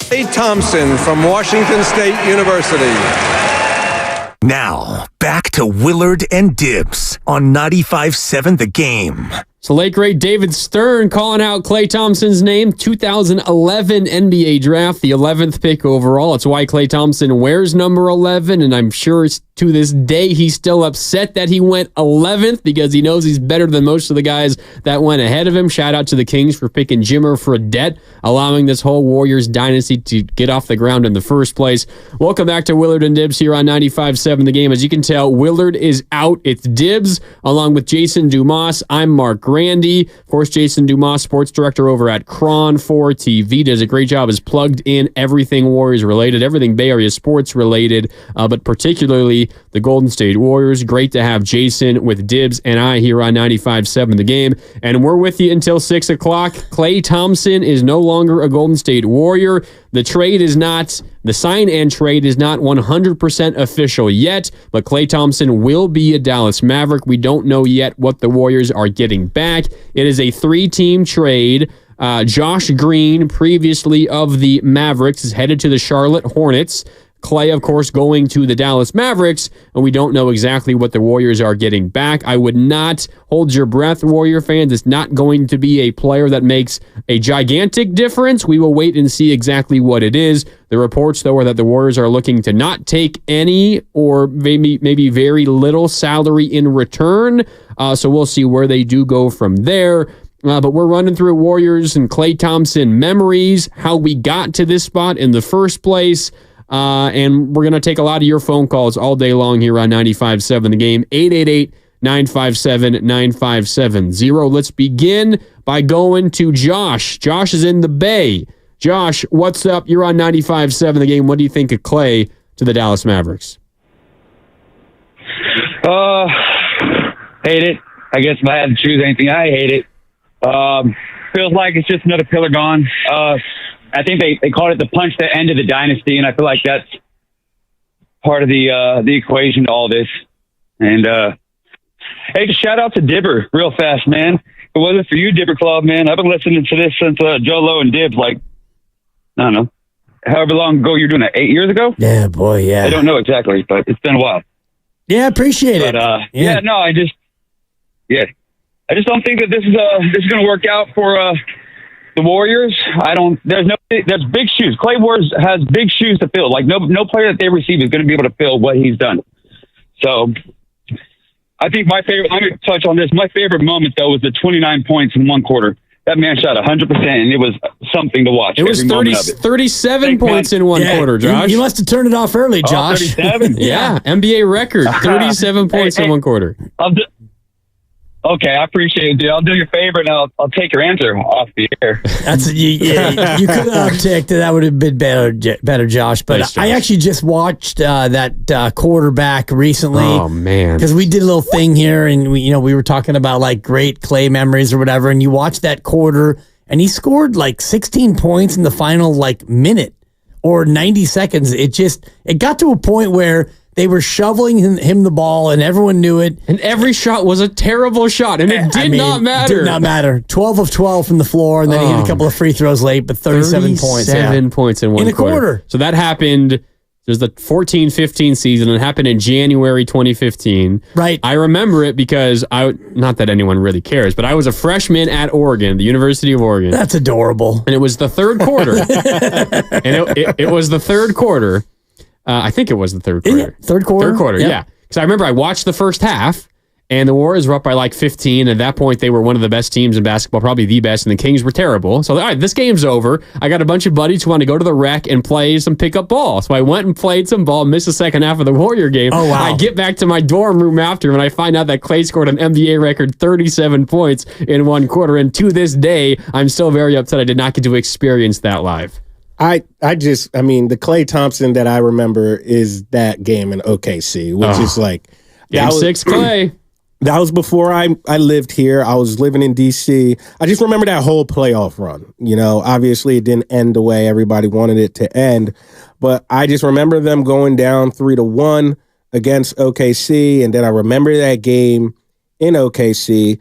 Klay Thompson from Washington State University. Now, back to Willard and Dibbs on 95.7 The Game. So late great David Stern calling out Klay Thompson's name, 2011 NBA draft, the 11th pick overall. It's why Klay Thompson wears number 11, and I'm sure to this day he's still upset that he went 11th because he knows he's better than most of the guys that went ahead of him. Shout out to the Kings for picking Jimmer Fredette, allowing this whole Warriors dynasty to get off the ground in the first place. Welcome back to Willard and Dibbs here on 95.7 The Game. As you can tell, Willard is out. It's Dibbs along with Jason Dumas. I'm Mark Grandy. Of course, Jason Dumas, sports director over at Cron 4 TV, does a great job, is plugged in everything Warriors related, everything Bay Area sports related, but particularly the Golden State Warriors. Great to have Jason with Dibbs and I here on 95.7 The Game. And we're with you until 6 o'clock. Klay Thompson is no longer a Golden State Warrior. The sign and trade is not 100% official yet, but Klay Thompson will be a Dallas Maverick. We don't know yet what the Warriors are getting back. It is a 3-team trade. Josh Green, previously of the Mavericks, is headed to the Charlotte Hornets. Klay, of course, going to the Dallas Mavericks, and we don't know exactly what the Warriors are getting back. I would not hold your breath, Warrior fans. It's not going to be a player that makes a gigantic difference. We will wait and see exactly what it is. The reports, though, are that the Warriors are looking to not take any or maybe very little salary in return. So we'll see where they do go from there. But we're running through Warriors and Klay Thompson memories, how we got to this spot in the first place. And we're going to take a lot of your phone calls all day long here on 95.7 The Game, 888-957-9570. Let's begin by going to Josh. Josh is in the Bay. Josh, what's up? You're on 95.7 The Game. What do you think of Klay to the Dallas Mavericks? Hate it. I guess if I had to choose anything, I hate it. Feels like it's just another pillar gone. I think they called it the punch that ended the dynasty, and I feel like that's part of the equation to all this. And hey, just shout out to Dibber real fast, man. If it wasn't for you, Dibber Club, man, I've been listening to this since Joe Lowe and Dibbs, like, I don't know, however long ago you're doing that, 8 years ago? Yeah, boy, yeah. I don't know exactly, but it's been a while. Yeah, appreciate it. I just don't think that this is going to work out for the Warriors. There's big shoes. Klay has big shoes to fill. Like no player that they receive is going to be able to fill what he's done. So I think I'm going to touch on this. My favorite moment though was the 29 points in one quarter. That man shot 100%, and it was something to watch. It was 37 points in one quarter, Josh. You must have turned it off early, Josh. 37? Yeah, NBA record, 37 points in one quarter. Okay, I appreciate it, dude. I'll do your favor, and I'll take your answer off the air. You could have upticked. That would have been better, Josh. But Thanks, Josh. I actually just watched that quarterback recently. Oh man! Because we did a little thing here, and we were talking about like great Klay memories or whatever. And you watch that quarter, and he scored like 16 points in the final like minute or 90 seconds. It got to a point where they were shoveling him the ball, and everyone knew it. And every shot was a terrible shot, and it did not matter. Did not matter. 12 of 12 from the floor, and then he hit a couple of free throws late, but 37 points. 37 points in one quarter. So that happened. There's the 14-15 season. It happened in January 2015. Right. I remember it because not that anyone really cares, but I was a freshman at Oregon, the University of Oregon. That's adorable. And it was the third quarter. And it was the third quarter. I think it was the third quarter. Third quarter? Yeah. Because I remember I watched the first half, and the Warriors were up by like 15. At that point, they were one of the best teams in basketball, probably the best, and the Kings were terrible. So, all right, this game's over. I got a bunch of buddies who want to go to the rec and play some pickup ball. So I went and played some ball, missed the second half of the Warrior game. Oh, wow. I get back to my dorm room after, and I find out that Klay scored an NBA record 37 points in one quarter. And to this day, I'm still very upset I did not get to experience that live. The Klay Thompson that I remember is that game in OKC, which is like Game 6 Klay. That was before I lived here. I was living in D.C. I just remember that whole playoff run. Obviously it didn't end the way everybody wanted it to end, but I just remember them going down 3-1 against OKC, and then I remember that game in OKC.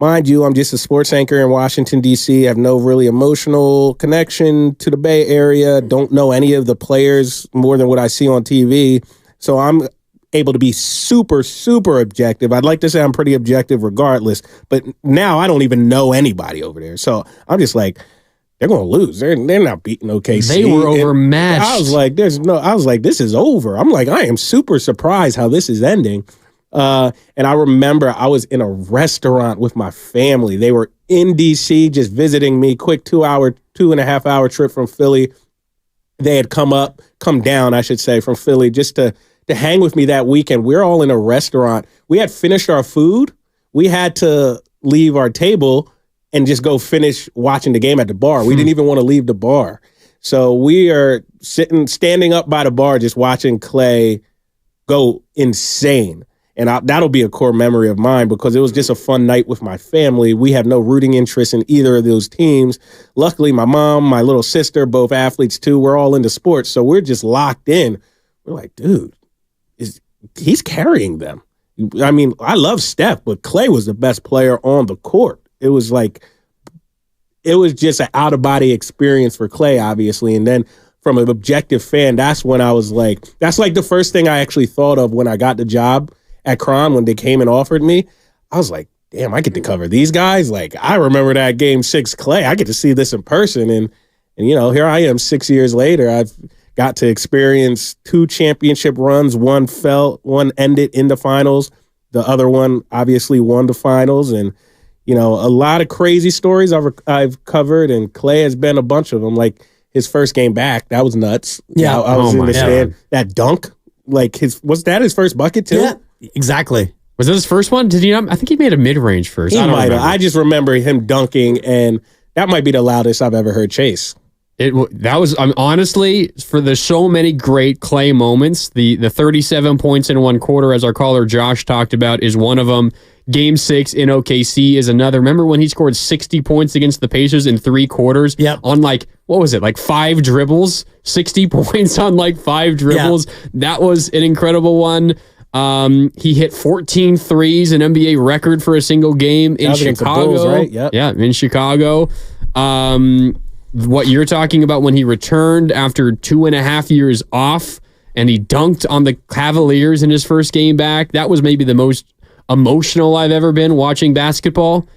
mind you, I'm just a sports anchor in Washington, D.C. I have no really emotional connection to the Bay Area. Don't know any of the players more than what I see on TV. So I'm able to be super, super objective. I'd like to say I'm pretty objective regardless, but now I don't even know anybody over there. So I'm just like, they're going to lose. They're not beating OKC. They were overmatched. I was like, this is over. I'm like, I am super surprised how this is ending. And I remember I was in a restaurant with my family. They were in DC just visiting me, quick 2.5 hour trip from Philly. They had come down, I should say, from Philly just to hang with me that weekend. We're all in a restaurant. We had finished our food. We had to leave our table and just go finish watching the game at the bar. We didn't even want to leave the bar. So we are standing up by the bar just watching Klay go insane. And that'll be a core memory of mine because it was just a fun night with my family. We have no rooting interest in either of those teams. Luckily, my mom, my little sister, both athletes too, we're all into sports. So we're just locked in. We're like, dude, he's carrying them. I mean, I love Steph, but Klay was the best player on the court. It was just an out-of-body experience for Klay, obviously. And then from an objective fan, that's when I was like, that's like the first thing I actually thought of when I got the job at Cron when they came and offered me. I was like, damn, I get to cover these guys. Like, I remember that Game 6 Klay. I get to see this in person. And you know, here I am 6 years later. I've got to experience 2 championship runs. One ended in the finals. The other one obviously won the finals. And you know, a lot of crazy stories I've covered, and Klay has been a bunch of them. Like his first game back, that was nuts. Yeah, I was in the stand. That dunk, like was that his first bucket too? Yeah, exactly. Was that his first one? Did he not? I think he made a mid-range first. He might have. I just remember him dunking, and that might be the loudest I've ever heard Chase. That was honestly, for the so many great Klay moments, the 37 points in one quarter, as our caller Josh talked about, is one of them. Game 6 in OKC is another. Remember when he scored 60 points against the Pacers in 3 quarters? Yep. On what was it, 5 dribbles? 60 points on 5 dribbles. Yeah. That was an incredible one. He hit 14 threes, an NBA record for a single game in Chicago. Bulls, right? Yep. Yeah, in Chicago. What you're talking about when he returned after 2.5 years off and he dunked on the Cavaliers in his first game back, that was maybe the most emotional I've ever been watching basketball.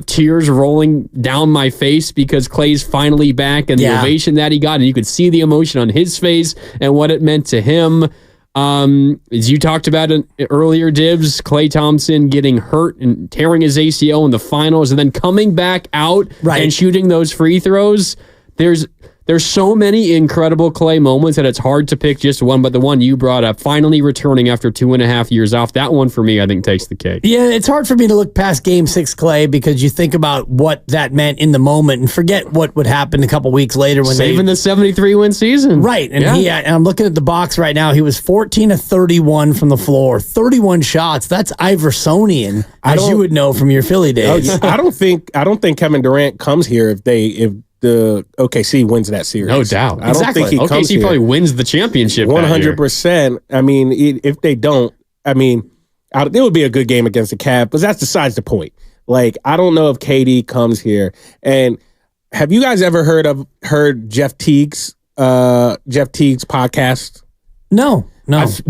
Tears rolling down my face because Klay's finally back and the ovation that he got, and you could see the emotion on his face and what it meant to him. As you talked about it earlier, Dibs, Klay Thompson getting hurt and tearing his ACL in the finals and then coming back out and shooting those free throws. There's so many incredible Klay moments that it's hard to pick just one, but the one you brought up, finally returning after 2.5 years off, that one for me, I think, takes the cake. Yeah, it's hard for me to look past Game 6 Klay because you think about what that meant in the moment and forget what would happen a couple weeks later when saving the 73-win season. Right, and I'm looking at the box right now. He was 14 of 31 from the floor, 31 shots. That's Iversonian, as you would know from your Philly days. I don't think Kevin Durant comes here if the OKC wins that series. No doubt. I don't think he comes OKC here. probably wins the championship. 100%. I mean, if they don't, I mean, it would be a good game against the Cavs, but that's besides the point. Like, I don't know if KD comes here. And have you guys ever heard Jeff Teague's podcast? No.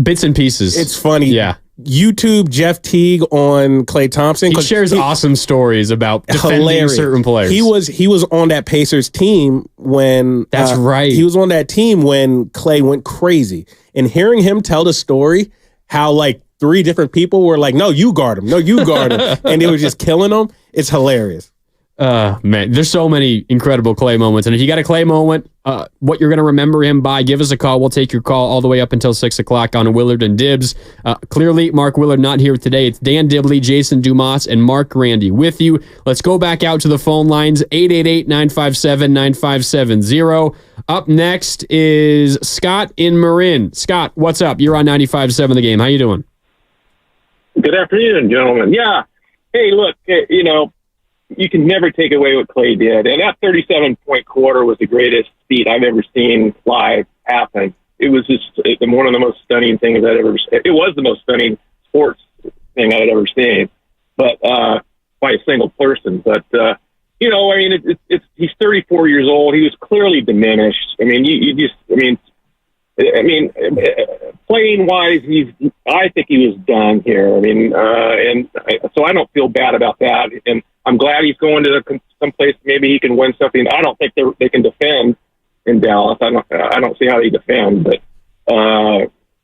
Bits and pieces. It's funny. Yeah. YouTube Jeff Teague on Klay Thompson. He shares awesome stories about defending certain players. He was on that Pacers team when that's right. He was on that team when Klay went crazy. And hearing him tell the story, how 3 different people were like, "No, you guard him. No, you guard him," and they were just killing him. It's hilarious. Man, there's so many incredible Klay moments. And if you got a Klay moment, what you're going to remember him by, give us a call. We'll take your call all the way up until 6 o'clock on Willard and Dibs. Clearly, Mark Willard not here today. It's Dan Dibley, Jason Dumas, and Mark Randy with you. Let's go back out to the phone lines, 888-957-9570. Up next is Scott in Marin. Scott, what's up? You're on 95.7 The Game. How you doing? Good afternoon, gentlemen. Yeah. Hey, look, you can never take away what Klay did. And that 37-point quarter was the greatest feat I've ever seen live happen. It was just one of the most stunning things I'd ever seen. It was the most stunning sports thing I'd ever seen. But by a single person. But, you know, I mean, he's 34 years old. He was clearly diminished. I mean, playing wise, I think he was done here. I mean, so I don't feel bad about that. And I'm glad he's going to someplace maybe he can win something. I don't think they can defend in Dallas. I don't see how they defend, but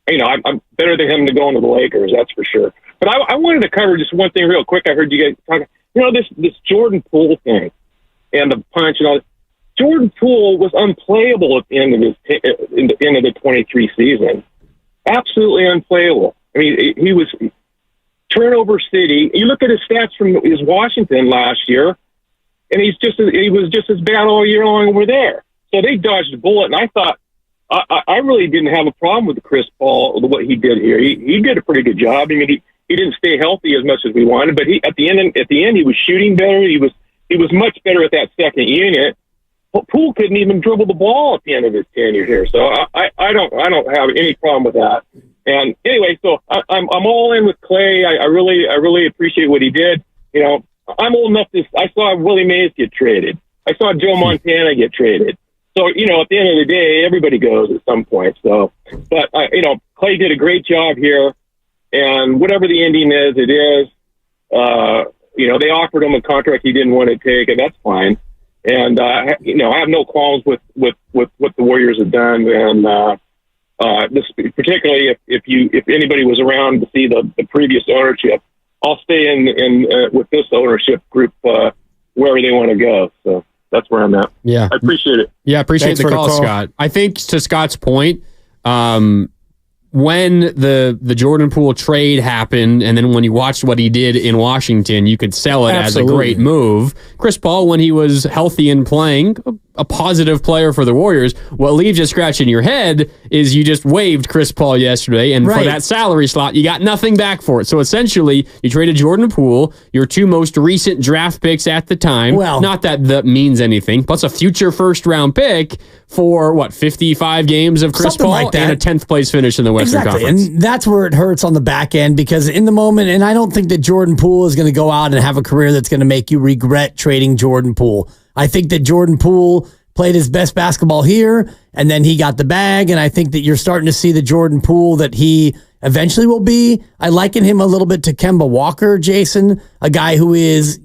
you know, I'm better than him to go into the Lakers. That's for sure. But I wanted to cover just one thing real quick. I heard you guys talking. You know, this Jordan Poole thing and the punch and all this. Jordan Poole was unplayable at the end of the 23 season. Absolutely unplayable. I mean, he was turnover city. You look at his stats from his Washington last year, and he was just as bad all year long over there. So they dodged a bullet, and I thought I really didn't have a problem with Chris Paul, what he did here. He did a pretty good job. I mean, he didn't stay healthy as much as we wanted, but at the end he was shooting better. He was much better at that second unit. Poole couldn't even dribble the ball at the end of his tenure here, so I don't have any problem with that. And anyway, so I'm all in with Klay. I really appreciate what he did. You know, I'm old enough I saw Willie Mays get traded. I saw Joe Montana get traded. So you know, at the end of the day, everybody goes at some point. So, but you know, Klay did a great job here, and whatever the ending is, it is. You know, they offered him a contract he didn't want to take, and that's fine. And you know, I have no qualms with what the Warriors have done, and this particularly if anybody was around to see the previous ownership, I'll stay in with this ownership group wherever they want to go. So that's where I'm at. Yeah, I appreciate it. Yeah, appreciate the call, Scott. I think to Scott's point, when the Jordan Poole trade happened, and then when you watched what he did in Washington, you could sell it as a great move. Chris Paul, when he was healthy and playing, a positive player for the Warriors. What leaves you scratching your head is you just waived Chris Paul yesterday, and for that salary slot, you got nothing back for it. So essentially, you traded Jordan Poole, your two most recent draft picks at the time. Well, not that means anything, plus a future first-round pick for, 55 games of Chris Paul like and a 10th place finish in the Western Conference. And that's where it hurts on the back end, because in the moment, and I don't think that Jordan Poole is going to go out and have a career that's going to make you regret trading Jordan Poole. I think that Jordan Poole played his best basketball here, and then he got the bag, and I think that you're starting to see the Jordan Poole that he eventually will be. I liken him a little bit to Kemba Walker, Jason, a guy who is,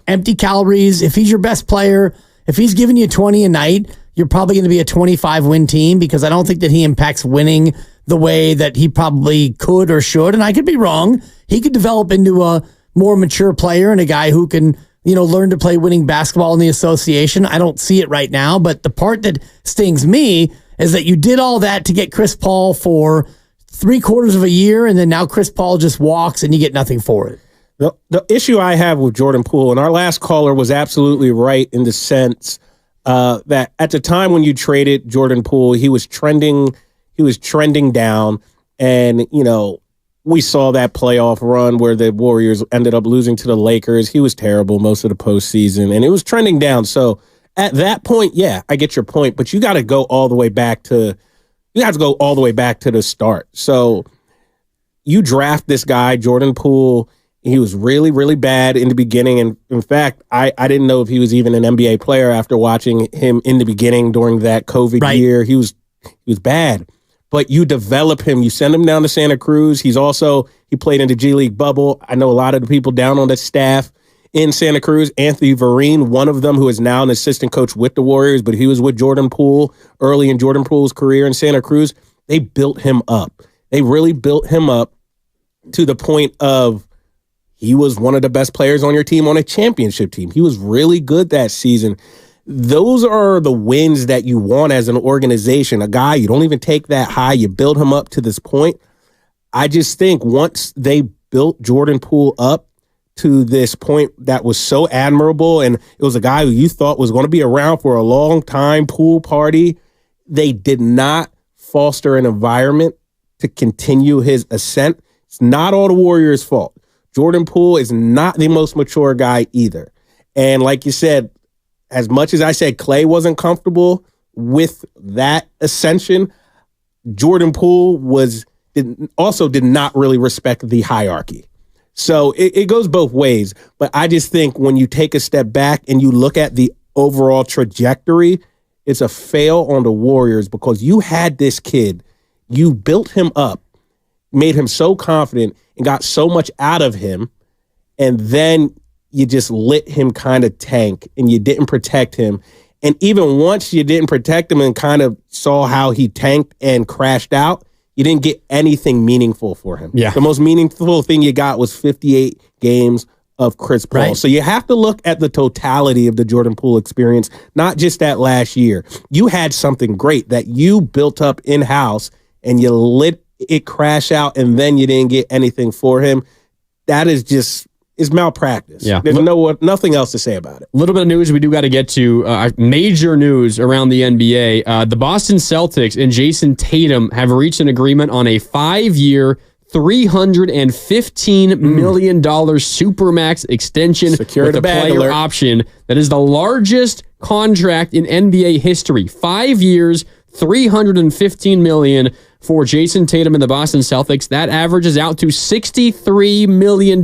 empty calories. If he's your best player, if he's giving you 20 a night, you're probably going to be a 25-win team, because I don't think that he impacts winning the way that he probably could or should, and I could be wrong. He could develop into a more mature player and a guy who can learn to play winning basketball in the association. I don't see it right now, but the part that stings me is that you did all that to get Chris Paul for 3/4 of a year, and then now Chris Paul just walks and you get nothing for it. The issue I have with Jordan Poole, and our last caller was absolutely right in the sense that at the time when you traded Jordan Poole, he was trending down, and we saw that playoff run where the Warriors ended up losing to the Lakers. He was terrible most of the postseason, and it was trending down. So at that point, yeah, I get your point, but you got to go all the way back to the start. So you draft this guy, Jordan Poole. He was really, really bad in the beginning, and in fact, I didn't know if he was even an NBA player after watching him in the beginning during that COVID year. He was bad. But you develop him. You send him down to Santa Cruz. He played in the G League bubble. I know a lot of the people down on the staff in Santa Cruz. Anthony Vereen, one of them, who is now an assistant coach with the Warriors, but he was with Jordan Poole early in Jordan Poole's career in Santa Cruz. They built him up. They really built him up to the point of he was one of the best players on your team on a championship team. He was really good that season. Those are the wins that you want as an organization. A guy, you don't even take that high. You build him up to this point. I just think once they built Jordan Poole up to this point that was so admirable, and it was a guy who you thought was going to be around for a long time, pool party, they did not foster an environment to continue his ascent. It's not all the Warriors' fault. Jordan Poole is not the most mature guy either. And like you said, as much as I said Klay wasn't comfortable with that ascension, Jordan Poole did not really respect the hierarchy. So it goes both ways. But I just think when you take a step back and you look at the overall trajectory, it's a fail on the Warriors because you had this kid, you built him up, made him so confident and got so much out of him, and then you just let him kind of tank and you didn't protect him. And even once you didn't protect him and kind of saw how he tanked and crashed out, you didn't get anything meaningful for him. Yeah. The most meaningful thing you got was 58 games of Chris Paul. Right. So you have to look at the totality of the Jordan Poole experience, not just that last year. You had something great that you built up in-house and you let it crash out and then you didn't get anything for him. That is just... is malpractice. Yeah. There's nothing else to say about it. A little bit of news we do got to get to. Major news around the NBA. The Boston Celtics and Jason Tatum have reached an agreement on a 5-year, $315 million Supermax extension with a player option that is the largest contract in NBA history. 5 years, $315 million for Jason Tatum and the Boston Celtics. That averages out to $63 million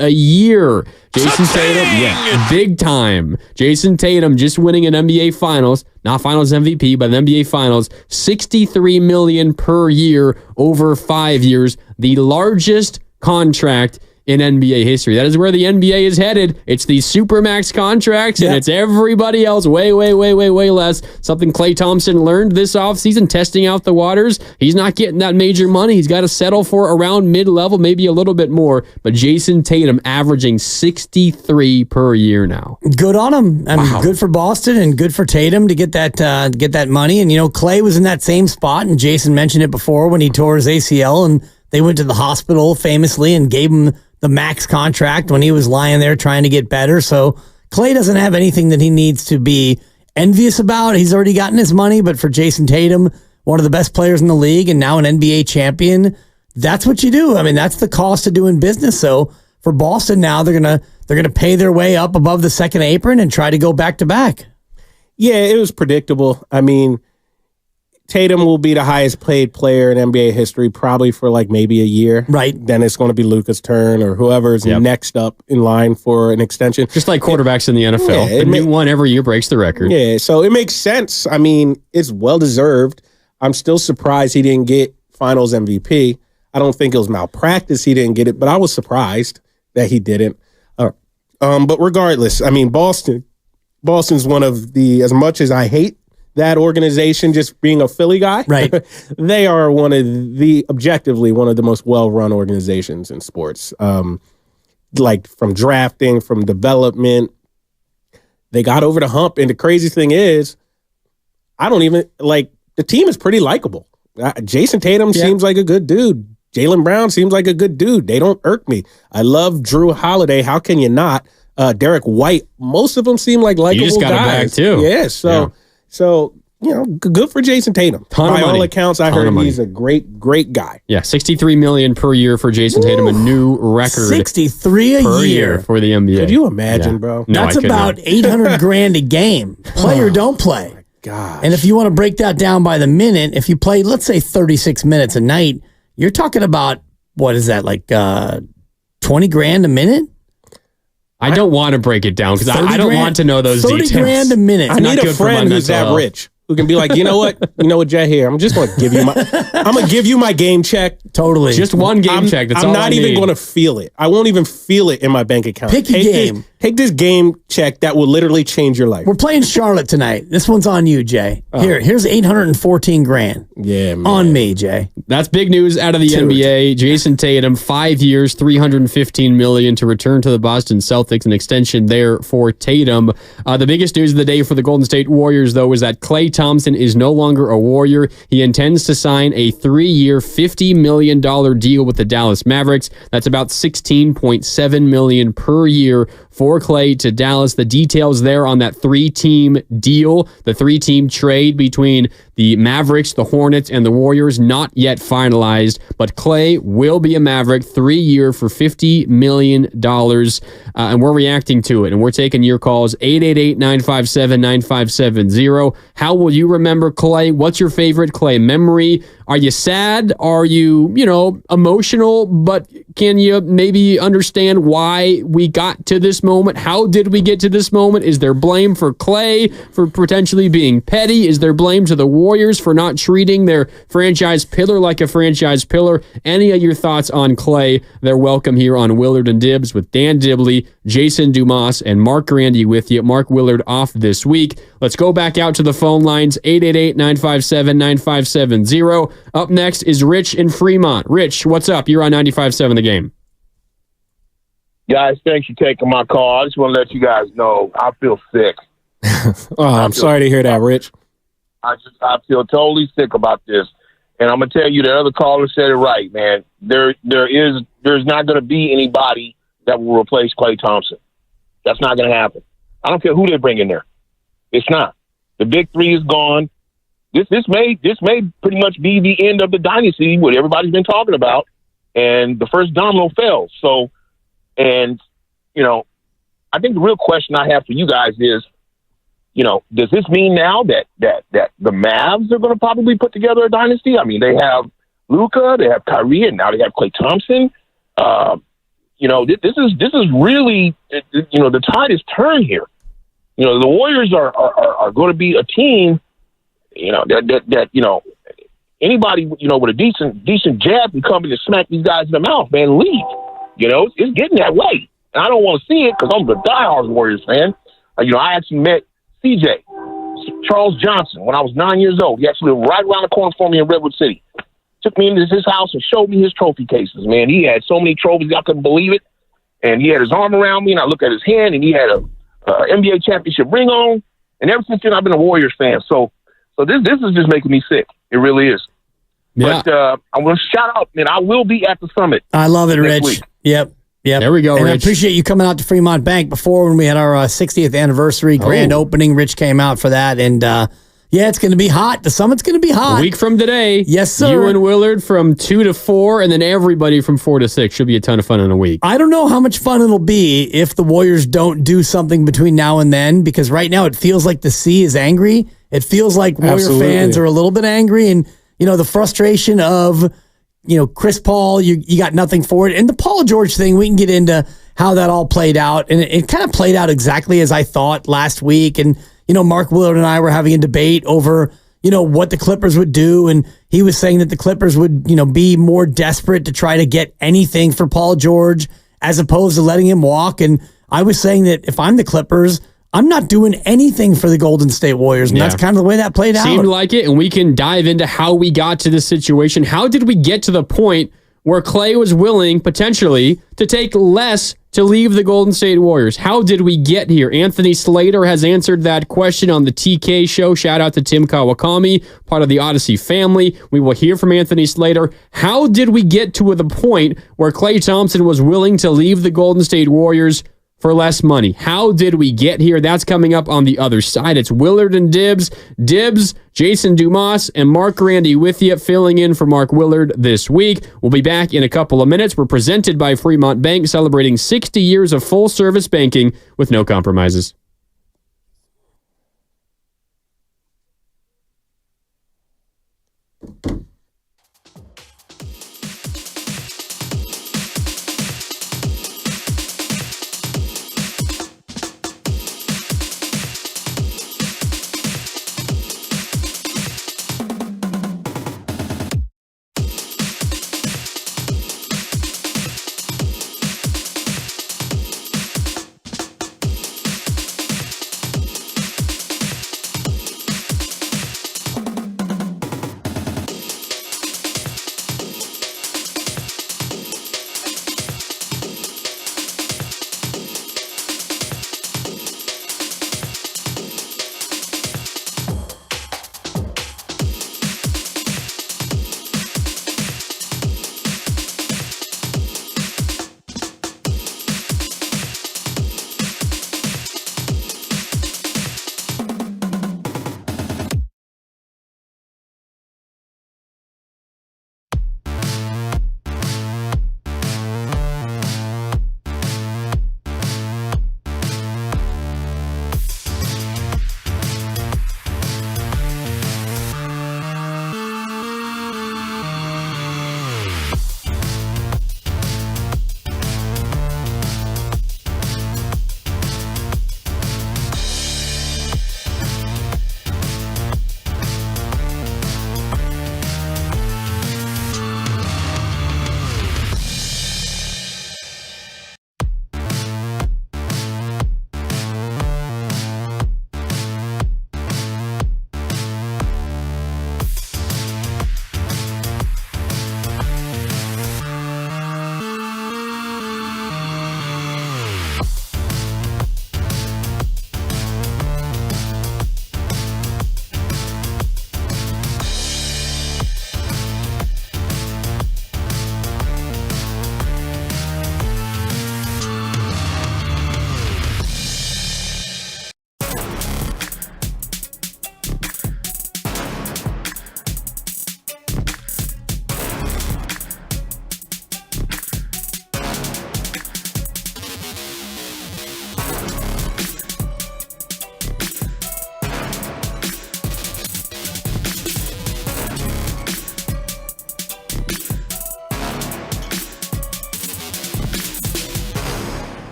a year. Jason Tatum, big time. Jason Tatum just winning an NBA Finals, not Finals MVP, but an NBA Finals, $63 million per year over 5 years, the largest contract in NBA history. That is where the NBA is headed. It's these Supermax contracts, and it's everybody else way less. Something Klay Thompson learned this offseason, testing out the waters. He's not getting that major money. He's got to settle for around mid-level, maybe a little bit more. But Jason Tatum averaging 63 per year now. Good on him. I mean, good for Boston and good for Tatum to get that money. And, Klay was in that same spot, and Jason mentioned it before when he tore his ACL, and they went to the hospital famously and gave him the max contract when he was lying there trying to get better. So Klay doesn't have anything that he needs to be envious about. He's already gotten his money, but for Jason Tatum, one of the best players in the league and now an NBA champion, that's what you do. I mean, that's the cost of doing business. So for Boston now, they're gonna pay their way up above the second apron and try to go back to back. Yeah, it was predictable. I mean, Tatum will be the highest paid player in NBA history probably for like maybe a year. Right. Then it's going to be Luka's turn or whoever's next up in line for an extension. Just like quarterbacks in the NFL. Yeah, the new one every year breaks the record. Yeah, so it makes sense. I mean, it's well-deserved. I'm still surprised he didn't get Finals MVP. I don't think it was malpractice he didn't get it, but I was surprised that he didn't. But regardless, I mean, Boston's one of the, as much as I hate that organization just being a Philly guy, right? They are objectively one of the most well-run organizations in sports. Like from drafting, from development, they got over the hump. And the crazy thing is, the team is pretty likable. Jason Tatum seems like a good dude. Jaylen Brown seems like a good dude. They don't irk me. I love Drew Holiday. How can you not? Derek White. Most of them seem like likable guys. You just got a bag too. Yeah, So, good for Jason Tatum. By all accounts, I heard he's a great guy. Yeah, $63 million per year for Jason Tatum, a new record. 63 a year for the NBA. Could you imagine, bro? No, that's about $800,000 a game. Play or don't play. My gosh. And if you want to break that down by the minute, if you play, let's say 36 minutes a night, you're talking about, what is that, like $20,000 a minute? I don't want to break it down because I don't want to know those details. $30,000 a minute. I need a friend who's that rich who can be like, you know what, Jay, here, I'm just going to give you my game check. Totally. Just one game check. That's all I'm not even going to feel it. I won't even feel it in my bank account. Pick a game. Take this game check that will literally change your life. We're playing Charlotte tonight. This one's on you, Jay. Here's $814,000. Yeah, man. On me, Jay. That's big news out of the NBA. Jason Tatum, 5 years, $315 million to return to the Boston Celtics, an extension there for Tatum. The biggest news of the day for the Golden State Warriors, though, is that Klay Thompson is no longer a Warrior. He intends to sign a 3-year, $50 million deal with the Dallas Mavericks. That's about $16.7 million per year for Klay to Dallas. The details there on that 3-team deal, the 3-team trade between the Mavericks, the Hornets, and the Warriors, not yet finalized, but Klay will be a Maverick, 3-year for $50 million, and we're reacting to it, and we're taking your calls, 888-957-9570. How will you remember Klay? What's your favorite Klay memory? Are you sad? Are you, emotional, but can you maybe understand why we got to this moment? How did we get to this moment? Is there blame for Klay for potentially being petty? Is there blame to the Warriors for not treating their franchise pillar like a franchise pillar? Any of your thoughts on Klay, they're welcome here on Willard and Dibs with Dan Dibley, Jason Dumas, and Mark Grandy with you. Mark Willard off this week. Let's go back out to the phone lines, 888-957-9570. Up next is Rich in Fremont. Rich, what's up? You're on 95.7 The Game. Guys, thanks for taking my call. I just want to let you guys know I feel sick. I'm sorry to hear that, Rich. I feel totally sick about this. And I'm going to tell you, the other caller said it right, man. There's not going to be anybody that will replace Klay Thompson. That's not going to happen. I don't care who they bring in there. It's not. The big three is gone. This may pretty much be the end of the dynasty, what everybody's been talking about, and the first domino fell. So, and I think the real question I have for you guys is, does this mean now that the Mavs are going to probably put together a dynasty? I mean, they have Luka, they have Kyrie, and now they have Klay Thompson. This is really, the tide is turned here. The Warriors are going to be a team, that anybody, with a decent jab can come in and smack these guys in the mouth, man, and leave. It's getting that way. And I don't want to see it because I'm a diehard Warriors fan. I actually met CJ, Charles Johnson, when I was 9 years old. He actually lived right around the corner from me in Redwood City. Took me into his house and showed me his trophy cases, man. He had so many trophies, I couldn't believe it. And he had his arm around me, and I looked at his hand, and he had a NBA championship ring on. And ever since then, I've been a Warriors fan. So this is just making me sick. It really is. Yeah. But I want to shout out, man, I will be at the summit. I love it, Rich. Week. Yep. There we go, and Rich. I appreciate you coming out to Fremont Bank before when we had our 60th anniversary grand opening. Rich came out for that, and it's going to be hot. The summit's going to be hot. A week from today. Yes, sir. You and Willard from 2 to 4, and then everybody from 4 to 6. Should be a ton of fun in a week. I don't know how much fun it'll be if the Warriors don't do something between now and then, because right now it feels like the sea is angry. It feels like Warrior fans are a little bit angry, and the frustration of Chris Paul, you got nothing for it. And the Paul George thing, we can get into how that all played out. And it kind of played out exactly as I thought last week. And, Mark Willard and I were having a debate over, what the Clippers would do. And he was saying that the Clippers would, be more desperate to try to get anything for Paul George as opposed to letting him walk. And I was saying that if I'm the Clippers, I'm not doing anything for the Golden State Warriors, and that's kind of the way that played out. Seemed like it, and we can dive into how we got to this situation. How did we get to the point where Klay was willing, potentially, to take less to leave the Golden State Warriors? How did we get here? Anthony Slater has answered that question on the TK show. Shout out to Tim Kawakami, part of the Odyssey family. We will hear from Anthony Slater. How did we get to the point where Klay Thompson was willing to leave the Golden State Warriors for less money? How did we get here? That's coming up on the other side. It's Willard and Dibs. Dibs, Jason Dumas, and Mark Grandy with you, filling in for Mark Willard this week. We'll be back in a couple of minutes. We're presented by Fremont Bank, celebrating 60 years of full-service banking with no compromises.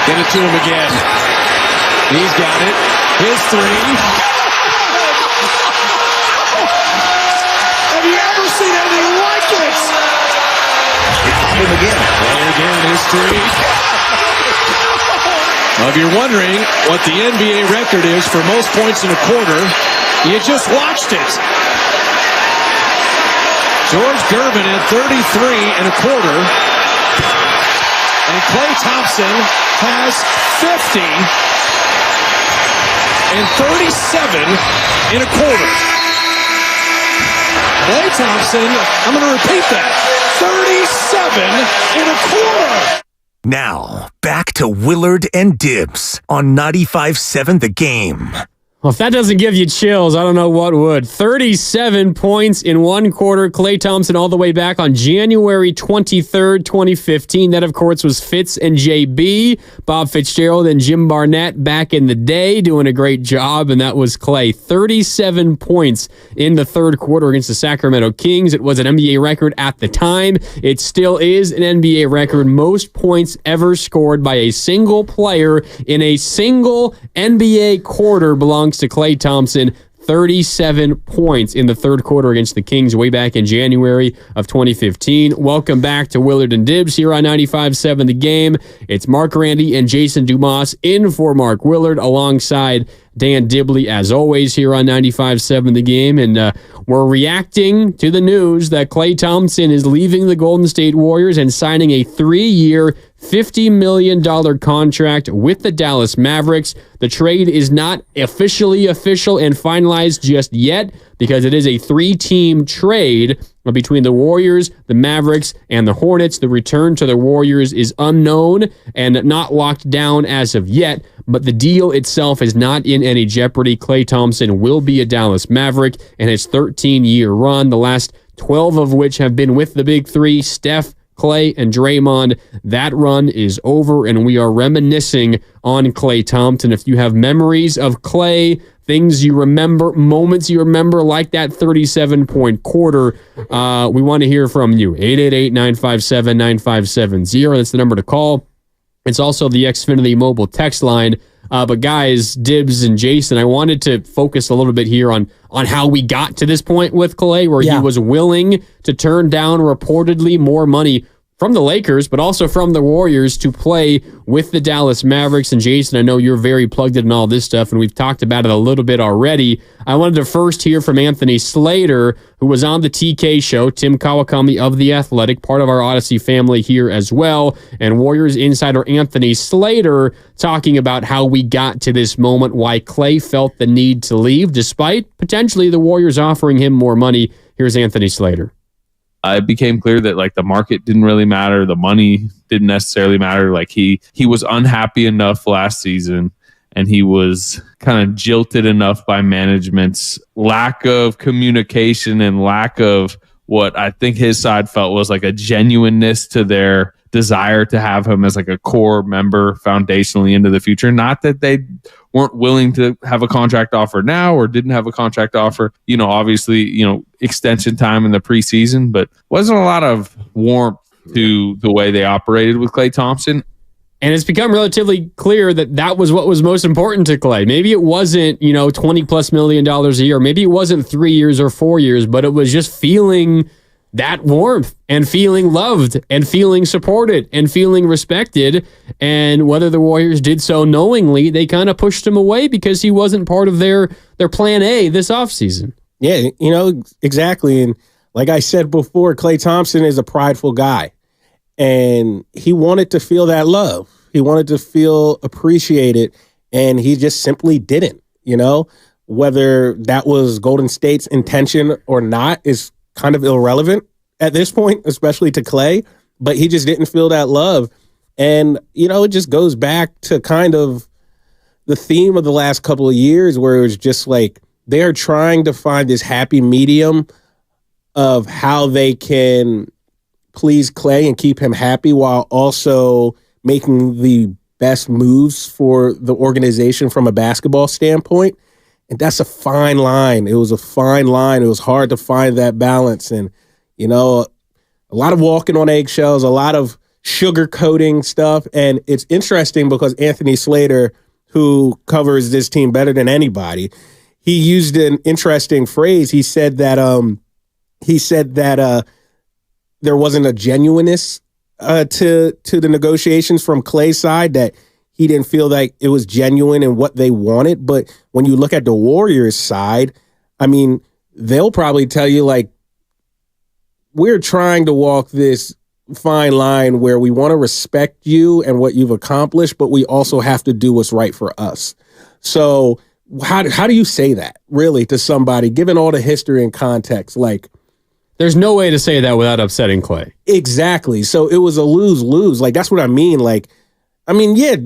Get it to him again. He's got it. His three. Have you ever seen anything like it? Him again. Play again, his three. Well, if you're wondering what the NBA record is for most points in a quarter, you just watched it. George Gervin at 33 and a quarter. And Klay Thompson has 50 and 37 in a quarter. Klay Thompson, I'm going to repeat that, 37 in a quarter. Now, back to Willard and Dibbs on 95.7 The Game. Well, if that doesn't give you chills, I don't know what would. 37 points in one quarter. Klay Thompson all the way back on January 23rd, 2015. That, of course, was Fitz and JB. Bob Fitzgerald and Jim Barnett back in the day doing a great job, and that was Klay. 37 points in the third quarter against the Sacramento Kings. It was an NBA record at the time. It still is an NBA record. Most points ever scored by a single player in a single NBA quarter belongs to Klay Thompson. 37 points in the third quarter against the Kings way back in January of 2015. Welcome back to Willard and Dibbs here on 95.7 The Game. It's Mark Randy and Jason Dumas in for Mark Willard alongside Dan Dibley, as always, here on 95.7 The Game. And we're reacting to the news that Klay Thompson is leaving the Golden State Warriors and signing a 3-year, $50 million contract with the Dallas Mavericks. The trade is not officially official and finalized just yet because it is a 3-team trade between the Warriors, the Mavericks, and the Hornets. The return to the Warriors is unknown and not locked down as of yet, but the deal itself is not in any jeopardy. Klay Thompson will be a Dallas Maverick in his 13-year run, the last 12 of which have been with the Big Three, Steph, Klay, and Draymond. That run is over, and we are reminiscing on Klay Thompson. If you have memories of Klay, things you remember, moments you remember, like that 37-point quarter, we want to hear from you. 888-957-9570. That's the number to call. It's also the Xfinity mobile text line. But guys, Dibbs and Jason, I wanted to focus a little bit here on how we got to this point with Klay, where he was willing to turn down reportedly more money from the Lakers, but also from the Warriors to play with the Dallas Mavericks. And Jason, I know you're very plugged in all this stuff, and we've talked about it a little bit already. I wanted to first hear from Anthony Slater, who was on the TK show, Tim Kawakami of The Athletic, part of our Odyssey family here as well, and Warriors insider Anthony Slater talking about how we got to this moment, why Klay felt the need to leave, despite potentially the Warriors offering him more money. Here's Anthony Slater. It became clear that like the market didn't really matter. The money didn't necessarily matter. Like he was unhappy enough last season, and he was kind of jilted enough by management's lack of communication and lack of what I think his side felt was like a genuineness to their desire to have him as like a core member foundationally into the future. Not that they weren't willing to have a contract offer now or didn't have a contract offer, obviously, extension time in the preseason, but wasn't a lot of warmth to the way they operated with Klay Thompson. And it's become relatively clear that was what was most important to Klay. Maybe it wasn't, $20+ million a year. Maybe it wasn't 3 years or 4 years, but it was just feeling that warmth and feeling loved and feeling supported and feeling respected. And whether the Warriors did so knowingly, they kind of pushed him away because he wasn't part of their plan A this offseason. Yeah, exactly. And like I said before, Klay Thompson is a prideful guy. And he wanted to feel that love. He wanted to feel appreciated. And he just simply didn't, Whether that was Golden State's intention or not is kind of irrelevant at this point, especially to Klay. But he just didn't feel that love. And, it just goes back to kind of the theme of the last couple of years where it was just like they're trying to find this happy medium of how they can please Klay and keep him happy while also making the best moves for the organization from a basketball standpoint. And that's a fine line. It was a fine line. It was hard to find that balance. And, a lot of walking on eggshells, a lot of sugarcoating stuff. And it's interesting because Anthony Slater, who covers this team better than anybody, he used an interesting phrase. He said that there wasn't a genuineness to the negotiations from Klay's side, that he didn't feel like it was genuine in what they wanted. But when you look at the Warriors side, I mean, they'll probably tell you, like, we're trying to walk this fine line where we want to respect you and what you've accomplished, but we also have to do what's right for us. So how do you say that, really, to somebody, given all the history and context? Like, there's no way to say that without upsetting Klay. Exactly. So it was a lose-lose. Like, that's what I mean. Like, I mean, yeah,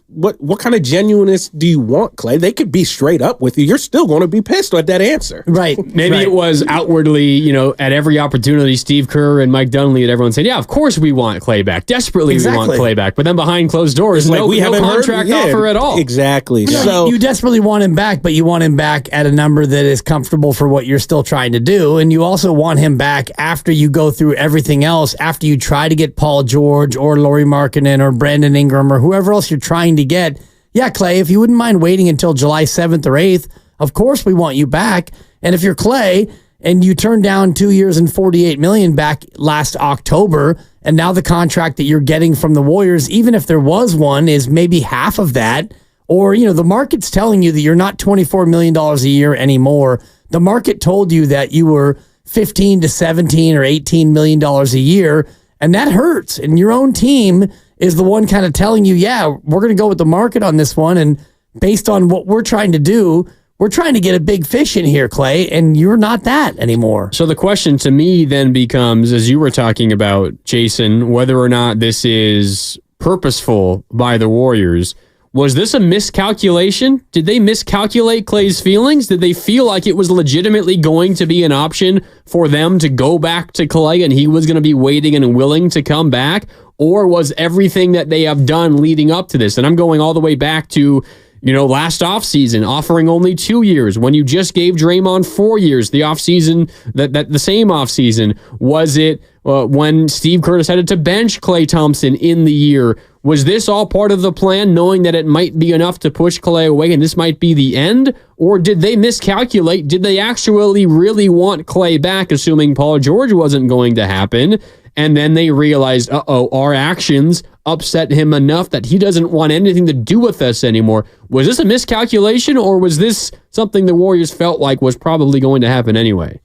what kind of genuineness do you want, Klay? They could be straight up with you. You're still going to be pissed at that answer. Right. Maybe it was outwardly, at every opportunity, Steve Kerr and Mike Dunleavy and everyone said, yeah, of course we want Klay back. Desperately we want Klay back. But then behind closed doors, It's like, we haven't heard- contract yeah, offer at all. Exactly. No, So you desperately want him back, but you want him back at a number that is comfortable for what you're still trying to do. And you also want him back after you go through everything else, after you try to get Paul George or Lauri Markkanen or Brandon Ingram or whoever else you're trying to get. Yeah, Klay, if you wouldn't mind waiting until July 7th or 8th, of course we want you back. And if you're Klay and you turned down 2 years and $48 million back last October, and now the contract that you're getting from the Warriors, even if there was one, is maybe half of that, or, the market's telling you that you're not $24 million a year anymore. The market told you that you were $15 to $17 or $18 million a year, and that hurts. And your own team is the one kind of telling you, yeah, we're going to go with the market on this one. And based on what we're trying to do, we're trying to get a big fish in here, Klay, and you're not that anymore. So the question to me then becomes, as you were talking about, Jason, whether or not this is purposeful by the Warriors. Was this a miscalculation? Did they miscalculate Klay's feelings? Did they feel like it was legitimately going to be an option for them to go back to Klay and he was going to be waiting and willing to come back? Or was everything that they have done leading up to this, and I'm going all the way back to, last offseason, offering only 2 years when you just gave Draymond 4 years, the offseason, that the same offseason? Was it when Steve Kerr decided to bench Klay Thompson in the year? Was this all part of the plan, knowing that it might be enough to push Klay away and this might be the end? Or did they miscalculate? Did they actually really want Klay back, assuming Paul George wasn't going to happen? And then they realized, our actions upset him enough that he doesn't want anything to do with us anymore. Was this a miscalculation, or was this something the Warriors felt like was probably going to happen anyway?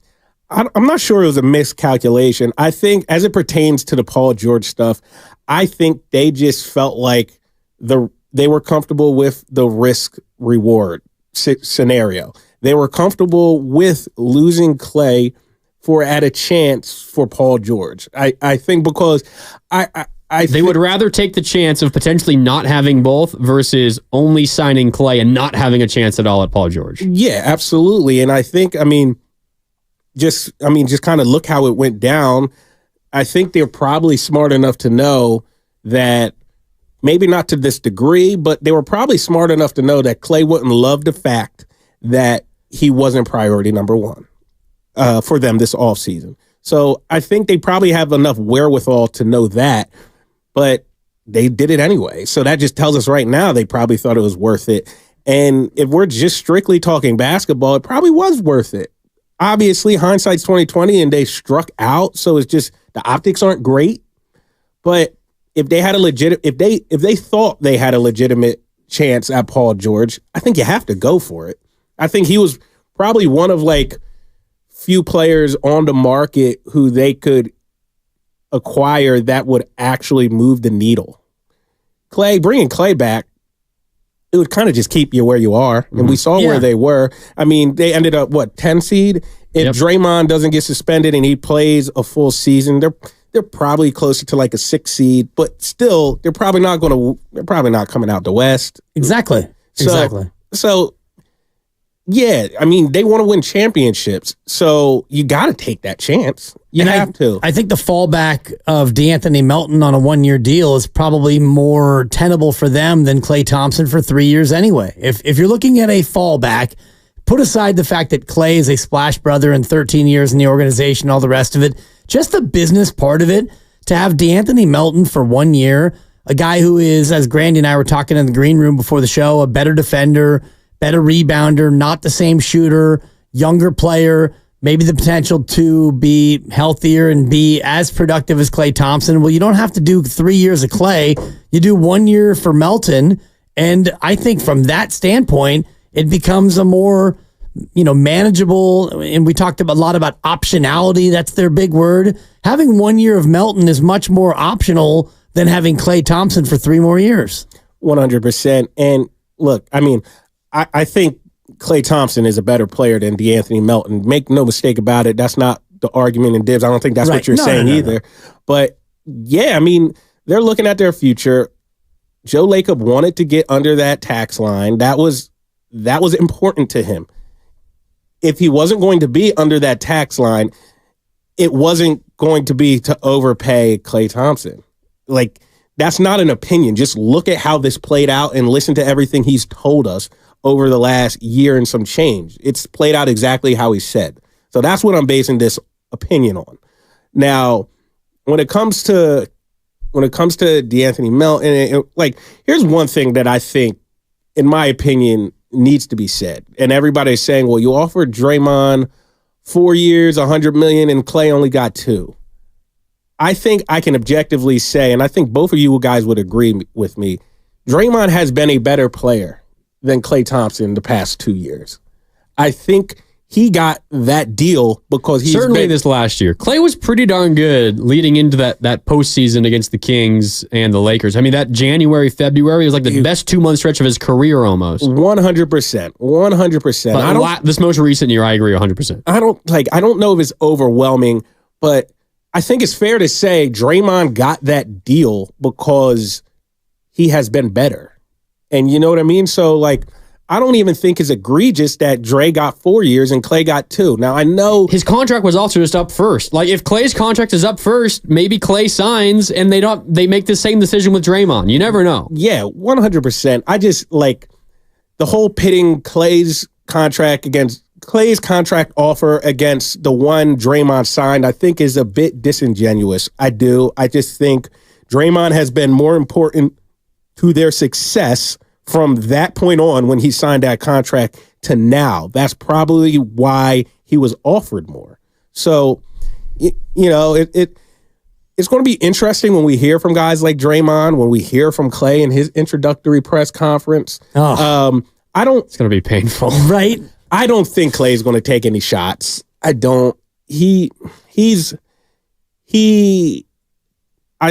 I'm not sure it was a miscalculation. I think as it pertains to the Paul George stuff, I think they just felt like they were comfortable with the risk reward scenario. They were comfortable with losing Klay for at a chance for Paul George. I think because they would rather take the chance of potentially not having both versus only signing Klay and not having a chance at all at Paul George. Yeah, absolutely. And I think, just kind of look how it went down. I think they're probably smart enough to know that, maybe not to this degree, but they were probably smart enough to know that Klay wouldn't love the fact that he wasn't priority number one for them this offseason. So I think they probably have enough wherewithal to know that, but they did it anyway. So that just tells us right now they probably thought it was worth it. And if we're just strictly talking basketball, it probably was worth it. Obviously, hindsight's 20/20, and they struck out, so it's just the optics aren't great. But if they had if they thought they had a legitimate chance at Paul George, I think you have to go for it. I think he was probably one of few players on the market who they could acquire that would actually move the needle. Bringing Klay back, it would kind of just keep you where you are. And we saw where they were. I mean, they ended up, 10 seed? If Draymond doesn't get suspended and he plays a full season, they're probably closer to a 6 seed, but still, they're probably not coming out the West. Exactly. So yeah, they want to win championships. So you got to take that chance. You have to. I think the fallback of DeAnthony Melton on a 1-year deal is probably more tenable for them than Klay Thompson for 3 years anyway. If you're looking at a fallback, put aside the fact that Klay is a splash brother and 13 years in the organization, all the rest of it, just the business part of it, to have DeAnthony Melton for 1 year, a guy who is, as Grandy and I were talking in the green room before the show, a better defender, better rebounder, not the same shooter, younger player, maybe the potential to be healthier and be as productive as Klay Thompson. Well, you don't have to do 3 years of Klay. You do 1 year for Melton. And I think from that standpoint, it becomes a more, manageable. And we talked a lot about optionality. That's their big word. Having 1 year of Melton is much more optional than having Klay Thompson for 3 more years. 100%. And look, I think Klay Thompson is a better player than DeAnthony Melton. Make no mistake about it. That's not the argument in Dibs. I don't think that's what you're saying either. But yeah, they're looking at their future. Joe Lacob wanted to get under that tax line. That was important to him. If he wasn't going to be under that tax line, it wasn't going to be to overpay Klay Thompson. Like, that's not an opinion. Just look at how this played out and listen to everything he's told us over the last year and some change. It's played out exactly how he said. So that's what I'm basing this opinion on. Now, when it comes to DeAnthony Melton, here's one thing that I think, in my opinion, needs to be said. And everybody's saying, well, you offered Draymond 4 years, $100 million, and Klay only got 2. I think I can objectively say, and I think both of you guys would agree with me, Draymond has been a better player than Klay Thompson the past 2 years. I think he got that deal because he's certainly this last year. Klay was pretty darn good leading into that postseason against the Kings and the Lakers. That January, February was like the best 2 month stretch of his career almost. 100%. But this most recent year, I agree 100%. I don't know if it's overwhelming, but I think it's fair to say Draymond got that deal because he has been better. And you know what I mean? So, I don't even think it's egregious that Dre got 4 years and Klay got 2. Now, I know his contract was also just up first. If Klay's contract is up first, maybe Klay signs and they make the same decision with Draymond. You never know. Yeah, 100%. I just the whole pitting Klay's contract offer against the one Draymond signed, I think is a bit disingenuous. I do. I just think Draymond has been more important to their success from that point on when he signed that contract to now. That's probably why he was offered more. So, it's going to be interesting when we hear from guys like Draymond, when we hear from Klay in his introductory press conference. It's going to be painful. Right? I don't think Klay's going to take any shots. I don't. I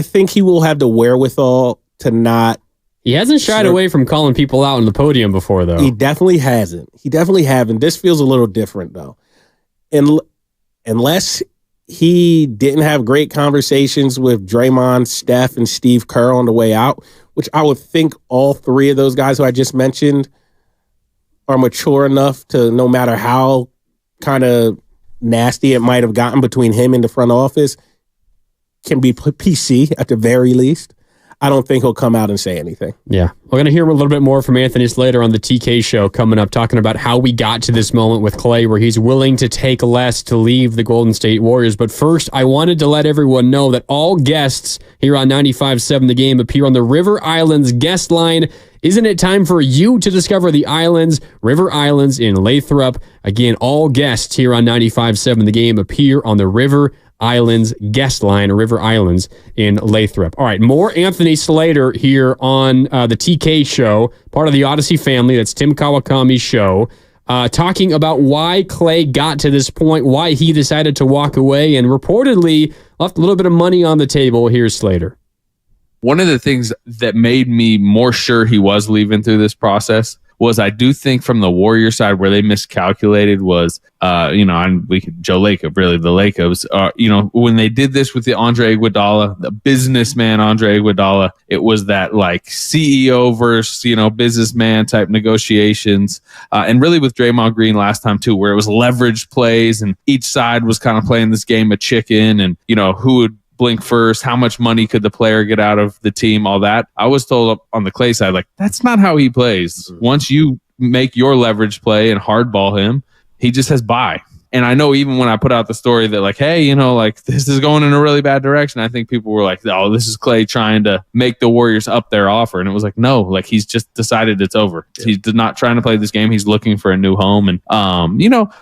think he will have the wherewithal to not. He hasn't shied away from calling people out on the podium before, though. He definitely hasn't. This feels a little different, though. And unless he didn't have great conversations with Draymond, Steph, and Steve Kerr on the way out, which I would think all 3 of those guys who I just mentioned are mature enough to, no matter how kind of nasty it might have gotten between him and the front office, can be PC at the very least. I don't think he'll come out and say anything. Yeah. We're going to hear a little bit more from Anthony Slater on the TK show coming up, talking about how we got to this moment with Klay where he's willing to take less to leave the Golden State Warriors. But first, I wanted to let everyone know that all guests here on 95.7 The Game appear on the River Islands guest line. Isn't it time for you to discover the islands, River Islands in Lathrop? Again, all guests here on 95.7 The Game appear on the River Islands guest line, River Islands in Lathrop. All right, more Anthony Slater here on the TK show, part of the Odyssey family. That's Tim Kawakami's show, talking about why Klay got to this point, why he decided to walk away, and reportedly left a little bit of money on the table. Here's Slater. One of the things that made me more sure he was leaving through this process was I do think from the Warrior side where they miscalculated was, Joe Lacob, really, the Lacobs, when they did this with the Andre Iguodala, the businessman Andre Iguodala, it was that CEO versus, businessman type negotiations. And really with Draymond Green last time too, where it was leveraged plays and each side was kind of playing this game of chicken and, who would blink first, how much money could the player get out of the team, all that. I was told on the Klay side, that's not how he plays. Once you make your leverage play and hardball him, he just has bye. And I know even when I put out the story that like, hey, like this is going in a really bad direction, I think people were like, oh, this is Klay trying to make the Warriors up their offer. And it was like, no, like he's just decided it's over. Yeah. He's not trying to play this game. He's looking for a new home. And,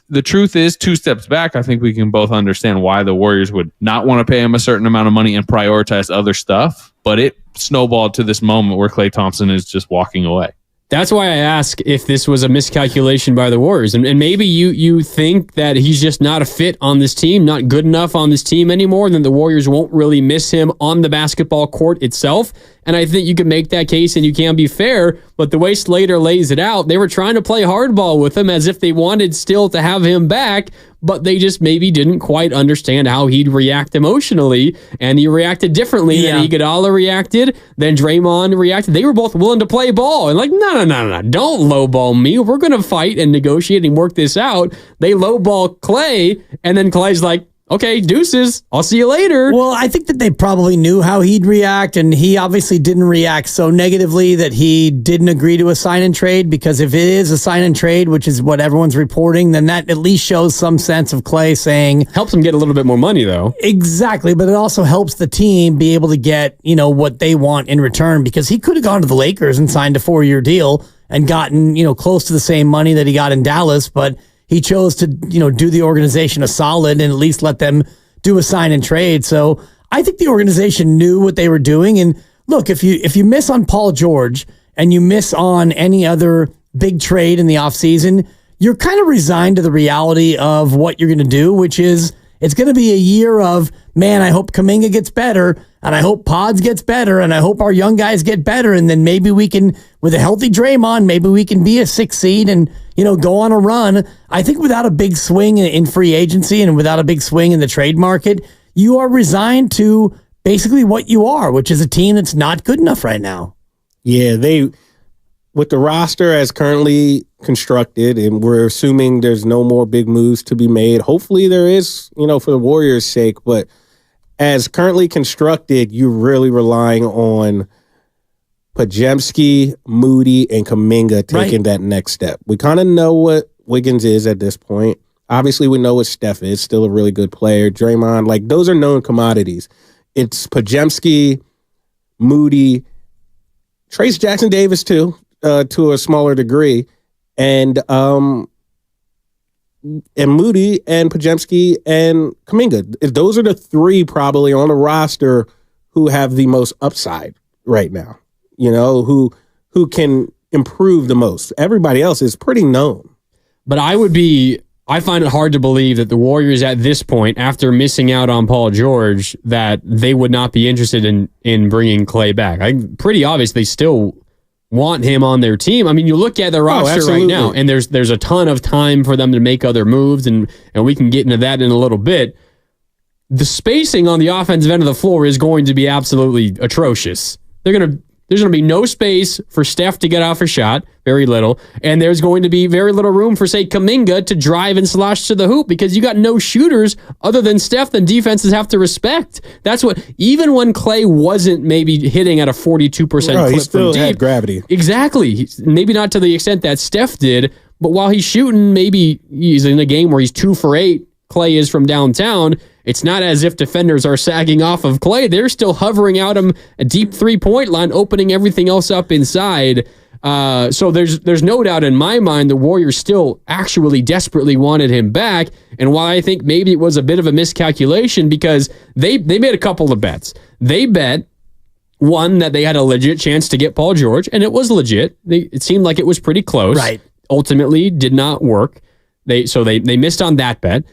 the truth is 2 steps back. I think we can both understand why the Warriors would not want to pay him a certain amount of money and prioritize other stuff. But it snowballed to this moment where Klay Thompson is just walking away. That's why I ask if this was a miscalculation by the Warriors. And maybe you think that he's just not a fit on this team, not good enough on this team anymore, then the Warriors won't really miss him on the basketball court itself. And I think you can make that case and you can be fair, but the way Slater lays it out, they were trying to play hardball with him as if they wanted still to have him back, but they just maybe didn't quite understand how he'd react emotionally, and he reacted differently than Iguodala reacted, then Draymond reacted. They were both willing to play ball, and like, no, don't lowball me. We're going to fight and negotiate and work this out. They lowball Klay, and then Klay's like, okay, deuces. I'll see you later. Well, I think that they probably knew how he'd react, and he obviously didn't react so negatively that he didn't agree to a sign and trade, because if it is a sign and trade, which is what everyone's reporting, then that at least shows some sense of Klay saying... Helps him get a little bit more money, though. Exactly, but it also helps the team be able to get, what they want in return, because he could have gone to the Lakers and signed a 4-year deal and gotten, close to the same money that he got in Dallas, but... He chose to, do the organization a solid and at least let them do a sign and trade. So I think the organization knew what they were doing. And look, if you miss on Paul George and you miss on any other big trade in the offseason, you're kind of resigned to the reality of what you're going to do, which is it's going to be a year of, man, I hope Kuminga gets better, and I hope Pods gets better, and I hope our young guys get better, and then maybe we can, with a healthy Draymond, maybe we can be a 6 seed and, go on a run. I think without a big swing in free agency and without a big swing in the trade market, you are resigned to basically what you are, which is a team that's not good enough right now. Yeah, with the roster as currently constructed, and we're assuming there's no more big moves to be made. Hopefully there is, for the Warriors' sake, but as currently constructed, you're really relying on Podziemski, Moody, and Kuminga taking that next step. We kind of know what Wiggins is at this point. Obviously, we know what Steph is, still a really good player. Draymond, like, those are known commodities. It's Podziemski, Moody, Trace Jackson Davis, too, to a smaller degree, and Moody and Podziemski and Kuminga. Those are the 3 probably on the roster who have the most upside right now. Who can improve the most. Everybody else is pretty known. But I find it hard to believe that the Warriors at this point, after missing out on Paul George, that they would not be interested in bringing Klay back. Pretty obvious they still want him on their team. I mean, you look at the roster right now, and there's a ton of time for them to make other moves, and we can get into that in a little bit. The spacing on the offensive end of the floor is going to be absolutely atrocious. There's going to be no space for Steph to get off a shot, very little, and there's going to be very little room for, say, Kuminga to drive and slosh to the hoop, because you got no shooters other than Steph that defenses have to respect. That's what, even when Klay wasn't maybe hitting at a 42% clip he still from deep, had gravity. Exactly. Maybe not to the extent that Steph did, but while he's shooting, maybe he's in a game where he's 2 for 8, Klay is from downtown. It's not as if defenders are sagging off of Klay. They're still hovering out him a deep 3-point line, opening everything else up inside. So there's no doubt in my mind the Warriors still actually desperately wanted him back. And while I think maybe it was a bit of a miscalculation, because they made a couple of bets. They bet, one, that they had a legit chance to get Paul George, and it was legit. It seemed like it was pretty close. Right. Ultimately did not work. They missed on that bet.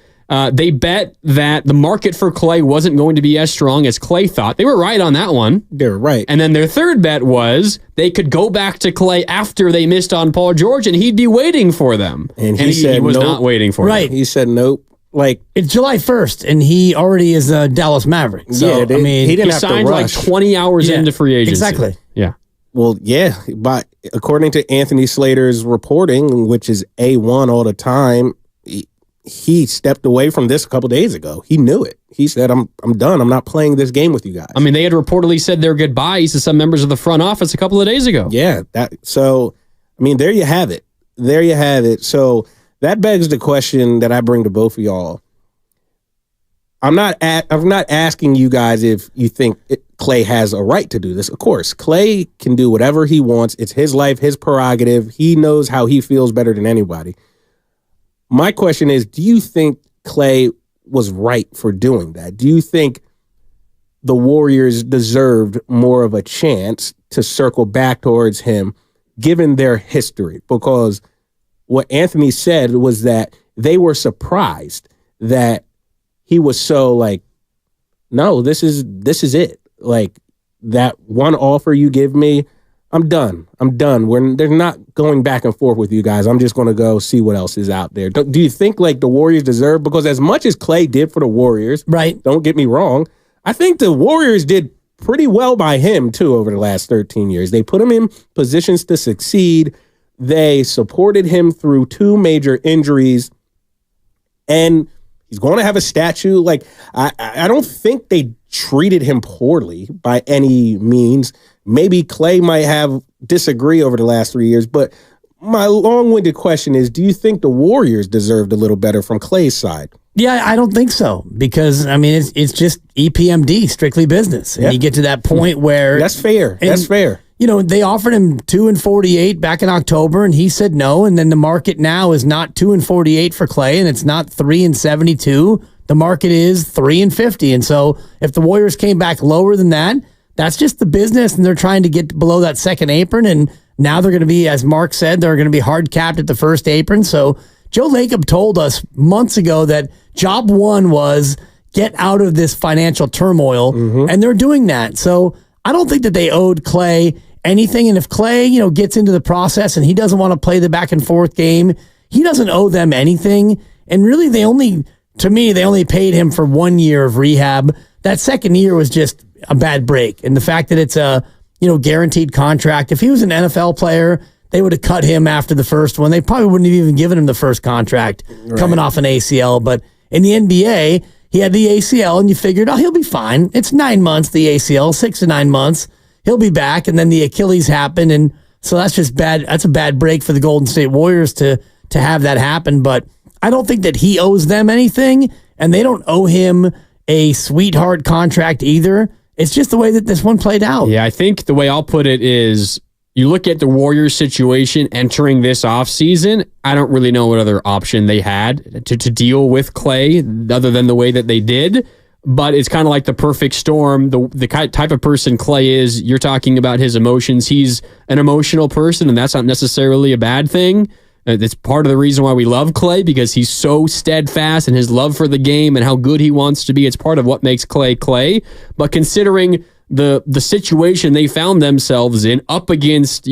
They bet that the market for Klay wasn't going to be as strong as Klay thought. They were right on that one. They were right. And then their third bet was they could go back to Klay after they missed on Paul George, and he'd be waiting for them. And he said he was nope. not waiting for them. He said nope. Like, it's July 1st, and he already is a Dallas Maverick. So, yeah, he didn't have signed to like rush. 20 hours into free agency. Exactly. Yeah. Well, yeah, but according to Anthony Slater's reporting, which is A1 all the time, he stepped away from this a couple days ago. He knew it. He said, I'm done. I'm not playing this game with you guys. I mean, they had reportedly said their goodbyes to some members of the front office a couple of days ago. Yeah. So, I mean, there you have it. So that begs the question that I bring to both of y'all. I'm not asking you guys if you think Klay has a right to do this. Of course, Klay can do whatever he wants. It's his life, his prerogative. He knows how he feels better than anybody. My question is, do you think Klay was right for doing that? Do you think the Warriors deserved more of a chance to circle back towards him, given their history? Because what Anthony said was that they were surprised that he was so like, no, this is it. Like, that one offer you give me, I'm done. They're not going back and forth with you guys. I'm just going to go see what else is out there. Do you think like the Warriors deserve? Because as much as Klay did for the Warriors, right? Don't get me wrong. I think the Warriors did pretty well by him too over the last 13 years. They put him in positions to succeed. They supported him through 2 major injuries, and he's going to have a statue. Like, I don't think they treated him poorly by any means. Maybe Klay might have disagree over the last 3 years, but my long-winded question is, do you think the Warriors deserved a little better from Klay's side? Yeah, I don't think so, because I mean it's just EPMD, strictly business, and you get to that point where that's fair. That's fair. You know, they offered him 2 and 48 back in October, and he said no. And then the market now is not 2 and 48 for Klay, and it's not 3 and 72. The market is 3 and 50, and so if the Warriors came back lower than that, that's just the business, and they're trying to get below that second apron, and now they're going to be, as Mark said, they're going to be hard capped at the first apron. So Joe Lacob told us months ago that job one was get out of this financial turmoil, and they're doing that. So I don't think that they owed Klay anything. And if Klay, gets into the process and he doesn't want to play the back and forth game, he doesn't owe them anything. And really, they only paid him for 1 year of rehab. That second year was just a bad break. And the fact that it's a, guaranteed contract, if he was an NFL player, they would have cut him after the first one. They probably wouldn't have even given him the first contract coming off an ACL. But in the NBA, he had the ACL, and you figured, he'll be fine. It's 9 months, the ACL, 6 to 9 months. He'll be back, and then the Achilles happened, and so that's just bad. That's a bad break for the Golden State Warriors to have that happen. But I don't think that he owes them anything, and they don't owe him a sweetheart contract either. It's just the way that this one played out. Yeah, I think the way I'll put it is, you look at the Warriors situation entering this offseason, I don't really know what other option they had to deal with Klay other than the way that they did. But it's kind of like the perfect storm. The type of person Klay is, you're talking about his emotions. He's an emotional person, and that's not necessarily a bad thing. It's part of the reason why we love Klay, because he's so steadfast in his love for the game and how good he wants to be. It's part of what makes Klay Klay. But considering the situation they found themselves in, up against,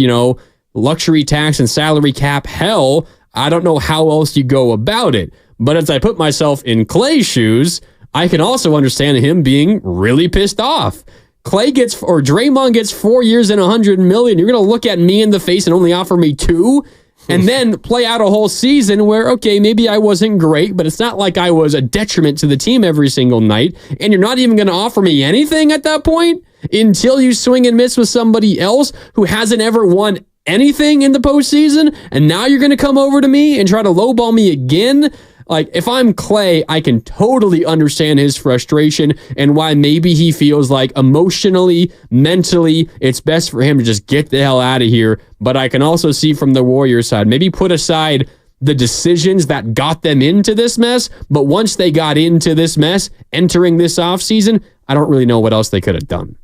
luxury tax and salary cap hell, I don't know how else you go about it. But as I put myself in Klay's shoes, I can also understand him being really pissed off. Draymond gets 4 years and $100 million. You're going to look at me in the face and only offer me 2? And then play out a whole season where, okay, maybe I wasn't great, but it's not like I was a detriment to the team every single night. And you're not even going to offer me anything at that point until you swing and miss with somebody else who hasn't ever won anything in the postseason. And now you're going to come over to me and try to lowball me again. Like, if I'm Klay, I can totally understand his frustration and why maybe he feels like emotionally, mentally, it's best for him to just get the hell out of here. But I can also see from the Warriors side, maybe put aside the decisions that got them into this mess. But once they got into this mess, entering this offseason, I don't really know what else they could have done.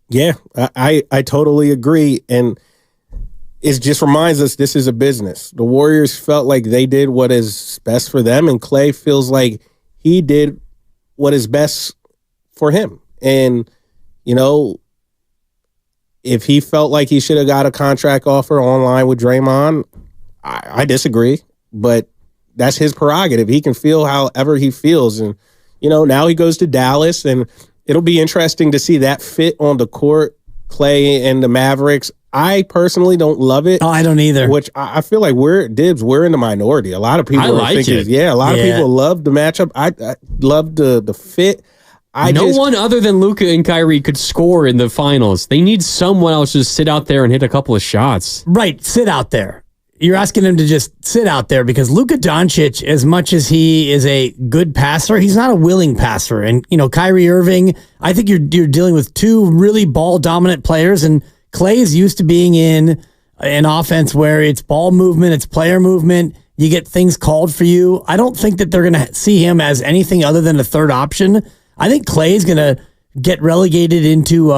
Yeah, I totally agree. And it just reminds us this is a business. The Warriors felt like they did what is best for them, and Klay feels like he did what is best for him. And, if he felt like he should have got a contract offer online with Draymond, I disagree. But that's his prerogative. He can feel however he feels. And, now he goes to Dallas, and it'll be interesting to see that fit on the court, Klay and the Mavericks. I personally don't love it. Oh, I don't either. Which I feel like we're in the minority. A lot of people like it. Yeah, a lot of people love the matchup. I love the fit. No one other than Luka and Kyrie could score in the finals. They need someone else to just sit out there and hit a couple of shots. Right, sit out there. you're asking him to just sit out there because Luka Doncic, as much as he is a good passer, he's not a willing passer. And, Kyrie Irving, I think you're dealing with two really ball dominant players, and Klay is used to being in an offense where it's ball movement, it's player movement. You get things called for you. I don't think that they're going to see him as anything other than a third option. I think Klay is going to get relegated into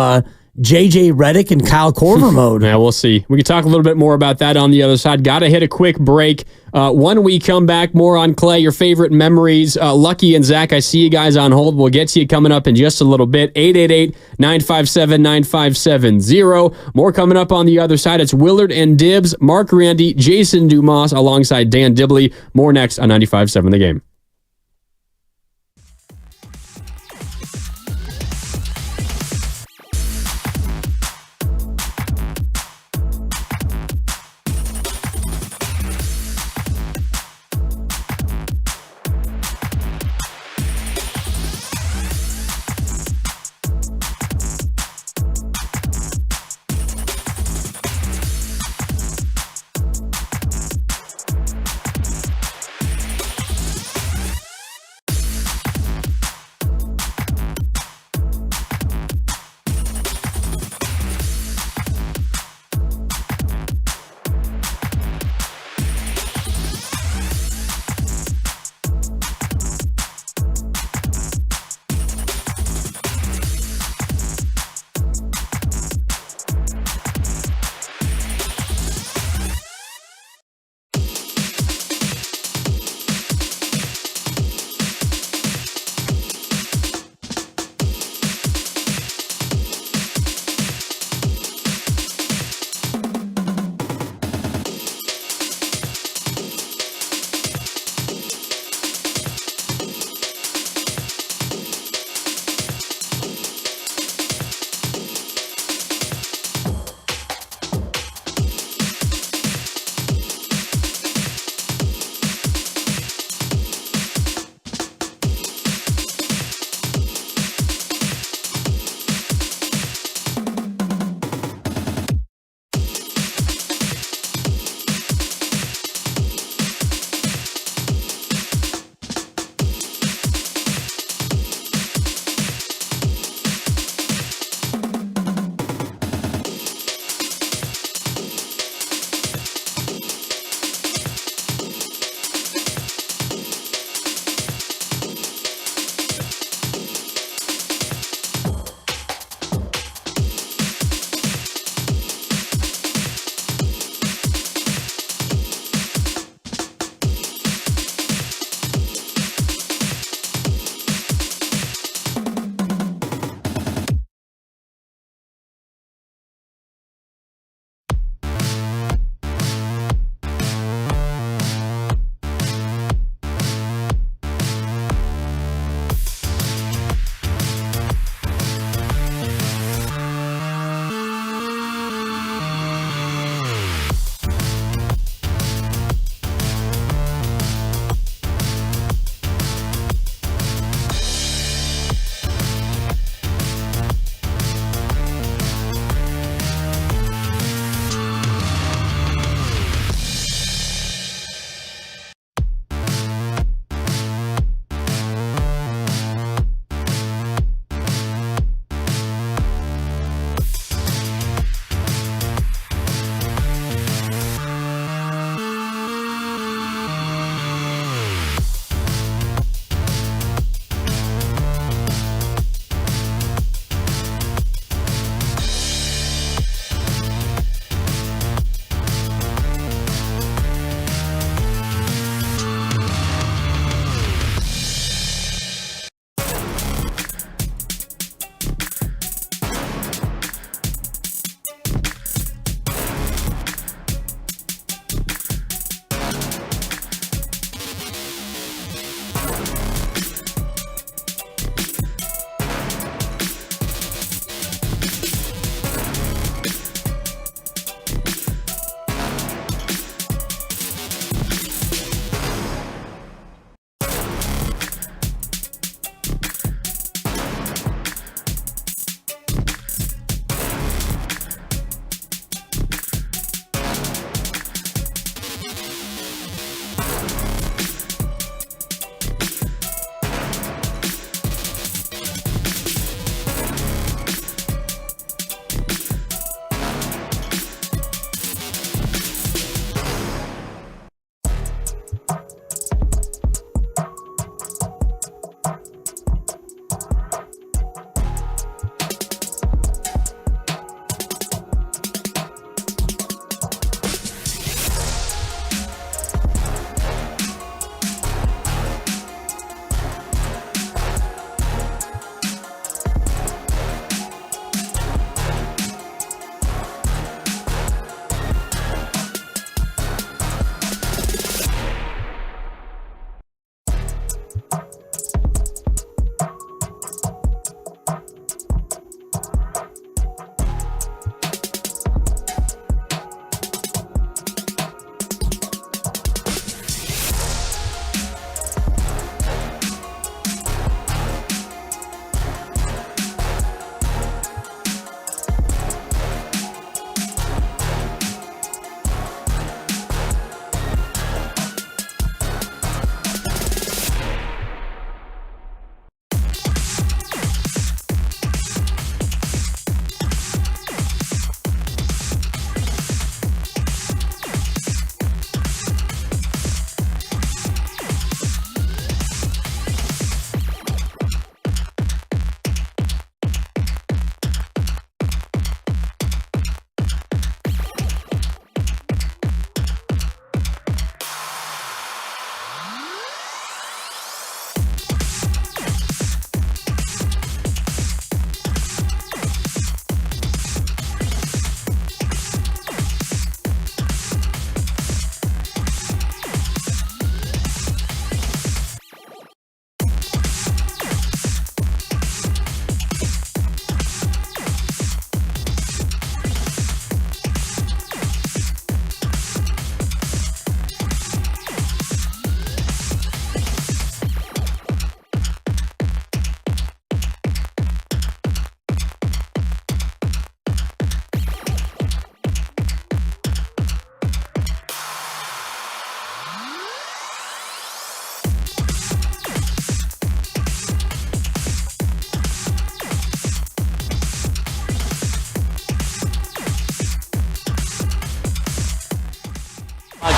JJ Redick and Kyle Korver mode. Yeah, we'll see. We can talk a little bit more about that on the other side. Got to hit a quick break. When we come back, more on Klay, your favorite memories. Lucky and Zach, I see you guys on hold. We'll get to you coming up in just a little bit. 888-957-9570. More coming up on the other side. It's Willard and Dibbs, Mark Randy, Jason Dumas, alongside Dan Dibley. More next on 95.7 The Game.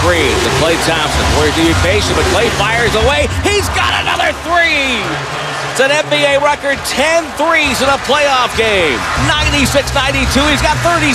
screen to Klay Thompson. Where's the patient, but Klay fires away. He's got another three. It's an NBA record 10 threes in a playoff game. 96-92, he's got 36.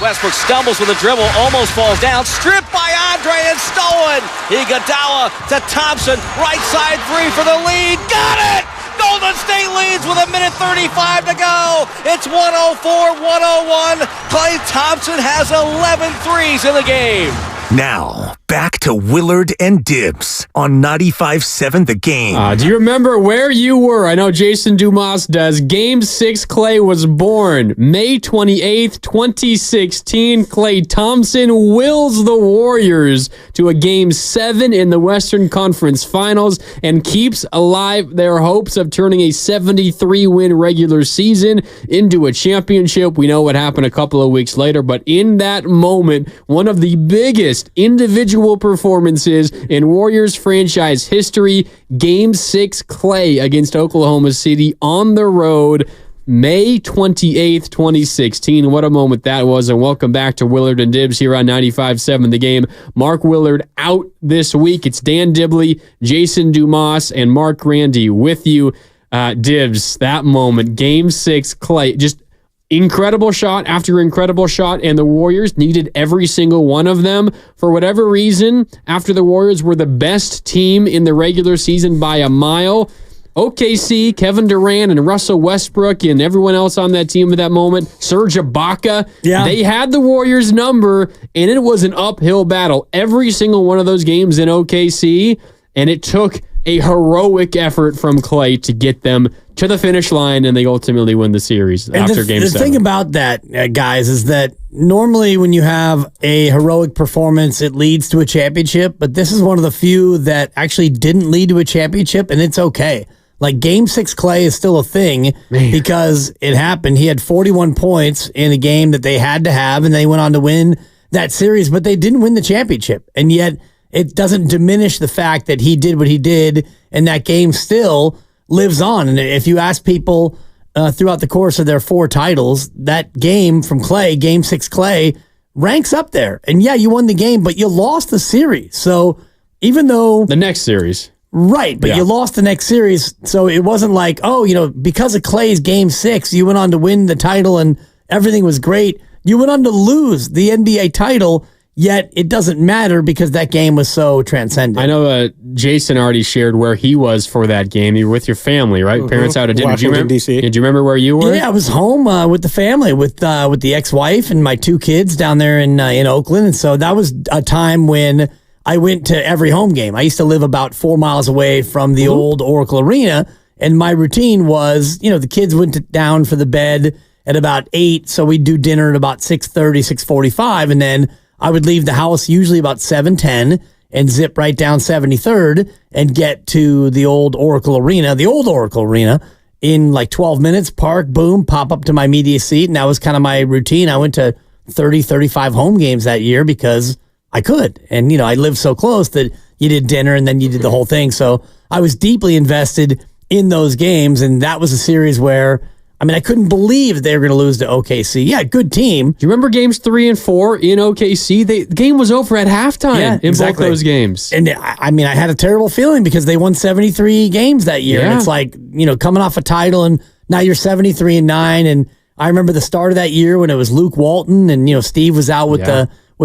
Westbrook stumbles with a dribble, almost falls down. Stripped by Andre and stolen. Iguodala to Thompson. Right side three for the lead. Got it! Golden State leads with 1:35 to go. It's 104-101. Klay Thompson has 11 threes in the game. Now, back to Willard and Dibs on 95.7 The Game. Do you remember where you were? I know Jason Dumas does. Game 6, Klay was born. May 28th, 2016. Klay Thompson wills the Warriors to a Game 7 in the Western Conference Finals and keeps alive their hopes of turning a 73-win regular season into a championship. We know what happened a couple of weeks later, but in that moment, one of the biggest individual performances in Warriors franchise history. Game 6, Klay against Oklahoma City on the road, May 28th, 2016. What a moment that was, and welcome back to Willard and Dibs here on 95.7 The Game. Mark Willard out this week. It's Dan Dibley, Jason Dumas, and Mark Randy with you. Dibs, that moment, Game 6, Klay, just incredible shot after incredible shot, and the Warriors needed every single one of them. For whatever reason, after the Warriors were the best team in the regular season by a mile, OKC, Kevin Durant and Russell Westbrook and everyone else on that team at that moment, Serge Ibaka, they had the Warriors' number, and it was an uphill battle. Every single one of those games in OKC, and it took a heroic effort from Klay to get them to the finish line, and they ultimately win the series after Game 7. The thing about that, guys, is that normally when you have a heroic performance, it leads to a championship, but this is one of the few that actually didn't lead to a championship, and it's okay. Like, Game 6 Klay is still a thing because it happened. He had 41 points in a game that they had to have, and they went on to win that series, but they didn't win the championship, and yet it doesn't diminish the fact that he did what he did, and that game still lives on. And if you ask people throughout the course of their 4 titles, that game from Klay, Game 6 Klay, ranks up there. And yeah, you won the game, but you lost the series. So even though... The next series. Right, but you lost the next series, so it wasn't like, because of Klay's Game 6, you went on to win the title and everything was great. You went on to lose the NBA title, yet it doesn't matter because that game was so transcendent. I know Jason already shared where he was for that game. You were with your family, right? Parents out at dinner. Washington, D.C. Did you remember where you were? Yeah, I was home with the family, with the ex-wife and my 2 kids down there in Oakland. And so that was a time when I went to every home game. I used to live about 4 miles away from the old Oracle Arena. And my routine was, the kids went down for the bed at about 8. So we'd do dinner at about 6:30, 6:45. And then I would leave the house usually about 7:10 and zip right down 73rd and get to the old Oracle Arena, in like 12 minutes, park, boom, pop up to my media seat. And that was kind of my routine. I went to 30, 35 home games that year because I could. And, I lived so close that you did dinner and then you did the whole thing. So I was deeply invested in those games. And that was a series where, I couldn't believe they were going to lose to OKC. Yeah, good team. Do you remember games 3 and 4 in OKC? The game was over at halftime both those games. And I had a terrible feeling because they won 73 games that year. And it's like, coming off a title and now you're 73-9. And I remember the start of that year when it was Luke Walton and, Steve was out with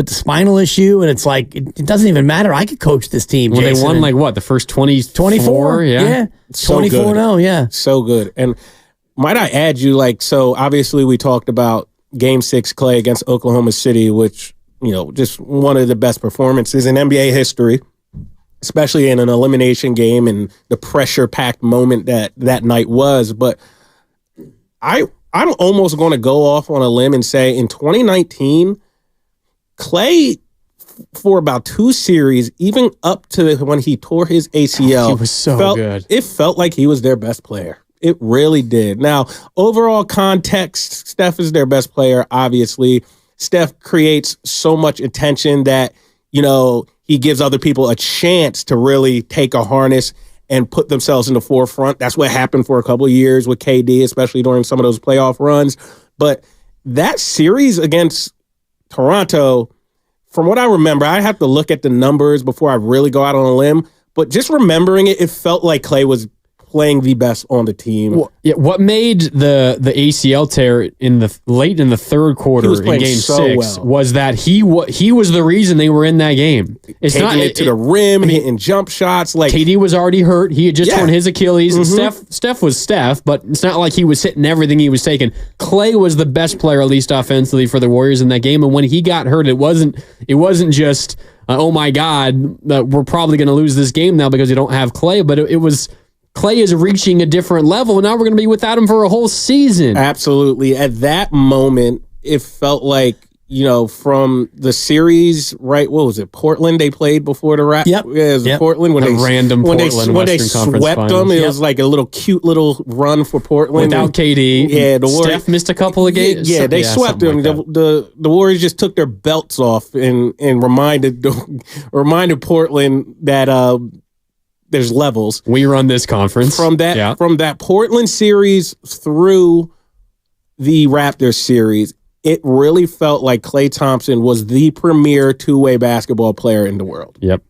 the spinal issue. And it's like, it doesn't even matter. I could coach this team, Well, Jason. they won the first 24? Yeah. So 24-0, yeah. So good. And might I add you, so obviously we talked about Game 6 Klay against Oklahoma City, which, just one of the best performances in NBA history, especially in an elimination game and the pressure-packed moment that night was. But I'm almost going to go off on a limb and say in 2019, Klay, for about 2 series, even up to when he tore his ACL, he was so good. It felt like he was their best player. It really did. Now, overall context, Steph is their best player, obviously. Steph creates so much attention that, he gives other people a chance to really take a harness and put themselves in the forefront. That's what happened for a couple of years with KD, especially during some of those playoff runs. But that series against Toronto from what I remember, I have to look at the numbers before I really go out on a limb. But just remembering it, it felt like Klay was playing the best on the team. What made the ACL tear late in the third quarter in Game 6 was that he was the reason they were in that game. It's taking it to the rim, hitting jump shots. Like KD was already hurt. He had just torn his Achilles. Steph was Steph, but it's not like he was hitting everything he was taking. Klay was the best player, at least offensively, for the Warriors in that game. And when he got hurt, it wasn't just oh my God, we're probably going to lose this game now because we don't have Klay. But it was. Klay is reaching a different level, and now we're going to be without him for a whole season. Absolutely. At that moment, it felt like, from the series, right? What was it? Portland they played before the Raptors? Yep. Yeah, it was Portland when they swept them. It was like a little cute little run for Portland. Without KD. Yeah, the Warriors Steph missed a couple of games. Yeah, they swept them. Like the Warriors just took their belts off and reminded Portland that there's levels. We run this conference. From that Portland series through the Raptors series, it really felt like Klay Thompson was the premier two-way basketball player in the world. Yep.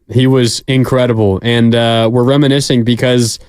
He was incredible. And we're reminiscing because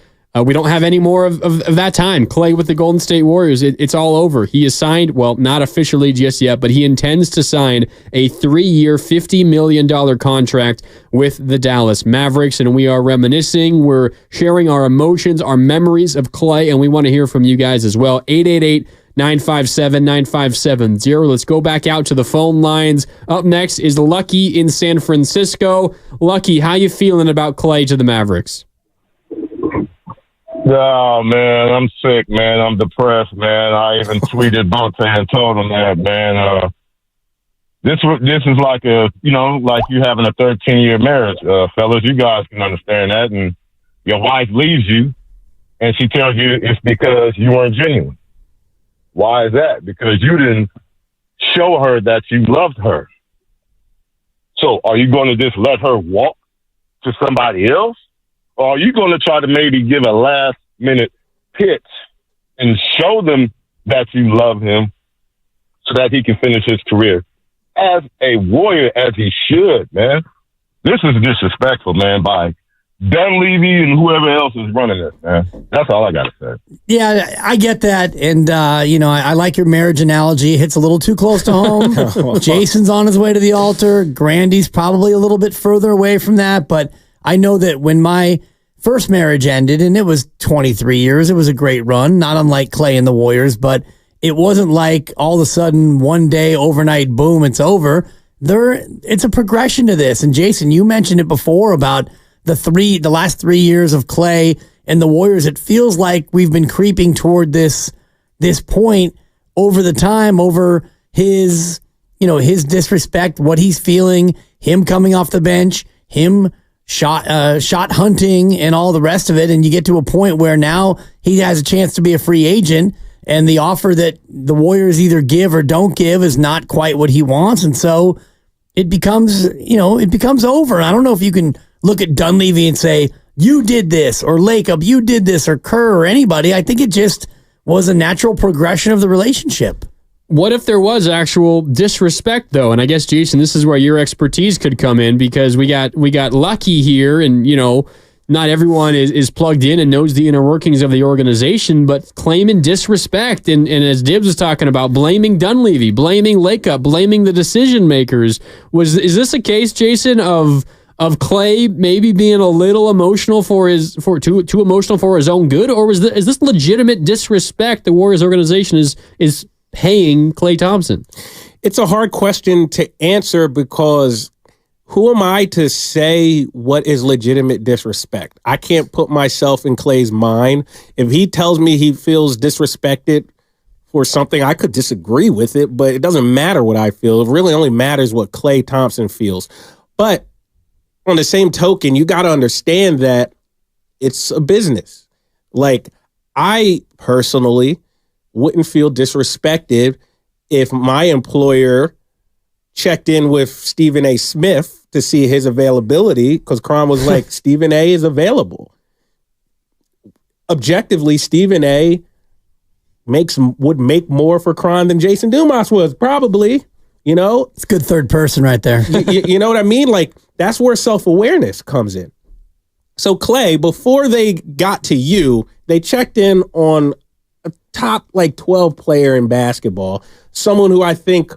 we don't have any more of that time. Klay with the Golden State Warriors, it's all over. He is signed, well, not officially just yet, but he intends to sign a 3-year, $50 million contract with the Dallas Mavericks, and we are reminiscing. We're sharing our emotions, our memories of Klay, and we want to hear from you guys as well. 888-957-9570. Let's go back out to the phone lines. Up next is Lucky in San Francisco. Lucky, how you feeling about Klay to the Mavericks? Oh, man, I'm sick, man. I'm depressed, man. I even tweeted Bonte and told him that, man. This is like like you having a 13-year marriage, fellas. You guys can understand that. And your wife leaves you, and she tells you it's because you weren't genuine. Why is that? Because you didn't show her that you loved her. So are you going to just let her walk to somebody else? Or are you going to try to maybe give a last-minute pitch and show them that you love him so that he can finish his career as a Warrior, as he should, man? This is disrespectful, man, by Dunleavy and whoever else is running it, man. That's all I got to say. Yeah, I get that. And, I like your marriage analogy. It hits a little too close to home. Jason's on his way to the altar. Grandy's probably a little bit further away from that, but I know that when my first marriage ended, and it was 23 years, it was a great run, not unlike Klay and the Warriors, but it wasn't like all of a sudden one day, overnight, boom, it's over. It's a progression to this. And Jason, you mentioned it before about the last 3 years of Klay and the Warriors. It feels like we've been creeping toward this point over the time, over his disrespect, what he's feeling, him coming off the bench, him shot hunting and all the rest of it. And you get to a point where now he has a chance to be a free agent, and the offer that the Warriors either give or don't give is not quite what he wants. And so it becomes over. I don't know if you can look at Dunleavy and say, you did this, or Lacob, you did this, or Kerr, or anybody. I think it just was a natural progression of the relationship. What if there was actual disrespect, though? And I guess, Jason, this is where your expertise could come in, because we got Lucky here, and not everyone is plugged in and knows the inner workings of the organization, but claiming disrespect and as Dibbs was talking about, blaming Dunleavy, blaming Lacob, blaming the decision makers. Is this a case, Jason, of Klay maybe being a little emotional too emotional for his own good, or is this legitimate disrespect the Warriors organization is paying Klay Thompson? It's a hard question to answer, because who am I to say what is legitimate disrespect? I can't put myself in Klay's mind. If he tells me he feels disrespected for something, I could disagree with it, but it doesn't matter what I feel. It really only matters what Klay Thompson feels. But on the same token, you got to understand that it's a business. Like, I personally wouldn't feel disrespected if my employer checked in with Stephen A. Smith to see his availability, because Kron was like, Stephen A. is available. Objectively, Stephen A. would make more for Kron than Jason Dumas was, probably. You know? It's good third person right there. You know what I mean? Like, that's where self-awareness comes in. So Klay, before they got to you, they checked in on a top 12 player in basketball, someone who I think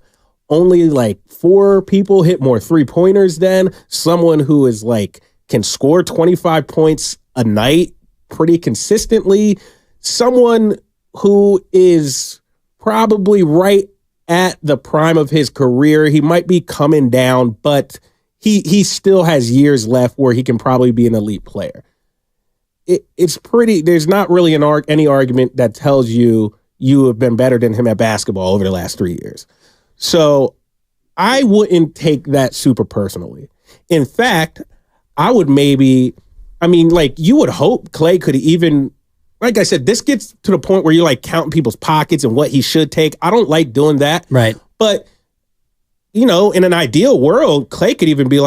only 4 people hit more 3-pointers than, someone who is can score 25 points a night pretty consistently, someone who is probably right at the prime of his career. He might be coming down, but he still has years left where he can probably be an elite player. It's pretty, there's not really any argument that tells you have been better than him at basketball over the last 3 years. So I wouldn't take that super personally. In fact, I would you would hope Klay could even, like I said, this gets to the point where you're counting people's pockets and what he should take. I don't like doing that. Right. But, in an ideal world, Klay could even be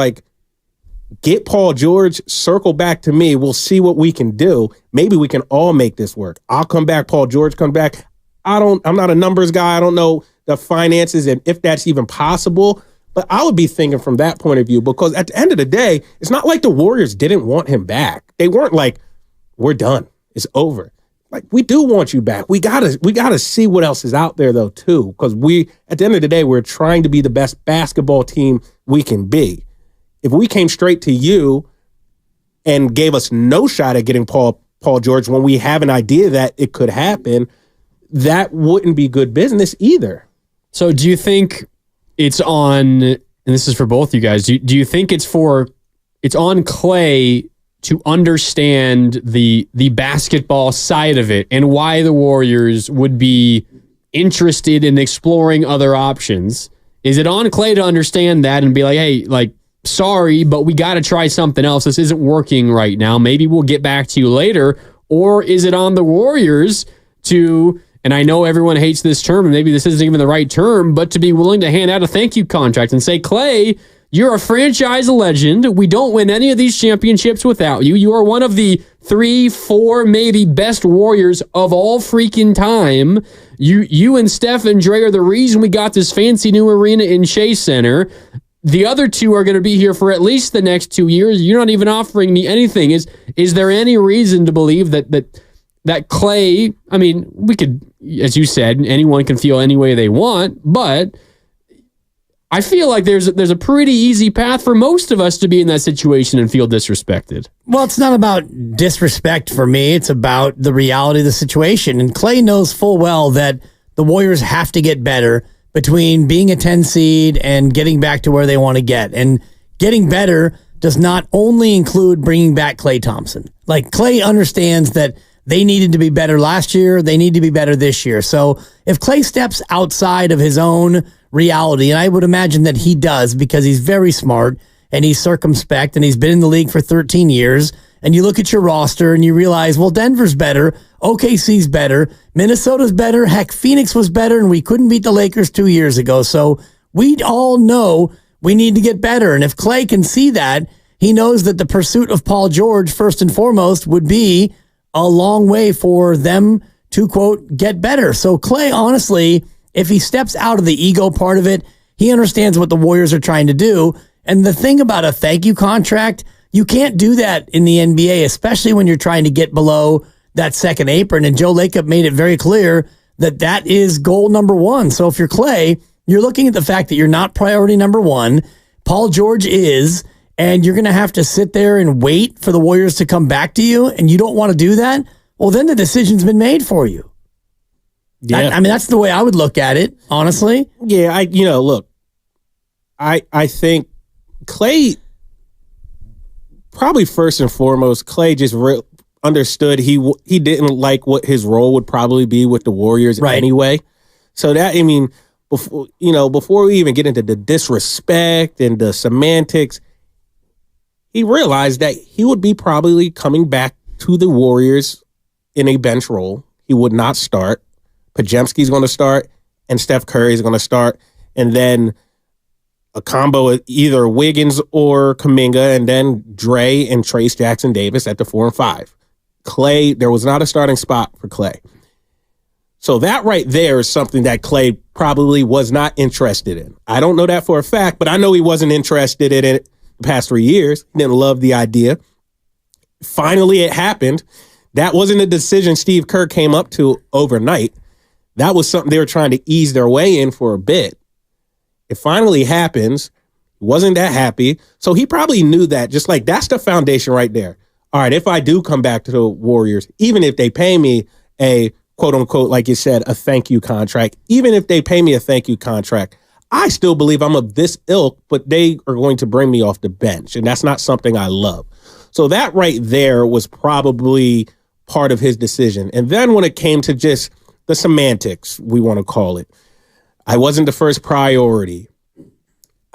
get Paul George, circle back to me. We'll see what we can do. Maybe we can all make this work. I'll come back. Paul George come back. I'm not a numbers guy. I don't know the finances and if that's even possible. But I would be thinking from that point of view, because at the end of the day, it's not like the Warriors didn't want him back. They weren't we're done. It's over. We do want you back. We gotta see what else is out there though too, because at the end of the day, we're trying to be the best basketball team we can be. If we came straight to you and gave us no shot at getting Paul George when we have an idea that it could happen, that wouldn't be good business either. So do you think it's on, and this is for both you guys, do you think it's on Klay to understand the basketball side of it and why the Warriors would be interested in exploring other options? Is it on Klay to understand that and be hey, sorry, but we got to try something else. This isn't working right now. Maybe we'll get back to you later. Or is it on the Warriors to, and I know everyone hates this term, and maybe this isn't even the right term, but to be willing to hand out a thank you contract and say, Klay, you're a franchise legend. We don't win any of these championships without you. You are one of the 3, 4, maybe best Warriors of all freaking time. You and Steph and Dre are the reason we got this fancy new arena in Chase Center. The other 2 are going to be here for at least the next 2 years. You're not even offering me anything. Is there any reason to believe that Klay, we could, as you said, anyone can feel any way they want, but I feel like there's a pretty easy path for most of us to be in that situation and feel disrespected. Well, it's not about disrespect for me. It's about the reality of the situation. And Klay knows full well that the Warriors have to get better between being a 10 seed and getting back to where they want to get. And getting better does not only include bringing back Klay Thompson. Klay understands that they needed to be better last year. They need to be better this year. So if Klay steps outside of his own reality, and I would imagine that he does because he's very smart and he's circumspect and he's been in the league for 13 years, and you look at your roster and you realize, well, Denver's better, OKC's better, Minnesota's better, heck, Phoenix was better, and we couldn't beat the Lakers 2 years ago. So we all know we need to get better. And if Klay can see that, he knows that the pursuit of Paul George, first and foremost, would be a long way for them to, quote, get better. So Klay, honestly, if he steps out of the ego part of it, he understands what the Warriors are trying to do. And the thing about a thank you contract, you can't do that in the NBA, especially when you're trying to get below that second apron. And Joe Lacob made it very clear that that is goal number 1. So if you're Klay, you're looking at the fact that you're not priority number 1. Paul George is, and you're going to have to sit there and wait for the Warriors to come back to you, and you don't want to do that, well, then the decision's been made for you. Yeah. That's the way I would look at it, honestly. Yeah, I think Klay, probably first and foremost, Klay just understood he didn't like what his role would probably be with the Warriors anyway. So that, before we even get into the disrespect and the semantics, he realized that he would be probably coming back to the Warriors in a bench role. He would not start. Podziemski's going to start, and Steph Curry is going to start, and then a combo of either Wiggins or Kuminga, and then Dre and Trace Jackson-Davis at the 4 and 5. Klay, there was not a starting spot for Klay. So that right there is something that Klay probably was not interested in. I don't know that for a fact, but I know he wasn't interested in it the past 3 years. He didn't love the idea. Finally, it happened. That wasn't a decision Steve Kerr came up to overnight. That was something they were trying to ease their way in for a bit. It finally happens. He wasn't that happy. So he probably knew that. Just like, that's the foundation right there. All right, if I do come back to the Warriors, even if they pay me a quote unquote, like you said, a thank you contract, even if they pay me a thank you contract, I still believe I'm of this ilk, but they are going to bring me off the bench. And that's not something I love. So that right there was probably part of his decision. And then when it came to just the semantics, we want to call it, I wasn't the first priority.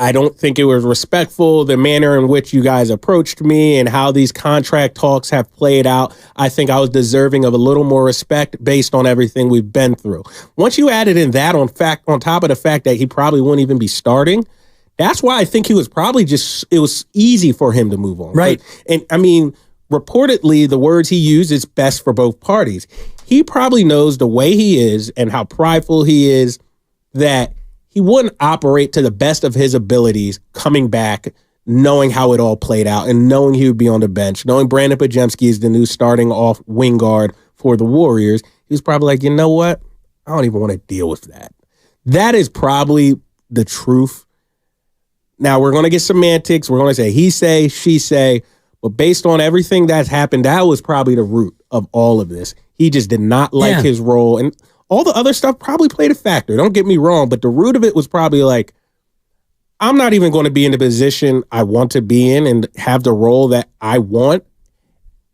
I don't think it was respectful, the manner in which you guys approached me and how these contract talks have played out. I think I was deserving of a little more respect based on everything we've been through. Once you added in that on top of the fact that he probably wouldn't even be starting, that's why I think he was probably it was easy for him to move on. Right. And I mean, reportedly, the words he used is best for both parties. He probably knows the way he is and how prideful he is that he wouldn't operate to the best of his abilities coming back, knowing how it all played out and knowing he would be on the bench, knowing Brandon Podziemski is the new starting off wing guard for the Warriors. He was probably like, you know what? I don't even want to deal with that. That is probably the truth. Now, we're going to get semantics. We're going to say he say, she say, but based on everything that's happened, that was probably the root of all of this. He just did not like his role. And all the other stuff probably played a factor. Don't get me wrong, but the root of it was probably like, I'm not even going to be in the position I want to be in and have the role that I want.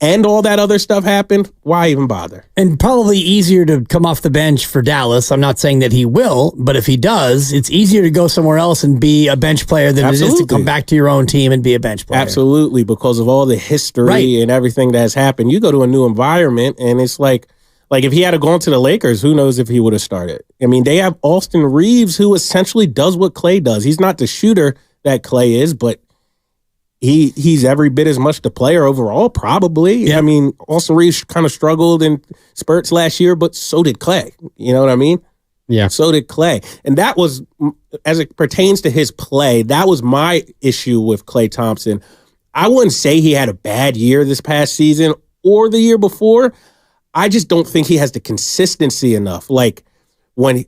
And all that other stuff happened. Why even bother? And probably easier to come off the bench for Dallas. I'm not saying that he will, but if he does, it's easier to go somewhere else and be a bench player than it is to come back to your own team and be a bench player. Absolutely, because of all the history and everything that's happened. You go to a new environment, and it's like if he had gone to the Lakers, who knows if he would have started. I mean, they have Austin Reeves, who essentially does what Klay does. He's not the shooter that Klay is, but he's every bit as much the player overall, probably. Yeah. I mean, Austin Reeves kind of struggled in spurts last year, but so did Klay. You know what I mean? Yeah. So did Klay. And that was, as it pertains to his play, that was my issue with Klay Thompson. I wouldn't say he had a bad year this past season or the year before. I just don't think he has the consistency enough. Like, when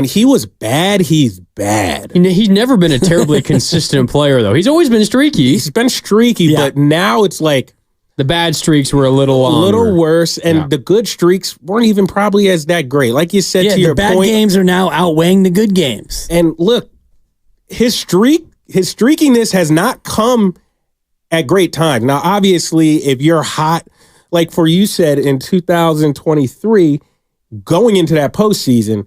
he was bad, he's bad. He's never been a terribly consistent player, though. He's always been streaky. He's been streaky, but now it's like the bad streaks were a little worse, and the good streaks weren't even probably as that great. Like you said, to your point, the bad games are now outweighing the good games. And look, his streakiness has not come at great time. Now, obviously, if you're hot, like for you said in 2023, going into that postseason,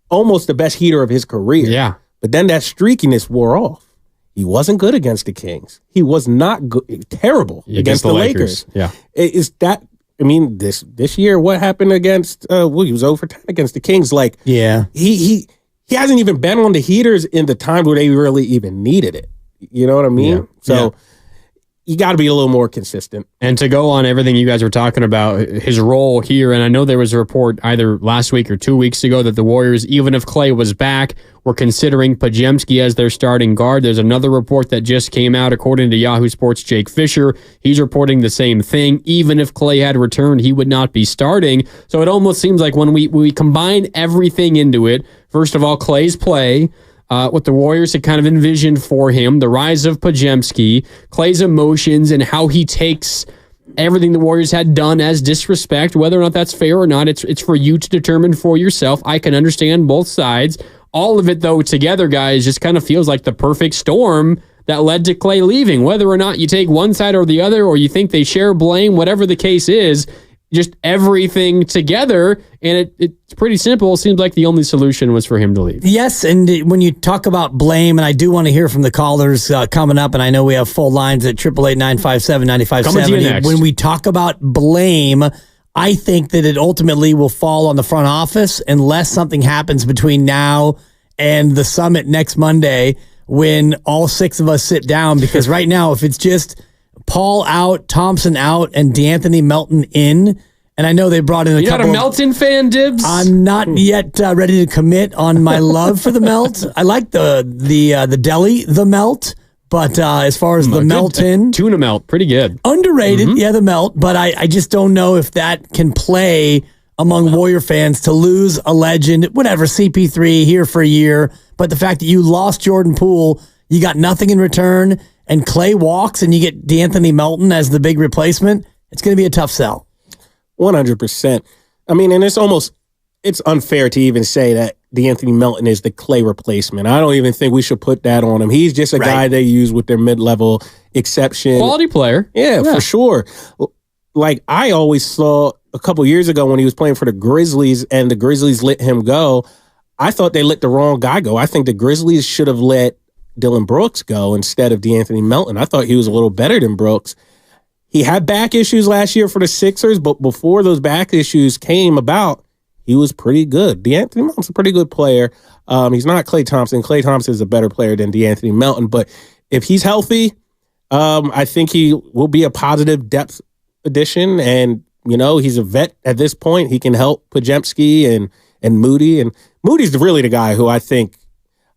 almost the best heater of his career. Yeah. But then that streakiness wore off. He wasn't good against the Kings. He was not good, terrible against the Lakers. Yeah. Is that, I mean, this year, what happened against, he was 0 for 10 against the Kings. Like, he hasn't even been on the heaters in the time where they really even needed it. You know what I mean? Yeah. So you got to be a little more consistent. And to go on everything you guys were talking about, his role here, and I know there was a report either last week or 2 weeks ago that the Warriors, even if Klay was back, were considering Podziemski as their starting guard. There's another report that just came out, according to Yahoo Sports' Jake Fisher. He's reporting the same thing. Even if Klay had returned, he would not be starting. So it almost seems like when we combine everything into it, first of all, Klay's play, what the Warriors had kind of envisioned for him, the rise of Podziemski, Klay's emotions, and how he takes everything the Warriors had done as disrespect, whether or not that's fair or not, it's for you to determine for yourself. I can understand both sides. All of it, though, together, guys, just kind of feels like the perfect storm that led to Klay leaving. Whether or not you take one side or the other, or you think they share blame, whatever the case is, just everything together, and it's pretty simple. It seems like the only solution was for him to leave. Yes, and when you talk about blame, and I do want to hear from the callers coming up, and I know we have full lines at 888-957-9570. When we talk about blame, I think that it ultimately will fall on the front office unless something happens between now and the summit next Monday when all six of us sit down, because right now, if it's just Paul out, Thompson out, and D'Anthony Melton in, And I know they brought in a You're not couple a Melton fan, Dibs? I'm not yet ready to commit on my love for the Melt. I like the deli, the Melt. But as far as the Melton, tuna Melt, pretty good. Underrated, yeah, the Melt. But I just don't know if that can play among Warrior fans to lose a legend, whatever, CP3 here for a year. But the fact that you lost Jordan Poole, you got nothing in return, and Klay walks and you get DeAnthony Melton as the big replacement, it's going to be a tough sell. 100%. I mean, and it's unfair to even say that DeAnthony Melton is the Klay replacement. I don't even think we should put that on him. He's just a guy they use with their mid-level exception. Quality player. Yeah, for sure. Like, I always saw a couple years ago when he was playing for the Grizzlies and the Grizzlies let him go, I thought they let the wrong guy go. I think the Grizzlies should have let Dylan Brooks go instead of DeAnthony Melton. I thought he was a little better than Brooks. He had back issues last year for the Sixers, but before those back issues came about, he was pretty good. DeAnthony Melton's a pretty good player. He's not Klay Thompson. Klay Thompson is a better player than DeAnthony Melton, but if he's healthy, I think he will be a positive depth addition, and he's a vet at this point. He can help Podziemski and Moody, and Moody's really the guy who I think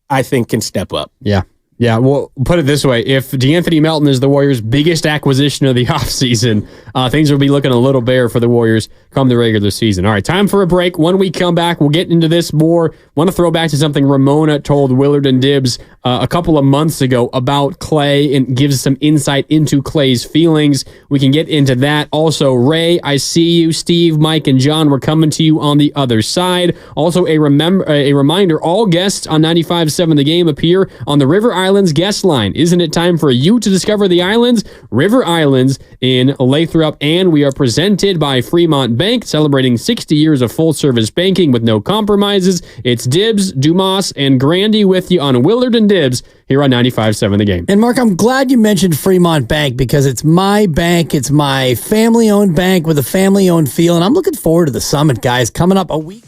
can step up. Yeah. Yeah, well, put it this way. If DeAnthony Melton is the Warriors' biggest acquisition of the offseason, things will be looking a little bare for the Warriors come the regular season. All right, time for a break. When we come back, we'll get into this more. Want to throw back to something Ramona told Willard and Dibs a couple of months ago about Klay and gives some insight into Klay's feelings. We can get into that. Also, Ray, I see you. Steve, Mike, and John, we're coming to you on the other side. Also, a reminder, all guests on 95.7 The Game appear on the River Islands guest line. Isn't it time for you to discover the islands? River Islands in Lathrop, and we are presented by Fremont Bank, celebrating 60 years of full-service banking with no compromises. It's Dibs, Dumas, and Grandy with you on Willard and Dibs here on 95.7 The Game. And Mark, I'm glad you mentioned Fremont Bank because it's my bank. It's my family-owned bank with a family-owned feel, and I'm looking forward to the summit, guys, coming up a week.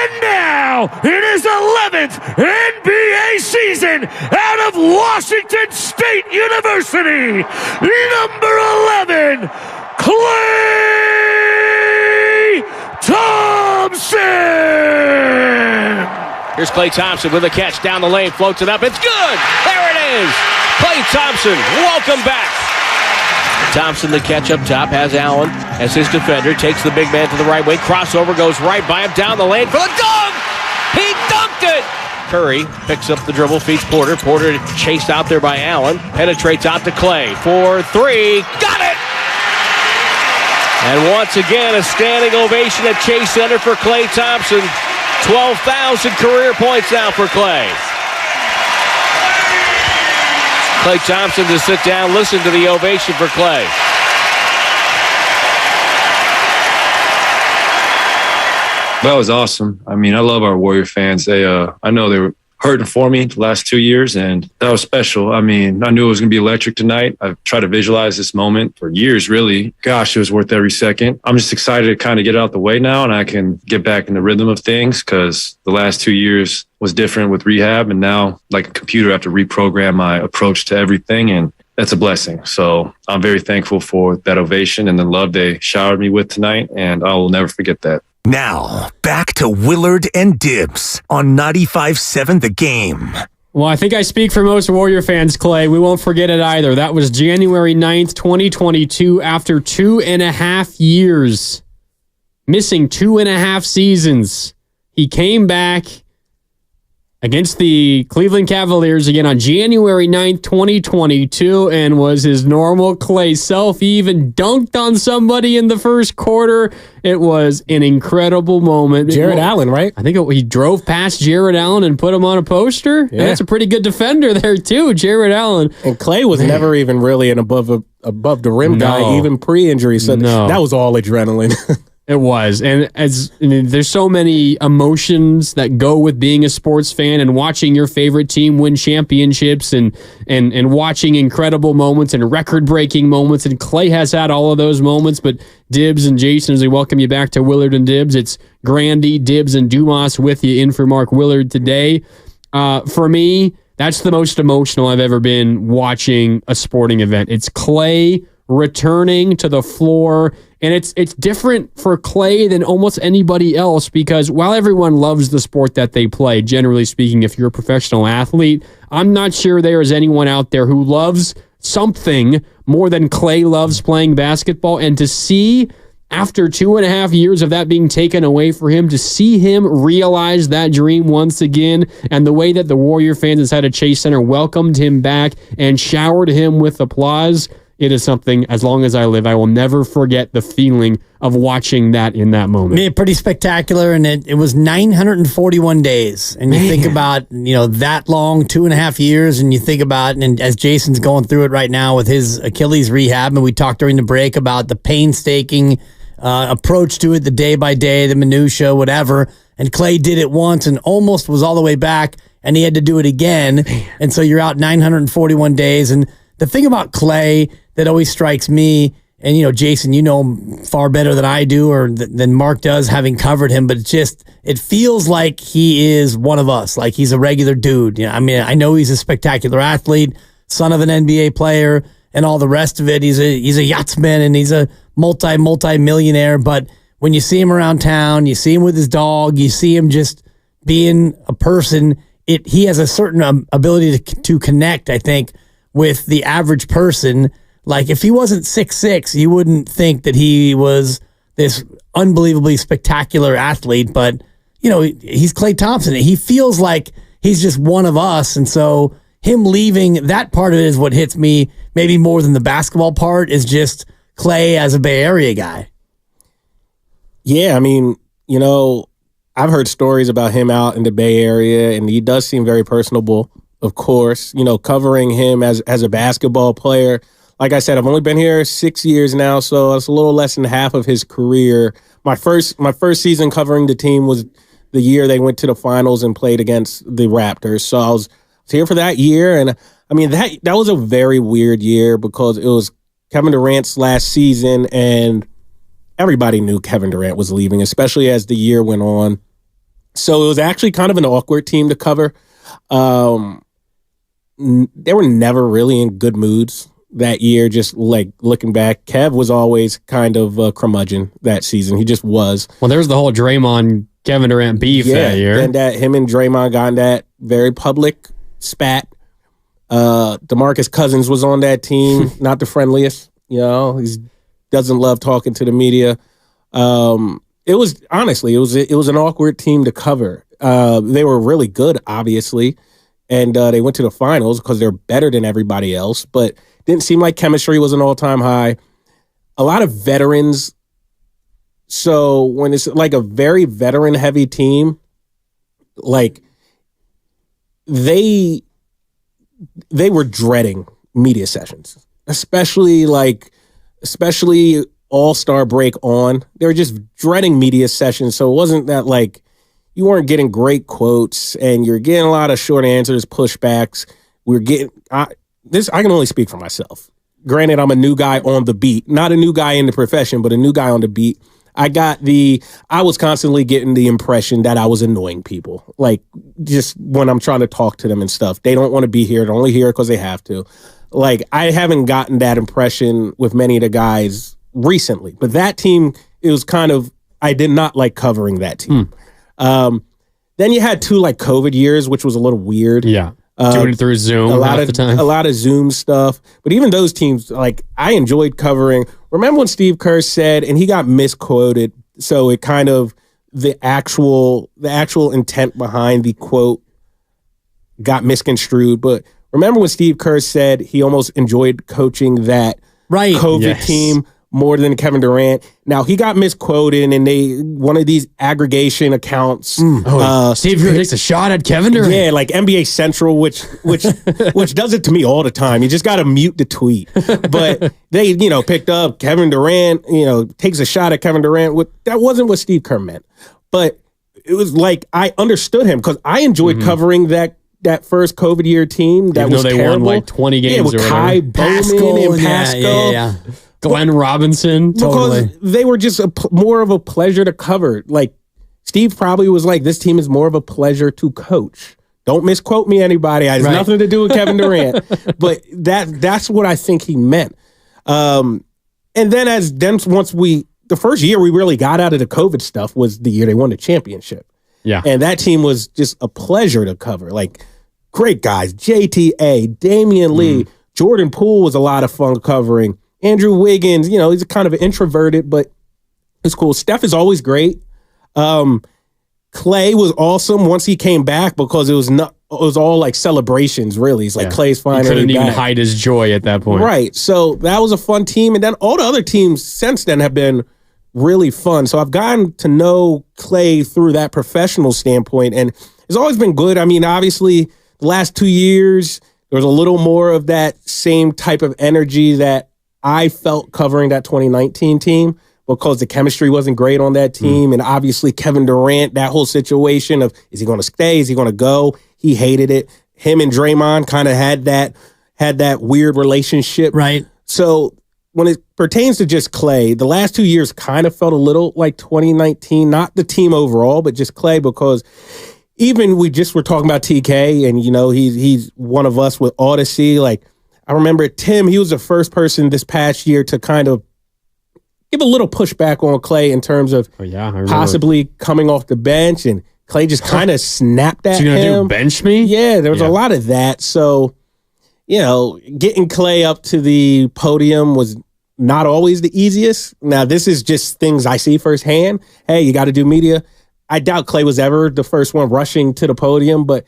And now, in his 11th NBA season out of Washington State University, number 11, Klay Thompson! Here's Klay Thompson with a catch down the lane, floats it up. It's good! There it is! Klay Thompson, welcome back. Thompson, the catch up top, has Allen as his defender, takes the big man to the right wing, crossover, goes right by him, down the lane for the dunk! He dunked it! Curry picks up the dribble, feeds Porter. Porter chased out there by Allen, penetrates out to Klay for three, got it! And once again, a standing ovation at Chase Center for Klay Thompson. 12,000 career points now for Klay. Klay Thompson to sit down, listen to the ovation for Klay. That was awesome. I mean, I love our Warrior fans. I know they were hurting for me the last 2 years, and that was special. I mean, I knew it was going to be electric tonight. I've tried to visualize this moment for years, really. Gosh, it was worth every second. I'm just excited to kind of get it out the way now, and I can get back in the rhythm of things because the last 2 years was different with rehab, and now, like a computer, I have to reprogram my approach to everything, and that's a blessing. So I'm very thankful for that ovation and the love they showered me with tonight, and I will never forget that. Now, back to Willard and Dibbs on 95.7 The Game. Well, I think I speak for most Warrior fans, Klay. We won't forget it either. That was January 9th, 2022, after 2.5 years. Missing 2.5 seasons. He came back against the Cleveland Cavaliers again on January 9th, 2022, and was his normal Klay self. He even dunked on somebody in the first quarter. It was an incredible moment. Jared Allen, right? I think he drove past Jared Allen and put him on a poster. Yeah. That's a pretty good defender there, too, Jared Allen. And Klay was never even really an above the rim guy, even pre-injury. So that was all adrenaline. It was. And there's so many emotions that go with being a sports fan and watching your favorite team win championships and watching incredible moments and record-breaking moments. And Klay has had all of those moments. But Dibbs and Jason, as we welcome you back to Willard and Dibbs, it's Grandy, Dibbs, and Dumas with you in for Mark Willard today. For me, that's the most emotional I've ever been watching a sporting event. It's Klay returning to the floor. And it's different for Klay than almost anybody else because while everyone loves the sport that they play, generally speaking, if you're a professional athlete, I'm not sure there is anyone out there who loves something more than Klay loves playing basketball. And to see, after 2.5 years of that being taken away for him, to see him realize that dream once again, and the way that the Warrior fans inside of Chase Center welcomed him back and showered him with applause, it is something, as long as I live, I will never forget the feeling of watching that in that moment. Yeah, pretty spectacular, and it was 941 days. And you think about, that long, 2.5 years, and you think about, and as Jason's going through it right now with his Achilles rehab, and we talked during the break about the painstaking approach to it, the day by day, the minutia, whatever. And Klay did it once and almost was all the way back, and he had to do it again. And so you're out 941 days. And the thing about Klay that always strikes me, and Jason, you know him far better than I do, or than Mark does, having covered him, but it feels like he is one of us, like he's a regular dude. I mean, I know he's a spectacular athlete, son of an NBA player, and all the rest of it. He's a yachtsman and he's a multi-millionaire. But when you see him around town, you see him with his dog, you see him just being a person. He has a certain ability to connect, I think, with the average person. Like if he wasn't 6'6", you wouldn't think that he was this unbelievably spectacular athlete. But he's Klay Thompson. He feels like he's just one of us, and so him leaving, that part of it is what hits me maybe more than the basketball part, is just Klay as a Bay Area guy. Yeah, I mean, I've heard stories about him out in the Bay Area, and he does seem very personable, of course. Covering him as a basketball player. Like I said, I've only been here 6 years now, so it's a little less than half of his career. My first season covering the team was the year they went to the finals and played against the Raptors. So I was here for that year, and I mean that was a very weird year because it was Kevin Durant's last season, and everybody knew Kevin Durant was leaving, especially as the year went on. So it was actually kind of an awkward team to cover. They were never really in good moods that year. Just like looking back, Kev was always kind of a curmudgeon that season. He just was. Well, there was the whole Draymond Kevin Durant beef that year. And that him and Draymond got in that very public spat. DeMarcus Cousins was on that team, not the friendliest. You know, he doesn't love talking to the media. It was honestly, it was an awkward team to cover. They were really good, obviously, and they went to the finals because they're better than everybody else. But didn't seem like chemistry was an all-time high. A lot of veterans. So when it's like a very veteran-heavy team, like they were dreading media sessions, especially All-Star break on. They were just dreading media sessions. So it wasn't that like you weren't getting great quotes and you're getting a lot of short answers, pushbacks. I can only speak for myself. Granted, I'm a new guy on the beat, not a new guy in the profession, but a new guy on the beat. I was constantly getting the impression that I was annoying people. Like just when I'm trying to talk to them and stuff, they don't want to be here. They're only here because they have to. Like I haven't gotten that impression with many of the guys recently, but that team, it was kind of, I did not like covering that team. Then you had 2 like COVID years, which was a little weird. Yeah. Doing it through Zoom half the time. A lot of Zoom stuff. But even those teams, like I enjoyed covering. Remember when Steve Kerr said, and he got misquoted, so it kind of the actual intent behind the quote got misconstrued. But remember when Steve Kerr said he almost enjoyed coaching that COVID team more than Kevin Durant. Now he got misquoted, and one of these aggregation accounts. Steve Kerr takes a shot at Kevin Durant. Yeah, like NBA Central, which does it to me all the time. You just got to mute the tweet. But they, picked up Kevin Durant. Takes a shot at Kevin Durant. That wasn't what Steve Kerr meant. But it was like I understood him because I enjoyed covering that first COVID year team. That was terrible. Won like 20 games with or Kai whatever. Bowman and Pascal. Yeah. Glenn Robinson. Because they were just more of a pleasure to cover. Like, Steve probably was like, this team is more of a pleasure to coach. Don't misquote me, anybody. It has nothing to do with Kevin Durant. But that's what I think he meant. And then the first year we really got out of the COVID stuff was the year they won the championship. Yeah. And that team was just a pleasure to cover. Like, great guys. JTA, Damian Lee, Jordan Poole was a lot of fun covering. Andrew Wiggins, he's kind of introverted, but it's cool. Steph is always great. Klay was awesome once he came back because it was all like celebrations, really. It's like Klay's finally he couldn't even back. hide his joy at that point. Right. So that was a fun team. And then all the other teams since then have been really fun. So I've gotten to know Klay through that professional standpoint, and it's always been good. I mean, obviously, the last 2 years, there was a little more of that same type of energy that I felt covering that 2019 team because the chemistry wasn't great on that team. And obviously Kevin Durant, that whole situation of, is he going to stay? Is he going to go? He hated it. Him and Draymond kind of had that weird relationship. Right. So when it pertains to just Klay, the last 2 years kind of felt a little like 2019, not the team overall, but just Klay, because even we just were talking about TK and, he's one of us with Odyssey. Like, I remember Tim, he was the first person this past year to kind of give a little pushback on Klay in terms of possibly coming off the bench, and Klay just kind of snapped at him. So you're going to do bench me? Yeah, there was a lot of that. So, getting Klay up to the podium was not always the easiest. Now, this is just things I see firsthand. Hey, you got to do media. I doubt Klay was ever the first one rushing to the podium, but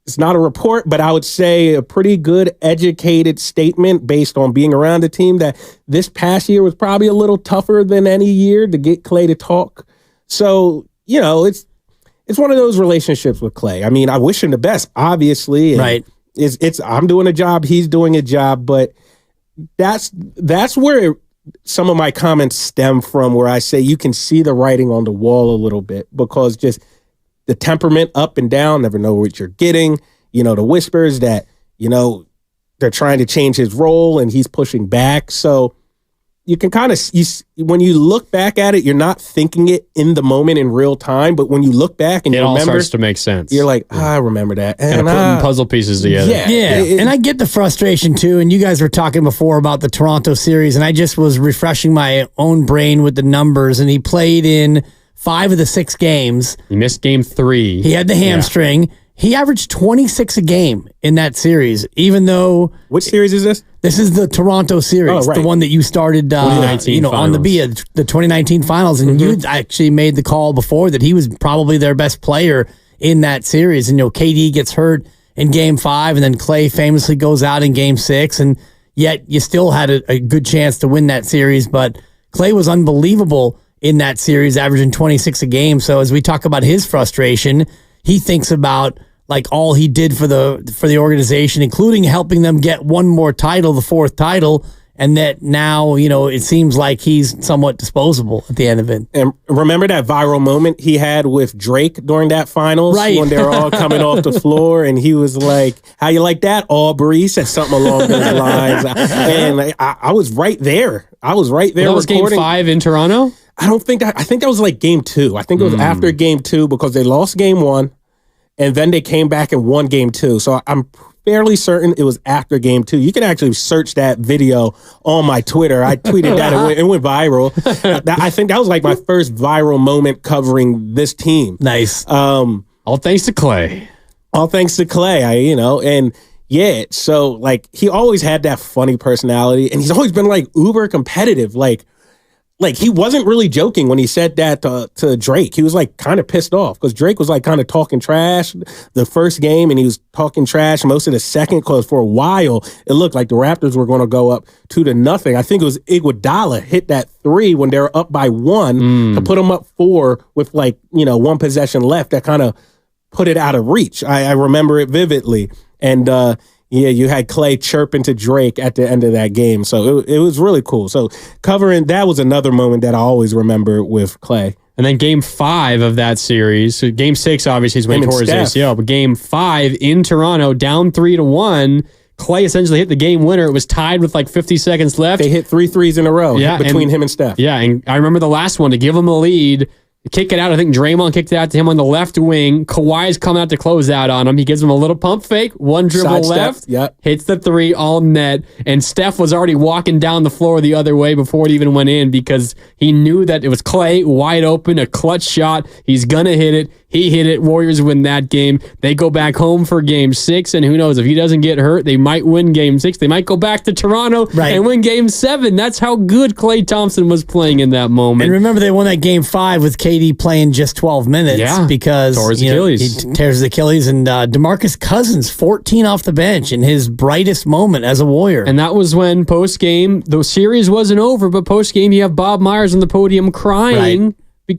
it's not a report, but I would say a pretty good educated statement based on being around the team that this past year was probably a little tougher than any year to get Klay to talk. So, it's one of those relationships with Klay. I mean, I wish him the best, obviously. Right. I'm doing a job, he's doing a job, but that's where some of my comments stem from, where I say you can see the writing on the wall a little bit, because just the temperament up and down, never know what you're getting. The whispers that, they're trying to change his role and he's pushing back. So you can kind of when you look back at it, you're not thinking it in the moment in real time, but when you look back and It you all remember, starts to make sense. you're like, I remember that. Kind of putting puzzle pieces together. Yeah. And I get the frustration too. And you guys were talking before about the Toronto series, and I just was refreshing my own brain with the numbers. And he played in 5 of the 6 games. He missed game 3. He had the hamstring. He averaged 26 a game in that series, even though. Which series is this? This is the Toronto series, the one that you started 2019 on the finals. the 2019 finals. And you actually made the call before that he was probably their best player in that series. And, KD gets hurt in game 5, and then Klay famously goes out in game 6. And yet you still had a good chance to win that series. But Klay was unbelievable in that series, averaging 26 a game. So as we talk about his frustration, he thinks about like all he did for the organization, including helping them get one more title, the 4th title, and that now, it seems like he's somewhat disposable at the end of it. And remember that viral moment he had with Drake during that finals? Right. When they were all coming off the floor and he was like, how you like that, Aubrey? Said something along those lines. And I was right there. I was right there. That was game 5 in Toronto? I think that was like game 2. I think it was after game 2 because they lost game 1. And then they came back and won game 2. So I'm fairly certain it was after game 2. You can actually search that video on my Twitter. I tweeted that. It went viral. I think that was like my first viral moment covering this team. Nice. All thanks to Klay. All thanks to Klay, and yeah, so like he always had that funny personality and he's always been like uber competitive. Like he wasn't really joking when he said that to Drake. He was like kind of pissed off because Drake was like kind of talking trash the first game and he was talking trash most of the second because for a while it looked like the Raptors were going to go up 2-0. I think it was Iguodala hit that 3 when they were up by 1 to put them up 4 with like, 1 possession left that kind of put it out of reach. I remember it vividly. And yeah, you had Klay chirping to Drake at the end of that game. So it was really cool. So covering, that was another moment that I always remember with Klay. And then game 5 of that series, so game 6 obviously is when he tore his ACL, but game 5 in Toronto, down 3-1, Klay essentially hit the game winner. It was tied with like 50 seconds left. They hit 3 threes in a row between him and Steph. Yeah, and I remember the last one to give him a lead. Kick it out. I think Draymond kicked it out to him on the left wing. Kawhi's coming out to close out on him. He gives him a little pump fake. 1 dribble left. Hits the 3 all net. And Steph was already walking down the floor the other way before it even went in because he knew that it was Klay wide open, a clutch shot. He's going to hit it. He hit it. Warriors win that game. They go back home for game 6. And who knows, if he doesn't get hurt, they might win game 6. They might go back to Toronto and win game 7. That's how good Klay Thompson was playing in that moment. And remember, they won that game 5 with KD playing just 12 minutes because tore his Achilles. He tears his Achilles. And DeMarcus Cousins, 14 off the bench in his brightest moment as a Warrior. And that was when post-game, the series wasn't over, but post-game you have Bob Myers on the podium crying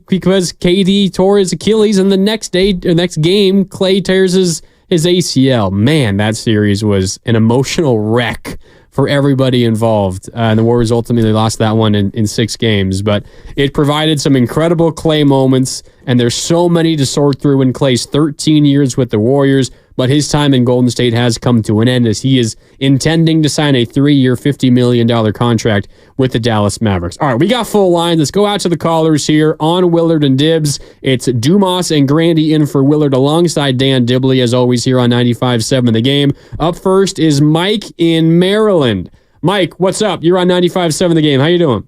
because KD tore his Achilles, and the next game, Klay tears his ACL. Man, that series was an emotional wreck for everybody involved. And the Warriors ultimately lost that one in 6 games. But it provided some incredible Klay moments, and there's so many to sort through in Klay's 13 years with the Warriors. But his time in Golden State has come to an end as he is intending to sign a 3-year, $50 million contract with the Dallas Mavericks. All right, we got full lines. Let's go out to the callers here on Willard and Dibs. It's Dumas and Grandy in for Willard alongside Dan Dibley, as always, here on 95.7 The Game. Up first is Mike in Maryland. Mike, what's up? You're on 95.7 The Game. How you doing?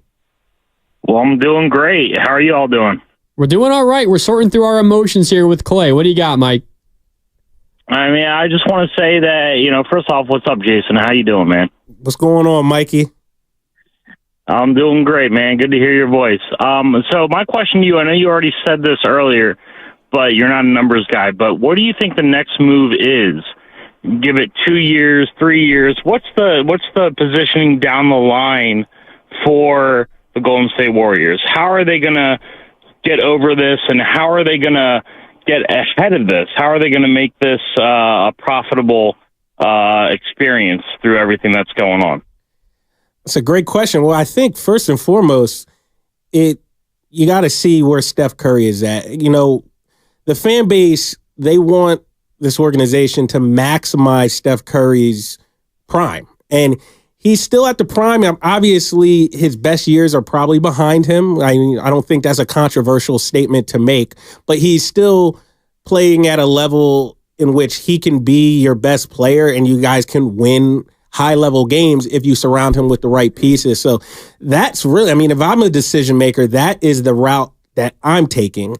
Well, I'm doing great. How are you all doing? We're doing all right. We're sorting through our emotions here with Klay. What do you got, Mike? I mean, I just want to say that, first off, what's up, Jason? How you doing, man? What's going on, Mikey? I'm doing great, man. Good to hear your voice. So my question to you, I know you already said this earlier, but you're not a numbers guy, but what do you think the next move is? Give it 2 years, 3 years. What's the positioning down the line for the Golden State Warriors? How are they going to get over this, and how are they going to get ahead of this? How are they going to make this a profitable experience through everything that's going on? That's a great question. Well, I think first and foremost, you got to see where Steph Curry is at. The fan base, they want this organization to maximize Steph Curry's prime. And he's still at the prime. Obviously, his best years are probably behind him. I mean, I don't think that's a controversial statement to make, but he's still playing at a level in which he can be your best player and you guys can win high-level games if you surround him with the right pieces. So that's really, I mean, if I'm a decision maker, that is the route that I'm taking.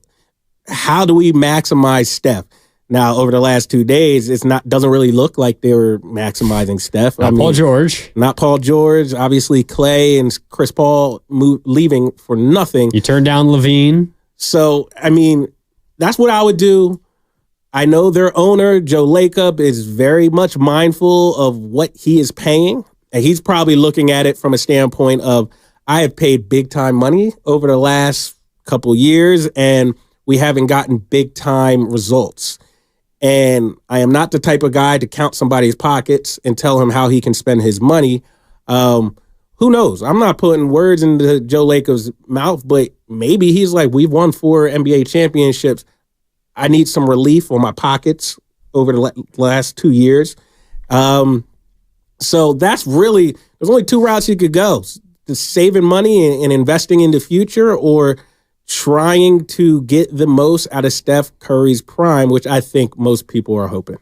How do we maximize Steph? Now, over the last 2 days, doesn't really look like they were maximizing Steph. Not Paul George. Not Paul George. Obviously, Klay and Chris Paul leaving for nothing. You turned down Levine. So, I mean, that's what I would do. I know their owner, Joe Lacob, is very much mindful of what he is paying. And he's probably looking at it from a standpoint of, I have paid big-time money over the last couple years, and we haven't gotten big-time results. And I am not the type of guy to count somebody's pockets and tell him how he can spend his money. Who knows? I'm not putting words into Joe Lacob's mouth, but maybe he's like, we've won 4 NBA championships. I need some relief on my pockets over the last 2 years. So that's really, there's only 2 routes you could go. Saving money and investing in the future, or trying to get the most out of Steph Curry's prime, which I think most people are hoping.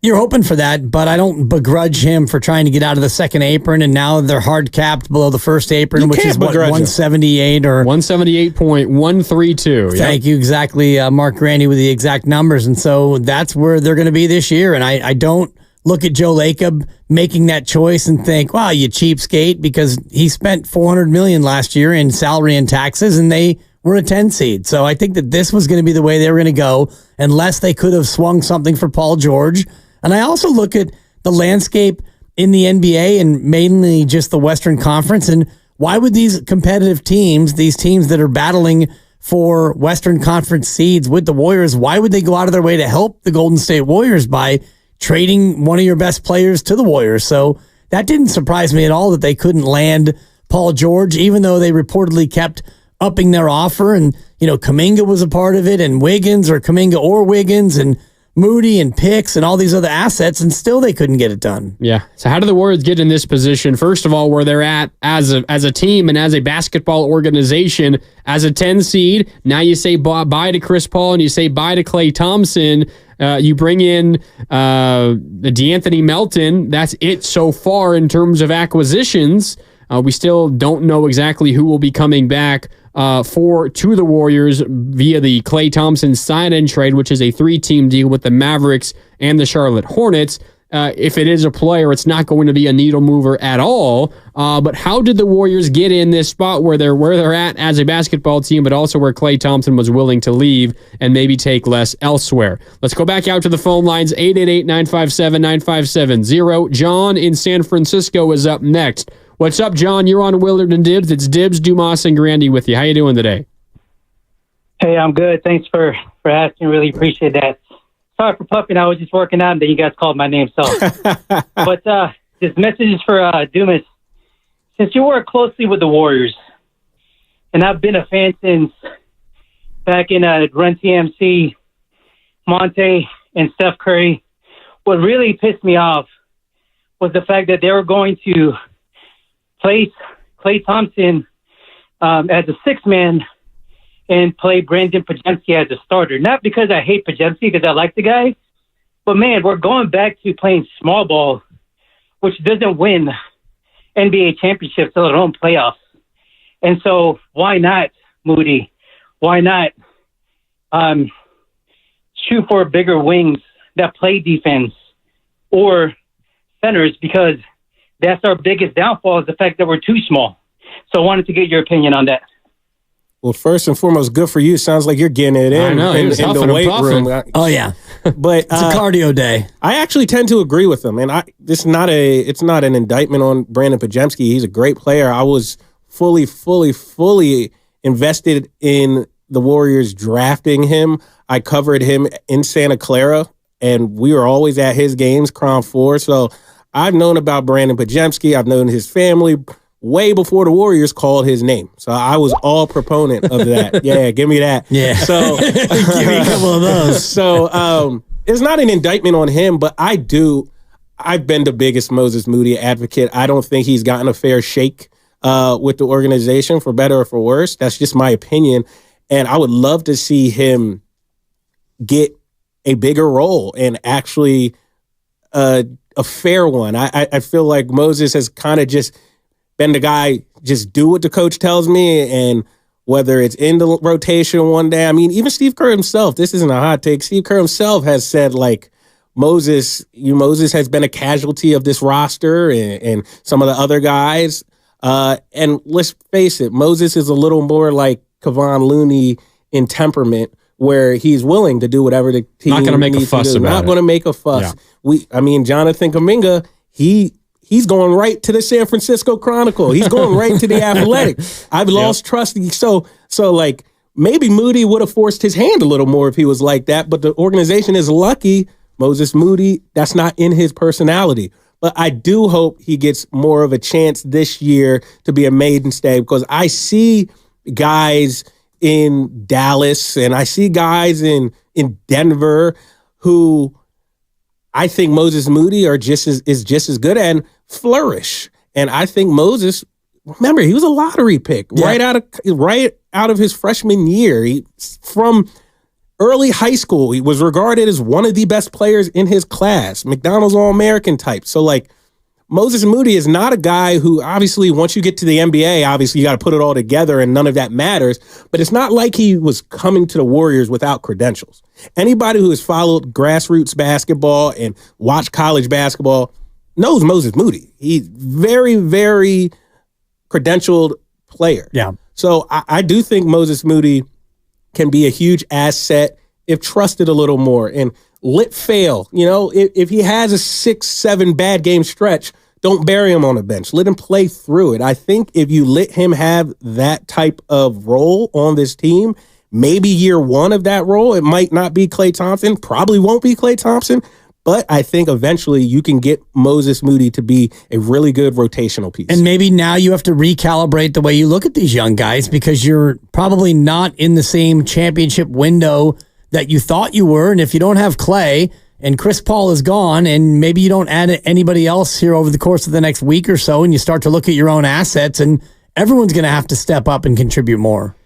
You're hoping for that, but I don't begrudge him for trying to get out of the second apron, and now they're hard capped below the first apron, which is what, 178 or 178.132. Thank you, exactly, Mark Grandy with the exact numbers, and so that's where they're going to be this year. And I don't look at Joe Lacob making that choice and think, wow, you cheapskate, because he spent $400 million last year in salary and taxes, and they were a 10 seed. So I think that this was going to be the way they were going to go, unless they could have swung something for Paul George. And I also look at the landscape in the NBA and mainly just the Western Conference. And why would these competitive teams, these teams that are battling for Western Conference seeds with the Warriors, why would they go out of their way to help the Golden State Warriors by trading one of your best players to the Warriors? So that didn't surprise me at all that they couldn't land Paul George, even though they reportedly kept upping their offer. And, Kuminga was a part of it, and Wiggins, or Kuminga or Wiggins, and Moody and Picks and all these other assets, and still they couldn't get it done. Yeah. So how do the Warriors get in this position? First of all, where they're at as a team and as a basketball organization, as a 10 seed. Now you say bye to Chris Paul and you say bye to Klay Thompson. You bring in DeAnthony Melton. That's it so far in terms of acquisitions. We still don't know exactly who will be coming back to the Warriors via the Klay Thompson sign-in trade, which is a 3-team deal with the Mavericks and the Charlotte Hornets. If it is a player, it's not going to be a needle mover at all. But how did the Warriors get in this spot where they're at as a basketball team, but also where Klay Thompson was willing to leave and maybe take less elsewhere? Let's go back out to the phone lines. 888-957-9570. John in San Francisco is up next. What's up, John? You're on Willard and Dibs. It's Dibs, Dumas, and Grandy with you. How you doing today? Hey, I'm good. Thanks for asking. Really appreciate that. Sorry for puffing. I was just working out, and then you guys called my name. So, but this message is for Dumas. Since you work closely with the Warriors, and I've been a fan since back in Run TMC, Monte, and Steph Curry, what really pissed me off was the fact that they were going to place Klay Thompson as a 6-man and play Brandon Podziemski as a starter. Not because I hate Podziemski, because I like the guy, but man, we're going back to playing small ball, which doesn't win NBA championships, let alone playoffs. And so why not, Moody? Why not shoot for bigger wings that play defense or centers? Because that's our biggest downfall, is the fact that we're too small. So I wanted to get your opinion on that. Well, first and foremost, good for you. Sounds like you're getting it in. I know, in the weight room. Oh yeah, but it's a cardio day. I actually tend to agree with him, and it's not an indictment on Brandon Podziemski. He's a great player. I was fully invested in the Warriors drafting him. I covered him in Santa Clara, and we were always at his games, Crown 4. So I've known about Brandon Podziemski. I've known his family way before the Warriors called his name. So I was all proponent of that. Yeah, give me that. Yeah. So give me a couple of those. So it's not an indictment on him, but I I've been the biggest Moses Moody advocate. I don't think he's gotten a fair shake with the organization, for better or for worse. That's just my opinion. And I would love to see him get a bigger role and actually a fair one. I feel like Moses has kind of just been the guy, just do what the coach tells me, and whether it's in the rotation one day. I mean, even Steve Kerr himself, this isn't a hot take, Steve Kerr himself has said, like, Moses has been a casualty of this roster and some of the other guys. And let's face it, Moses is a little more like Kevon Looney in temperament, where he's willing to do whatever the team Not going to make a needs fuss to do. about Not it. going to make a fuss. Yeah. Jonathan Kuminga, he's going right to the San Francisco Chronicle. He's going right to the Athletic. I've lost trust. So like, maybe Moody would have forced his hand a little more if he was like that, but the organization is lucky Moses Moody, that's not in his personality. But I do hope he gets more of a chance this year to be a mainstay, because I see guys in Dallas and I see guys in Denver who I think Moses Moody is just as good and flourish. And I think Moses, remember, he was a lottery pick right out of his freshman year. From early high school, he was regarded as one of the best players in his class, McDonald's All-American type. So, like, Moses Moody is not a guy who, obviously, once you get to the NBA, obviously you got to put it all together and none of that matters. But it's not like he was coming to the Warriors without credentials. Anybody who has followed grassroots basketball and watched college basketball knows Moses Moody. He's very, very credentialed player. Yeah. So I do think Moses Moody can be a huge asset if trusted a little more and let fail. You know, if he has a 6-7 bad game stretch, don't bury him on the bench. Let him play through it. I think if you let him have that type of role on this team, maybe year one of that role, it might not be Klay Thompson, probably won't be Klay Thompson, but I think eventually you can get Moses Moody to be a really good rotational piece. And maybe now you have to recalibrate the way you look at these young guys, because you're probably not in the same championship window that you thought you were. And if you don't have Klay and Chris Paul is gone, and maybe you don't add anybody else here over the course of the next week or so, and you start to look at your own assets, and everyone's going to have to step up and contribute more.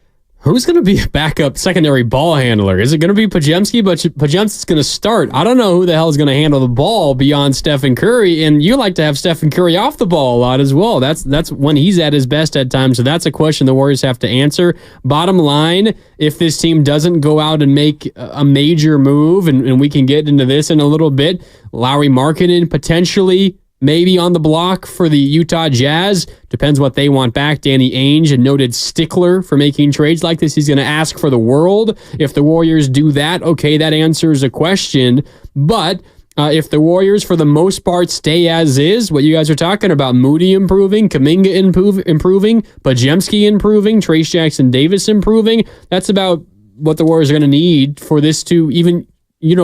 Who's going to be a backup secondary ball handler? Is it going to be Podziemski? But Podziemski's going to start. I don't know who the hell is going to handle the ball beyond Stephen Curry, and you like to have Stephen Curry off the ball a lot as well. That's when he's at his best at times, so that's a question the Warriors have to answer. Bottom line, if this team doesn't go out and make a major move, and we can get into this in a little bit, Lauri Markkanen potentially maybe on the block for the Utah Jazz. Depends what they want back. Danny Ainge, a noted stickler for making trades like this. He's going to ask for the world. If the Warriors do that, okay, that answers a question. But if the Warriors, for the most part, stay as is, what you guys are talking about, Moody improving, Kuminga improving, Podziemski improving, Trace Jackson Davis improving, that's about what the Warriors are going to need for this to even,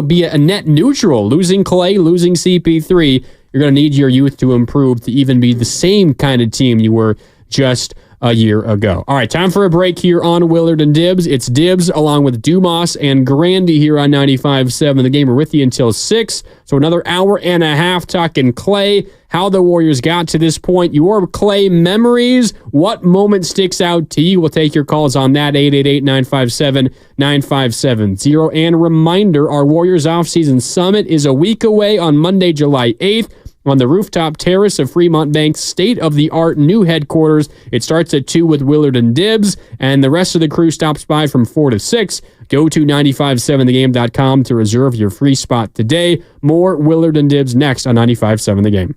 be a net neutral. Losing Klay, losing CP3, you're going to need your youth to improve to even be the same kind of team you were just a year ago. All right, time for a break here on Willard and Dibs. It's Dibs along with Dumas and Grandy here on 95.7 The Game. We're with you until 6. So another hour and a half talking Klay, how the Warriors got to this point, your Klay memories, what moment sticks out to you. We'll take your calls on that, 888-957-9570. And reminder, our Warriors offseason summit is a week away on Monday, July 8th. On the rooftop terrace of Fremont Bank's state-of-the-art new headquarters. It starts at 2 with Willard and Dibs, and the rest of the crew stops by from 4 to 6. Go to 957thegame.com to reserve your free spot today. More Willard and Dibs next on 95.7 The Game.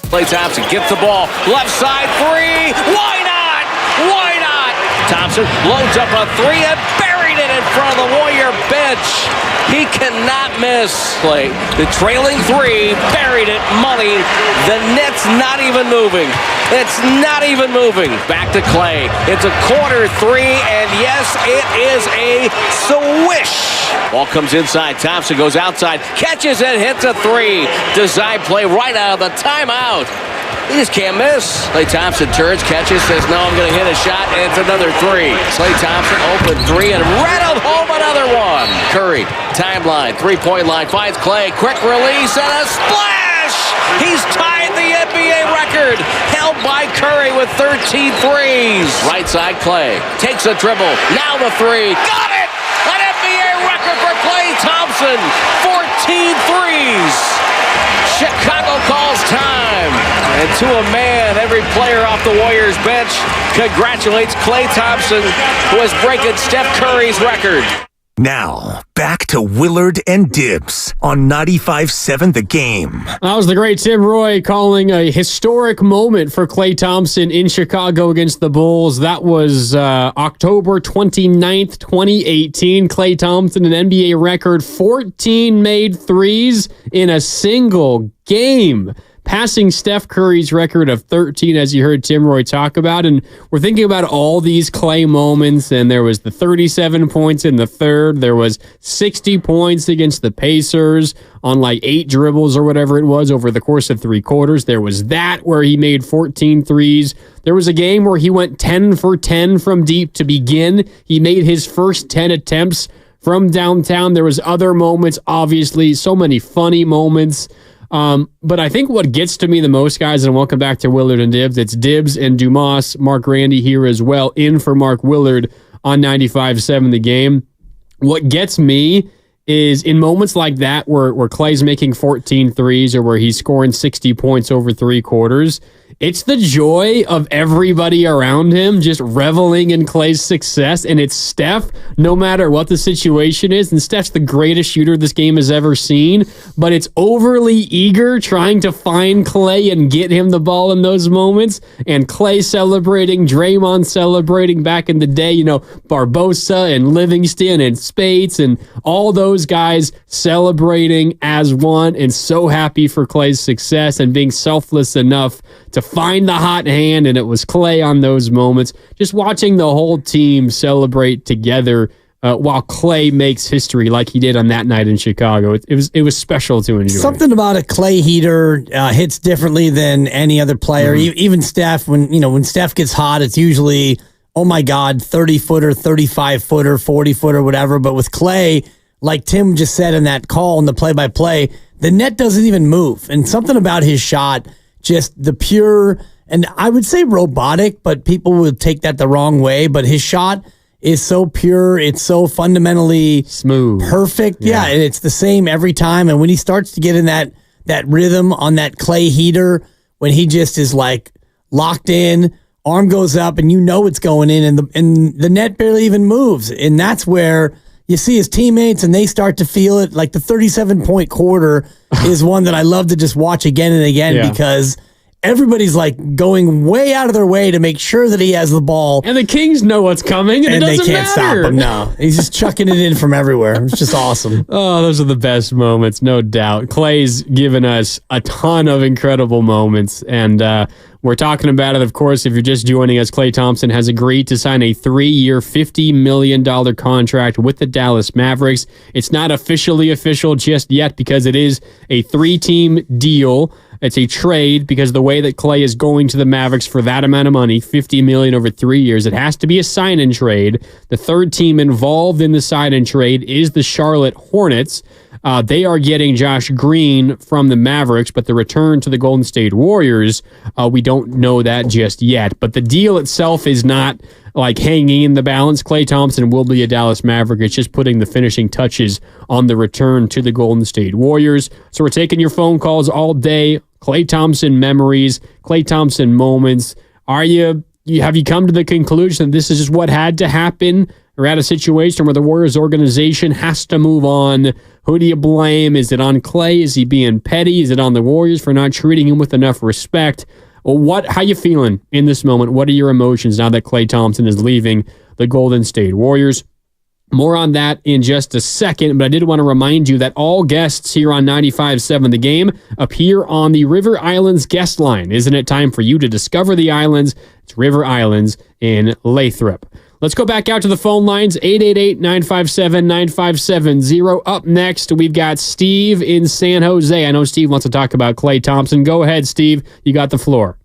Klay Thompson gets the ball. Left side three. Why not? Why not? Thompson loads up a three and buried it in front of the Warrior bench. He cannot miss. Klay, the trailing three, buried it, money. The net's not even moving. It's not even moving. Back to Klay. It's a corner three, and yes, it is a swish. Ball comes inside. Thompson goes outside, catches and hits a three. Design play right out of the timeout. He just can't miss. Klay Thompson turns, catches, says, no, I'm going to hit a shot, and it's another three. Klay Thompson open three and rattled home another one. Curry, timeline, three-point line, finds Klay. Quick release and a splash! He's tied the NBA record, held by Curry with 13 threes. Right side, Klay takes a dribble. Now the three. Got it! An NBA record for Klay Thompson. 14 threes. Chicago calls time. And to a man, every player off the Warriors bench congratulates Klay Thompson, who is breaking Steph Curry's record. Now, back to Willard and Dibbs on 95.7 The Game. That was the great Tim Roy calling a historic moment for Klay Thompson in Chicago against the Bulls. That was October 29th, 2018. Klay Thompson, an NBA record, 14 made threes in a single game, passing Steph Curry's record of 13, as you heard Tim Roy talk about. And we're thinking about all these Klay moments, and there was the 37 points in the third. There was 60 points against the Pacers on like 8 dribbles or whatever it was over the course of 3 quarters. There was that where he made 14 threes. There was a game where he went 10 for 10 from deep to begin. He made his first 10 attempts from downtown. There was other moments, obviously, so many funny moments. But I think what gets to me the most, guys, and welcome back to Willard and Dibbs. It's Dibbs and Dumas, Mark Randy here as well, in for Mark Willard on 95.7 The Game. What gets me is in moments like that where Klay's making 14 threes or where he's scoring 60 points over 3 quarters, it's the joy of everybody around him just reveling in Klay's success. And it's Steph, no matter what the situation is. And Steph's the greatest shooter this game has ever seen. But it's overly eager trying to find Klay and get him the ball in those moments. And Klay celebrating, Draymond celebrating back in the day, you know, Barbosa and Livingston and Spates and all those guys celebrating as one and so happy for Klay's success and being selfless enough to find the hot hand, and it was Klay on those moments. Just watching the whole team celebrate together while Klay makes history like he did on that night in Chicago. It was special to enjoy. Something about a Klay heater hits differently than any other player. Mm-hmm. Even Steph, when Steph gets hot, it's usually, oh my God, 30-footer, 35-footer, 40-footer, whatever. But with Klay, like Tim just said in that call in the play-by-play, the net doesn't even move. And something about his shot, just the pure, and I would say robotic, but people would take that the wrong way. But his shot is so pure. It's so fundamentally smooth, perfect. Yeah, and it's the same every time. And when he starts to get in that rhythm on that Klay heater, when he just is like locked in, arm goes up, and you know it's going in, and the net barely even moves. And that's where you see his teammates, and they start to feel it. Like the 37-point quarter is one that I love to just watch again and again because everybody's like going way out of their way to make sure that he has the ball. And the Kings know what's coming, and it doesn't they can't matter. stop him. No, he's just chucking it in from everywhere. It's just awesome. Oh, those are the best moments, no doubt. Klay's given us a ton of incredible moments, and we're talking about it, of course. If you're just joining us, Klay Thompson has agreed to sign a 3-year, $50 million contract with the Dallas Mavericks. It's not officially official just yet because it is a 3-team deal. It's a trade because the way that Klay is going to the Mavericks for that amount of money, $50 million over 3 years, it has to be a sign-in trade. The third team involved in the sign-in trade is the Charlotte Hornets. They are getting Josh Green from the Mavericks, but the return to the Golden State Warriors, we don't know that just yet. But the deal itself is not like hanging in the balance. Klay Thompson will be a Dallas Maverick. It's just putting the finishing touches on the return to the Golden State Warriors. So we're taking your phone calls all day. Klay Thompson memories, Klay Thompson moments. Have you come to the conclusion that this is just what had to happen? Or at a situation where the Warriors organization has to move on? Who do you blame? Is it on Klay? Is he being petty? Is it on the Warriors for not treating him with enough respect? How you feeling in this moment? What are your emotions now that Klay Thompson is leaving the Golden State Warriors? More on that in just a second, but I did want to remind you that all guests here on 95.7 The Game appear on the River Islands guest line. Isn't it time for you to discover the islands? It's River Islands in Lathrop. Let's go back out to the phone lines, 888-957-9570. Up next, we've got Steve in San Jose. I know Steve wants to talk about Klay Thompson. Go ahead, Steve. You got the floor.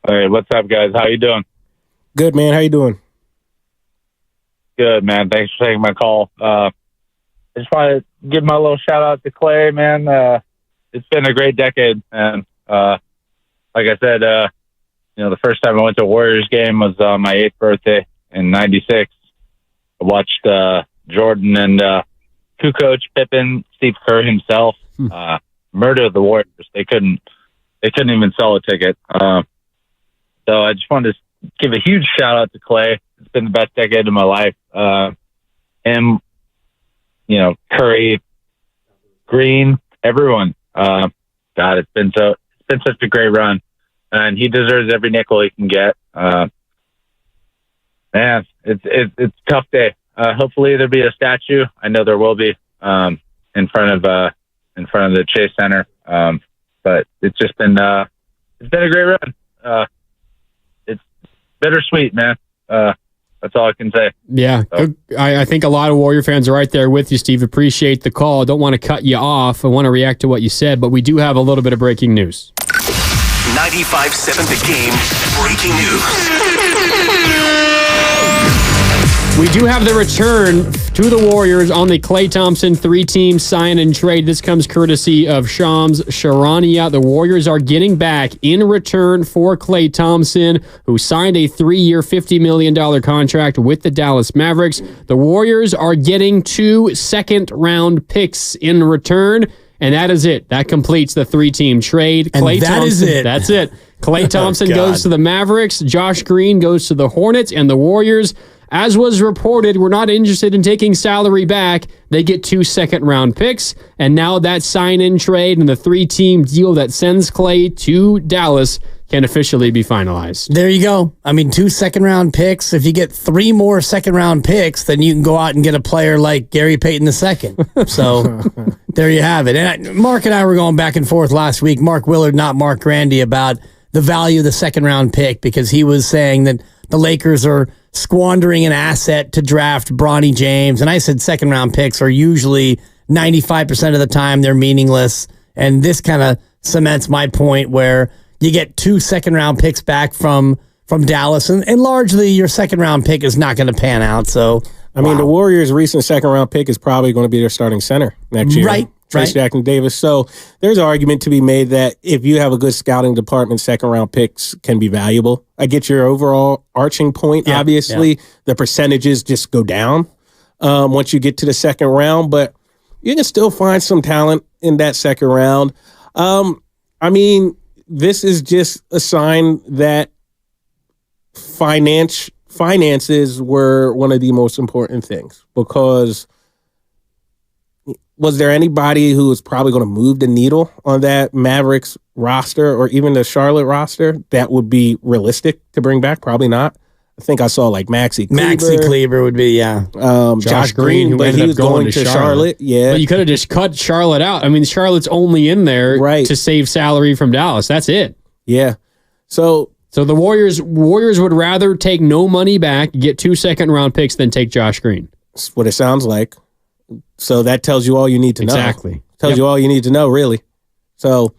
All right, what's up, guys? How you doing? Good, man. How you doing? Good, man. Thanks for taking my call. I just want to give my little shout out to Klay, man. It's been a great decade, and like I said, the first time I went to a Warriors game was on my 8th birthday in '96. I watched Jordan and Kukoc, Pippen, Steve Kerr himself murder the Warriors. They couldn't even sell a ticket. So I just wanted to give a huge shout out to Klay. It's been the best decade of my life. Him, Curry, Green, everyone. God, it's been such a great run, and he deserves every nickel he can get. Man, it's a tough day. Hopefully there'll be a statue. I know there will be in front of the Chase Center. But it's just been a great run. It's bittersweet, man. That's all I can say. Yeah, I think a lot of Warrior fans are right there with you, Steve. Appreciate the call. I don't want to cut you off. I want to react to what you said, but we do have a little bit of breaking news. 95.7 The Game breaking news. We do have the return to the Warriors on the Klay Thompson 3-team sign and trade. This comes courtesy of Shams Charania. The Warriors are getting back in return for Klay Thompson, who signed a 3-year, $50 million contract with the Dallas Mavericks. The Warriors are getting 2 second-round picks in return, and that is it. That completes the 3-team trade. And Klay that Thompson, is it. That's it. Klay Thompson God. goes to the Mavericks. Josh Green goes to the Hornets, and the Warriors, as was reported, we're not interested in taking salary back. They get 2 second-round picks, and now that sign-in trade and the 3-team deal that sends Klay to Dallas can officially be finalized. There you go. I mean, 2 second-round picks. If you get 3 more second-round picks, then you can go out and get a player like Gary Payton II. So there you have it. And Mark and I were going back and forth last week, Mark Willard, not Mark Grandy, about the value of the second-round pick, because he was saying that the Lakers are squandering an asset to draft Bronny James. And I said second-round picks are usually 95% of the time they're meaningless. And this kind of cements my point where you get 2 second-round picks back from Dallas, and largely your second-round pick is not going to pan out. So, I mean, the Warriors' recent second-round pick is probably going to be their starting center next year. Right. Trace Jackson Davis. So there's an argument to be made that if you have a good scouting department, second-round picks can be valuable. I get your overall arching point. Yeah, Obviously, the percentages just go down once you get to the second round, but you can still find some talent in that second round. I mean, this is just a sign that finances were one of the most important things, because was there anybody who was probably going to move the needle on that Mavericks roster or even the Charlotte roster that would be realistic to bring back? Probably not. I think I saw like Maxi Kleber would be, Josh Green, who but ended he up was going to Charlotte. Yeah. But you could have just cut Charlotte out. I mean, Charlotte's only in there to save salary from Dallas. That's it. Yeah. So the Warriors would rather take no money back, get 2 second-round picks, than take Josh Green. That's what it sounds like. So that tells you all you need to know. Exactly. Tells you all you need to know, really. So,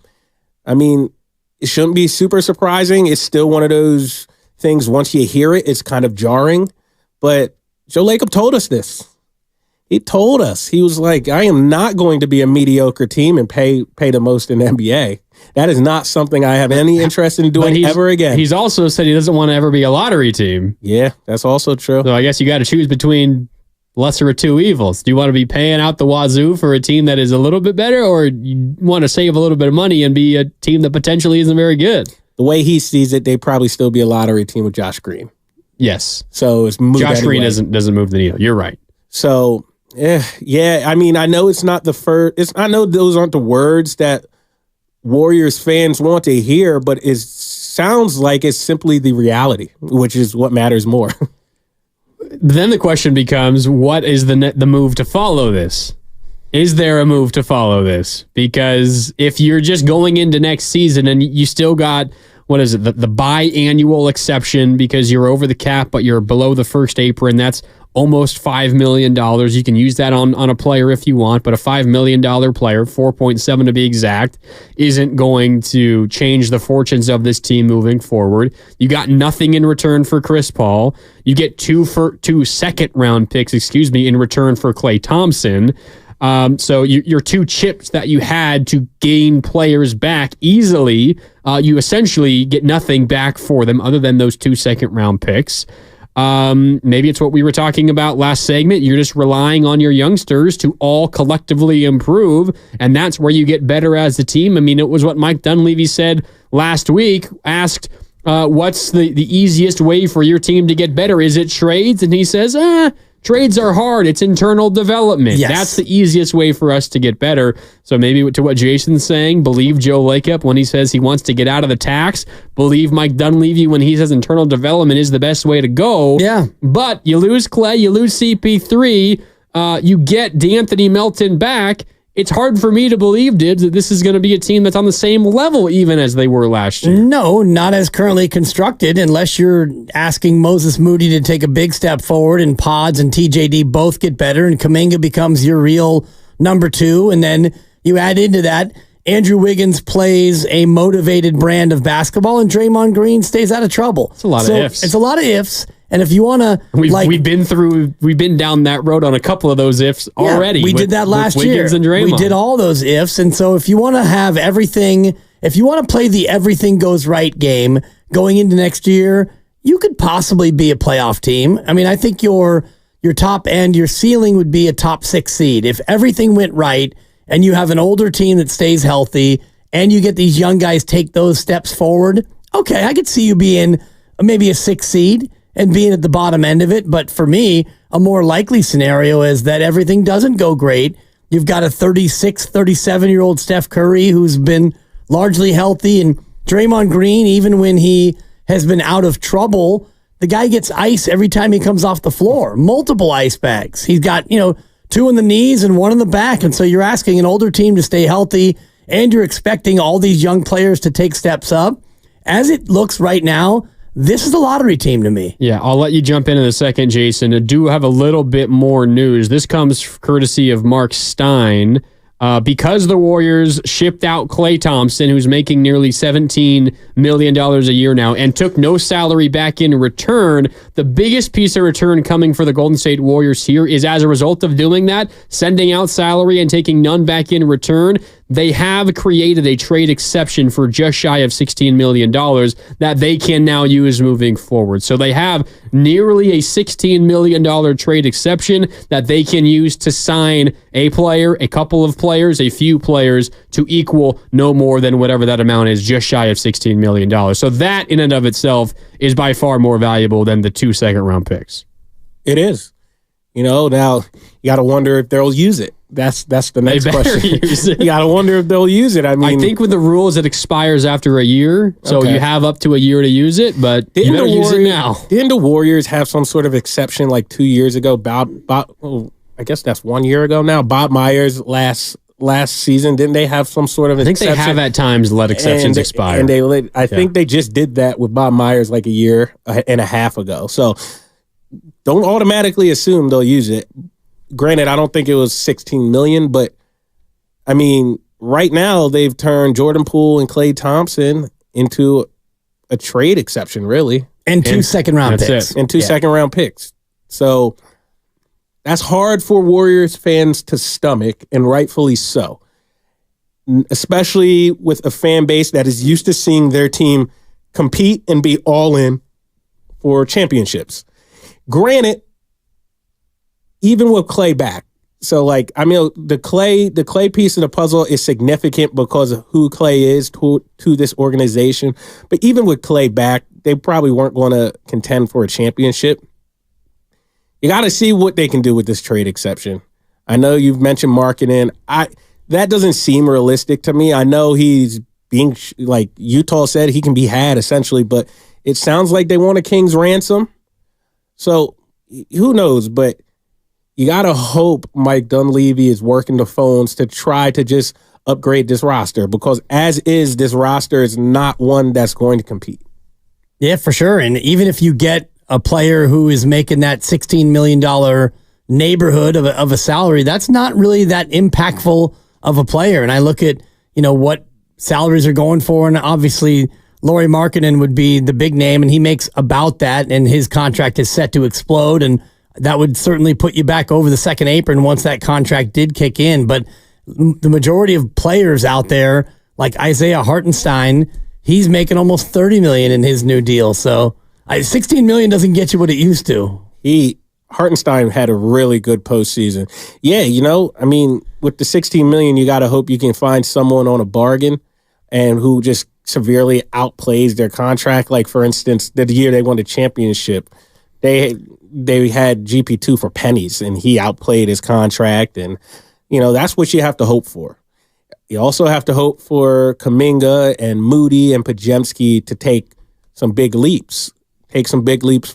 I mean, it shouldn't be super surprising. It's still one of those things, once you hear it, it's kind of jarring. But Joe Lacob told us this. He told us. He was like, I am not going to be a mediocre team and pay the most in the NBA. That is not something I have any interest in doing ever again. He's also said he doesn't want to ever be a lottery team. Yeah, that's also true. So I guess you got to choose between lesser of two evils. Do you want to be paying out the wazoo for a team that is a little bit better, or you want to save a little bit of money and be a team that potentially isn't very good? The way he sees it, they'd probably still be a lottery team with Josh Green. Yes. So it's moved Josh anyway. Green doesn't move the needle. You're right. So Yeah. I mean, I know it's not the first. I know those aren't the words that Warriors fans want to hear, but it sounds like it's simply the reality, which is what matters more. Then the question becomes, what is the move to follow this? Is there a move to follow this? Because if you're just going into next season and you still got, what is it, the biannual exception because you're over the cap, but you're below the first apron, that's almost $5 million. You can use that on a player if you want, but a $5 million player, 4.7 to be exact, isn't going to change the fortunes of this team moving forward. You got nothing in return for Chris Paul. You get two second-round picks, in return for Klay Thompson. So your two chips that you had to gain players back easily, you essentially get nothing back for them other than those 2 second-round picks. Maybe it's what we were talking about last segment. You're just relying on your youngsters to all collectively improve, and that's where you get better as a team. I mean, it was what Mike Dunleavy said last week, asked, what's the easiest way for your team to get better? Is it trades? And he says, trades are hard. It's internal development. Yes. That's the easiest way for us to get better. So maybe to what Jason's saying, believe Joe Lacob when he says he wants to get out of the tax. Believe Mike Dunleavy when he says internal development is the best way to go. Yeah. But you lose Klay, you lose CP3, you get D'Anthony Melton back. It's hard for me to believe, Dibs, that this is going to be a team that's on the same level even as they were last year. No, not as currently constructed, unless you're asking Moses Moody to take a big step forward and Pods and TJD both get better and Kuminga becomes your real number 2. And then you add into that, Andrew Wiggins plays a motivated brand of basketball and Draymond Green stays out of trouble. It's a lot of ifs. It's a lot of ifs. And if you want to, we've been down that road on a couple of those ifs already. We did that last year. And Draymond. We did all those ifs. And so if you want to have everything, if you want to play the everything goes right game going into next year, you could possibly be a playoff team. I mean, I think your top end, your ceiling would be a top 6 seed. If everything went right and you have an older team that stays healthy and you get these young guys take those steps forward, okay, I could see you being maybe a 6 seed and being at the bottom end of it. But for me, a more likely scenario is that everything doesn't go great. You've got a 36, 37-year-old Steph Curry who's been largely healthy, and Draymond Green, even when he has been out of trouble, the guy gets ice every time he comes off the floor, multiple ice bags. He's got, 2 in the knees and 1 in the back. And so you're asking an older team to stay healthy, and you're expecting all these young players to take steps up. As it looks right now, this is a lottery team to me. Yeah, I'll let you jump in a second, Jason. I do have a little bit more news. This comes courtesy of Mark Stein. Because the Warriors shipped out Klay Thompson, who's making nearly $17 million a year now, and took no salary back in return, the biggest piece of return coming for the Golden State Warriors here is as a result of doing that, sending out salary and taking none back in return, they have created a trade exception for just shy of $16 million that they can now use moving forward. So they have nearly a $16 million trade exception that they can use to sign a player, a couple of players, a few players to equal no more than whatever that amount is, just shy of $16 million. So that in and of itself is by far more valuable than the 2 second-round picks. It is. Now you got to wonder if they'll use it. That's the next question. Use it. You got to wonder if they'll use it. I mean, I think with the rules, it expires after a year, so you have up to a year to use it, but you better use it now. Didn't the Warriors have some sort of exception like 2 years ago? I guess that's 1 year ago now. Bob Myers last season, didn't they have some sort of exception? I think they have at times let exceptions expire. And I think they just did that with Bob Myers like a year and a half ago. So don't automatically assume they'll use it. Granted, I don't think it was 16 million, but I mean, right now they've turned Jordan Poole and Klay Thompson into a trade exception, really. And 2 second-round picks. And 2 second-round picks. So that's hard for Warriors fans to stomach, and rightfully so. Especially with a fan base that is used to seeing their team compete and be all in for championships. Granted, even with Klay back, so the Klay piece of the puzzle is significant because of who Klay is to this organization. But even with Klay back, they probably weren't going to contend for a championship. You got to see what they can do with this trade exception. I know you've mentioned marketing. That doesn't seem realistic to me. I know he's being, like Utah said, he can be had essentially, but it sounds like they want a king's ransom. So who knows? But you got to hope Mike Dunleavy is working the phones to try to just upgrade this roster, because as is, this roster is not one that's going to compete. Yeah, for sure. And even if you get a player who is making that $16 million neighborhood of a salary, that's not really that impactful of a player. And I look at, what salaries are going for, and obviously Lauri Markkanen would be the big name, and he makes about that, and his contract is set to explode, and that would certainly put you back over the second apron once that contract did kick in. But the majority of players out there, like Isaiah Hartenstein, he's making almost $30 million in his new deal. So $16 million doesn't get you what it used to. Hartenstein had a really good postseason. Yeah, with the $16 million, you got to hope you can find someone on a bargain and who just severely outplays their contract. Like, for instance, the year they won the championship, they had GP2 for pennies, and he outplayed his contract. And, that's what you have to hope for. You also have to hope for Kuminga and Moody and Podziemski to take some big leaps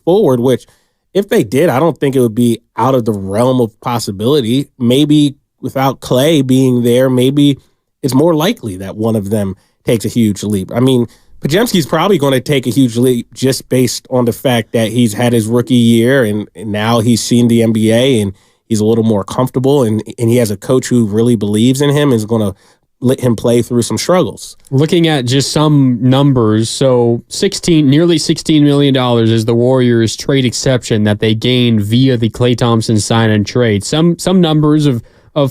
forward, which if they did, I don't think it would be out of the realm of possibility. Maybe without Klay being there, maybe it's more likely that one of them takes a huge leap. I mean, Podziemski's probably going to take a huge leap just based on the fact that he's had his rookie year and now he's seen the NBA and he's a little more comfortable, and he has a coach who really believes in him and is going to let him play through some struggles. Looking at just some numbers, so nearly $16 million is the Warriors' trade exception that they gained via the Klay Thompson sign and trade. Some numbers of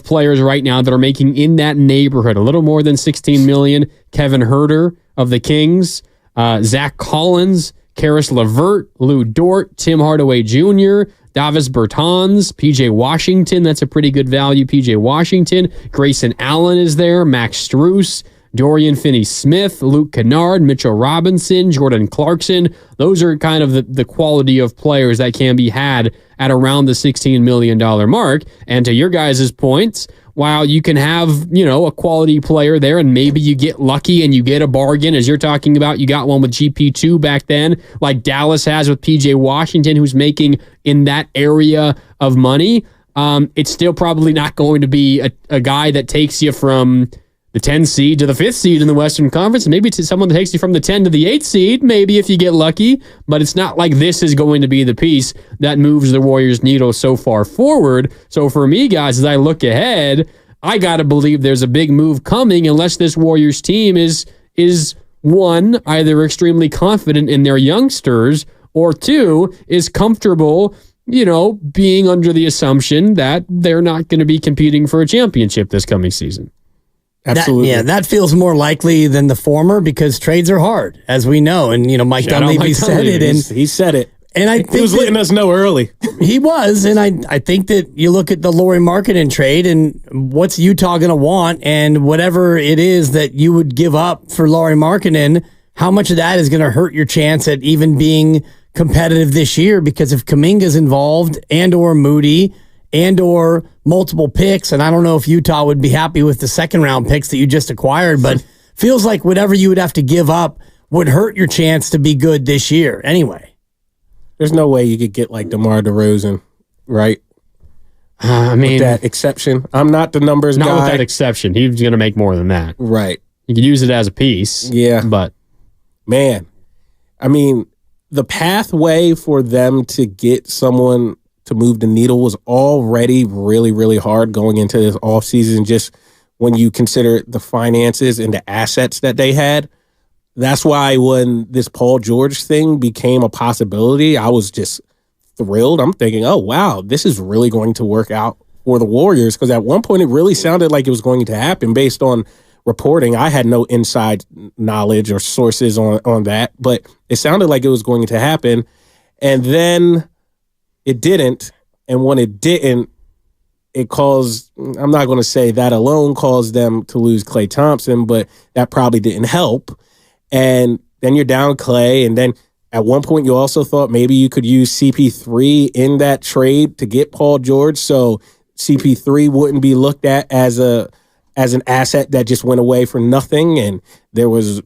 players right now that are making in that neighborhood, a little more than $16 million. Kevin Huerter of the Kings, Zach Collins, Karis LeVert, Lou Dort, Tim Hardaway Jr., Davis Bertans, PJ Washington, that's a pretty good value. PJ Washington, Grayson Allen is there, Max Strus, Dorian Finney-Smith, Luke Kennard, Mitchell Robinson, Jordan Clarkson. Those are kind of the quality of players that can be had at around the $16 million mark. And to your guys' points, while you can have, a quality player there and maybe you get lucky and you get a bargain, as you're talking about, you got one with GP2 back then, like Dallas has with PJ Washington, who's making in that area of money, it's still probably not going to be a guy that takes you from the 10 seed to the 5th seed in the Western Conference. Maybe to someone that takes you from the 10 to the 8th seed, maybe if you get lucky. But it's not like this is going to be the piece that moves the Warriors' needle so far forward. So for me, guys, as I look ahead, I got to believe there's a big move coming unless this Warriors team is one, either extremely confident in their youngsters, or two, is comfortable being under the assumption that they're not going to be competing for a championship this coming season. Absolutely. That feels more likely than the former because trades are hard, as we know. And, Mike Dunleavy said it. And he said it. And I think he was letting us know early. He was. And I think that you look at the Lauri Markkanen trade and what's Utah going to want, and whatever it is that you would give up for Lauri Markkanen, how much of that is going to hurt your chance at even being competitive this year? Because if Kuminga's involved and or Moody and or multiple picks, and I don't know if Utah would be happy with the second round picks that you just acquired, but feels like whatever you would have to give up would hurt your chance to be good this year anyway. There's no way you could get like DeMar DeRozan, right? With that exception. I'm not the numbers guy. Not with that exception. He's going to make more than that. Right. You could use it as a piece. Yeah. But, man, the pathway for them to get someone to move the needle was already really, really hard going into this offseason, just when you consider the finances and the assets that they had. That's why when this Paul George thing became a possibility, I was just thrilled. I'm thinking, oh, wow, this is really going to work out for the Warriors, because at one point it really sounded like it was going to happen based on reporting. I had no inside knowledge or sources on that, but it sounded like it was going to happen. And then it didn't. And when it didn't, it caused, I'm not going to say that alone caused them to lose Klay Thompson, but that probably didn't help. And then you're down Klay. And then at one point you also thought maybe you could use CP3 in that trade to get Paul George. So CP3 wouldn't be looked at as an asset that just went away for nothing. And there was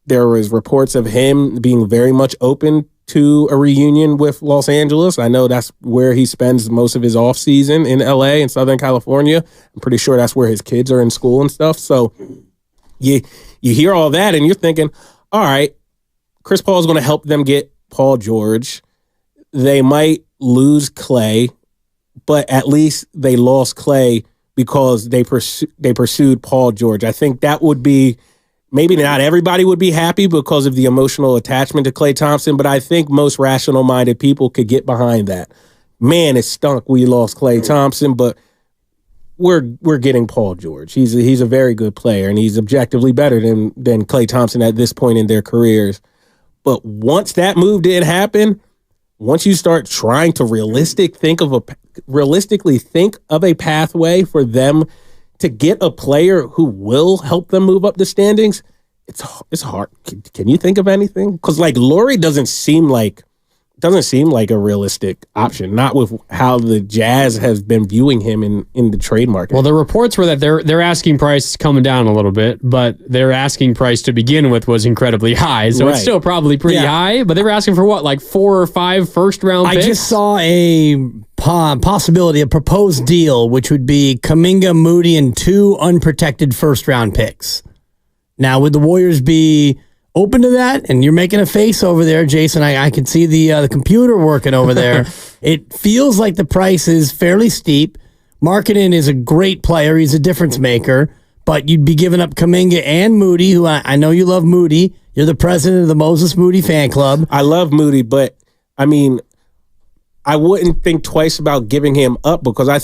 reports of him being very much open to a reunion with Los Angeles. I know that's where he spends most of his off season in LA and Southern California. I'm pretty sure that's where his kids are in school and stuff. So you hear all that and you're thinking, all right, Chris Paul is going to help them get Paul George. They might lose Klay, but at least they lost Klay because they pursued Paul George. I think that would be, maybe not everybody would be happy because of the emotional attachment to Klay Thompson, but I think most rational-minded people could get behind that. Man, it stunk we lost Klay Thompson, but we're getting Paul George. He's a very good player, and he's objectively better than Klay Thompson at this point in their careers. But once that move did happen, once you start trying to realistically think of a pathway for them to get a player who will help them move up the standings, it's hard. Can you think of anything? Because like Laurie doesn't seem like a realistic option. Not with how the Jazz has been viewing him in the trade market. Well, the reports were that their asking price is coming down a little bit, but their asking price to begin with was incredibly high. So it's still probably pretty high, but they were asking for what, like 4 or 5 first-round picks? I just saw a possibility, a proposed deal, which would be Kuminga, Moody, and 2 unprotected first-round picks. Now, would the Warriors be open to that? And you're making a face over there, Jason. I can see the computer working over there. It feels like the price is fairly steep. Markkanen is a great player. He's a difference maker. But you'd be giving up Kuminga and Moody, who I know you love Moody. You're the president of the Moses Moody fan club. I love Moody, but I mean, I wouldn't think twice about giving him up because I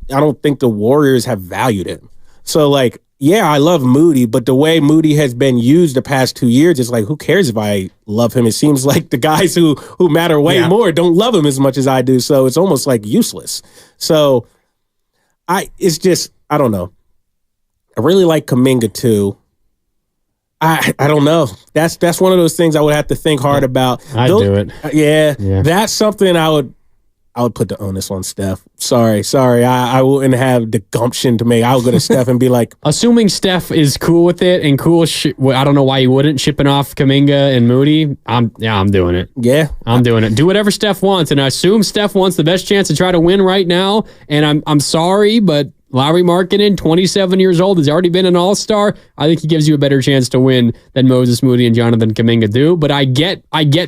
don't think the Warriors have valued him. So like, yeah, I love Moody, but the way Moody has been used the past 2 years, it's like, who cares if I love him? It seems like the guys who matter way more don't love him as much as I do, so it's almost like useless. So I don't know. I really like Kuminga too. I don't know. That's one of those things I would have to think hard about. I'd do it. Yeah, that's something I would put the onus on Steph. Sorry. I wouldn't have the gumption to make. I would go to Steph and be like, assuming Steph is cool with it and cool. I don't know why you wouldn't shipping off Kuminga and Moody. I'm doing it. Yeah, I'm doing it. Do whatever Steph wants, and I assume Steph wants the best chance to try to win right now. And I'm sorry, but Lauri Markkanen, 27 years old, has already been an all-star. I think he gives you a better chance to win than Moses Moody and Jonathan Kuminga do. But I get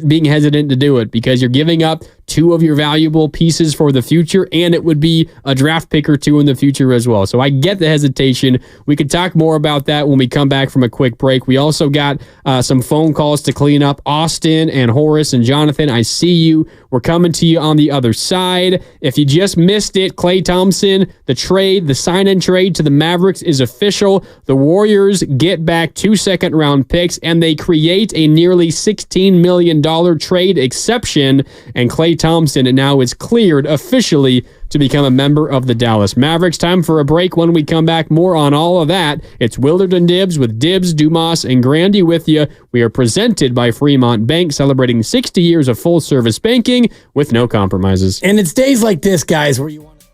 being hesitant to do it because you're giving up 2 of your valuable pieces for the future, and it would be a draft pick or 2 in the future as well. So I get the hesitation. We could talk more about that when we come back from a quick break. We also got some phone calls to clean up. Austin and Horace and Jonathan, I see you. We're coming to you on the other side. If you just missed it, Klay Thompson, the sign-in trade to the Mavericks is official. The Warriors get back 2 second-round picks, and they create a nearly $16 million trade exception, and Klay Thompson now is cleared officially to become a member of the Dallas Mavericks. Time for a break. When we come back, more on all of that. It's Willard and Dibs with Dibs, Dumas, and Grandy with you. We are presented by Fremont Bank, celebrating 60 years of full-service banking with no compromises. And it's days like this, guys, where you want to...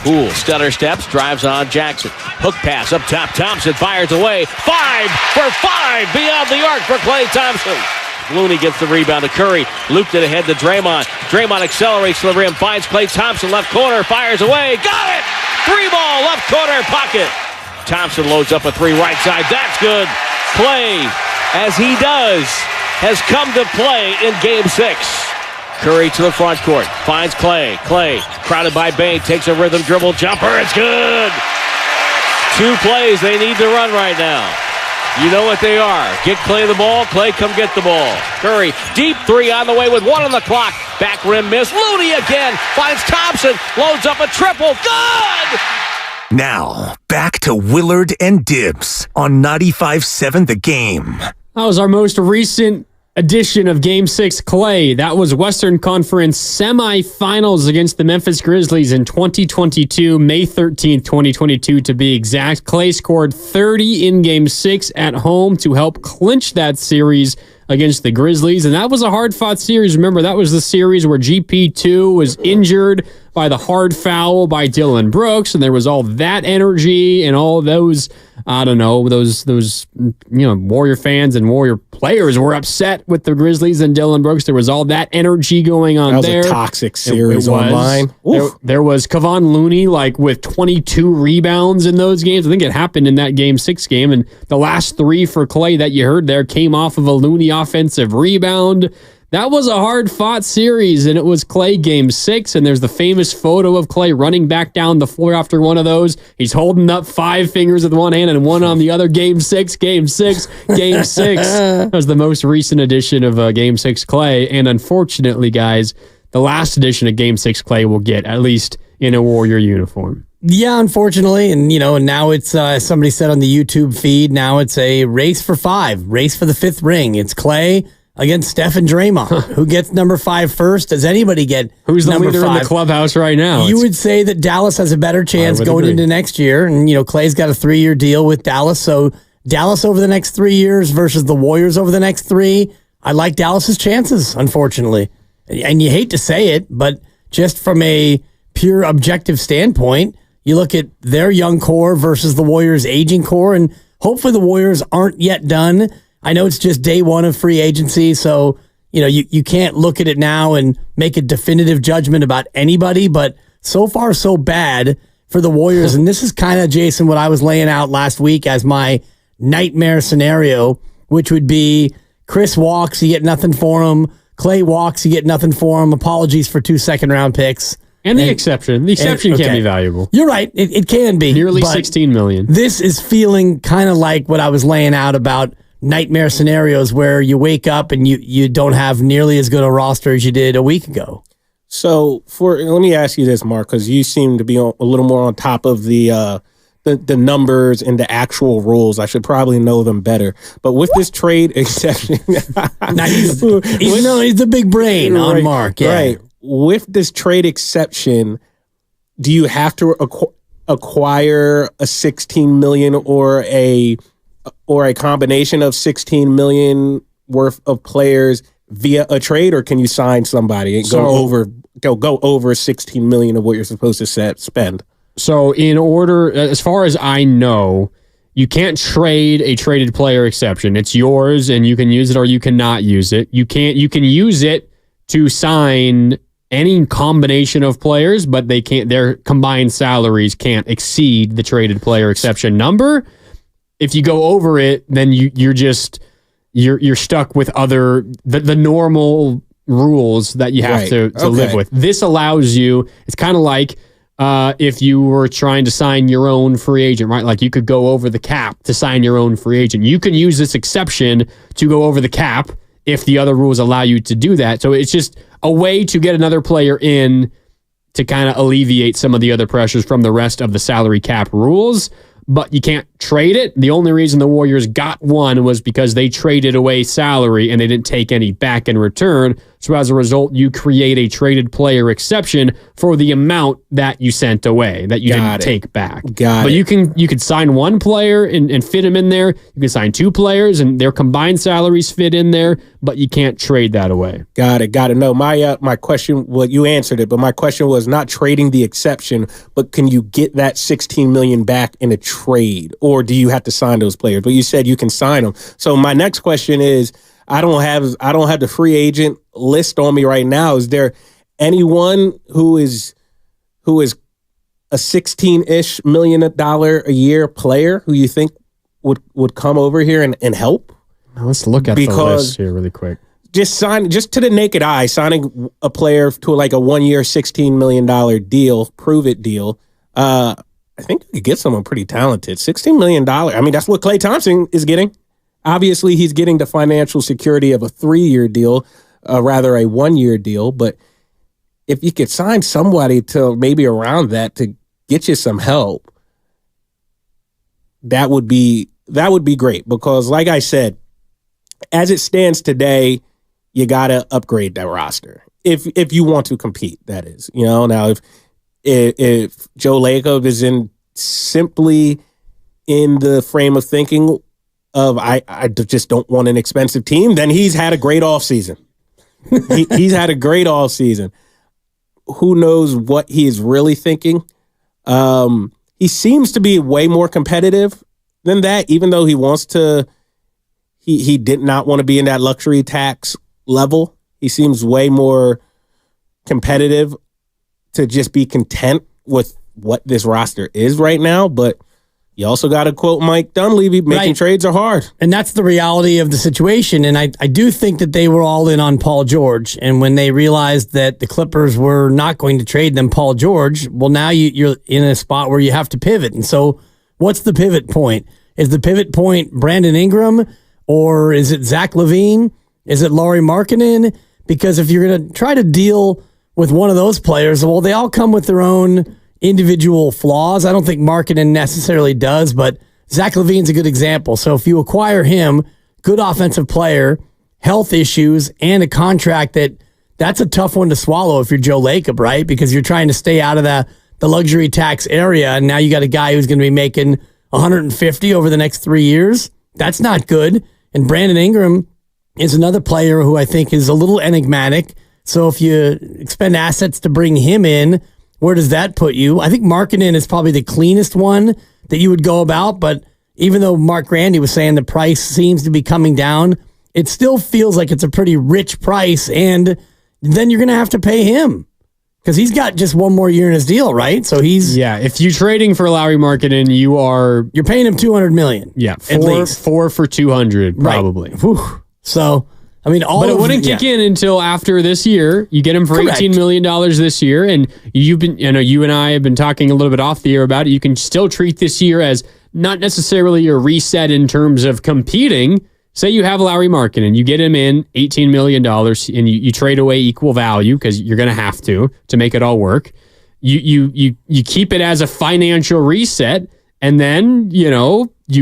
Poole stutter steps, drives on Jackson. Hook pass up top. Thompson fires away. 5 for 5 beyond the arc for Klay Thompson. Looney gets the rebound to Curry. Looped it ahead to Draymond. Draymond accelerates to the rim. Finds Klay Thompson. Left corner. Fires away. Got it! 3-ball left corner pocket. Thompson loads up a 3 right side. That's good. Klay, as he does, has come to play in Game 6. Curry to the front court. Finds Klay. Klay, crowded by Bane, takes a rhythm dribble jumper. It's good. 2 plays they need to run right now. You know what they are. Get Klay the ball. Klay, come get the ball. Curry, deep 3 on the way with 1 on the clock. Back rim miss. Looney again. Finds Thompson. Loads up a triple. Good! Now, back to Willard and Dibbs on 95.7 The Game. That was our most recent edition of Game 6 Klay. That was Western Conference semifinals against the Memphis Grizzlies in 2022, May 13th, 2022 to be exact. Klay scored 30 in Game 6 at home to help clinch that series against the Grizzlies, and that was a hard-fought series. Remember, that was the series where GP2 was injured by the hard foul by Dylan Brooks, and there was all that energy and all those, those Warrior fans and Warrior players were upset with the Grizzlies and Dylan Brooks. There was all that energy going on there. That was a toxic series online. There was Kevon Looney with 22 rebounds in those games. I think it happened in that Game 6 game, and the last 3 for Klay that you heard there came off of a Looney offensive rebound. That was a hard-fought series, and it was Klay Game 6, and there's the famous photo of Klay running back down the floor after one of those. He's holding up 5 fingers with one hand and one on the other. Game 6, Game 6, Game 6. That was the most recent edition of Game 6 Klay, and unfortunately, guys, the last edition of Game 6 Klay will get, at least in a Warrior uniform. Yeah, unfortunately, and now it's, as somebody said on the YouTube feed, now it's a race for 5, race for the 5th ring. It's Klay against Steph and Draymond. Who gets number 5 first? Does anybody get Who's the number leader 5? in the clubhouse right now? You would say that Dallas has a better chance going into next year. And, Klay's got a 3-year deal with Dallas. So Dallas over the next 3 years versus the Warriors over the next 3. I like Dallas's chances, unfortunately. And you hate to say it, but just from a pure objective standpoint, you look at their young core versus the Warriors' aging core, and hopefully the Warriors aren't yet done. I know it's just day 1 of free agency, so you can't look at it now and make a definitive judgment about anybody, but so far so bad for the Warriors. And this is kind of, Jason, what I was laying out last week as my nightmare scenario, which would be Chris walks, you get nothing for him. Klay walks, you get nothing for him. Apologies for 2 second-round picks. And the exception. The exception can be valuable. You're right. It can be. Nearly $16 million. This is feeling kind of like what I was laying out about nightmare scenarios where you wake up and you don't have nearly as good a roster as you did a week ago. So let me ask you this, Mark, because you seem to be a little more on top of the numbers and the actual rules. I should probably know them better. But with this trade exception, he's the big brain on Mark. Yeah. Right. With this trade exception, do you have to acquire a $16 million or a combination of $16 million worth of players via a trade, or can you sign somebody and go over $16 million of what you're supposed to spend? So in order, as far as I know, you can't trade a traded player exception. It's yours and you can use it or you cannot use it. You can use it to sign any combination of players, but they can't, their combined salaries can't exceed the traded player exception number. If you go over it, then you're stuck with the normal rules that you have to live with. This allows you, it's kind of like if you were trying to sign your own free agent, right? Like you could go over the cap to sign your own free agent. You can use this exception to go over the cap if the other rules allow you to do that. So it's just a way to get another player in to kind of alleviate some of the other pressures from the rest of the salary cap rules. But you can't trade it. The only reason the Warriors got one was because they traded away salary and they didn't take any back in return. So as a result, you create a traded player exception for the amount that you sent away, that you didn't take back. But you could sign one player and fit him in there. You can sign two players and their combined salaries fit in there, but you can't trade that away. Got it. No, my question, well, you answered it, but my question was not trading the exception, but can you get that $16 million back in a trade, or do you have to sign those players? But you said you can sign them. So my next question is, I don't have the free agent list on me right now. Is there anyone who is a $16-ish million a year player who you think would come over here and help? Now let's look at the list here really quick. Just to the naked eye, signing a player to like a 1 year, $16 million deal, prove it deal. I think you could get someone pretty talented. $16 million. I mean, that's what Klay Thompson is getting. Obviously, he's getting the financial security of a 3-year deal, rather a 1-year deal. But if you could sign somebody to maybe around that to get you some help, that would be great. Because like I said, as it stands today, you got to upgrade that roster. If you want to compete, that is. Now if Joe Lacob is simply in the frame of thinking of I just don't want an expensive team, then he's had a great offseason. He's had a great offseason. Who knows what he is really thinking? He seems to be way more competitive than that, even though he wants to. He did not want to be in that luxury tax level. He seems way more competitive to just be content with what this roster is right now, but you also got to quote Mike Dunleavy, making trades are hard. And that's the reality of the situation. And I do think that they were all in on Paul George. And when they realized that the Clippers were not going to trade them Paul George, well, now you're in a spot where you have to pivot. And so what's the pivot point? Is the pivot point Brandon Ingram, or is it Zach LaVine? Is it Lauri Markkanen? Because if you're going to try to deal with one of those players, well, they all come with their own individual flaws. I don't think Markkanen necessarily does, but Zach LaVine's a good example. So if you acquire him, good offensive player, health issues, and a contract that's a tough one to swallow if you're Joe Lacob, right? Because you're trying to stay out of the luxury tax area, and now you got a guy who's going to be making $150 over the next 3 years. That's not good. And Brandon Ingram is another player who I think is a little enigmatic. So if you expend assets to bring him in, where does that put you? I think Markkanen is probably the cleanest one that you would go about, but even though Mark Grandy was saying the price seems to be coming down, it still feels like it's a pretty rich price, and then you're going to have to pay him because he's got just one more year in his deal, right? So if you're trading for Lauri Markkanen, you're paying him $200 million. Yeah, at least 4 for $200 probably. Right. So. I mean, but it wouldn't kick in until after this year. You get him for $18 million this year, and you and I have been talking a little bit off the air about it. You can still treat this year as not necessarily a reset in terms of competing. Say you have Lauri Markkanen, you get him in $18 million, and you trade away equal value because you're going to have to make it all work. You keep it as a financial reset, and then you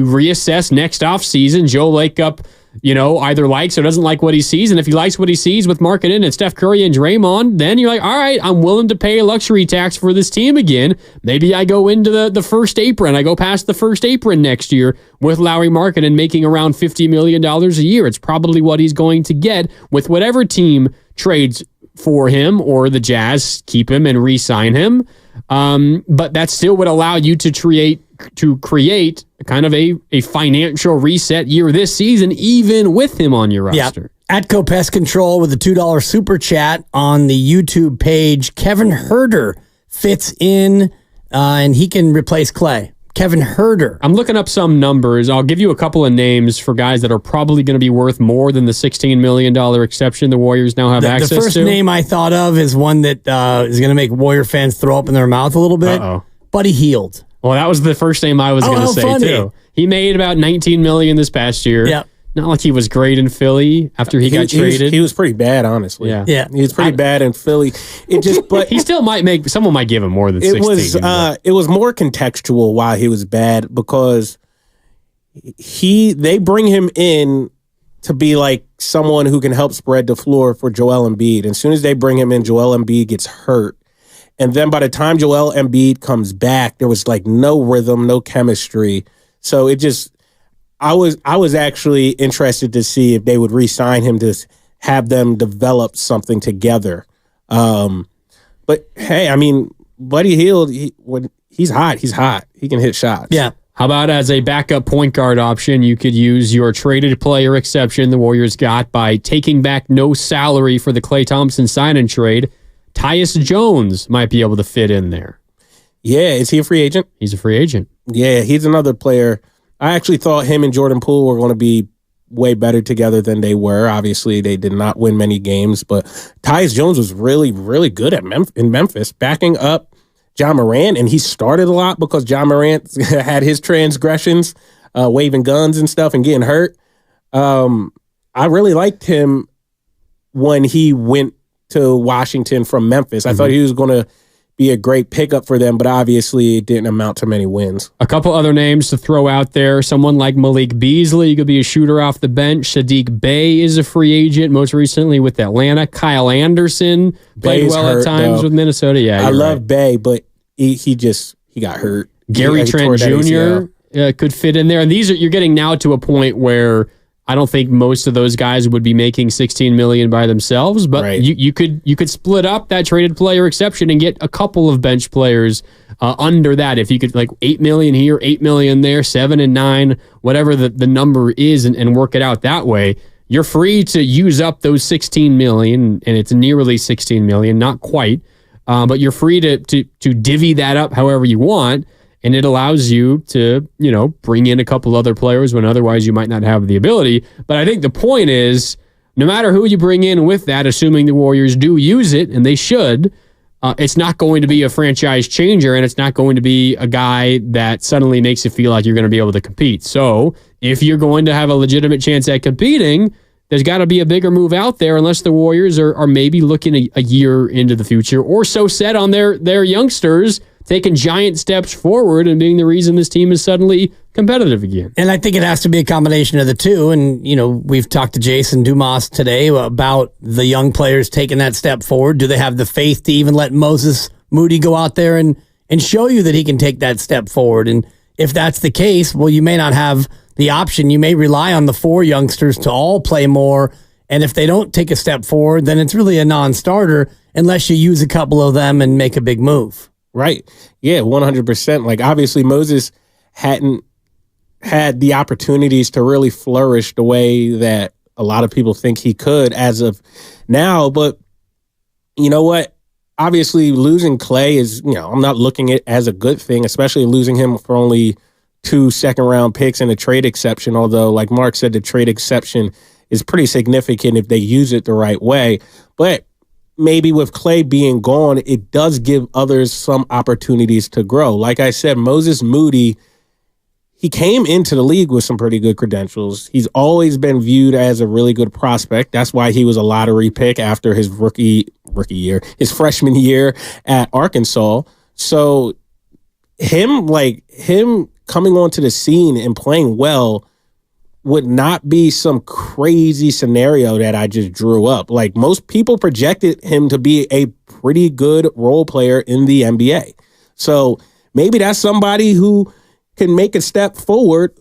reassess next off season. Joe Lacob, either likes or doesn't like what he sees. And if he likes what he sees with Markkanen and Steph Curry and Draymond, then you're like, all right, I'm willing to pay a luxury tax for this team again. Maybe I go into the first apron. I go past the first apron next year with Lauri Markkanen making around $50 million a year. It's probably what he's going to get with whatever team trades for him, or the Jazz keep him and re-sign him. But that still would allow you to create kind of a financial reset year this season, even with him on your roster. Yeah. Atco Pest Control with a $2 super chat on the YouTube page. Kevin Huerter fits in, and he can replace Klay. Kevin Huerter. I'm looking up some numbers. I'll give you a couple of names for guys that are probably going to be worth more than the $16 million exception the Warriors now have access to. The first name I thought of is one that is going to make Warrior fans throw up in their mouth a little bit. Buddy Hield. Well, that was the first name I was going to say, funny. Too. He made about $19 million this past year. Yeah. Not like he was great in Philly after he got traded. He was pretty bad, honestly. Yeah. He was pretty bad in Philly. But he still might someone might give him more than 16. It was more contextual why he was bad, because they bring him in to be like someone who can help spread the floor for Joel Embiid. And as soon as they bring him in, Joel Embiid gets hurt. And then by the time Joel Embiid comes back, there was like no rhythm, no chemistry. So it just, I was actually interested to see if they would re-sign him to have them develop something together. But hey, I mean, Buddy Hield, he's hot. He's hot. He can hit shots. Yeah. How about as a backup point guard option, you could use your traded player exception the Warriors got by taking back no salary for the Klay Thompson sign-and trade. Tyus Jones might be able to fit in there. Yeah, is he a free agent? He's a free agent. Yeah, he's another player. I actually thought him and Jordan Poole were going to be way better together than they were. Obviously, they did not win many games, but Tyus Jones was really, really good in Memphis, backing up John Morant, and he started a lot because John Morant had his transgressions, waving guns and stuff and getting hurt. I really liked him when he went to Washington from Memphis. I thought he was going to be a great pickup for them, but obviously it didn't amount to many wins. A couple other names to throw out there. Someone like Malik Beasley could be a shooter off the bench. Sadiq Bey is a free agent, most recently with Atlanta. Kyle Anderson played well at times with Minnesota. Yeah, I love Bey, but he got hurt. Gary Trent Jr. Could fit in there. And you're getting now to a point where I don't think most of those guys would be making $16 million by themselves, but you could split up that traded player exception and get a couple of bench players under that. If you could like $8 million here, $8 million there, 7 and 9, whatever the number is, and work it out that way, you're free to use up those $16 million, and it's nearly $16 million, not quite, but you're free to divvy that up however you want. And it allows you to, bring in a couple other players when otherwise you might not have the ability. But I think the point is, no matter who you bring in with that, assuming the Warriors do use it, and they should, it's not going to be a franchise changer, and it's not going to be a guy that suddenly makes you feel like you're going to be able to compete. So if you're going to have a legitimate chance at competing, there's got to be a bigger move out there, unless the Warriors are maybe looking a year into the future, or so set on their youngsters taking giant steps forward and being the reason this team is suddenly competitive again. And I think it has to be a combination of the two. And, we've talked to Jason Dumas today about the young players taking that step forward. Do they have the faith to even let Moses Moody go out there and show you that he can take that step forward? And if that's the case, well, you may not have the option. You may rely on the 4 youngsters to all play more. And if they don't take a step forward, then it's really a non-starter unless you use a couple of them and make a big move. Right. Yeah, 100%. Like, obviously, Moses hadn't had the opportunities to really flourish the way that a lot of people think he could as of now. But you know what? Obviously, losing Klay is, I'm not looking at it as a good thing, especially losing him for only 2 second-round picks and a trade exception. Although, like Mark said, the trade exception is pretty significant if they use it the right way. But maybe with Klay being gone, it does give others some opportunities to grow. Like I said, Moses Moody, he came into the league with some pretty good credentials. He's always been viewed as a really good prospect. That's why he was a lottery pick after his rookie year, his freshman year at Arkansas. So him coming onto the scene and playing well would not be some crazy scenario that I just drew up. Like, most people projected him to be a pretty good role player in the NBA. So maybe that's somebody who can make a step forward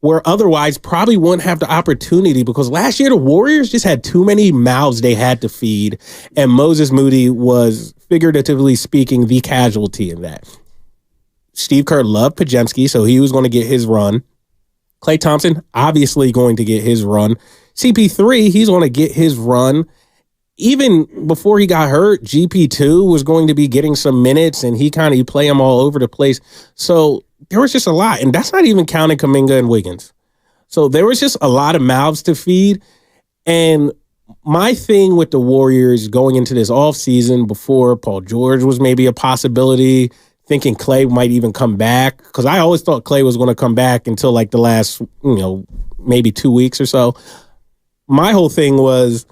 where otherwise probably wouldn't have the opportunity, because last year the Warriors just had too many mouths they had to feed, and Moses Moody was, figuratively speaking, the casualty in that. Steve Kerr loved Podziemski, so he was going to get his run. Klay Thompson, obviously going to get his run. CP3, he's going to get his run. Even before he got hurt, GP2 was going to be getting some minutes, and he play him all over the place. So there was just a lot, and that's not even counting Kuminga and Wiggins. So there was just a lot of mouths to feed. And my thing with the Warriors going into this offseason, before Paul George was maybe a possibility, thinking Klay might even come back, because I always thought Klay was going to come back until like the last, maybe 2 weeks or so. My whole thing was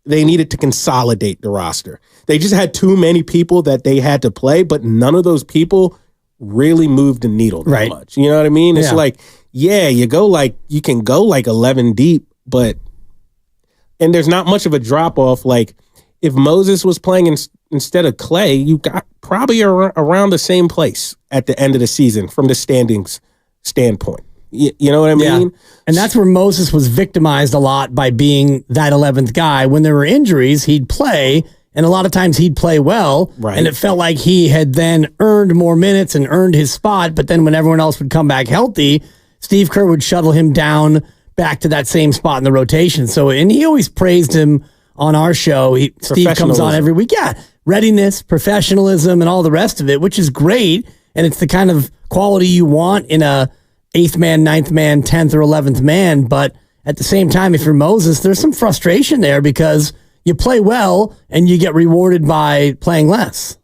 they needed to consolidate the roster. They just had too many people that they had to play, but none of those people really moved the needle that much. You know what I mean? It's like yeah, you can go like 11 deep, and there's not much of a drop off. Like if Moses was playing instead of Klay, you got probably around the same place at the end of the season from the standings standpoint. You know what I mean? And that's where Moses was victimized a lot by being that 11th guy. When there were injuries, he'd play, and a lot of times he'd play well, right. And it felt like he had then earned more minutes and earned his spot, but then when everyone else would come back healthy, Steve Kerr would shuttle him down back to that same spot in the rotation. So, and he always praised him on our show. Steve comes on every week. Yeah, readiness, professionalism, and all the rest of it, which is great, and it's the kind of quality you want in a 8th man, 9th man, 10th or 11th man. But at the same time, if you're Moses, there's some frustration there because you play well and you get rewarded by playing less.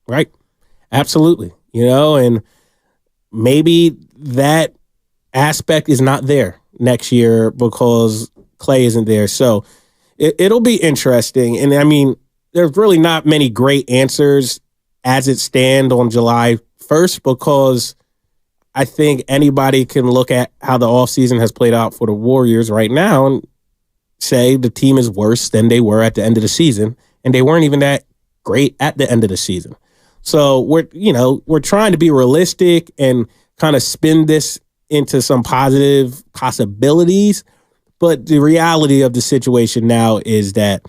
Right. Absolutely. And maybe that aspect is not there next year because Klay isn't there. So it'll be interesting. And I mean, there's really not many great answers as it stands on July 1st because I think anybody can look at how the offseason has played out for the Warriors right now and say the team is worse than they were at the end of the season, and they weren't even that great at the end of the season. So we're trying to be realistic and kind of spin this into some positive possibilities, but the reality of the situation now is that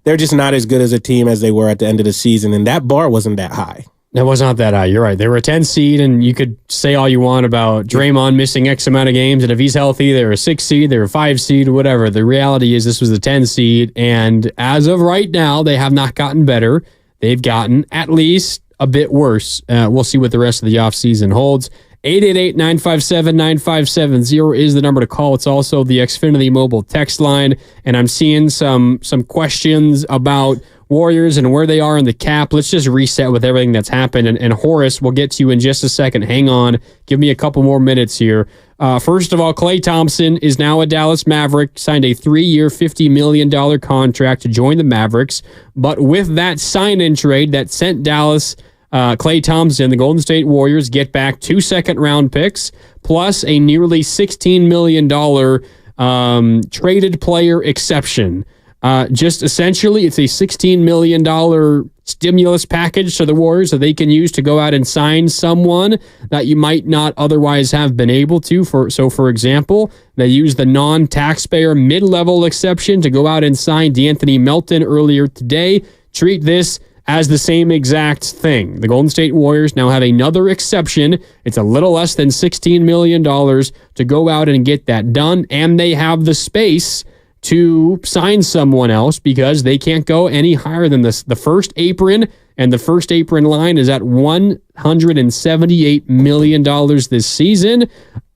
they're just not as good as a team as they were at the end of the season, and that bar wasn't that high. It was not that high. You're right. They were a 10 seed, and you could say all you want about Draymond missing X amount of games, and if he's healthy, they're a 6 seed, they're a 5 seed, whatever. The reality is this was a 10 seed, and as of right now, they have not gotten better. They've gotten at least a bit worse. We'll see what the rest of the offseason holds. 888-957-9570 is the number to call. It's also the Xfinity mobile text line, and I'm seeing some questions about Warriors and where they are in the cap. Let's just reset with everything that's happened. And Horace, we'll get to you in just a second. Hang on. Give me a couple more minutes here. First of all, Klay Thompson is now a Dallas Maverick, signed a 3-year, $50 million contract to join the Mavericks. But with that sign-in trade that sent Dallas Klay Thompson, the Golden State Warriors get back 2 second-round picks plus a nearly $16 million traded player exception. Just essentially, it's a $16 million stimulus package to the Warriors that they can use to go out and sign someone that you might not otherwise have been able to. So, for example, they used the non-taxpayer mid-level exception to go out and sign D'Anthony Melton earlier today. Treat this as the same exact thing. The Golden State Warriors now have another exception. It's a little less than $16 million to go out and get that done, and they have the space to sign someone else because they can't go any higher than this. The first apron, and the first apron line is at $178 million this season.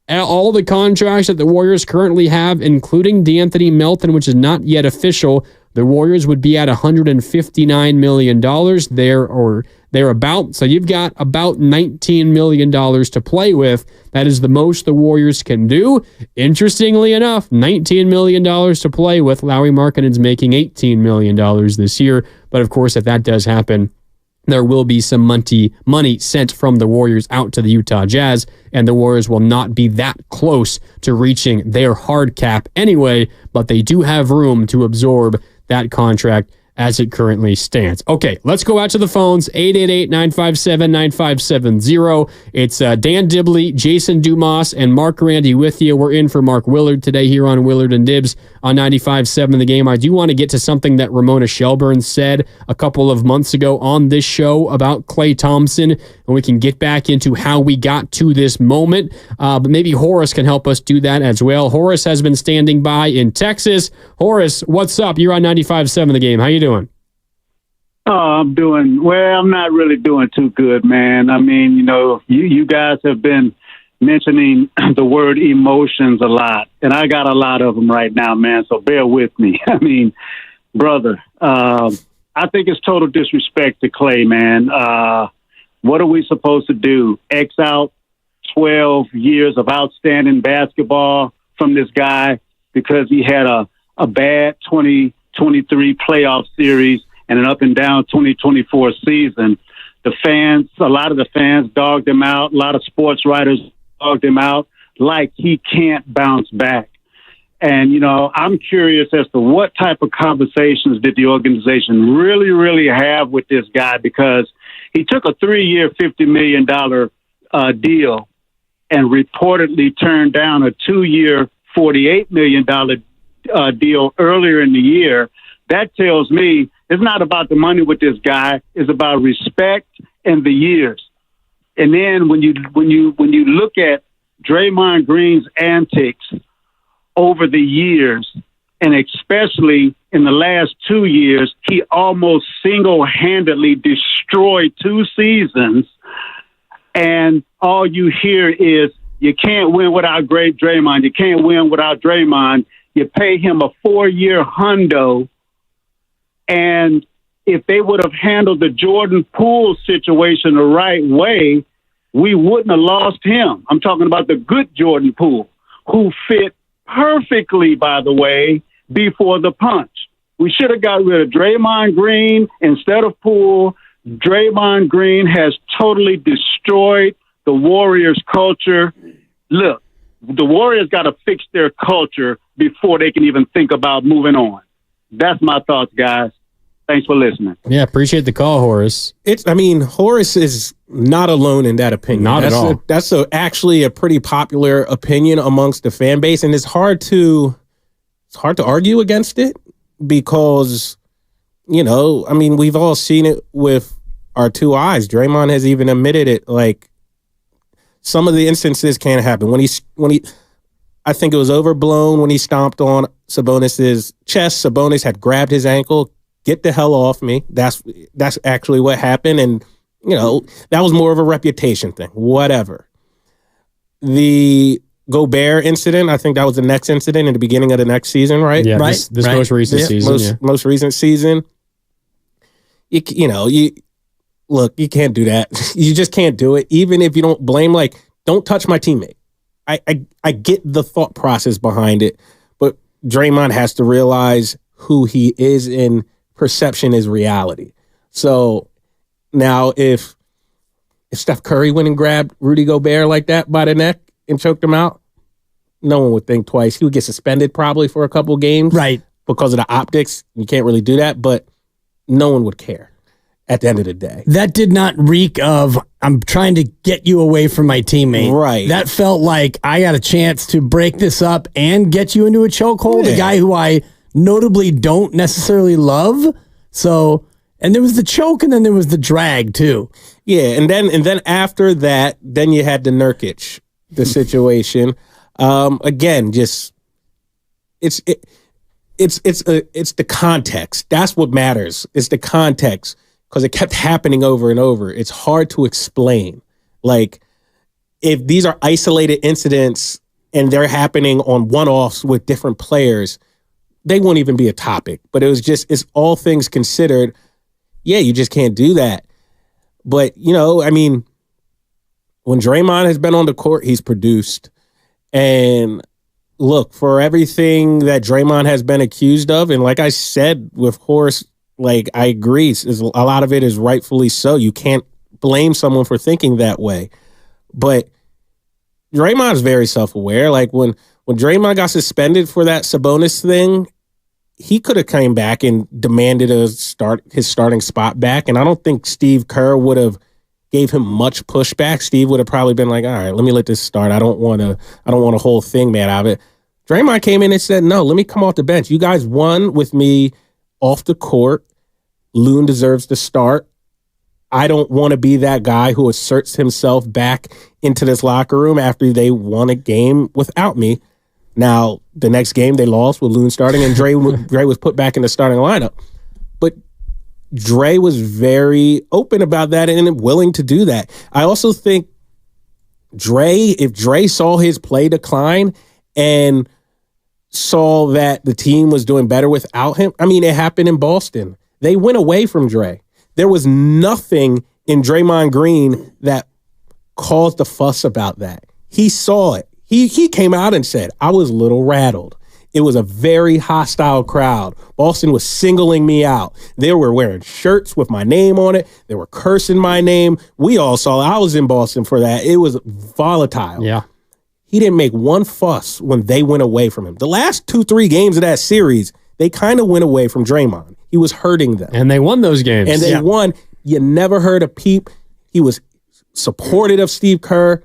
All the contracts that the Warriors currently have, including D'Anthony Melton, which is not yet official, the Warriors would be at $159 million there or thereabout. So you've got about $19 million to play with. That is the most the Warriors can do. Interestingly enough, $19 million to play with. Lauri Markkanen's making $18 million this year. But of course, if that does happen, there will be some money sent from the Warriors out to the Utah Jazz, and the Warriors will not be that close to reaching their hard cap anyway, but they do have room to absorb that contract as it currently stands. Okay, let's go out to the phones, 888-957-9570. It's Dan Dibley, Jason Dumas, and Mark Randy with you. We're in for Mark Willard today here on Willard and Dibs on 95.7 The Game. I do want to get to something that Ramona Shelburne said a couple of months ago on this show about Klay Thompson, and we can get back into how we got to this moment. But maybe Horace can help us do that as well. Horace has been standing by in Texas. Horace, what's up? You're on 95.7 The Game. How you doing? Oh, I'm not really doing too good, man. I mean, you guys have been mentioning the word emotions a lot, and I got a lot of them right now, man, so bear with me. I mean, brother, I think it's total disrespect to Klay, man. What are we supposed to do? X out 12 years of outstanding basketball from this guy because he had a bad 2023 playoff series and an up and down 2024 season. A lot of the fans dogged him out. A lot of sports writers dogged him out. like he can't bounce back. And, you know, I'm curious as to what type of conversations did the organization really, really have with this guy, because he took a 3-year, $50 million deal and reportedly turned down a 2-year, $48 million deal earlier in the year. That tells me it's not about the money with this guy. It's about respect and the years. And then when you look at Draymond Green's antics over the years, and especially in the last 2 years, he almost single-handedly destroyed 2 seasons. And all you hear is, you can't win without great Draymond. You can't win without Draymond. You pay him a 4-year hundo. And if they would have handled the Jordan Poole situation the right way, we wouldn't have lost him. I'm talking about the good Jordan Poole, who fit perfectly, by the way, before the punch. We should have got rid of Draymond Green instead of Poole. Draymond Green has totally destroyed the Warriors' culture. Look, the Warriors got to fix their culture before they can even think about moving on. That's my thoughts, guys. Thanks for listening. Yeah, appreciate the call, Horace. Horace is not alone in that opinion. Not at all. That's actually a pretty popular opinion amongst the fan base, and it's hard to argue against it because, you know, I mean, we've all seen it with our 2 eyes. Draymond has even admitted it. Like, some of the instances can't happen. When he, I think it was overblown when he stomped on Sabonis's chest. Sabonis had grabbed his ankle. Get the hell off me. That's actually what happened. And, you know, that was more of a reputation thing. Whatever. The Gobert incident, I think that was the next incident in the beginning of the next season, right? Yeah, this most recent season. Most recent season. You can't do that. You just can't do it. Even if you don't blame, like, don't touch my teammate. I get the thought process behind it, but Draymond has to realize who he is, and perception is reality. So now if Steph Curry went and grabbed Rudy Gobert like that by the neck and choked him out, no one would think twice. He would get suspended probably for a couple games. Right. Because of the optics. You can't really do that, but no one would care at the end of the day. That did not reek of, I'm trying to get you away from my teammate. Right. That felt like I got a chance to break this up and get you into a chokehold, a guy who I notably don't necessarily love. So, and there was the choke, and then there was the drag too. Yeah, and then after that, then you had the Nurkic, the situation. Again, just it's the context. That's what matters. It's the context, because it kept happening over and over. It's hard to explain. Like, if these are isolated incidents and they're happening on one-offs with different players, they won't even be a topic. But it's all things considered. Yeah, you just can't do that. But, you know, I mean, when Draymond has been on the court, he's produced. And look, for everything that Draymond has been accused of, and like I said with Horace, like, I agree, a lot of it is rightfully so. You can't blame someone for thinking that way. But Draymond's very self-aware. Like, when Draymond got suspended for that Sabonis thing, he could have came back and demanded his starting spot back. And I don't think Steve Kerr would have gave him much pushback. Steve would have probably been like, all right, let me let this start. I don't want a whole thing made out of it. Draymond came in and said, no, let me come off the bench. You guys won with me off the court. Loon deserves to start. I don't want to be that guy who asserts himself back into this locker room after they won a game without me. Now, the next game they lost with Loon starting, and Dre was put back in the starting lineup. But Dre was very open about that and willing to do that. I also think if Dre saw his play decline and saw that the team was doing better without him, I mean, it happened in Boston. They went away from Dre. There was nothing in Draymond Green that caused a fuss about that. He saw it. He came out and said, I was a little rattled. It was a very hostile crowd. Boston was singling me out. They were wearing shirts with my name on it. They were cursing my name. We all saw it. I was in Boston for that. It was volatile. Yeah. he didn't make one fuss when they went away from him. The last 2-3 games of that series, they kind of went away from Draymond. He was hurting them. And they won those games. And they won. You never heard a peep. He was supportive of Steve Kerr.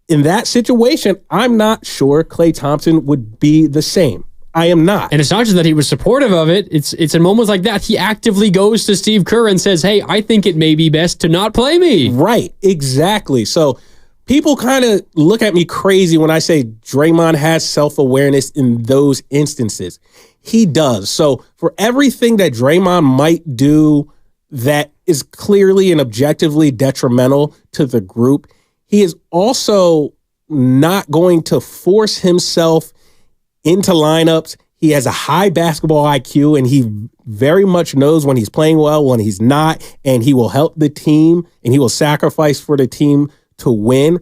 In that situation, I'm not sure Klay Thompson would be the same. I am not. And it's not just that he was supportive of it. It's in moments like that, he actively goes to Steve Kerr and says, hey, I think it may be best to not play me. Right. Exactly. So people kind of look at me crazy when I say Draymond has self-awareness in those instances. He does. So for everything that Draymond might do that is clearly and objectively detrimental to the group, he is also not going to force himself into lineups. He has a high basketball IQ, and he very much knows when he's playing well, when he's not, and he will help the team, and he will sacrifice for the team to win.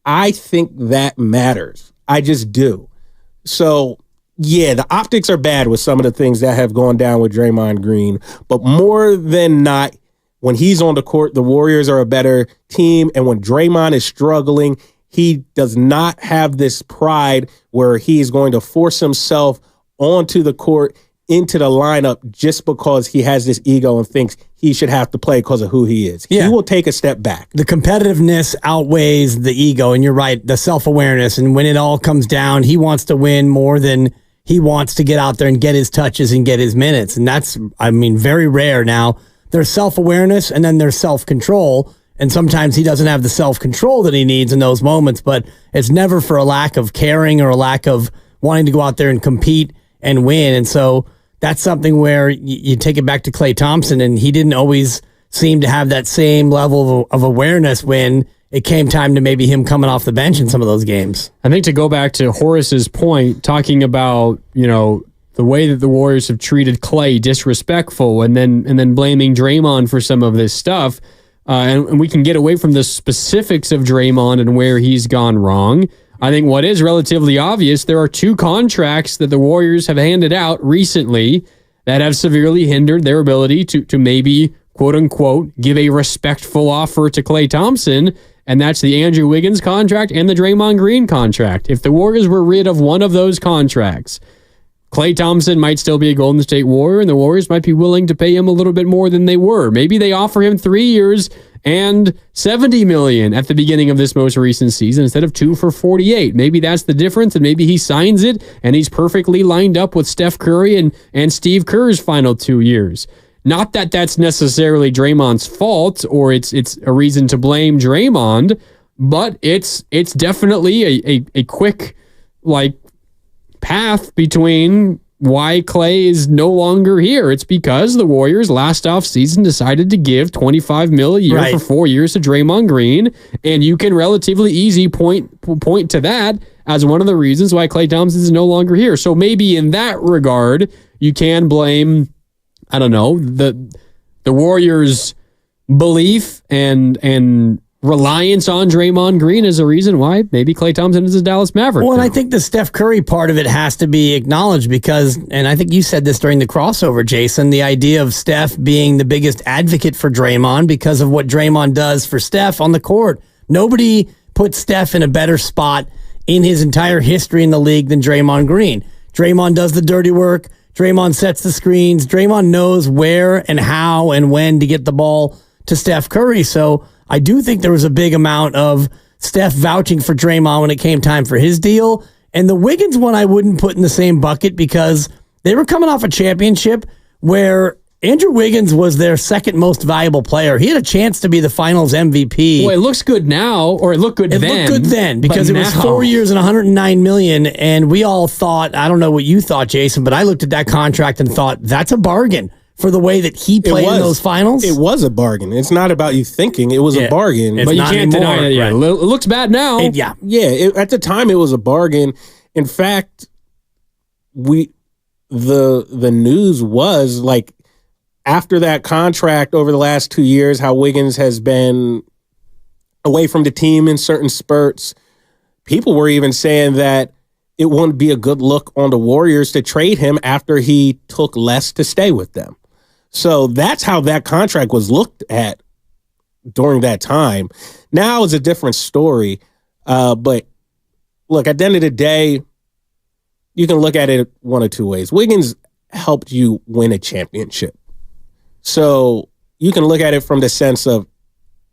I think that matters. I just do. So, yeah, the optics are bad with some of the things that have gone down with Draymond Green, but more than not, when he's on the court, the Warriors are a better team, and when Draymond is struggling, he does not have this pride where he's going to force himself onto the court, into the lineup, just because he has this ego and thinks he should have to play because of who he is. Yeah. He will take a step back. The competitiveness outweighs the ego, and you're right, the self-awareness. And when it all comes down, he wants to win more than he wants to get out there and get his touches and get his minutes. And that's, I mean, very rare now. There's self-awareness and then there's self-control. And sometimes he doesn't have the self-control that he needs in those moments, but it's never for a lack of caring or a lack of wanting to go out there and compete and win. And so that's something where you take it back to Klay Thompson, and he didn't always seem to have that same level of awareness when it came time to maybe him coming off the bench in some of those games. I think to go back to Horace's point, talking about, you know, the way that the Warriors have treated Klay disrespectful, and then blaming Draymond for some of this stuff. And we can get away from the specifics of Draymond and where he's gone wrong. I think what is relatively obvious, there are 2 contracts that the Warriors have handed out recently that have severely hindered their ability to maybe, quote unquote, give a respectful offer to Klay Thompson. And that's the Andrew Wiggins contract and the Draymond Green contract. If the Warriors were rid of one of those contracts, Klay Thompson might still be a Golden State Warrior, and the Warriors might be willing to pay him a little bit more than they were. Maybe they offer him 3 years and $70 million at the beginning of this most recent season instead of 2 for $48. Maybe that's the difference, and maybe he signs it, and he's perfectly lined up with Steph Curry and Steve Kerr's final 2 years. Not that that's necessarily Draymond's fault or it's a reason to blame Draymond, but it's definitely a quick, like, path between why Klay is no longer here. It's because the Warriors last offseason decided to give $25 million a year for 4 years to Draymond Green, and you can relatively easy point to that as one of the reasons why Klay Thompson is no longer here. So maybe in that regard, you can blame, I don't know, the Warriors' belief and reliance on Draymond Green is a reason why maybe Klay Thompson is a Dallas Maverick. Well, and I think the Steph Curry part of it has to be acknowledged because, and I think you said this during the crossover, Jason, the idea of Steph being the biggest advocate for Draymond because of what Draymond does for Steph on the court. Nobody put Steph in a better spot in his entire history in the league than Draymond Green. Draymond does the dirty work. Draymond sets the screens. Draymond knows where and how and when to get the ball to Steph Curry. So I do think there was a big amount of Steph vouching for Draymond when it came time for his deal. And the Wiggins one I wouldn't put in the same bucket because they were coming off a championship where Andrew Wiggins was their second most valuable player. He had a chance to be the finals MVP. Well, it looks good now, or it looked good then. It looked good then because it was 4 years and $109 million. And we all thought, I don't know what you thought, Jason, but I looked at that contract and thought that's a bargain. For the way that he played in those finals? It was a bargain. It's not about you thinking. It was a bargain. But you can't deny it. Yeah. It looks bad now. At the time, it was a bargain. In fact, the news was like after that contract over the last 2 years, how Wiggins has been away from the team in certain spurts. People were even saying that it wouldn't be a good look on the Warriors to trade him after he took less to stay with them. So that's how that contract was looked at during that time. Now it's a different story. But look, at the end of the day, you can look at it one of two ways. Wiggins helped you win a championship. So you can look at it from the sense of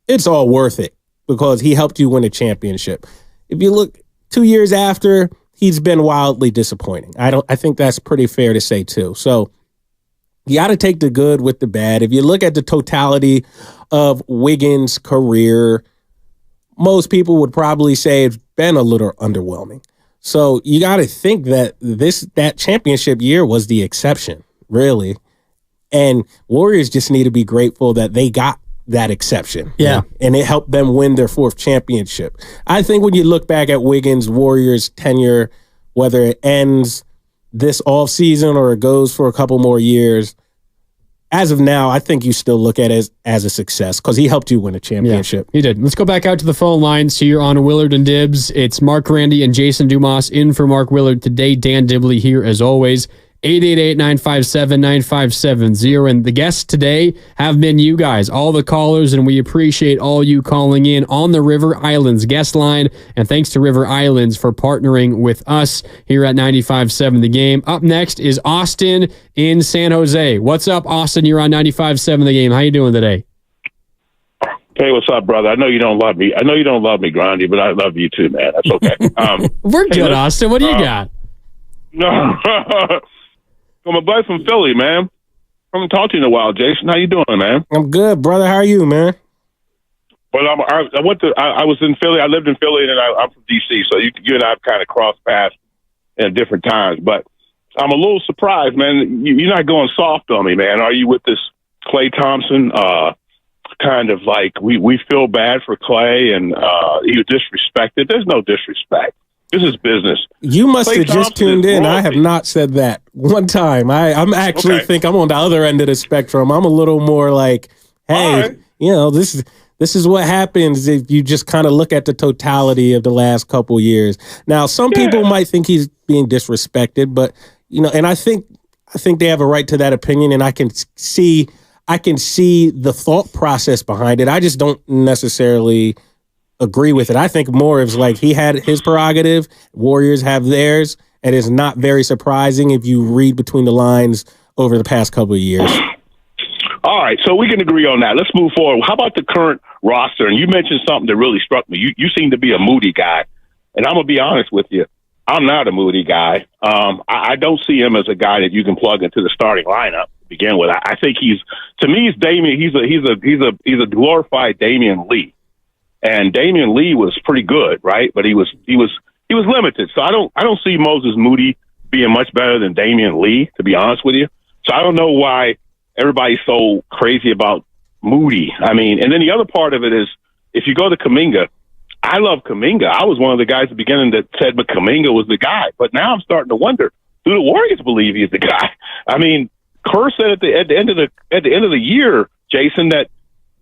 it's all worth it because he helped you win a championship. If you look 2 years after, he's been wildly disappointing. I think that's pretty fair to say too. So you got to take the good with the bad. If you look at the totality of Wiggins' career, most people would probably say it's been a little underwhelming. So you got to think that that championship year was the exception, really. And Warriors just need to be grateful that they got that exception. Yeah. And it helped them win their 4th championship. I think when you look back at Wiggins' Warriors tenure, whether it ends this offseason or it goes for a couple more years, as of now, I think you still look at it as a success because he helped you win a championship. Yeah, he did. Let's go back out to the phone lines here on Willard and Dibs. It's Mark Randy and Jason Dumas in for Mark Willard today. Dan Dibley here as always. 888-957-9570. And the guests today have been you guys, all the callers, and we appreciate all you calling in on the River Islands guest line. And thanks to River Islands for partnering with us here at 95.7 The Game. Up next is Austin in San Jose. What's up, Austin? You're on 95.7 The Game. How you doing today? Hey, what's up, brother? I know you don't love me. I know you don't love me, Grandy, but I love you too, man. That's okay. We're good, Austin. What do you got? No. I'm a buddy from Philly, man. I haven't talked to you in a while, Jason. How you doing, man? I'm good, brother. How are you, man? Well, I was in Philly. I lived in Philly, and I'm from D.C., so you and I have kind of crossed paths at different times. But I'm a little surprised, man. You're not going soft on me, man. Are you with this Klay Thompson? Kind of like we feel bad for Klay, and he was disrespected. There's no disrespect. This is business. You must have just tuned in. I have not said that one time. I'm actually think I'm on the other end of the spectrum. I'm a little more like, hey, this is what happens if you just kind of look at the totality of the last couple years. Now, some people might think he's being disrespected, but and I think they have a right to that opinion, and I can see the thought process behind it. I just don't necessarily agree with it. I think more is like he had his prerogative, Warriors have theirs, and it's not very surprising if you read between the lines over the past couple of years. All right, so we can agree on that. Let's move forward. How about the current roster? And you mentioned something that really struck me. You seem to be a moody guy, and I'm going to be honest with you. I'm not a moody guy. I don't see him as a guy that you can plug into the starting lineup to begin with. I think he's Damian. He's a glorified Damian Lee. And Damian Lee was pretty good, right? But he was limited. So I don't see Moses Moody being much better than Damian Lee, to be honest with you. So I don't know why everybody's so crazy about Moody. I mean, and then the other part of it is if you go to Kuminga, I love Kuminga. I was one of the guys at the beginning that said, but Kuminga was the guy. But now I'm starting to wonder, do the Warriors believe he's the guy? I mean, Kerr said at the end of the year, Jason, that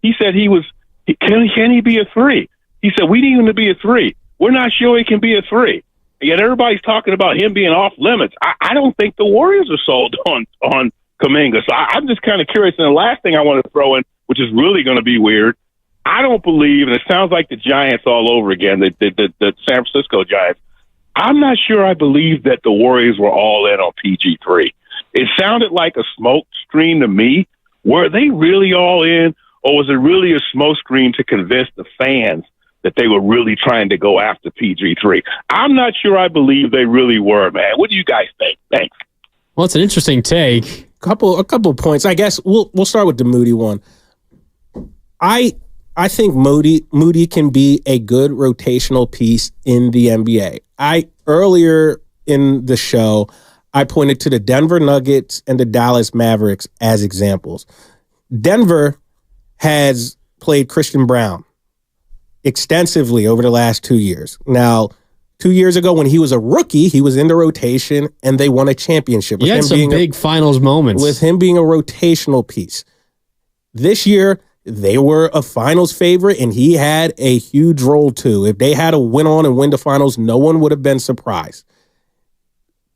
he said can he be a 3? He said, we need him to be a 3. We're not sure he can be a 3. And yet everybody's talking about him being off limits. I don't think the Warriors are sold on Kuminga. So I'm just kind of curious. And the last thing I want to throw in, which is really going to be weird, I don't believe, and it sounds like the Giants all over again, the San Francisco Giants. I'm not sure I believe that the Warriors were all in on PG3. It sounded like a smoke screen to me. Were they really all in? Or was it really a smokescreen to convince the fans that they were really trying to go after PG3? I'm not sure I believe they really were, man. What do you guys think? Thanks. Well, it's an interesting take. A couple points. I guess we'll start with the Moody one. I think Moody can be a good rotational piece in the NBA. Earlier in the show, I pointed to the Denver Nuggets and the Dallas Mavericks as examples. Denver has played Christian Brown extensively over the last 2 years. Now, 2 years ago when he was a rookie, he was in the rotation and they won a championship. He had some big finals moments. With him being a rotational piece. This year, they were a finals favorite and he had a huge role too. If they had to win on and win the finals, no one would have been surprised.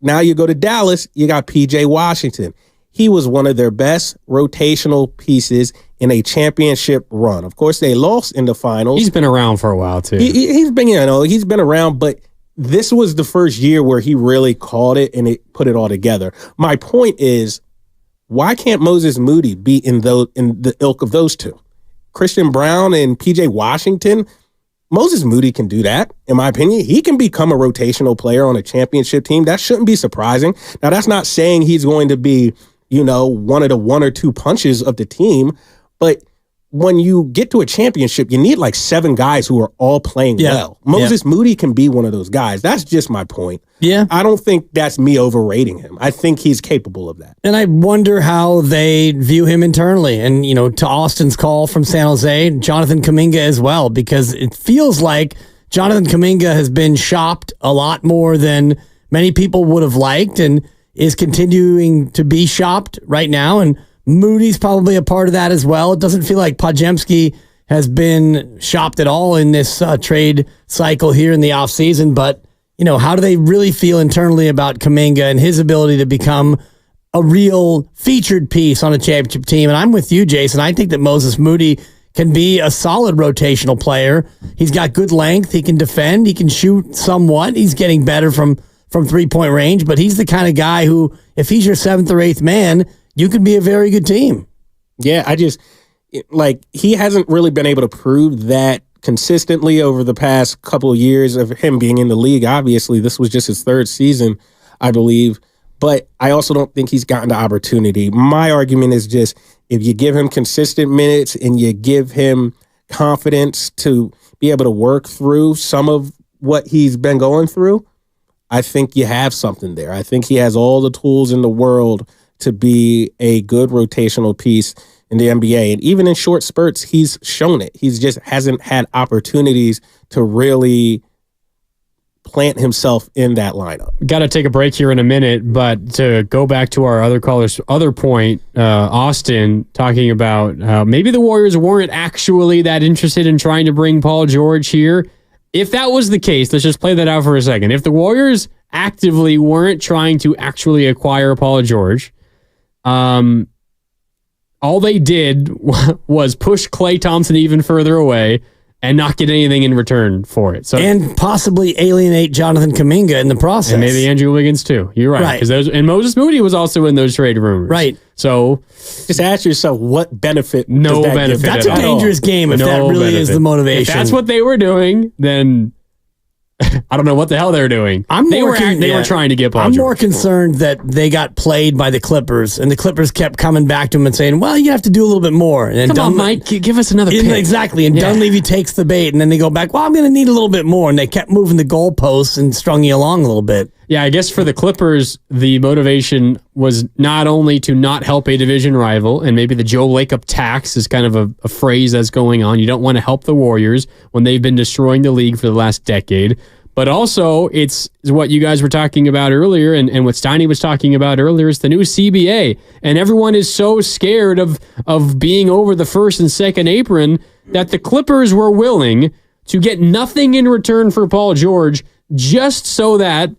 Now you go to Dallas, you got PJ Washington. he was one of their best rotational pieces in a championship run. Of course, they lost in the finals. He's been around for a while too. He's been, he's been around, but this was the first year where he really called it and it put it all together. My point is, why can't Moses Moody be in the ilk of those two? Christian Brown and PJ Washington. Moses Moody can do that, in my opinion. He can become a rotational player on a championship team. That shouldn't be surprising. Now, that's not saying he's going to be, one of the one or two punches of the team, but when you get to a championship, you need like 7 guys who are all playing well. Moses Moody can be one of those guys. That's just my point. Yeah. I don't think that's me overrating him. I think he's capable of that. And I wonder how they view him internally. And, to Austin's call from San Jose, Jonathan Kuminga as well, because it feels like Jonathan Kuminga has been shopped a lot more than many people would have liked and is continuing to be shopped right now. And Moody's probably a part of that as well. It doesn't feel like Podziemski has been shopped at all in this trade cycle here in the offseason. But, how do they really feel internally about Kuminga and his ability to become a real featured piece on a championship team? And I'm with you, Jason. I think that Moses Moody can be a solid rotational player. He's got good length. He can defend. He can shoot somewhat. He's getting better from 3-point range. But he's the kind of guy who, if he's your 7th or 8th man, you could be a very good team. Yeah, he hasn't really been able to prove that consistently over the past couple of years of him being in the league. Obviously, this was just his 3rd season, I believe. But I also don't think he's gotten the opportunity. My argument is just, if you give him consistent minutes and you give him confidence to be able to work through some of what he's been going through, I think you have something there. I think he has all the tools in the world to be a good rotational piece in the NBA. And even in short spurts, he's shown it. He's just hasn't had opportunities to really plant himself in that lineup. Got to take a break here in a minute, but to go back to our other caller's other point, Austin talking about maybe the Warriors weren't actually that interested in trying to bring Paul George here. If that was the case, let's just play that out for a second. If the Warriors actively weren't trying to actually acquire Paul George, all they did was push Klay Thompson even further away and not get anything in return for it. So, and possibly alienate Jonathan Kuminga in the process. And maybe Andrew Wiggins too. You're right. And Moses Moody was also in those trade rumors. Right. So just ask yourself, what benefit? No benefit. That's a dangerous game if that really is the motivation. If that's what they were doing, then I don't know what the hell they're doing. They were trying to get Paul George. I'm more concerned that they got played by the Clippers, and the Clippers kept coming back to him and saying, well, you have to do a little bit more. And then Come on, Mike, give us another pick. Exactly. And Dunleavy takes the bait, and then they go back, well, I'm going to need a little bit more. And they kept moving the goalposts and strung you along a little bit. Yeah, I guess for the Clippers, the motivation was not only to not help a division rival, and maybe the Joe Lacob tax is kind of a phrase that's going on. You don't want to help the Warriors when they've been destroying the league for the last decade. But also, it's what you guys were talking about earlier, and what Steiny was talking about earlier, is the new CBA. And everyone is so scared of being over the first and second apron that the Clippers were willing to get nothing in return for Paul George just so that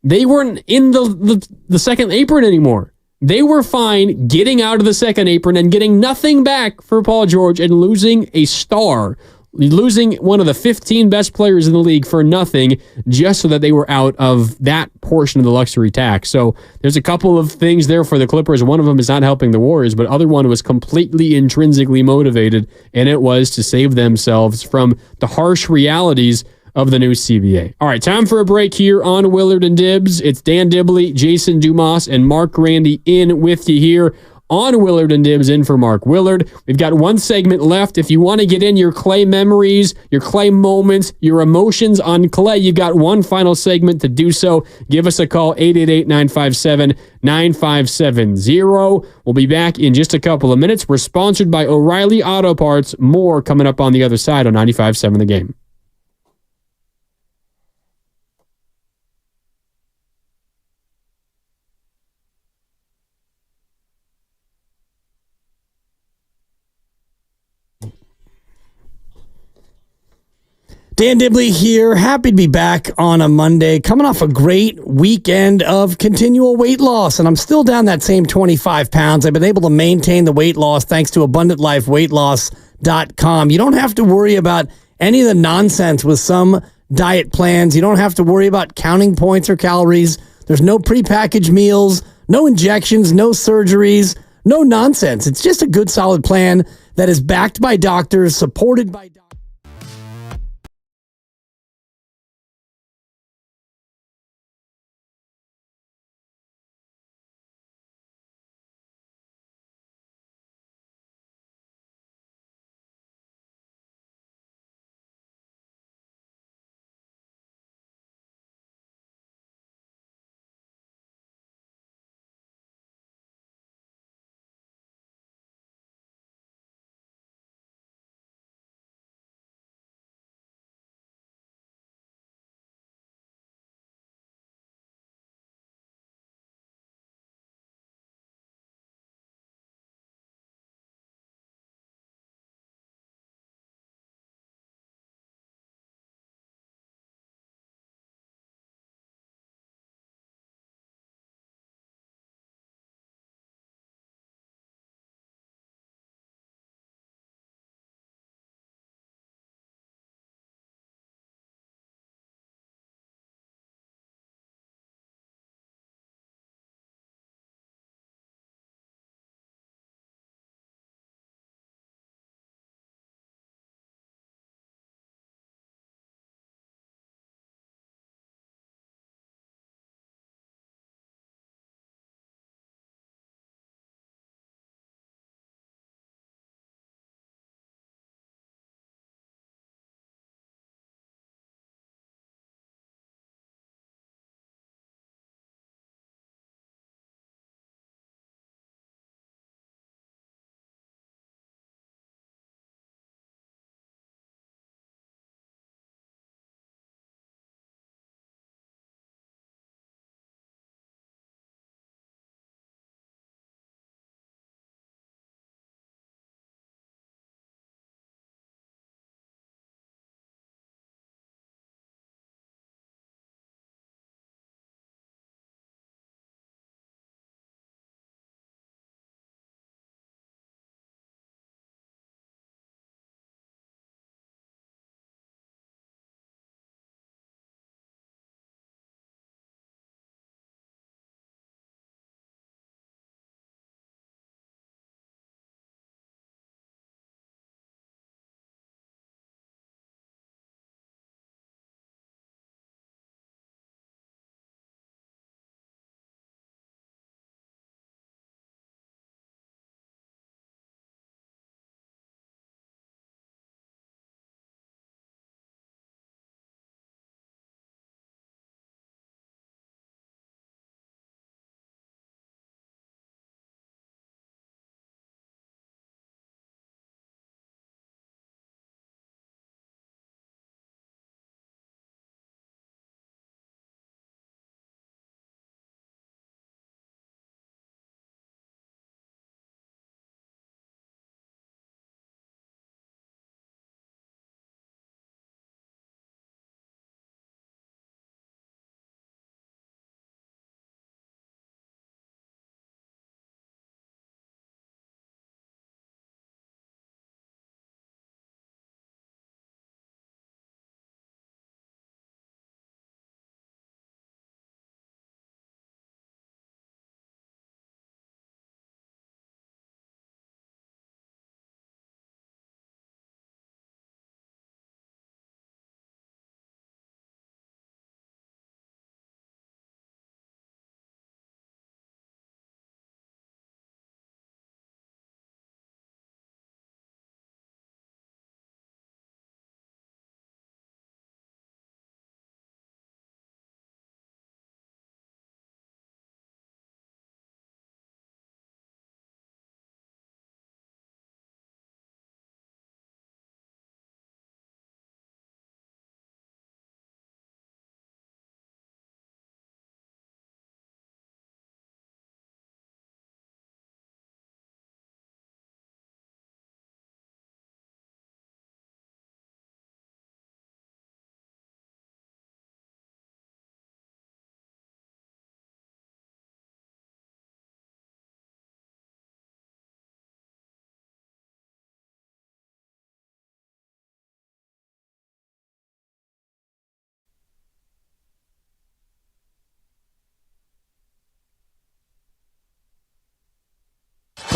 they weren't in the second apron anymore. They were fine getting out of the second apron and getting nothing back for Paul George and losing a star, losing one of the 15 best players in the league for nothing just so that they were out of that portion of the luxury tax. So there's a couple of things there for the Clippers. One of them is not helping the Warriors, but other one was completely intrinsically motivated, and it was to save themselves from the harsh realities of the new CBA. All right, time for a break here on Willard and Dibs. It's Dan Dibley, Jason Dumas, and Mark Randy in with you here on Willard and Dibs, in for Mark Willard. We've got one segment left. If you want to get in your Klay memories, your Klay moments, your emotions on Klay, you've got one final segment to do so. Give us a call, 888-957-9570. We'll be back in just a couple of minutes. We're sponsored by O'Reilly Auto Parts. More coming up on the other side on 95.7 The Game. Dan Dibley here. Happy to be back on a Monday, coming off a great weekend of continual weight loss. And I'm still down that same 25 pounds. I've been able to maintain the weight loss thanks to AbundantLifeWeightLoss.com. You don't have to worry about any of the nonsense with some diet plans. You don't have to worry about counting points or calories. There's no prepackaged meals, no injections, no surgeries, no nonsense. It's just a good, solid plan that is backed by doctors, supported by doctors.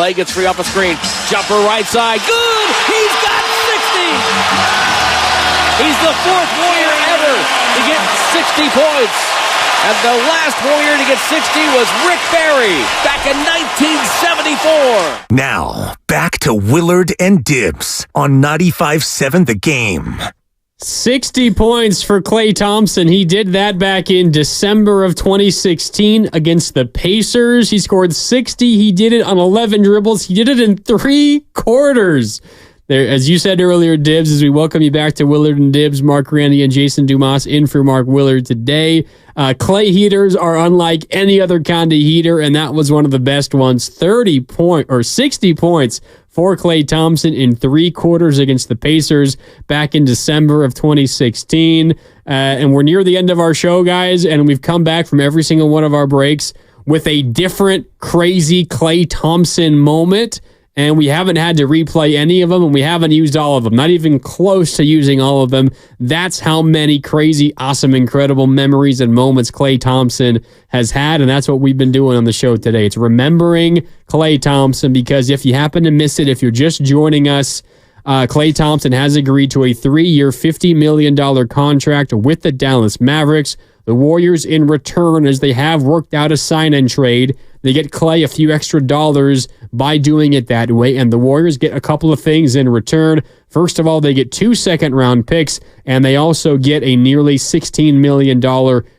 Klay gets free off a screen. Jumper right side. Good! He's got 60! He's the fourth Warrior ever to get 60 points. And the last Warrior to get 60 was Rick Barry back in 1974. Now, back to Willard and Dibs on 95.7 The Game. 60 points for Klay Thompson. He did that back in December of 2016 against the Pacers. He scored 60. He did it on 11 dribbles. He did it in 3 quarters. There, as you said earlier, Dibs, as we welcome you back to Willard and Dibs, Mark Randy and Jason Dumas in for Mark Willard today. Klay heaters are unlike any other kind of heater, and that was one of the best ones. 60 points for Klay Thompson in 3 quarters against the Pacers back in December of 2016. And we're near the end of our show, guys, and we've come back from every single one of our breaks with a different crazy Klay Thompson moment. And we haven't had to replay any of them, and we haven't used all of them, not even close to using all of them. That's how many crazy, awesome, incredible memories and moments Klay Thompson has had, and that's what we've been doing on the show today. It's remembering Klay Thompson, because if you happen to miss it, if you're just joining us, Klay Thompson has agreed to a 3-year, $50 million contract with the Dallas Mavericks. The Warriors, in return, as they have worked out a sign-and trade, they get Klay a few extra dollars by doing it that way, and the Warriors get a couple of things in return. First of all, they get 2 second-round picks, and they also get a nearly $16 million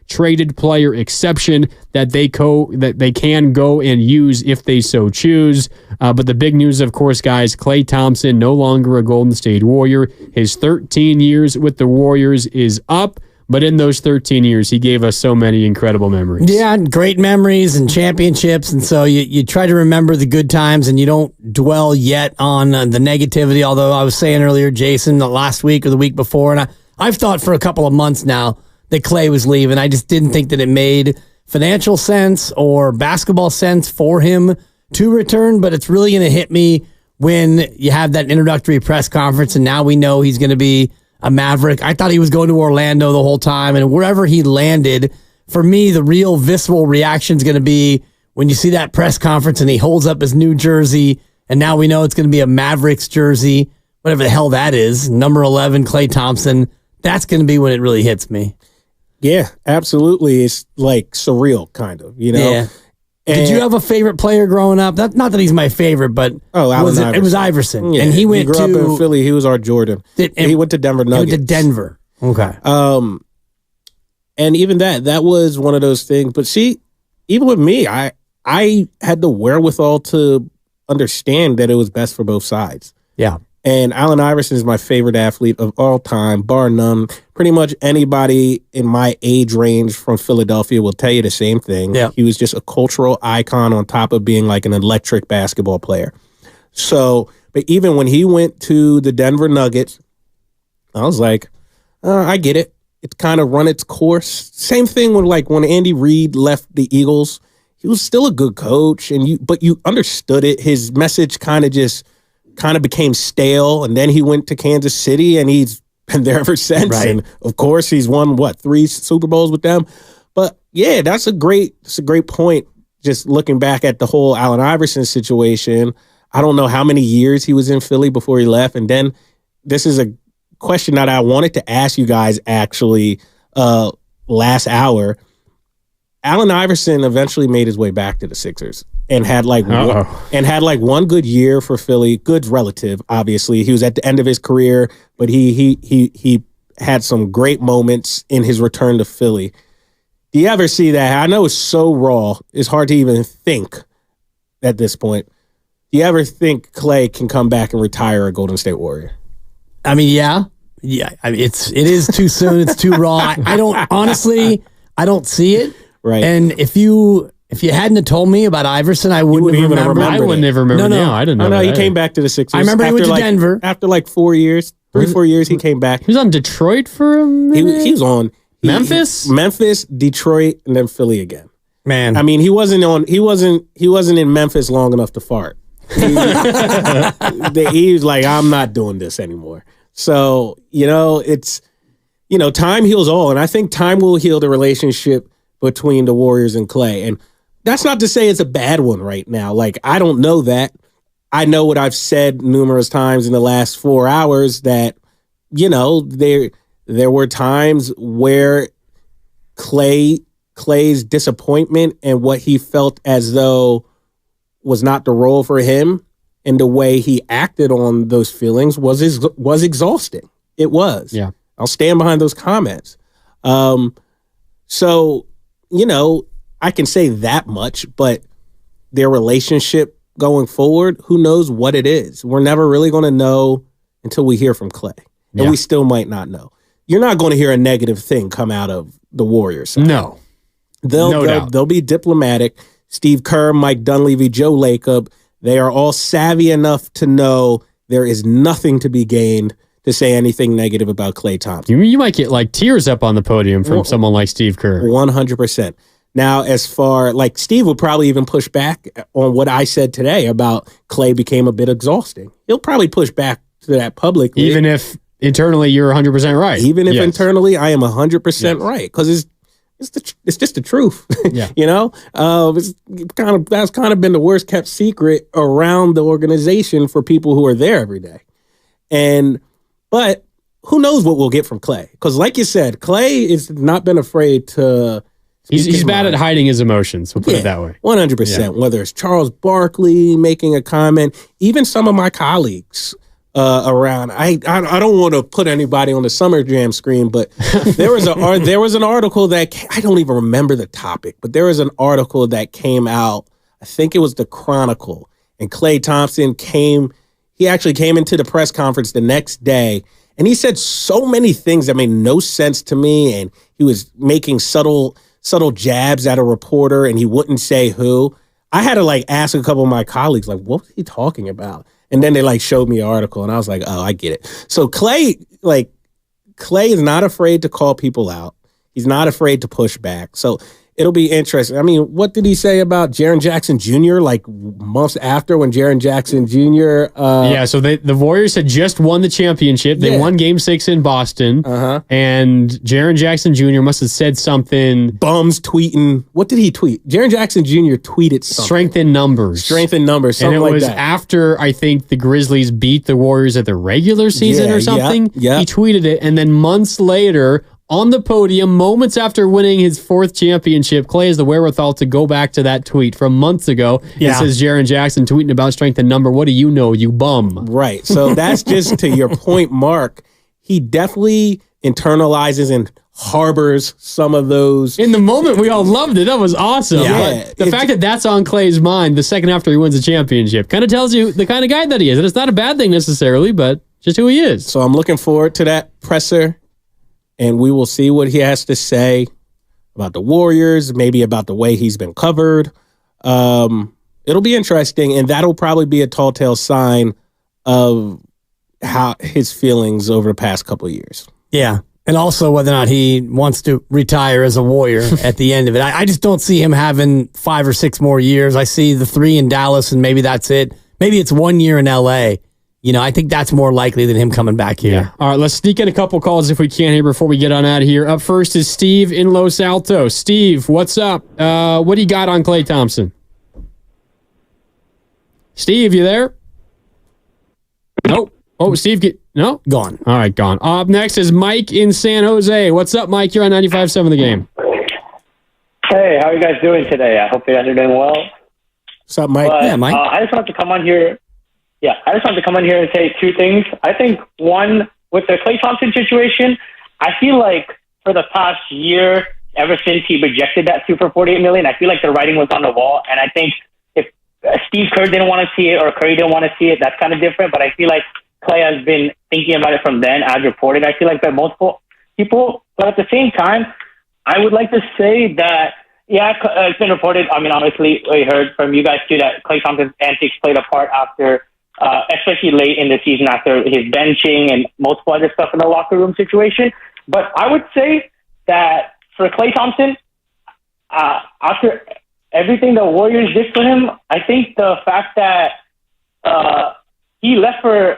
traded player exception that they can go and use if they so choose. But the big news, of course, guys, Klay Thompson, no longer a Golden State Warrior. His 13 years with the Warriors is up. But in those 13 years, he gave us so many incredible memories. Yeah, great memories and championships. And so you try to remember the good times and you don't dwell yet on the negativity. Although I was saying earlier, Jason, the last week or the week before, and I've thought for a couple of months now that Klay was leaving. I just didn't think that it made financial sense or basketball sense for him to return. But it's really going to hit me when you have that introductory press conference and now we know he's going to be a Maverick. I thought he was going to Orlando the whole time, and wherever he landed, for me, the real visceral reaction is going to be when you see that press conference and he holds up his new jersey, and now we know it's going to be a Mavericks jersey, whatever the hell that is, number 11, Klay Thompson. That's going to be when it really hits me. Yeah, absolutely. It's like surreal, kind of, you know? Yeah. Did you have a favorite player growing up? Not that he's my favorite, but Iverson. It was Iverson. Yeah, and he went grew up in Philly. He was our Jordan. He went to Denver Nuggets. He went to Denver. Okay. And even that was one of those things. But see, even with me, I had the wherewithal to understand that it was best for both sides. Yeah. And Allen Iverson is my favorite athlete of all time, bar none. Pretty much anybody in my age range from Philadelphia will tell you the same thing. Yeah. He was just a cultural icon on top of being like an electric basketball player. So, but even when he went to the Denver Nuggets, I was like, I get it. It's kind of run its course. Same thing with like when Andy Reid left the Eagles. He was still a good coach, but you understood it. His message kind of became stale, and then he went to Kansas City, and he's been there ever since. Right. And of course, he's won 3 Super Bowls with them. But yeah, that's a great point. Just looking back at the whole Allen Iverson situation, I don't know how many years he was in Philly before he left. And then this is a question that I wanted to ask you guys actually last hour. Allen Iverson eventually made his way back to the Sixers and had one good year for Philly. Good relative, obviously. He was at the end of his career, but he had some great moments in his return to Philly. Do you ever see that? I know it's so raw. It's hard to even think at this point. Do you ever think Klay can come back and retire a Golden State Warrior? I mean, yeah. I mean, it is too soon. It's too raw. I don't see it. Right. And if you hadn't have told me about Iverson, I wouldn't have remembered. I wouldn't have remembered. No, I didn't know. No, he came back to the Sixers. I remember he went to Denver. After like 4 years, 4 years, he came back. He was on Detroit for a minute? He was on Memphis? Memphis, Detroit, and then Philly again. Man. I mean, he wasn't in Memphis long enough to fart. He was like, I'm not doing this anymore. So, time heals all. And I think time will heal the relationship between the Warriors and Klay. And that's not to say it's a bad one right now. Like, I don't know that. I know what I've said numerous times in the last 4 hours that, there were times where Klay's disappointment and what he felt as though was not the role for him and the way he acted on those feelings was exhausting. It was. Yeah. I'll stand behind those comments. So, I can say that much, but their relationship going forward, who knows what it is? We're never really going to know until we hear from Klay. And we still might not know. You're not going to hear a negative thing come out of the Warriors side. No. They'll be diplomatic. Steve Kerr, Mike Dunleavy, Joe Lacob, they are all savvy enough to know there is nothing to be gained to say anything negative about Klay Thompson. You might get like tears up on the podium from someone like Steve Kerr. 100%. Now, as far like Steve would probably even push back on what I said today about Klay became a bit exhausting. He'll probably push back to that publicly. Even if internally you're 100% right. Even if internally I am 100% right. Because it's just the truth. Yeah. That's kind of been the worst kept secret around the organization for people who are there every day. But who knows what we'll get from Klay? Because like you said, Klay has not been afraid to. He's bad at hiding his emotions. We'll put it that way. 100%. Yeah. Whether it's Charles Barkley making a comment, even some of my colleagues around. I don't want to put anybody on the Summer Jam screen, but there was an article that I don't even remember the topic, but there was an article that came out. I think it was the Chronicle, and Klay Thompson came. He actually came into the press conference the next day, and he said so many things that made no sense to me, and he was making subtle jabs at a reporter, and he wouldn't say who. I had to ask a couple of my colleagues, what was he talking about? And then they showed me an article, and I was like, oh, I get it. So Klay is not afraid to call people out. He's not afraid to push back. So it'll be interesting. I mean, what did he say about Jaren Jackson Jr. Months after when Jaren Jackson Jr. So the Warriors had just won the championship. They won Game 6 in Boston. And Jaren Jackson Jr. must have said something. Bums tweeting. What did he tweet? Jaren Jackson Jr. tweeted something. Strength in numbers. Something and it was that. after, I think, the Grizzlies beat the Warriors at the regular season or something. Yeah. He tweeted it. And then months later, on the podium, moments after winning his 4th championship, Klay has the wherewithal to go back to that tweet from months ago. It says Jaren Jackson tweeting about strength in number. What do you know, you bum? Right. So that's just to your point, Mark. He definitely internalizes and harbors some of those. In the moment, we all loved it. That was awesome. Yeah. But the fact that that's on Klay's mind the second after he wins the championship kind of tells you the kind of guy that he is. And it's not a bad thing necessarily, but just who he is. So I'm looking forward to that presser. And we will see what he has to say about the Warriors, maybe about the way he's been covered. It'll be interesting, and that'll probably be a tall tale sign of how his feelings over the past couple of years. Yeah, and also whether or not he wants to retire as a Warrior at the end of it. I just don't see him having 5 or 6 more years. I see the 3 in Dallas, and maybe that's it. Maybe it's 1 year in L.A., I think that's more likely than him coming back here. Yeah. All right, let's sneak in a couple calls if we can here before we get on out of here. Up first is Steve in Los Altos. Steve, what's up? What do you got on Klay Thompson? Steve, you there? Nope. Oh, Steve, no? Gone. All right, gone. Up next is Mike in San Jose. What's up, Mike? You're on 95.7 The Game. Hey, how are you guys doing today? I hope you guys are doing well. What's up, Mike? But, Mike. I just wanted to come on here. Yeah, I just wanted to come in here and say 2 things. I think, one, with the Klay Thompson situation, I feel like for the past year, ever since he rejected that $2 for $48 million, I feel like the writing was on the wall. And I think if Steve Kerr didn't want to see it or Curry didn't want to see it, that's kind of different. But I feel like Klay has been thinking about it from then, as reported. I feel like there are multiple people. But at the same time, I would like to say that, it's been reported. I mean, obviously, we heard from you guys, too, that Klay Thompson's antics played a part after especially late in the season after his benching and multiple other stuff in the locker room situation. But I would say that for Klay Thompson, after everything the Warriors did for him, I think the fact that he left for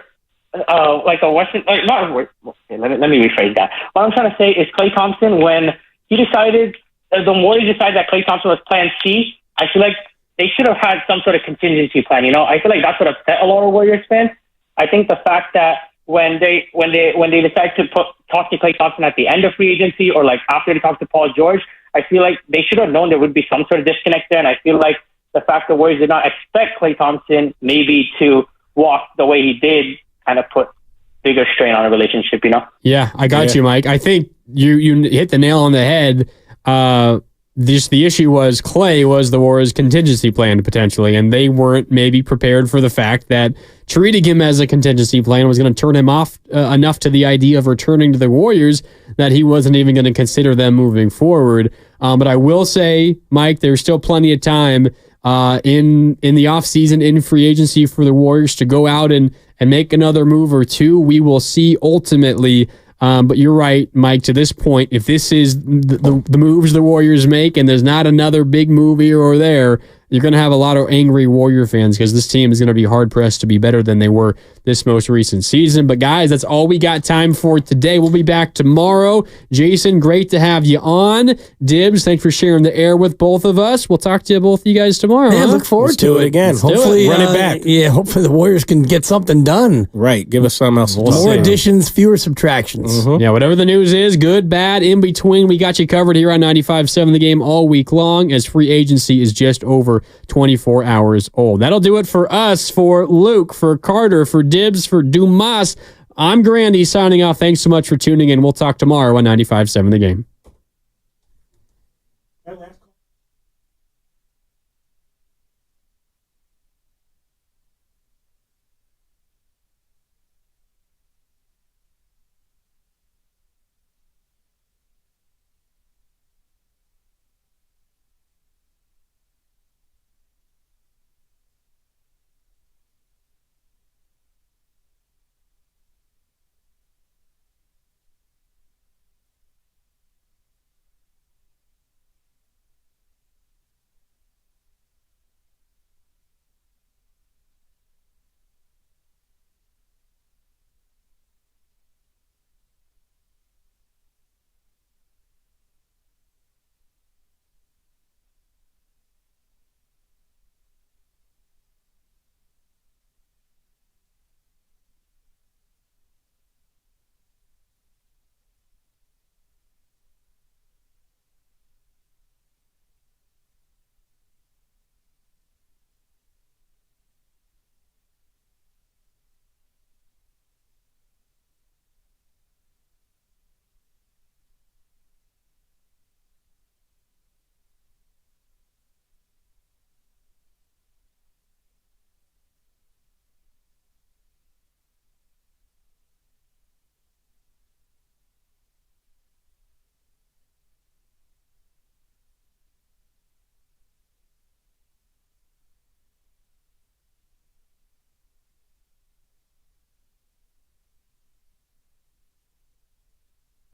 a Western... let me rephrase that. What I'm trying to say is Klay Thompson, when he decided, the Warriors decided that Klay Thompson was plan C, I feel like they should have had some sort of contingency plan. I feel like that's what upset a lot of Warriors fans. I think the fact that when they decide to talk to Klay Thompson at the end of free agency or like after they talk to Paul George, I feel like they should have known there would be some sort of disconnect there. And I feel like the fact the Warriors did not expect Klay Thompson maybe to walk the way he did kind of put bigger strain on a relationship, Yeah, I got you, Mike. I think you hit the nail on the head. The issue was Klay was the Warriors' contingency plan potentially, and they weren't maybe prepared for the fact that treating him as a contingency plan was going to turn him off enough to the idea of returning to the Warriors that he wasn't even going to consider them moving forward. But I will say, Mike, there's still plenty of time in the offseason, in free agency for the Warriors to go out and make another move or two. We will see ultimately. But you're right, Mike, to this point, if this is the moves the Warriors make and there's not another big move here or there, you're going to have a lot of angry Warrior fans because this team is going to be hard-pressed to be better than they were this most recent season. But, guys, that's all we got time for today. We'll be back tomorrow. Jason, great to have you on. Dibs, thanks for sharing the air with both of us. We'll talk to both of you guys tomorrow. Yeah, look forward to it again. Hopefully, run it back. Yeah, hopefully the Warriors can get something done. Right. Give us something else. More additions, fewer subtractions. Yeah, whatever the news is, good, bad, in between, we got you covered here on 95.7 The Game all week long as free agency is just over 24 hours old. That'll do it for us, for Luke, for Carter, for Dibs, for Dumas. I'm Grandy signing off. Thanks so much for tuning in. We'll talk tomorrow on 95.7 The Game.